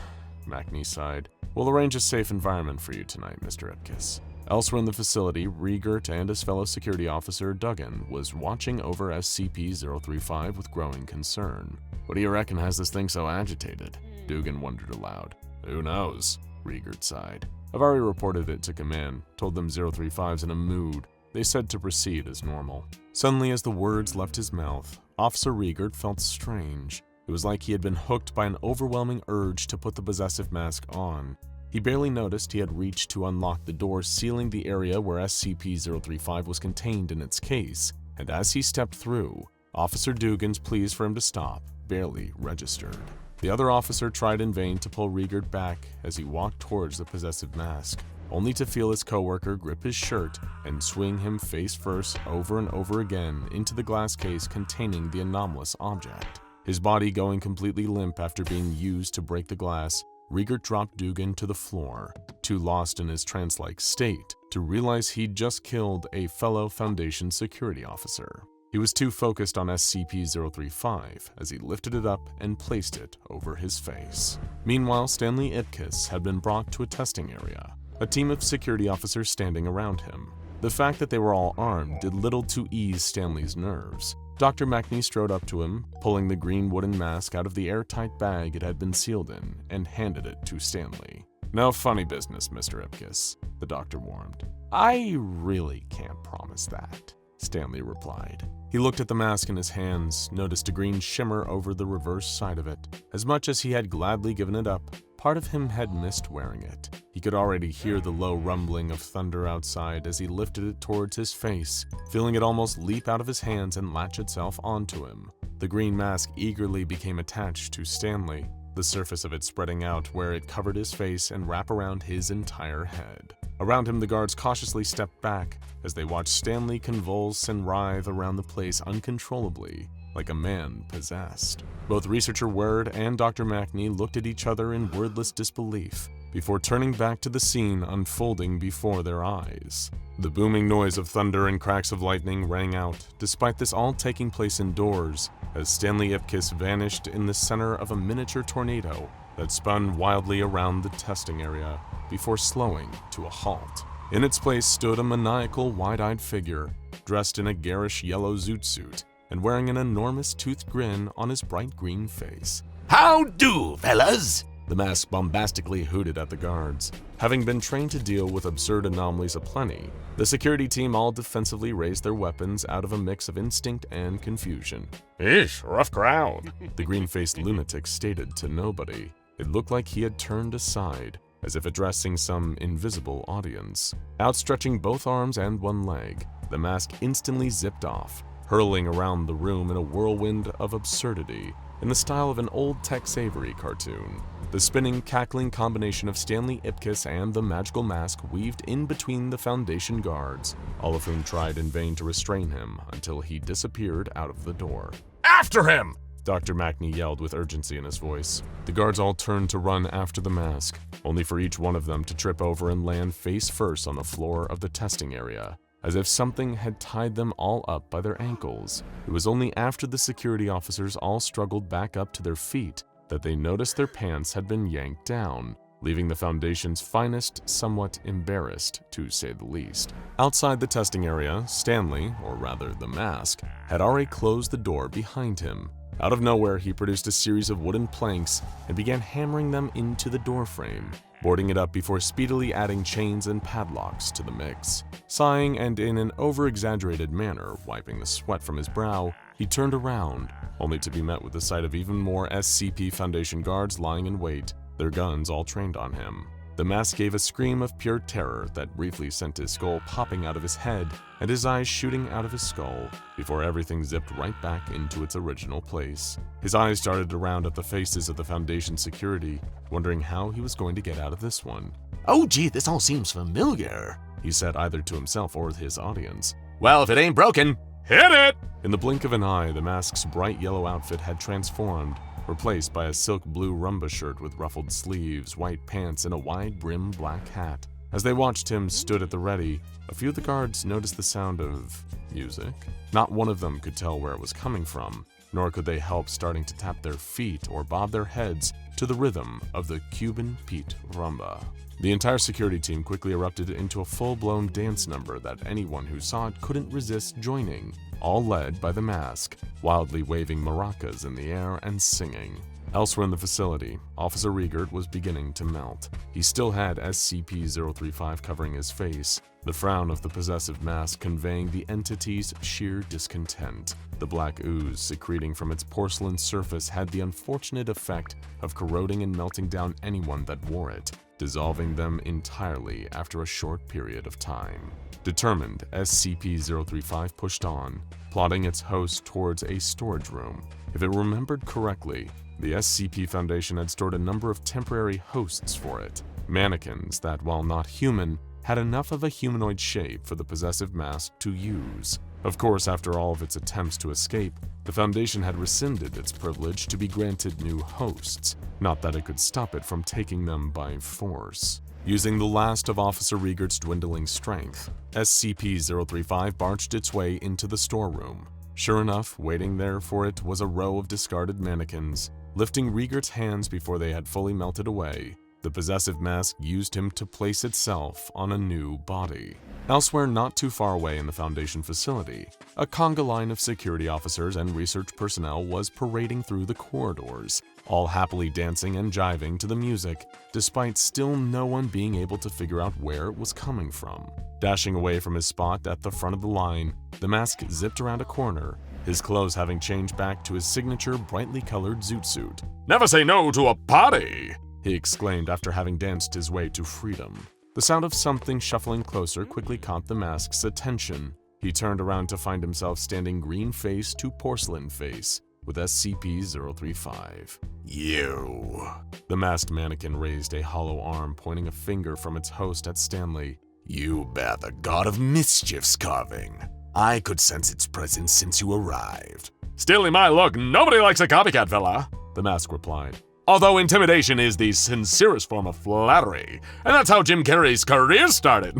Macney sighed. We'll arrange a safe environment for you tonight, Mr. Ipkiss. Elsewhere in the facility, Riegert and his fellow security officer, Duggan, was watching over SCP-035 with growing concern. What do you reckon has this thing so agitated? Dugan wondered aloud. Who knows? Riegert sighed. I've already reported it to command, told them 035's in a mood. They said to proceed as normal. Suddenly, as the words left his mouth, Officer Riegert felt strange. It was like he had been hooked by an overwhelming urge to put the possessive mask on. He barely noticed he had reached to unlock the door sealing the area where SCP-035 was contained in its case, and as he stepped through, Officer Dugan's pleas for him to stop barely registered. The other officer tried in vain to pull Riegert back as he walked towards the possessive mask, only to feel his coworker grip his shirt and swing him face first over and over again into the glass case containing the anomalous object. His body going completely limp after being used to break the glass, Riegert dropped Dugan to the floor, too lost in his trance-like state to realize he'd just killed a fellow Foundation security officer. He was too focused on SCP-035 as he lifted it up and placed it over his face. Meanwhile, Stanley Ipkiss had been brought to a testing area, a team of security officers standing around him. The fact that they were all armed did little to ease Stanley's nerves. Dr. Macney strode up to him, pulling the green wooden mask out of the airtight bag it had been sealed in, and handed it to Stanley. No funny business, Mr. Ipkiss, the doctor warned. I really can't promise that, Stanley replied. He looked at the mask in his hands, noticed a green shimmer over the reverse side of it. As much as he had gladly given it up, part of him had missed wearing it. He could already hear the low rumbling of thunder outside as he lifted it towards his face, feeling it almost leap out of his hands and latch itself onto him. The green mask eagerly became attached to Stanley, the surface of it spreading out where it covered his face and wrapped around his entire head. Around him, the guards cautiously stepped back as they watched Stanley convulse and writhe around the place uncontrollably, like a man possessed. Both Researcher Werb and Dr. Macney looked at each other in wordless disbelief before turning back to the scene unfolding before their eyes. The booming noise of thunder and cracks of lightning rang out, despite this all taking place indoors, as Stanley Ipkiss vanished in the center of a miniature tornado that spun wildly around the testing area before slowing to a halt. In its place stood a maniacal, wide-eyed figure, dressed in a garish yellow zoot suit and wearing an enormous toothed grin on his bright green face. How do, fellas? The mask bombastically hooted at the guards. Having been trained to deal with absurd anomalies aplenty, the security team all defensively raised their weapons out of a mix of instinct and confusion. Ish, rough crowd, the green-faced lunatic stated to nobody. It looked like he had turned aside, as if addressing some invisible audience. Outstretching both arms and one leg, the mask instantly zipped off, hurling around the room in a whirlwind of absurdity, in the style of an old Tex Avery cartoon. The spinning, cackling combination of Stanley Ipkiss and the magical mask weaved in between the Foundation guards, all of whom tried in vain to restrain him until he disappeared out of the door. After him! Dr. Macney yelled with urgency in his voice. The guards all turned to run after the mask, only for each one of them to trip over and land face first on the floor of the testing area, as if something had tied them all up by their ankles. It was only after the security officers all struggled back up to their feet that they noticed their pants had been yanked down, leaving the Foundation's finest somewhat embarrassed, to say the least. Outside the testing area, Stanley, or rather the mask, had already closed the door behind him. Out of nowhere, he produced a series of wooden planks and began hammering them into the doorframe. boarding it up before speedily adding chains and padlocks to the mix. Sighing and in an over-exaggerated manner wiping the sweat from his brow, he turned around, only to be met with the sight of even more SCP Foundation guards lying in wait, their guns all trained on him. The mask gave a scream of pure terror that briefly sent his skull popping out of his head and his eyes shooting out of his skull, before everything zipped right back into its original place. His eyes darted around at the faces of the Foundation security, wondering how he was going to get out of this one. Oh gee, this all seems familiar, he said either to himself or his audience. Well, if it ain't broken, hit it! In the blink of an eye, the mask's bright yellow outfit had transformed, replaced by a silk blue rumba shirt with ruffled sleeves, white pants, and a wide-brimmed black hat. As they watched him stood at the ready, a few of the guards noticed the sound of music. Not one of them could tell where it was coming from, nor could they help starting to tap their feet or bob their heads to the rhythm of the Cuban Pete rumba. The entire security team quickly erupted into a full-blown dance number that anyone who saw it couldn't resist joining, all led by the mask, wildly waving maracas in the air and singing. Elsewhere in the facility, Officer Riegert was beginning to melt. He still had SCP-035 covering his face, the frown of the possessive mask conveying the entity's sheer discontent. The black ooze secreting from its porcelain surface had the unfortunate effect of corroding and melting down anyone that wore it, dissolving them entirely after a short period of time. Determined, SCP-035 pushed on, plodding its host towards a storage room. If it remembered correctly, the SCP Foundation had stored a number of temporary hosts for it, mannequins that, while not human, had enough of a humanoid shape for the possessive mask to use. Of course, after all of its attempts to escape, the Foundation had rescinded its privilege to be granted new hosts, not that it could stop it from taking them by force. Using the last of Officer Riegert's dwindling strength, SCP-035 barged its way into the storeroom. Sure enough, waiting there for it was a row of discarded mannequins. Lifting Riegert's hands before they had fully melted away, the possessive mask used him to place itself on a new body. Elsewhere, not too far away in the Foundation facility, a conga line of security officers and research personnel was parading through the corridors, all happily dancing and jiving to the music, despite still no one being able to figure out where it was coming from. Dashing away from his spot at the front of the line, the mask zipped around a corner, his clothes having changed back to his signature brightly colored zoot suit. Never say no to a party, he exclaimed after having danced his way to freedom. The sound of something shuffling closer quickly caught the mask's attention. He turned around to find himself standing green face to porcelain face with SCP-035. You. The masked mannequin raised a hollow arm pointing a finger from its host at Stanley. You bear the god of mischief's carving. I could sense its presence since you arrived. Stealing my look, nobody likes a copycat fella, the mask replied. Although intimidation is the sincerest form of flattery, and that's how Jim Carrey's career started.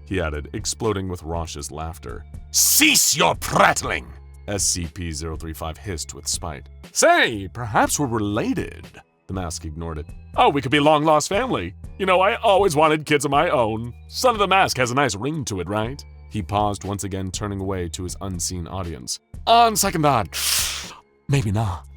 He added, exploding with raucous laughter. Cease your prattling! SCP-035 hissed with spite. Say, perhaps we're related. The mask ignored it. Oh, we could be long-lost family. You know, I always wanted kids of my own. Son of the Mask has a nice ring to it, right? He paused, once again turning away to his unseen audience. On second thought, maybe not.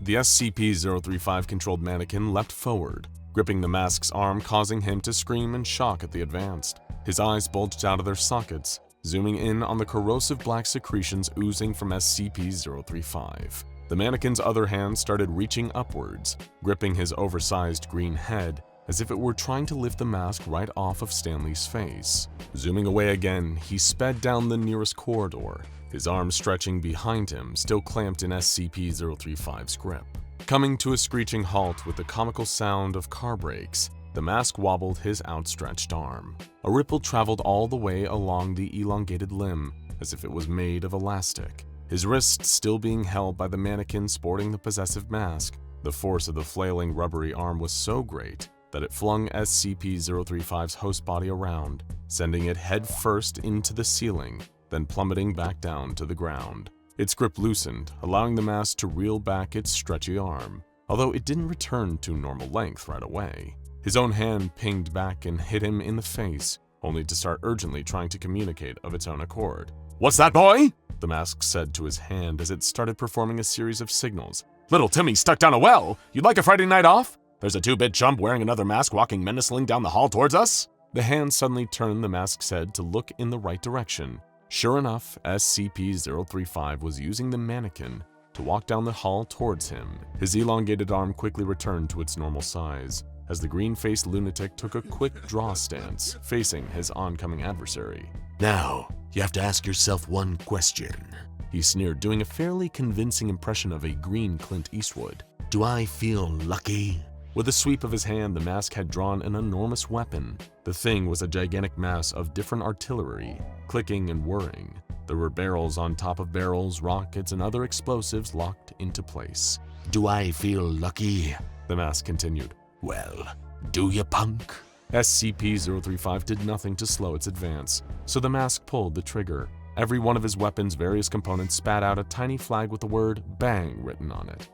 The SCP-035 controlled mannequin leapt forward, gripping the mask's arm, causing him to scream in shock at the advance. His eyes bulged out of their sockets, zooming in on the corrosive black secretions oozing from SCP-035. The mannequin's other hand started reaching upwards, gripping his oversized green head as if it were trying to lift the mask right off of Stanley's face. Zooming away again, he sped down the nearest corridor, his arms stretching behind him, still clamped in SCP-035's grip. Coming to a screeching halt with the comical sound of car brakes, the mask wobbled his outstretched arm. A ripple traveled all the way along the elongated limb, as if it was made of elastic. His wrist still being held by the mannequin sporting the possessive mask, the force of the flailing rubbery arm was so great that it flung SCP-035's host body around, sending it head first into the ceiling, then plummeting back down to the ground. Its grip loosened, allowing the mask to reel back its stretchy arm, although it didn't return to normal length right away. His own hand pinged back and hit him in the face, only to start urgently trying to communicate of its own accord. What's that, boy? The mask said to his hand as it started performing a series of signals. Little Timmy stuck down a well. You'd like a Friday night off? There's a 2-bit chump wearing another mask walking menacingly down the hall towards us? The hand suddenly turned the mask's head to look in the right direction. Sure enough, SCP-035 was using the mannequin to walk down the hall towards him. His elongated arm quickly returned to its normal size, as the green-faced lunatic took a quick draw stance, facing his oncoming adversary. Now, you have to ask yourself one question. He sneered, doing a fairly convincing impression of a green Clint Eastwood. Do I feel lucky? With a sweep of his hand, the mask had drawn an enormous weapon. The thing was a gigantic mass of different artillery, clicking and whirring. There were barrels on top of barrels, rockets, and other explosives locked into place. Do I feel lucky? The mask continued. Well, do you, punk? SCP-035 did nothing to slow its advance, so the mask pulled the trigger. Every one of his weapon's various components spat out a tiny flag with the word BANG written on it.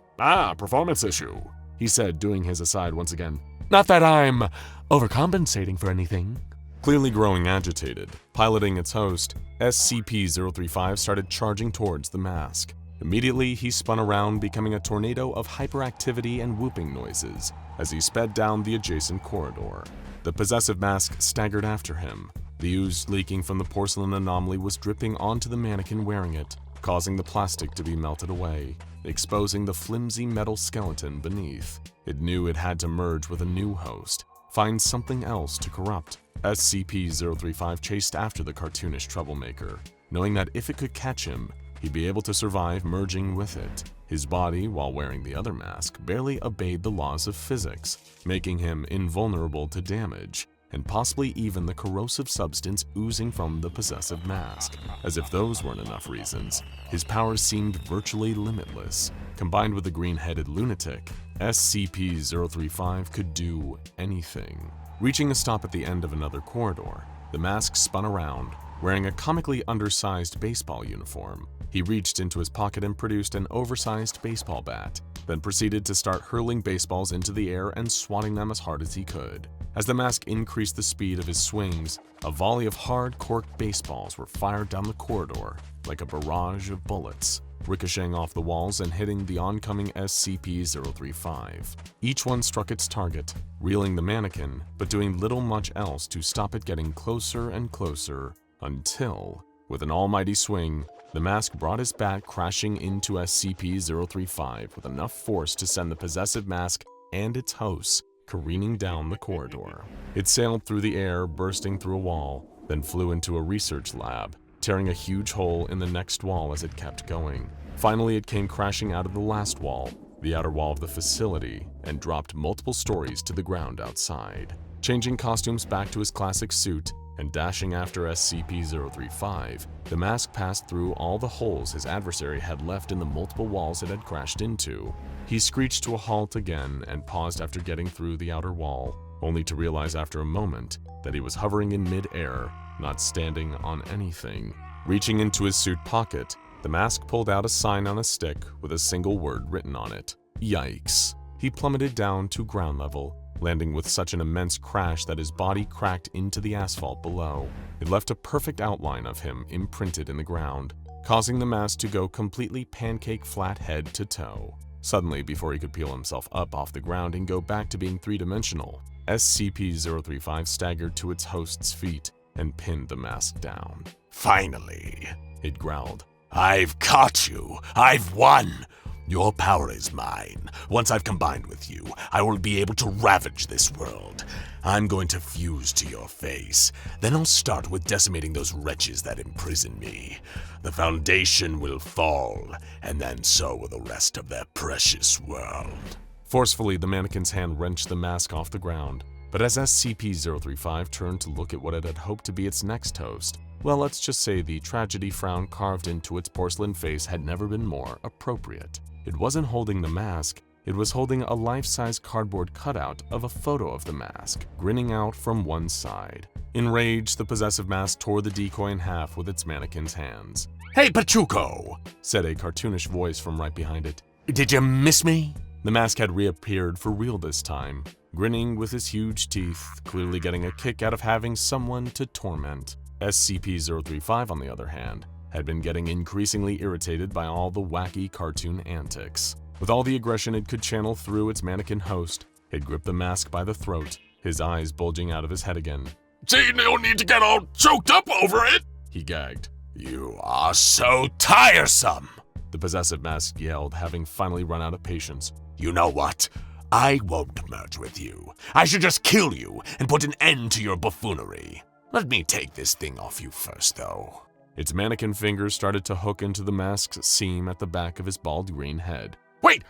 Performance issue, he said, doing his aside once again. Not that I'm overcompensating for anything. Clearly growing agitated, piloting its host, SCP-035 started charging towards the mask. Immediately, he spun around, becoming a tornado of hyperactivity and whooping noises as he sped down the adjacent corridor. The possessive mask staggered after him. The ooze leaking from the porcelain anomaly was dripping onto the mannequin wearing it, causing the plastic to be melted away, exposing the flimsy metal skeleton beneath. It knew it had to merge with a new host, find something else to corrupt. SCP-035 chased after the cartoonish troublemaker, knowing that if it could catch him, he'd be able to survive merging with it. His body, while wearing the other mask, barely obeyed the laws of physics, making him invulnerable to damage, and possibly even the corrosive substance oozing from the possessive mask. As if those weren't enough reasons, his powers seemed virtually limitless. Combined with the green-headed lunatic, SCP-035 could do anything. Reaching a stop at the end of another corridor, the mask spun around, wearing a comically undersized baseball uniform. He reached into his pocket and produced an oversized baseball bat, then proceeded to start hurling baseballs into the air and swatting them as hard as he could. As the mask increased the speed of his swings, a volley of hard-corked baseballs were fired down the corridor like a barrage of bullets, ricocheting off the walls and hitting the oncoming SCP-035. Each one struck its target, reeling the mannequin, but doing little much else to stop it getting closer and closer, until, with an almighty swing, the mask brought his bat crashing into SCP-035 with enough force to send the possessive mask and its hosts careening down the corridor. It sailed through the air, bursting through a wall, then flew into a research lab, tearing a huge hole in the next wall as it kept going. Finally, it came crashing out of the last wall, the outer wall of the facility, and dropped multiple stories to the ground outside. Changing costumes back to his classic suit and dashing after SCP-035, the mask passed through all the holes his adversary had left in the multiple walls it had crashed into. He screeched to a halt again and paused after getting through the outer wall, only to realize after a moment that he was hovering in mid-air, not standing on anything. Reaching into his suit pocket, the mask pulled out a sign on a stick with a single word written on it. Yikes. He plummeted down to ground level, landing with such an immense crash that his body cracked into the asphalt below. It left a perfect outline of him imprinted in the ground, causing the mask to go completely pancake flat head to toe. Suddenly, before he could peel himself up off the ground and go back to being three-dimensional, SCP-035 staggered to its host's feet and pinned the mask down. Finally, It growled. I've caught you. I've won. Your power is mine. Once I've combined with you, I will be able to ravage this world. I'm going to fuse to your face. Then I'll start with decimating those wretches that imprison me. The Foundation will fall, and then so will the rest of their precious world. Forcefully, the mannequin's hand wrenched the mask off the ground, but as SCP-035 turned to look at what it had hoped to be its next host, well, let's just say the tragedy frown carved into its porcelain face had never been more appropriate. It wasn't holding the mask, it was holding a life-size cardboard cutout of a photo of the mask, grinning out from one side. Enraged, the possessive mask tore the decoy in half with its mannequin's hands. Hey, Pachuco, Said a cartoonish voice from right behind it. did you miss me? The mask had reappeared for real this time, grinning with his huge teeth, clearly getting a kick out of having someone to torment. SCP-035, on the other hand, had been getting increasingly irritated by all the wacky cartoon antics. With all the aggression it could channel through its mannequin host, He'd gripped the mask by the throat, his eyes bulging out of his head again. "See, no need to get all choked up over it," he gagged. "You are so tiresome," the possessive mask yelled, having finally run out of patience. "You know what? I won't merge with you. I should just kill you and put an end to your buffoonery. Let me take this thing off you first, though." Its mannequin fingers started to hook into the mask's seam at the back of his bald green head. Wait!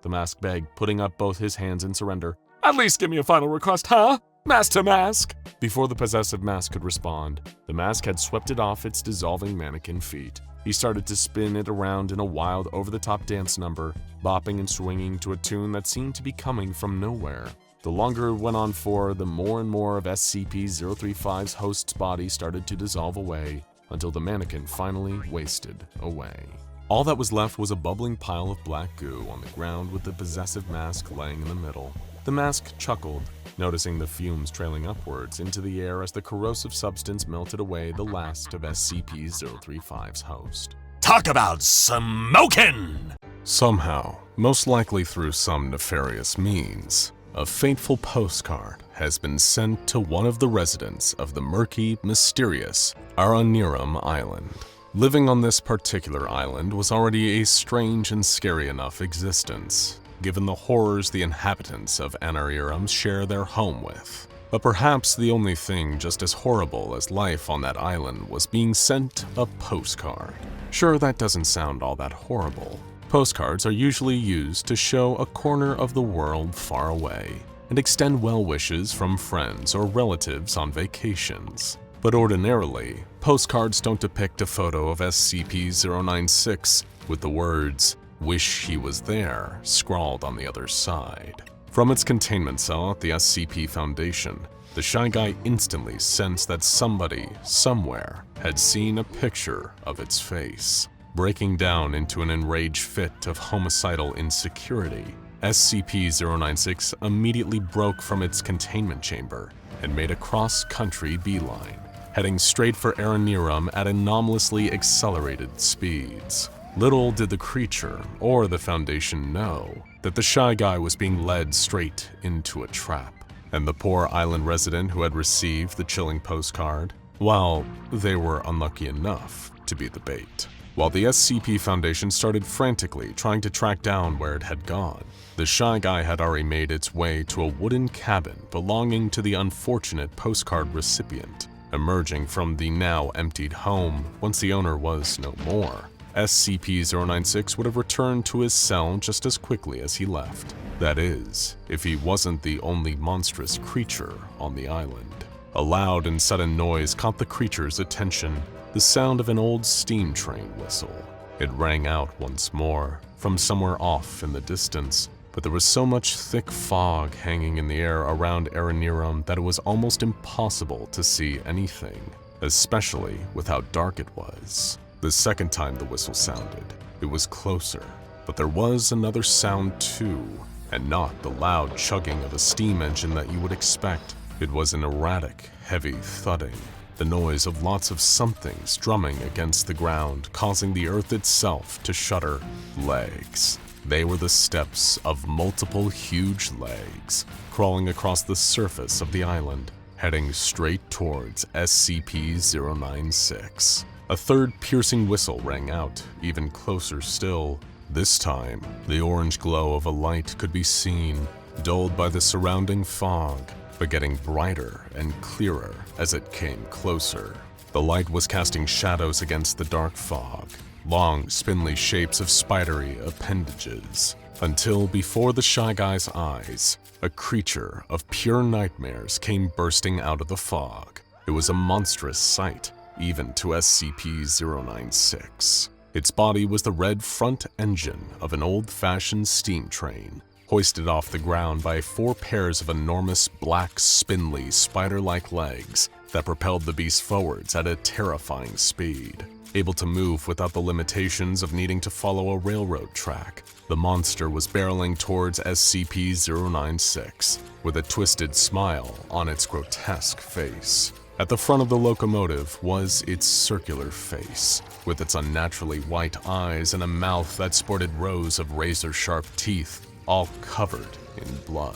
The mask begged, putting up both his hands in surrender. At least give me a final request, huh? Mask to mask! Before the possessive mask could respond, the mask had swept it off its dissolving mannequin feet. He started to spin it around in a wild, over-the-top dance number, bopping and swinging to a tune that seemed to be coming from nowhere. The longer it went on for, the more and more of SCP-035's host's body started to dissolve away, until the mannequin finally wasted away. All that was left was a bubbling pile of black goo on the ground with the possessive mask laying in the middle. The mask chuckled, noticing the fumes trailing upwards into the air as the corrosive substance melted away the last of SCP-035's host. Talk about smoking! Somehow, most likely through some nefarious means, a fateful postcard has been sent to one of the residents of the murky, mysterious Aranirum Island. Living on this particular island was already a strange and scary enough existence, given the horrors the inhabitants of Anarirum share their home with. But perhaps the only thing just as horrible as life on that island was being sent a postcard. Sure, that doesn't sound all that horrible. Postcards are usually used to show a corner of the world far away and extend well wishes from friends or relatives on vacations. But ordinarily, postcards don't depict a photo of SCP-096 with the words, "Wish he was there," scrawled on the other side. From its containment cell at the SCP Foundation, the Shy Guy instantly sensed that somebody, somewhere, had seen a picture of its face. Breaking down into an enraged fit of homicidal insecurity, SCP-096 immediately broke from its containment chamber and made a cross-country beeline, heading straight for Aranirum at anomalously accelerated speeds. Little did the creature or the Foundation know that the Shy Guy was being led straight into a trap, and the poor island resident who had received the chilling postcard, well, they were unlucky enough to be the bait. While the SCP Foundation started frantically trying to track down where it had gone, the Shy Guy had already made its way to a wooden cabin belonging to the unfortunate postcard recipient. Emerging from the now emptied home once the owner was no more, SCP-096 would have returned to his cell just as quickly as he left. That is, if he wasn't the only monstrous creature on the island. A loud and sudden noise caught the creature's attention, the sound of an old steam train whistle. It rang out once more, from somewhere off in the distance, but there was so much thick fog hanging in the air around Aranirum that it was almost impossible to see anything, especially with how dark it was. The second time the whistle sounded, it was closer, but there was another sound too, and not the loud chugging of a steam engine that you would expect. It was an erratic, heavy thudding, the noise of lots of somethings drumming against the ground, causing the earth itself to shudder. Legs. They were the steps of multiple huge legs, crawling across the surface of the island, heading straight towards SCP-096. A third piercing whistle rang out, even closer still. This time, the orange glow of a light could be seen, dulled by the surrounding fog, but getting brighter and clearer as it came closer. The light was casting shadows against the dark fog, long, spindly shapes of spidery appendages, until before the Shy Guy's eyes, a creature of pure nightmares came bursting out of the fog. It was a monstrous sight, even to SCP-096. Its body was the red front engine of an old-fashioned steam train, hoisted off the ground by 4 pairs of enormous black, spindly, spider-like legs that propelled the beast forwards at a terrifying speed. Able to move without the limitations of needing to follow a railroad track, the monster was barreling towards SCP-096 with a twisted smile on its grotesque face. At the front of the locomotive was its circular face, with its unnaturally white eyes and a mouth that sported rows of razor-sharp teeth, all covered in blood.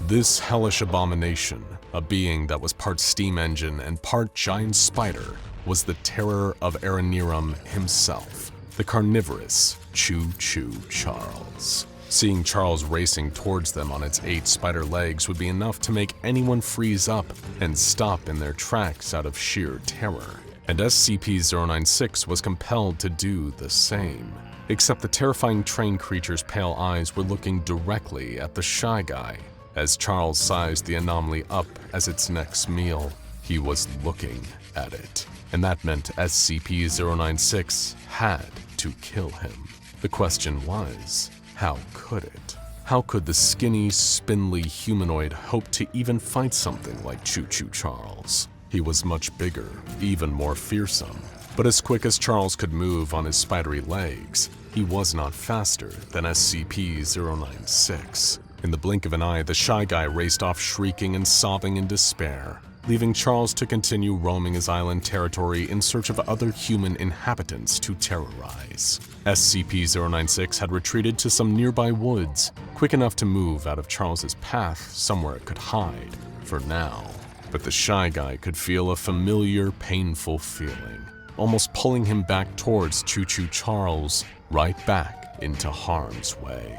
This hellish abomination, a being that was part steam engine and part giant spider, was the terror of Aranirum himself, the carnivorous CHOO Charles. Seeing Charles racing towards them on its 8 spider legs would be enough to make anyone freeze up and stop in their tracks out of sheer terror, and SCP-096 was compelled to do the same. Except the terrifying train creature's pale eyes were looking directly at the Shy Guy. As Charles sized the anomaly up as its next meal, he was looking at it, and that meant SCP-096 had to kill him. The question was, how could it? How could the skinny, spindly humanoid hope to even fight something like CHOO Charles? He was much bigger, even more fearsome. But as quick as Charles could move on his spidery legs, he was not faster than SCP-096. In the blink of an eye, the Shy Guy raced off shrieking and sobbing in despair, leaving Charles to continue roaming his island territory in search of other human inhabitants to terrorize. SCP-096 had retreated to some nearby woods, quick enough to move out of Charles's path somewhere it could hide, for now. But the Shy Guy could feel a familiar, painful feeling, almost pulling him back towards CHOO Charles, right back into harm's way.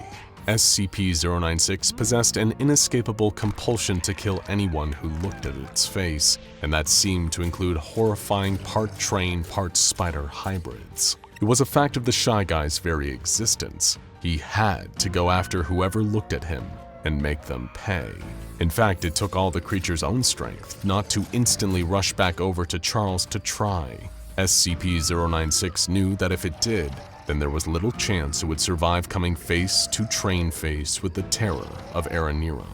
SCP-096 possessed an inescapable compulsion to kill anyone who looked at its face, and that seemed to include horrifying part train, part spider hybrids. It was a fact of the Shy Guy's very existence. He had to go after whoever looked at him and make them pay. In fact, it took all the creature's own strength not to instantly rush back over to Charles to try. SCP-096 knew that if it did, then there was little chance it would survive coming face to face with the terror of Aranirum.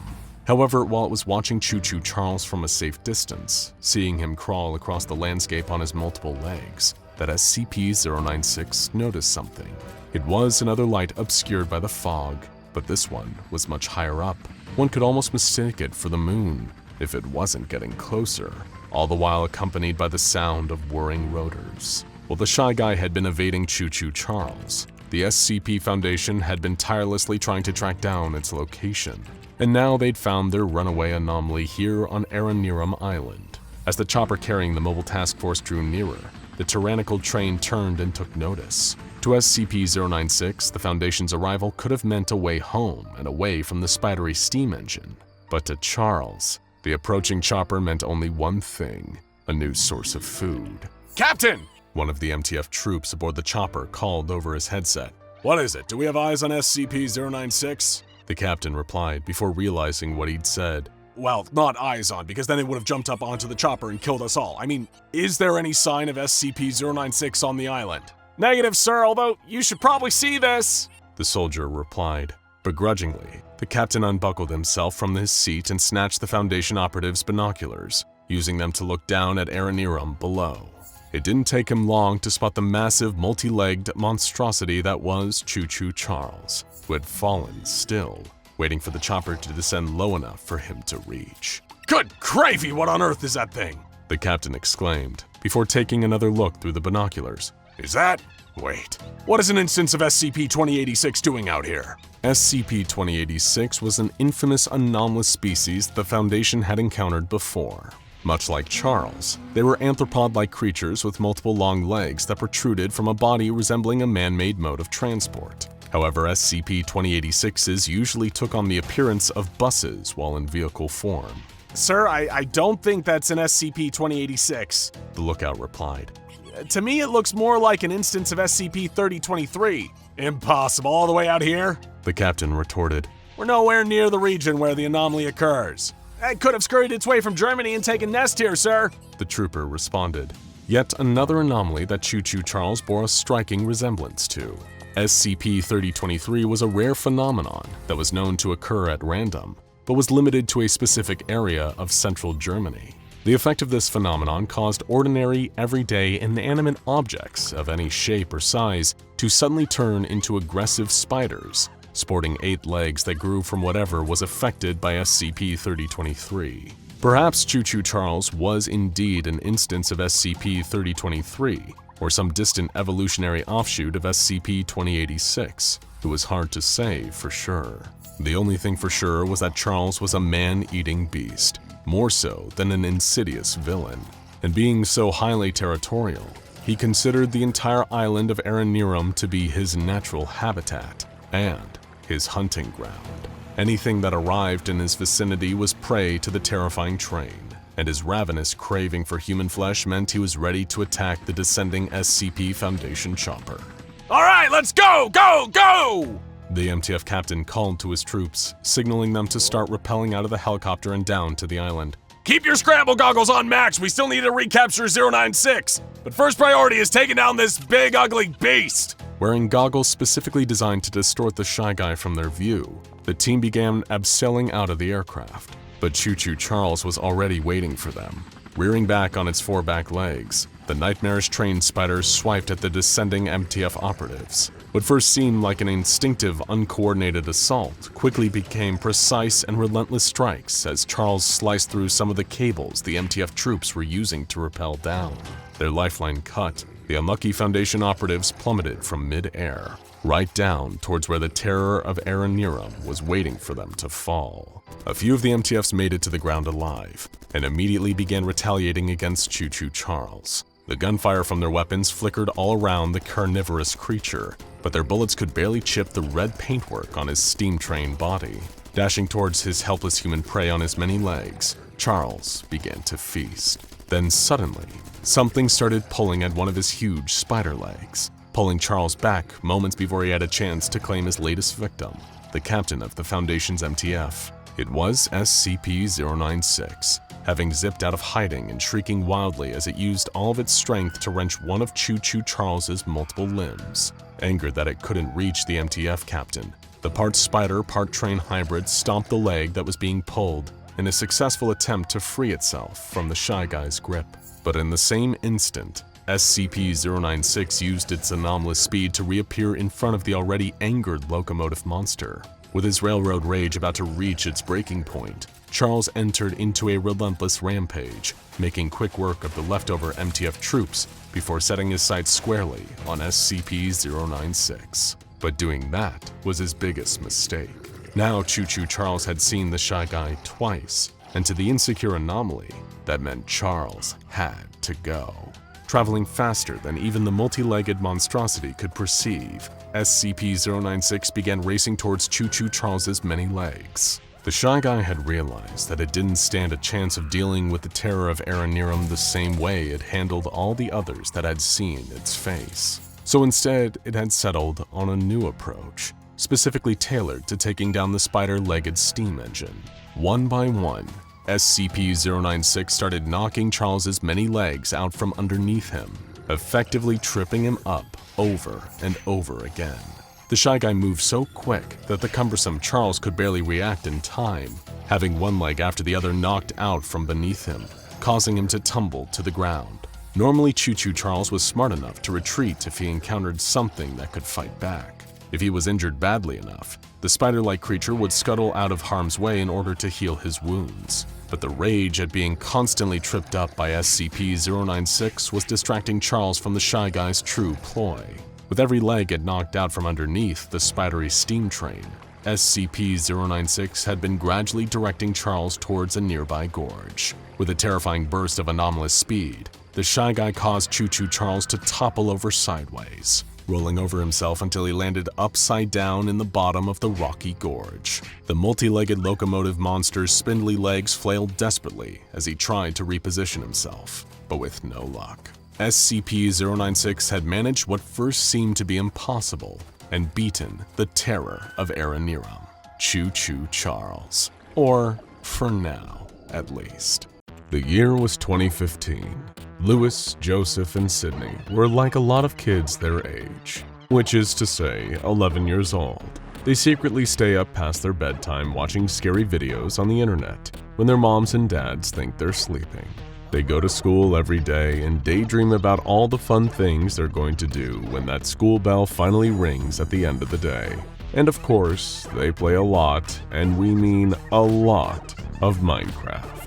However, while it was watching CHOO Charles from a safe distance, seeing him crawl across the landscape on his multiple legs, that SCP-096 noticed something. It was another light obscured by the fog, but this one was much higher up. One could almost mistake it for the moon, if it wasn't getting closer, all the while accompanied by the sound of whirring rotors. While the Shy Guy had been evading CHOO Charles, the SCP Foundation had been tirelessly trying to track down its location, and now they'd found their runaway anomaly here on Aranirum Island. As the chopper carrying the mobile task force drew nearer, the tyrannical train turned and took notice. To SCP-096, the Foundation's arrival could have meant a way home and away from the spidery steam engine. But to Charles, the approaching chopper meant only one thing: a new source of food. Captain! One of the MTF troops aboard the chopper called over his headset. What is it? Do we have eyes on SCP-096? The captain replied before realizing what he'd said. Well, not eyes on, because then it would have jumped up onto the chopper and killed us all. I mean, is there any sign of SCP-096 on the island? Negative, sir, although you should probably see this, the soldier replied. Begrudgingly, the captain unbuckled himself from his seat and snatched the Foundation operative's binoculars, using them to look down at Aranirum below. It didn't take him long to spot the massive, multi-legged monstrosity that was CHOO Charles, who had fallen still, waiting for the chopper to descend low enough for him to reach. Good gravy, what on earth is that thing? The captain exclaimed, before taking another look through the binoculars. Is that? Wait, what is an instance of SCP-2086 doing out here? SCP-2086 was an infamous anomalous species the Foundation had encountered before. Much like Charles, they were anthropod-like creatures with multiple long legs that protruded from a body resembling a man-made mode of transport. However, SCP-2086s usually took on the appearance of buses while in vehicle form. Sir, I don't think that's an SCP-2086, the lookout replied. To me, it looks more like an instance of SCP-3023. Impossible, all the way out here? The captain retorted. We're nowhere near the region where the anomaly occurs. It could have scurried its way from Germany and taken nest here, sir, the trooper responded. Yet another anomaly that CHOO Charles bore a striking resemblance to. SCP-3023 was a rare phenomenon that was known to occur at random, but was limited to a specific area of central Germany. The effect of this phenomenon caused ordinary, everyday, inanimate objects of any shape or size to suddenly turn into aggressive spiders, sporting 8 legs that grew from whatever was affected by SCP-3023. Perhaps CHOO Charles was indeed an instance of SCP-3023, or some distant evolutionary offshoot of SCP-2086. It was hard to say for sure. The only thing for sure was that Charles was a man-eating beast, more so than an insidious villain. And being so highly territorial, he considered the entire island of Aranirum to be his natural habitat and his hunting ground. Anything that arrived in his vicinity was prey to the terrifying train, and his ravenous craving for human flesh meant he was ready to attack the descending SCP Foundation chopper. All right, let's go, go, go! The MTF captain called to his troops, signaling them to start rappelling out of the helicopter and down to the island. Keep your scramble goggles on max, we still need to recapture 096. But first priority is taking down this big ugly beast. Wearing goggles specifically designed to distort the Shy Guy from their view, the team began abseiling out of the aircraft. But CHOO Charles was already waiting for them. Rearing back on its 4 back legs, the nightmarish train spider swiped at the descending MTF operatives. What first seemed like an instinctive, uncoordinated assault quickly became precise and relentless strikes as Charles sliced through some of the cables the MTF troops were using to rappel down. Their lifeline cut, the unlucky Foundation operatives plummeted from mid-air, right down towards where the terror of Aranirum was waiting for them to fall. A few of the MTFs made it to the ground alive, and immediately began retaliating against CHOO Charles. The gunfire from their weapons flickered all around the carnivorous creature, but their bullets could barely chip the red paintwork on his steam-train body. Dashing towards his helpless human prey on his many legs, Charles began to feast. Then suddenly, something started pulling at one of his huge spider legs, pulling Charles back moments before he had a chance to claim his latest victim, the captain of the Foundation's MTF. It was SCP-096, having zipped out of hiding and shrieking wildly as it used all of its strength to wrench one of CHOO Charles's multiple limbs. Angered that it couldn't reach the MTF captain, the part spider, part train hybrid stomped the leg that was being pulled in a successful attempt to free itself from the Shy Guy's grip. But in the same instant, SCP-096 used its anomalous speed to reappear in front of the already angered locomotive monster. With his railroad rage about to reach its breaking point, Charles entered into a relentless rampage, making quick work of the leftover MTF troops before setting his sights squarely on SCP-096. But doing that was his biggest mistake. Now CHOO Charles had seen the Shy Guy twice, and to the insecure anomaly, that meant Charles had to go. Traveling faster than even the multi-legged monstrosity could perceive, SCP-096 began racing towards CHOO Charles's many legs. The Shy Guy had realized that it didn't stand a chance of dealing with the terror of Aranirum the same way it handled all the others that had seen its face. So instead, it had settled on a new approach, specifically tailored to taking down the spider-legged steam engine. One by one, SCP-096 started knocking Charles's many legs out from underneath him, effectively tripping him up over and over again. The Shy Guy moved so quick that the cumbersome Charles could barely react in time, having one leg after the other knocked out from beneath him, causing him to tumble to the ground. Normally, CHOO Charles was smart enough to retreat if he encountered something that could fight back. If he was injured badly enough, the spider-like creature would scuttle out of harm's way in order to heal his wounds. But the rage at being constantly tripped up by SCP-096 was distracting Charles from the Shy Guy's true ploy. With every leg it knocked out from underneath the spidery steam train, SCP-096 had been gradually directing Charles towards a nearby gorge. With a terrifying burst of anomalous speed, the Shy Guy caused CHOO Charles to topple over sideways, rolling over himself until he landed upside down in the bottom of the rocky gorge. The multi-legged locomotive monster's spindly legs flailed desperately as he tried to reposition himself, but with no luck. SCP-096 had managed what first seemed to be impossible and beaten the terror of Aranirum, CHOO Charles. Or, for now, at least. The year was 2015. Lewis, Joseph, and Sydney were like a lot of kids their age, which is to say 11 years old. They secretly stay up past their bedtime watching scary videos on the internet when their moms and dads think they're sleeping. They go to school every day and daydream about all the fun things they're going to do when that school bell finally rings at the end of the day. And of course, they play a lot, and we mean a lot, of Minecraft.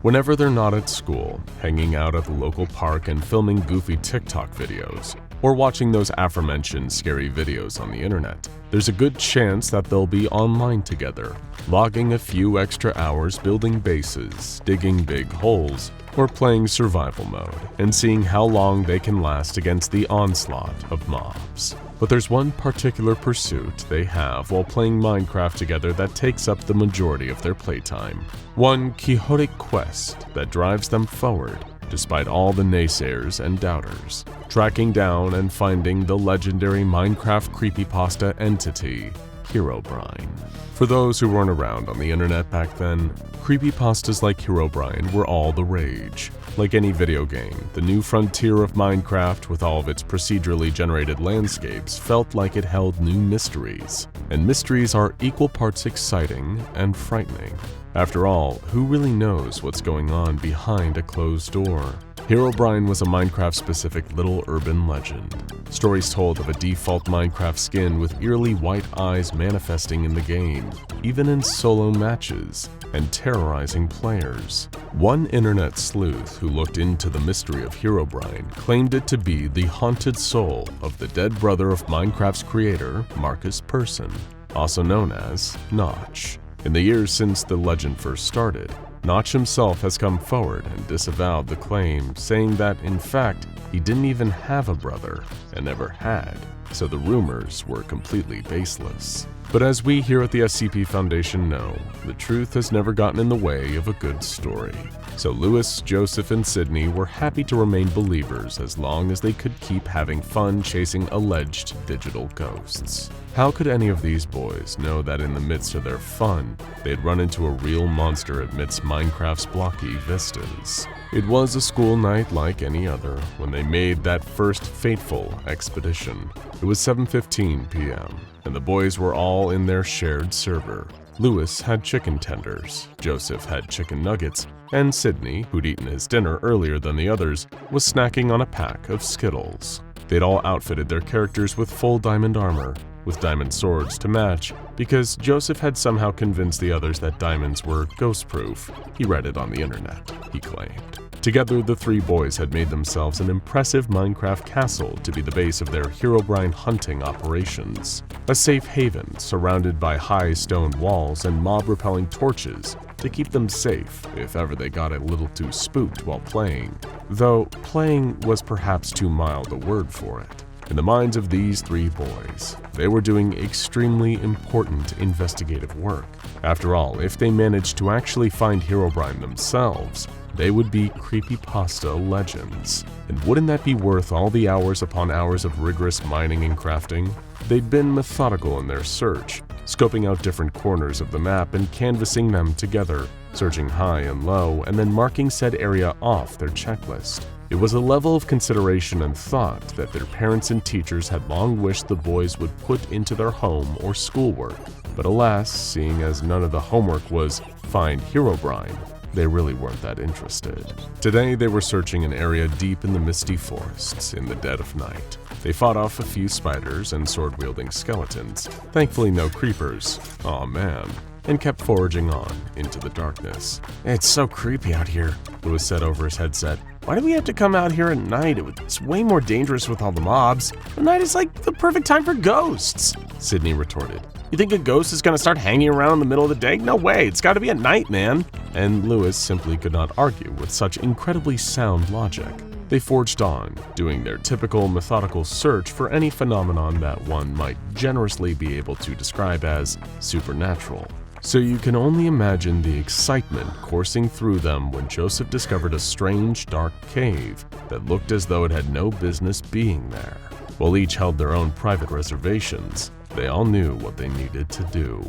Whenever they're not at school, hanging out at the local park and filming goofy TikTok videos, or watching those aforementioned scary videos on the internet, there's a good chance that they'll be online together, logging a few extra hours building bases, digging big holes, or playing survival mode, and seeing how long they can last against the onslaught of mobs. But there's one particular pursuit they have while playing Minecraft together that takes up the majority of their playtime. One quixotic quest that drives them forward, despite all the naysayers and doubters, tracking down and finding the legendary Minecraft creepypasta entity, Herobrine. For those who weren't around on the internet back then, creepypastas like Herobrine were all the rage. Like any video game, the new frontier of Minecraft with all of its procedurally generated landscapes felt like it held new mysteries, and mysteries are equal parts exciting and frightening. After all, who really knows what's going on behind a closed door? Herobrine was a Minecraft-specific little urban legend. Stories told of a default Minecraft skin with eerily white eyes manifesting in the game, even in solo matches, and terrorizing players. One internet sleuth who looked into the mystery of Herobrine claimed it to be the haunted soul of the dead brother of Minecraft's creator, Marcus Persson, also known as Notch. In the years since the legend first started, Notch himself has come forward and disavowed the claim, saying that, in fact, he didn't even have a brother and never had, so the rumors were completely baseless. But as we here at the SCP Foundation know, the truth has never gotten in the way of a good story. So Lewis, Joseph, and Sydney were happy to remain believers as long as they could keep having fun chasing alleged digital ghosts. How could any of these boys know that in the midst of their fun, they'd run into a real monster amidst Minecraft's blocky vistas? It was a school night like any other when they made that first fateful expedition. It was 7:15 p.m., and the boys were all in their shared server. Lewis had chicken tenders, Joseph had chicken nuggets, and Sydney, who'd eaten his dinner earlier than the others, was snacking on a pack of Skittles. They'd all outfitted their characters with full diamond armor, with diamond swords to match, because Joseph had somehow convinced the others that diamonds were ghost-proof. He read it on the internet, he claimed. Together, the three boys had made themselves an impressive Minecraft castle to be the base of their Herobrine hunting operations. A safe haven surrounded by high stone walls and mob-repelling torches to keep them safe if ever they got a little too spooked while playing. Though playing was perhaps too mild a word for it. In the minds of these three boys, they were doing extremely important investigative work. After all, if they managed to actually find Herobrine themselves, they would be creepypasta legends. And wouldn't that be worth all the hours upon hours of rigorous mining and crafting? They'd been methodical in their search, scoping out different corners of the map and canvassing them together, searching high and low, and then marking said area off their checklist. It was a level of consideration and thought that their parents and teachers had long wished the boys would put into their home or schoolwork. But alas, seeing as none of the homework was find Herobrine, they really weren't that interested. Today, they were searching an area deep in the misty forests in the dead of night. They fought off a few spiders and sword-wielding skeletons, thankfully no creepers, aw man, and kept foraging on into the darkness. It's so creepy out here, Lewis said over his headset. Why do we have to come out here at night? It's way more dangerous with all the mobs. The night is like the perfect time for ghosts, Sydney retorted. You think a ghost is gonna start hanging around in the middle of the day? No way, it's gotta be at night, man. And Lewis simply could not argue with such incredibly sound logic. They forged on, doing their typical methodical search for any phenomenon that one might generously be able to describe as supernatural. So you can only imagine the excitement coursing through them when Joseph discovered a strange, dark cave that looked as though it had no business being there. While each held their own private reservations, they all knew what they needed to do: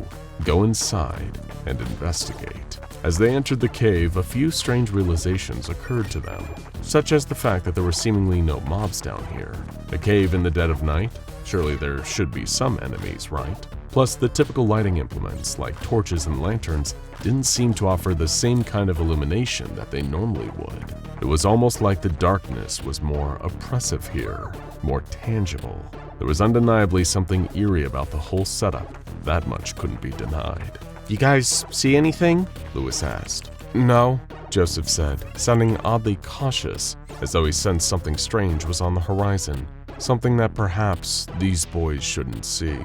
go inside and investigate. As they entered the cave, a few strange realizations occurred to them, such as the fact that there were seemingly no mobs down here. A cave in the dead of night? Surely there should be some enemies, right? Plus, the typical lighting implements, like torches and lanterns, didn't seem to offer the same kind of illumination that they normally would. It was almost like the darkness was more oppressive here, more tangible. There was undeniably something eerie about the whole setup. That much couldn't be denied. You guys see anything? Lewis asked. No, Joseph said, sounding oddly cautious, as though he sensed something strange was on the horizon. something that perhaps these boys shouldn't see.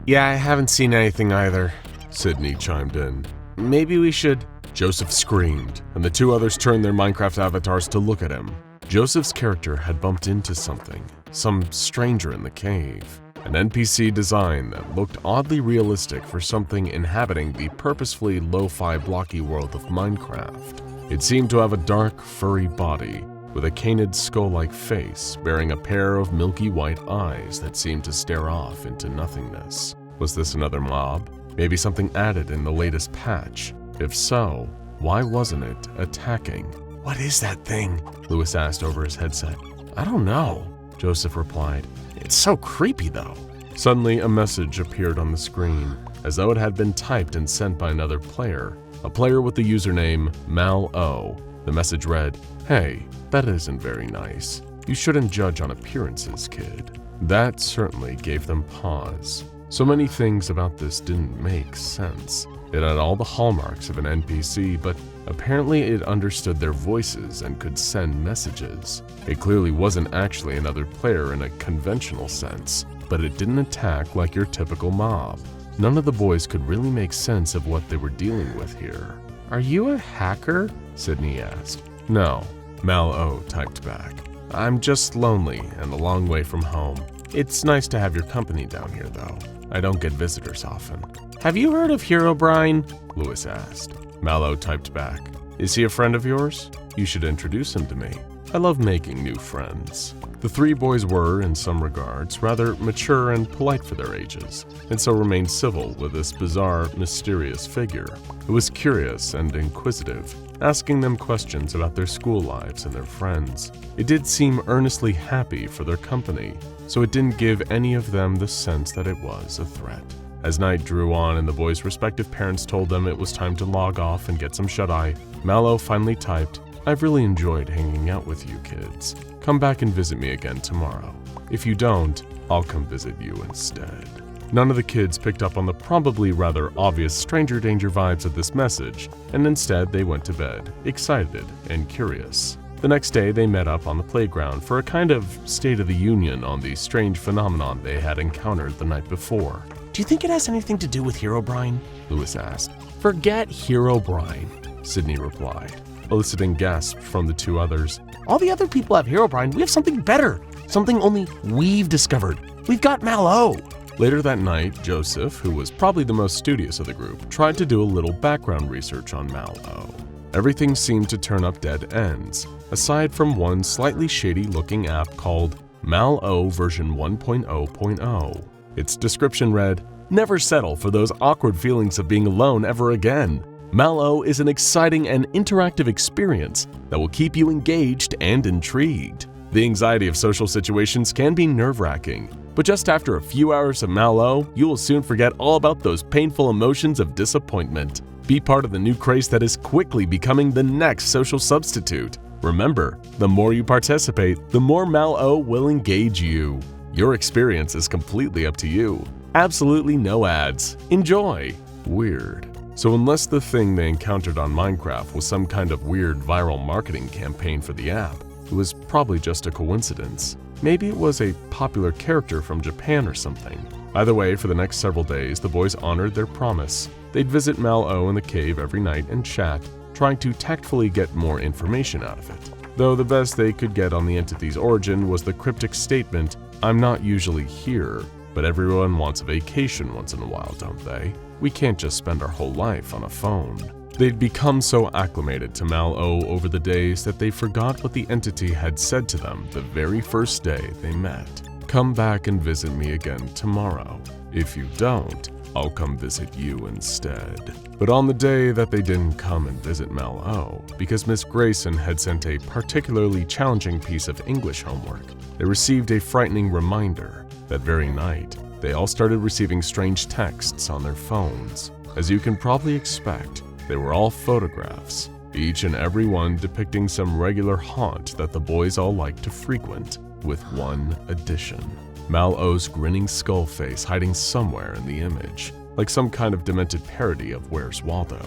Yeah, I haven't seen anything either. Sydney chimed in. Maybe we should. Joseph screamed, and the two others turned their Minecraft avatars to look at him. Joseph's character had bumped into something, some stranger in the cave. An NPC design that looked oddly realistic for something inhabiting the purposefully lo-fi blocky world of Minecraft. It seemed to have a dark, furry body, with a canid skull-like face bearing a pair of milky white eyes that seemed to stare off into nothingness. Was this another mob? Maybe something added in the latest patch? If so, why wasn't it attacking? What is that thing? Lewis asked over his headset. I don't know, Joseph replied. It's so creepy though. Suddenly, a message appeared on the screen, as though it had been typed and sent by another player, a player with the username MalO. The message read, "Hey, that isn't very nice. You shouldn't judge on appearances, kid." That certainly gave them pause. So many things about this didn't make sense. It had all the hallmarks of an NPC, but apparently it understood their voices and could send messages. It clearly wasn't actually another player in a conventional sense, but it didn't attack like your typical mob. None of the boys could really make sense of what they were dealing with here. Are you a hacker? Sydney asked. No, MalO typed back. I'm just lonely and a long way from home. It's nice to have your company down here, though. I don't get visitors often. Have you heard of Herobrine? Lewis asked. MalO typed back. Is he a friend of yours? You should introduce him to me. I love making new friends. The three boys were, in some regards, rather mature and polite for their ages, and so remained civil with this bizarre, mysterious figure, who was curious and inquisitive, asking them questions about their school lives and their friends. It did seem earnestly happy for their company, so it didn't give any of them the sense that it was a threat. As night drew on and the boys' respective parents told them it was time to log off and get some shut-eye, MalO finally typed, "I've really enjoyed hanging out with you kids. Come back and visit me again tomorrow. If you don't, I'll come visit you instead." None of the kids picked up on the probably rather obvious stranger danger vibes of this message, and instead they went to bed, excited and curious. The next day they met up on the playground for a kind of State of the Union on the strange phenomenon they had encountered the night before. Do you think it has anything to do with Herobrine? Lewis asked. Forget Herobrine, Sydney replied, eliciting gasps from the two others. All the other people have Herobrine. We have something better, something only we've discovered. We've got MalO. Later that night, Joseph, who was probably the most studious of the group, tried to do a little background research on MalO. Everything seemed to turn up dead ends, aside from one slightly shady-looking app called MalO version 1.0.0. Its description read, "Never settle for those awkward feelings of being alone ever again. MalO is an exciting and interactive experience that will keep you engaged and intrigued. The anxiety of social situations can be nerve-wracking, but just after a few hours of MalO, you will soon forget all about those painful emotions of disappointment. Be part of the new craze that is quickly becoming the next social substitute. Remember, the more you participate, the more MalO will engage you. Your experience is completely up to you. Absolutely no ads. Enjoy." Weird. So unless the thing they encountered on Minecraft was some kind of weird viral marketing campaign for the app, it was probably just a coincidence. Maybe it was a popular character from Japan or something. Either way, for the next several days, the boys honored their promise. They'd visit MalO in the cave every night and chat, trying to tactfully get more information out of it. Though the best they could get on the entity's origin was the cryptic statement, "I'm not usually here, but everyone wants a vacation once in a while, don't they? We can't just spend our whole life on a phone." They'd become so acclimated to MalO over the days that they forgot what the entity had said to them the very first day they met. "Come back and visit me again tomorrow. If you don't, I'll come visit you instead." But on the day that they didn't come and visit MalO, because Miss Grayson had sent a particularly challenging piece of English homework, they received a frightening reminder. That very night, they all started receiving strange texts on their phones. As you can probably expect, they were all photographs, each and every one depicting some regular haunt that the boys all liked to frequent, with one addition. MalO's grinning skull face hiding somewhere in the image, like some kind of demented parody of Where's Waldo.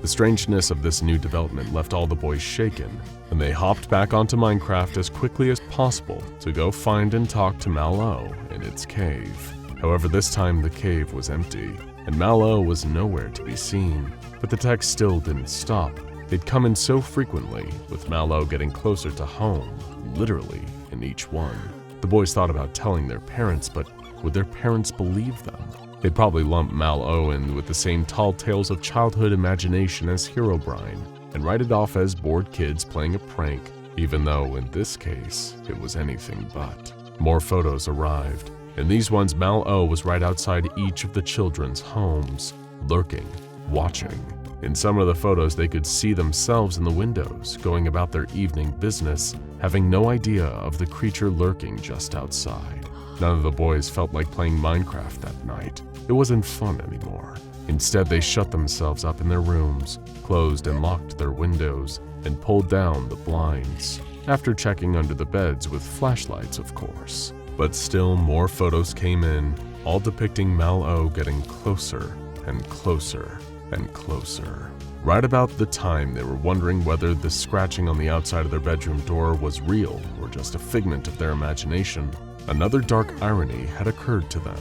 The strangeness of this new development left all the boys shaken, and they hopped back onto Minecraft as quickly as possible to go find and talk to MalO in its cave. However, this time the cave was empty, and MalO was nowhere to be seen. But the text still didn't stop. They'd come in so frequently, with MalO getting closer to home, literally in each one. The boys thought about telling their parents, but would their parents believe them? They'd probably lump MalO in with the same tall tales of childhood imagination as Herobrine, and write it off as bored kids playing a prank, even though in this case, it was anything but. More photos arrived. In these ones, MalO was right outside each of the children's homes, lurking, watching. In some of the photos, they could see themselves in the windows, going about their evening business, having no idea of the creature lurking just outside. None of the boys felt like playing Minecraft that night. It wasn't fun anymore. Instead, they shut themselves up in their rooms, closed and locked their windows, and pulled down the blinds, after checking under the beds with flashlights, of course. But still more photos came in, all depicting MalO getting closer and closer and closer. Right about the time they were wondering whether the scratching on the outside of their bedroom door was real or just a figment of their imagination, another dark irony had occurred to them.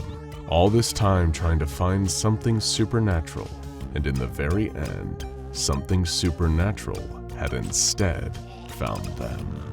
All this time trying to find something supernatural, and in the very end, something supernatural had instead found them.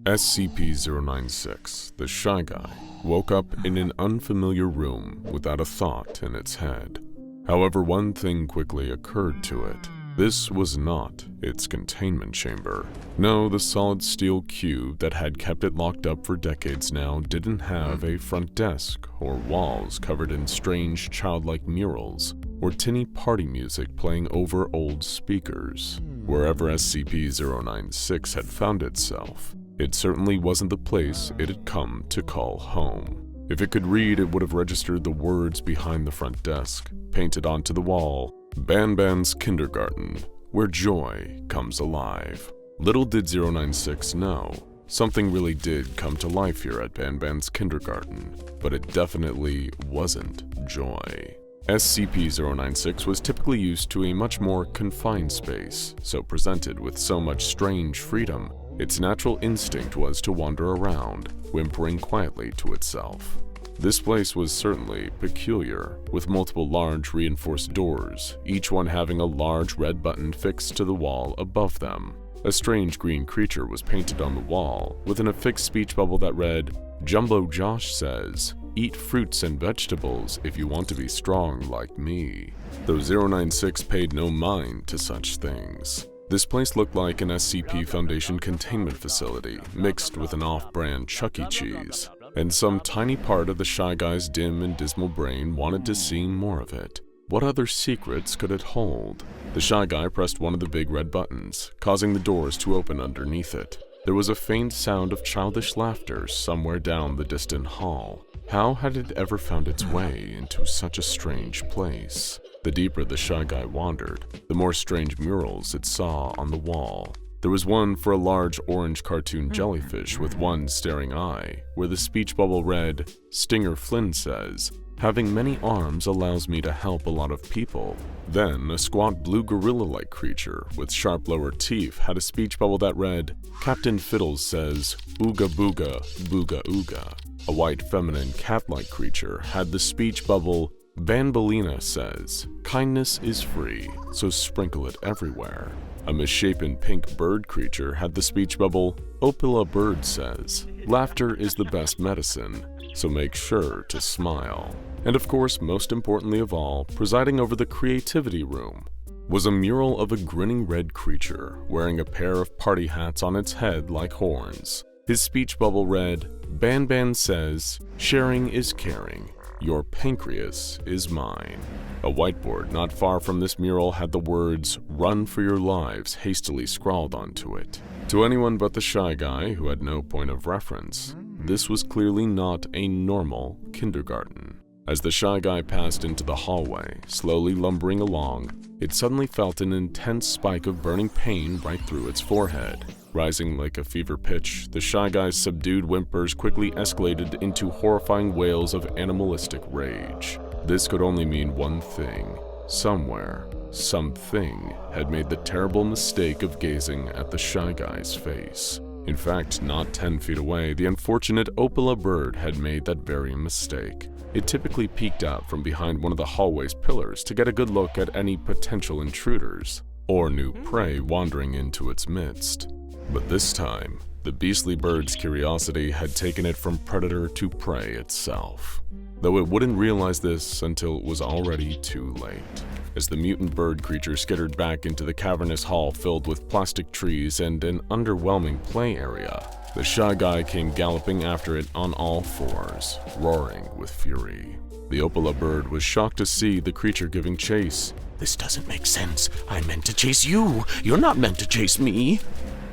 SCP-096, the Shy Guy, woke up in an unfamiliar room without a thought in its head. However, one thing quickly occurred to it. This was not its containment chamber. No, the solid steel cube that had kept it locked up for decades now didn't have a front desk or walls covered in strange childlike murals or tinny party music playing over old speakers. Wherever SCP-096 had found itself, it certainly wasn't the place it had come to call home. If it could read, it would have registered the words behind the front desk, painted onto the wall: BANBAN's Kindergarten, where joy comes alive. Little did 096 know, something really did come to life here at BANBAN's Kindergarten, but it definitely wasn't joy. SCP-096 was typically used to a much more confined space, so presented with so much strange freedom, its natural instinct was to wander around, whimpering quietly to itself. This place was certainly peculiar, with multiple large reinforced doors, each one having a large red button fixed to the wall above them. A strange green creature was painted on the wall, with an affixed speech bubble that read, "Jumbo Josh says, eat fruits and vegetables if you want to be strong like me." Though 096 paid no mind to such things. This place looked like an SCP Foundation containment facility, mixed with an off-brand Chuck E. Cheese, and some tiny part of the Shy Guy's dim and dismal brain wanted to see more of it. What other secrets could it hold? The Shy Guy pressed one of the big red buttons, causing the doors to open underneath it. There was a faint sound of childish laughter somewhere down the distant hall. How had it ever found its way into such a strange place? The deeper the Shy Guy wandered, the more strange murals it saw on the wall. There was one for a large orange cartoon jellyfish with one staring eye, where the speech bubble read, "Stinger Flynn says, having many arms allows me to help a lot of people." Then, a squat blue gorilla-like creature with sharp lower teeth had a speech bubble that read, "Captain Fiddles says, ooga booga, booga ooga." A white feminine cat-like creature had the speech bubble, "Banbalina says, kindness is free, so sprinkle it everywhere." A misshapen pink bird creature had the speech bubble, "Opila Bird says, laughter is the best medicine, so make sure to smile." And of course, most importantly of all, presiding over the creativity room, was a mural of a grinning red creature wearing a pair of party hats on its head like horns. His speech bubble read, "Banban says, sharing is caring. Your pancreas is mine." A whiteboard not far from this mural had the words, "Run for your lives," hastily scrawled onto it. To anyone but the Shy Guy, who had no point of reference, this was clearly not a normal kindergarten. As the Shy Guy passed into the hallway, slowly lumbering along, it suddenly felt an intense spike of burning pain right through its forehead. Rising like a fever pitch, the Shy Guy's subdued whimpers quickly escalated into horrifying wails of animalistic rage. This could only mean one thing. somewhere, something had made the terrible mistake of gazing at the Shy Guy's face. In fact, not 10 feet away, the unfortunate Opala bird had made that very mistake. It typically peeked out from behind one of the hallway's pillars to get a good look at any potential intruders or new prey wandering into its midst. But this time, the beastly bird's curiosity had taken it from predator to prey itself, though it wouldn't realize this until it was already too late. As the mutant bird creature skittered back into the cavernous hall filled with plastic trees and an underwhelming play area, the Shy Guy came galloping after it on all fours, roaring with fury. The Opala bird was shocked to see the creature giving chase. This doesn't make sense. I meant to chase you. You're not meant to chase me.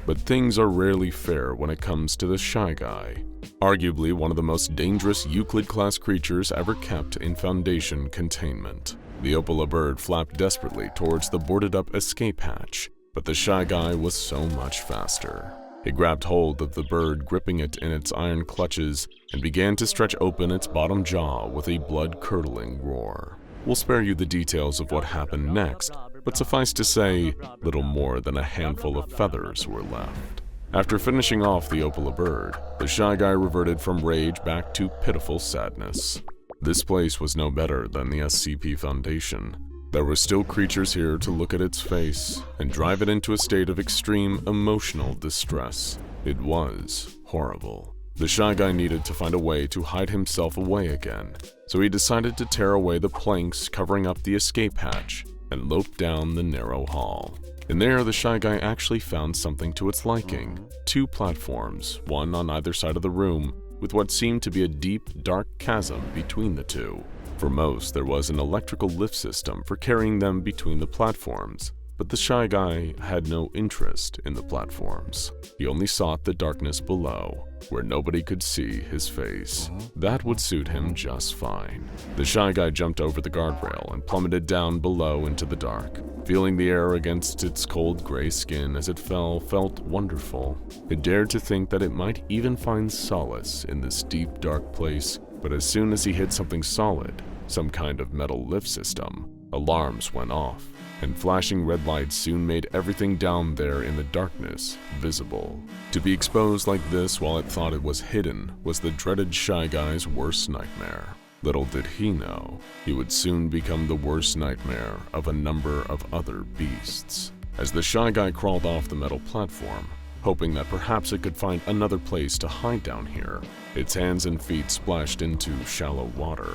But things are rarely fair when it comes to the Shy Guy. Arguably one of the most dangerous Euclid-class creatures ever kept in Foundation containment. The Opala bird flapped desperately towards the boarded-up escape hatch, but the Shy Guy was so much faster. He grabbed hold of the bird, gripping it in its iron clutches, and began to stretch open its bottom jaw with a blood-curdling roar. We'll spare you the details of what happened next, but suffice to say, little more than a handful of feathers were left. After finishing off the Opala bird, the Shy Guy reverted from rage back to pitiful sadness. This place was no better than the SCP Foundation. There were still creatures here to look at its face and drive it into a state of extreme emotional distress. It was horrible. The Shy Guy needed to find a way to hide himself away again, so he decided to tear away the planks covering up the escape hatch and loped down the narrow hall. In there, the Shy Guy actually found something to its liking. 2 platforms, one on either side of the room, with what seemed to be a deep, dark chasm between the two. For most, there was an electrical lift system for carrying them between the platforms, but the Shy Guy had no interest in the platforms. He only sought the darkness below, where nobody could see his face. That would suit him just fine. The Shy Guy jumped over the guardrail and plummeted down below into the dark. Feeling the air against its cold gray skin as it felt wonderful. It dared to think that it might even find solace in this deep, dark place, but as soon as he hit something solid, some kind of metal lift system, alarms went off, and flashing red lights soon made everything down there in the darkness visible. To be exposed like this while it thought it was hidden was the dreaded Shy Guy's worst nightmare. Little did he know, he would soon become the worst nightmare of a number of other beasts. As the Shy Guy crawled off the metal platform, hoping that perhaps it could find another place to hide down here, its hands and feet splashed into shallow water.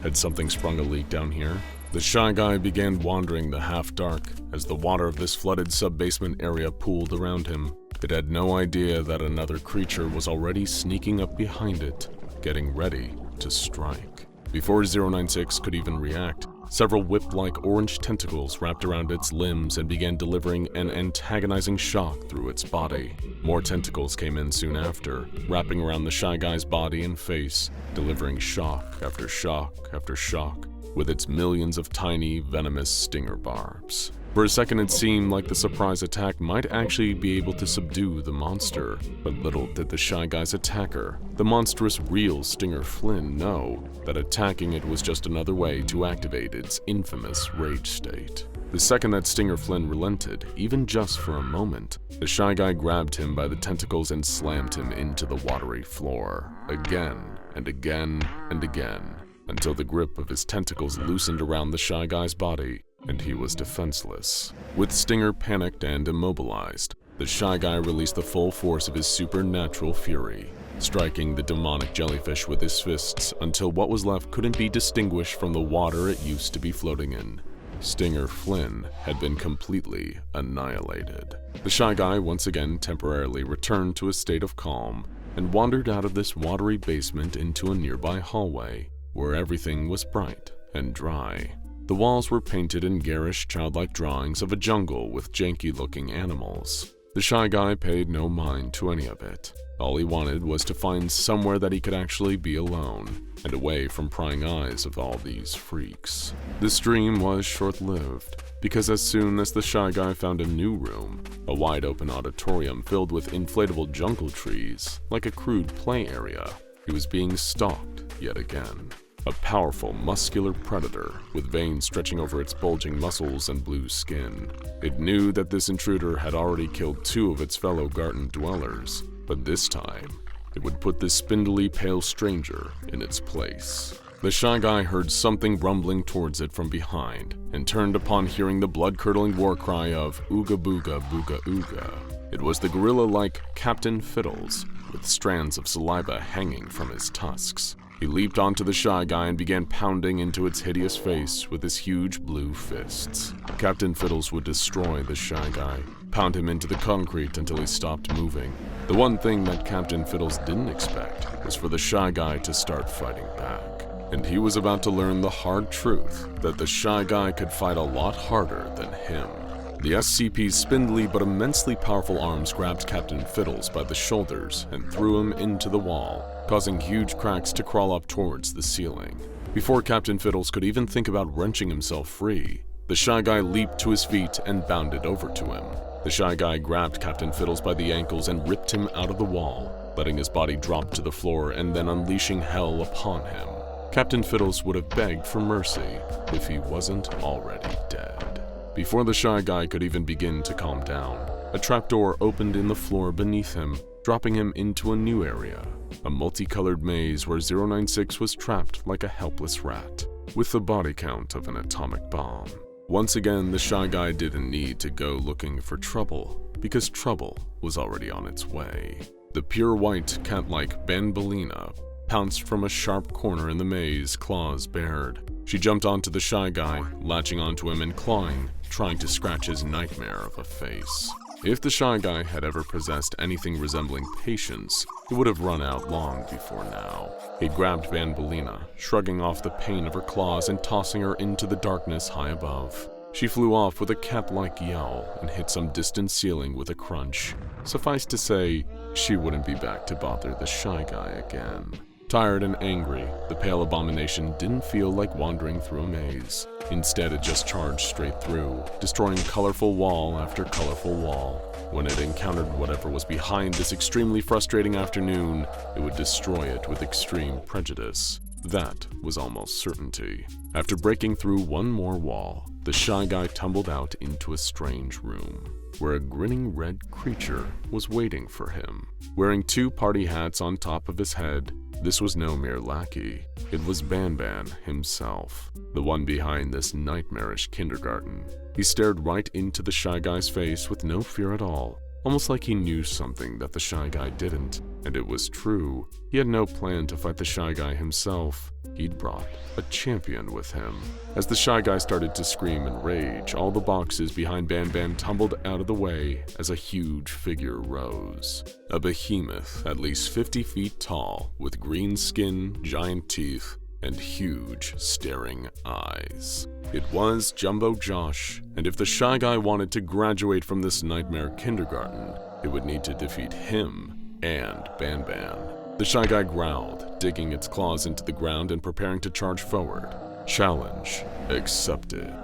Had something sprung a leak down here? The Shy Guy began wandering the half-dark as the water of this flooded sub-basement area pooled around him. It had no idea that another creature was already sneaking up behind it, getting ready to strike. Before 096 could even react, several whip-like orange tentacles wrapped around its limbs and began delivering an antagonizing shock through its body. More tentacles came in soon after, wrapping around the Shy Guy's body and face, delivering shock after shock after shock, with its millions of tiny, venomous stinger barbs. For a second it seemed like the surprise attack might actually be able to subdue the monster, but little did the Shy Guy's attacker, the monstrous real Stinger Flynn, know that attacking it was just another way to activate its infamous rage state. The second that Stinger Flynn relented, even just for a moment, the Shy Guy grabbed him by the tentacles and slammed him into the watery floor, again and again and again, until the grip of his tentacles loosened around the Shy Guy's body, and he was defenseless. With Stinger panicked and immobilized, the Shy Guy released the full force of his supernatural fury, striking the demonic jellyfish with his fists until what was left couldn't be distinguished from the water it used to be floating in. Stinger Flynn had been completely annihilated. The Shy Guy once again temporarily returned to a state of calm and wandered out of this watery basement into a nearby hallway, where everything was bright and dry. The walls were painted in garish, childlike drawings of a jungle with janky-looking animals. The Shy Guy paid no mind to any of it. All he wanted was to find somewhere that he could actually be alone, and away from prying eyes of all these freaks. This dream was short-lived, because as soon as the Shy Guy found a new room, a wide-open auditorium filled with inflatable jungle trees, like a crude play area, he was being stalked yet again. a powerful, muscular predator with veins stretching over its bulging muscles and blue skin. It knew that this intruder had already killed 2 of its fellow garden dwellers, but this time, it would put this spindly, pale stranger in its place. The Shy Guy heard something rumbling towards it from behind and turned upon hearing the blood-curdling war cry of Ooga Booga Booga Ooga. It was the gorilla-like Captain Fiddles, with strands of saliva hanging from his tusks. He leaped onto the Shy Guy and began pounding into its hideous face with his huge blue fists. Captain Fiddles would destroy the Shy Guy, pound him into the concrete until he stopped moving. The one thing that Captain Fiddles didn't expect was for the Shy Guy to start fighting back. And he was about to learn the hard truth that the Shy Guy could fight a lot harder than him. The SCP's spindly but immensely powerful arms grabbed Captain Fiddles by the shoulders and threw him into the wall, causing huge cracks to crawl up towards the ceiling. Before Captain Fiddles could even think about wrenching himself free, the Shy Guy leaped to his feet and bounded over to him. The Shy Guy grabbed Captain Fiddles by the ankles and ripped him out of the wall, letting his body drop to the floor and then unleashing hell upon him. Captain Fiddles would have begged for mercy if he wasn't already dead. Before the Shy Guy could even begin to calm down, a trapdoor opened in the floor beneath him, dropping him into a new area, a multicolored maze where 096 was trapped like a helpless rat, with the body count of an atomic bomb. Once again, the Shy Guy didn't need to go looking for trouble, because trouble was already on its way. The pure white, cat-like Banbalina pounced from a sharp corner in the maze, claws bared. She jumped onto the Shy Guy, latching onto him and clawing, trying to scratch his nightmare of a face. If the Shy Guy had ever possessed anything resembling patience, it would have run out long before now. He grabbed Banbalina, shrugging off the pain of her claws and tossing her into the darkness high above. She flew off with a cat-like yowl and hit some distant ceiling with a crunch. Suffice to say, she wouldn't be back to bother the Shy Guy again. Tired and angry, the pale abomination didn't feel like wandering through a maze. Instead, it just charged straight through, destroying colorful wall after colorful wall. When it encountered whatever was behind this extremely frustrating afternoon, it would destroy it with extreme prejudice. That was almost certainty. After breaking through one more wall, the Shy Guy tumbled out into a strange room, where a grinning red creature was waiting for him. Wearing 2 party hats on top of his head, this was no mere lackey. It was BANBAN himself, the one behind this nightmarish kindergarten. He stared right into the Shy Guy's face with no fear at all, almost like he knew something that the Shy Guy didn't. And it was true. He had no plan to fight the Shy Guy himself. He'd brought a champion with him. As the Shy Guy started to scream in rage, all the boxes behind BANBAN tumbled out of the way as a huge figure rose. A behemoth at least 50 feet tall, with green skin, giant teeth, and huge, staring eyes. It was Jumbo Josh, and if the Shy Guy wanted to graduate from this nightmare kindergarten, it would need to defeat him and BANBAN. The Shy Guy growled, digging its claws into the ground and preparing to charge forward. Challenge accepted.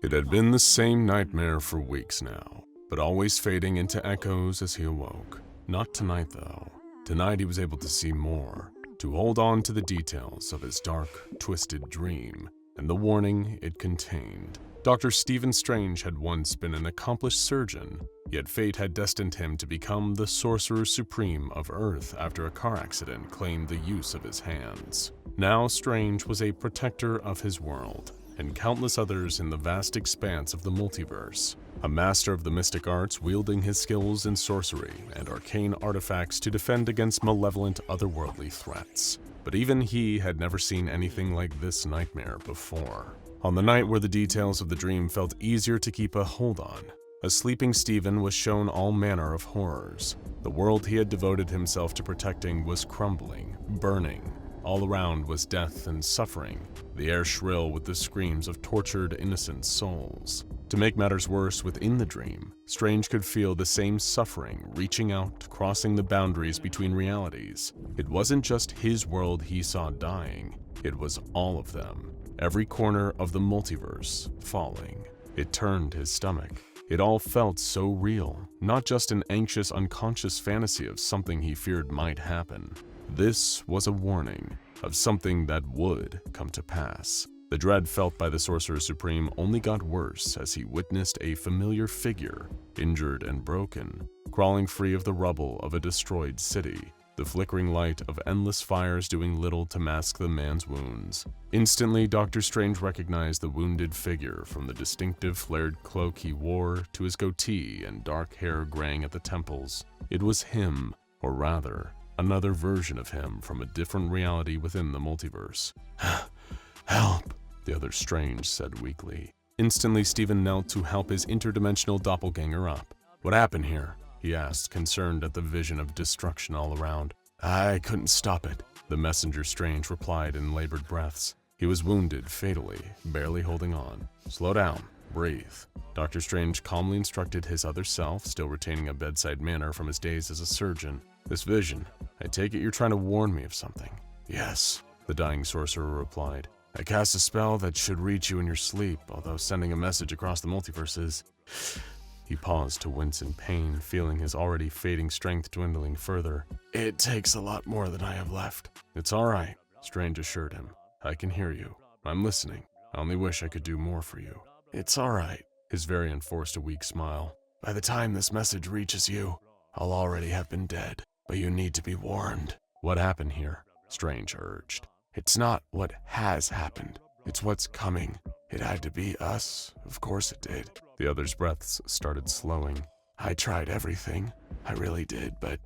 It had been the same nightmare for weeks now, but always fading into echoes as he awoke. Not tonight, though. Tonight he was able to see more, to hold on to the details of his dark, twisted dream, and the warning it contained. Dr. Stephen Strange had once been an accomplished surgeon, yet fate had destined him to become the Sorcerer Supreme of Earth after a car accident claimed the use of his hands. Now Strange was a protector of his world, and countless others in the vast expanse of the multiverse. A master of the mystic arts wielding his skills in sorcery and arcane artifacts to defend against malevolent otherworldly threats. But even he had never seen anything like this nightmare before. On the night where the details of the dream felt easier to keep a hold on, a sleeping Stephen was shown all manner of horrors. The world he had devoted himself to protecting was crumbling, burning. All around was death and suffering, the air shrill with the screams of tortured, innocent souls. To make matters worse, within the dream, Strange could feel the same suffering reaching out, crossing the boundaries between realities. It wasn't just his world he saw dying, it was all of them. Every corner of the multiverse falling. It turned his stomach. It all felt so real, not just an anxious, unconscious fantasy of something he feared might happen. This was a warning. of something that would come to pass. The dread felt by the Sorcerer Supreme only got worse as he witnessed a familiar figure, injured and broken, crawling free of the rubble of a destroyed city, the flickering light of endless fires doing little to mask the man's wounds. Instantly, Dr. Strange recognized the wounded figure from the distinctive flared cloak he wore to his goatee and dark hair graying at the temples. It was him, or rather, another version of him from a different reality within the multiverse. "Help," the other Strange said weakly. Instantly, Steven knelt to help his interdimensional doppelganger up. "What happened here?" he asked, concerned at the vision of destruction all around. "I couldn't stop it," the messenger Strange replied in labored breaths. He was wounded fatally, barely holding on. "Slow down, breathe." Dr. Strange calmly instructed his other self, still retaining a bedside manner from his days as a surgeon. "This vision, I take it you're trying to warn me of something." "Yes," the dying sorcerer replied. "I cast a spell that should reach you in your sleep, although sending a message across the multiverse is..." He paused to wince in pain, feeling his already fading strength dwindling further. "It takes a lot more than I have left." "It's all right," Strange assured him. "I can hear you. I'm listening. I only wish I could do more for you." "It's all right," his variant forced a weak smile. "By the time this message reaches you, I'll already have been dead. But you need to be warned." "What happened here?" Strange urged. "It's not what has happened. It's what's coming. It had to be us. Of course it did." The other's breaths started slowing. "I tried everything. I really did, but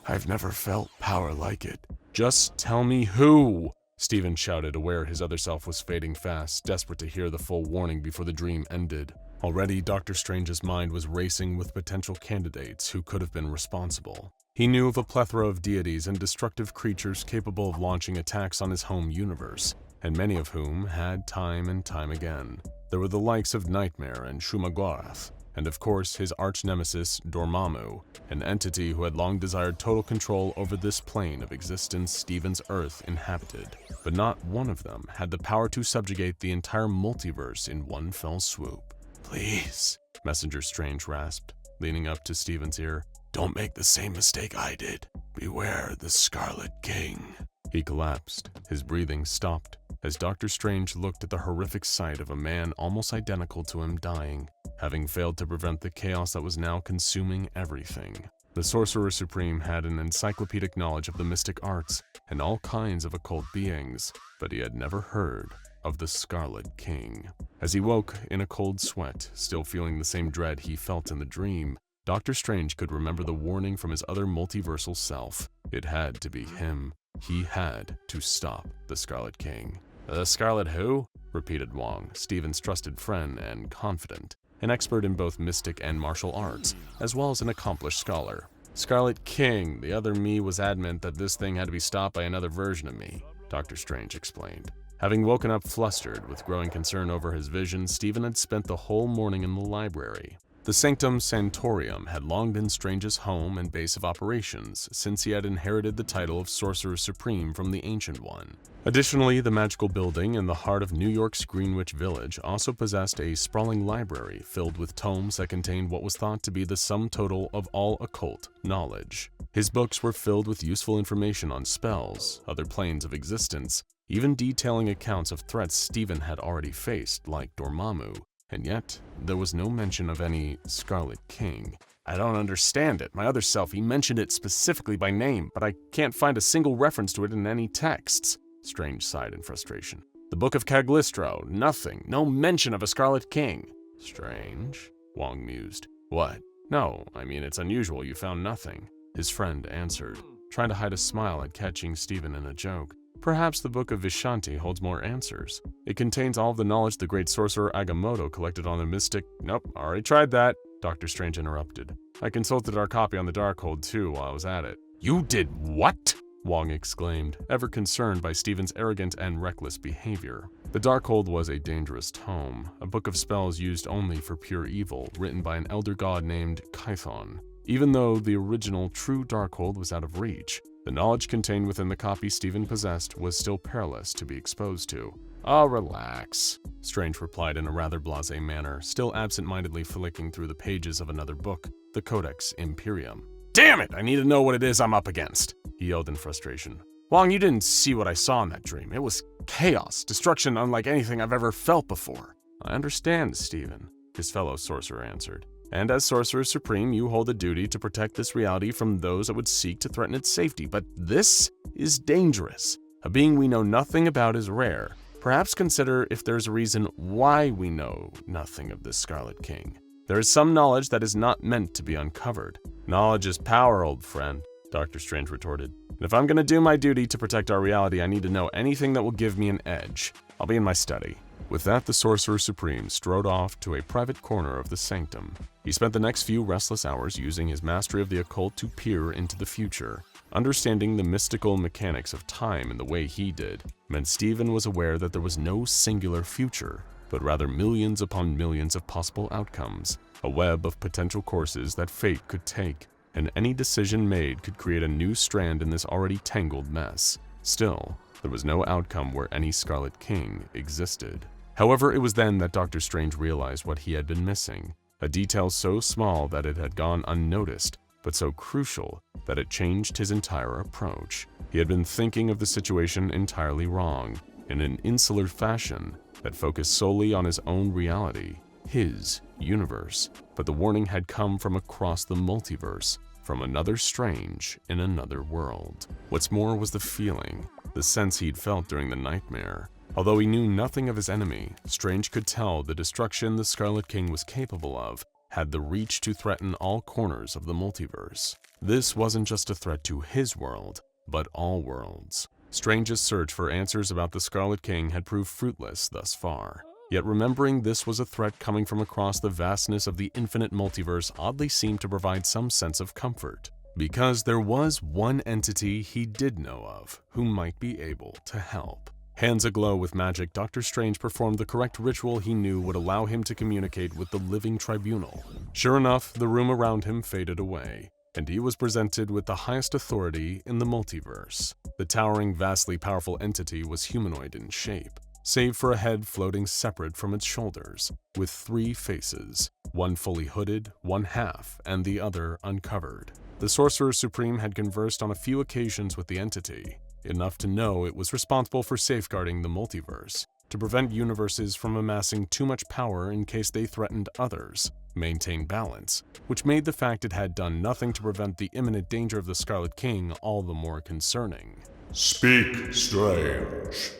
I've never felt power like it." "Just tell me who!" Steven shouted, aware his other self was fading fast, desperate to hear the full warning before the dream ended. Already, Dr. Strange's mind was racing with potential candidates who could have been responsible. He knew of a plethora of deities and destructive creatures capable of launching attacks on his home universe, and many of whom had time and time again. There were the likes of Nightmare and Shumagorath, and of course his arch-nemesis Dormammu, an entity who had long desired total control over this plane of existence Steven's Earth inhabited. But not one of them had the power to subjugate the entire multiverse in one fell swoop. "Please," Messenger Strange rasped, leaning up to Steven's ear, "don't make the same mistake I did. Beware the Scarlet King." He collapsed. His breathing stopped as Dr. Strange looked at the horrific sight of a man almost identical to him dying, having failed to prevent the chaos that was now consuming everything. The Sorcerer Supreme had an encyclopedic knowledge of the mystic arts and all kinds of occult beings, but he had never heard of the Scarlet King. As he woke in a cold sweat, still feeling the same dread he felt in the dream, Dr. Strange could remember the warning from his other multiversal self. It had to be him. He had to stop the Scarlet King. "The Scarlet who?" repeated Wong, Steven's trusted friend and confidant, an expert in both mystic and martial arts, as well as an accomplished scholar. "Scarlet King. The other me was adamant that this thing had to be stopped by another version of me," Dr. Strange explained. Having woken up flustered with growing concern over his vision, Steven had spent the whole morning in the library. The Sanctum Sanctorium had long been Strange's home and base of operations, since he had inherited the title of Sorcerer Supreme from the Ancient One. Additionally, the magical building in the heart of New York's Greenwich Village also possessed a sprawling library filled with tomes that contained what was thought to be the sum total of all occult knowledge. His books were filled with useful information on spells, other planes of existence, even detailing accounts of threats Steven had already faced, like Dormammu. And yet, there was no mention of any Scarlet King. "I don't understand it. My other self, he mentioned it specifically by name, but I can't find a single reference to it in any texts." Strange sighed in frustration. "The Book of Cagliostro, nothing. No mention of a Scarlet King." "Strange," Wong mused. "What?" "No, I mean it's unusual you found nothing," his friend answered, trying to hide a smile at catching Steven in a joke. "Perhaps the Book of Vishanti holds more answers. It contains all of the knowledge the great sorcerer Agamotto collected on the mystic—" "Nope, already tried that," Dr. Strange interrupted. "I consulted our copy on the Darkhold too while I was at it." "You did what?" Wong exclaimed, ever concerned by Steven's arrogant and reckless behavior. The Darkhold was a dangerous tome, a book of spells used only for pure evil, written by an elder god named Kython. Even though the original true Darkhold was out of reach, the knowledge contained within the copy Steven possessed was still perilous to be exposed to. "Oh, relax," Strange replied in a rather blasé manner, still absent-mindedly flicking through the pages of another book, the Codex Imperium. "Damn it, I need to know what it is I'm up against," he yelled in frustration. Wong, you didn't see what I saw in that dream. It was chaos, destruction unlike anything I've ever felt before. I understand, Stephen, his fellow sorcerer answered. And as Sorcerer Supreme, you hold a duty to protect this reality from those that would seek to threaten its safety. But this is dangerous. A being we know nothing about is rare. Perhaps consider if there's a reason why we know nothing of this Scarlet King. There is some knowledge that is not meant to be uncovered. Knowledge is power, old friend, Dr. Strange retorted. And if I'm going to do my duty to protect our reality, I need to know anything that will give me an edge. I'll be in my study. With that, the Sorcerer Supreme strode off to a private corner of the sanctum. He spent the next few restless hours using his mastery of the occult to peer into the future. Understanding the mystical mechanics of time in the way he did meant Stephen was aware that there was no singular future, but rather millions upon millions of possible outcomes, a web of potential courses that fate could take, and any decision made could create a new strand in this already tangled mess. Still, there was no outcome where any Scarlet King existed. However, it was then that Dr. Strange realized what he had been missing, a detail so small that it had gone unnoticed, but so crucial that it changed his entire approach. He had been thinking of the situation entirely wrong, in an insular fashion that focused solely on his own reality, his universe. But the warning had come from across the multiverse, from another Strange in another world. What's more was the feeling, the sense he'd felt during the nightmare. Although he knew nothing of his enemy, Strange could tell the destruction the Scarlet King was capable of had the reach to threaten all corners of the multiverse. This wasn't just a threat to his world, but all worlds. Strange's search for answers about the Scarlet King had proved fruitless thus far. Yet remembering this was a threat coming from across the vastness of the infinite multiverse oddly seemed to provide some sense of comfort. Because there was one entity he did know of who might be able to help. Hands aglow with magic, Dr. Strange performed the correct ritual he knew would allow him to communicate with the living tribunal. Sure enough, the room around him faded away, and he was presented with the highest authority in the multiverse. The towering, vastly powerful entity was humanoid in shape, save for a head floating separate from its shoulders, with 3 faces, one fully hooded, one half, and the other uncovered. The Sorcerer Supreme had conversed on a few occasions with the entity, enough to know it was responsible for safeguarding the multiverse, to prevent universes from amassing too much power in case they threatened others, maintain balance, which made the fact it had done nothing to prevent the imminent danger of the Scarlet King all the more concerning. Speak, Strange.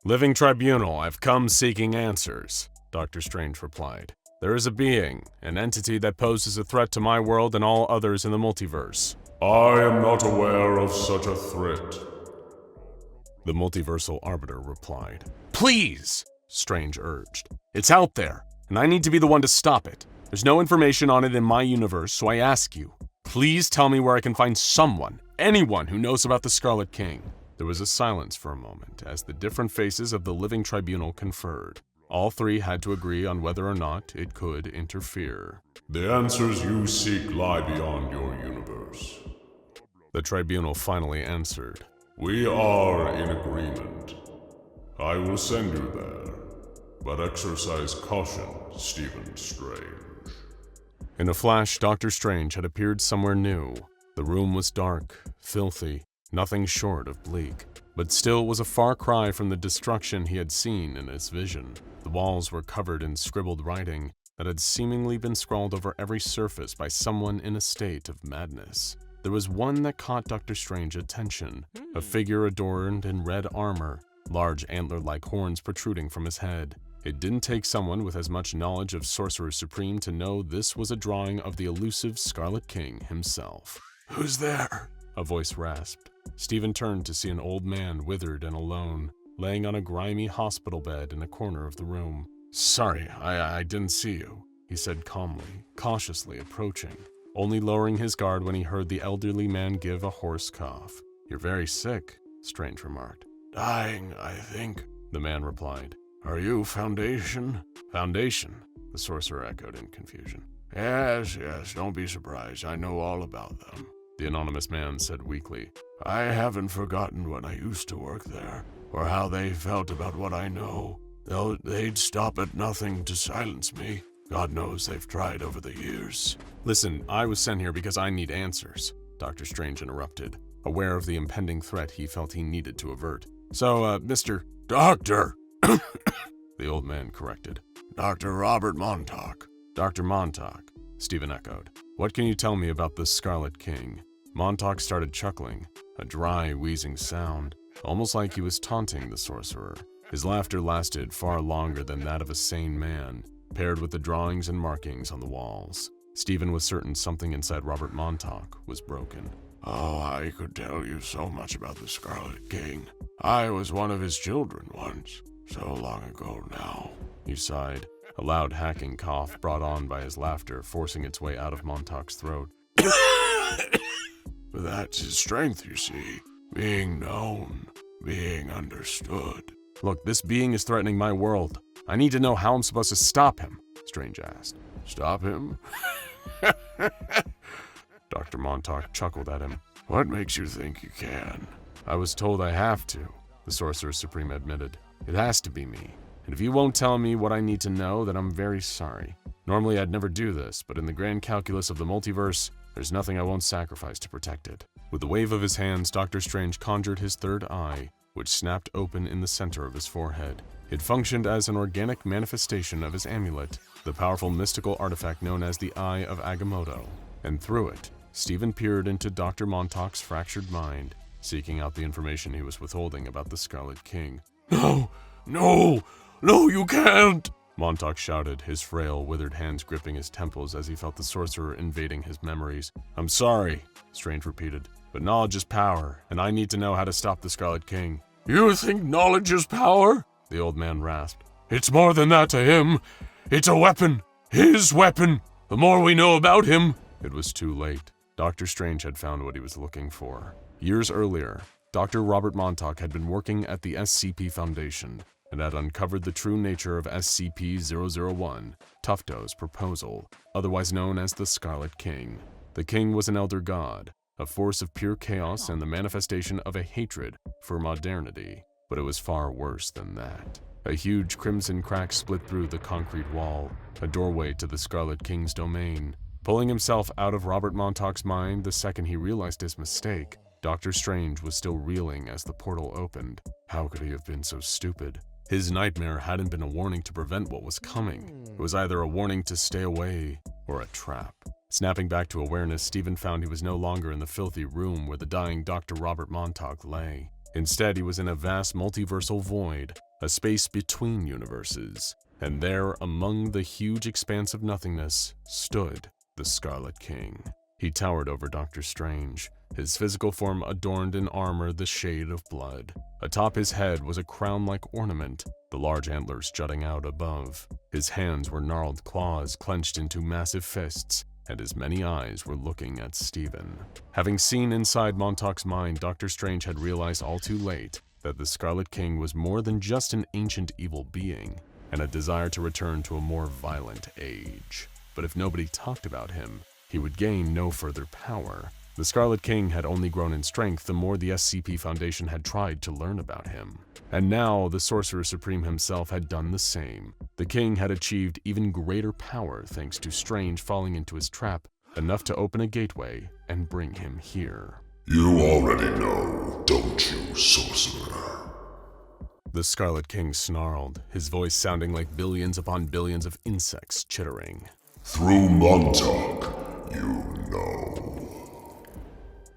Living Tribunal, I've come seeking answers, Dr. Strange replied. There is a being, an entity that poses a threat to my world and all others in the multiverse. I am not aware of such a threat, the multiversal arbiter replied. Please, Strange urged. It's out there, and I need to be the one to stop it. There's no information on it in my universe, so I ask you, please tell me where I can find someone, anyone who knows about the Scarlet King. There was a silence for a moment as the different faces of the living tribunal conferred. All 3 had to agree on whether or not it could interfere. The answers you seek lie beyond your universe, the tribunal finally answered. We are in agreement. I will send you there, but exercise caution, Stephen Strange. In a flash, Dr. Strange had appeared somewhere new. The room was dark, filthy, nothing short of bleak, but still was a far cry from the destruction he had seen in his vision. The walls were covered in scribbled writing that had seemingly been scrawled over every surface by someone in a state of madness. There was one that caught Dr. Strange's attention, a figure adorned in red armor, large antler-like horns protruding from his head. It didn't take someone with as much knowledge of Sorcerer Supreme to know this was a drawing of the elusive Scarlet King himself. Who's there? A voice rasped. Stephen turned to see an old man, withered and alone, laying on a grimy hospital bed in a corner of the room. Sorry, I didn't see you, he said calmly, cautiously approaching, only lowering his guard when he heard the elderly man give a hoarse cough. You're very sick, Strange remarked. Dying, I think, the man replied. Are you Foundation? Foundation, the sorcerer echoed in confusion. Yes, don't be surprised. I know all about them, the anonymous man said weakly. I haven't forgotten when I used to work there, or how they felt about what I know. They'd stop at nothing to silence me. God knows they've tried over the years. Listen, I was sent here because I need answers, Dr. Strange interrupted. aware of the impending threat he felt he needed to avert. So, Mr. Doctor! The old man corrected. Dr. Robert Montauk. Dr. Montauk, Stephen echoed. What can you tell me about the Scarlet King? Montauk started chuckling, a dry, wheezing sound, almost like he was taunting the sorcerer. His laughter lasted far longer than that of a sane man, paired with the drawings and markings on the walls. Stephen was certain something inside Robert Montauk was broken. Oh, I could tell you so much about the Scarlet King. I was one of his children once, so long ago now. He sighed, a loud hacking cough brought on by his laughter forcing its way out of Montauk's throat. But that's his strength, you see. Being known, being understood. Look, this being is threatening my world. I need to know how I'm supposed to stop him, Strange asked. Stop him? Dr. Montauk chuckled at him. What makes you think you can? I was told I have to, the Sorcerer Supreme admitted. It has to be me. And if you won't tell me what I need to know, then I'm very sorry. Normally I'd never do this, but in the grand calculus of the multiverse, there's nothing I won't sacrifice to protect it. With the wave of his hands, Dr. Strange conjured his third eye, which snapped open in the center of his forehead. It functioned as an organic manifestation of his amulet, the powerful mystical artifact known as the Eye of Agamotto. And through it, Stephen peered into Dr. Montauk's fractured mind, seeking out the information he was withholding about the Scarlet King. No, no, no, you can't! Montauk shouted, his frail, withered hands gripping his temples as he felt the sorcerer invading his memories. I'm sorry, Strange repeated, but knowledge is power, and I need to know how to stop the Scarlet King. You think knowledge is power? The old man rasped. It's more than that to him. It's a weapon. His weapon. The more we know about him. It was too late. Dr. Strange had found what he was looking for. Years earlier, Dr. Robert Montauk had been working at the SCP Foundation and had uncovered the true nature of SCP-001, Tufto's proposal, otherwise known as the Scarlet King. The King was an elder god, a force of pure chaos and the manifestation of a hatred for modernity. But it was far worse than that. A huge crimson crack split through the concrete wall, a doorway to the Scarlet King's domain. Pulling himself out of Robert Montauk's mind the second he realized his mistake, Dr. Strange was still reeling as the portal opened. How could he have been so stupid? His nightmare hadn't been a warning to prevent what was coming. It was either a warning to stay away or a trap. Snapping back to awareness, Stephen found he was no longer in the filthy room where the dying Dr. Robert Montauk lay. Instead, he was in a vast multiversal void, a space between universes. And there, among the huge expanse of nothingness, stood the Scarlet King. He towered over Dr. Strange, his physical form adorned in armor the shade of blood. Atop his head was a crown-like ornament, the large antlers jutting out above. His hands were gnarled claws clenched into massive fists, and his many eyes were looking at Stephen. Having seen inside Montauk's mind, Dr. Strange had realized all too late that the Scarlet King was more than just an ancient evil being, and a desire to return to a more violent age. But if nobody talked about him, he would gain no further power. The Scarlet King had only grown in strength the more the SCP Foundation had tried to learn about him. And now the Sorcerer Supreme himself had done the same. The King had achieved even greater power thanks to Strange falling into his trap, enough to open a gateway and bring him here. You already know, don't you, Sorcerer? The Scarlet King snarled, his voice sounding like billions upon billions of insects chittering. Through Montauk, you know.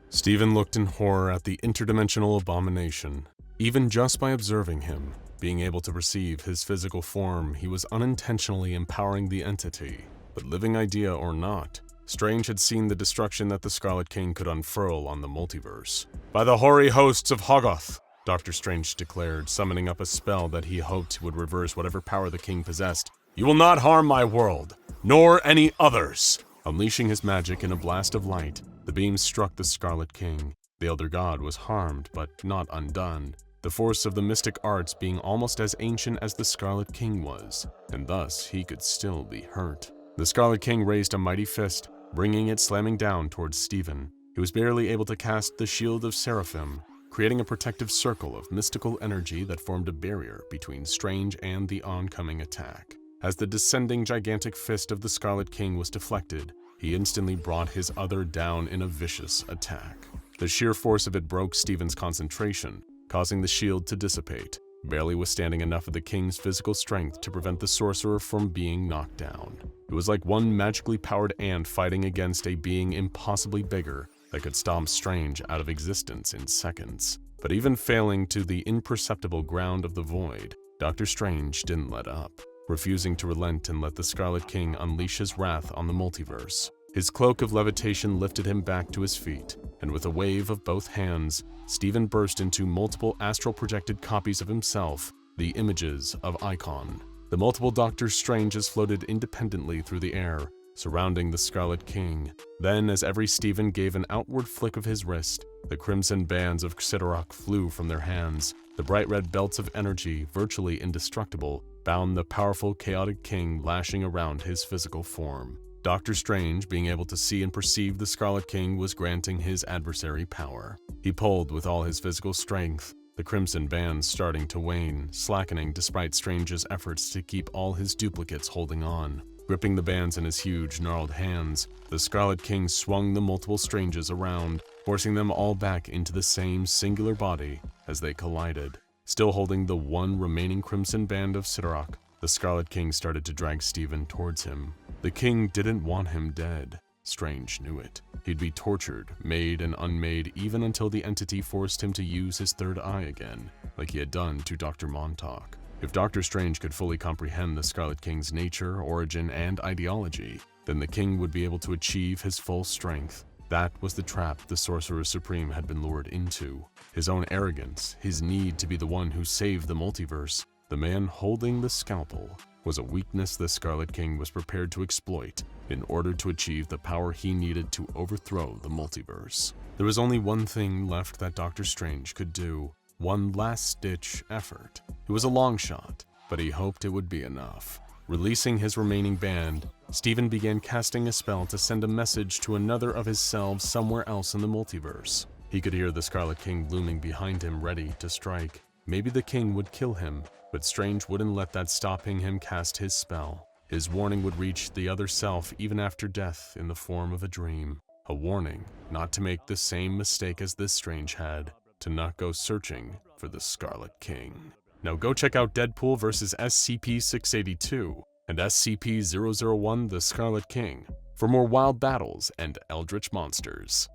Stephen looked in horror at the interdimensional abomination. Even just by observing him, being able to perceive his physical form, he was unintentionally empowering the entity. But living idea or not, Strange had seen the destruction that the Scarlet King could unfurl on the multiverse. By the hoary hosts of Hoggoth, Dr. Strange declared, summoning up a spell that he hoped would reverse whatever power the king possessed. You will not harm my world, nor any others. Unleashing his magic in a blast of light, the beam struck the Scarlet King. The elder god was harmed, but not undone, the force of the mystic arts being almost as ancient as the Scarlet King was, and thus he could still be hurt. The Scarlet King raised a mighty fist, bringing it slamming down towards Stephen. He was barely able to cast the Shield of Seraphim, creating a protective circle of mystical energy that formed a barrier between Strange and the oncoming attack. As the descending gigantic fist of the Scarlet King was deflected, he instantly brought his other down in a vicious attack. The sheer force of it broke Steven's concentration, causing the shield to dissipate, barely withstanding enough of the King's physical strength to prevent the sorcerer from being knocked down. It was like one magically powered ant fighting against a being impossibly bigger that could stomp Strange out of existence in seconds. But even failing to the imperceptible ground of the void, Dr. Strange didn't let up, refusing to relent and let the Scarlet King unleash his wrath on the multiverse. His cloak of levitation lifted him back to his feet, and with a wave of both hands, Steven burst into multiple astral projected copies of himself, the images of Icon. The multiple Doctor Stranges floated independently through the air, surrounding the Scarlet King. Then, as every Steven gave an outward flick of his wrist, the crimson bands of Siren flew from their hands. The bright red belts of energy, virtually indestructible, bound the powerful chaotic king lashing around his physical form. Doctor Strange, being able to see and perceive the Scarlet King, was granting his adversary power. He pulled with all his physical strength, the crimson bands starting to wane, slackening despite Strange's efforts to keep all his duplicates holding on. Gripping the bands in his huge, gnarled hands, the Scarlet King swung the multiple Stranges around, forcing them all back into the same singular body as they collided. Still holding the one remaining crimson band of Siren, the Scarlet King started to drag Steven towards him. The King didn't want him dead. Strange knew it. He'd be tortured, made and unmade, even until the entity forced him to use his third eye again, like he had done to Dr. Montauk. If Doctor Strange could fully comprehend the Scarlet King's nature, origin, and ideology, then the King would be able to achieve his full strength. That was the trap the Sorcerer Supreme had been lured into. His own arrogance, his need to be the one who saved the multiverse. The man holding the scalpel was a weakness the Scarlet King was prepared to exploit in order to achieve the power he needed to overthrow the multiverse. There was only one thing left that Doctor Strange could do, one last-ditch effort. It was a long shot, but he hoped it would be enough. Releasing his remaining band, Steven began casting a spell to send a message to another of his selves somewhere else in the multiverse. He could hear the Scarlet King looming behind him, ready to strike. Maybe the King would kill him, but Strange wouldn't let that stopping him cast his spell. His warning would reach the other self even after death in the form of a dream. A warning not to make the same mistake as this Strange had, to not go searching for the Scarlet King. Now go check out Deadpool vs SCP-682 and SCP-001 The Scarlet King for more wild battles and eldritch monsters.